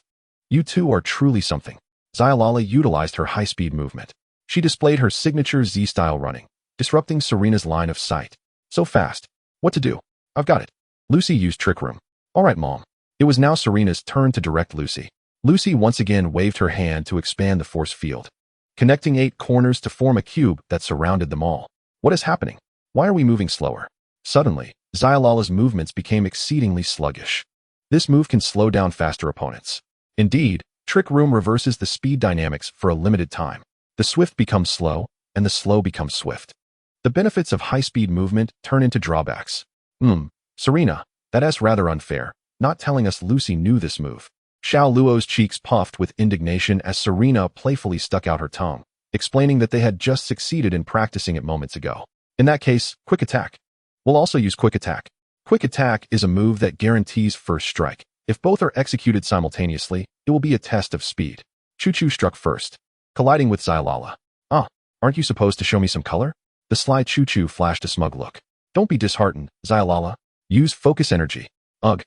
You two are truly something. Xylala utilized her high-speed movement. She displayed her signature Z-style running, disrupting Serena's line of sight. So fast. What to do? I've got it. Lucy used Trick Room. All right, Mom. It was now Serena's turn to direct Lucy. Lucy once again waved her hand to expand the force field, connecting 8 corners to form a cube that surrounded them all. What is happening? Why are we moving slower? Suddenly, Xylala's movements became exceedingly sluggish. This move can slow down faster opponents. Indeed, Trick Room reverses the speed dynamics for a limited time. The swift becomes slow, and the slow becomes swift. The benefits of high-speed movement turn into drawbacks. Serena, that's rather unfair, not telling us Lucy knew this move. Xiao Luo's cheeks puffed with indignation as Serena playfully stuck out her tongue, explaining that they had just succeeded in practicing it moments ago. In that case, Quick Attack. We'll also use Quick Attack. Quick Attack is a move that guarantees first strike. If both are executed simultaneously, it will be a test of speed. Choo-Choo struck first, colliding with Xylala. Aren't you supposed to show me some color? The sly Choo-Choo flashed a smug look. Don't be disheartened, Xylala. Use focus energy. Ugh.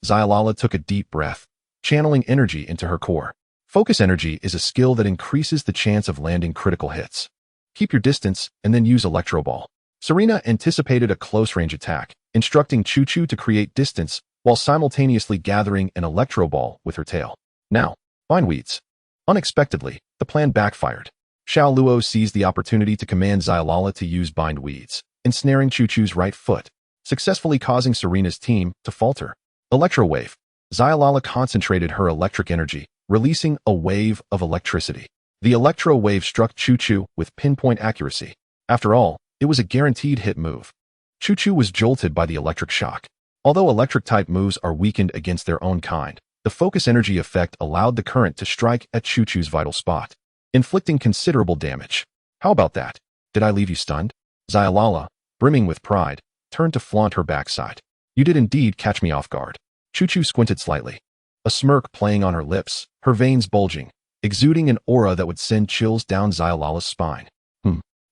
Xylala took a deep breath, channeling energy into her core. Focus energy is a skill that increases the chance of landing critical hits. Keep your distance and then use Electro Ball. Serena anticipated a close-range attack, instructing Choo-Choo to create distance while simultaneously gathering an Electro Ball with her tail. Now, Bindweeds. Unexpectedly, the plan backfired. Xiao Luo seized the opportunity to command Xylala to use Bindweeds, ensnaring Choo-Choo's right foot, successfully causing Serena's team to falter. Electro Wave. Xylala concentrated her electric energy, releasing a wave of electricity. The Electro Wave struck Choo-Choo with pinpoint accuracy. After all, it was a guaranteed hit move. Choo-Choo was jolted by the electric shock. Although electric-type moves are weakened against their own kind, the focus energy effect allowed the current to strike at Choo-Choo's vital spot, inflicting considerable damage. How about that? Did I leave you stunned? Xylala, brimming with pride, turned to flaunt her backside. You did indeed catch me off guard. Choo-Choo squinted slightly, a smirk playing on her lips, her veins bulging, exuding an aura that would send chills down Xylala's spine.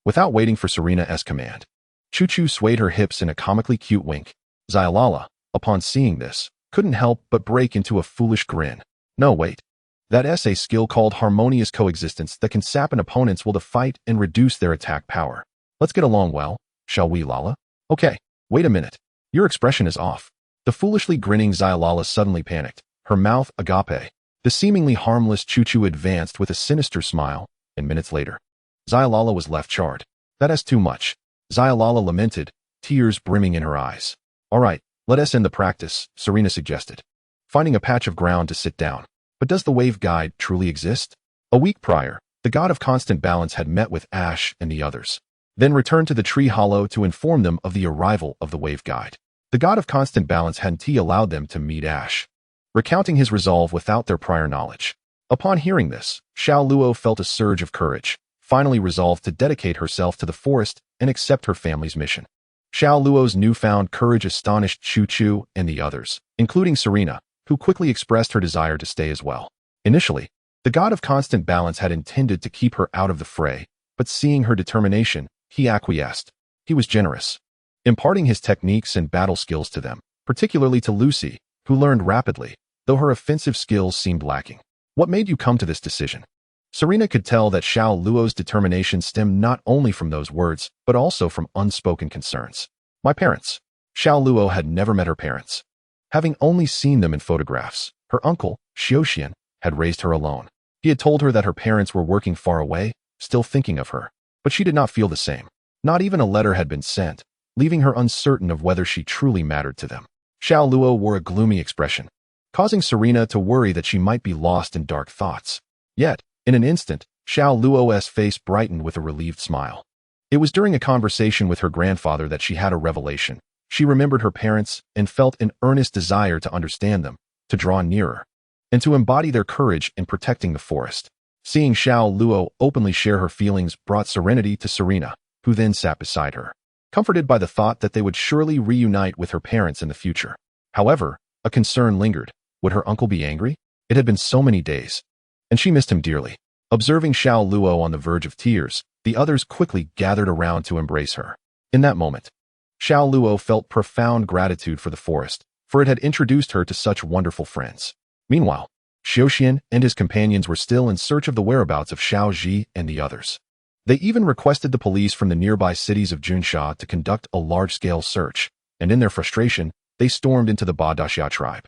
Without waiting for Serena's command, Choo-Choo swayed her hips in a comically cute wink. Xylala, upon seeing this, couldn't help but break into a foolish grin. No, wait. That's a skill called harmonious coexistence that can sap an opponent's will to fight and reduce their attack power. Let's get along well, shall we, Lala? Okay, wait a minute. Your expression is off. The foolishly grinning Xylala suddenly panicked, her mouth agape. The seemingly harmless Choo-Choo advanced with a sinister smile, and minutes later, Xylala was left charred. That's too much. Xylala lamented, tears brimming in her eyes. All right, let us end the practice, Serena suggested, finding a patch of ground to sit down. But does the wave guide truly exist? A week prior, the god of constant balance had met with Ash and the others, then returned to the tree hollow to inform them of the arrival of the wave guide. The god of constant balance hadn't allowed them to meet Ash, recounting his resolve without their prior knowledge. Upon hearing this, Xiao Luo felt a surge of courage, finally resolved to dedicate herself to the forest and accept her family's mission. Xiao Luo's newfound courage astonished Choo-Choo and the others, including Serena, who quickly expressed her desire to stay as well. Initially, the god of constant balance had intended to keep her out of the fray, but seeing her determination, he acquiesced. He was generous, imparting his techniques and battle skills to them, particularly to Lucy, who learned rapidly, though her offensive skills seemed lacking. What made you come to this decision? Serena could tell that Xiao Luo's determination stemmed not only from those words, but also from unspoken concerns. My parents. Xiao Luo had never met her parents. Having only seen them in photographs, her uncle, Xiaoxian, had raised her alone. He had told her that her parents were working far away, still thinking of her. But she did not feel the same. Not even a letter had been sent, leaving her uncertain of whether she truly mattered to them. Xiao Luo wore a gloomy expression, causing Serena to worry that she might be lost in dark thoughts. Yet, in an instant, Xiao Luo's face brightened with a relieved smile. It was during a conversation with her grandfather that she had a revelation. She remembered her parents and felt an earnest desire to understand them, to draw nearer, and to embody their courage in protecting the forest. Seeing Xiao Luo openly share her feelings brought serenity to Serena, who then sat beside her, comforted by the thought that they would surely reunite with her parents in the future. However, a concern lingered. Would her uncle be angry? It had been so many days, and she missed him dearly. Observing Xiao Luo on the verge of tears, the others quickly gathered around to embrace her. In that moment, Xiao Luo felt profound gratitude for the forest, for it had introduced her to such wonderful friends. Meanwhile, Xiaoxian and his companions were still in search of the whereabouts of Xiao Ji and the others. They even requested the police from the nearby cities of Junsha to conduct a large-scale search, and in their frustration, they stormed into the Badaxia tribe,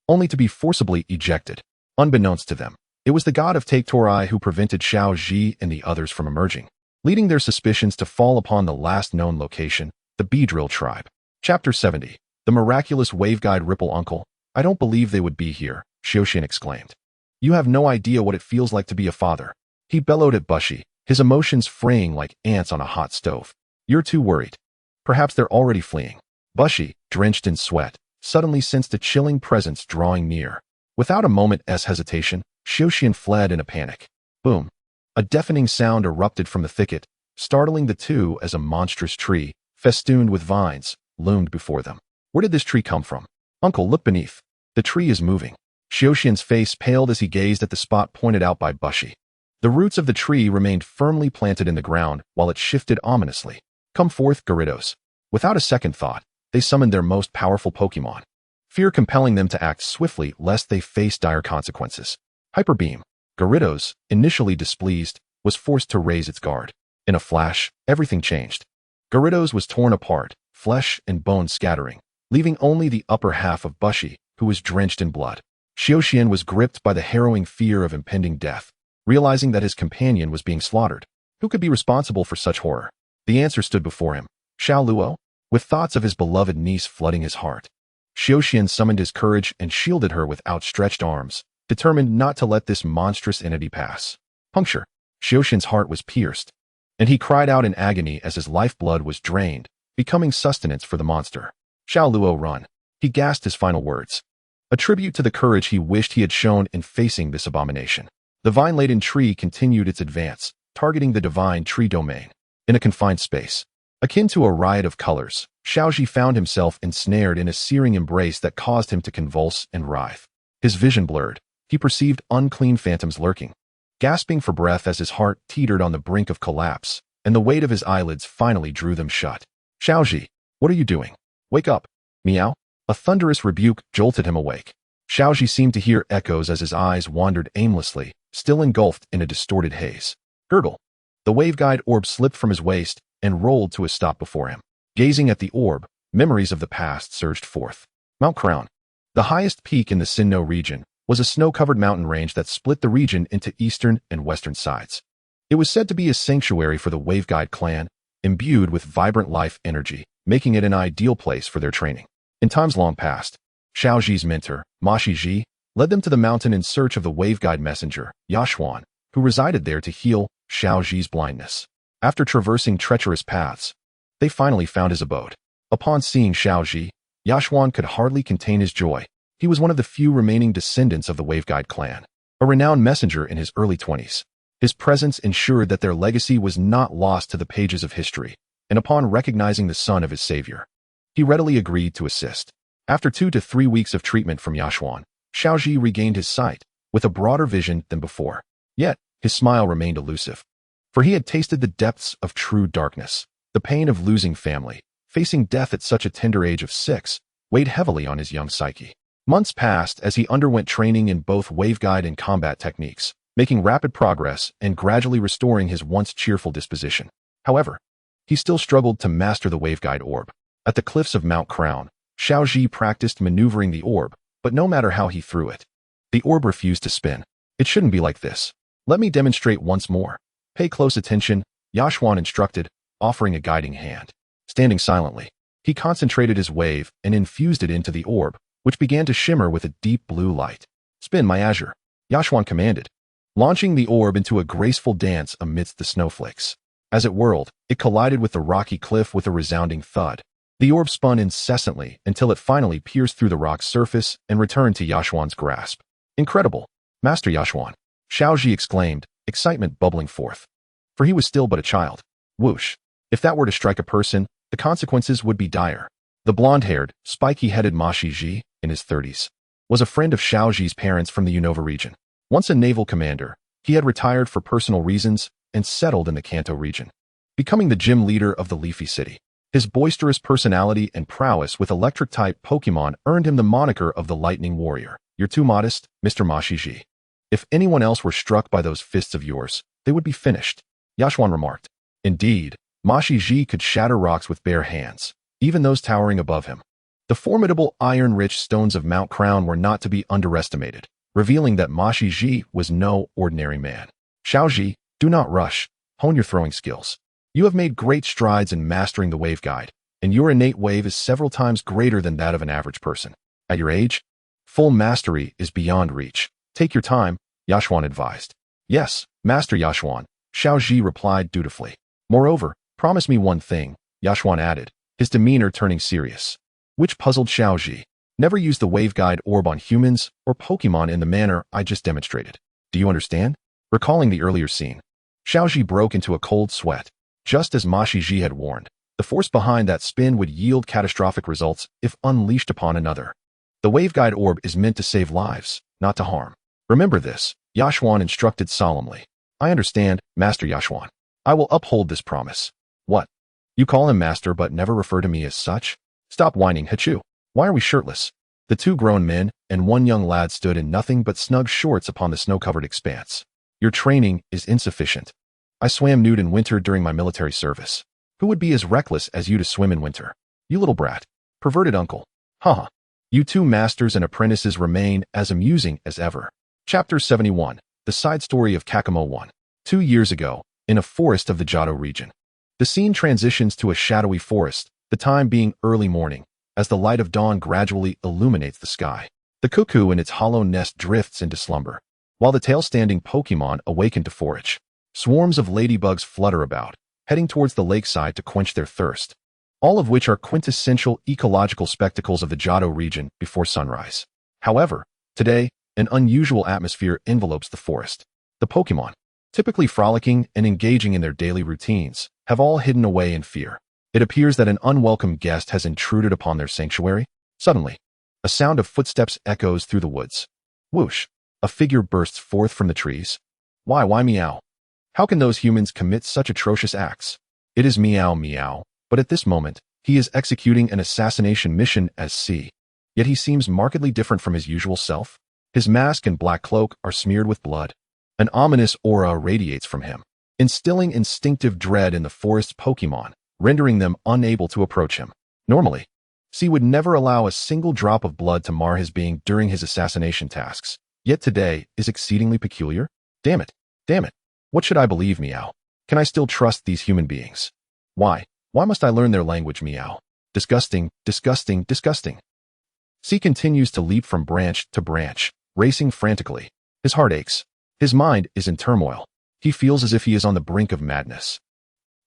only to be forcibly ejected. Unbeknownst to them, it was the god of Take-Torai who prevented Xiao Ji and the others from emerging, leading their suspicions to fall upon the last known location, the Beedrill tribe. Chapter 70. The miraculous waveguide Ripple Uncle. I don't believe they would be here, Xiaoxian exclaimed. You have no idea what it feels like to be a father. He bellowed at Bushi, his emotions fraying like ants on a hot stove. You're too worried. Perhaps they're already fleeing. Bushi, drenched in sweat, suddenly sensed a chilling presence drawing near. Without a moment's hesitation, Xiaoxian fled in a panic. Boom! A deafening sound erupted from the thicket, startling the two as a monstrous tree, festooned with vines, loomed before them. Where did this tree come from? Uncle, look beneath. The tree is moving. Xiaoxian's face paled as he gazed at the spot pointed out by Bushi. The roots of the tree remained firmly planted in the ground while it shifted ominously. Come forth, Gyarados. Without a second thought, they summoned their most powerful Pokémon, fear compelling them to act swiftly lest they face dire consequences. Hyper Beam. Gyarados, initially displeased, was forced to raise its guard. In a flash, everything changed. Gyarados was torn apart, flesh and bone scattering, leaving only the upper half of Bushi, who was drenched in blood. Xiaoxian was gripped by the harrowing fear of impending death, realizing that his companion was being slaughtered. Who could be responsible for such horror? The answer stood before him. Xiao Luo? With thoughts of his beloved niece flooding his heart, Xiaoxian summoned his courage and shielded her with outstretched arms, determined not to let this monstrous entity pass. Puncture. Xiaoxian's heart was pierced, and he cried out in agony as his lifeblood was drained, becoming sustenance for the monster. Xiao Luo, run. He gasped his final words, a tribute to the courage he wished he had shown in facing this abomination. The vine-laden tree continued its advance, targeting the divine tree domain. In a confined space, akin to a riot of colors, Xiaoji found himself ensnared in a searing embrace that caused him to convulse and writhe. His vision blurred. He perceived unclean phantoms lurking, gasping for breath as his heart teetered on the brink of collapse, and the weight of his eyelids finally drew them shut. Xiaoji, what are you doing? Wake up. Meow. A thunderous rebuke jolted him awake. Xiaoji seemed to hear echoes as his eyes wandered aimlessly, still engulfed in a distorted haze. Gurgle. The waveguide orb slipped from his waist and rolled to a stop before him. Gazing at the orb, memories of the past surged forth. Mount Crown. The highest peak in the Sinnoh region was a snow-covered mountain range that split the region into eastern and western sides. It was said to be a sanctuary for the Waveguide clan, imbued with vibrant life energy, making it an ideal place for their training. In times long past, Xiaoji's mentor, Ma Shiji, led them to the mountain in search of the Waveguide messenger, Yashuan, who resided there to heal Xiaoji's blindness. After traversing treacherous paths, they finally found his abode. Upon seeing Xiaoji, Yashuan could hardly contain his joy. He was one of the few remaining descendants of the Waveguide clan, a renowned messenger in his early 20s. His presence ensured that their legacy was not lost to the pages of history, and upon recognizing the son of his savior, he readily agreed to assist. After 2 to 3 weeks of treatment from Yashuan, Xiaoji regained his sight, with a broader vision than before. Yet, his smile remained elusive, for he had tasted the depths of true darkness. The pain of losing family, facing death at such a tender age of 6, weighed heavily on his young psyche. Months passed as he underwent training in both waveguide and combat techniques, making rapid progress and gradually restoring his once cheerful disposition. However, he still struggled to master the waveguide orb. At the cliffs of Mount Crown, Xiaoji practiced maneuvering the orb, but no matter how he threw it, the orb refused to spin. It shouldn't be like this. Let me demonstrate once more. Pay close attention, Yashuan instructed, offering a guiding hand. Standing silently, he concentrated his wave and infused it into the orb, which began to shimmer with a deep blue light. Spin, my azure, Yashuan commanded, launching the orb into a graceful dance amidst the snowflakes. As it whirled, it collided with the rocky cliff with a resounding thud. The orb spun incessantly until it finally pierced through the rock's surface and returned to Yashuan's grasp. Incredible, Master Yashuan, Xiaoji exclaimed, excitement bubbling forth. For he was still but a child. Whoosh. If that were to strike a person, the consequences would be dire. The blonde-haired, spiky-headed Ma Shiji, in his 30s, was a friend of Xiaoji's parents from the Unova region. Once a naval commander, he had retired for personal reasons and settled in the Kanto region, becoming the gym leader of the Leafy City. His boisterous personality and prowess with electric-type Pokemon earned him the moniker of the Lightning Warrior. You're too modest, Mr. Ma Shiji. If anyone else were struck by those fists of yours, they would be finished, Yashuan remarked. Indeed, Ma Shiji could shatter rocks with bare hands, even those towering above him. The formidable iron-rich stones of Mount Crown were not to be underestimated, revealing that Ma Shiji was no ordinary man. Xiaoji, do not rush. Hone your throwing skills. You have made great strides in mastering the wave guide, and your innate wave is several times greater than that of an average person. At your age, full mastery is beyond reach. Take your time, Yashuan advised. Yes, Master Yashuan, Xiaoji replied dutifully. Moreover, promise me one thing, Yashuan added, his demeanor turning serious. Which puzzled Xiaoji. Never use the wave guide orb on humans or Pokemon in the manner I just demonstrated. Do you understand? Recalling the earlier scene, Xiaoji broke into a cold sweat. Just as Ma Shiji had warned, the force behind that spin would yield catastrophic results if unleashed upon another. The wave guide orb is meant to save lives, not to harm. Remember this, Yashuan instructed solemnly. I understand, Master Yashuan. I will uphold this promise. What? You call him master but never refer to me as such? Stop whining, Hachu. Why are we shirtless? The two grown men and one young lad stood in nothing but snug shorts upon the snow-covered expanse. Your training is insufficient. I swam nude in winter during my military service. Who would be as reckless as you to swim in winter? You little brat. Perverted uncle. Haha. You two masters and apprentices remain as amusing as ever. Chapter 71. The Side Story of Kakumo 1. 2 years ago, in a forest of the Johto region. The scene transitions to a shadowy forest, the time being early morning, as the light of dawn gradually illuminates the sky. The cuckoo in its hollow nest drifts into slumber, while the tail-standing Pokemon awaken to forage. Swarms of ladybugs flutter about, heading towards the lakeside to quench their thirst, all of which are quintessential ecological spectacles of the Johto region before sunrise. However, today, an unusual atmosphere envelopes the forest. The Pokemon, typically frolicking and engaging in their daily routines, have all hidden away in fear. It appears that an unwelcome guest has intruded upon their sanctuary. Suddenly, a sound of footsteps echoes through the woods. Whoosh! A figure bursts forth from the trees. Why meow? How can those humans commit such atrocious acts? It is Meow Meow, but at this moment, he is executing an assassination mission as C. Yet he seems markedly different from his usual self. His mask and black cloak are smeared with blood. An ominous aura radiates from him, instilling instinctive dread in the forest's Pokemon, rendering them unable to approach him. Normally, C would never allow a single drop of blood to mar his being during his assassination tasks, yet today is exceedingly peculiar. Damn it. What should I believe, Meow? Can I still trust these human beings? Why must I learn their language, Meow? Disgusting. C continues to leap from branch to branch, racing frantically. His heart aches. His mind is in turmoil. He feels as if he is on the brink of madness.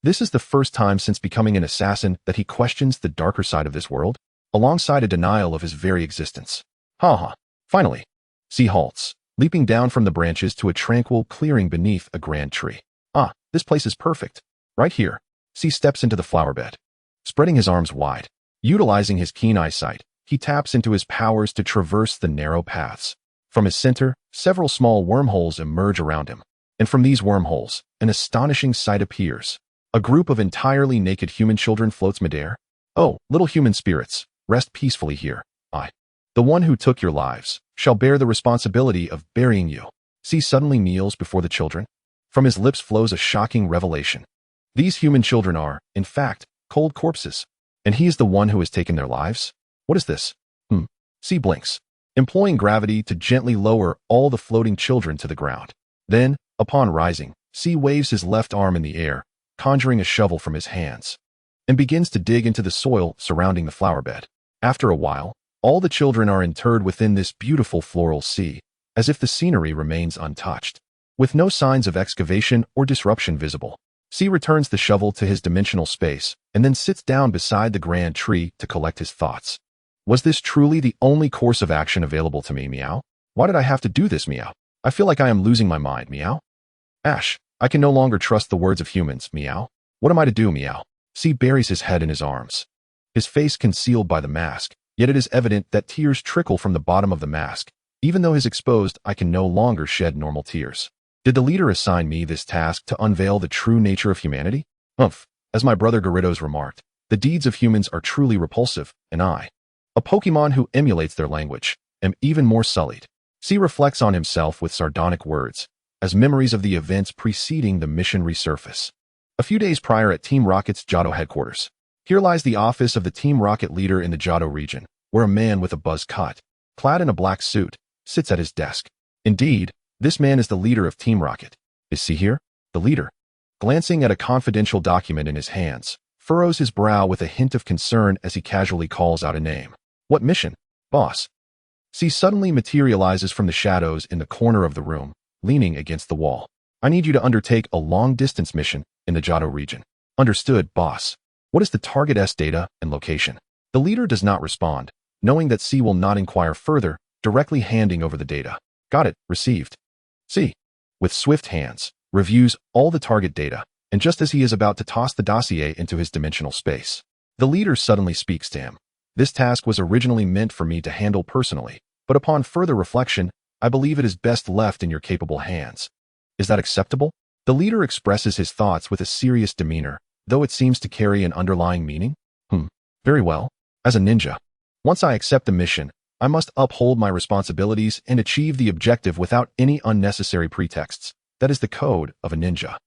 This is the first time since becoming an assassin that he questions the darker side of this world, alongside a denial of his very existence. Finally, C halts, leaping down from the branches to a tranquil clearing beneath a grand tree. This place is perfect. Right here, C steps into the flower bed. Spreading his arms wide, utilizing his keen eyesight, he taps into his powers to traverse the narrow paths. From his center, several small wormholes emerge around him. And from these wormholes, an astonishing sight appears. A group of entirely naked human children floats midair. Oh, little human spirits, rest peacefully here. I, the one who took your lives, shall bear the responsibility of burying you. C suddenly kneels before the children. From his lips flows a shocking revelation. These human children are, in fact, cold corpses. And he is the one who has taken their lives? What is this? C blinks, employing gravity to gently lower all the floating children to the ground. Then, upon rising, C waves his left arm in the air, conjuring a shovel from his hands, and begins to dig into the soil surrounding the flower bed. After a while, all the children are interred within this beautiful floral sea, as if the scenery remains untouched. With no signs of excavation or disruption visible, C returns the shovel to his dimensional space and then sits down beside the grand tree to collect his thoughts. Was this truly the only course of action available to me, Meow? Why did I have to do this, Meow? I feel like I am losing my mind, Meow. Ash, I can no longer trust the words of humans, meow. What am I to do, meow? C buries his head in his arms. His face concealed by the mask, yet it is evident that tears trickle from the bottom of the mask. Even though his exposed, I can no longer shed normal tears. Did the leader assign me this task to unveil the true nature of humanity? Humph, as my brother Gyarados remarked, the deeds of humans are truly repulsive, and I, a Pokemon who emulates their language, am even more sullied. C reflects on himself with sardonic words, as memories of the events preceding the mission resurface. A few days prior at Team Rocket's Johto headquarters. Here lies the office of the Team Rocket leader in the Johto region, where a man with a buzz cut, clad in a black suit, sits at his desk. Indeed, this man is the leader of Team Rocket. Is C here? The leader, glancing at a confidential document in his hands, furrows his brow with a hint of concern as he casually calls out a name. What mission, boss? C suddenly materializes from the shadows in the corner of the room, leaning against the wall. I need you to undertake a long-distance mission in the Johto region. Understood, boss. What is the target S data and location? The leader does not respond, knowing that C will not inquire further, directly handing over the data. Got it, received. C, with swift hands, reviews all the target data, and just as he is about to toss the dossier into his dimensional space, the leader suddenly speaks to him. This task was originally meant for me to handle personally, but upon further reflection, I believe it is best left in your capable hands. Is that acceptable? The leader expresses his thoughts with a serious demeanor, though it seems to carry an underlying meaning. Very well. As a ninja, once I accept the mission, I must uphold my responsibilities and achieve the objective without any unnecessary pretexts. That is the code of a ninja.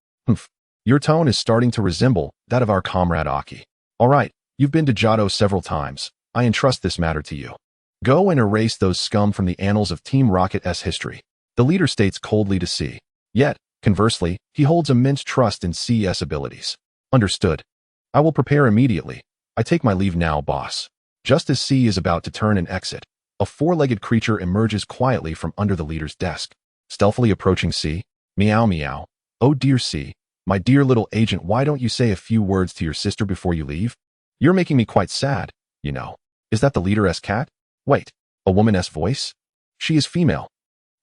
Your tone is starting to resemble that of our comrade Aki. All right, you've been to Johto several times. I entrust this matter to you. Go and erase those scum from the annals of Team Rocket's history. The leader states coldly to C. Yet, conversely, he holds immense trust in C's abilities. Understood. I will prepare immediately. I take my leave now, boss. Just as C is about to turn and exit, a four-legged creature emerges quietly from under the leader's desk, stealthily approaching C. Meow meow. Oh dear C, my dear little agent, why don't you say a few words to your sister before you leave? You're making me quite sad, you know. Is that the leader's cat? Wait, a woman's voice? She is female.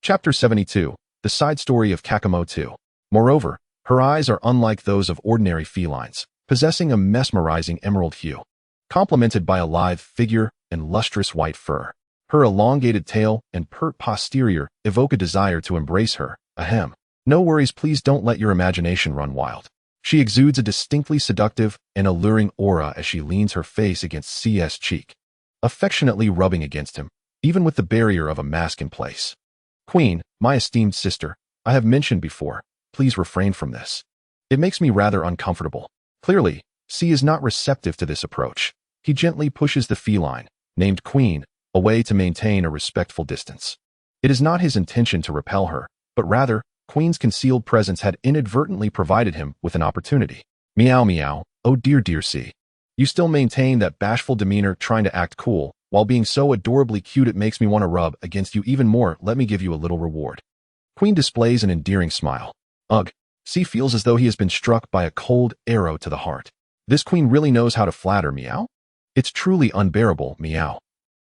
Chapter 72, The Side Story of Kakamo 2. Moreover, her eyes are unlike those of ordinary felines, possessing a mesmerizing emerald hue, complemented by a lithe figure and lustrous white fur. Her elongated tail and pert posterior evoke a desire to embrace her. Ahem. No worries, please don't let your imagination run wild. She exudes a distinctly seductive and alluring aura as she leans her face against C's cheek, affectionately rubbing against him, even with the barrier of a mask in place. Queen, my esteemed sister, I have mentioned before, please refrain from this. It makes me rather uncomfortable. Clearly, C is not receptive to this approach. He gently pushes the feline, named Queen, away to maintain a respectful distance. It is not his intention to repel her, but rather, Queen's concealed presence had inadvertently provided him with an opportunity. Meow meow, oh dear C. You still maintain that bashful demeanor, trying to act cool, while being so adorably cute it makes me want to rub against you even more. Let me give you a little reward. Queen displays an endearing smile. Ugh, C feels as though he has been struck by a cold arrow to the heart. This queen really knows how to flatter, meow? It's truly unbearable, meow.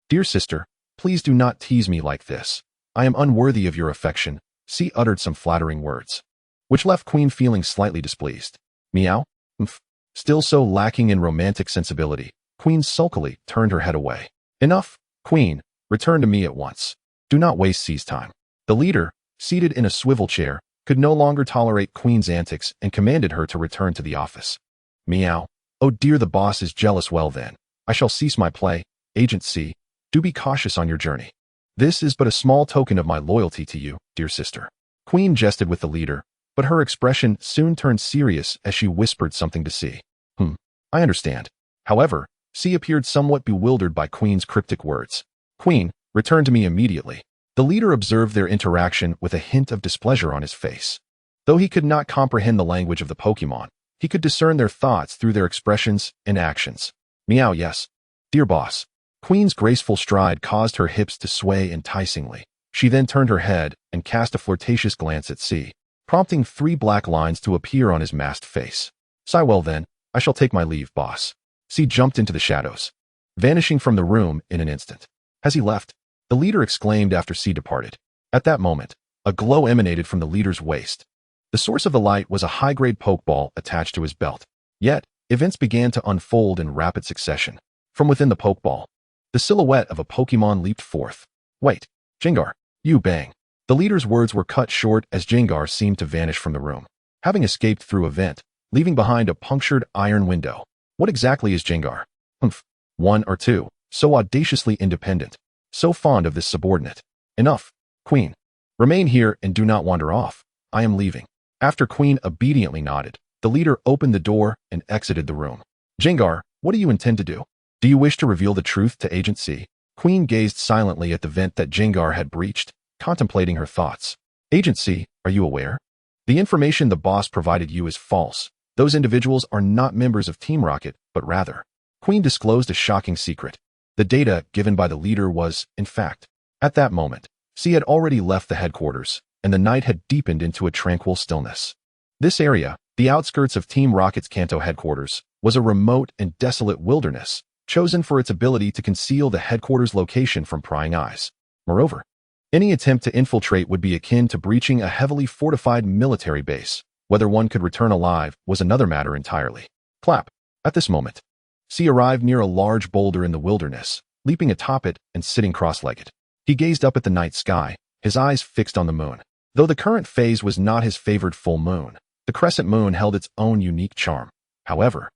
Dear sister, please do not tease me like this. I am unworthy of your affection. C uttered some flattering words, which left Queen feeling slightly displeased. Meow? Still so lacking in romantic sensibility, Queen sulkily turned her head away. Enough, Queen, return to me at once. Do not waste C's time. The leader, seated in a swivel chair, could no longer tolerate Queen's antics and commanded her to return to the office. Meow. Oh dear, the boss is jealous. Well then, I shall cease my play. Agent C, do be cautious on your journey. This is but a small token of my loyalty to you, dear sister. Queen jested with the leader, but her expression soon turned serious as she whispered something to C. I understand. However, C appeared somewhat bewildered by Queen's cryptic words. Queen, return to me immediately. The leader observed their interaction with a hint of displeasure on his face. Though he could not comprehend the language of the Pokemon, he could discern their thoughts through their expressions and actions. Meow, yes. Dear boss. Queen's graceful stride caused her hips to sway enticingly. She then turned her head and cast a flirtatious glance at C, prompting 3 black lines to appear on his masked face. Sigh, well then, I shall take my leave, boss. C jumped into the shadows, vanishing from the room in an instant. Has he left? The leader exclaimed after C departed. At that moment, a glow emanated from the leader's waist. The The source of the light was a high-grade pokeball attached to his belt. Yet, events began to unfold in rapid succession. From within the pokeball, the silhouette of a Pokemon leaped forth. Wait, Jengar, you bang. The leader's words were cut short as Jengar seemed to vanish from the room, having escaped through a vent, leaving behind a punctured iron window. What exactly is Jengar? One or two, so audaciously independent, so fond of this subordinate. Enough, Queen. Remain here and do not wander off. I am leaving. After Queen obediently nodded, the leader opened the door and exited the room. Jengar, what do you intend to do? Do you wish to reveal the truth to Agent C? Queen gazed silently at the vent that Jengar had breached, contemplating her thoughts. Agent C, are you aware? The information the boss provided you is false. Those individuals are not members of Team Rocket, but rather. Queen disclosed a shocking secret. The data given by the leader was, in fact, at that moment, C had already left the headquarters, and the night had deepened into a tranquil stillness. This area, the outskirts of Team Rocket's Kanto headquarters, was a remote and desolate wilderness, chosen for its ability to conceal the headquarters' location from prying eyes. Moreover, any attempt to infiltrate would be akin to breaching a heavily fortified military base. Whether one could return alive was another matter entirely. Clap. At this moment, C arrived near a large boulder in the wilderness, leaping atop it and sitting cross-legged. He gazed up at the night sky, his eyes fixed on the moon. Though the current phase was not his favored full moon, the crescent moon held its own unique charm. However,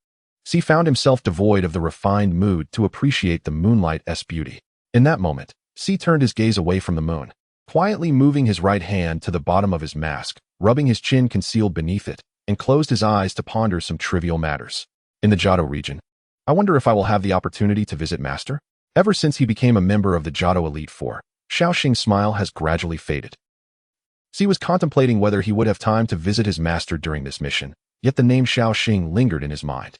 C found himself devoid of the refined mood to appreciate the moonlight's beauty. In that moment, C turned his gaze away from the moon, quietly moving his right hand to the bottom of his mask, rubbing his chin concealed beneath it, and closed his eyes to ponder some trivial matters. In the Johto region, I wonder if I will have the opportunity to visit Master? Ever since he became a member of the Johto Elite Four, Xiaoxing's smile has gradually faded. C was contemplating whether he would have time to visit his master during this mission, yet the name Xiaoxing lingered in his mind.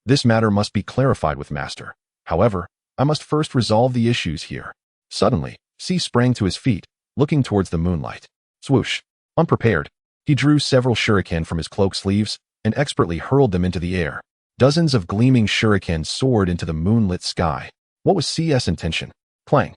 This matter must be clarified with Master. However, I must first resolve the issues here. Suddenly, C sprang to his feet, looking towards the moonlight. Swoosh. Unprepared, he drew several shuriken from his cloak sleeves and expertly hurled them into the air. Dozens of gleaming shuriken soared into the moonlit sky. What was C's intention? Clang.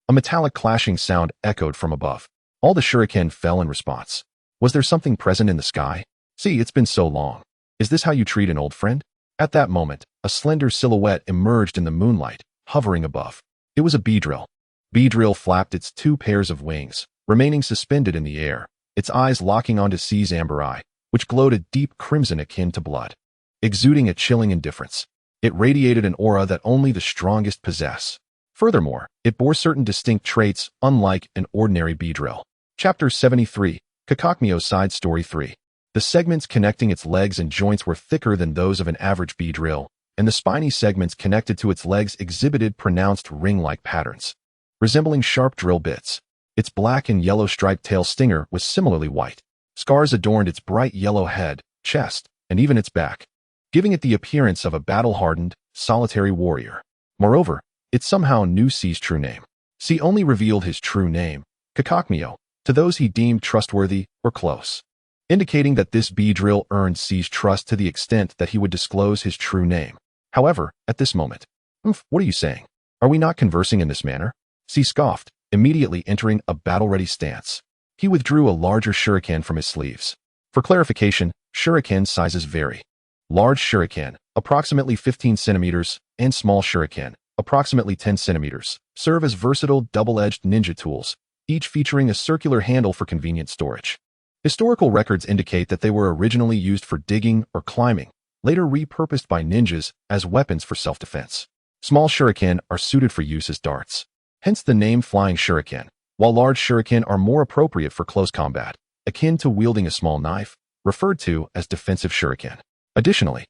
A metallic clashing sound echoed from above. All the shuriken fell in response. Was there something present in the sky? C, it's been so long. Is this how you treat an old friend? At that moment, a slender silhouette emerged in the moonlight, hovering above. It was a Beedrill. Beedrill flapped its two pairs of wings, remaining suspended in the air, its eyes locking onto C's amber eye, which glowed a deep crimson akin to blood. Exuding a chilling indifference, it radiated an aura that only the strongest possess. Furthermore, it bore certain distinct traits unlike an ordinary Beedrill. Chapter 73, Kakakmyo Side Story 3. The segments connecting its legs and joints were thicker than those of an average Beedrill, and the spiny segments connected to its legs exhibited pronounced ring-like patterns, resembling sharp drill bits. Its black and yellow striped tail stinger was similarly white. Scars adorned its bright yellow head, chest, and even its back, giving it the appearance of a battle-hardened, solitary warrior. Moreover, it somehow knew C's true name. C only revealed his true name, Kakakmyo, to those he deemed trustworthy or close, indicating that this Beedrill earned C's trust to the extent that he would disclose his true name. However, at this moment, what are you saying? Are we not conversing in this manner? C scoffed, immediately entering a battle-ready stance. He withdrew a larger shuriken from his sleeves. For clarification, shuriken sizes vary. Large shuriken, approximately 15 centimeters, and small shuriken, approximately 10 centimeters, serve as versatile double-edged ninja tools, each featuring a circular handle for convenient storage. Historical records indicate that they were originally used for digging or climbing, later repurposed by ninjas as weapons for self-defense. Small shuriken are suited for use as darts, hence the name flying shuriken, while large shuriken are more appropriate for close combat, akin to wielding a small knife, referred to as defensive shuriken. Additionally,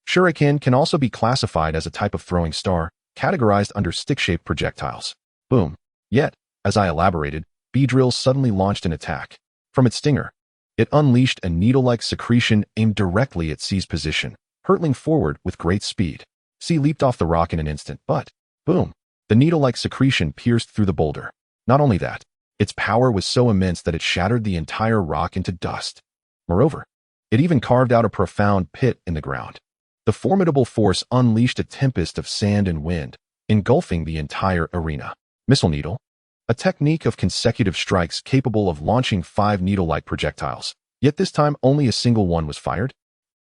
shuriken can also be classified as a type of throwing star, categorized under stick-shaped projectiles. Boom. Yet, as I elaborated, Beedrill suddenly launched an attack. From its stinger, it unleashed a needle-like secretion aimed directly at C's position, hurtling forward with great speed. C leaped off the rock in an instant, but, boom, the needle-like secretion pierced through the boulder. Not only that, its power was so immense that it shattered the entire rock into dust. Moreover, it even carved out a profound pit in the ground. The formidable force unleashed a tempest of sand and wind, engulfing the entire arena. Missile Needle, a technique of consecutive strikes capable of launching 5 needle-like projectiles, Yet this time only a single one was fired.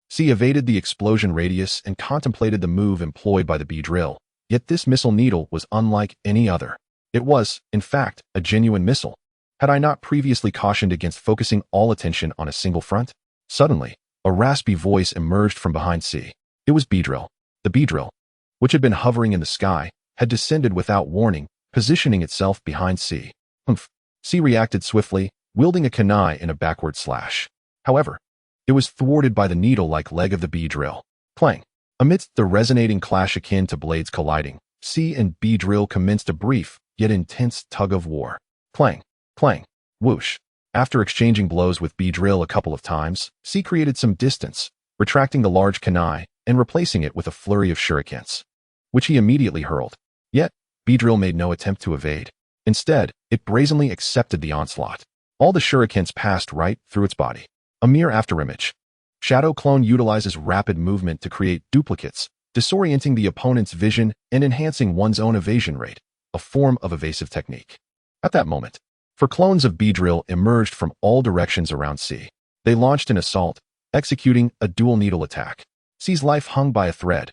C evaded the explosion radius and contemplated the move employed by the B-drill. Yet this missile needle was unlike any other. It was, in fact, a genuine missile. Had I not previously cautioned against focusing all attention on a single front? Suddenly, a raspy voice emerged from behind C. It was B-drill. The B-drill, which had been hovering in the sky, had descended without warning, positioning itself behind C. Humph. C reacted swiftly, wielding a kunai in a backward slash. However, it was thwarted by the needle-like leg of the B-drill. Clang. Amidst the resonating clash akin to blades colliding, C and B-drill commenced a brief, yet intense tug-of-war. Clang. Clang. Whoosh. After exchanging blows with B-drill a couple of times, C created some distance, retracting the large kunai and replacing it with a flurry of shurikens, which he immediately hurled. Yet, B-drill made no attempt to evade. Instead, it brazenly accepted the onslaught. All the shurikens passed right through its body. A mere afterimage. Shadow Clone utilizes rapid movement to create duplicates, disorienting the opponent's vision and enhancing one's own evasion rate, a form of evasive technique. At that moment, four clones of B-drill emerged from all directions around C. They launched an assault, executing a dual needle attack. C's life hung by a thread.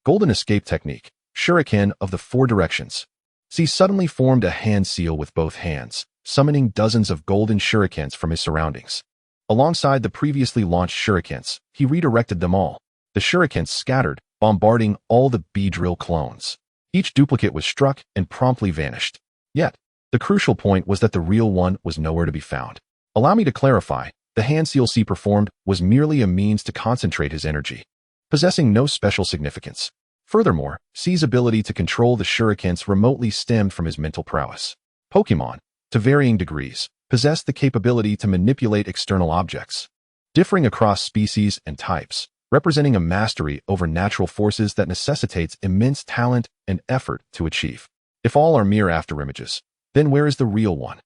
Golden escape technique, shuriken of the four directions. C suddenly formed a hand seal with both hands, summoning dozens of golden shurikens from his surroundings. Alongside the previously launched shurikens, he redirected them all. The shurikens scattered, bombarding all the B-drill clones. Each duplicate was struck and promptly vanished. Yet, the crucial point was that the real one was nowhere to be found. Allow me to clarify, the hand seal C performed was merely a means to concentrate his energy, possessing no special significance. Furthermore, C's ability to control the shurikens remotely stemmed from his mental prowess. Pokémon, to varying degrees, possessed the capability to manipulate external objects, differing across species and types, representing a mastery over natural forces that necessitates immense talent and effort to achieve. If all are mere afterimages, then where is the real one?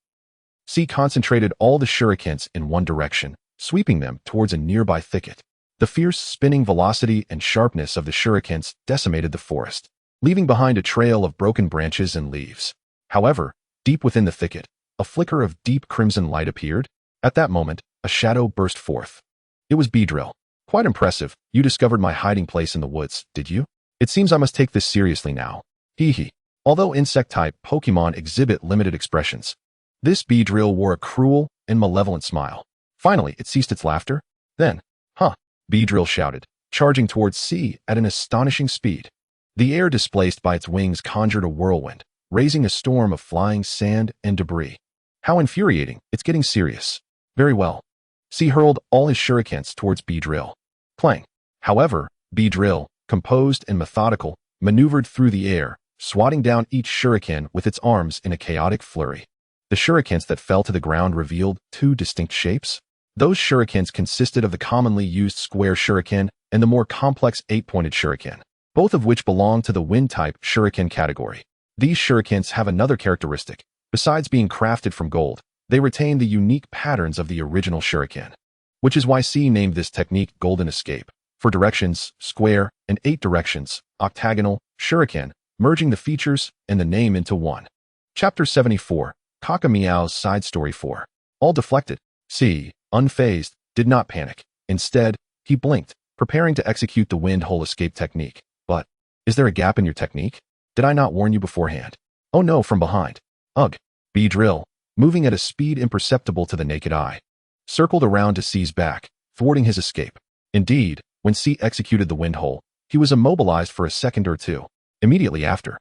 C concentrated all the shurikens in one direction, sweeping them towards a nearby thicket. The fierce spinning velocity and sharpness of the shurikens decimated the forest, leaving behind a trail of broken branches and leaves. However, deep within the thicket, a flicker of deep crimson light appeared. At that moment, a shadow burst forth. It was B-drill. Quite impressive. You discovered my hiding place in the woods, did you? It seems I must take this seriously now. Hee hee. Although insect-type Pokemon exhibit limited expressions, this B-drill wore a cruel and malevolent smile. Finally, it ceased its laughter. Then, B-drill shouted, charging towards C at an astonishing speed. The air displaced by its wings conjured a whirlwind, raising a storm of flying sand and debris. How infuriating, it's getting serious. Very well. C hurled all his shurikens towards B-drill. Clang. However, B-drill, composed and methodical, maneuvered through the air, swatting down each shuriken with its arms in a chaotic flurry. The shurikens that fell to the ground revealed two distinct shapes. Those shurikens consisted of the commonly used square shuriken and the more complex 8-pointed shuriken, both of which belong to the wind-type shuriken category. These shurikens have another characteristic. Besides being crafted from gold, they retain the unique patterns of the original shuriken, which is why C named this technique Golden Escape. For directions, square, and 8 directions, octagonal, shuriken, merging the features and the name into one. Chapter 74, Kakameow's Side Story 4. All deflected. C, unfazed, did not panic. Instead, he blinked, preparing to execute the wind hole escape technique. But, is there a gap in your technique? Did I not warn you beforehand? Oh no, from behind. Ugh. B-drill, moving at a speed imperceptible to the naked eye, circled around to C's back, thwarting his escape. Indeed, when C executed the wind hole, he was immobilized for a second or two. Immediately after,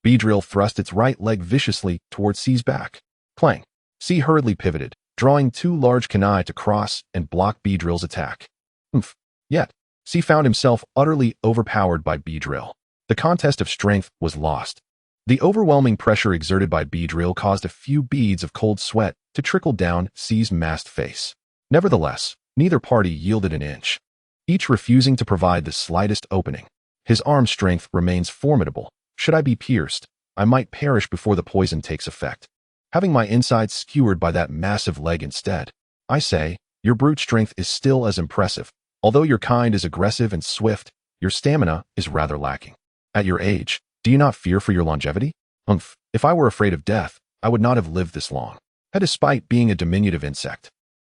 B-drill thrust its right leg viciously towards C's back. Clang. C hurriedly pivoted, drawing 2 large kunai to cross and block B-drill's attack. Oomph. Yet, C found himself utterly overpowered by B-drill. The contest of strength was lost. The overwhelming pressure exerted by B-drill caused a few beads of cold sweat to trickle down C's masked face. Nevertheless, neither party yielded an inch, each refusing to provide the slightest opening. His arm strength remains formidable. Should I be pierced, I might perish before the poison takes effect. Having my insides skewered by that massive leg instead. I say, your brute strength is still as impressive. Although your kind is aggressive and swift, your stamina is rather lacking. At your age, do you not fear for your longevity? Humph, if I were afraid of death, I would not have lived this long. Despite being a diminutive insect,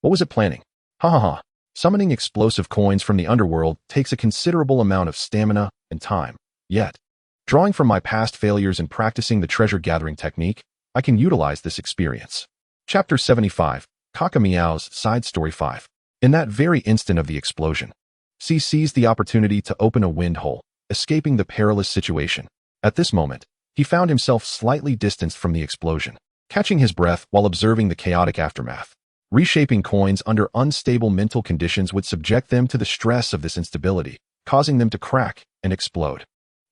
What was it planning? Ha ha ha. Summoning explosive coins from the underworld takes a considerable amount of stamina and time. Yet, drawing from my past failures and practicing the treasure-gathering technique, I can utilize this experience. Chapter 75, Kakameow's Side Story 5. In that very instant of the explosion, C seized the opportunity to open a wind hole, escaping the perilous situation. At this moment, he found himself slightly distanced from the explosion, catching his breath while observing the chaotic aftermath. Reshaping coins under unstable mental conditions would subject them to the stress of this instability, causing them to crack and explode,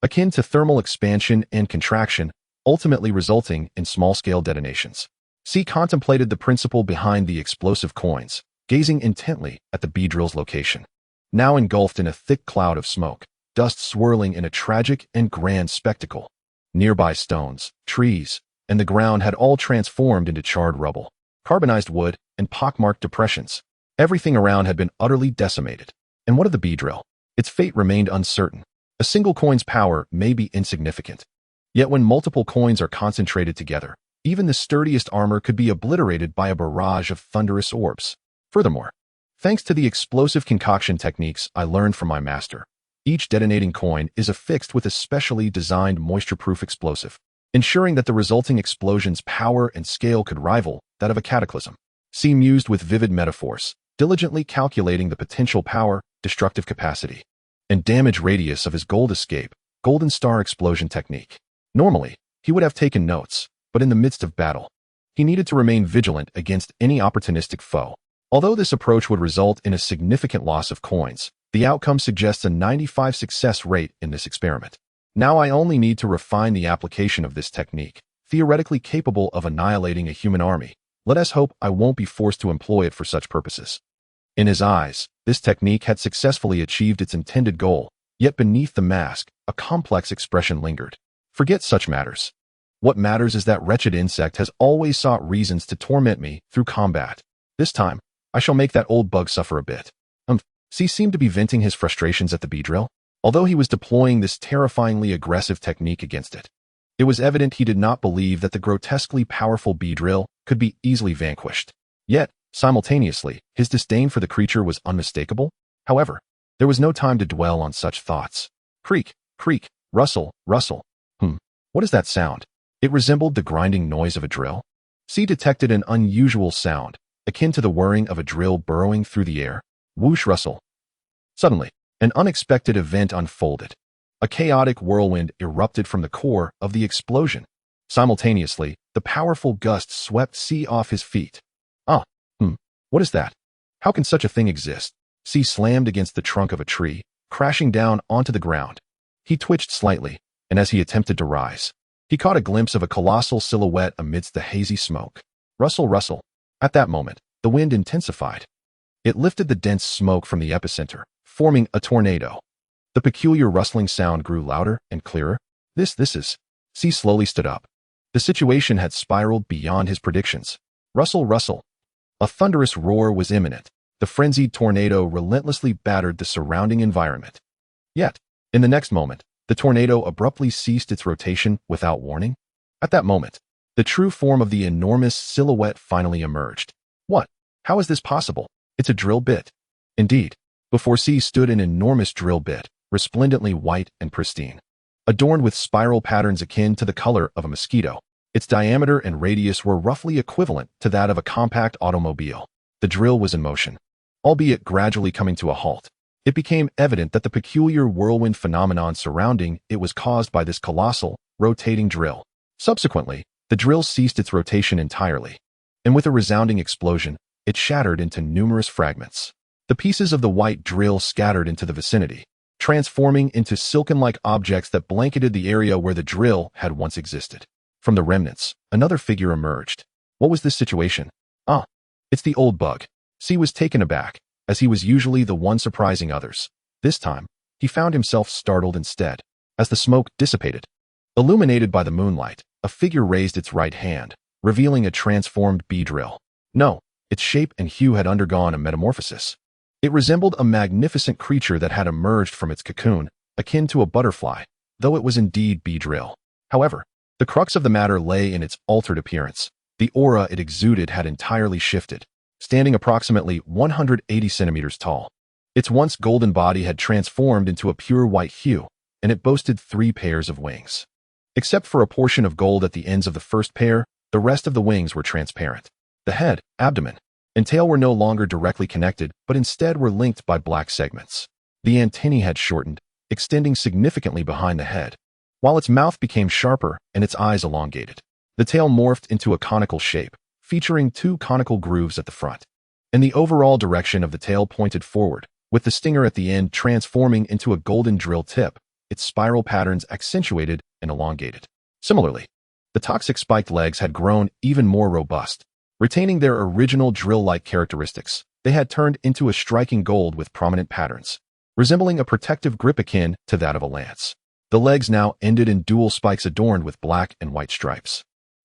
akin to thermal expansion and contraction, ultimately resulting in small-scale detonations. C contemplated the principle behind the explosive coins, gazing intently at the Beedrill's location. Now engulfed in a thick cloud of smoke, dust swirling in a tragic and grand spectacle. Nearby stones, trees, and the ground had all transformed into charred rubble, carbonized wood, and pockmarked depressions. Everything around had been utterly decimated. And what of the Beedrill? Its fate remained uncertain. A single coin's power may be insignificant. Yet when multiple coins are concentrated together, even the sturdiest armor could be obliterated by a barrage of thunderous orbs. Furthermore, thanks to the explosive concoction techniques I learned from my master, each detonating coin is affixed with a specially designed moisture-proof explosive, ensuring that the resulting explosion's power and scale could rival that of a cataclysm. C mused with vivid metaphors, diligently calculating the potential power, destructive capacity, and damage radius of his gold escape, golden star explosion technique. Normally, he would have taken notes, but in the midst of battle, he needed to remain vigilant against any opportunistic foe. Although this approach would result in a significant loss of coins, the outcome suggests a 95% success rate in this experiment. Now I only need to refine the application of this technique, theoretically capable of annihilating a human army. Let us hope I won't be forced to employ it for such purposes. In his eyes, this technique had successfully achieved its intended goal, yet beneath the mask, a complex expression lingered. Forget such matters. What matters is that wretched insect has always sought reasons to torment me through combat. This time, I shall make that old bug suffer a bit. C seemed to be venting his frustrations at the Beedrill, although he was deploying this terrifyingly aggressive technique against it. It was evident he did not believe that the grotesquely powerful Beedrill could be easily vanquished. Yet, simultaneously, his disdain for the creature was unmistakable. However, there was no time to dwell on such thoughts. Creak, creak, rustle, rustle. What is that sound? It resembled the grinding noise of a drill. C detected an unusual sound, akin to the whirring of a drill burrowing through the air. Whoosh rustle. Suddenly, an unexpected event unfolded. A chaotic whirlwind erupted from the core of the explosion. Simultaneously, the powerful gust swept C off his feet. What is that? How can such a thing exist? C slammed against the trunk of a tree, crashing down onto the ground. He twitched slightly, and as he attempted to rise, he caught a glimpse of a colossal silhouette amidst the hazy smoke. Rustle, rustle. At that moment, the wind intensified. It lifted the dense smoke from the epicenter, forming a tornado. The peculiar rustling sound grew louder and clearer. This is... C slowly stood up. The situation had spiraled beyond his predictions. Rustle, rustle. A thunderous roar was imminent. The frenzied tornado relentlessly battered the surrounding environment. Yet, in the next moment, the tornado abruptly ceased its rotation without warning. At that moment, the true form of the enormous silhouette finally emerged. What? How is this possible? It's a drill bit. Indeed, before C stood an enormous drill bit, resplendently white and pristine, adorned with spiral patterns akin to the color of a mosquito. Its diameter and radius were roughly equivalent to that of a compact automobile. The drill was in motion, albeit gradually coming to a halt. It became evident that the peculiar whirlwind phenomenon surrounding it was caused by this colossal, rotating drill. Subsequently, the drill ceased its rotation entirely, and with a resounding explosion, it shattered into numerous fragments. The pieces of the white drill scattered into the vicinity, transforming into silken-like objects that blanketed the area where the drill had once existed. From the remnants, another figure emerged. What was this situation? It's the old bug. C was taken aback, as he was usually the one surprising others. This time, he found himself startled instead. As the smoke dissipated, illuminated by the moonlight, a figure raised its right hand, revealing a transformed Beedrill. No, its shape and hue had undergone a metamorphosis. It resembled a magnificent creature that had emerged from its cocoon, akin to a butterfly, though it was indeed Beedrill. However, the crux of the matter lay in its altered appearance. The aura it exuded had entirely shifted. standing approximately 180 centimeters tall. Its once golden body had transformed into a pure white hue, and it boasted 3 pairs of wings. Except for a portion of gold at the ends of the first pair, the rest of the wings were transparent. The head, abdomen, and tail were no longer directly connected, but instead were linked by black segments. The antennae had shortened, extending significantly behind the head, while its mouth became sharper and its eyes elongated. The tail morphed into a conical shape, featuring 2 conical grooves at the front. And the overall direction of the tail pointed forward, with the stinger at the end transforming into a golden drill tip, its spiral patterns accentuated and elongated. Similarly, the toxic spiked legs had grown even more robust. Retaining their original drill-like characteristics, they had turned into a striking gold with prominent patterns, resembling a protective grip akin to that of a lance. The legs now ended in dual spikes adorned with black and white stripes,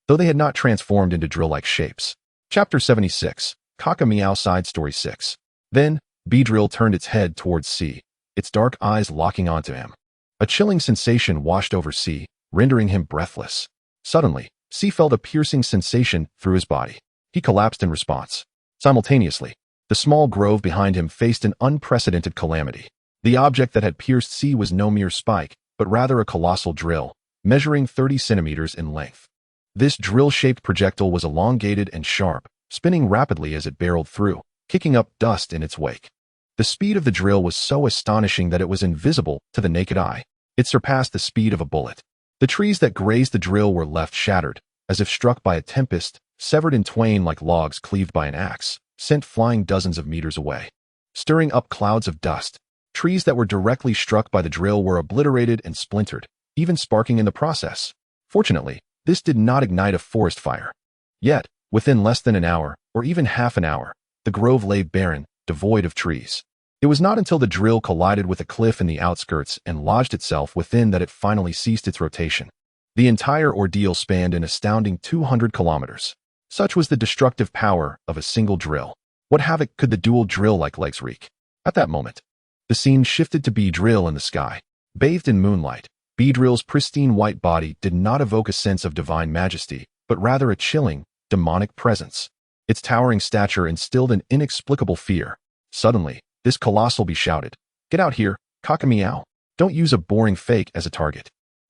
though they had not transformed into drill-like shapes. Chapter 76, Kaka Meow Side Story 6. Then, Beedrill turned its head towards C, its dark eyes locking onto him. A chilling sensation washed over C, rendering him breathless. Suddenly, C felt a piercing sensation through his body. He collapsed in response. Simultaneously, the small grove behind him faced an unprecedented calamity. The object that had pierced C was no mere spike, but rather a colossal drill, measuring 30 centimeters in length. This drill-shaped projectile was elongated and sharp, spinning rapidly as it barreled through, kicking up dust in its wake. The speed of the drill was so astonishing that it was invisible to the naked eye. It surpassed the speed of a bullet. The trees that grazed the drill were left shattered, as if struck by a tempest, severed in twain like logs cleaved by an axe, sent flying dozens of meters away, stirring up clouds of dust. Trees that were directly struck by the drill were obliterated and splintered, even sparking in the process. Fortunately, this did not ignite a forest fire. Yet, within less than an hour, or even half an hour, the grove lay barren, devoid of trees. It was not until the drill collided with a cliff in the outskirts and lodged itself within that it finally ceased its rotation. The entire ordeal spanned an astounding 200 kilometers. Such was the destructive power of a single drill. What havoc could the dual drill-like legs wreak? At that moment, the scene shifted to Beedrill in the sky. Bathed in moonlight, Beedrill's pristine white body did not evoke a sense of divine majesty, but rather a chilling, demonic presence. Its towering stature instilled an inexplicable fear. Suddenly, this colossal beast shouted, "Get out here, Kaka-meow. Don't use a boring fake as a target."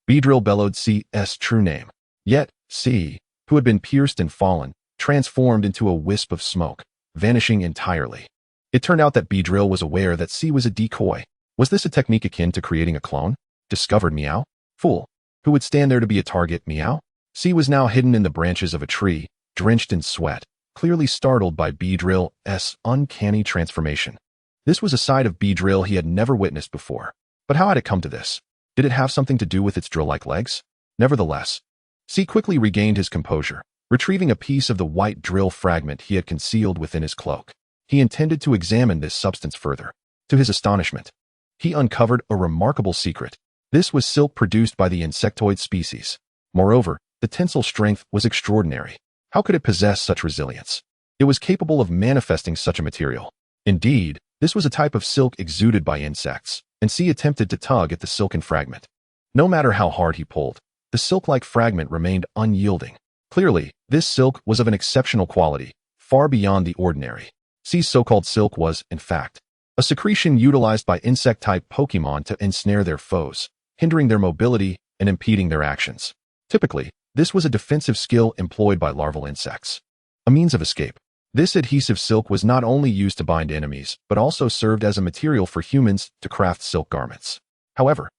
Beedrill bellowed C's true name. Yet, C, who had been pierced and fallen, transformed into a wisp of smoke, vanishing entirely. It turned out that Beedrill was aware that C was a decoy. Was this a technique akin to creating a clone? Discovered Meow? Fool. Who would stand there to be a target, Meow? C was now hidden in the branches of a tree, drenched in sweat, clearly startled by Beedrill's uncanny transformation. This was a side of Beedrill he had never witnessed before. But how had it come to this? Did it have something to do with its drill-like legs? Nevertheless, C quickly regained his composure, retrieving a piece of the white drill fragment he had concealed within his cloak. He intended to examine this substance further. To his astonishment, he uncovered a remarkable secret. This was silk produced by the insectoid species. Moreover, the tensile strength was extraordinary. How could it possess such resilience? It was capable of manifesting such a material. Indeed, this was a type of silk exuded by insects, and C attempted to tug at the silken fragment. No matter how hard he pulled, the silk-like fragment remained unyielding. Clearly, this silk was of an exceptional quality, far beyond the ordinary. C's so-called silk was, in fact, a secretion utilized by insect-type Pokémon to ensnare their foes, hindering their mobility and impeding their actions. Typically, this was a defensive skill employed by larval insects. A means of escape. This adhesive silk was not only used to bind enemies, but also served as a material for humans to craft silk garments. However,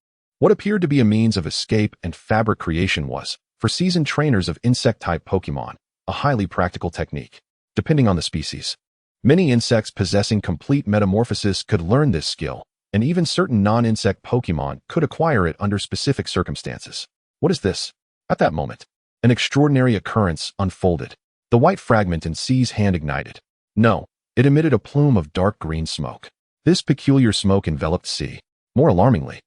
what appeared to be a means of escape and fabric creation was, for seasoned trainers of insect-type Pokémon, a highly practical technique. Depending on the species, many insects possessing complete metamorphosis could learn this skill, and even certain non-insect Pokémon could acquire it under specific circumstances. What is this? At that moment, an extraordinary occurrence unfolded. The white fragment in C's hand ignited. No, it emitted a plume of dark green smoke. This peculiar smoke enveloped C. More alarmingly,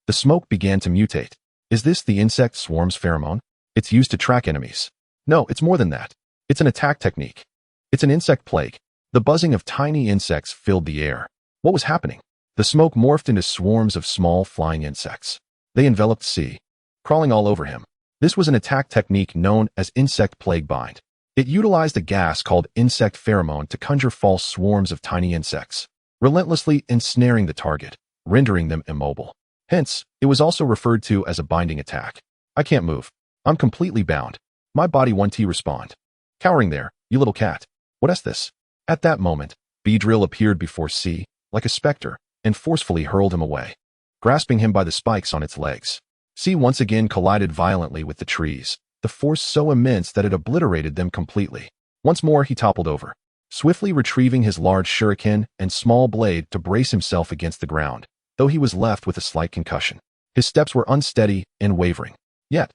the smoke began to mutate. Is this the insect swarm's pheromone? It's used to track enemies. No, it's more than that. It's an attack technique. It's an insect plague. The buzzing of tiny insects filled the air. What was happening? The smoke morphed into swarms of small flying insects. They enveloped C, crawling all over him. This was an attack technique known as insect plague bind. It utilized a gas called insect pheromone to conjure false swarms of tiny insects, relentlessly ensnaring the target, rendering them immobile. Hence, it was also referred to as a binding attack. I can't move. I'm completely bound. My body won't respond. Cowering there, you little cat. What is this? At that moment, Beedrill appeared before C, like a specter, and forcefully hurled him away, grasping him by the spikes on its legs. C once again collided violently with the trees, the force so immense that it obliterated them completely. Once more he toppled over, swiftly retrieving his large shuriken and small blade to brace himself against the ground, though he was left with a slight concussion. His steps were unsteady and wavering. Yet,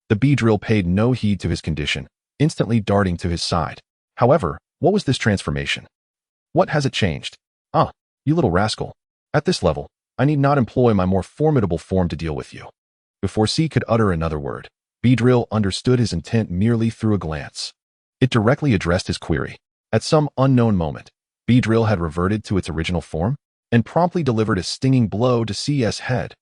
the Beedrill paid no heed to his condition, instantly darting to his side. However, what was this transformation? What has it changed? Ah, you little rascal. At this level, I need not employ my more formidable form to deal with you. Before C could utter another word, Beedrill understood his intent merely through a glance. It directly addressed his query. At some unknown moment, Beedrill had reverted to its original form and promptly delivered a stinging blow to C's head.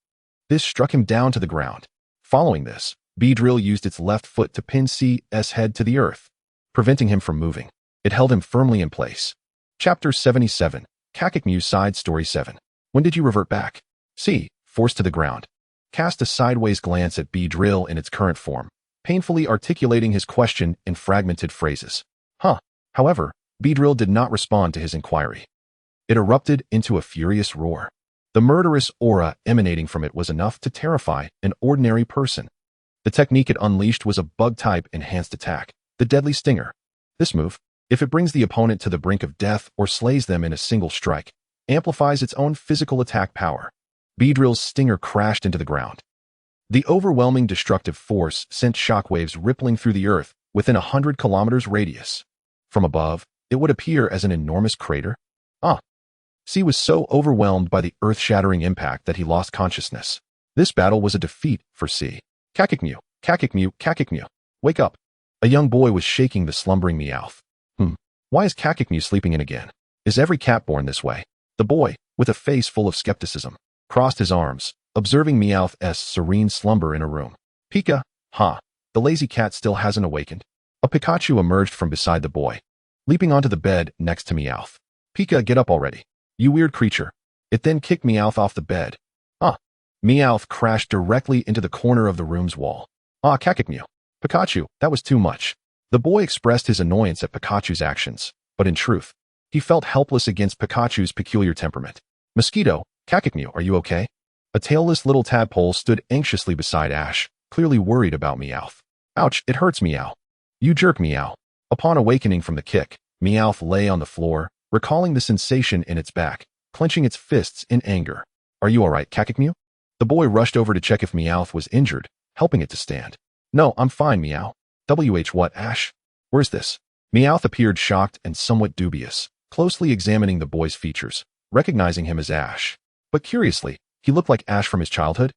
This struck him down to the ground. Following this, Beedrill used its left foot to pin C's head to the earth, preventing him from moving. It held him firmly in place. Chapter 77, Kakekmu Side Story 7. When did you revert back? C, forced to the ground, cast a sideways glance at Beedrill in its current form, painfully articulating his question in fragmented phrases. However, Beedrill did not respond to his inquiry. It erupted into a furious roar. The murderous aura emanating from it was enough to terrify an ordinary person. The technique it unleashed was a bug-type enhanced attack, the Deadly Stinger. This move, if it brings the opponent to the brink of death or slays them in a single strike, amplifies its own physical attack power. Beedrill's stinger crashed into the ground. The overwhelming destructive force sent shockwaves rippling through the earth within 100 kilometers radius. From above, it would appear as an enormous crater. C was so overwhelmed by the earth-shattering impact that he lost consciousness. This battle was a defeat for C. Kakekmu, Kakekmu, Kakekmu. Wake up. A young boy was shaking the slumbering Meowth. Why is Kakekmu sleeping in again? Is every cat born this way? The boy, with a face full of skepticism, crossed his arms, observing Meowth's serene slumber in a room. Pika, the lazy cat still hasn't awakened. A Pikachu emerged from beside the boy, leaping onto the bed next to Meowth. Pika, get up already. You weird creature. It then kicked Meowth off the bed. Meowth crashed directly into the corner of the room's wall. Kakekmu. Pikachu, that was too much. The boy expressed his annoyance at Pikachu's actions, but in truth, he felt helpless against Pikachu's peculiar temperament. Mosquito, Kakekmu, are you okay? A tailless little tadpole stood anxiously beside Ash, clearly worried about Meowth. Ouch, it hurts, Meow. You jerk, Meow. Upon awakening from the kick, Meowth lay on the floor, recalling the sensation in its back, clenching its fists in anger. Are you alright, Kakekmu? The boy rushed over to check if Meowth was injured, helping it to stand. No, I'm fine, Meow. What, Ash? Where's this? Meowth appeared shocked and somewhat dubious, closely examining the boy's features, recognizing him as Ash. But curiously, he looked like Ash from his childhood.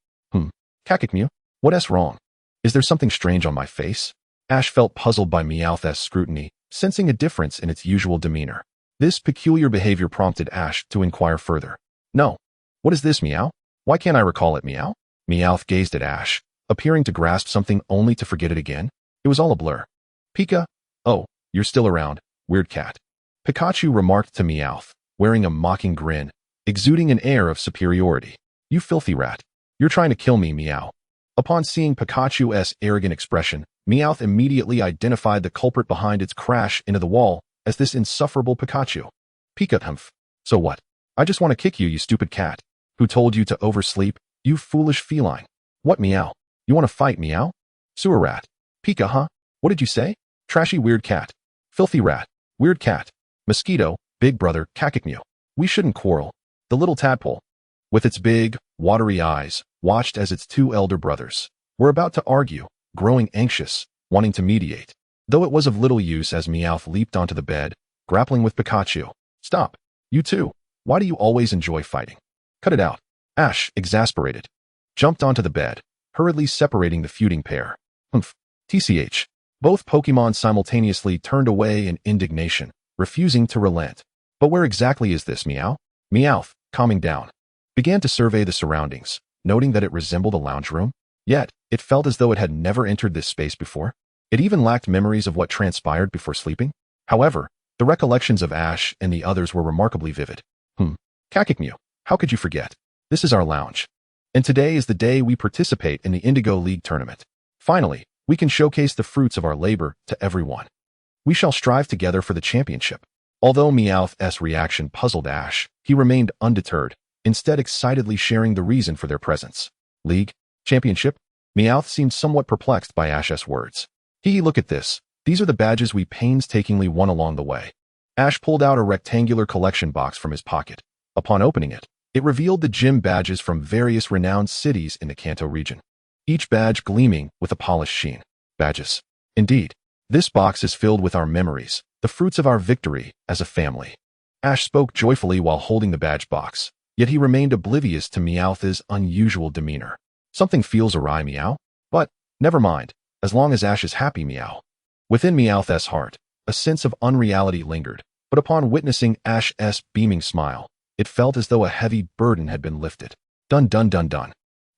Kakekmu, what's wrong? Is there something strange on my face? Ash felt puzzled by Meowth's scrutiny, sensing a difference in its usual demeanor. This peculiar behavior prompted Ash to inquire further. No. What is this, Meow? Why can't I recall it, Meow? Meowth gazed at Ash, appearing to grasp something only to forget it again. It was all a blur. Pika? Oh, you're still around, weird cat. Pikachu remarked to Meowth, wearing a mocking grin, exuding an air of superiority. You filthy rat. You're trying to kill me, Meow. Upon seeing Pikachu's arrogant expression, Meowth immediately identified the culprit behind its crash into the wall as this insufferable Pikachu. Pika, humph. So what? I just want to kick you, you stupid cat. Who told you to oversleep, you foolish feline? What, Meow? You want to fight, Meow? Sewer rat. Pika, What did you say? Trashy weird cat. Filthy rat. Weird cat. Mosquito, big brother, Kakekmu. We shouldn't quarrel. The little tadpole, with its big, watery eyes, watched as its two elder brothers were about to argue, growing anxious, wanting to mediate. Though it was of little use as Meowth leaped onto the bed, grappling with Pikachu. Stop. You two. Why do you always enjoy fighting? Cut it out. Ash, exasperated, jumped onto the bed, hurriedly separating the feuding pair. TCH. Both Pokemon simultaneously turned away in indignation, refusing to relent. But where exactly is this, Meow? Meowth, calming down, began to survey the surroundings, noting that it resembled a lounge room. Yet, it felt as though it had never entered this space before. It even lacked memories of what transpired before sleeping. However, the recollections of Ash and the others were remarkably vivid. Kakikmew, how could you forget? This is our lounge. And today is the day we participate in the Indigo League tournament. Finally, we can showcase the fruits of our labor to everyone. We shall strive together for the championship. Although Meowth's reaction puzzled Ash, he remained undeterred, instead excitedly sharing the reason for their presence. League? Championship? Meowth seemed somewhat perplexed by Ash's words. Look at this. These are the badges we painstakingly won along the way. Ash pulled out a rectangular collection box from his pocket. Upon opening it, it revealed the gym badges from various renowned cities in the Kanto region. Each badge gleaming with a polished sheen. Badges. Indeed, this box is filled with our memories, the fruits of our victory as a family. Ash spoke joyfully while holding the badge box, yet he remained oblivious to Meowth's unusual demeanor. Something feels awry, Meow. But, never mind, as long as Ash is happy, Meow. Within Meowth's heart, a sense of unreality lingered, but upon witnessing Ash's beaming smile, it felt as though a heavy burden had been lifted. Dun dun dun dun.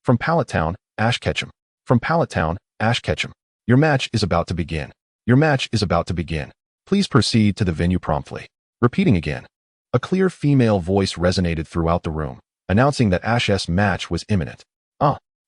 From Pallet Town, Ash Ketchum. From Pallet Town, Ash Ketchum. Your match is about to begin. Your match is about to begin. Please proceed to the venue promptly. Repeating again. A clear female voice resonated throughout the room, announcing that Ash's match was imminent.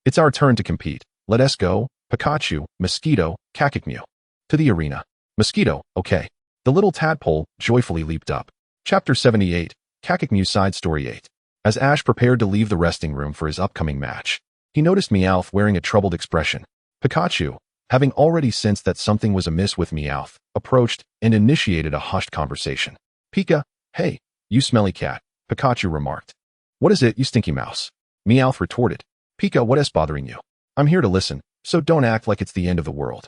It's our turn to compete. Let us go, Pikachu, Mosquito, Kakikmew. To the arena. Mosquito, okay. The little tadpole joyfully leaped up. Chapter 78, Kakikmew Side Story 8. As Ash prepared to leave the resting room for his upcoming match, he noticed Meowth wearing a troubled expression. Pikachu, having already sensed that something was amiss with Meowth, approached and initiated a hushed conversation. Pika, hey, you smelly cat, Pikachu remarked. What is it, you stinky mouse? Meowth retorted. Pika, what is bothering you? I'm here to listen, so don't act like it's the end of the world.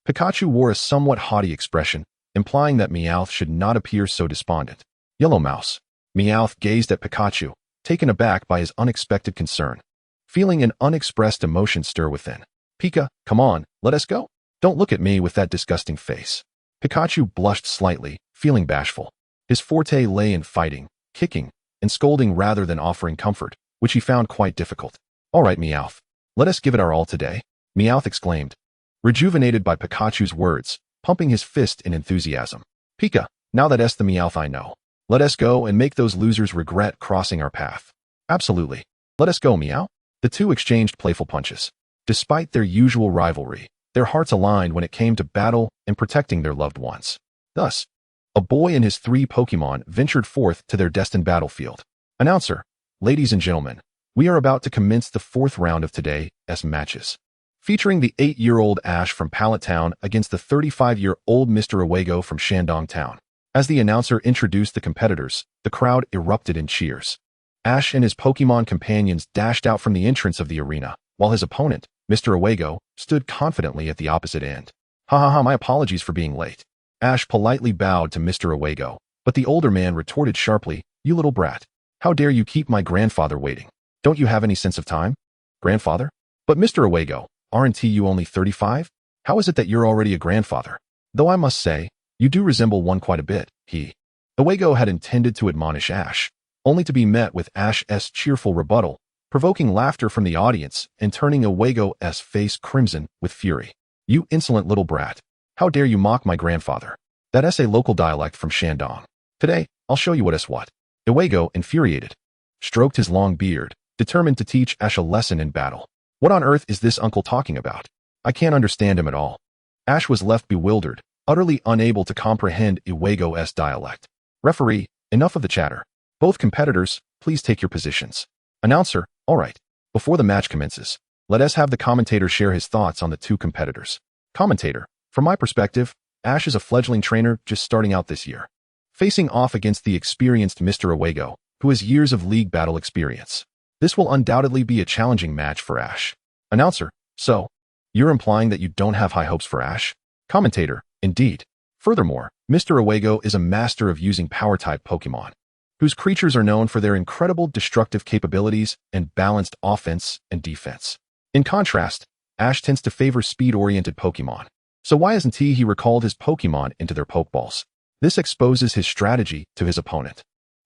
Pikachu wore a somewhat haughty expression, implying that Meowth should not appear so despondent. Yellow Mouse. Meowth gazed at Pikachu, taken aback by his unexpected concern. Feeling an unexpressed emotion stir within. Pika, come on, let us go. Don't look at me with that disgusting face. Pikachu blushed slightly, feeling bashful. His forte lay in fighting, kicking, and scolding rather than offering comfort, which he found quite difficult. All right, Meowth. Let us give it our all today, Meowth exclaimed, rejuvenated by Pikachu's words, pumping his fist in enthusiasm. Pika, now that's the Meowth I know. Let us go and make those losers regret crossing our path. Absolutely. Let us go, Meow. The two exchanged playful punches. Despite their usual rivalry, their hearts aligned when it came to battle and protecting their loved ones. Thus, a boy and his 3 Pokémon ventured forth to their destined battlefield. Announcer, ladies and gentlemen, we are about to commence the 4th round of today's matches. Featuring the 8-year-old Ash from Pallet Town against the 35-year-old Mr. Awego from Shandong Town. As the announcer introduced the competitors, the crowd erupted in cheers. Ash and his Pokémon companions dashed out from the entrance of the arena, while his opponent, Mr. Awego, stood confidently at the opposite end. My apologies for being late. Ash politely bowed to Mr. Awego, but the older man retorted sharply, you little brat. How dare you keep my grandfather waiting? Don't you have any sense of time? Grandfather? But Mr. Awego, aren't you only 35? How is it that you're already a grandfather? Though I must say, you do resemble one quite a bit, Awego had intended to admonish Ash, only to be met with Ash's cheerful rebuttal, provoking laughter from the audience and turning Awego's face crimson with fury. You insolent little brat. How dare you mock my grandfather? That's a local dialect from Shandong. Today, I'll show you what is what. Awego, infuriated, stroked his long beard, determined to teach Ash a lesson in battle. What on earth is this uncle talking about? I can't understand him at all. Ash was left bewildered, utterly unable to comprehend Awego's dialect. Referee, enough of the chatter. Both competitors, please take your positions. Announcer, all right. Before the match commences, let us have the commentator share his thoughts on the 2 competitors. Commentator, from my perspective, Ash is a fledgling trainer just starting out this year, facing off against the experienced Mr. Awego, who has years of league battle experience. This will undoubtedly be a challenging match for Ash. Announcer, so, you're implying that you don't have high hopes for Ash? Commentator, indeed. Furthermore, Mr. Awego is a master of using power-type Pokémon, whose creatures are known for their incredible destructive capabilities and balanced offense and defense. In contrast, Ash tends to favor speed-oriented Pokémon. So why hasn't he recalled his Pokémon into their Pokeballs? This exposes his strategy to his opponent.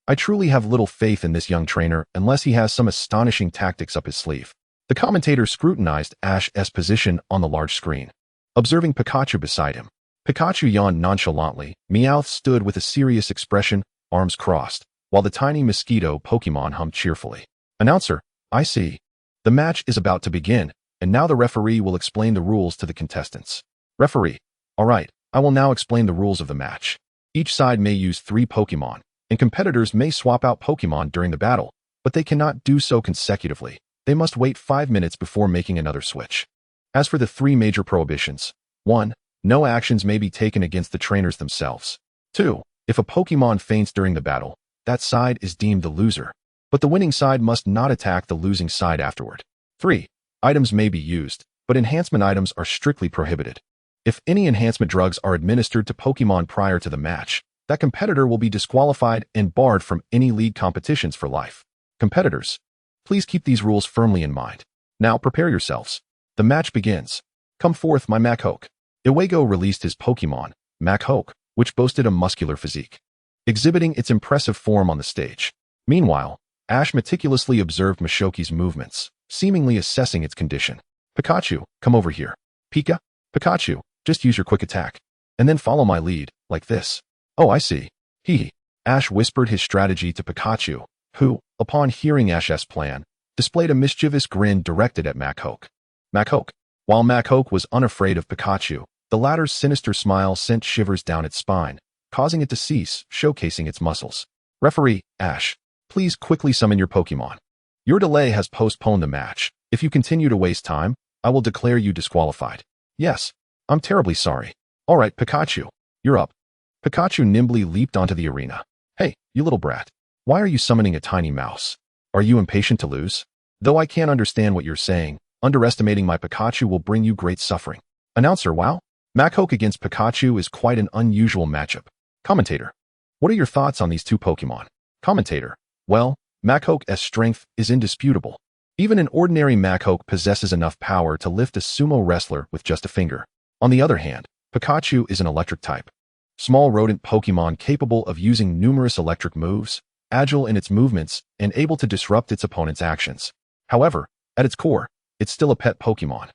I truly have little faith in this young trainer unless he has some astonishing tactics up his sleeve. The commentator scrutinized Ash's position on the large screen. Observing Pikachu beside him, Pikachu yawned nonchalantly. Meowth stood with a serious expression, arms crossed, while the tiny mosquito Pokémon hummed cheerfully. Announcer, I see. The match is about to begin, and now the referee will explain the rules to the contestants. Referee, all right, I will now explain the rules of the match. Each side may use 3 Pokémon, and competitors may swap out Pokémon during the battle, but they cannot do so consecutively. They must wait 5 minutes before making another switch. As for the 3 major prohibitions, 1. No actions may be taken against the trainers themselves. 2. If a Pokémon faints during the battle, that side is deemed the loser, but the winning side must not attack the losing side afterward. 3. Items may be used, but enhancement items are strictly prohibited. If any enhancement drugs are administered to Pokémon prior to the match, that competitor will be disqualified and barred from any league competitions for life. Competitors, please keep these rules firmly in mind. Now prepare yourselves. The match begins. Come forth, my Machoke. Iwego released his Pokémon, Machoke, which boasted a muscular physique, exhibiting its impressive form on the stage. Meanwhile, Ash meticulously observed Mashoki's movements, seemingly assessing its condition. Pikachu, come over here. Pikachu, just use your quick attack, and then follow my lead, like this. Oh, I see. Hee. Ash whispered his strategy to Pikachu, who, upon hearing Ash's plan, displayed a mischievous grin directed at Machoke. While Machoke was unafraid of Pikachu, the latter's sinister smile sent shivers down its spine, causing it to cease, showcasing its muscles. Referee, Ash, please quickly summon your Pokémon. Your delay has postponed the match. If you continue to waste time, I will declare you disqualified. Yes, I'm terribly sorry. All right, Pikachu, you're up. Pikachu nimbly leaped onto the arena. Hey, you little brat. Why are you summoning a tiny mouse? Are you impatient to lose? Though I can't understand what you're saying, underestimating my Pikachu will bring you great suffering. Announcer, wow. Machoke against Pikachu is quite an unusual matchup. Commentator, what are your thoughts on these 2 Pokémon? Commentator, well, Machoke's strength is indisputable. Even an ordinary Machoke possesses enough power to lift a sumo wrestler with just a finger. On the other hand, Pikachu is an electric type. Small rodent Pokémon capable of using numerous electric moves, agile in its movements, and able to disrupt its opponent's actions. However, at its core, it's still a pet Pokémon,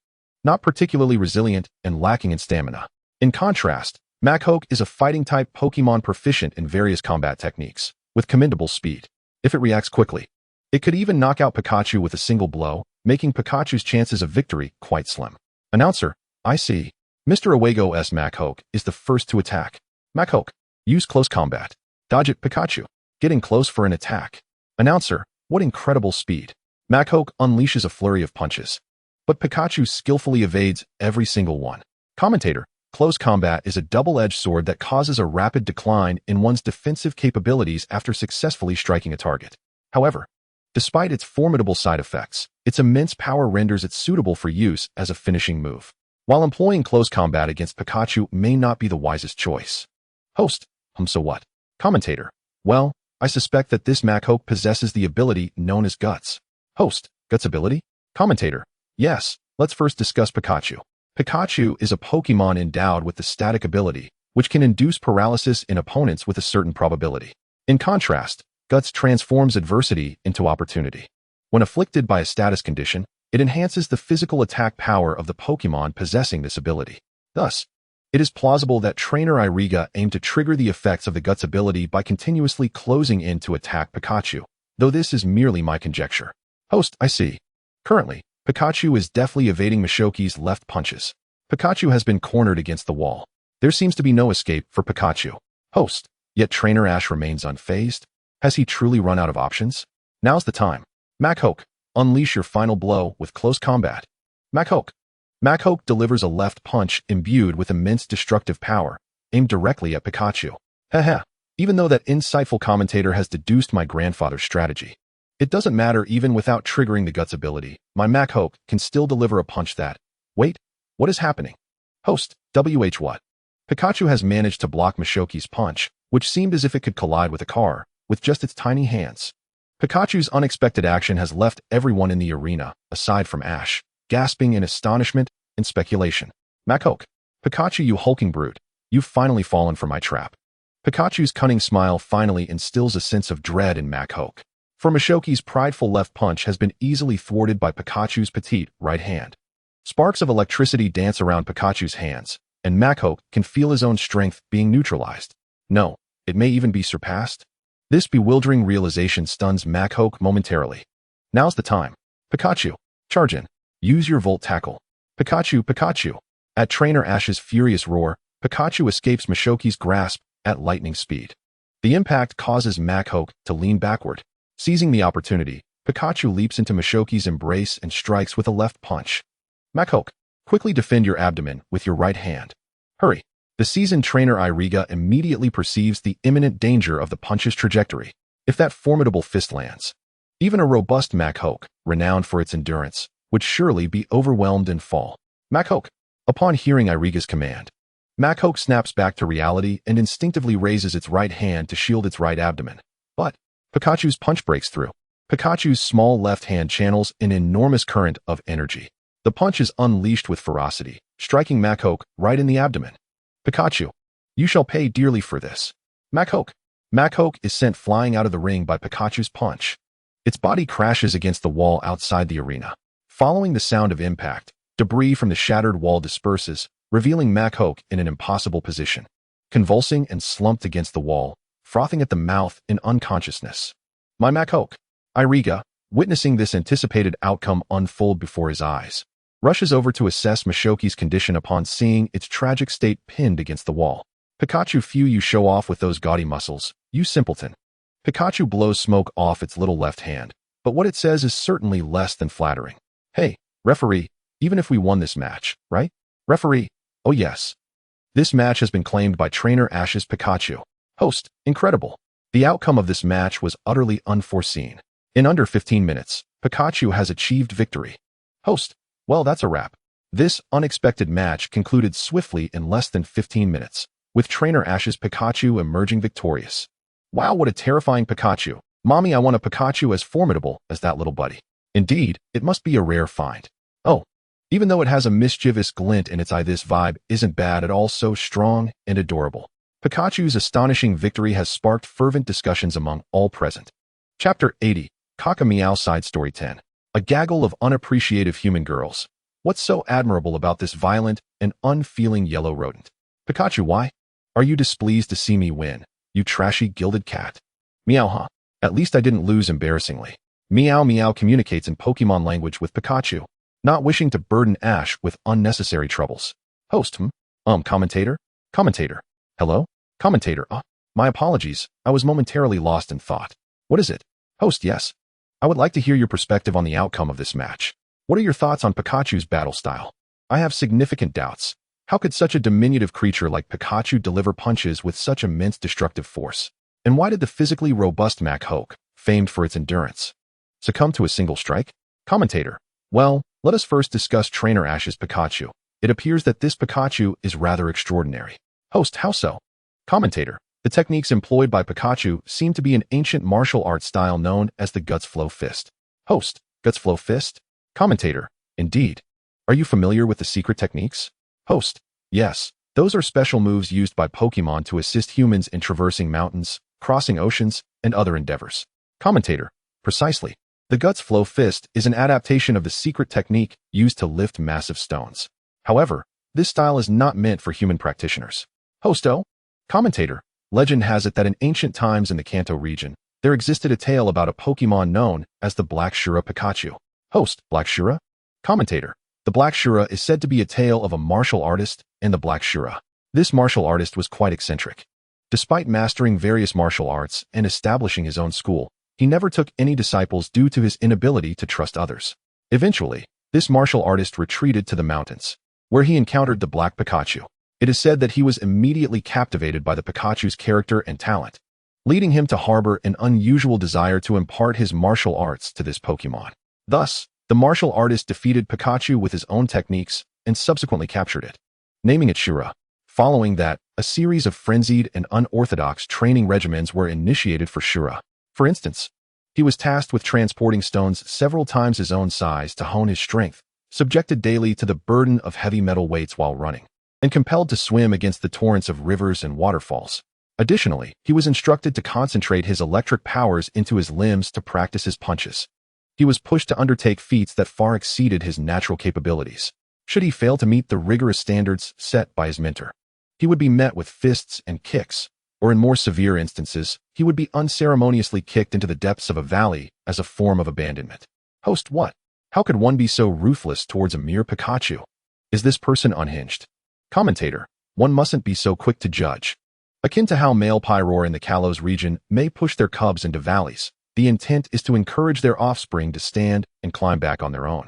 not particularly resilient and lacking in stamina. In contrast, Machoke is a fighting-type Pokémon proficient in various combat techniques, with commendable speed. If it reacts quickly, it could even knock out Pikachu with a single blow, making Pikachu's chances of victory quite slim. Announcer, I see. Mr. Iwego's Machoke is the first to attack. Machoke, use close combat. Dodge it, Pikachu. Getting close for an attack. Announcer, what incredible speed. Machoke unleashes a flurry of punches, but Pikachu skillfully evades every single one. Commentator, close combat is a double-edged sword that causes a rapid decline in one's defensive capabilities after successfully striking a target. However, despite its formidable side effects, its immense power renders it suitable for use as a finishing move. While employing close combat against Pikachu may not be the wisest choice. Host, so what? Commentator, well, I suspect that this Machoke possesses the ability known as Guts. Host, Guts ability? Commentator, yes, let's first discuss Pikachu. Pikachu is a Pokémon endowed with the static ability, which can induce paralysis in opponents with a certain probability. In contrast, Guts transforms adversity into opportunity. When afflicted by a status condition, it enhances the physical attack power of the Pokémon possessing this ability. Thus, it is plausible that trainer Iriga aimed to trigger the effects of the Guts ability by continuously closing in to attack Pikachu, though this is merely my conjecture. Host, I see. Currently, Pikachu is deftly evading Mashoki's left punches. Pikachu has been cornered against the wall. There seems to be no escape for Pikachu. Host, yet Trainer Ash remains unfazed. Has he truly run out of options? Now's the time. Machoke, unleash your final blow with close combat. Machoke. Machoke delivers a left punch imbued with immense destructive power, aimed directly at Pikachu. Haha, even though that insightful commentator has deduced my grandfather's strategy. It doesn't matter even without triggering the Guts ability, my Machoke can still deliver a punch that... Wait, what is happening? Host, what? Pikachu has managed to block Mashoki's punch, which seemed as if it could collide with a car, with just its tiny hands. Pikachu's unexpected action has left everyone in the arena, aside from Ash, gasping in astonishment and speculation. Machoke, Pikachu, you hulking brute, you've finally fallen for my trap. Pikachu's cunning smile finally instills a sense of dread in Machoke. For Mashoki's prideful left punch has been easily thwarted by Pikachu's petite right hand. Sparks of electricity dance around Pikachu's hands, and Machoke can feel his own strength being neutralized. No, it may even be surpassed. This bewildering realization stuns Machoke momentarily. Now's the time. Pikachu, charge in. Use your Volt Tackle. Pikachu, Pikachu. At Trainer Ash's furious roar, Pikachu escapes Machoke's grasp at lightning speed. The impact causes Machoke to lean backward. Seizing the opportunity, Pikachu leaps into Machoke's embrace and strikes with a left punch. Machoke, quickly defend your abdomen with your right hand. Hurry. The seasoned trainer Iriga immediately perceives the imminent danger of the punch's trajectory. If that formidable fist lands, even a robust Machoke, renowned for its endurance, would surely be overwhelmed and fall. Machoke. Upon hearing Iriga's command, Machoke snaps back to reality and instinctively raises its right hand to shield its right abdomen. But Pikachu's punch breaks through. Pikachu's small left hand channels an enormous current of energy. The punch is unleashed with ferocity, striking Machoke right in the abdomen. Pikachu, you shall pay dearly for this. Machoke. Machoke is sent flying out of the ring by Pikachu's punch. Its body crashes against the wall outside the arena. Following the sound of impact, debris from the shattered wall disperses, revealing Machoke in an impossible position, convulsing and slumped against the wall, frothing at the mouth in unconsciousness. My Machoke. Iriga, witnessing this anticipated outcome unfold before his eyes, rushes over to assess Machoke's condition upon seeing its tragic state pinned against the wall. Pikachu, few you show off with those gaudy muscles, you simpleton. Pikachu blows smoke off its little left hand, but what it says is certainly less than flattering. Hey, referee, even if we won this match, right? Referee, oh yes. This match has been claimed by Trainer Ash's Pikachu. Host, incredible. The outcome of this match was utterly unforeseen. In under 15 minutes, Pikachu has achieved victory. Host, well, that's a wrap. This unexpected match concluded swiftly in less than 15 minutes, with Trainer Ash's Pikachu emerging victorious. Wow, what a terrifying Pikachu. Mommy, I want a Pikachu as formidable as that little buddy. Indeed, it must be a rare find. Oh, even though it has a mischievous glint in its eye, this vibe isn't bad at all, so strong and adorable. Pikachu's astonishing victory has sparked fervent discussions among all present. Chapter 80, Kaka Meow Side Story 10. A gaggle of unappreciative human girls. What's so admirable about this violent and unfeeling yellow rodent? Pikachu, why? Are you displeased to see me win, you trashy gilded cat? Meow, huh? At least I didn't lose embarrassingly. Meow Meow communicates in Pokemon language with Pikachu, not wishing to burden Ash with unnecessary troubles. Host, commentator? Commentator. Hello? Commentator, my apologies, I was momentarily lost in thought. What is it? Host, yes. I would like to hear your perspective on the outcome of this match. What are your thoughts on Pikachu's battle style? I have significant doubts. How could such a diminutive creature like Pikachu deliver punches with such immense destructive force? And why did the physically robust Machoke, famed for its endurance, succumb to a single strike? Commentator. Well, let us first discuss Trainer Ash's Pikachu. It appears that this Pikachu is rather extraordinary. Host, how so? Commentator. The techniques employed by Pikachu seem to be an ancient martial arts style known as the Guts Flow Fist. Host, Guts Flow Fist? Commentator. Indeed. Are you familiar with the secret techniques? Host. Yes. Those are special moves used by Pokemon to assist humans in traversing mountains, crossing oceans, and other endeavors. Commentator. Precisely. The Guts Flow Fist is an adaptation of the secret technique used to lift massive stones. However, this style is not meant for human practitioners. Hosto? Commentator. Legend has it that in ancient times in the Kanto region, there existed a tale about a Pokemon known as the Black Shura Pikachu. Host, Black Shura? Commentator. The Black Shura is said to be a tale of a martial artist and the Black Shura. This martial artist was quite eccentric. Despite mastering various martial arts and establishing his own school, he never took any disciples due to his inability to trust others. Eventually, this martial artist retreated to the mountains, where he encountered the Black Pikachu. It is said that he was immediately captivated by the Pikachu's character and talent, leading him to harbor an unusual desire to impart his martial arts to this Pokemon. Thus, the martial artist defeated Pikachu with his own techniques and subsequently captured it, naming it Shura. Following that, a series of frenzied and unorthodox training regimens were initiated for Shura. For instance, he was tasked with transporting stones several times his own size to hone his strength, subjected daily to the burden of heavy metal weights while running, and compelled to swim against the torrents of rivers and waterfalls. Additionally, he was instructed to concentrate his electric powers into his limbs to practice his punches. He was pushed to undertake feats that far exceeded his natural capabilities. Should he fail to meet the rigorous standards set by his mentor, he would be met with fists and kicks, or in more severe instances, he would be unceremoniously kicked into the depths of a valley as a form of abandonment. Host: what? How could one be so ruthless towards a mere Pikachu? Is this person unhinged? Commentator: one mustn't be so quick to judge. Akin to how male Pyroar in the Kalos region may push their cubs into valleys, the intent is to encourage their offspring to stand and climb back on their own,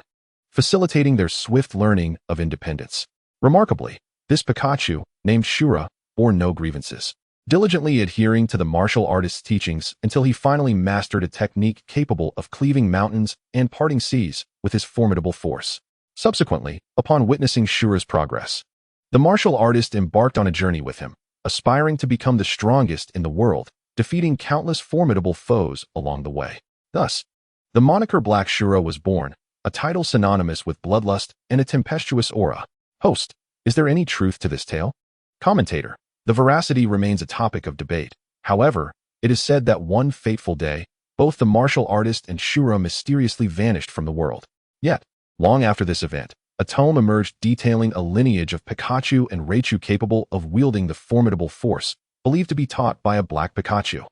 facilitating their swift learning of independence. Remarkably, this Pikachu, named Shura, bore no grievances, diligently adhering to the martial artist's teachings until he finally mastered a technique capable of cleaving mountains and parting seas with his formidable force. Subsequently, upon witnessing Shura's progress, the martial artist embarked on a journey with him, aspiring to become the strongest in the world, defeating countless formidable foes along the way. Thus, the moniker Black Shura was born, a title synonymous with bloodlust and a tempestuous aura. Host: is there any truth to this tale? Commentator: the veracity remains a topic of debate. However, it is said that one fateful day, both the martial artist and Shura mysteriously vanished from the world. Yet, long after this event, a tome emerged detailing a lineage of Pikachu and Raichu capable of wielding the formidable force believed to be taught by a Black Pikachu.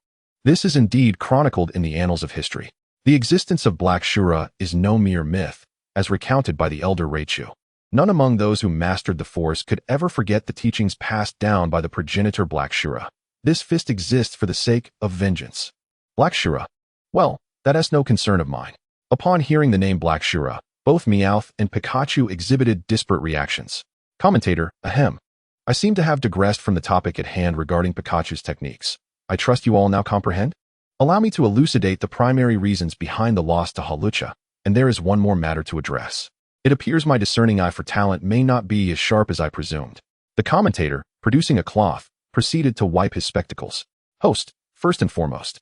This is indeed chronicled in the annals of history. The existence of Black Shura is no mere myth, as recounted by the elder Raichu. None among those who mastered the force could ever forget the teachings passed down by the progenitor Black Shura. This fist exists for the sake of vengeance. Black Shura? Well, that is no concern of mine. Upon hearing the name Black Shura, both Meowth and Pikachu exhibited disparate reactions. Commentator: ahem. I seem to have digressed from the topic at hand regarding Pikachu's techniques. I trust you all now comprehend? Allow me to elucidate the primary reasons behind the loss to Hawlucha, and there is one more matter to address. It appears my discerning eye for talent may not be as sharp as I presumed. The commentator, producing a cloth, proceeded to wipe his spectacles. Host: first and foremost,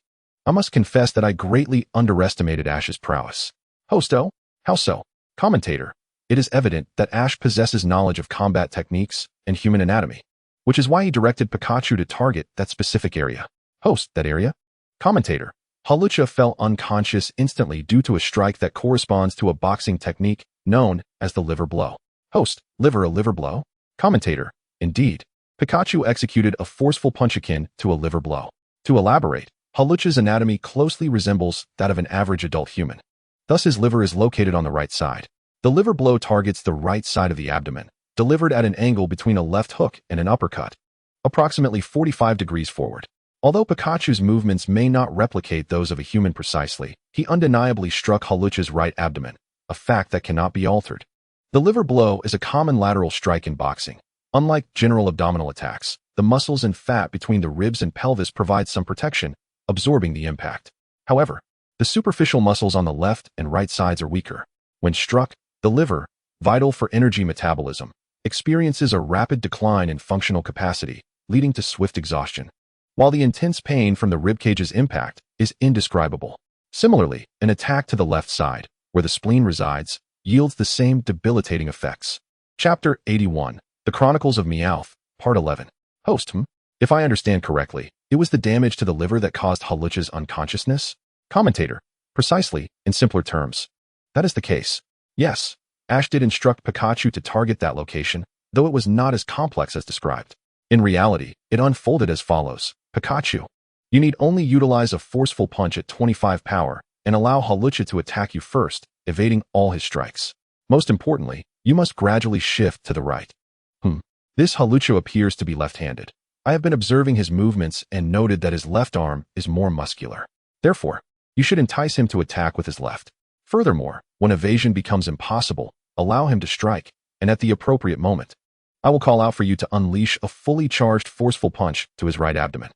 I must confess that I greatly underestimated Ash's prowess. Host: oh? How so? Commentator: it is evident that Ash possesses knowledge of combat techniques and human anatomy, which is why he directed Pikachu to target that specific area. Host: that area? Commentator: Hawlucha fell unconscious instantly due to a strike that corresponds to a boxing technique known as the liver blow. Host: a liver blow? Commentator: indeed. Pikachu executed a forceful punch akin to a liver blow. To elaborate, Hawlucha's anatomy closely resembles that of an average adult human. Thus his liver is located on the right side. The liver blow targets the right side of the abdomen, delivered at an angle between a left hook and an uppercut, approximately 45 degrees forward. Although Pikachu's movements may not replicate those of a human precisely, he undeniably struck Hawlucha's right abdomen, a fact that cannot be altered. The liver blow is a common lateral strike in boxing. Unlike general abdominal attacks, the muscles and fat between the ribs and pelvis provide some protection, absorbing the impact. However, the superficial muscles on the left and right sides are weaker. When struck, the liver, vital for energy metabolism, experiences a rapid decline in functional capacity, leading to swift exhaustion, while the intense pain from the ribcage's impact is indescribable. Similarly, an attack to the left side, where the spleen resides, yields the same debilitating effects. Chapter 81, The Chronicles of Meowth, Part 11. Host: if I understand correctly, it was the damage to the liver that caused Hawlucha's unconsciousness? Commentator: precisely, in simpler terms. That is the case. Yes, Ash did instruct Pikachu to target that location, though it was not as complex as described. In reality, it unfolded as follows. Pikachu, you need only utilize a forceful punch at 25 power and allow Hawlucha to attack you first, evading all his strikes. Most importantly, you must gradually shift to the right. This Hawlucha appears to be left-handed. I have been observing his movements and noted that his left arm is more muscular. Therefore, you should entice him to attack with his left. Furthermore, when evasion becomes impossible, allow him to strike, and at the appropriate moment, I will call out for you to unleash a fully charged forceful punch to his right abdomen.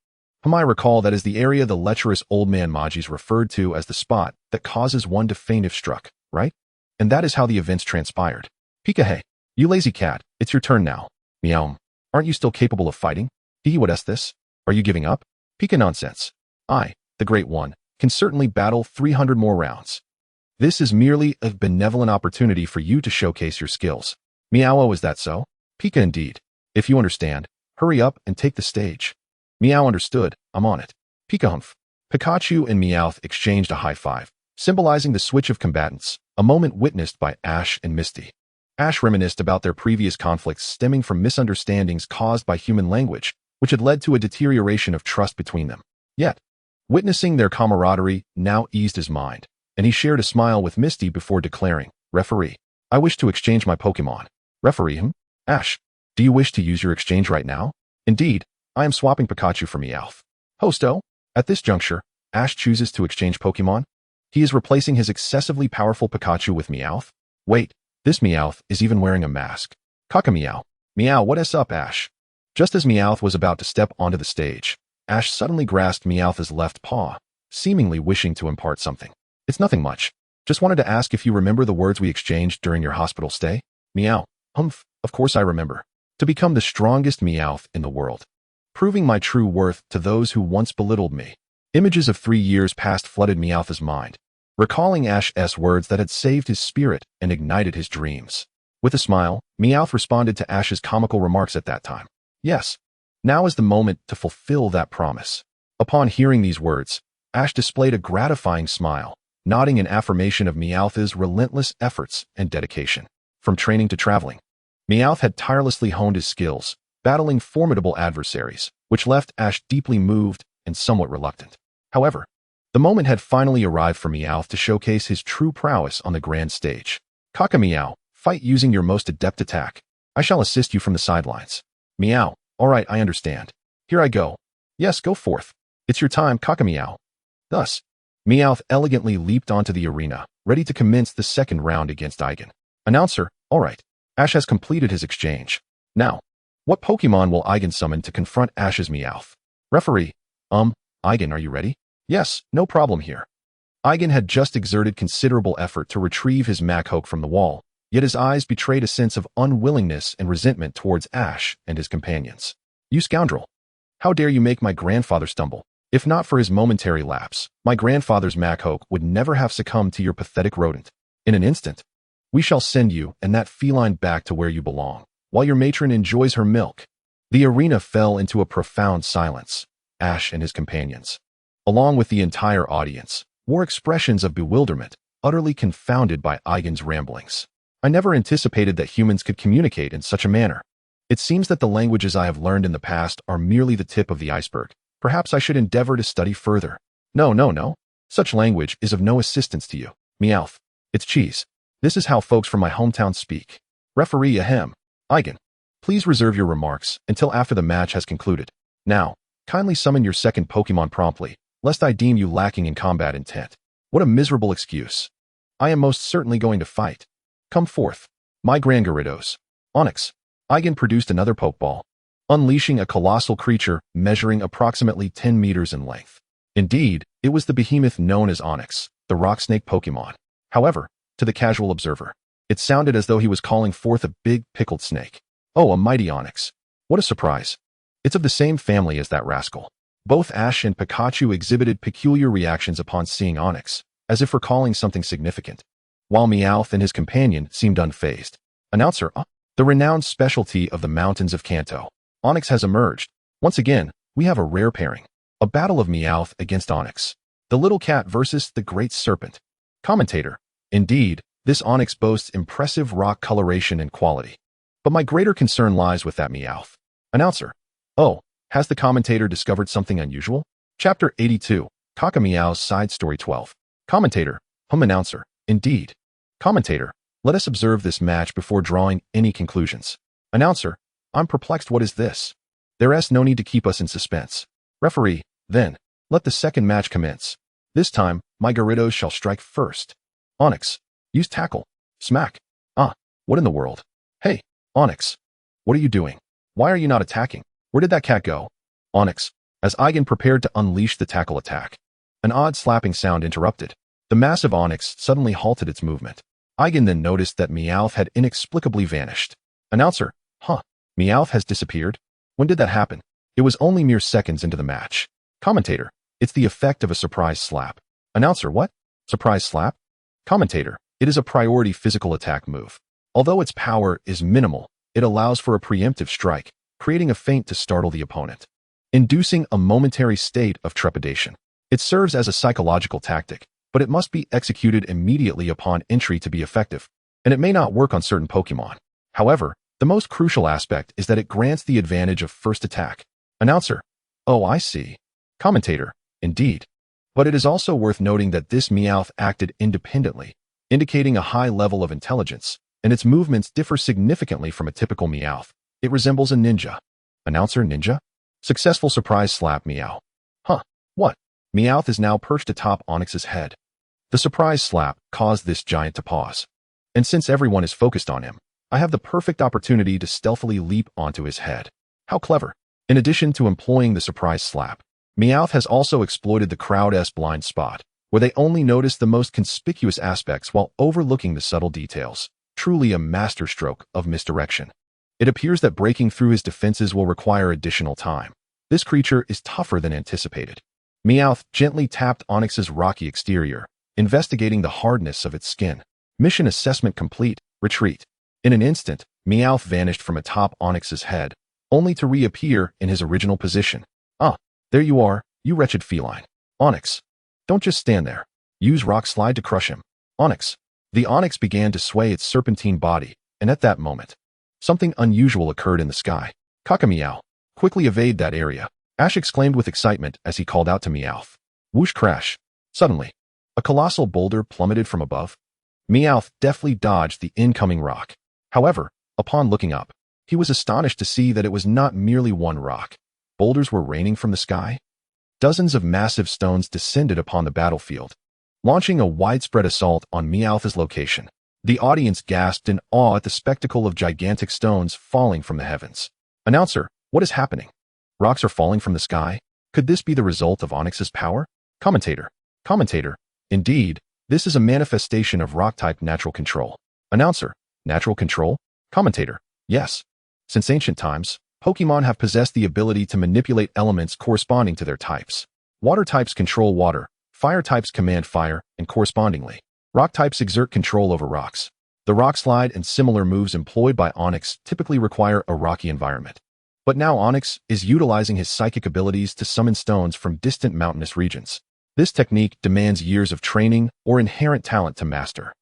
I recall that is the area the lecherous old man Majis referred to as the spot that causes one to faint if struck, right? And that is how the events transpired. Pika, hey, you lazy cat, it's your turn now. Meow. Aren't you still capable of fighting? What is this? Are you giving up? Pika, nonsense. I, the Great One, can certainly battle 300 more rounds. This is merely a benevolent opportunity for you to showcase your skills. Meow, is that so? Pika, indeed. If you understand, hurry up and take the stage. Meow, understood, I'm on it. Pika, humph. Pikachu and Meowth exchanged a high five, symbolizing the switch of combatants, a moment witnessed by Ash and Misty. Ash reminisced about their previous conflicts stemming from misunderstandings caused by human language, which had led to a deterioration of trust between them. Yet, witnessing their camaraderie now eased his mind, and he shared a smile with Misty before declaring, "Referee, I wish to exchange my Pokémon." Referee, Ash, do you wish to use your exchange right now? Indeed, I am swapping Pikachu for Meowth. Hosto, at this juncture, Ash chooses to exchange Pokémon. He is replacing his excessively powerful Pikachu with Meowth. Wait, this Meowth is even wearing a mask. Kakameow. Meow, what is up, Ash? Just as Meowth was about to step onto the stage, Ash suddenly grasped Meowth's left paw, seemingly wishing to impart something. It's nothing much. Just wanted to ask if you remember the words we exchanged during your hospital stay? Meow. Humph, of course I remember. To become the strongest Meowth in the world. Proving my true worth to those who once belittled me. Images of 3 years past flooded Meowth's mind, recalling Ash's words that had saved his spirit and ignited his dreams. With a smile, Meowth responded to Ash's comical remarks at that time. Yes, now is the moment to fulfill that promise. Upon hearing these words, Ash displayed a gratifying smile, nodding in affirmation of Meowth's relentless efforts and dedication. From training to traveling, Meowth had tirelessly honed his skills, battling formidable adversaries, which left Ash deeply moved and somewhat reluctant. However, the moment had finally arrived for Meowth to showcase his true prowess on the grand stage. Kakameow, fight using your most adept attack. I shall assist you from the sidelines. Meow, alright, I understand. Here I go. Yes, go forth. It's your time, Kakameow. Thus, Meowth elegantly leaped onto the arena, ready to commence the second round against Eigen. Announcer, alright. Ash has completed his exchange. Now, what Pokemon will Eigen summon to confront Ash's Meowth? Referee, Eigen, are you ready? Yes, no problem here. Eigen had just exerted considerable effort to retrieve his Machoke from the wall, yet his eyes betrayed a sense of unwillingness and resentment towards Ash and his companions. You scoundrel! How dare you make my grandfather stumble? If not for his momentary lapse, my grandfather's Machoke would never have succumbed to your pathetic rodent. In an instant, we shall send you and that feline back to where you belong, while your matron enjoys her milk. The arena fell into a profound silence. Ash and his companions, along with the entire audience, wore expressions of bewilderment, utterly confounded by Eigen's ramblings. I never anticipated that humans could communicate in such a manner. It seems that the languages I have learned in the past are merely the tip of the iceberg. Perhaps I should endeavor to study further. No. Such language is of no assistance to you. Meowth. It's cheese. This is how folks from my hometown speak. Referee ahem. Eigen, please reserve your remarks until after the match has concluded. Now, kindly summon your second Pokemon promptly, lest I deem you lacking in combat intent. What a miserable excuse. I am most certainly going to fight. Come forth, my Grand Gyarados. Onix. Eigen produced another Pokeball, unleashing a colossal creature measuring approximately 10 meters in length. Indeed, it was the behemoth known as Onix, the rock snake Pokemon. However, to the casual observer, it sounded as though he was calling forth a big pickled snake. Oh, a mighty Onix. What a surprise. It's of the same family as that rascal. Both Ash and Pikachu exhibited peculiar reactions upon seeing Onix, as if recalling something significant, while Meowth and his companion seemed unfazed. Announcer, the renowned specialty of the mountains of Kanto. Onix has emerged. Once again, we have a rare pairing. A battle of Meowth against Onix. The little cat versus the great serpent. Commentator, indeed, this Onix boasts impressive rock coloration and quality. But my greater concern lies with that Meowth. Announcer, oh, has the commentator discovered something unusual? Chapter 82, Kakameow's Side Story 12. Commentator, Announcer, indeed. Commentator, let us observe this match before drawing any conclusions. Announcer, I'm perplexed. What is this? There's no need to keep us in suspense. Referee, then, let the second match commence. This time, my Gyarados shall strike first. Onix, use tackle. Smack. What in the world? Hey, Onix, what are you doing? Why are you not attacking? Where did that cat go? Onix, as Eigen prepared to unleash the tackle attack. An odd slapping sound interrupted. The massive Onix suddenly halted its movement. Eigen then noticed that Meowth had inexplicably vanished. Announcer, Meowth has disappeared? When did that happen? It was only mere seconds into the match. Commentator, it's the effect of a surprise slap. Announcer, what? Surprise slap? Commentator, it is a priority physical attack move. Although its power is minimal, it allows for a preemptive strike, creating a feint to startle the opponent, inducing a momentary state of trepidation. It serves as a psychological tactic, but it must be executed immediately upon entry to be effective. and it may not work on certain Pokemon. However, the most crucial aspect is that it grants the advantage of first attack. Announcer: Oh, I see. Commentator: Indeed. But it is also worth noting that this Meowth acted independently, indicating a high level of intelligence, and its movements differ significantly from a typical Meowth. It resembles a ninja. Announcer: Ninja? Successful surprise slap. Meow. Huh. What? Meowth is now perched atop Onix's head. The surprise slap caused this giant to pause. And since everyone is focused on him, I have the perfect opportunity to stealthily leap onto his head. How clever. In addition to employing the surprise slap, Meowth has also exploited the crowd's blind spot, where they only notice the most conspicuous aspects while overlooking the subtle details. Truly a masterstroke of misdirection. It appears that breaking through his defenses will require additional time. This creature is tougher than anticipated. Meowth gently tapped Onix's rocky exterior, investigating the hardness of its skin. Mission assessment complete. Retreat. In an instant, Meowth vanished from atop Onix's head, only to reappear in his original position. Ah, there you are, you wretched feline. Onix. Don't just stand there. Use Rock Slide to crush him. Onix. The Onix began to sway its serpentine body, and at that moment, something unusual occurred in the sky. Kakameow. Quickly evade that area, Ash exclaimed with excitement as he called out to Meowth. Whoosh crash. Suddenly, a colossal boulder plummeted from above. Meowth deftly dodged the incoming rock. However, upon looking up, he was astonished to see that it was not merely one rock. Boulders were raining from the sky. Dozens of massive stones descended upon the battlefield, launching a widespread assault on Meowth's location. The audience gasped in awe at the spectacle of gigantic stones falling from the heavens. Announcer: What is happening? Rocks are falling from the sky? Could this be the result of Onix's power? Commentator: Indeed, this is a manifestation of rock-type natural control. Announcer: Natural control? Commentator: Yes. Since ancient times, Pokemon have possessed the ability to manipulate elements corresponding to their types. Water types control water, fire types command fire, and correspondingly, rock types exert control over rocks. The Rock Slide and similar moves employed by Onix typically require a rocky environment. But now Onix is utilizing his psychic abilities to summon stones from distant mountainous regions. This technique demands years of training or inherent talent to master,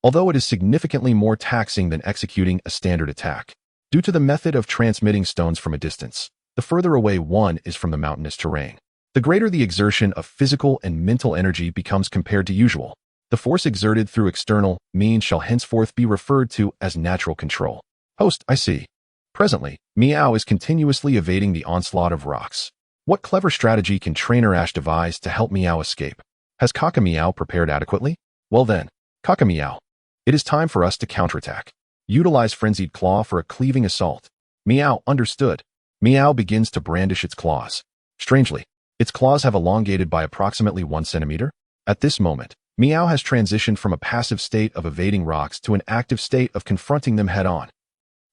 although it is significantly more taxing than executing a standard attack. Due to the method of transmitting stones from a distance, the further away one is from the mountainous terrain, the greater the exertion of physical and mental energy becomes compared to usual. The force exerted through external means shall henceforth be referred to as natural control. Host: I see. Presently, Meow is continuously evading the onslaught of rocks. What clever strategy can Trainer Ash devise to help Meow escape? Has Kakameow prepared adequately? Well then, Kakameow, it is time for us to counterattack. Utilize Frenzied Claw for a cleaving assault. Meow understood. Meow begins to brandish its claws. Strangely, its claws have elongated by approximately 1 centimeter. At this moment, Meow has transitioned from a passive state of evading rocks to an active state of confronting them head-on.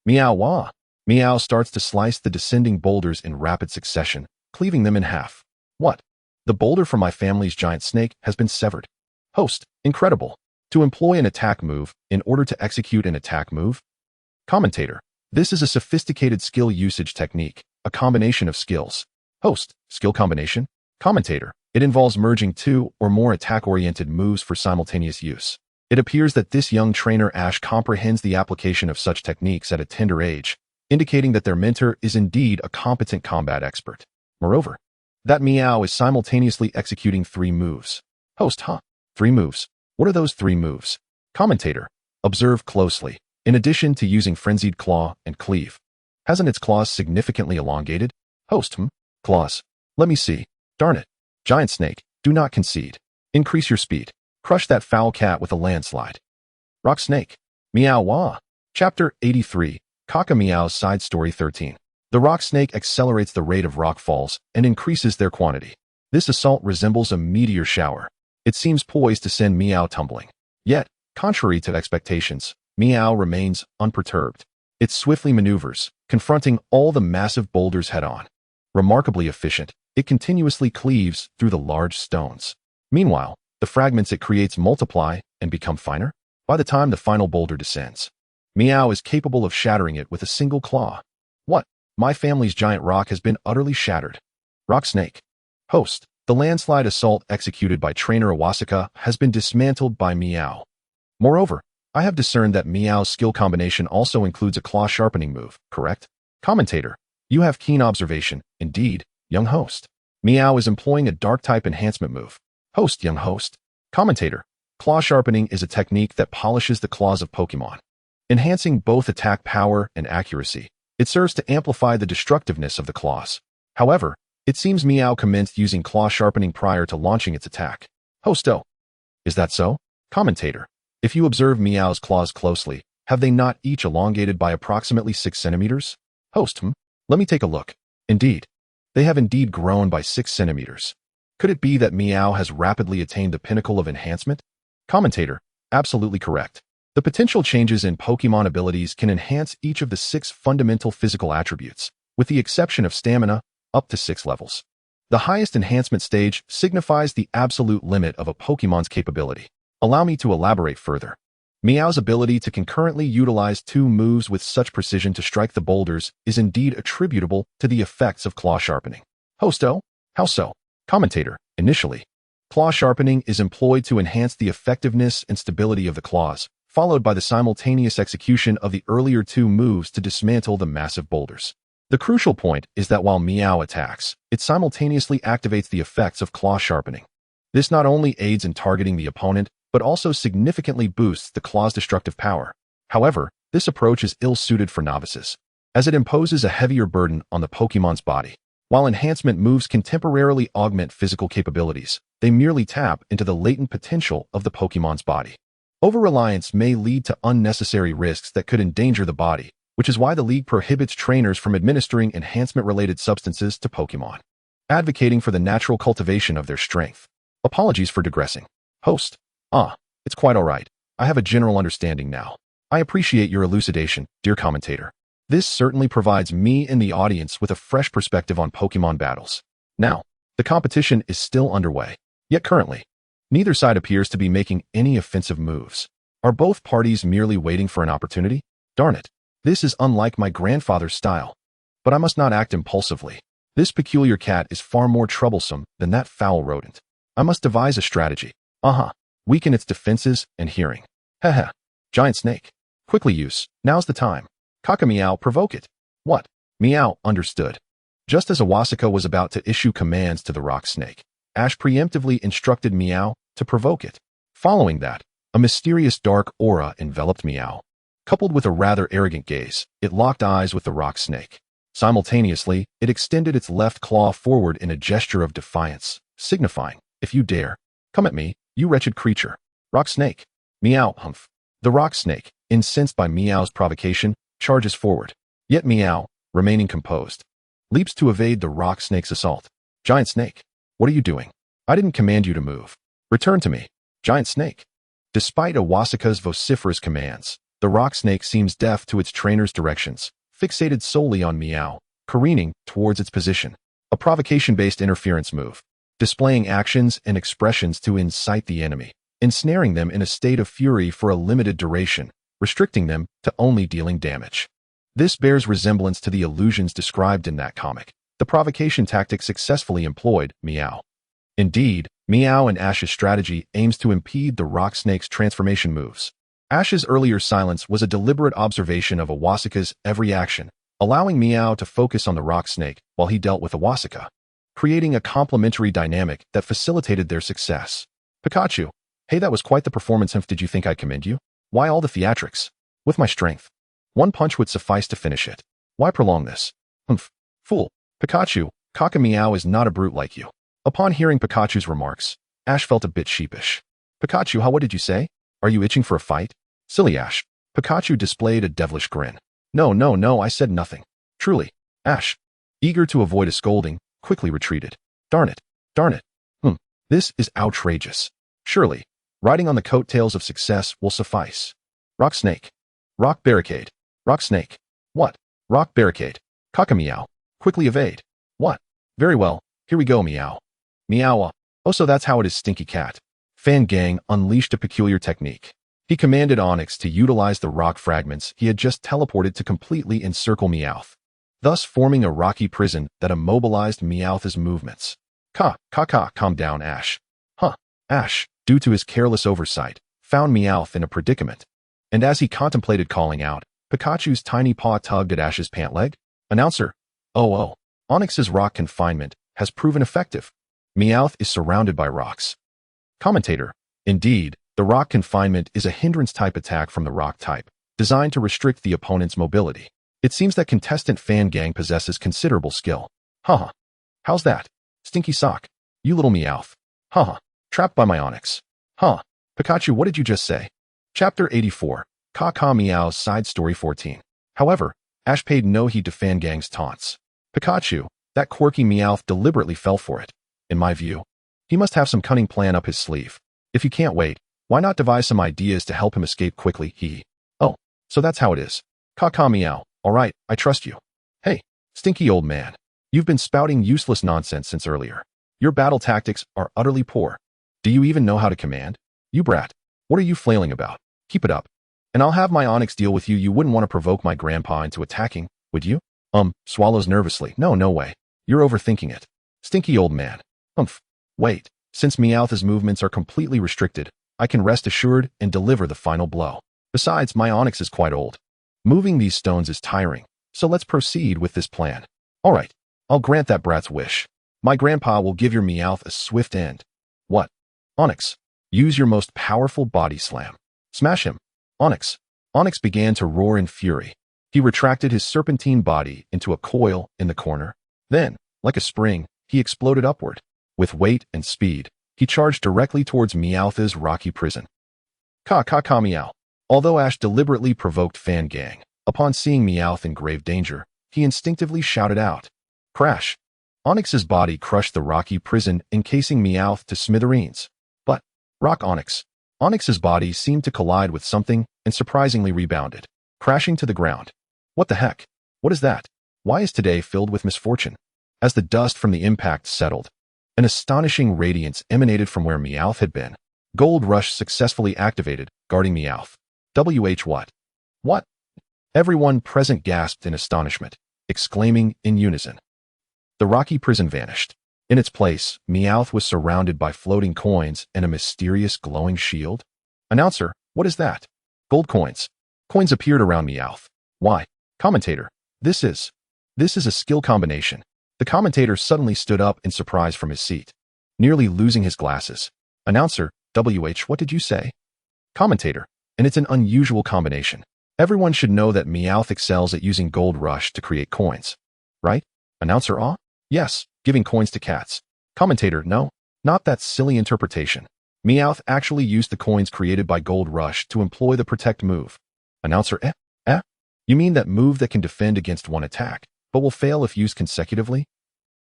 Meow wah! Meow starts to slice the descending boulders in rapid succession, cleaving them in half. What? The boulder from my family's giant snake has been severed. Host: Incredible. To employ an attack move in order to execute an attack move? Commentator: This is a sophisticated skill usage technique, a combination of skills. Host: Skill combination? Commentator: It involves merging 2 or more attack-oriented moves for simultaneous use. It appears that this young trainer Ash comprehends the application of such techniques at a tender age, indicating that their mentor is indeed a competent combat expert. Moreover, that Meow is simultaneously executing 3 moves. Host: 3 moves. What are those 3 moves? Commentator: Observe closely. In addition to using Frenzied Claw and Cleave, hasn't its claws significantly elongated? Host: Claws. Let me see. Darn it. Giant Snake, do not concede. Increase your speed. Crush that foul cat with a landslide. Rock Snake. Meow wah. Chapter 83. Kakameow's Side Story 13. The rock snake accelerates the rate of rock falls and increases their quantity. This assault resembles a meteor shower. It seems poised to send Meow tumbling. Yet, contrary to expectations, Meow remains unperturbed. It swiftly maneuvers, confronting all the massive boulders head-on. Remarkably efficient, it continuously cleaves through the large stones. Meanwhile, the fragments it creates multiply and become finer. By the time the final boulder descends, Meow is capable of shattering it with a single claw. What? My family's giant rock has been utterly shattered. Rock Snake. Host: The landslide assault executed by Trainer Awasaka has been dismantled by Meow. Moreover, I have discerned that Meow's skill combination also includes a claw sharpening move, correct? Commentator, you have keen observation. Indeed, young host. Meow is employing a dark-type enhancement move. Host, young host. Commentator, claw sharpening is a technique that polishes the claws of Pokémon, enhancing both attack power and accuracy. It serves to amplify the destructiveness of the claws. However, it seems Meow commenced using claw sharpening prior to launching its attack. Hosto. Is that so? Commentator, if you observe Meow's claws closely, have they not each elongated by approximately 6 centimeters? Host, let me take a look. Indeed. They have indeed grown by 6 centimeters. Could it be that Meow has rapidly attained the pinnacle of enhancement? Commentator, absolutely correct. The potential changes in Pokémon abilities can enhance each of the 6 fundamental physical attributes, with the exception of stamina, up to 6 levels. The highest enhancement stage signifies the absolute limit of a Pokémon's capability. Allow me to elaborate further. Meow's ability to concurrently utilize 2 moves with such precision to strike the boulders is indeed attributable to the effects of claw sharpening. Hosto? How so? Commentator, initially, claw sharpening is employed to enhance the effectiveness and stability of the claws, followed by the simultaneous execution of the earlier 2 moves to dismantle the massive boulders. The crucial point is that while Meow attacks, it simultaneously activates the effects of claw sharpening. This not only aids in targeting the opponent, but also significantly boosts the claw's destructive power. However, this approach is ill-suited for novices, as it imposes a heavier burden on the Pokémon's body. While enhancement moves can temporarily augment physical capabilities, they merely tap into the latent potential of the Pokémon's body. Over-reliance may lead to unnecessary risks that could endanger the body, which is why the League prohibits trainers from administering enhancement-related substances to Pokémon, advocating for the natural cultivation of their strength. Apologies for digressing. Host. It's quite all right. I have a general understanding now. I appreciate your elucidation, dear commentator. This certainly provides me and the audience with a fresh perspective on Pokémon battles. Now, the competition is still underway. Yet currently, neither side appears to be making any offensive moves. Are both parties merely waiting for an opportunity? Darn it. This is unlike my grandfather's style. But I must not act impulsively. This peculiar cat is far more troublesome than that foul rodent. I must devise a strategy. Weaken its defenses and hearing. Haha. Giant snake. Quickly use. Now's the time. Meow, provoke it. What? Meow understood. Just as Awasaka was about to issue commands to the rock snake, Ash preemptively instructed Meow to provoke it. Following that, a mysterious dark aura enveloped Meow. Coupled with a rather arrogant gaze, it locked eyes with the rock snake. Simultaneously, it extended its left claw forward in a gesture of defiance, signifying, if you dare, come at me, you wretched creature. Rock snake. Meow, humph. The rock snake, incensed by Meow's provocation, charges forward. Yet Meow, remaining composed, leaps to evade the rock snake's assault. Giant snake. What are you doing? I didn't command you to move. Return to me. Giant snake. Despite Awasaka's vociferous commands, the rock snake seems deaf to its trainer's directions, fixated solely on Meow, careening towards its position. A provocation-based interference move, displaying actions and expressions to incite the enemy, ensnaring them in a state of fury for a limited duration, restricting them to only dealing damage. This bears resemblance to the illusions described in that comic. The provocation tactic successfully employed, Meow. Indeed, Meow and Ash's strategy aims to impede the rock snake's transformation moves. Ash's earlier silence was a deliberate observation of Awasaka's every action, allowing Meow to focus on the rock snake while he dealt with Awasaka, creating a complementary dynamic that facilitated their success. Pikachu, hey, that was quite the performance. Did you think I'd commend you? Why all the theatrics? With my strength. One punch would suffice to finish it. Why prolong this? Fool. Pikachu, Meow is not a brute like you. Upon hearing Pikachu's remarks, Ash felt a bit sheepish. Pikachu, what did you say? Are you itching for a fight? Silly Ash. Pikachu displayed a devilish grin. No, I said nothing. Truly. Ash, eager to avoid a scolding, quickly retreated. Darn it. This is outrageous. Surely, riding on the coattails of success will suffice. Rock snake. Rock barricade. Rock snake. What? Rock barricade. Meow. Quickly evade. What? Very well, here we go, Meow. Meow. Oh, so that's how it is, Stinky Cat. Fan Gang unleashed a peculiar technique. He commanded Onyx to utilize the rock fragments he had just teleported to completely encircle Meowth, thus forming a rocky prison that immobilized Meowth's movements. Calm down, Ash. Ash, due to his careless oversight, found Meowth in a predicament. And as he contemplated calling out, Pikachu's tiny paw tugged at Ash's pant leg. Announcer, oh, Onix's rock confinement has proven effective. Meowth is surrounded by rocks. Commentator, indeed, the rock confinement is a hindrance-type attack from the rock type, designed to restrict the opponent's mobility. It seems that contestant Fangang possesses considerable skill. Haha. How's that? Stinky sock. You little Meowth. Haha. Trapped by my Onix. Huh. Pikachu, what did you just say? Chapter 84. Ka Meow's Side Story 14. However, Ash paid no heed to Fangang's taunts. Pikachu, that quirky Meowth deliberately fell for it. In my view, he must have some cunning plan up his sleeve. If you can't wait, why not devise some ideas to help him escape quickly? Oh, so that's how it is. Ka Meow. All right, I trust you. Hey, stinky old man. You've been spouting useless nonsense since earlier. Your battle tactics are utterly poor. Do you even know how to command? You brat. What are you flailing about? Keep it up. And I'll have my Onix deal with you. You wouldn't want to provoke my grandpa into attacking, would you? Swallows nervously. No way. You're overthinking it. Stinky old man. Wait. Since Meowth's movements are completely restricted, I can rest assured and deliver the final blow. Besides, my Onix is quite old. Moving these stones is tiring, so let's proceed with this plan. All right, I'll grant that brat's wish. My grandpa will give your Meowth a swift end. What? Onix, use your most powerful body slam. Smash him. Onix. Onix began to roar in fury. He retracted his serpentine body into a coil in the corner. Then, like a spring, he exploded upward. With weight and speed, he charged directly towards Meowth's rocky prison. Ka Meow. Although Ash deliberately provoked Fangang, upon seeing Meowth in grave danger, he instinctively shouted out. Crash. Onix's body crushed the rocky prison, encasing Meowth to smithereens. But, rock Onix. Onix's body seemed to collide with something and surprisingly rebounded, crashing to the ground. What the heck? What is that? Why is today filled with misfortune? As the dust from the impact settled, an astonishing radiance emanated from where Meowth had been. Gold Rush successfully activated, guarding Meowth. What? What? Everyone present gasped in astonishment, exclaiming in unison. The rocky prison vanished. In its place, Meowth was surrounded by floating coins and a mysterious glowing shield. Announcer, what is that? Gold coins. Coins appeared around Meowth. Why? Commentator, this is a skill combination. The commentator suddenly stood up in surprise from his seat, nearly losing his glasses. Announcer, what did you say? Commentator, and it's an unusual combination. Everyone should know that Meowth excels at using Gold Rush to create coins. Right? Announcer, yes, giving coins to cats. Commentator, no, not that silly interpretation. Meowth actually used the coins created by Gold Rush to employ the Protect move. Announcer, You mean that move that can defend against one attack, but will fail if used consecutively?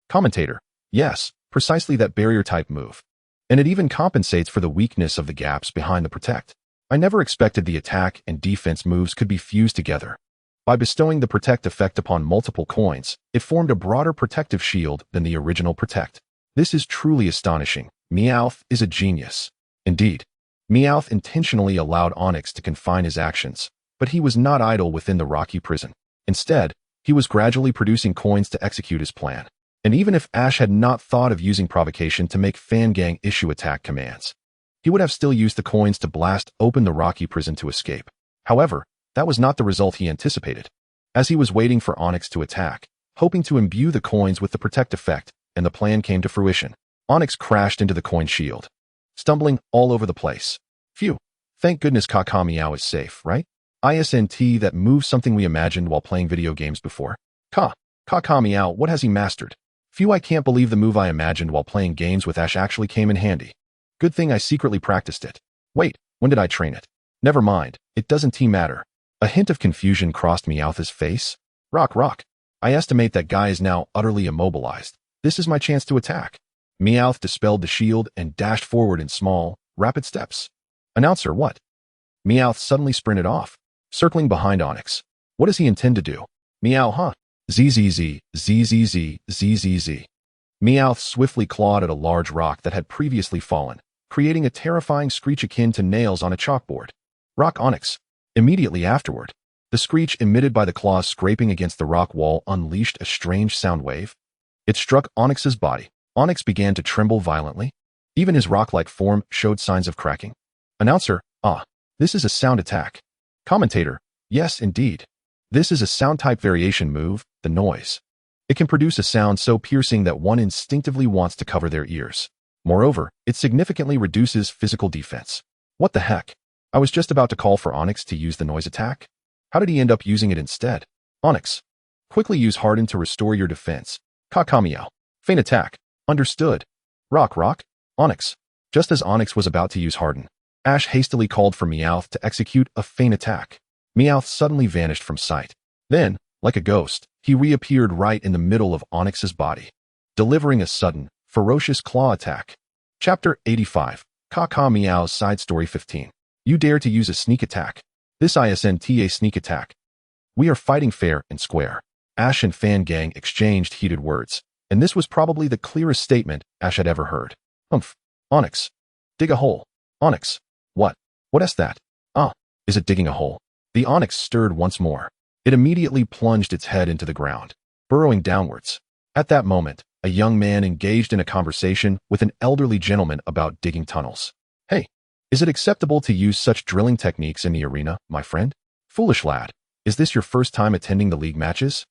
Commentator, yes, precisely that barrier-type move. And it even compensates for the weakness of the gaps behind the Protect. I never expected the attack and defense moves could be fused together. By bestowing the Protect effect upon multiple coins, it formed a broader protective shield than the original Protect. This is truly astonishing. Meowth is a genius. Indeed, Meowth intentionally allowed Onix to confine his actions, but he was not idle within the rocky prison. Instead, he was gradually producing coins to execute his plan. And even if Ash had not thought of using provocation to make Fangang issue attack commands, he would have still used the coins to blast open the rocky prison to escape. However, that was not the result he anticipated. As he was waiting for Onix to attack, hoping to imbue the coins with the Protect effect, and the plan came to fruition, Onix crashed into the coin shield, stumbling all over the place. Phew, thank goodness Ka Meow is safe, right? ISNT, that moves something we imagined while playing video games before. Ka Meow, what has he mastered? Phew, I can't believe the move I imagined while playing games with Ash actually came in handy. Good thing I secretly practiced it. Wait, when did I train it? Never mind, it doesn't matter. A hint of confusion crossed Meowth's face. Rock. I estimate that guy is now utterly immobilized. This is my chance to attack. Meowth dispelled the shield and dashed forward in small, rapid steps. Announcer, what? Meowth suddenly sprinted off, circling behind Onix. What does he intend to do? Meow, ZZZ. Meowth swiftly clawed at a large rock that had previously fallen, creating a terrifying screech akin to nails on a chalkboard. Rock Onix. Immediately afterward, the screech emitted by the claws scraping against the rock wall unleashed a strange sound wave. It struck Onix's body. Onix began to tremble violently. Even his rock-like form showed signs of cracking. Announcer, this is a sound attack. Commentator, yes, indeed. This is a sound type variation move, the noise. It can produce a sound so piercing that one instinctively wants to cover their ears. Moreover, it significantly reduces physical defense. What the heck? I was just about to call for Onyx to use the noise attack. How did he end up using it instead? Onyx. Quickly use Harden to restore your defense. Kakamiao. Feint attack. Understood. Rock. Onyx. Just as Onyx was about to use Harden, Ash hastily called for Meowth to execute a feint attack. Meowth suddenly vanished from sight. Then, like a ghost, he reappeared right in the middle of Onyx's body, delivering a sudden, ferocious claw attack. Chapter 85. Kaka Meow's Side Story 15. You dare to use a sneak attack. This isn't a sneak attack. We are fighting fair and square. Ash and Fan Gang exchanged heated words, and this was probably the clearest statement Ash had ever heard. Humph. Onyx. Dig a hole. Onyx. What? What is that? Is it digging a hole? The Onyx stirred once more. It immediately plunged its head into the ground, burrowing downwards. At that moment, a young man engaged in a conversation with an elderly gentleman about digging tunnels. Hey, is it acceptable to use such drilling techniques in the arena, my friend? Foolish lad, is this your first time attending the league matches?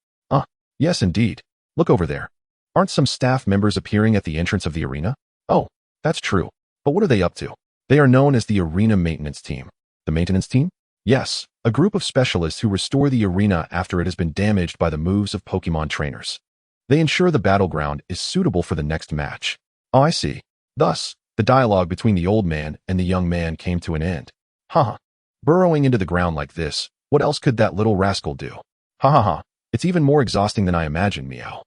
Yes indeed. Look over there. Aren't some staff members appearing at the entrance of the arena? Oh, that's true. But what are they up to? They are known as the Arena Maintenance Team. The Maintenance Team? Yes, a group of specialists who restore the arena after it has been damaged by the moves of Pokemon trainers. They ensure the battleground is suitable for the next match. Oh, I see. Thus, the dialogue between the old man and the young man came to an end. Burrowing into the ground like this, what else could that little rascal do? It's even more exhausting than I imagined, Meow.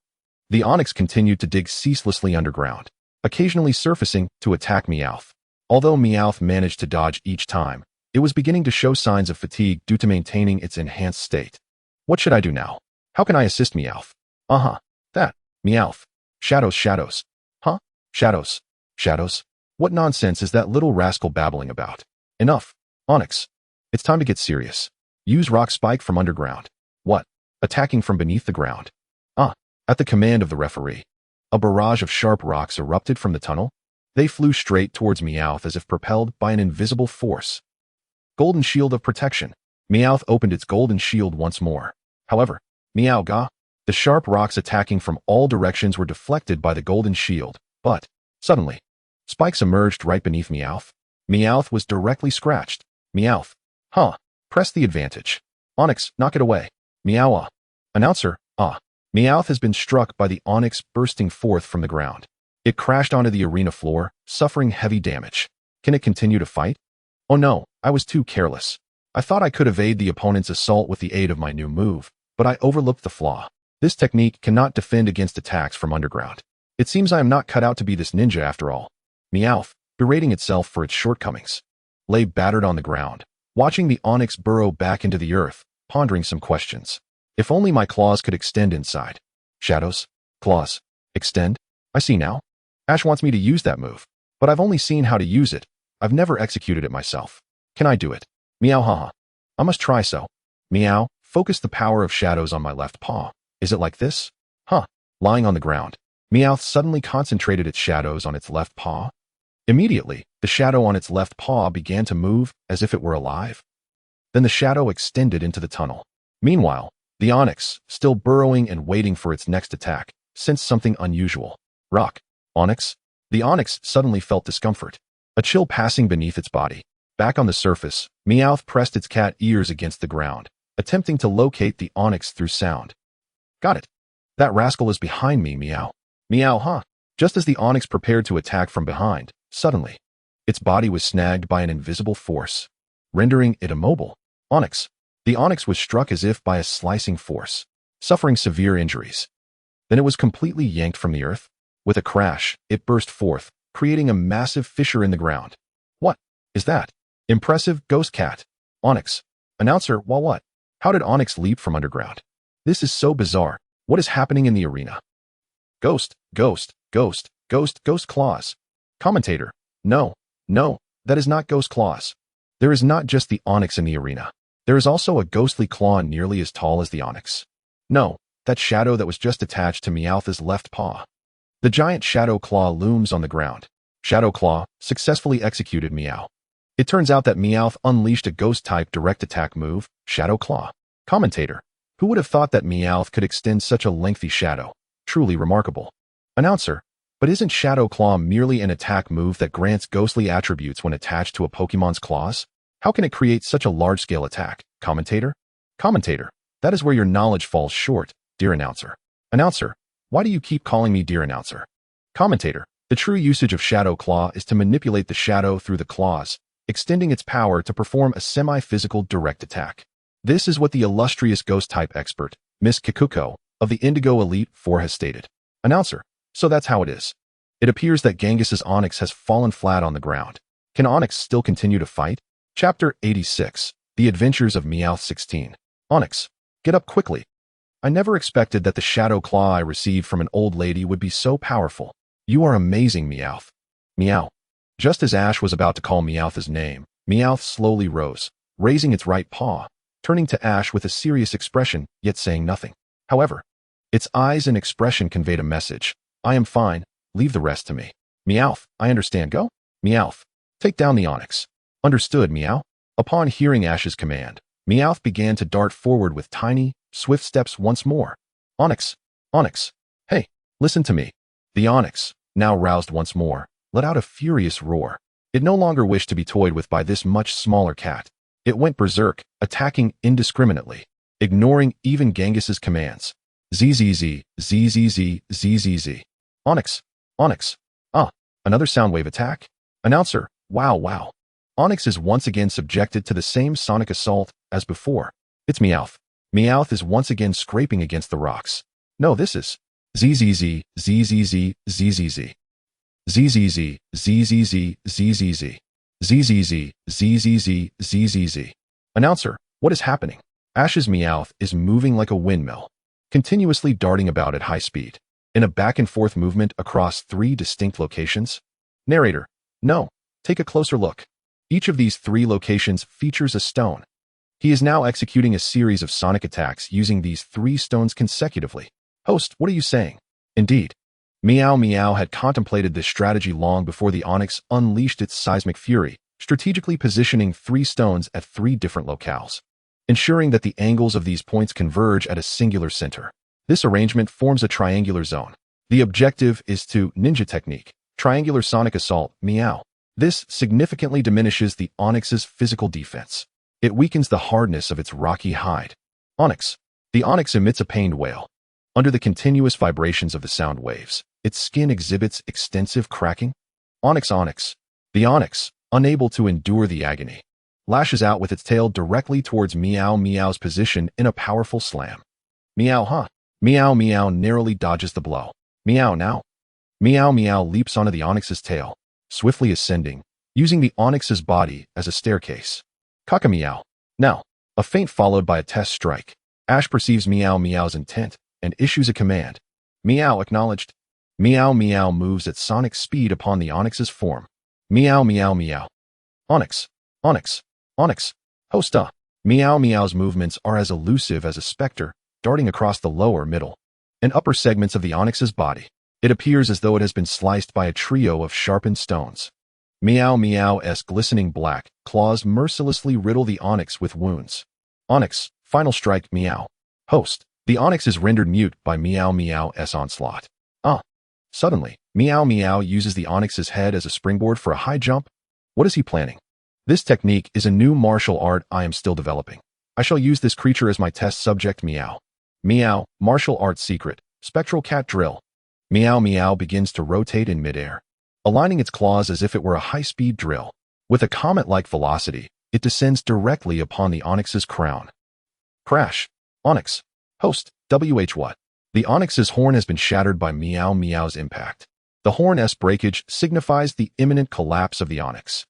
The Onyx continued to dig ceaselessly underground, occasionally surfacing to attack Meowth. Although Meowth managed to dodge each time, it was beginning to show signs of fatigue due to maintaining its enhanced state. What should I do now? How can I assist Meowth? That. Meowth. Shadows. Shadows? What nonsense is that little rascal babbling about? Enough. Onyx. It's time to get serious. Use Rock Spike from underground. What? Attacking from beneath the ground. At the command of the referee, a barrage of sharp rocks erupted from the tunnel. They flew straight towards Meowth as if propelled by an invisible force. Golden Shield of Protection. Meowth opened its golden shield once more. However, the sharp rocks attacking from all directions were deflected by the golden shield, but, suddenly, spikes emerged right beneath Meowth. Meowth was directly scratched. Meowth. Press the advantage. Onyx, knock it away. Meow. Announcer. Meowth has been struck by the Onyx bursting forth from the ground. It crashed onto the arena floor, suffering heavy damage. Can it continue to fight? Oh no, I was too careless. I thought I could evade the opponent's assault with the aid of my new move, but I overlooked the flaw. This technique cannot defend against attacks from underground. It seems I am not cut out to be this ninja after all. Meowth, berating itself for its shortcomings, lay battered on the ground, watching the Onyx burrow back into the earth, pondering some questions. If only my claws could extend inside. Shadows. Claws. Extend. I see now. Ash wants me to use that move, but I've only seen how to use it. I've never executed it myself. Can I do it? Meow. I must try so. Meow, focus the power of shadows on my left paw. Is it like this? Lying on the ground, Meowth suddenly concentrated its shadows on its left paw. Immediately, the shadow on its left paw began to move as if it were alive. Then the shadow extended into the tunnel. Meanwhile, the Onyx, still burrowing and waiting for its next attack, sensed something unusual. Rock. Onyx? The Onyx suddenly felt discomfort, a chill passing beneath its body. Back on the surface, Meowth pressed its cat ears against the ground, attempting to locate the Onyx through sound. Got it. That rascal is behind me, Meow. Meow. Just as the Onyx prepared to attack from behind, suddenly, its body was snagged by an invisible force, rendering it immobile. Onyx. The Onyx was struck as if by a slicing force, suffering severe injuries. Then it was completely yanked from the earth. With a crash, it burst forth, creating a massive fissure in the ground. What is that? Impressive, Ghost Cat. Onyx. Announcer, what? How did Onyx leap from underground? This is so bizarre. What is happening in the arena? Ghost claws. Commentator. No, that is not ghost claws. There is not just the Onyx in the arena. There is also a ghostly claw nearly as tall as the Onyx. No, that shadow that was just attached to Meowth's left paw. The giant shadow claw looms on the ground. Shadow claw, successfully executed, Meow. It turns out that Meowth unleashed a ghost-type direct attack move, Shadow Claw. Commentator: who would have thought that Meowth could extend such a lengthy shadow? Truly remarkable. Announcer: but isn't Shadow Claw merely an attack move that grants ghostly attributes when attached to a Pokemon's claws? How can it create such a large-scale attack? Commentator: that is where your knowledge falls short, dear announcer. Announcer: why do you keep calling me dear announcer? Commentator: the true usage of Shadow Claw is to manipulate the shadow through the claws, extending its power to perform a semi-physical direct attack. This is what the illustrious ghost-type expert, Miss Kikuko, of the Indigo Elite Four has stated. Announcer: so that's how it is. It appears that Genghis's Onix has fallen flat on the ground. Can Onix still continue to fight? Chapter 86, The Adventures of Meowth 16. Onix, get up quickly. I never expected that the Shadow Claw I received from an old lady would be so powerful. You are amazing, Meowth. Meow. Just as Ash was about to call Meowth's name, Meowth slowly rose, raising its right paw, turning to Ash with a serious expression, yet saying nothing. However, its eyes and expression conveyed a message. I am fine, leave the rest to me. Meowth, I understand, go. Meowth, take down the Onix. Understood, Meow. Upon hearing Ash's command, Meowth began to dart forward with tiny, swift steps once more. Onix, hey, listen to me. The Onix, now roused once more, let out a furious roar. It no longer wished to be toyed with by this much smaller cat. It went berserk, attacking indiscriminately, ignoring even Genghis's commands. ZZZ, ZZZ, ZZZ. Onix. Another soundwave attack? Announcer: wow. Onix is once again subjected to the same sonic assault as before. It's Meowth. Meowth is once again scraping against the rocks. No, this is ZZZ, ZZZ, ZZZ. ZZZ, ZZZ, ZZZ. ZZZ, ZZZ, ZZZ. Announcer: what is happening? Ash's Meowth is moving like a windmill, continuously darting about at high speed, in a back-and-forth movement across 3 distinct locations. Narrator: no, take a closer look. Each of these 3 locations features a stone. He is now executing a series of sonic attacks using these 3 stones consecutively. Host, what are you saying? Indeed. Meow had contemplated this strategy long before the Onix unleashed its seismic fury, strategically positioning 3 stones at 3 different locales, ensuring that the angles of these points converge at a singular center. This arrangement forms a triangular zone. The objective is to ninja technique, triangular sonic assault, Meow. This significantly diminishes the Onix's physical defense. It weakens the hardness of its rocky hide. Onix. The Onix emits a pained wail. Under the continuous vibrations of the sound waves, its skin exhibits extensive cracking. Onix. The Onix, unable to endure the agony, lashes out with its tail directly towards Meow's position in a powerful slam. Meow narrowly dodges the blow. Meow leaps onto the Onix's tail, swiftly ascending, using the Onix's body as a staircase. Kakameow. Now, a feint followed by a test strike. Ash perceives Meow's intent and issues a command. Meow acknowledged. Meow moves at sonic speed upon the Onix's form. Meow. Onix. Hosta. Meow's movements are as elusive as a specter, darting across the lower, middle, and upper segments of the Onix's body. It appears as though it has been sliced by a trio of sharpened stones. Meow's glistening black claws mercilessly riddle the Onix with wounds. Onix, final strike, Meow. Host. The Onix is rendered mute by Meow's onslaught. Suddenly, Meow uses the Onix's head as a springboard for a high jump. What is he planning? This technique is a new martial art I am still developing. I shall use this creature as my test subject. Meow, martial arts secret, spectral cat drill. Meow begins to rotate in midair, aligning its claws as if it were a high-speed drill. With a comet-like velocity, it descends directly upon the Onix's crown. Crash. Onix. Host. What? The Onix's horn has been shattered by Meow's impact. The horn's breakage signifies the imminent collapse of the Onix.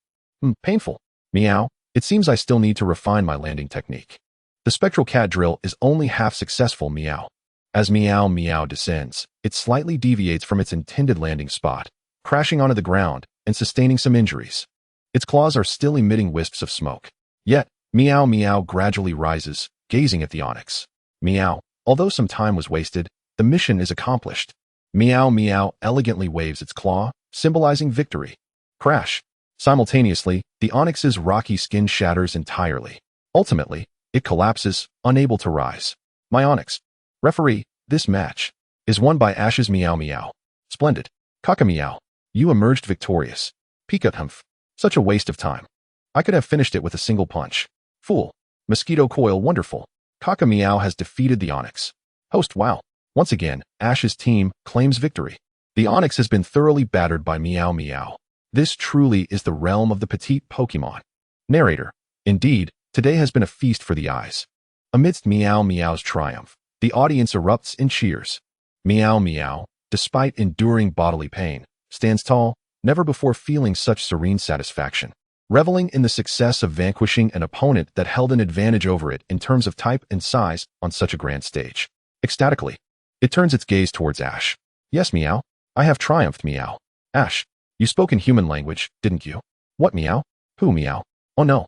Painful. Meow. It seems I still need to refine my landing technique. The spectral cat drill is only half successful. Meow. As Meow descends, it slightly deviates from its intended landing spot, crashing onto the ground and sustaining some injuries. Its claws are still emitting wisps of smoke. Yet, Meow gradually rises, gazing at the Onix. Meow. Although some time was wasted, the mission is accomplished. Meow elegantly waves its claw, symbolizing victory. Crash. Simultaneously, the onyx's rocky skin shatters entirely. Ultimately, it collapses, unable to rise. My onyx. Referee, this match is won by Ash's meow meow. Splendid. Kaka meow. You emerged victorious. Pika humph. Such a waste of time. I could have finished it with a single punch. Fool. Mosquito coil wonderful. Kaka meow has defeated the onyx. Host wow. Once again, Ash's team claims victory. The onyx has been thoroughly battered by meow meow. This truly is the realm of the petite Pokemon. Narrator. Indeed, today has been a feast for the eyes. Amidst meow meow's triumph, the audience erupts in cheers. Meow meow, despite enduring bodily pain, stands tall, never before feeling such serene satisfaction. Reveling in the success of vanquishing an opponent that held an advantage over it in terms of type and size on such a grand stage. Ecstatically, it turns its gaze towards Ash. Yes, meow. I have triumphed, meow. Ash, you spoke in human language, didn't you? What, meow? Who, meow? Oh no.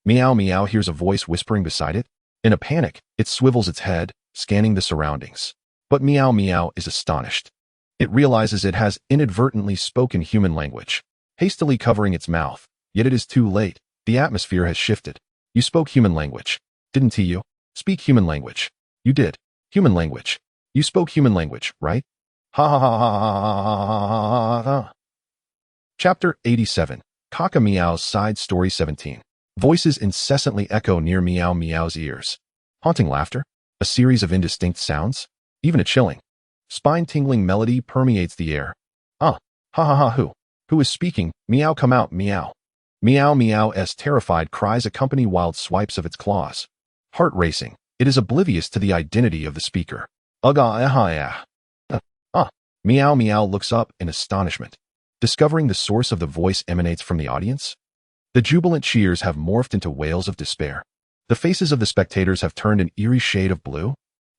Meow meow hears a voice whispering beside it. In a panic, it swivels its head, scanning the surroundings. But meow meow is astonished. It realizes it has inadvertently spoken human language, hastily covering its mouth. Yet it is too late. The atmosphere has shifted. You spoke human language, didn't you? Speak human language. You did. Human language. You spoke human language, right? Ha ha ha ha ha ha ha ha. Chapter 87. Kaka Meow's Side Story 17. Voices incessantly echo near Meow Meow's ears. Haunting laughter, a series of indistinct sounds, even a chilling, spine-tingling melody permeates the air. Ha ha ha who? Who is speaking? Meow come out, meow. Meow Meow's terrified cries accompany wild swipes of its claws. Heart racing, it is oblivious to the identity of the speaker. Meow Meow looks up in astonishment, discovering the source of the voice emanates from the audience. The jubilant cheers have morphed into wails of despair. The faces of the spectators have turned an eerie shade of blue.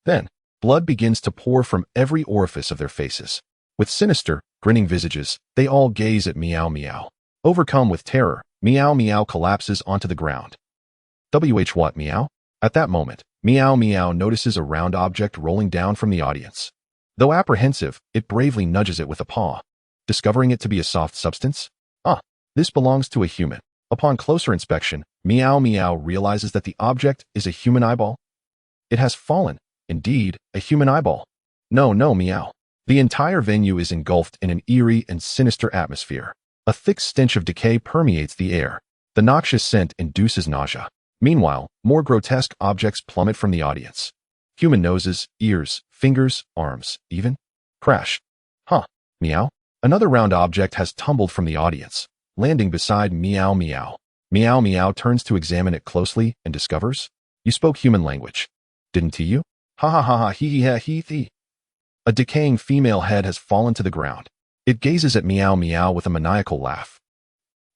Then, blood begins to pour from every orifice of their faces. With sinister, grinning visages, they all gaze at Meow Meow. Overcome with terror, Meow Meow collapses onto the ground. What, meow? At that moment, Meow Meow notices a round object rolling down from the audience. Though apprehensive, it bravely nudges it with a paw, discovering it to be a soft substance. This belongs to a human. Upon closer inspection, Meow Meow realizes that the object is a human eyeball. It has fallen. Indeed, a human eyeball. No, meow. The entire venue is engulfed in an eerie and sinister atmosphere. A thick stench of decay permeates the air. The noxious scent induces nausea. Meanwhile, more grotesque objects plummet from the audience. Human noses, ears, fingers, arms, even. Crash. Meow. Another round object has tumbled from the audience, landing beside Meow Meow. Meow Meow turns to examine it closely and discovers, you spoke human language, didn't you? Ha ha ha ha hee ha hee thee. A decaying female head has fallen to the ground. It gazes at Meow Meow with a maniacal laugh.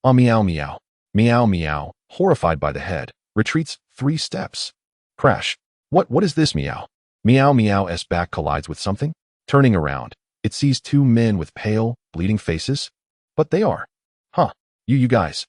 Meow Meow. Meow Meow, horrified by the head, retreats 3 steps. Crash. What is this, meow? Meow Meow's back collides with something. Turning around, it sees 2 men with pale, bleeding faces. But they are. You guys.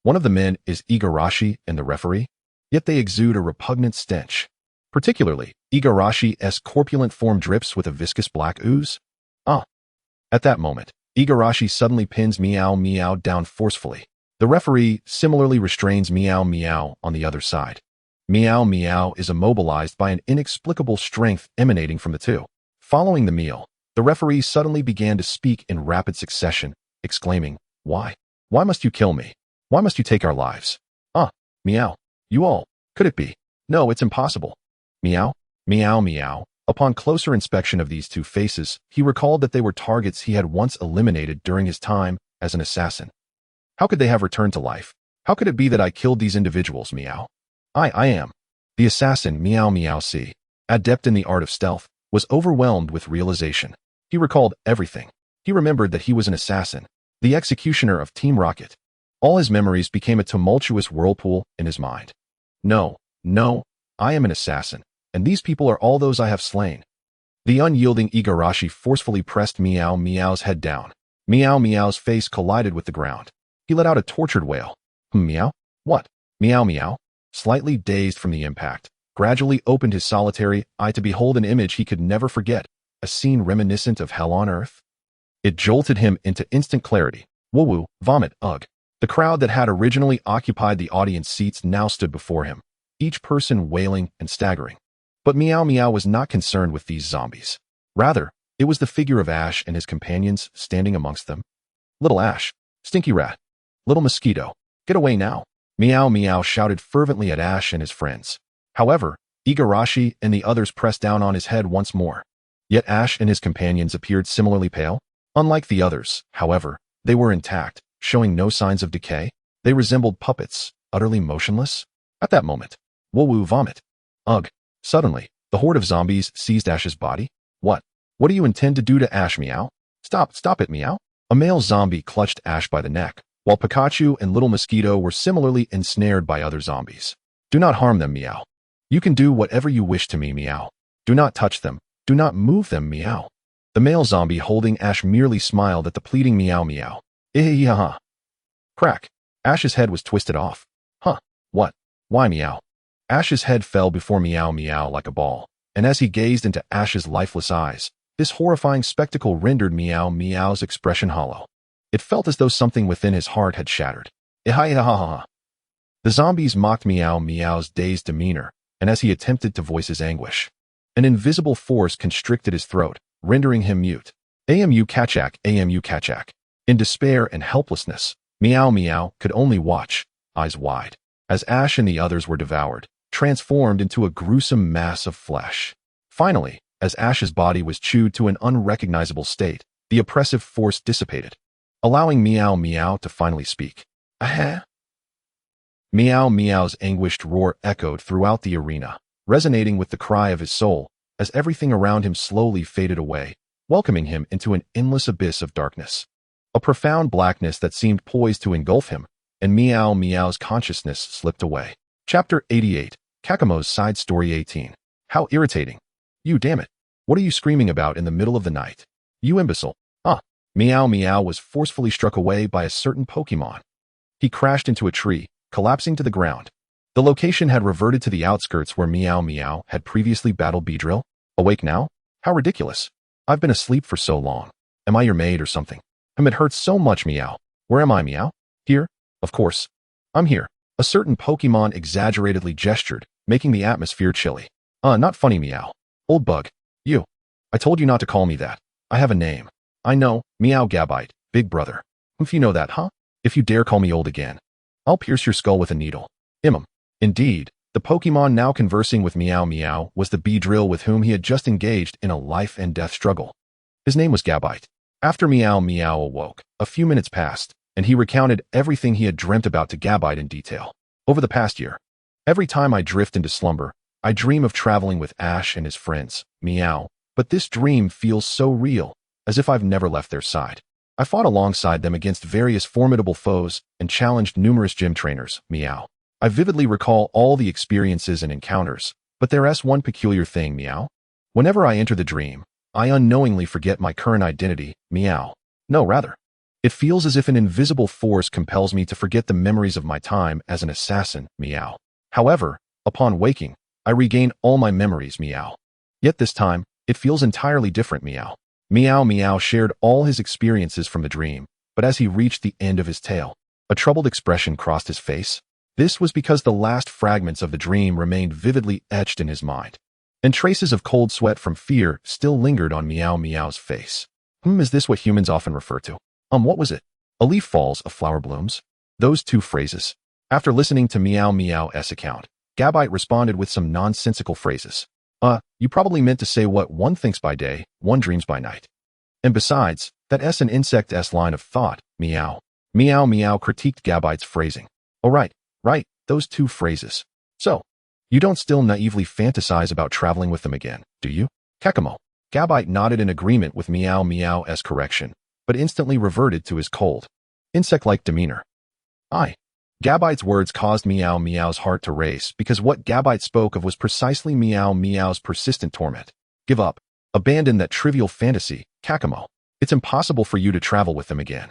One of the men is Igarashi and the referee, yet they exude a repugnant stench. Particularly, Igarashi's corpulent form drips with a viscous black ooze. At that moment, Igarashi suddenly pins Meow Meow down forcefully. The referee similarly restrains Meow Meow on the other side. Meow Meow is immobilized by an inexplicable strength emanating from the two. Following the meal, the referee suddenly began to speak in rapid succession, exclaiming, Why? Why must you kill me? Why must you take our lives? Meow. You all. Could it be? No, it's impossible. Meow. Meow Meow. Upon closer inspection of these 2 faces, he recalled that they were targets he had once eliminated during his time as an assassin. How could they have returned to life? How could it be that I killed these individuals, meow? I am. The assassin, Meow Meow C, adept in the art of stealth, was overwhelmed with realization. He recalled everything. He remembered that he was an assassin, the executioner of Team Rocket. All his memories became a tumultuous whirlpool in his mind. No, I am an assassin, and these people are all those I have slain. The unyielding Igarashi forcefully pressed Meow Meow's head down. Meow Meow's face collided with the ground. He let out a tortured wail. Meow? What? Meow Meow, slightly dazed from the impact, gradually opened his solitary eye to behold an image he could never forget, a scene reminiscent of hell on earth. It jolted him into instant clarity. Woo-woo, vomit, ugh. The crowd that had originally occupied the audience seats now stood before him, each person wailing and staggering. But Meow Meow was not concerned with these zombies. Rather, it was the figure of Ash and his companions standing amongst them. Little Ash, stinky rat, little mosquito, get away now. Meow Meow shouted fervently at Ash and his friends. However, Igarashi and the others pressed down on his head once more. Yet Ash and his companions appeared similarly pale. Unlike the others, however, they were intact, showing no signs of decay. They resembled puppets, utterly motionless. At that moment, woo-woo vomit. Ugh. Suddenly, the horde of zombies seized Ash's body. What? What do you intend to do to Ash, Meow? Stop it, Meow. A male zombie clutched Ash by the neck, while Pikachu and Little Mosquito were similarly ensnared by other zombies. Do not harm them, Meow. You can do whatever you wish to me, Meow. Do not touch them. Do not move them, Meow. The male zombie holding Ash merely smiled at the pleading Meow Meow. Eh-ha-ha. Crack. Ash's head was twisted off. Huh. What? Why, Meow? Ash's head fell before Meow Meow like a ball, and as he gazed into Ash's lifeless eyes, this horrifying spectacle rendered Meow Meow's expression hollow. It felt as though something within his heart had shattered. Eh-ha-ha-ha-ha. The zombies mocked Meow Meow's dazed demeanor, and as he attempted to voice his anguish, an invisible force constricted his throat, rendering him mute. Amu Kachak, Amu Kachak. In despair and helplessness, Meow Meow could only watch, eyes wide, as Ash and the others were devoured, transformed into a gruesome mass of flesh. Finally, as Ash's body was chewed to an unrecognizable state, the oppressive force dissipated, allowing Meow Meow to finally speak. Ah-ha? Meow Meow's anguished roar echoed throughout the arena, resonating with the cry of his soul, as everything around him slowly faded away, welcoming him into an endless abyss of darkness. A profound blackness that seemed poised to engulf him, and Meow Meow's consciousness slipped away. Chapter 88, Kakemo's Side Story 18. How irritating. You damn it. What are you screaming about in the middle of the night? You imbecile. Meow Meow was forcefully struck away by a certain Pokémon. He crashed into a tree, collapsing to the ground. The location had reverted to the outskirts where Meow Meow had previously battled Beedrill. Awake now? How ridiculous. I've been asleep for so long. Am I your maid or something? It hurts so much, Meow. Where am I, Meow? Here? Of course. I'm here. A certain Pokémon exaggeratedly gestured, making the atmosphere chilly. Not funny, Meow. Old bug. You. I told you not to call me that. I have a name. I know, Meow Gabite, big brother. If you know that, huh? If you dare call me old again, I'll pierce your skull with a needle. Indeed, the Pokémon now conversing with Meow Meow was the Beedrill with whom he had just engaged in a life and death struggle. His name was Gabite. After Meow Meow awoke, a few minutes passed, and he recounted everything he had dreamt about to Gabite in detail. Over the past year, every time I drift into slumber, I dream of traveling with Ash and his friends, Meow, but this dream feels so real, as if I've never left their side. I fought alongside them against various formidable foes and challenged numerous gym trainers, Meow. I vividly recall all the experiences and encounters, but there's one peculiar thing, Meow. Whenever I enter the dream, I unknowingly forget my current identity, Meow. No, rather. It feels as if an invisible force compels me to forget the memories of my time as an assassin, Meow. However, upon waking, I regain all my memories, Meow. Yet this time, it feels entirely different, Meow. Meow Meow shared all his experiences from the dream, but as he reached the end of his tale, a troubled expression crossed his face. This was because the last fragments of the dream remained vividly etched in his mind, and traces of cold sweat from fear still lingered on Meow Meow's face. Is this what humans often refer to? What was it? A leaf falls, a flower blooms? Those two phrases. After listening to Meow Meow's account, Gabite responded with some nonsensical phrases. You probably meant to say what one thinks by day, one dreams by night. And besides, that's an insect's line of thought, Meow. Meow Meow critiqued Gabite's phrasing. Oh right, those two phrases. So, you don't still naively fantasize about traveling with them again, do you? Kakemo. Gabite nodded in agreement with Meow Meow's correction, but instantly reverted to his cold, insect-like demeanor. Gabite's words caused Meow Meow's heart to race because what Gabite spoke of was precisely Meow Meow's persistent torment. Give up. Abandon that trivial fantasy, Kakemo. It's impossible for you to travel with them again.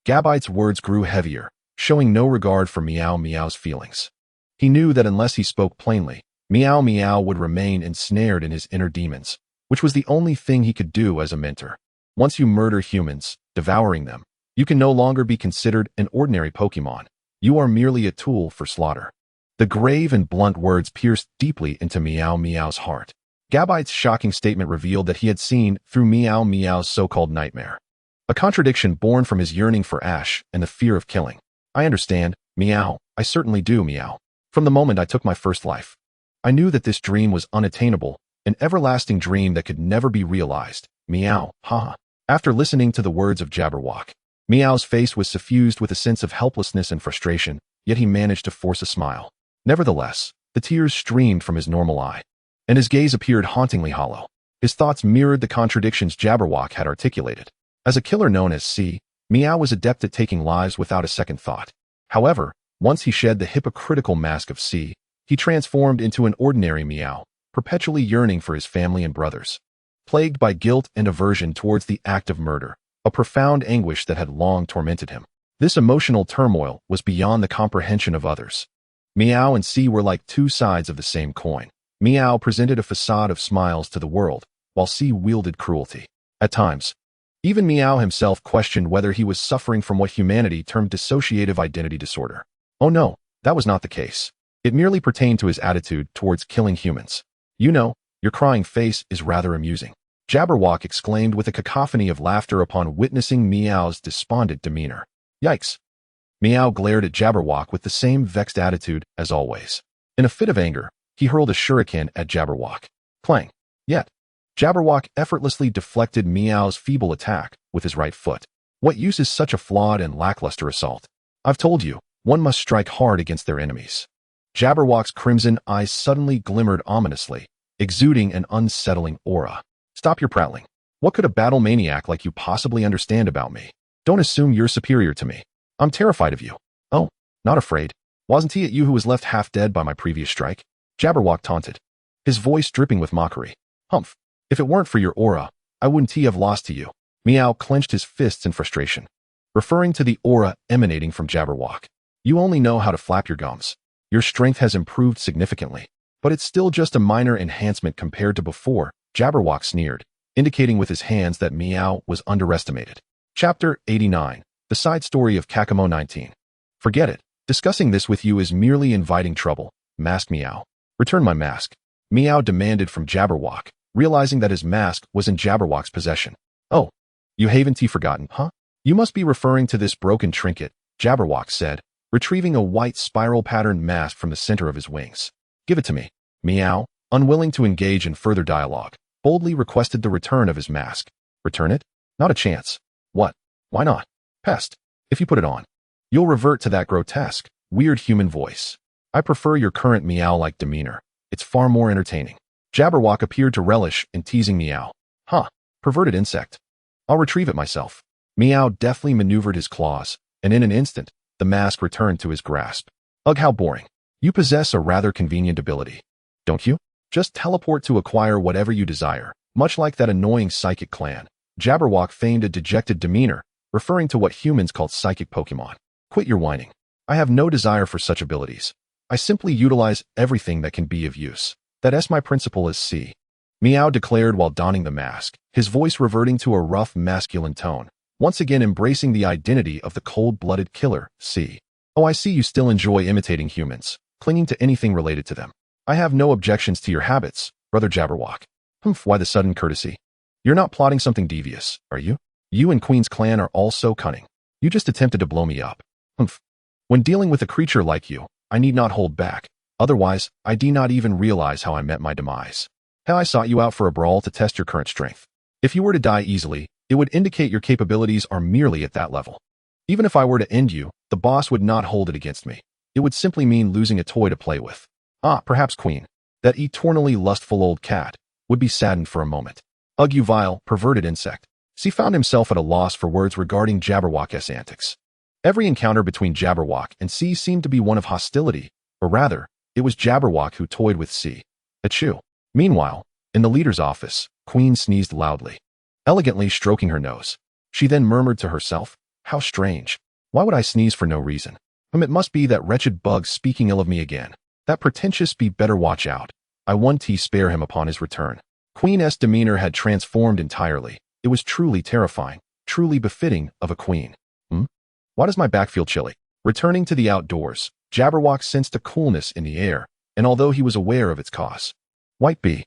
Gabite's words grew heavier, showing no regard for Meow Meow's feelings. He knew that unless he spoke plainly, Meow Meow would remain ensnared in his inner demons, which was the only thing he could do as a mentor. Once you murder humans, devouring them, You can no longer be considered an ordinary Pokemon. You are merely a tool for slaughter. The grave and blunt words pierced deeply into Meow Meow's heart. Gabite's shocking statement revealed that he had seen through Meow Meow's so-called nightmare. A contradiction born from his yearning for Ash and the fear of killing. I understand, Meow. I certainly do, Meow. From the moment I took my first life, I knew that this dream was unattainable, an everlasting dream that could never be realized. Meow, haha. After listening to the words of Jabberwock, Meow's face was suffused with a sense of helplessness and frustration, yet he managed to force a smile. Nevertheless, the tears streamed from his normal eye, and his gaze appeared hauntingly hollow. His thoughts mirrored the contradictions Jabberwock had articulated. As a killer known as C, Meow was adept at taking lives without a second thought. However, once he shed the hypocritical mask of C, he transformed into an ordinary Meow, perpetually yearning for his family and brothers. Plagued by guilt and aversion towards the act of murder, a profound anguish that had long tormented him. This emotional turmoil was beyond the comprehension of others. Meow and C were like two sides of the same coin. Meow presented a facade of smiles to the world, while C wielded cruelty. At times, even Meow himself questioned whether he was suffering from what humanity termed dissociative identity disorder. Oh no, that was not the case. It merely pertained to his attitude towards killing humans. You know, your crying face is rather amusing. Jabberwock exclaimed with a cacophony of laughter upon witnessing Meow's despondent demeanor. Yikes! Meow glared at Jabberwock with the same vexed attitude as always. In a fit of anger, he hurled a shuriken at Jabberwock. Clang! Yet, Jabberwock effortlessly deflected Meow's feeble attack with his right foot. What use is such a flawed and lackluster assault? I've told you, one must strike hard against their enemies. Jabberwock's crimson eyes suddenly glimmered ominously, exuding an unsettling aura. Stop your prattling. What could a battle maniac like you possibly understand about me? Don't assume you're superior to me. I'm terrified of you. Oh, not afraid. Wasn't it you who was left half dead by my previous strike? Jabberwock taunted, his voice dripping with mockery. Humph. If it weren't for your aura, I wouldn't have lost to you. Meow clenched his fists in frustration, referring to the aura emanating from Jabberwock. You only know how to flap your gums. Your strength has improved significantly, but it's still just a minor enhancement compared to before. Jabberwock sneered, indicating with his hands that Meow was underestimated. Chapter 89. The Side Story of Kakamo 19. Forget it. Discussing this with you is merely inviting trouble. Masked Meow. Return my mask. Meow demanded from Jabberwock, realizing that his mask was in Jabberwock's possession. Oh, you haven't forgotten, huh? You must be referring to this broken trinket, Jabberwock said, retrieving a white spiral-patterned mask from the center of his wings. Give it to me. Meow, unwilling to engage in further dialogue, boldly requested the return of his mask. Return it? Not a chance. What? Why not? Pest. If you put it on, you'll revert to that grotesque, weird human voice. I prefer your current Meow-like demeanor. It's far more entertaining. Jabberwock appeared to relish in teasing Meow. Huh, perverted insect. I'll retrieve it myself. Meow deftly maneuvered his claws, and in an instant, the mask returned to his grasp. Ugh, how boring. You possess a rather convenient ability, don't you? Just teleport to acquire whatever you desire, much like that annoying psychic clan. Jabberwock feigned a dejected demeanor, referring to what humans call psychic Pokemon. Quit your whining. I have no desire for such abilities. I simply utilize everything that can be of use. That's my principle is C. Meow declared while donning the mask, his voice reverting to a rough masculine tone, once again embracing the identity of the cold-blooded killer, C. Oh, I see you still enjoy imitating humans, clinging to anything related to them. I have no objections to your habits, Brother Jabberwock. Humph, why the sudden courtesy? You're not plotting something devious, are you? You and Queen's clan are all so cunning. You just attempted to blow me up. Humph. When dealing with a creature like you, I need not hold back. Otherwise, I do not even realize how I met my demise. How I sought you out for a brawl to test your current strength. If you were to die easily, it would indicate your capabilities are merely at that level. Even if I were to end you, the boss would not hold it against me. It would simply mean losing a toy to play with. Ah, perhaps Queen, that eternally lustful old cat, would be saddened for a moment. Ugh, you vile, perverted insect. C found himself at a loss for words regarding Jabberwock's antics. Every encounter between Jabberwock and C seemed to be one of hostility, or rather, it was Jabberwock who toyed with C. Achoo. Meanwhile, in the leader's office, Queen sneezed loudly, elegantly stroking her nose. She then murmured to herself, how strange. Why would I sneeze for no reason? It must be that wretched bug speaking ill of me again. That pretentious be better watch out. I won to spare him upon his return. Queen's demeanor had transformed entirely. It was truly terrifying, truly befitting of a queen. Why does my back feel chilly? Returning to the outdoors, Jabberwock sensed a coolness in the air, and although he was aware of its cause. White bee.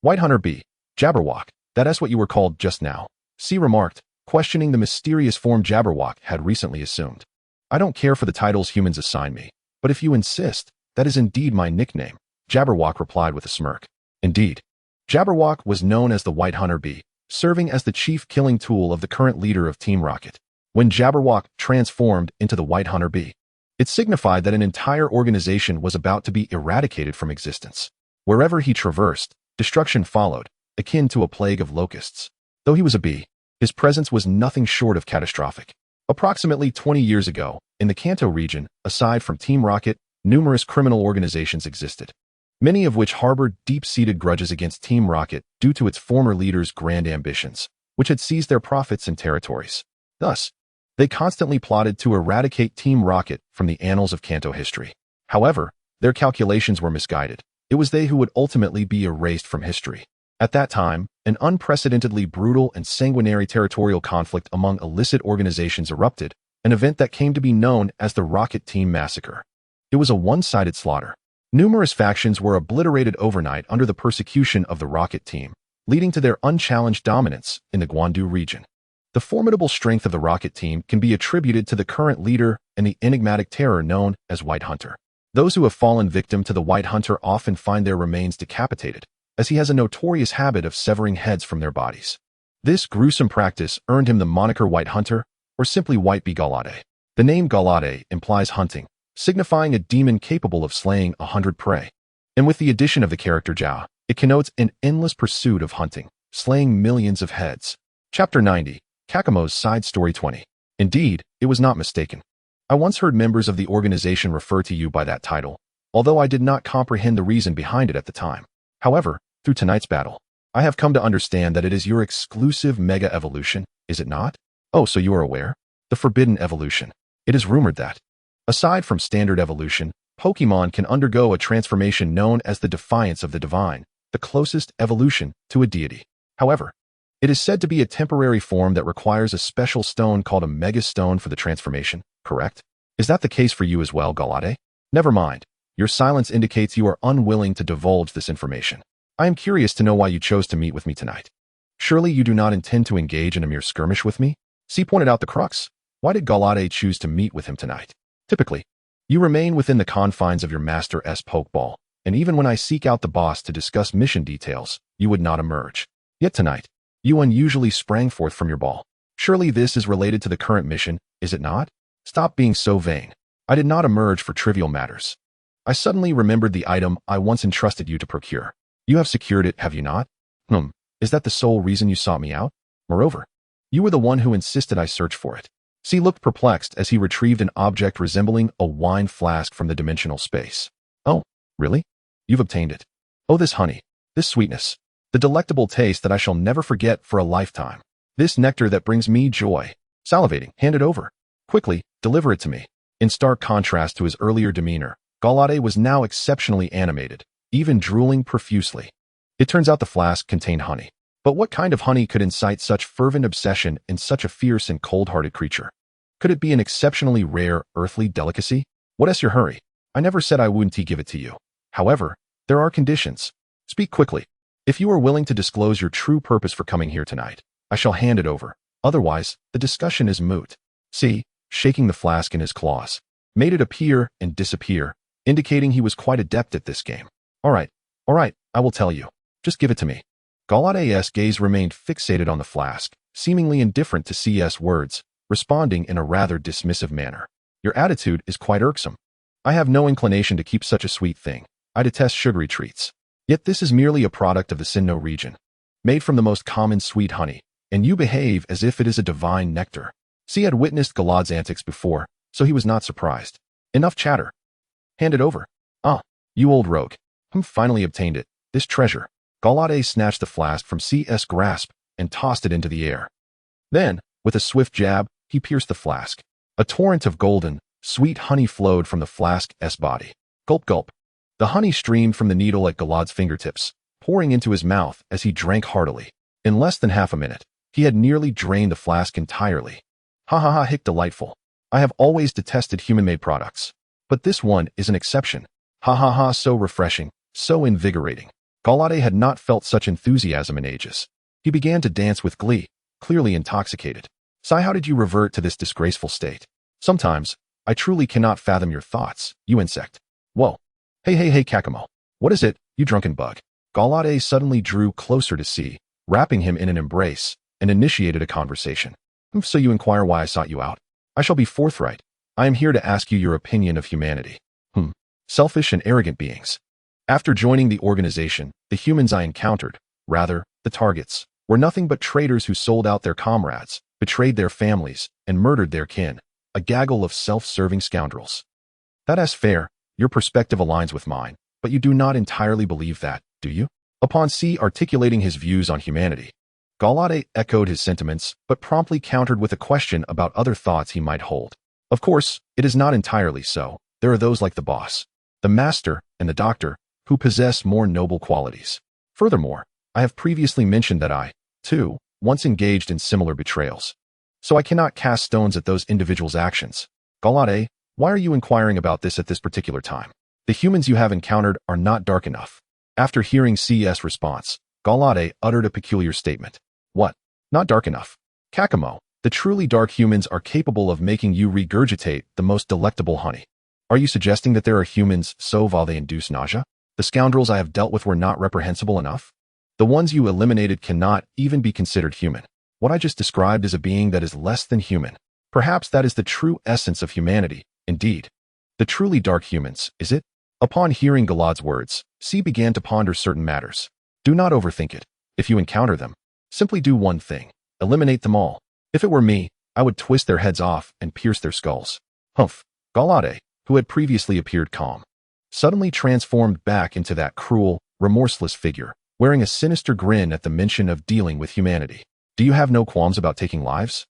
White hunter bee. Jabberwock, that's what you were called just now. C remarked, questioning the mysterious form Jabberwock had recently assumed. I don't care for the titles humans assign me, but if you insist, that is indeed my nickname, Jabberwock replied with a smirk. Indeed. Jabberwock was known as the White Hunter Bee, serving as the chief killing tool of the current leader of Team Rocket. When Jabberwock transformed into the White Hunter Bee, it signified that an entire organization was about to be eradicated from existence. Wherever he traversed, destruction followed, akin to a plague of locusts. Though he was a bee, his presence was nothing short of catastrophic. Approximately 20 years ago, in the Kanto region, aside from Team Rocket, numerous criminal organizations existed, many of which harbored deep-seated grudges against Team Rocket due to its former leader's grand ambitions, which had seized their profits and territories. Thus, they constantly plotted to eradicate Team Rocket from the annals of Kanto history. However, their calculations were misguided. It was they who would ultimately be erased from history. At that time, an unprecedentedly brutal and sanguinary territorial conflict among illicit organizations erupted, an event that came to be known as the Rocket Team Massacre. It was a one-sided slaughter. Numerous factions were obliterated overnight under the persecution of the Rocket Team, leading to their unchallenged dominance in the Guandu region. The formidable strength of the Rocket Team can be attributed to the current leader and the enigmatic terror known as White Hunter. Those who have fallen victim to the White Hunter often find their remains decapitated, as he has a notorious habit of severing heads from their bodies. This gruesome practice earned him the moniker White Hunter, or simply White Bee Galade. The name Galade implies hunting, signifying a demon capable of slaying 100 prey. And with the addition of the character Jao, it connotes an endless pursuit of hunting, slaying millions of heads. Chapter 90, Kakumo's Side Story 20. Indeed, it was not mistaken. I once heard members of the organization refer to you by that title, although I did not comprehend the reason behind it at the time. However, through tonight's battle, I have come to understand that it is your exclusive Mega Evolution, is it not? Oh, so you are aware? The Forbidden Evolution. It is rumored that, aside from standard evolution, Pokémon can undergo a transformation known as the Defiance of the Divine, the closest evolution to a deity. However, it is said to be a temporary form that requires a special stone called a Mega Stone for the transformation, correct? Is that the case for you as well, Galade? Never mind. Your silence indicates you are unwilling to divulge this information. I am curious to know why you chose to meet with me tonight. Surely you do not intend to engage in a mere skirmish with me? C pointed out the crux. Why did Galade choose to meet with him tonight? Typically, you remain within the confines of your Master-S Pokeball, and even when I seek out the boss to discuss mission details, you would not emerge. Yet tonight, you unusually sprang forth from your ball. Surely this is related to the current mission, is it not? Stop being so vain. I did not emerge for trivial matters. I suddenly remembered the item I once entrusted you to procure. You have secured it, have you not? Is that the sole reason you sought me out? Moreover, you were the one who insisted I search for it. C looked perplexed as he retrieved an object resembling a wine flask from the dimensional space. Oh, really? You've obtained it. Oh, this honey, this sweetness, the delectable taste that I shall never forget for a lifetime. This nectar that brings me joy. Salivating, hand it over. Quickly, deliver it to me. In stark contrast to his earlier demeanor, Galade was now exceptionally animated, even drooling profusely. It turns out the flask contained honey. But what kind of honey could incite such fervent obsession in such a fierce and cold-hearted creature? Could it be an exceptionally rare, earthly delicacy? What's your hurry? I never said I wouldn't give it to you. However, there are conditions. Speak quickly. If you are willing to disclose your true purpose for coming here tonight, I shall hand it over. Otherwise, the discussion is moot. C, shaking the flask in his claws, made it appear and disappear, indicating he was quite adept at this game. All right, I will tell you. Just give it to me. Galade's gaze remained fixated on the flask, seemingly indifferent to CS words, responding in a rather dismissive manner. Your attitude is quite irksome. I have no inclination to keep such a sweet thing. I detest sugary treats. Yet this is merely a product of the Sinnoh region, made from the most common sweet honey, and you behave as if it is a divine nectar. C had witnessed Galade's antics before, so he was not surprised. Enough chatter. Hand it over. Ah, you old rogue. Finally obtained it. This treasure. Galade snatched the flask from CS' grasp and tossed it into the air. Then, with a swift jab, he pierced the flask. A torrent of golden, sweet honey flowed from the flask's body. Gulp gulp. The honey streamed from the needle at Galade's fingertips, pouring into his mouth as he drank heartily. In less than half a minute, he had nearly drained the flask entirely. Ha ha ha, hic delightful. I have always detested human-made products. But this one is an exception. Ha ha ha, so refreshing, so invigorating. Galade had not felt such enthusiasm in ages. He began to dance with glee, clearly intoxicated. Sai, how did you revert to this disgraceful state? Sometimes, I truly cannot fathom your thoughts, you insect. Whoa. Hey, Kakamo. What is it, you drunken bug? Galade suddenly drew closer to C, wrapping him in an embrace, and initiated a conversation. So you inquire why I sought you out? I shall be forthright. I am here to ask you your opinion of humanity. Selfish and arrogant beings. After joining the organization, the humans I encountered, rather, the targets, were nothing but traitors who sold out their comrades, betrayed their families, and murdered their kin, a gaggle of self-serving scoundrels. That is fair, your perspective aligns with mine, but you do not entirely believe that, do you? Upon C articulating his views on humanity, Galade echoed his sentiments, but promptly countered with a question about other thoughts he might hold. Of course, it is not entirely so. There are those like the boss, the master, and the doctor, who possess more noble qualities. Furthermore, I have previously mentioned that I, too, once engaged in similar betrayals. So I cannot cast stones at those individuals' actions. Galade, why are you inquiring about this at this particular time? The humans you have encountered are not dark enough. After hearing CS' response, Galade uttered a peculiar statement. What? Not dark enough? Kakamo, the truly dark humans are capable of making you regurgitate the most delectable honey. Are you suggesting that there are humans so vile they induce nausea? The scoundrels I have dealt with were not reprehensible enough? The ones you eliminated cannot even be considered human. What I just described is a being that is less than human. Perhaps that is the true essence of humanity, indeed. The truly dark humans, is it? Upon hearing Galade's words, C began to ponder certain matters. Do not overthink it. If you encounter them, simply do one thing. Eliminate them all. If it were me, I would twist their heads off and pierce their skulls. Humph. Galade, who had previously appeared calm, suddenly transformed back into that cruel, remorseless figure, wearing a sinister grin at the mention of dealing with humanity. Do you have no qualms about taking lives?